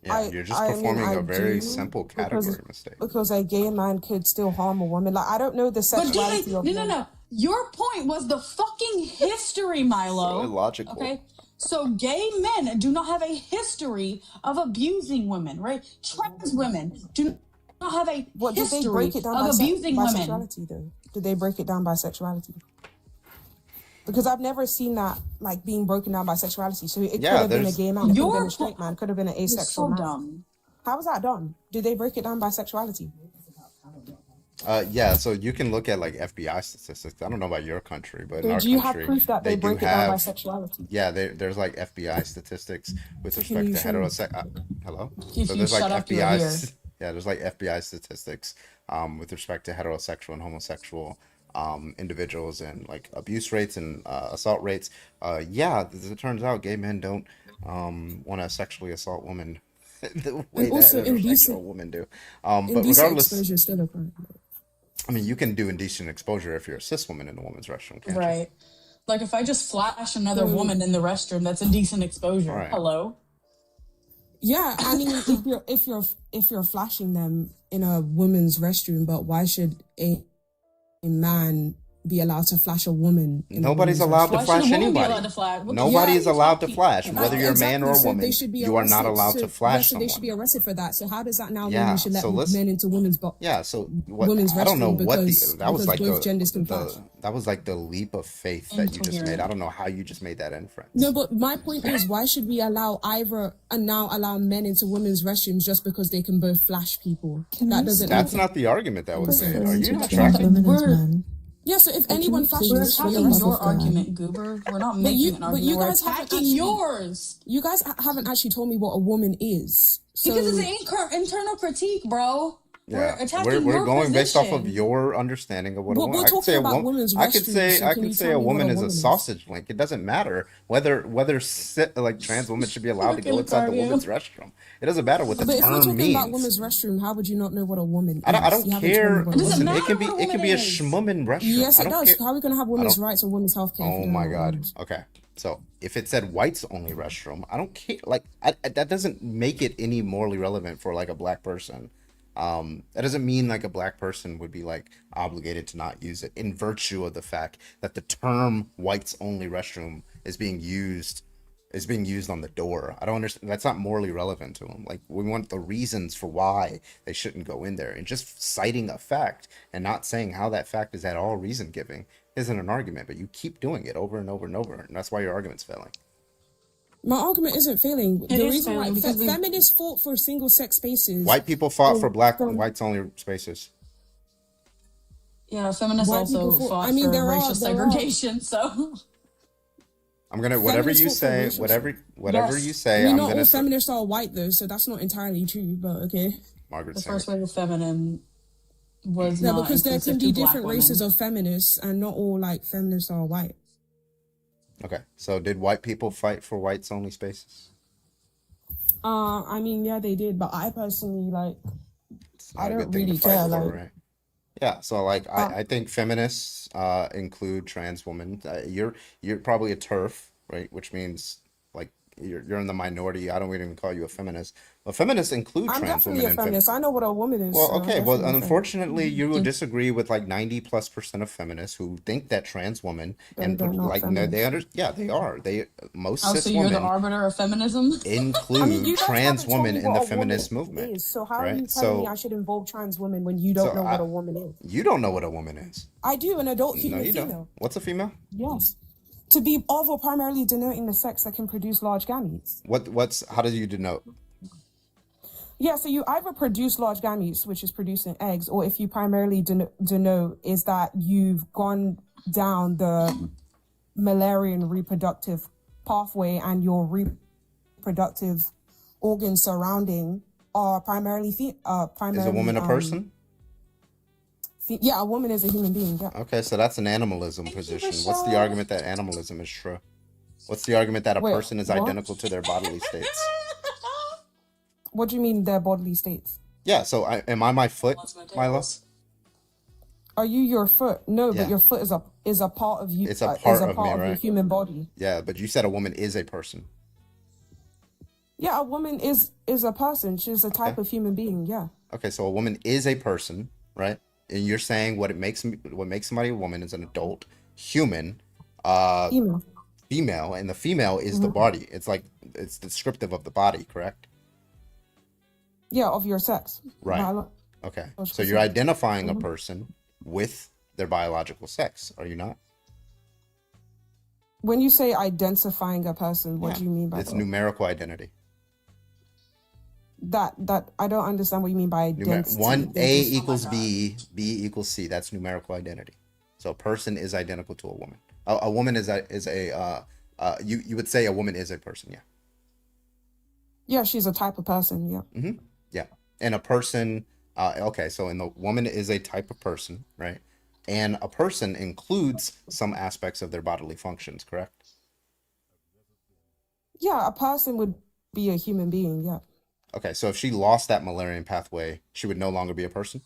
Speaker 1: Yeah, you're just performing a very simple category mistake.
Speaker 3: Because a gay man could still harm a woman. Like I don't know the
Speaker 12: But
Speaker 3: sexuality of men.
Speaker 12: no. Your point was the fucking history, Milo.
Speaker 1: So illogical.
Speaker 12: Okay? So gay men do not have a history of abusing women, right? Trans women do not have a
Speaker 3: What did they
Speaker 12: history
Speaker 3: break it down
Speaker 12: of
Speaker 3: by,
Speaker 12: abusing
Speaker 3: by
Speaker 12: women.
Speaker 3: sexuality though? Did they break it down by sexuality? Because I've never seen that like being broken down by sexuality. So it could have been a gay man, it could have been a straight man, could have been an asexual
Speaker 12: so
Speaker 3: man.
Speaker 12: dumb.
Speaker 3: How was that done? Did they break it down by sexuality?
Speaker 1: Yeah, so you can look at like FBI statistics. I don't know about your country, but in our
Speaker 3: Do you have
Speaker 1: country,
Speaker 3: proof that they
Speaker 1: do
Speaker 3: break it down by
Speaker 1: have-
Speaker 3: sexuality?
Speaker 1: Yeah, there's like FBI statistics with
Speaker 3: Can
Speaker 1: respect
Speaker 3: you
Speaker 1: to
Speaker 3: show me?
Speaker 1: heterosexual. Hello.
Speaker 12: If
Speaker 1: So
Speaker 12: you
Speaker 1: there's like
Speaker 12: shut up, you're
Speaker 1: FBI.
Speaker 12: here.
Speaker 1: Yeah, there's like FBI statistics with respect to heterosexual and homosexual individuals and like abuse rates and assault rates. Yeah, as it turns out, gay men don't want to sexually assault women the way
Speaker 3: And also
Speaker 1: that heterosexual
Speaker 3: indecent-
Speaker 1: women do. But
Speaker 3: Indecent
Speaker 1: regardless,
Speaker 3: exposure is still a crime.
Speaker 1: I mean, you can do indecent exposure if you're a cis woman in the woman's restroom, can't you?
Speaker 12: Right. Like if I just flash another
Speaker 3: Mm.
Speaker 12: woman in the restroom, that's indecent exposure.
Speaker 1: Right.
Speaker 12: Hello.
Speaker 3: Yeah, I mean, if you're flashing them in a woman's restroom, but why should a man be allowed to flash a woman? In a
Speaker 1: Nobody's
Speaker 3: woman's
Speaker 1: allowed to
Speaker 3: restroom?
Speaker 1: flash anybody. Nobody is allowed to flash, whether you're a man or a
Speaker 3: So
Speaker 1: woman.
Speaker 3: they should be
Speaker 1: You are not
Speaker 3: arrested.
Speaker 1: allowed
Speaker 3: So-
Speaker 1: to flash
Speaker 3: so they should
Speaker 1: someone.
Speaker 3: be arrested for that. So how does that now mean
Speaker 1: Yeah,
Speaker 3: we should let
Speaker 1: so let's-
Speaker 3: men into women's
Speaker 1: Yeah, so what?
Speaker 3: women's
Speaker 1: I don't know
Speaker 3: restroom
Speaker 1: what
Speaker 3: because-
Speaker 1: that was
Speaker 3: because
Speaker 1: like.
Speaker 3: both genders can flash?
Speaker 1: That was like the leap of faith that you just made.
Speaker 3: Incoherent.
Speaker 1: I don't know how you just made that inference.
Speaker 3: No, but my point is, why should we allow allow men into women's restrooms just because they can both flash people? That doesn't.
Speaker 1: That's not the argument that was made. Are you not
Speaker 3: Trans
Speaker 1: tracking?
Speaker 3: Yeah, so if anyone flashes,
Speaker 12: We're
Speaker 3: it's for the
Speaker 12: attacking
Speaker 3: rest
Speaker 12: your
Speaker 3: of them.
Speaker 12: argument, Goober. We're not
Speaker 3: But
Speaker 12: making
Speaker 3: you,
Speaker 12: an
Speaker 3: but
Speaker 12: argument.
Speaker 3: you
Speaker 12: We're
Speaker 3: guys haven't
Speaker 12: attacking
Speaker 3: actually,
Speaker 12: yours.
Speaker 3: You guys haven't actually told me what a woman is. So,
Speaker 12: Because it's an internal critique, bro. We're
Speaker 1: Yeah,
Speaker 12: attacking
Speaker 1: we're
Speaker 12: your
Speaker 1: going based off of
Speaker 12: position.
Speaker 1: your understanding of what
Speaker 3: Well,
Speaker 1: a woman.
Speaker 3: we're
Speaker 1: I could
Speaker 3: talking
Speaker 1: say a
Speaker 3: about
Speaker 1: woman.
Speaker 3: women's
Speaker 1: I could
Speaker 3: restrooms,
Speaker 1: say
Speaker 3: so
Speaker 1: I
Speaker 3: can
Speaker 1: could
Speaker 3: you
Speaker 1: say
Speaker 3: tell
Speaker 1: a
Speaker 3: me what
Speaker 1: woman
Speaker 3: a
Speaker 1: is a
Speaker 3: woman is?
Speaker 1: sausage link. It doesn't matter whether like trans women should be allowed to go
Speaker 3: Okay,
Speaker 1: inside the
Speaker 3: Octavio.
Speaker 1: woman's restroom. It doesn't matter what the
Speaker 3: but if we're
Speaker 1: term
Speaker 3: talking
Speaker 1: means.
Speaker 3: about women's restroom, how would you not know what a woman is?
Speaker 1: I don't
Speaker 3: You haven't told me
Speaker 1: care.
Speaker 3: what a woman
Speaker 1: Listen,
Speaker 3: is.
Speaker 1: it can be a schmummin restroom.
Speaker 3: Yes,
Speaker 1: I
Speaker 3: it
Speaker 1: don't
Speaker 3: does.
Speaker 1: care.
Speaker 3: How are we going to have women's
Speaker 1: don't-
Speaker 3: rights or women's health care?
Speaker 1: Oh my god. Okay. So if it said whites only restroom, I don't care. Like that doesn't make it any morally relevant for like a black person. That doesn't mean like a black person would be like obligated to not use it in virtue of the fact that the term whites only restroom is being used on the door. I don't understand. That's not morally relevant to them. Like we want the reasons for why they shouldn't go in there, and just citing a fact and not saying how that fact is at all reason giving isn't an argument, but you keep doing it over and over and over, and that's why your argument's failing.
Speaker 3: My argument isn't failing.
Speaker 12: It
Speaker 3: The
Speaker 12: is
Speaker 3: reason why
Speaker 12: failing because we-
Speaker 3: feminists fought for single sex spaces.
Speaker 1: White people fought
Speaker 3: Oh,
Speaker 1: for black
Speaker 3: from-
Speaker 1: whites only spaces.
Speaker 12: Yeah, feminists
Speaker 3: White
Speaker 12: also
Speaker 3: people
Speaker 12: fought
Speaker 3: I mean,
Speaker 12: for
Speaker 3: there are-
Speaker 12: racial
Speaker 3: there are-
Speaker 12: segregation, so...
Speaker 1: I'm gonna whatever
Speaker 3: Feminists
Speaker 1: you
Speaker 3: fought for
Speaker 1: say,
Speaker 3: racial
Speaker 1: whatever you say,
Speaker 3: I mean,
Speaker 1: I'm
Speaker 3: not
Speaker 1: gonna
Speaker 3: all
Speaker 1: say.
Speaker 3: feminists are white though, so that's not entirely true. But okay.
Speaker 1: Margaret
Speaker 12: The
Speaker 1: Sanger.
Speaker 12: first wave of feminine was
Speaker 3: Yeah,
Speaker 12: not
Speaker 3: because there
Speaker 12: inclusive
Speaker 3: can be
Speaker 12: to black
Speaker 3: different races
Speaker 12: women.
Speaker 3: of feminists, and not all like feminists are white.
Speaker 1: Okay, so did white people fight for whites only spaces?
Speaker 3: I mean, yeah, they did, but I personally like.
Speaker 1: It's not
Speaker 3: I
Speaker 1: a
Speaker 3: don't
Speaker 1: good thing to
Speaker 3: really
Speaker 1: fight
Speaker 3: care.
Speaker 1: for,
Speaker 3: Like,
Speaker 1: right? Yeah, so like I think feminists include trans women. You're probably a TERF, right? Which means like you're in the minority. I don't even call you a feminist. But feminists include
Speaker 3: I'm
Speaker 1: trans
Speaker 3: definitely
Speaker 1: women
Speaker 3: a
Speaker 1: and
Speaker 3: feminist. I know what a woman is.
Speaker 1: well,
Speaker 3: So I'm
Speaker 1: okay. Well,
Speaker 3: definitely a feminist.
Speaker 1: unfortunately, you will disagree with like 90+% of feminists who think that trans women
Speaker 3: They're not
Speaker 1: like no,
Speaker 3: feminists.
Speaker 1: yeah, they are. Most
Speaker 12: Oh,
Speaker 1: cis
Speaker 12: so you're the
Speaker 1: women
Speaker 12: arbiter of feminism?
Speaker 3: I mean,
Speaker 1: include
Speaker 3: you guys
Speaker 1: trans
Speaker 3: haven't told
Speaker 1: women
Speaker 3: me
Speaker 1: in the
Speaker 3: what a woman
Speaker 1: feminist movement,
Speaker 3: is. So how are you
Speaker 1: right?
Speaker 3: telling me I
Speaker 1: So
Speaker 3: should involve trans women when you don't know what a woman is?
Speaker 1: you don't know what a woman is.
Speaker 3: I do, an adult
Speaker 1: No,
Speaker 3: human
Speaker 1: you don't.
Speaker 3: female.
Speaker 1: What's a female?
Speaker 3: Yes. To be of or primarily denoting the sex that can produce large gametes.
Speaker 1: How do you denote?
Speaker 3: Yeah, so you either produce large gametes, which is producing eggs, or if you primarily denote is that you've gone down the Müllerian reproductive pathway and your reproductive organs surrounding are primarily
Speaker 1: Is a woman a person?
Speaker 3: Yeah, a woman is a human being. Yeah.
Speaker 1: Okay, so that's an animalism position. What's the argument that animalism is true? What's the argument that a
Speaker 3: Wait,
Speaker 1: person is
Speaker 3: what?
Speaker 1: identical to their bodily states?
Speaker 3: What do you mean their bodily states?
Speaker 1: Yeah, so am I my foot, Milo?
Speaker 3: Are you your foot? No,
Speaker 1: Yeah.
Speaker 3: but your foot is a part of you.
Speaker 1: It's a
Speaker 3: is
Speaker 1: part
Speaker 3: a
Speaker 1: of
Speaker 3: part
Speaker 1: me,
Speaker 3: of your
Speaker 1: right?
Speaker 3: human body.
Speaker 1: Yeah, but you said a woman is a person.
Speaker 3: Yeah, a woman is a person. She's a type of human being. Yeah.
Speaker 1: Okay, so a woman is a person, right? And you're saying what makes somebody a woman is an adult human,
Speaker 3: Female.
Speaker 1: female, and the female is the
Speaker 3: Mhm.
Speaker 1: body. It's descriptive of the body, correct?
Speaker 3: Yeah, of your sex.
Speaker 1: Right.
Speaker 3: Biolo-
Speaker 1: Okay. So
Speaker 3: Biological
Speaker 1: you're
Speaker 3: sex.
Speaker 1: identifying a
Speaker 3: Mhm.
Speaker 1: person with their biological sex, are you not?
Speaker 3: When you say identifying a person, what do you mean by
Speaker 1: It's
Speaker 3: that?
Speaker 1: numerical identity.
Speaker 3: That I don't understand what you mean by identity.
Speaker 1: One A equals B, B equals C. That's numerical identity. So a person is identical to a woman. A woman is a you would say a woman is a person, yeah.
Speaker 3: Yeah, she's a type of person. Yeah.
Speaker 1: Mm-hmm. Yeah. And a person, okay, so the woman is a type of person, right? And a person includes some aspects of their bodily functions, correct?
Speaker 3: Yeah, a person would be a human being. Yeah.
Speaker 1: Okay, so if she lost that Müllerian pathway, she would no longer be a person?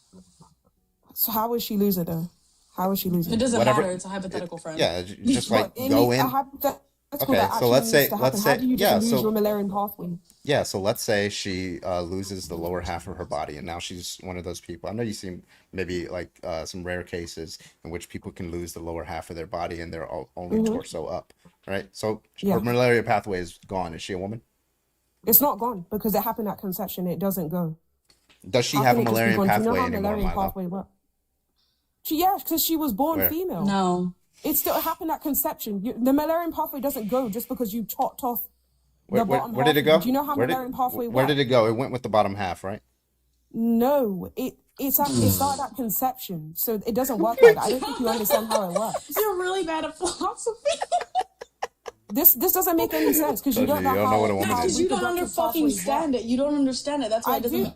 Speaker 3: So how would she lose it though? How would she lose it?
Speaker 12: It doesn't
Speaker 1: Whatever-
Speaker 12: matter. It's a hypothetical friend.
Speaker 1: Yeah, just like
Speaker 3: But
Speaker 1: go
Speaker 3: a
Speaker 1: in.
Speaker 3: hypothetical
Speaker 1: Okay,
Speaker 3: that
Speaker 1: so
Speaker 3: actually
Speaker 1: let's
Speaker 3: needs
Speaker 1: say,
Speaker 3: to happen. How do you just lose your Müllerian pathway?
Speaker 1: Yeah, so let's say she loses the lower half of her body, and now she's one of those people. I know you see maybe like some rare cases in which people can lose the lower half of their body and they're only
Speaker 3: Mhm.
Speaker 1: torso up, right? So
Speaker 3: Yeah.
Speaker 1: her Müllerian pathway is gone. Is she a woman?
Speaker 3: It's not gone because it happened at conception. It doesn't go.
Speaker 1: Does she
Speaker 3: How
Speaker 1: have a
Speaker 3: can it just be
Speaker 1: Müllerian
Speaker 3: gone? Do you know
Speaker 1: pathway
Speaker 3: how
Speaker 1: anymore,
Speaker 3: Müllerian
Speaker 1: Milo?
Speaker 3: pathway works? Yeah, because she was born
Speaker 1: Where?
Speaker 3: female.
Speaker 12: No.
Speaker 3: It still happened at conception. The Müllerian pathway doesn't go just because you chopped off the bottom
Speaker 1: Where did it
Speaker 3: half.
Speaker 1: go?
Speaker 3: Do you know how
Speaker 1: Where did-
Speaker 3: Müllerian pathway
Speaker 1: Where
Speaker 3: works?
Speaker 1: did it go? It went with the bottom half, right?
Speaker 3: No, it started at conception, so it doesn't work like that. I don't think you understand how it works.
Speaker 12: You're really bad at philosophy.
Speaker 3: This doesn't make any sense because you
Speaker 1: Told
Speaker 3: don't
Speaker 1: you,
Speaker 3: know
Speaker 1: you don't
Speaker 3: how.
Speaker 1: know what a woman
Speaker 3: how
Speaker 12: Because you don't under
Speaker 3: reproductive
Speaker 12: fucking
Speaker 3: pathways
Speaker 12: stand
Speaker 3: work.
Speaker 12: it. You don't understand it. That's why
Speaker 3: I
Speaker 12: it doesn't
Speaker 3: do.
Speaker 12: make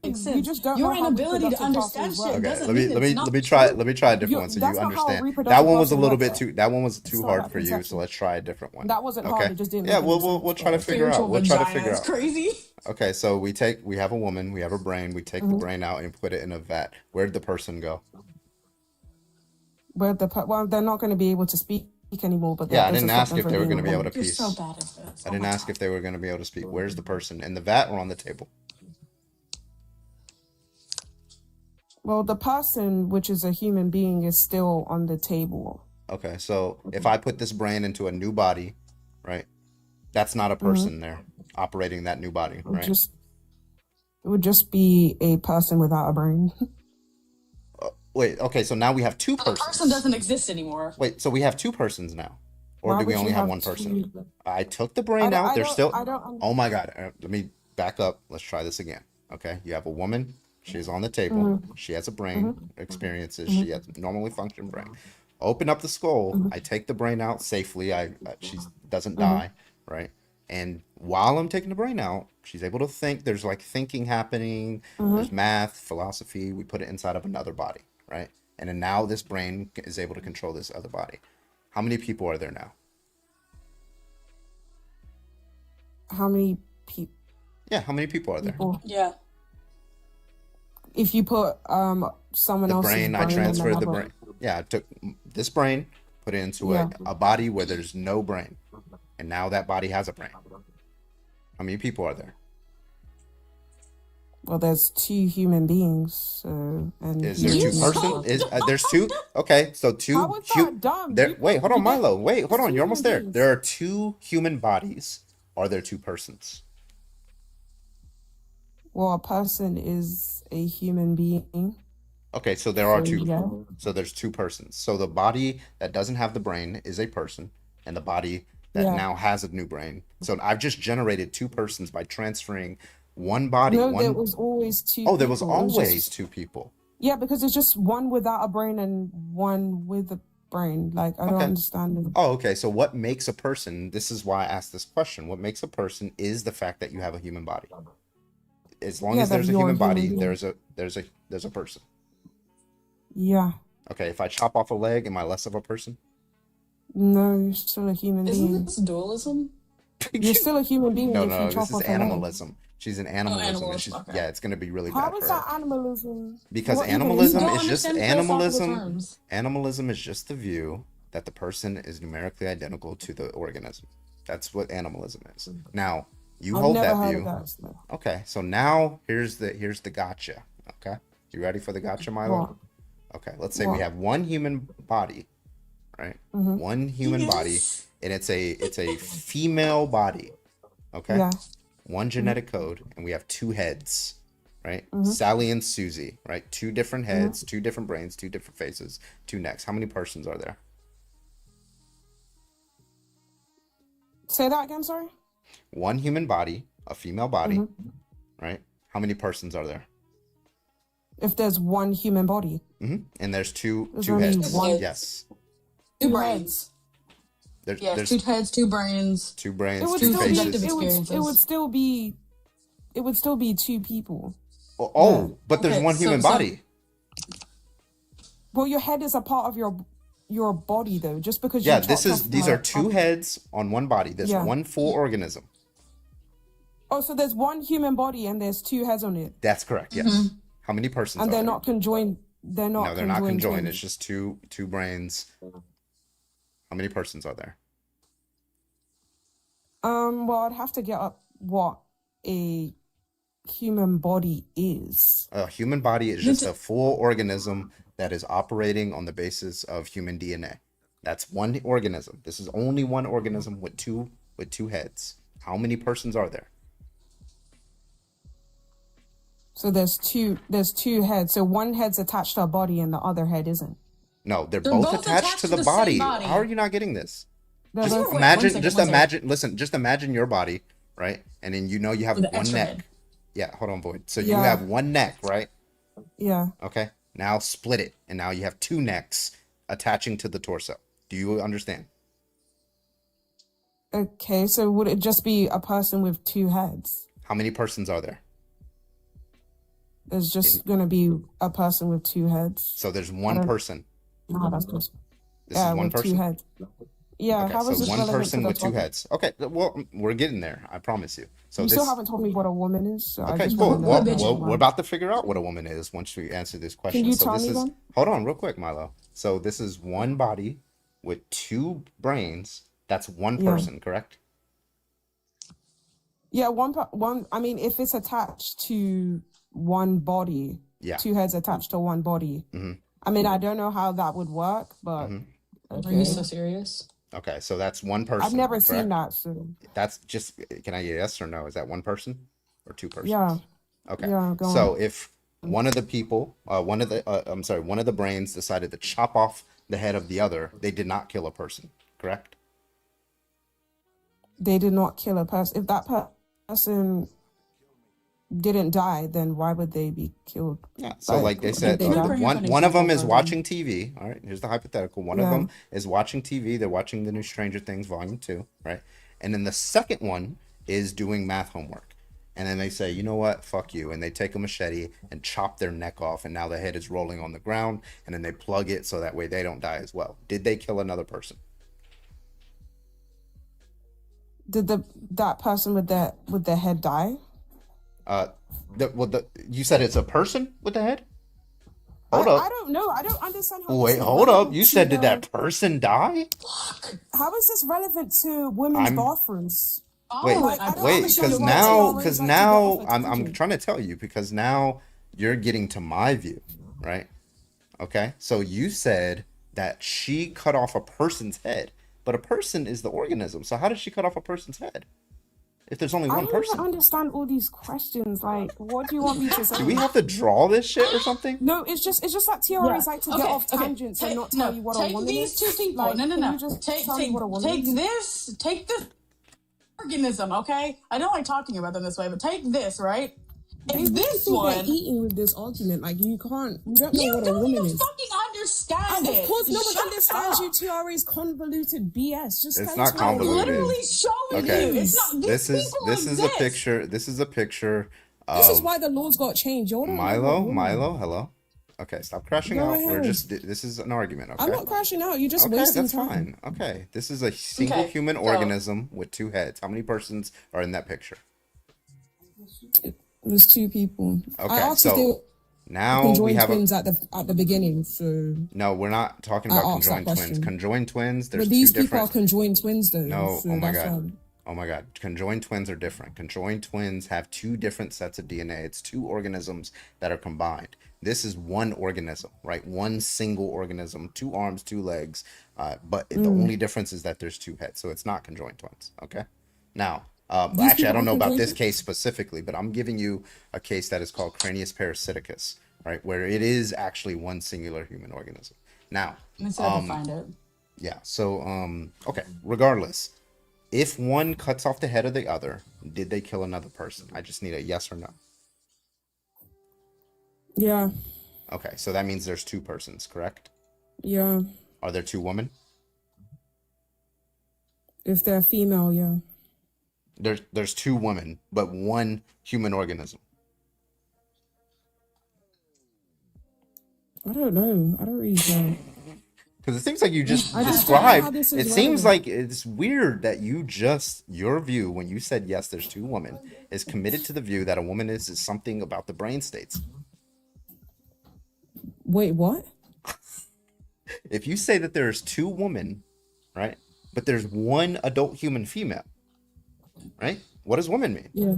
Speaker 3: You
Speaker 12: sense.
Speaker 3: just don't
Speaker 12: Your
Speaker 3: know how
Speaker 12: inability to
Speaker 3: reproductive
Speaker 12: understand
Speaker 3: pathways
Speaker 12: shit
Speaker 3: work.
Speaker 1: Okay,
Speaker 12: doesn't
Speaker 1: let me
Speaker 12: mean
Speaker 1: let me
Speaker 12: it's not
Speaker 1: let me try
Speaker 12: true.
Speaker 1: let me try a different one so
Speaker 3: that's
Speaker 1: you
Speaker 3: not how
Speaker 1: understand. That
Speaker 3: reproductive
Speaker 1: one was a
Speaker 3: pathways
Speaker 1: little
Speaker 3: work,
Speaker 1: bit
Speaker 3: though.
Speaker 1: too. That one was too
Speaker 3: It's not
Speaker 1: hard
Speaker 3: about
Speaker 1: for you.
Speaker 3: conception.
Speaker 1: So let's try a different one.
Speaker 3: That wasn't hard.
Speaker 1: Okay.
Speaker 3: It just didn't
Speaker 1: Yeah,
Speaker 3: make
Speaker 1: we'll
Speaker 3: any
Speaker 1: we'll
Speaker 3: sense.
Speaker 1: try to figure out.
Speaker 12: Spiritual
Speaker 1: We'll try to
Speaker 12: vagina
Speaker 1: figure
Speaker 12: is
Speaker 1: out.
Speaker 12: crazy.
Speaker 1: Okay, so we have a woman, we have a brain, we take the brain out and put it in a vat. Where'd the person go?
Speaker 3: Where well, they're not going to be able to speak anymore. But
Speaker 1: Yeah, I
Speaker 3: that
Speaker 1: didn't
Speaker 3: doesn't
Speaker 1: ask
Speaker 3: stop them
Speaker 1: if
Speaker 3: from
Speaker 1: they were
Speaker 3: being
Speaker 1: going to
Speaker 3: a
Speaker 1: be able to
Speaker 3: woman.
Speaker 1: piece.
Speaker 12: You're so bad at this.
Speaker 1: I didn't ask if they were going to be able to speak. Where's the person? In the vat or on the table?
Speaker 3: Well, the person, which is a human being, is still on the table.
Speaker 1: Okay, so if I put this brain into a new body, right? That's not a person there operating that new body,
Speaker 3: It would
Speaker 1: right?
Speaker 3: it would just be a person without a brain.
Speaker 1: Wait, okay, so now we have two
Speaker 12: The
Speaker 1: persons.
Speaker 12: person doesn't exist anymore.
Speaker 1: Wait, so we have two persons now, or
Speaker 3: Why
Speaker 1: do we
Speaker 3: would
Speaker 1: only
Speaker 3: you
Speaker 1: have
Speaker 3: have
Speaker 1: one person?
Speaker 3: two?
Speaker 1: I took the brain out. There's still.
Speaker 3: I don't.
Speaker 1: Oh my God! Let me back up. Let's try this again. Okay, you have a woman. She's on the table.
Speaker 3: Mhm.
Speaker 1: She has a brain, experiences. She has normally function brain. Open up the skull. I take the brain out safely. She doesn't die, right? And while I'm taking the brain out, she's able to think. There's like thinking happening. There's math, philosophy. We put it inside of another body, right? And then now this brain is able to control this other body. How many people are there now?
Speaker 3: How many people?
Speaker 1: Yeah, how many people are there?
Speaker 12: Yeah.
Speaker 3: If you put someone
Speaker 1: The
Speaker 3: else's
Speaker 1: brain, I
Speaker 3: in
Speaker 1: transferred the
Speaker 3: another-
Speaker 1: brain. Yeah, I took this brain, put it into a body where there's no brain. And now that body has a brain. How many people are there?
Speaker 3: Well, there's 2 human beings. So, and
Speaker 1: Is there 2 person? Is there's 2? Okay, so 2.
Speaker 3: How is that dumb?
Speaker 1: There,
Speaker 3: You-
Speaker 1: wait, hold on,
Speaker 3: you get-
Speaker 1: Milo. Wait, hold
Speaker 3: it's
Speaker 1: on.
Speaker 3: 2
Speaker 1: You're almost
Speaker 3: human
Speaker 1: there.
Speaker 3: beings.
Speaker 1: There are 2 human bodies. Are there 2 persons?
Speaker 3: Well, a person is a human being.
Speaker 1: Okay, so there are
Speaker 3: So,
Speaker 1: 2.
Speaker 3: yeah.
Speaker 1: So there's 2 persons. So the body that doesn't have the brain is a person, and the body that
Speaker 3: Yeah.
Speaker 1: now has a new brain. So I've just generated 2 persons by transferring one body.
Speaker 3: No,
Speaker 1: one...
Speaker 3: there was always 2
Speaker 1: Oh, there was
Speaker 3: people. It was
Speaker 1: always
Speaker 3: just-
Speaker 1: 2 people.
Speaker 3: Yeah, because it's just one without a brain and one with a brain. Like, I don't
Speaker 1: Okay.
Speaker 3: understand it.
Speaker 1: Oh, okay. So what makes a person? This is why I asked this question. What makes a person is the fact that you have a human body. As long
Speaker 3: Yeah,
Speaker 1: as there's
Speaker 3: that
Speaker 1: a
Speaker 3: you're a
Speaker 1: human
Speaker 3: human
Speaker 1: body,
Speaker 3: being.
Speaker 1: there's a person.
Speaker 3: Yeah.
Speaker 1: Okay, if I chop off a leg, am I less of a person?
Speaker 3: No, you're still a human
Speaker 12: Isn't
Speaker 3: being.
Speaker 12: this dualism?
Speaker 3: You're still a human being
Speaker 1: No,
Speaker 3: if
Speaker 1: no,
Speaker 3: you chop
Speaker 1: this is
Speaker 3: off a leg.
Speaker 1: animalism. She's an animalism, and
Speaker 12: animalism,
Speaker 1: she's
Speaker 12: okay.
Speaker 1: yeah, it's gonna be really
Speaker 3: How
Speaker 1: bad
Speaker 3: is
Speaker 1: for her.
Speaker 3: that animalism?
Speaker 1: Because
Speaker 3: What even
Speaker 1: animalism
Speaker 3: that?
Speaker 1: is just
Speaker 12: understand philosophical
Speaker 1: animalism.
Speaker 12: terms.
Speaker 1: Animalism is just the view that the person is numerically identical to the organism. That's what animalism is. Now you
Speaker 3: I've
Speaker 1: hold
Speaker 3: never
Speaker 1: that
Speaker 3: heard
Speaker 1: view.
Speaker 3: of that. So.
Speaker 1: Okay, so now here's the gotcha. Okay, you ready for the gotcha, Milo?
Speaker 3: What?
Speaker 1: Okay, let's say we
Speaker 3: What?
Speaker 1: have one human body, right?
Speaker 3: Mhm.
Speaker 1: One human body, and it's a female body. Okay.
Speaker 3: Yeah.
Speaker 1: One genetic code, and we have 2 heads, right?
Speaker 3: Mhm.
Speaker 1: Sally and Susie, right? 2 different heads, 2 different brains, 2 different faces, 2 necks. How many persons are there?
Speaker 3: Say that again, sorry?
Speaker 1: One human body, a female body,
Speaker 3: Mhm.
Speaker 1: right? How many persons are there?
Speaker 3: If there's one human body.
Speaker 1: And there's two
Speaker 3: There's
Speaker 1: two
Speaker 3: only
Speaker 1: heads.
Speaker 3: one.
Speaker 1: Yes.
Speaker 12: 2 brains.
Speaker 1: There's
Speaker 12: Yes,
Speaker 1: there's
Speaker 12: 2 heads, 2 brains.
Speaker 1: 2
Speaker 3: It
Speaker 1: brains,
Speaker 3: would
Speaker 1: 2
Speaker 3: still be
Speaker 1: faces.
Speaker 3: it would still be it would still be 2 people.
Speaker 1: Oh, but there's
Speaker 12: Okay,
Speaker 1: one
Speaker 12: so-
Speaker 1: human
Speaker 12: so-
Speaker 1: body.
Speaker 3: Well, your head is a part of your body though. Just because
Speaker 1: Yeah,
Speaker 3: you
Speaker 1: this
Speaker 3: chopped
Speaker 1: is
Speaker 3: off
Speaker 1: these
Speaker 3: the-
Speaker 1: are 2 heads on one body. There's
Speaker 3: Yeah.
Speaker 1: one full organism.
Speaker 3: Oh, so there's one human body and there's 2 heads on it.
Speaker 1: That's correct. Yes.
Speaker 3: Mhm.
Speaker 1: How many persons
Speaker 3: And
Speaker 1: are
Speaker 3: they're
Speaker 1: there?
Speaker 3: not conjoined. They're not
Speaker 1: No, they're not conjoined.
Speaker 3: twins.
Speaker 1: It's just two brains. How many persons are there?
Speaker 3: Well, I'd have to get up what a human body is.
Speaker 1: A human body is just a full organism that is operating on the basis of human DNA. That's one organism. This is only one organism with two heads. How many persons are there?
Speaker 3: So there's two heads. So one head's attached to a body and the other head isn't.
Speaker 1: No, they're
Speaker 12: They're
Speaker 1: both
Speaker 12: both
Speaker 1: attached to the
Speaker 12: same
Speaker 1: body.
Speaker 12: body.
Speaker 1: How are you not getting this?
Speaker 3: They're
Speaker 1: Just
Speaker 3: both-
Speaker 12: Wait,
Speaker 1: imagine,
Speaker 12: one second,
Speaker 1: just
Speaker 12: one second.
Speaker 1: imagine. Listen, just imagine your body, right? And then you know you have
Speaker 12: With the
Speaker 1: one
Speaker 12: extra
Speaker 1: neck.
Speaker 12: head.
Speaker 1: Yeah, hold on, Void. So you
Speaker 3: Yeah.
Speaker 1: have one neck, right?
Speaker 3: Yeah.
Speaker 1: Okay. Now split it, and now you have 2 necks attaching to the torso. Do you understand?
Speaker 3: Okay, so would it just be a person with 2 heads?
Speaker 1: How many persons are there?
Speaker 3: There's just gonna be a person with 2 heads.
Speaker 1: So there's
Speaker 3: I
Speaker 1: one
Speaker 3: don't-
Speaker 1: person.
Speaker 3: No, that's just
Speaker 1: This
Speaker 3: yeah,
Speaker 1: is one
Speaker 3: with
Speaker 1: person.
Speaker 3: 2 heads. Yeah,
Speaker 1: Okay,
Speaker 3: how is
Speaker 1: so
Speaker 3: this
Speaker 1: one
Speaker 3: relevant
Speaker 1: person
Speaker 3: to the
Speaker 1: with 2
Speaker 3: topic?
Speaker 1: heads. Okay, well, we're getting there. I promise you. So
Speaker 3: You
Speaker 1: this.
Speaker 3: still haven't told me what a woman is. So I
Speaker 1: Okay,
Speaker 3: just
Speaker 1: cool.
Speaker 3: wanna know
Speaker 1: Well,
Speaker 3: what
Speaker 1: well,
Speaker 3: one.
Speaker 1: we're about to figure out what a woman is once we answer this question.
Speaker 3: you
Speaker 1: So
Speaker 3: tell
Speaker 1: this
Speaker 3: me
Speaker 1: is.
Speaker 3: then?
Speaker 1: Hold on, real quick, Milo. So this is one body with 2 brains. That's one
Speaker 3: Yeah.
Speaker 1: person, correct?
Speaker 3: Yeah, one. I mean, if it's attached to one body,
Speaker 1: Yeah.
Speaker 3: 2 heads attached to one body.
Speaker 1: Mhm.
Speaker 3: I mean, I don't know how that would work, but
Speaker 12: Are
Speaker 3: okay.
Speaker 12: you so serious?
Speaker 1: Okay, so that's one person.
Speaker 3: I've never
Speaker 1: correct?
Speaker 3: seen that. So
Speaker 1: That's just. Can I get yes or no? Is that one person or 2 persons?
Speaker 3: yeah,
Speaker 1: Okay.
Speaker 3: yeah. Go
Speaker 1: So
Speaker 3: on.
Speaker 1: if one of the people, one of the brains decided to chop off the head of the other, they did not kill a person, correct?
Speaker 3: They did not kill a person. If that person didn't die, then why would they be killed?
Speaker 1: Yeah. So like they
Speaker 3: did
Speaker 1: said,
Speaker 3: they die?
Speaker 1: one of them is watching TV. All right. Here's the hypothetical. One of
Speaker 3: Yeah.
Speaker 1: them is watching TV. They're watching the new Stranger Things Volume 2, right? And then the second one is doing math homework. And then they say, you know what, fuck you. And they take a machete and chop their neck off. And now the head is rolling on the ground. And then they plug it so that way they don't die as well. Did they kill another person?
Speaker 3: Did that person with the head die?
Speaker 1: You said it's a person with the head? Hold up.
Speaker 3: I don't know. I don't understand how.
Speaker 1: Wait, hold up. You said, did that person die?
Speaker 3: How is this relevant to women's bathrooms?
Speaker 1: Wait, because now I'm trying to tell you, because now you're getting to my view, right? Okay, so you said that she cut off a person's head, but a person is the organism. So how did she cut off a person's head if there's only one person?
Speaker 3: I don't understand all these questions. Like, what do you want me to say?
Speaker 1: Do we have to draw this shit or something?
Speaker 3: No, it's just that TRAs like to get off tangents and not tell you what a woman is.
Speaker 12: Take these two people.
Speaker 3: Like,
Speaker 12: No.
Speaker 3: Take
Speaker 12: this organism, okay? I don't like talking about them this way, but take this, right?
Speaker 3: If this one, they're eating with this argument, like you don't know what a woman is.
Speaker 12: Fucking understand it.
Speaker 3: Of course, no one understands you. TRA's convoluted BS.
Speaker 1: It's not convoluted.
Speaker 12: I'm literally showing you. It's not.
Speaker 1: This is a picture. This is a picture.
Speaker 3: This is why the laws got changed.
Speaker 1: Milo, hello. Okay, stop crashing out. This is an argument. Okay,
Speaker 3: I'm not crashing out. You're just wasting time.
Speaker 1: Fine. Okay, this is a single human organism with two heads. How many persons are in that picture?
Speaker 3: There's two people.
Speaker 1: Okay,
Speaker 3: I asked
Speaker 1: so
Speaker 3: if they
Speaker 1: now
Speaker 3: conjoined
Speaker 1: we have
Speaker 3: twins at the beginning. So
Speaker 1: no, we're not talking about conjoined twins. Conjoined twins. There's
Speaker 3: but these
Speaker 1: two
Speaker 3: people are conjoined twins, though.
Speaker 1: No,
Speaker 3: so
Speaker 1: oh my god, conjoined twins are different. Conjoined twins have two different sets of DNA. It's two organisms that are combined. This is one organism, right? One single organism, two arms, two legs. But the only difference is that there's two heads, so it's not conjoined twins. Okay, now. Actually, I don't know about this case specifically, but I'm giving you a case that is called Cranius parasiticus, right? Where it is actually one singular human organism. Now,
Speaker 12: let's find it.
Speaker 1: Yeah. So, okay. Regardless, if one cuts off the head of the other, did they kill another person? I just need a yes or no.
Speaker 3: Yeah.
Speaker 1: Okay. So that means there's two persons, correct?
Speaker 3: Yeah.
Speaker 1: Are there two women?
Speaker 3: If they're female, yeah.
Speaker 1: There's two women, but one human organism.
Speaker 3: I don't know. I don't really know.
Speaker 1: Because it seems like you just described. It seems like it's weird that your view when you said yes, there's two women, is committed to the view that a woman is something about the brain states.
Speaker 3: Wait, what?
Speaker 1: If you say that there's two women, right, but there's one adult human female. Right? What does woman mean?
Speaker 3: Yeah.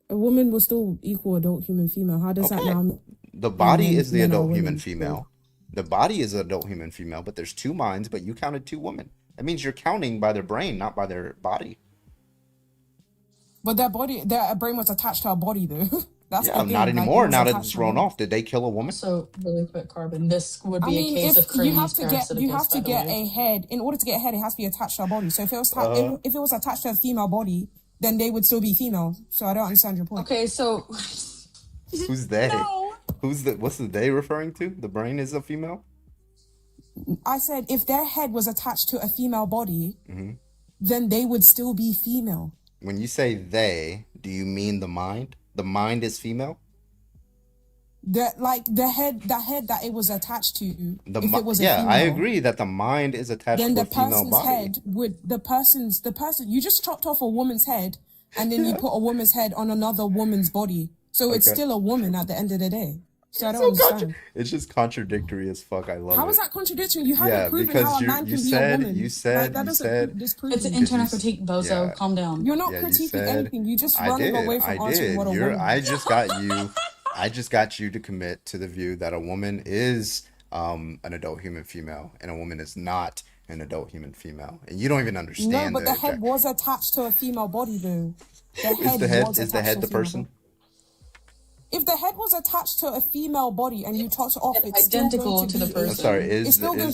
Speaker 3: A woman will still equal adult human female. How does that now?
Speaker 1: The body is the adult human female. The body is adult human female, but there's two minds, but you counted two women. That means you're counting by their brain, not by their body.
Speaker 3: But their brain was attached to our body, though. That's
Speaker 1: not anymore. Now that it's thrown off, did they kill a woman?
Speaker 12: So really quick, Carbon. This would be a case of Cranius parasiticus.
Speaker 3: You have to get a head. In order to get a head, it has to be attached to our body. So if it was attached to a female body, then they would still be female. So I don't understand your point.
Speaker 12: Okay, so
Speaker 1: who's they?
Speaker 12: No.
Speaker 1: What's the they referring to? The brain is a female?
Speaker 3: I said if their head was attached to a female body, then they would still be female.
Speaker 1: When you say they, do you mean the mind? The mind is female?
Speaker 3: The head that it was attached to. If it was a female,
Speaker 1: I agree that the mind is attached to a female body.
Speaker 3: The person you just chopped off a woman's head and then you put a woman's head on another woman's body. So it's still a woman at the end of the day. So I don't understand.
Speaker 1: It's just contradictory as fuck. I love it.
Speaker 3: How is that contradictory? You haven't proven how a man can be a woman.
Speaker 1: You said
Speaker 12: it's an internal critique, Bozo.
Speaker 1: Yeah.
Speaker 12: Calm down.
Speaker 3: You're not critiquing anything. You just running away from answering what a woman.
Speaker 1: I just got you to commit to the view that a woman is an adult human female and a woman is not an adult human female, and you don't even understand.
Speaker 3: No, but the head was attached to a female body, though.
Speaker 1: Is the head the person?
Speaker 3: If the head was attached to a female body and you chopped it off, it's
Speaker 12: identical to the person.
Speaker 1: I'm sorry.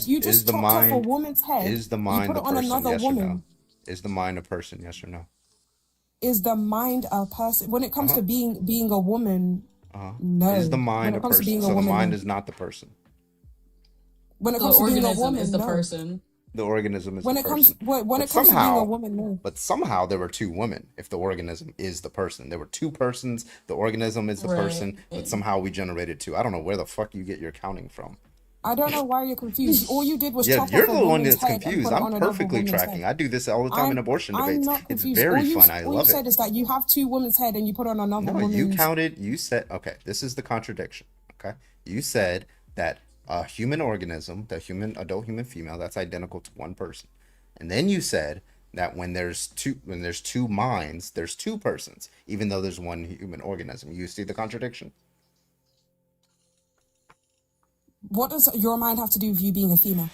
Speaker 3: You just chopped off a woman's head.
Speaker 1: Is the mind
Speaker 3: you put
Speaker 1: a
Speaker 3: it on
Speaker 1: person?
Speaker 3: another
Speaker 1: Yes
Speaker 3: woman.
Speaker 1: or no? Is the mind a person? Yes or no?
Speaker 3: Is the mind a person? When it comes to being a woman, no.
Speaker 1: Is the mind a person? So the mind is not the person.
Speaker 3: When it comes to being a woman,
Speaker 12: is the
Speaker 3: no.
Speaker 12: person.
Speaker 1: The organism is
Speaker 3: When
Speaker 1: the
Speaker 3: it comes
Speaker 1: person.
Speaker 3: when
Speaker 1: But
Speaker 3: it comes to being
Speaker 1: somehow,
Speaker 3: a woman, no.
Speaker 1: but somehow there were two women. If the organism is the person, there were two persons. The organism is the person, but somehow we generated two. I don't know where the fuck you get your counting from.
Speaker 3: I don't know why you're confused. All you did was
Speaker 1: Yeah,
Speaker 3: chop
Speaker 1: you're
Speaker 3: off
Speaker 1: the
Speaker 3: a
Speaker 1: one
Speaker 3: woman's
Speaker 1: that's
Speaker 3: head and
Speaker 1: confused.
Speaker 3: put it
Speaker 1: I'm
Speaker 3: on another
Speaker 1: perfectly
Speaker 3: woman's
Speaker 1: tracking.
Speaker 3: head.
Speaker 1: I do this all the time in abortion
Speaker 3: I'm
Speaker 1: debates.
Speaker 3: not
Speaker 1: It's
Speaker 3: confused.
Speaker 1: very fun. I
Speaker 3: All you
Speaker 1: love
Speaker 3: said
Speaker 1: it.
Speaker 3: is that you have two women's head and you put on another
Speaker 1: No,
Speaker 3: woman's.
Speaker 1: you said, okay, this is the contradiction. Okay. You said that a human organism, the adult human female, that's identical to one person. And then you said that when there's two minds, there's two persons, even though there's one human organism. You see the contradiction?
Speaker 3: What does your mind have to do with you being a female?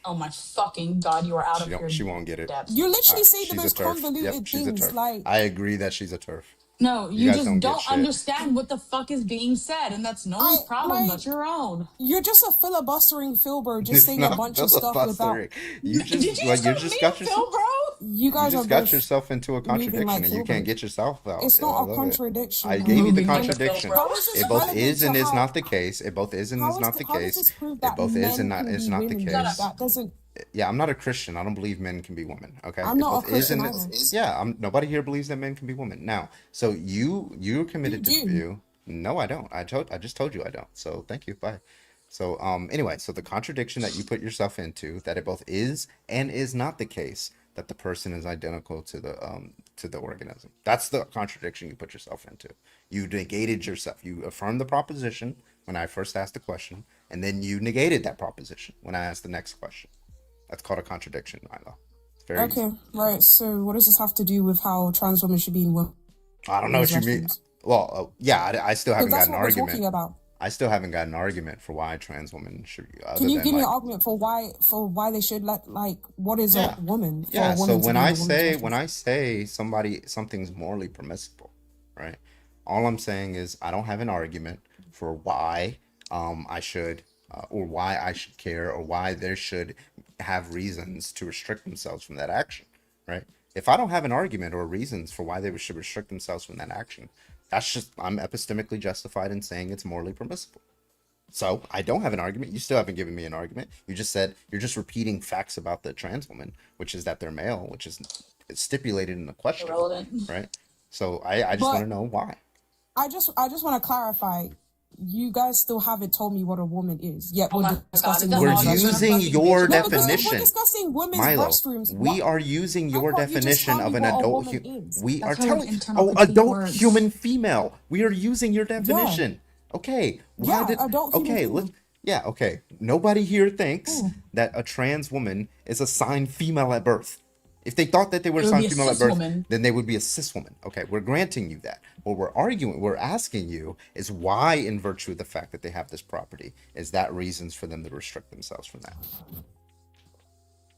Speaker 12: Oh my fucking god, you are out of your
Speaker 1: She won't get it.
Speaker 12: depth.
Speaker 3: You literally say the
Speaker 1: She's a
Speaker 3: most
Speaker 1: turf.
Speaker 3: convoluted
Speaker 1: Yep, she's a
Speaker 3: things.
Speaker 1: turf.
Speaker 3: Like
Speaker 1: I agree that she's a turf.
Speaker 12: No,
Speaker 1: You
Speaker 12: you
Speaker 1: guys
Speaker 12: just
Speaker 1: don't get
Speaker 12: don't
Speaker 1: shit.
Speaker 12: understand what the fuck is being said, and that's no one's problem but your own.
Speaker 3: you're just a filibustering Philbro, just
Speaker 1: It's
Speaker 3: saying a
Speaker 1: not
Speaker 3: bunch of stuff without.
Speaker 1: filibustering. You
Speaker 12: Did
Speaker 1: just
Speaker 12: you
Speaker 1: like you
Speaker 12: just
Speaker 1: just
Speaker 12: call
Speaker 1: got
Speaker 12: me a
Speaker 1: yourself.
Speaker 12: Phil, bro?
Speaker 3: You guys
Speaker 1: You
Speaker 3: are
Speaker 1: just got
Speaker 3: both
Speaker 1: yourself into a
Speaker 3: moving
Speaker 1: contradiction,
Speaker 3: like
Speaker 1: and you can't
Speaker 3: Philbro.
Speaker 1: get yourself out.
Speaker 3: It's
Speaker 1: I
Speaker 3: not a
Speaker 1: love it.
Speaker 3: contradiction.
Speaker 1: I
Speaker 3: though.
Speaker 1: gave you the
Speaker 12: Moving like
Speaker 1: contradiction.
Speaker 12: Philbro.
Speaker 3: How is this
Speaker 1: It both
Speaker 3: relevant
Speaker 1: is
Speaker 3: to
Speaker 1: and is
Speaker 3: how-
Speaker 1: not the case. It both is and
Speaker 3: how
Speaker 1: is
Speaker 3: is
Speaker 1: not the
Speaker 3: how does
Speaker 1: case.
Speaker 3: this prove
Speaker 1: It
Speaker 3: that
Speaker 1: both is
Speaker 3: men
Speaker 1: and
Speaker 3: can
Speaker 1: is
Speaker 3: be
Speaker 1: not the
Speaker 3: women?
Speaker 1: case.
Speaker 3: That doesn't.
Speaker 1: Yeah, I'm not a Christian. I don't believe men can be women. Okay,
Speaker 3: I'm
Speaker 1: It
Speaker 3: not a
Speaker 1: both is and
Speaker 3: Christian
Speaker 1: is- yeah, nobody here believes that men can be women. Now, so you're committed to the view. No, I don't. I just told you I don't. So thank you. Bye. So anyway, so the contradiction that you put yourself into, that it both is and is not the case that the person is identical to the organism. That's the contradiction you put yourself into. You negated yourself. You affirmed the proposition when I first asked the question, and then you negated that proposition when I asked the next question. That's called a contradiction, Milo. It's very
Speaker 3: Okay, right. So what does this have to do with how trans women should be in women?
Speaker 1: I don't know what you mean. Well, yeah, I still haven't
Speaker 3: Because
Speaker 1: got
Speaker 3: that's
Speaker 1: an
Speaker 3: what we're
Speaker 1: argument.
Speaker 3: talking about.
Speaker 1: I still haven't got an argument for why trans women should be. Other
Speaker 3: Can you
Speaker 1: than,
Speaker 3: give me
Speaker 1: like,
Speaker 3: an argument for why they should what is
Speaker 1: Yeah.
Speaker 3: a woman? For
Speaker 1: Yeah,
Speaker 3: a
Speaker 1: so
Speaker 3: woman to
Speaker 1: when
Speaker 3: be in
Speaker 1: I
Speaker 3: a woman's
Speaker 1: say
Speaker 3: restroom?
Speaker 1: something's morally permissible, right? All I'm saying is I don't have an argument for why I should or why I should care or why there should have reasons to restrict themselves from that action, right? If I don't have an argument or reasons for why they should restrict themselves from that action, that's just I'm epistemically justified in saying it's morally permissible. So I don't have an argument. You still haven't given me an argument. You just said you're just repeating facts about the trans woman, which is that they're male, which is it's stipulated in the question,
Speaker 12: Irrelevant.
Speaker 1: right? So I just want to know why.
Speaker 3: I just want to clarify. You guys still haven't told me what a woman is. Yet we're discussing.
Speaker 1: We're
Speaker 3: women's
Speaker 1: using
Speaker 3: restrooms.
Speaker 1: your
Speaker 3: No, because if
Speaker 1: definition.
Speaker 3: we're discussing women's
Speaker 1: Milo,
Speaker 3: restrooms.
Speaker 1: we are using your
Speaker 3: can't you just
Speaker 1: definition
Speaker 3: tell
Speaker 1: of
Speaker 3: me
Speaker 1: an
Speaker 3: what a
Speaker 1: adult
Speaker 3: woman
Speaker 1: human.
Speaker 3: is?
Speaker 1: We
Speaker 12: That's
Speaker 1: are
Speaker 12: how we
Speaker 1: telling
Speaker 12: interpret
Speaker 1: adult
Speaker 12: words.
Speaker 1: human female. We are using your definition. Okay. Why
Speaker 3: Yeah, adult human
Speaker 1: okay,
Speaker 3: female.
Speaker 1: okay. Nobody here thinks that a trans woman is assigned female at birth. If they thought that they were
Speaker 12: It would be
Speaker 1: assigned
Speaker 12: a
Speaker 1: female at
Speaker 12: cis
Speaker 1: birth,
Speaker 12: woman.
Speaker 1: then they would be a cis woman. Okay, we're granting you that. What we're asking you is why, in virtue of the fact that they have this property, is that reasons for them to restrict themselves from that?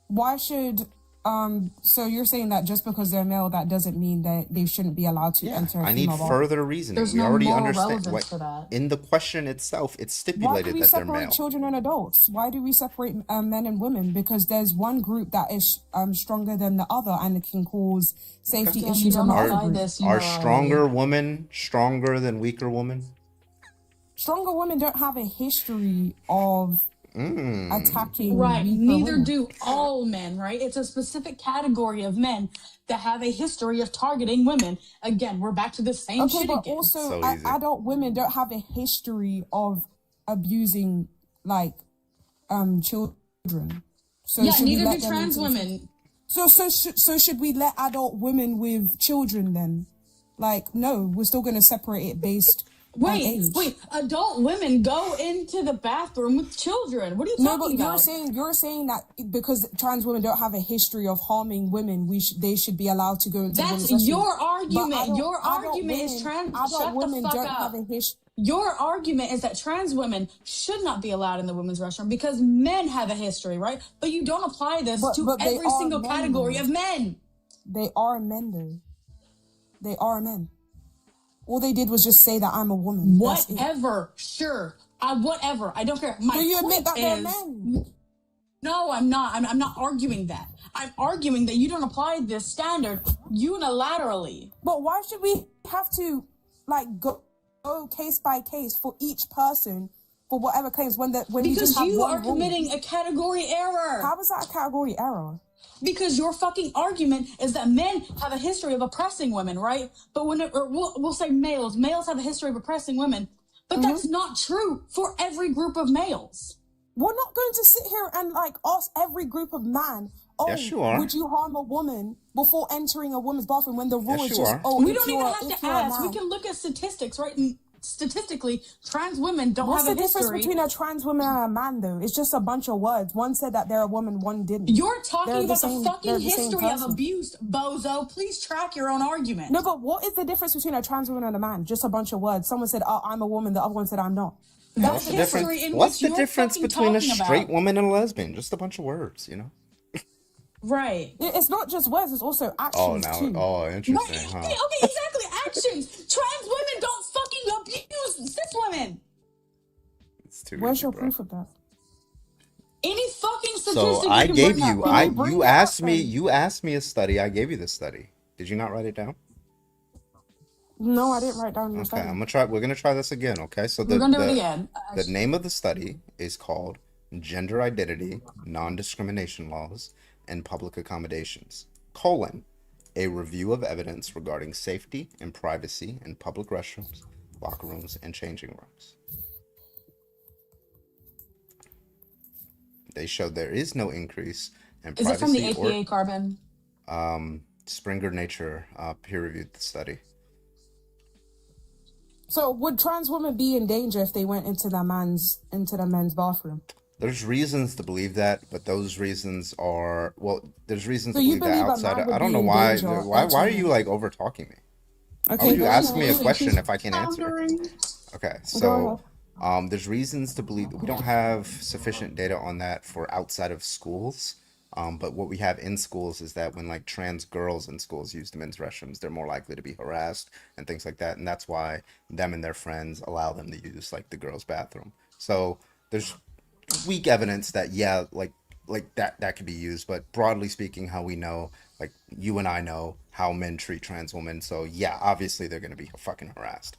Speaker 3: Why should so you're saying that just because they're male, that doesn't mean that they shouldn't be allowed to enter a
Speaker 1: I need
Speaker 3: female body?
Speaker 1: further reasoning.
Speaker 12: There's
Speaker 1: We
Speaker 12: no
Speaker 1: already
Speaker 12: moral
Speaker 1: understand
Speaker 12: relevance
Speaker 1: what
Speaker 12: for that.
Speaker 1: in the question itself. It's
Speaker 3: Why do
Speaker 1: stipulated
Speaker 3: we
Speaker 1: that they're
Speaker 3: separate
Speaker 1: male.
Speaker 3: children and adults? Why do we separate men and women? Because there's one group that is stronger than the other, and it can cause safety
Speaker 12: Again, you
Speaker 3: issues on
Speaker 12: don't
Speaker 3: the
Speaker 12: apply
Speaker 3: other group.
Speaker 12: this, you
Speaker 1: Are
Speaker 12: know already.
Speaker 1: stronger women stronger than weaker women?
Speaker 3: Stronger women don't have a history of attacking
Speaker 12: Right,
Speaker 3: weaker
Speaker 12: neither
Speaker 3: women.
Speaker 12: do all men, right? It's a specific category of men that have a history of targeting women. Again, we're back to the same
Speaker 3: Okay,
Speaker 12: shit
Speaker 3: but
Speaker 12: again.
Speaker 3: also adult women don't have a history of abusing children. So
Speaker 12: Yeah,
Speaker 3: should we
Speaker 12: neither
Speaker 3: let
Speaker 12: do
Speaker 3: them
Speaker 12: trans
Speaker 3: into the-
Speaker 12: women.
Speaker 3: So should we let adult women with children then? Like, no, we're still going to separate it based on age.
Speaker 12: Wait, adult women go into the bathroom with children. What are you
Speaker 3: No,
Speaker 12: talking
Speaker 3: but
Speaker 12: about?
Speaker 3: you're saying that because trans women don't have a history of harming women, they should be allowed to go into
Speaker 12: That's
Speaker 3: women's restrooms.
Speaker 12: your
Speaker 3: But
Speaker 12: argument. Your
Speaker 3: adult
Speaker 12: argument is
Speaker 3: women-
Speaker 12: trans.
Speaker 3: Adult
Speaker 12: Shut the
Speaker 3: women
Speaker 12: fuck
Speaker 3: don't
Speaker 12: up.
Speaker 3: have a history.
Speaker 12: Your argument is that trans women should not be allowed in the women's restroom because men have a history, right? But you don't apply this to
Speaker 3: But they
Speaker 12: every
Speaker 3: are
Speaker 12: single
Speaker 3: men,
Speaker 12: category
Speaker 3: though.
Speaker 12: of men.
Speaker 3: They are men, though. They are men. All they did was just say that I'm a woman. That's it.
Speaker 12: Whatever. Sure. Whatever. I don't care. My
Speaker 3: Do you admit
Speaker 12: point
Speaker 3: that they're
Speaker 12: is-
Speaker 3: men?
Speaker 12: No, I'm not. I'm not arguing that. I'm arguing that you don't apply this standard unilaterally.
Speaker 3: But why should we have to go case by case for each person for whatever claims when you
Speaker 12: Because
Speaker 3: just have
Speaker 12: you
Speaker 3: one
Speaker 12: are
Speaker 3: rule.
Speaker 12: committing a category error.
Speaker 3: How is that a category error?
Speaker 12: Because your fucking argument is that men have a history of oppressing women, right? But we'll say males have a history of oppressing women, but that's not true for every group of males.
Speaker 3: We're not going to sit here and like ask every group of man, oh,
Speaker 1: Yes, you are.
Speaker 3: would you harm a woman before entering a woman's bathroom when the rule
Speaker 1: Yes,
Speaker 3: is
Speaker 1: you
Speaker 3: just,
Speaker 1: are.
Speaker 3: oh,
Speaker 12: We
Speaker 3: if
Speaker 12: don't even
Speaker 3: you're-
Speaker 12: have
Speaker 3: if
Speaker 12: to
Speaker 3: you're a
Speaker 12: ask. We
Speaker 3: man.
Speaker 12: can look at statistics, right? And statistically, trans women don't
Speaker 3: What's
Speaker 12: have
Speaker 3: the
Speaker 12: a
Speaker 3: difference
Speaker 12: history.
Speaker 3: between a trans woman and a man, though? It's just a bunch of words. One said that they're a woman, one didn't.
Speaker 12: You're talking
Speaker 3: They're
Speaker 12: about the
Speaker 3: same-
Speaker 12: fucking
Speaker 3: they're the same
Speaker 12: history of
Speaker 3: person.
Speaker 12: abuse, bozo. Please track your own argument.
Speaker 3: No, but what is the difference between a trans woman and a man? Just a bunch of words. Someone said, oh, I'm a woman. The other one said, I'm not.
Speaker 12: That's
Speaker 1: What's the difference?
Speaker 12: history in
Speaker 1: What's
Speaker 12: which
Speaker 1: the
Speaker 12: you're
Speaker 1: difference
Speaker 12: fucking
Speaker 1: between a
Speaker 12: talking
Speaker 1: straight
Speaker 12: about.
Speaker 1: woman and a lesbian? Just a bunch of words, you know.
Speaker 12: Right.
Speaker 3: It's not just words, it's also actions, too.
Speaker 1: Interesting,
Speaker 12: Right.
Speaker 1: huh?
Speaker 12: Okay, exactly. Actions. Trans women don't fucking abuse cis women.
Speaker 1: It's too
Speaker 3: Where's
Speaker 1: easy,
Speaker 3: your
Speaker 1: bro.
Speaker 3: proof of that?
Speaker 12: Any fucking statistic
Speaker 1: So I
Speaker 12: you can
Speaker 1: gave
Speaker 12: bring
Speaker 1: you,
Speaker 12: up.
Speaker 1: you asked me a study. I gave you the study. Did you not write it down?
Speaker 3: No, I didn't write down your
Speaker 1: Okay,
Speaker 3: study.
Speaker 1: we're gonna try this again. Okay, so
Speaker 12: We're gonna do it again.
Speaker 1: the name of the study is called Gender Identity, Non-Discrimination Laws, and Public Accommodations, a review of evidence regarding safety and privacy in public restrooms, locker rooms, and changing rooms. They showed there is no increase in
Speaker 12: Is it from the
Speaker 1: privacy
Speaker 12: APA Carbon?
Speaker 1: Springer Nature peer-reviewed the study.
Speaker 3: So would trans women be in danger if they went into the men's bathroom?
Speaker 1: There's reasons to believe that, but those reasons are there's reasons
Speaker 3: So
Speaker 1: to
Speaker 3: you
Speaker 1: believe that
Speaker 3: believe a
Speaker 1: outside.
Speaker 3: man would
Speaker 1: I don't
Speaker 3: be
Speaker 1: know
Speaker 3: in
Speaker 1: why.
Speaker 3: danger
Speaker 1: Why are
Speaker 3: entering-
Speaker 1: you like over talking me? Why
Speaker 3: Okay,
Speaker 1: would you
Speaker 3: go
Speaker 1: ask me a
Speaker 3: ahead.
Speaker 1: question if I can answer? Okay,
Speaker 3: Go
Speaker 1: so there's reasons to believe we don't have sufficient data on that for outside of schools. But what we have in schools is that when like trans girls in schools use the men's restrooms, they're more likely to be harassed and things like that, and that's why them and their friends allow them to use like the girls' bathroom. So there's weak evidence that like that could be used, but broadly speaking, how we know, like you and I know how men treat trans women, so yeah, obviously they're gonna be fucking harassed.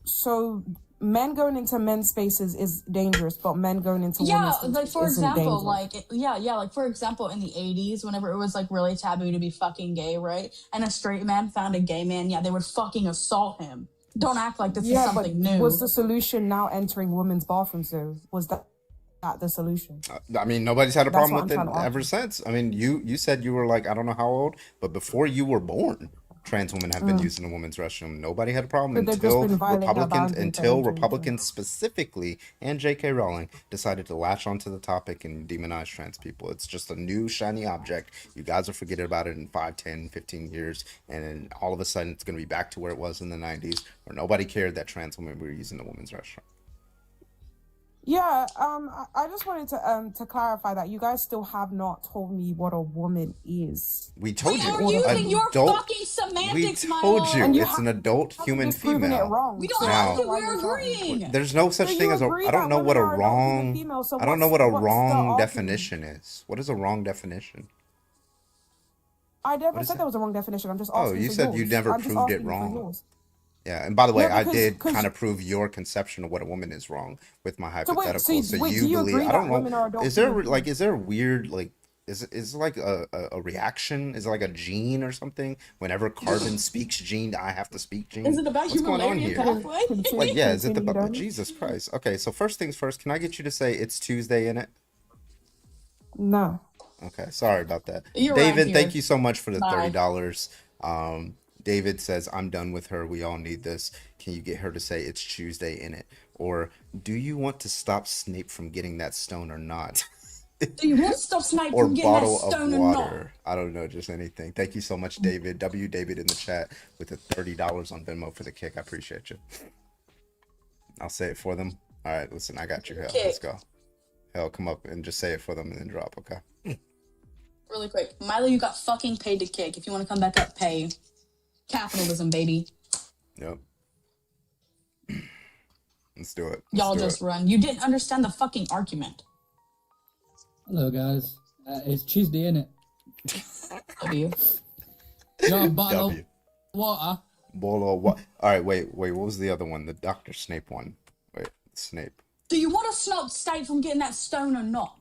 Speaker 3: So men going into men's spaces is dangerous, but men going into
Speaker 12: Yeah,
Speaker 3: women's spaces
Speaker 12: like for
Speaker 3: isn't
Speaker 12: example,
Speaker 3: dangerous.
Speaker 12: like for example, in the 80s, whenever it was like really taboo to be fucking gay, right? And a straight man found a gay man, yeah, they would fucking assault him. Don't act like this is
Speaker 3: Yeah, but
Speaker 12: something new.
Speaker 3: was the solution now entering women's bathrooms though? Was that the solution?
Speaker 1: I mean, nobody's had a
Speaker 3: That's
Speaker 1: problem
Speaker 3: what
Speaker 1: with
Speaker 3: I'm
Speaker 1: it
Speaker 3: trying to
Speaker 1: ever
Speaker 3: argue.
Speaker 1: since. I mean, you said you were like, I don't know how old, but before you were born, trans women have been using the women's restroom. Nobody had a problem
Speaker 3: But they've just
Speaker 1: until
Speaker 3: been violating our boundaries and
Speaker 1: until
Speaker 3: entering.
Speaker 1: Republicans specifically and J.K. Rowling decided to latch onto the topic and demonize trans people. It's just a new shiny object. You guys will forget about it in 5, 10, 15 years, and then all of a sudden it's going to be back to where it was in the 90s, where nobody cared that trans women were using the women's restroom.
Speaker 3: Yeah, I just wanted to clarify that you guys still have not told me what a woman is.
Speaker 1: We told you.
Speaker 12: You're using your
Speaker 1: Adult-
Speaker 12: fucking
Speaker 1: We
Speaker 12: semantics, my
Speaker 1: told
Speaker 12: love.
Speaker 1: you
Speaker 3: And you
Speaker 1: it's an adult human
Speaker 3: Proving it
Speaker 1: female.
Speaker 3: wrong.
Speaker 12: We don't
Speaker 3: so
Speaker 12: have
Speaker 1: Now-
Speaker 12: to. We're agreeing.
Speaker 1: There's no such
Speaker 3: So
Speaker 1: thing
Speaker 3: you
Speaker 1: as a.
Speaker 3: agree
Speaker 1: I don't
Speaker 3: that
Speaker 1: know what a
Speaker 3: women are adult human
Speaker 1: wrong.
Speaker 3: female, so
Speaker 1: I don't know what a
Speaker 3: what's the
Speaker 1: wrong
Speaker 3: argument?
Speaker 1: definition is. What is a wrong definition?
Speaker 3: I never
Speaker 1: What is
Speaker 3: said
Speaker 1: that?
Speaker 3: there was a wrong definition. I'm just
Speaker 1: Oh,
Speaker 3: asking
Speaker 1: you
Speaker 3: for
Speaker 1: said
Speaker 3: yours.
Speaker 1: you never
Speaker 3: I'm just
Speaker 1: proved it
Speaker 3: asking for
Speaker 1: wrong.
Speaker 3: yours.
Speaker 1: Yeah, and by the way,
Speaker 3: No,
Speaker 1: I
Speaker 3: because-
Speaker 1: did
Speaker 3: 'cause-
Speaker 1: kind of prove your conception of what a woman is wrong with my
Speaker 3: So wait,
Speaker 1: hypothetical. So,
Speaker 3: wait,
Speaker 1: you
Speaker 3: do you
Speaker 1: believe?
Speaker 3: agree
Speaker 1: I don't
Speaker 3: that women are
Speaker 1: know.
Speaker 3: adult
Speaker 1: Is there
Speaker 3: human
Speaker 1: like is there a weird like is it like a reaction? Is it like a gene or something? Whenever carbon speaks gene, I have to speak gene.
Speaker 12: Is it about
Speaker 1: What's going on
Speaker 12: human
Speaker 1: here?
Speaker 12: pathway?
Speaker 1: Like, yeah, is it the
Speaker 3: Continue,
Speaker 1: Jesus Christ? Okay, so first things first, can I get you to say it's Tuesday in it?
Speaker 3: No.
Speaker 1: Okay, sorry about that.
Speaker 12: You're right
Speaker 1: David,
Speaker 12: here.
Speaker 1: thank you so much for the
Speaker 12: Bye.
Speaker 1: $30. David says, I'm done with her. We all need this. Can you get her to say it's Tuesday in it? Or do you want to stop Snape from getting that stone or not?
Speaker 12: Do you want to stop Snape
Speaker 1: Or
Speaker 12: from getting that
Speaker 1: bottle
Speaker 12: stone
Speaker 1: of
Speaker 12: or not?
Speaker 1: water. I don't know, just anything. Thank you so much, David. W David in the chat with the $30 on Venmo for the kick. I appreciate you. I'll say it for them. All right, listen, I got you. Hell, let's go. Hell, come up and just say it for them and then drop, okay?
Speaker 12: Really quick. Milo, you got fucking paid to kick. If you want to come back up, pay. Capitalism, baby.
Speaker 1: Yep. Let's do it.
Speaker 12: Y'all
Speaker 1: Let's do
Speaker 12: just
Speaker 1: it.
Speaker 12: run. You didn't understand the fucking argument.
Speaker 15: Hello, guys. It's Tuesday, innit?
Speaker 12: W.
Speaker 15: Got a bottle
Speaker 1: W.
Speaker 15: of water.
Speaker 1: Bolo, what? All right, wait. What was the other one? The Dr. Snape one. Wait, Snape.
Speaker 12: Do you want to stop Snape from getting that stone or not?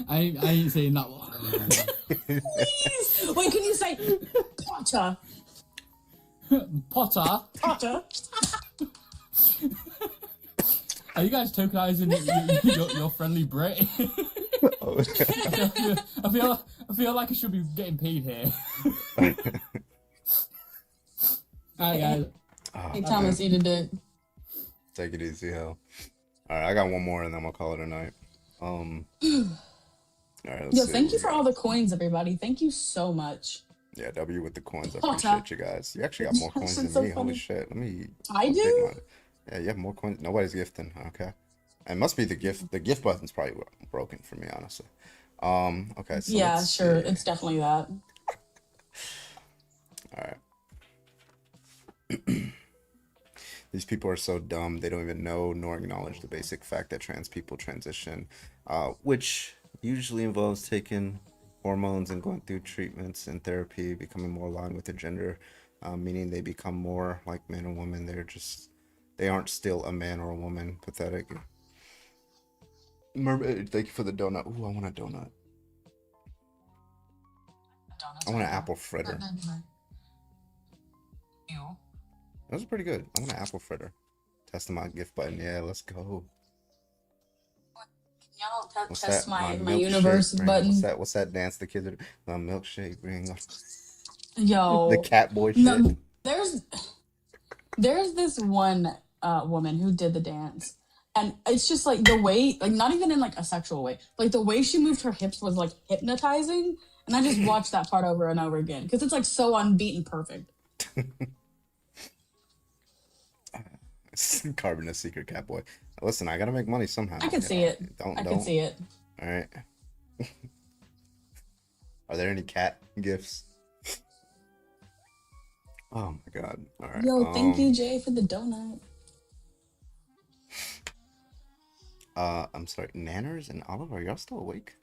Speaker 15: I ain't saying that one.
Speaker 12: Please! Wait, can you say Potter?
Speaker 15: Potter?
Speaker 12: Potter?
Speaker 15: Are you guys tokenizing your friendly Brit? I feel like I should be getting paid here. Alright, guys.
Speaker 12: Hey, Thomas, eat a dick.
Speaker 1: Take it easy, hell. All right, I got one more, and then I'm gonna call it a night. All right, let's
Speaker 12: Yo,
Speaker 1: see
Speaker 12: thank
Speaker 1: what
Speaker 12: you
Speaker 1: we
Speaker 12: for
Speaker 1: got.
Speaker 12: all the coins, everybody. Thank you so much.
Speaker 1: Yeah, W with the coins. I
Speaker 12: Potter.
Speaker 1: appreciate you guys. You actually got more coins than
Speaker 12: That's so
Speaker 1: me. Holy
Speaker 12: funny.
Speaker 1: shit. Let me.
Speaker 12: I
Speaker 1: I'll
Speaker 12: do?
Speaker 1: take mine. Yeah, you have more coins. Nobody's gifting. Okay. It must be the gift. The gift button's probably broken for me, honestly. Okay. So
Speaker 12: Yeah,
Speaker 1: let's
Speaker 12: sure.
Speaker 1: see.
Speaker 12: It's definitely that.
Speaker 1: All right. These people are so dumb, they don't even know nor acknowledge the basic fact that trans people transition, which usually involves taking hormones and going through treatments and therapy, becoming more aligned with their gender, meaning they become more like men and women. They aren't still a man or a woman. Pathetic. Thank you for the donut. Ooh, I want a donut. I want an apple fritter.
Speaker 12: Ew.
Speaker 1: Those are pretty good. I want an apple fritter. Testing my gift button. Yeah, let's go.
Speaker 12: Y'all
Speaker 1: What's
Speaker 12: test
Speaker 1: that?
Speaker 12: my
Speaker 1: milkshake
Speaker 12: universe
Speaker 1: ring.
Speaker 12: button.
Speaker 1: What's that dance the kids are? My milkshake ring.
Speaker 12: Yo.
Speaker 1: The cat boy shit.
Speaker 12: No, there's this one woman who did the dance. And it's just like the way, like not even in like a sexual way, like the way she moved her hips was like hypnotizing. And I just watched that part over and over again because it's like so unbeaten perfect.
Speaker 1: Carbon a secret cat boy. Listen, I gotta make money somehow.
Speaker 12: I can see it. I can see it.
Speaker 1: All right. Are there any cat gifts? Oh my god. All right.
Speaker 12: Yo, thank you, Jay, for the donut.
Speaker 1: I'm sorry. Nanners and Olive, are y'all still awake?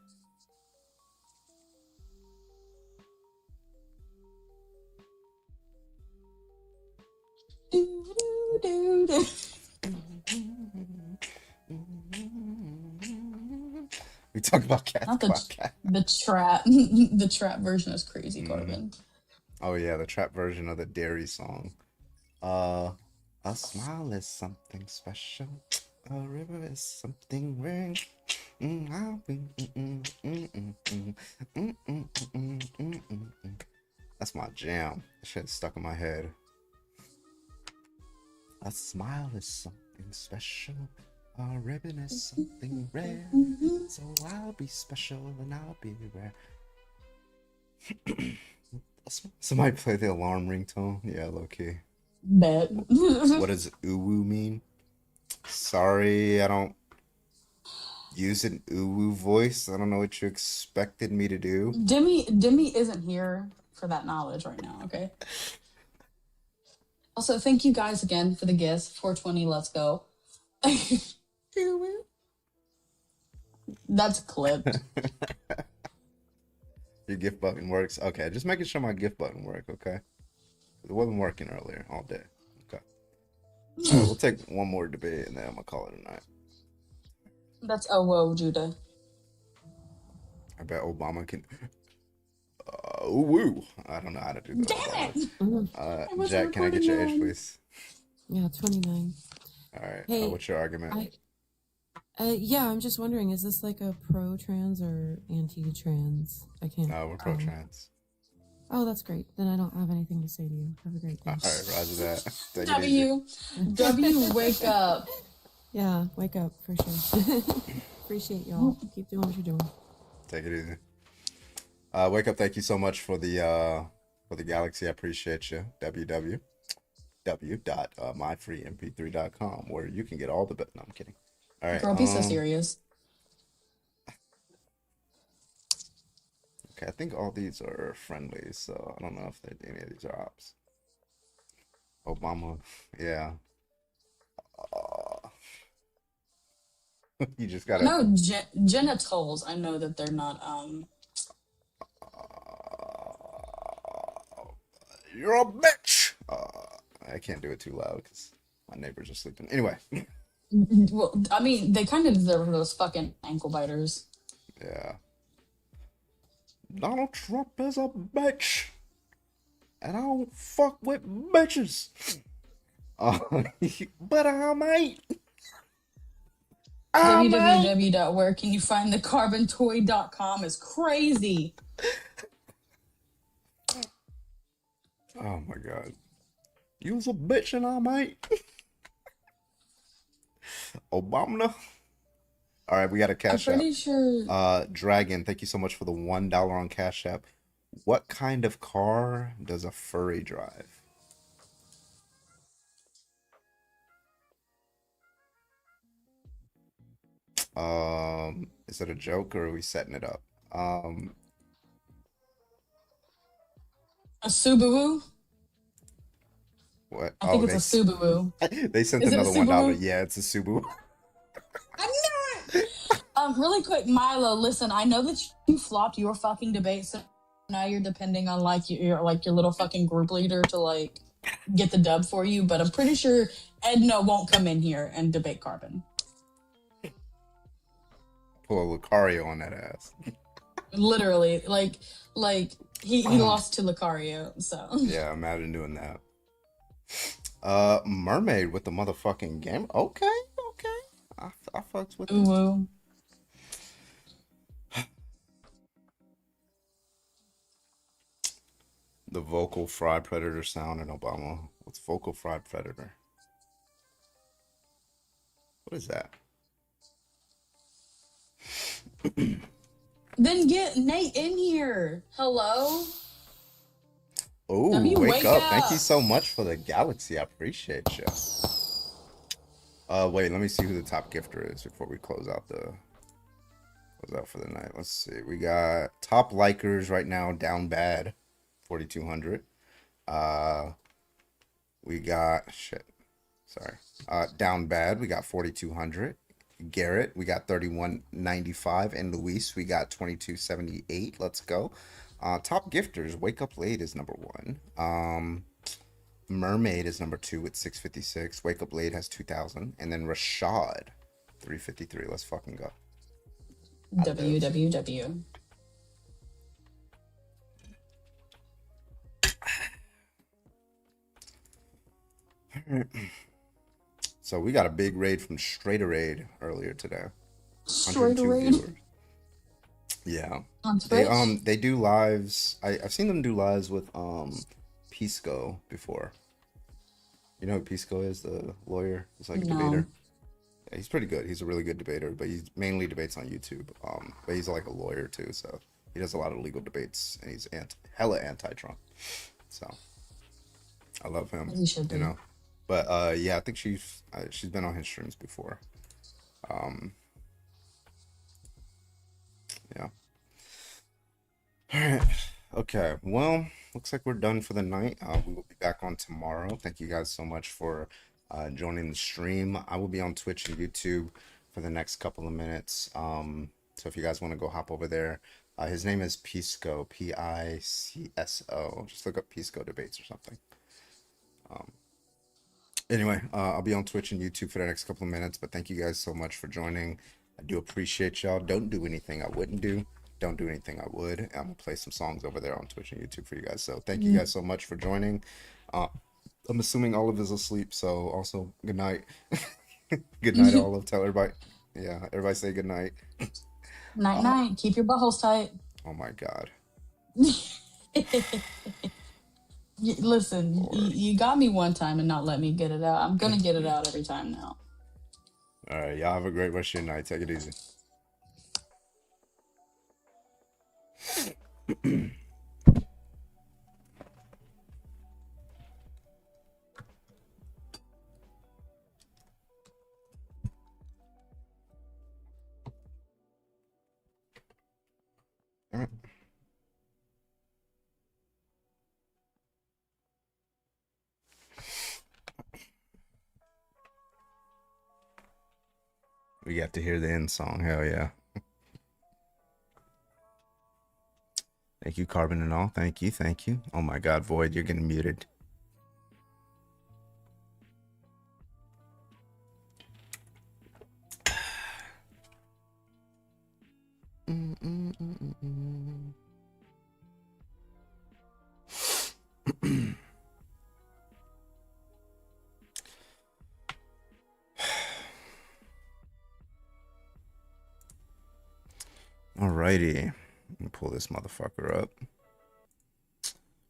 Speaker 1: We talk about cats.
Speaker 12: Not
Speaker 1: Cat.
Speaker 12: the trap. The trap version is crazy, Corbin.
Speaker 1: Oh yeah, the trap version of the Dairy song. A smile is something special. A river is something rare. That's my jam. That shit's stuck in my head. A smile is something special. A ribbon is something rare. So I'll be special and I'll be rare. Somebody play the alarm ringtone. Yeah, low key.
Speaker 12: Bet.
Speaker 1: What does uwu mean? Sorry, I don't use an uwu voice. I don't know what you expected me to do.
Speaker 12: Demi isn't here for that knowledge right now, okay? Also, thank you guys again for the gifts. 420, let's go. That's clipped.
Speaker 1: Your gift button works. Okay, just making sure my gift button works, okay? It wasn't working earlier all day. Okay. All right, we'll take one more debate and then I'm gonna call it a night.
Speaker 12: That's oh whoa, Judah.
Speaker 1: I bet Obama can. Woo! I don't know how to do that.
Speaker 12: Damn it!
Speaker 1: Jack, can I get your age,
Speaker 12: recording
Speaker 1: please?
Speaker 2: Yeah, 29.
Speaker 1: All right.
Speaker 2: Hey,
Speaker 1: what's your argument?
Speaker 2: yeah, I'm just wondering, is this like a pro-trans or anti-trans? I can't.
Speaker 1: No, we're pro-trans.
Speaker 2: Oh, that's great. Then I don't have anything to say to you. Have a great day.
Speaker 1: All right, roger that. Take it easy.
Speaker 12: W, wake up.
Speaker 2: Yeah, wake up for sure. Appreciate y'all. Keep doing what you're doing.
Speaker 1: Take it easy. Wake up. Thank you so much for the galaxy. I appreciate you. www.myfreemp3.com where you can get all the. No, I'm kidding. All right.
Speaker 12: Girl, be so serious.
Speaker 1: Okay, I think all these are friendly, so I don't know if any of these are ops. Obama, yeah. You just gotta.
Speaker 12: No, genitals. I know that they're not.
Speaker 1: You're a bitch. I can't do it too loud because My neighbors are sleeping. Anyway.
Speaker 12: Well, I mean, they kind of deserve those fucking ankle biters.
Speaker 1: Yeah. Donald Trump is a bitch. And I don't fuck with bitches. But I might.
Speaker 12: www.wherecanyoufindthecarbontoy.com is crazy.
Speaker 1: Oh my god. You was a bitch and I might. Obama. All right, we got a Cash App.
Speaker 12: I'm pretty sure.
Speaker 1: Dragon, thank you so much for the $1 on Cash App. What kind of car does a furry drive? Is it a joke or are we setting it up?
Speaker 12: A Subaru?
Speaker 1: What?
Speaker 12: I think it's a Subaru.
Speaker 1: They sent
Speaker 12: Is it a
Speaker 1: another $1.
Speaker 12: Subaru?
Speaker 1: Yeah, it's a Subaru.
Speaker 12: Really quick, Milo, listen, I know that you flopped your fucking debate, so now you're depending on your little fucking group leader to like get the dub for you, but I'm pretty sure Edna won't come in here and debate Carbon.
Speaker 1: Pull a Lucario on that ass.
Speaker 12: Literally, like he lost to Lucario, so
Speaker 1: Yeah, imagine doing that. Mermaid with the motherfucking game. Okay. I fucks with it.
Speaker 12: Ooh.
Speaker 1: The vocal fried predator sound in Obama. What's vocal fried predator? What is that?
Speaker 12: Then get Nate in here. Hello?
Speaker 1: Oh,
Speaker 12: W,
Speaker 1: wake up. Thank
Speaker 12: up.
Speaker 1: you so much for the galaxy. I appreciate you. Wait, let me see who the top gifter is before we close out for the night. Let's see. We got top likers right now, Down Bad, 4,200. We got Down Bad, we got 4,200. Garrett, we got 3,195, and Luis, we got 2,278. Let's go. Top gifters, Wake Up Late is number 1. Mermaid is number 2 with 656. Wake Up Late has 2,000, and then Rashad, 353. Let's fucking go.
Speaker 12: www.
Speaker 1: So we got a big raid from Straighterade earlier today. 102
Speaker 12: Straighterade?
Speaker 1: viewers. Yeah.
Speaker 12: On Twitch?
Speaker 1: They do lives. I've seen them do lives with Pisco before. You know who Pisco is, the lawyer? He's like a
Speaker 12: No.
Speaker 1: debater. Yeah, he's pretty good. He's a really good debater, but he mainly debates on YouTube. But he's like a lawyer too, so he does a lot of legal debates, and he's hella anti-Trump. So I love him.
Speaker 12: He should be.
Speaker 1: You know. But yeah, I think she's been on his streams before. Yeah. All right. Okay. Well, looks like we're done for the night. We will be back on tomorrow. Thank you guys so much for joining the stream. I will be on Twitch and YouTube for the next couple of minutes. So if you guys want to go hop over there, his name is Pisco, Picso. Just look up Pisco Debates or something. Anyway, I'll be on Twitch and YouTube for the next couple of minutes, but thank you guys so much for joining. I do appreciate y'all. Don't do anything I wouldn't do. Don't do anything I would. I'm gonna play some songs over there on Twitch and YouTube for you guys. So thank you guys so much for joining. I'm assuming Olive is asleep, so also good night. Good night, Olive. Tell everybody. Yeah, everybody say good night.
Speaker 12: Night night. Keep your buttholes tight.
Speaker 1: Oh my God.
Speaker 12: Listen, you got me one time and not let me get it out. I'm gonna get it out every time now.
Speaker 1: All right, y'all have a great rest of your night. Take it easy. All right. We got to hear the end song. Hell yeah. Thank you, Carbon and all. Thank you. Thank you. Oh my God, Void, you're getting muted. Alrighty, let me pull this motherfucker up.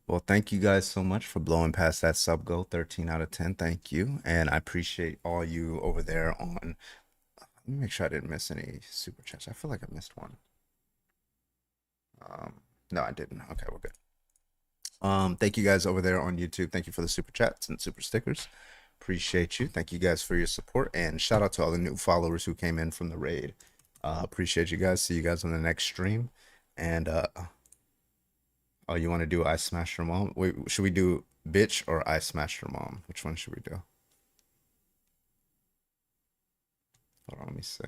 Speaker 1: Well, thank you guys so much for blowing past that sub goal, 13 out of 10. Thank you, and I appreciate all you over there on. Let me make sure I didn't miss any super chats. I feel like I missed one. No, I didn't. Okay, we're good. Thank you guys over there on YouTube. Thank you for the super chats and super stickers. Appreciate you. Thank you guys for your support, and shout out to all the new followers who came in from the raid. Appreciate you guys. See you guys on the next stream. And oh, you want to do I Smashed Your Mom? Wait, should we do bitch or I Smashed Your Mom? Which one should we do? Hold on, let me see.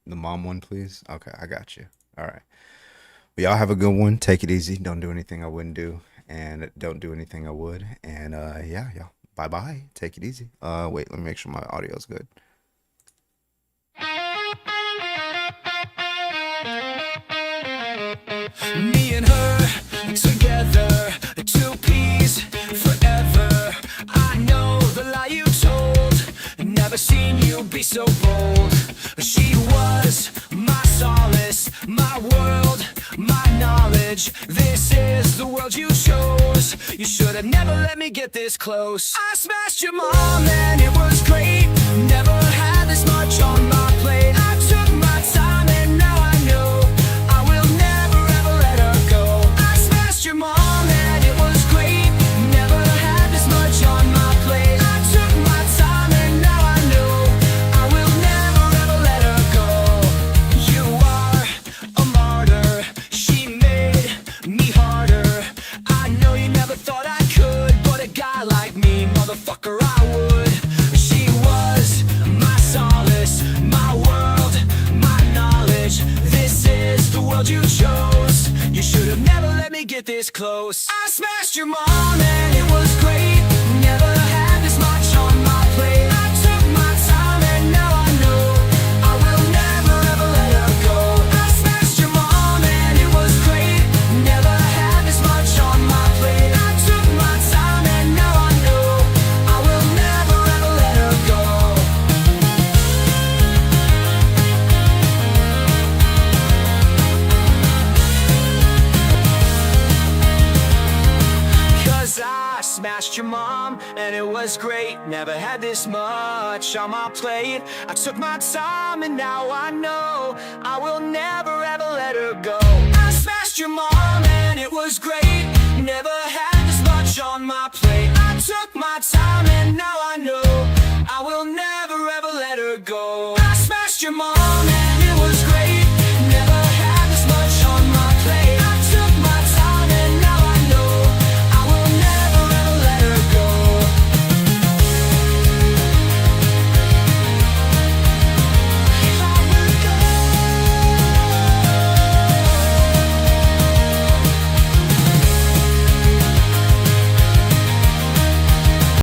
Speaker 1: The mom one, please. Okay, I got you. All right. Well, y'all have a good one. Take it easy. Don't do anything I wouldn't do, and don't do anything I would. And yeah, y'all. Bye bye. Take it easy. Wait, let me make sure my audio is good.
Speaker 4: Me and her together, two peas forever. I know the lie you told, never seen you be so bold. She was my solace, my world, my knowledge. This is the world you chose. You should have never let me get this close. I smashed your mom and it was great. Never had this much on my plate. I took my time and now I know I will never ever let her go. I smashed your mom and it was great. Never had this much on my plate. I took my time and now I know I will never ever let her go. You are a martyr. She made me harder. I know you never thought I could, but a guy like me, motherfucker, I would. She was my solace, my world, my knowledge. This is the world you chose. You should have never let me get this close. I smashed your mom and it was great. Never had this much on my plate. I took my time and now I know I will never ever let her go. I smashed your mom and it was great. Never had this much on my plate. I took my time and now I know I will never ever let her go. Cause I smashed your mom and it was great. Never had this much on my plate. I took my time and now I know I will never ever let her go. I smashed your mom and it was great. Never had this much on my plate. I took my time and now I know I will never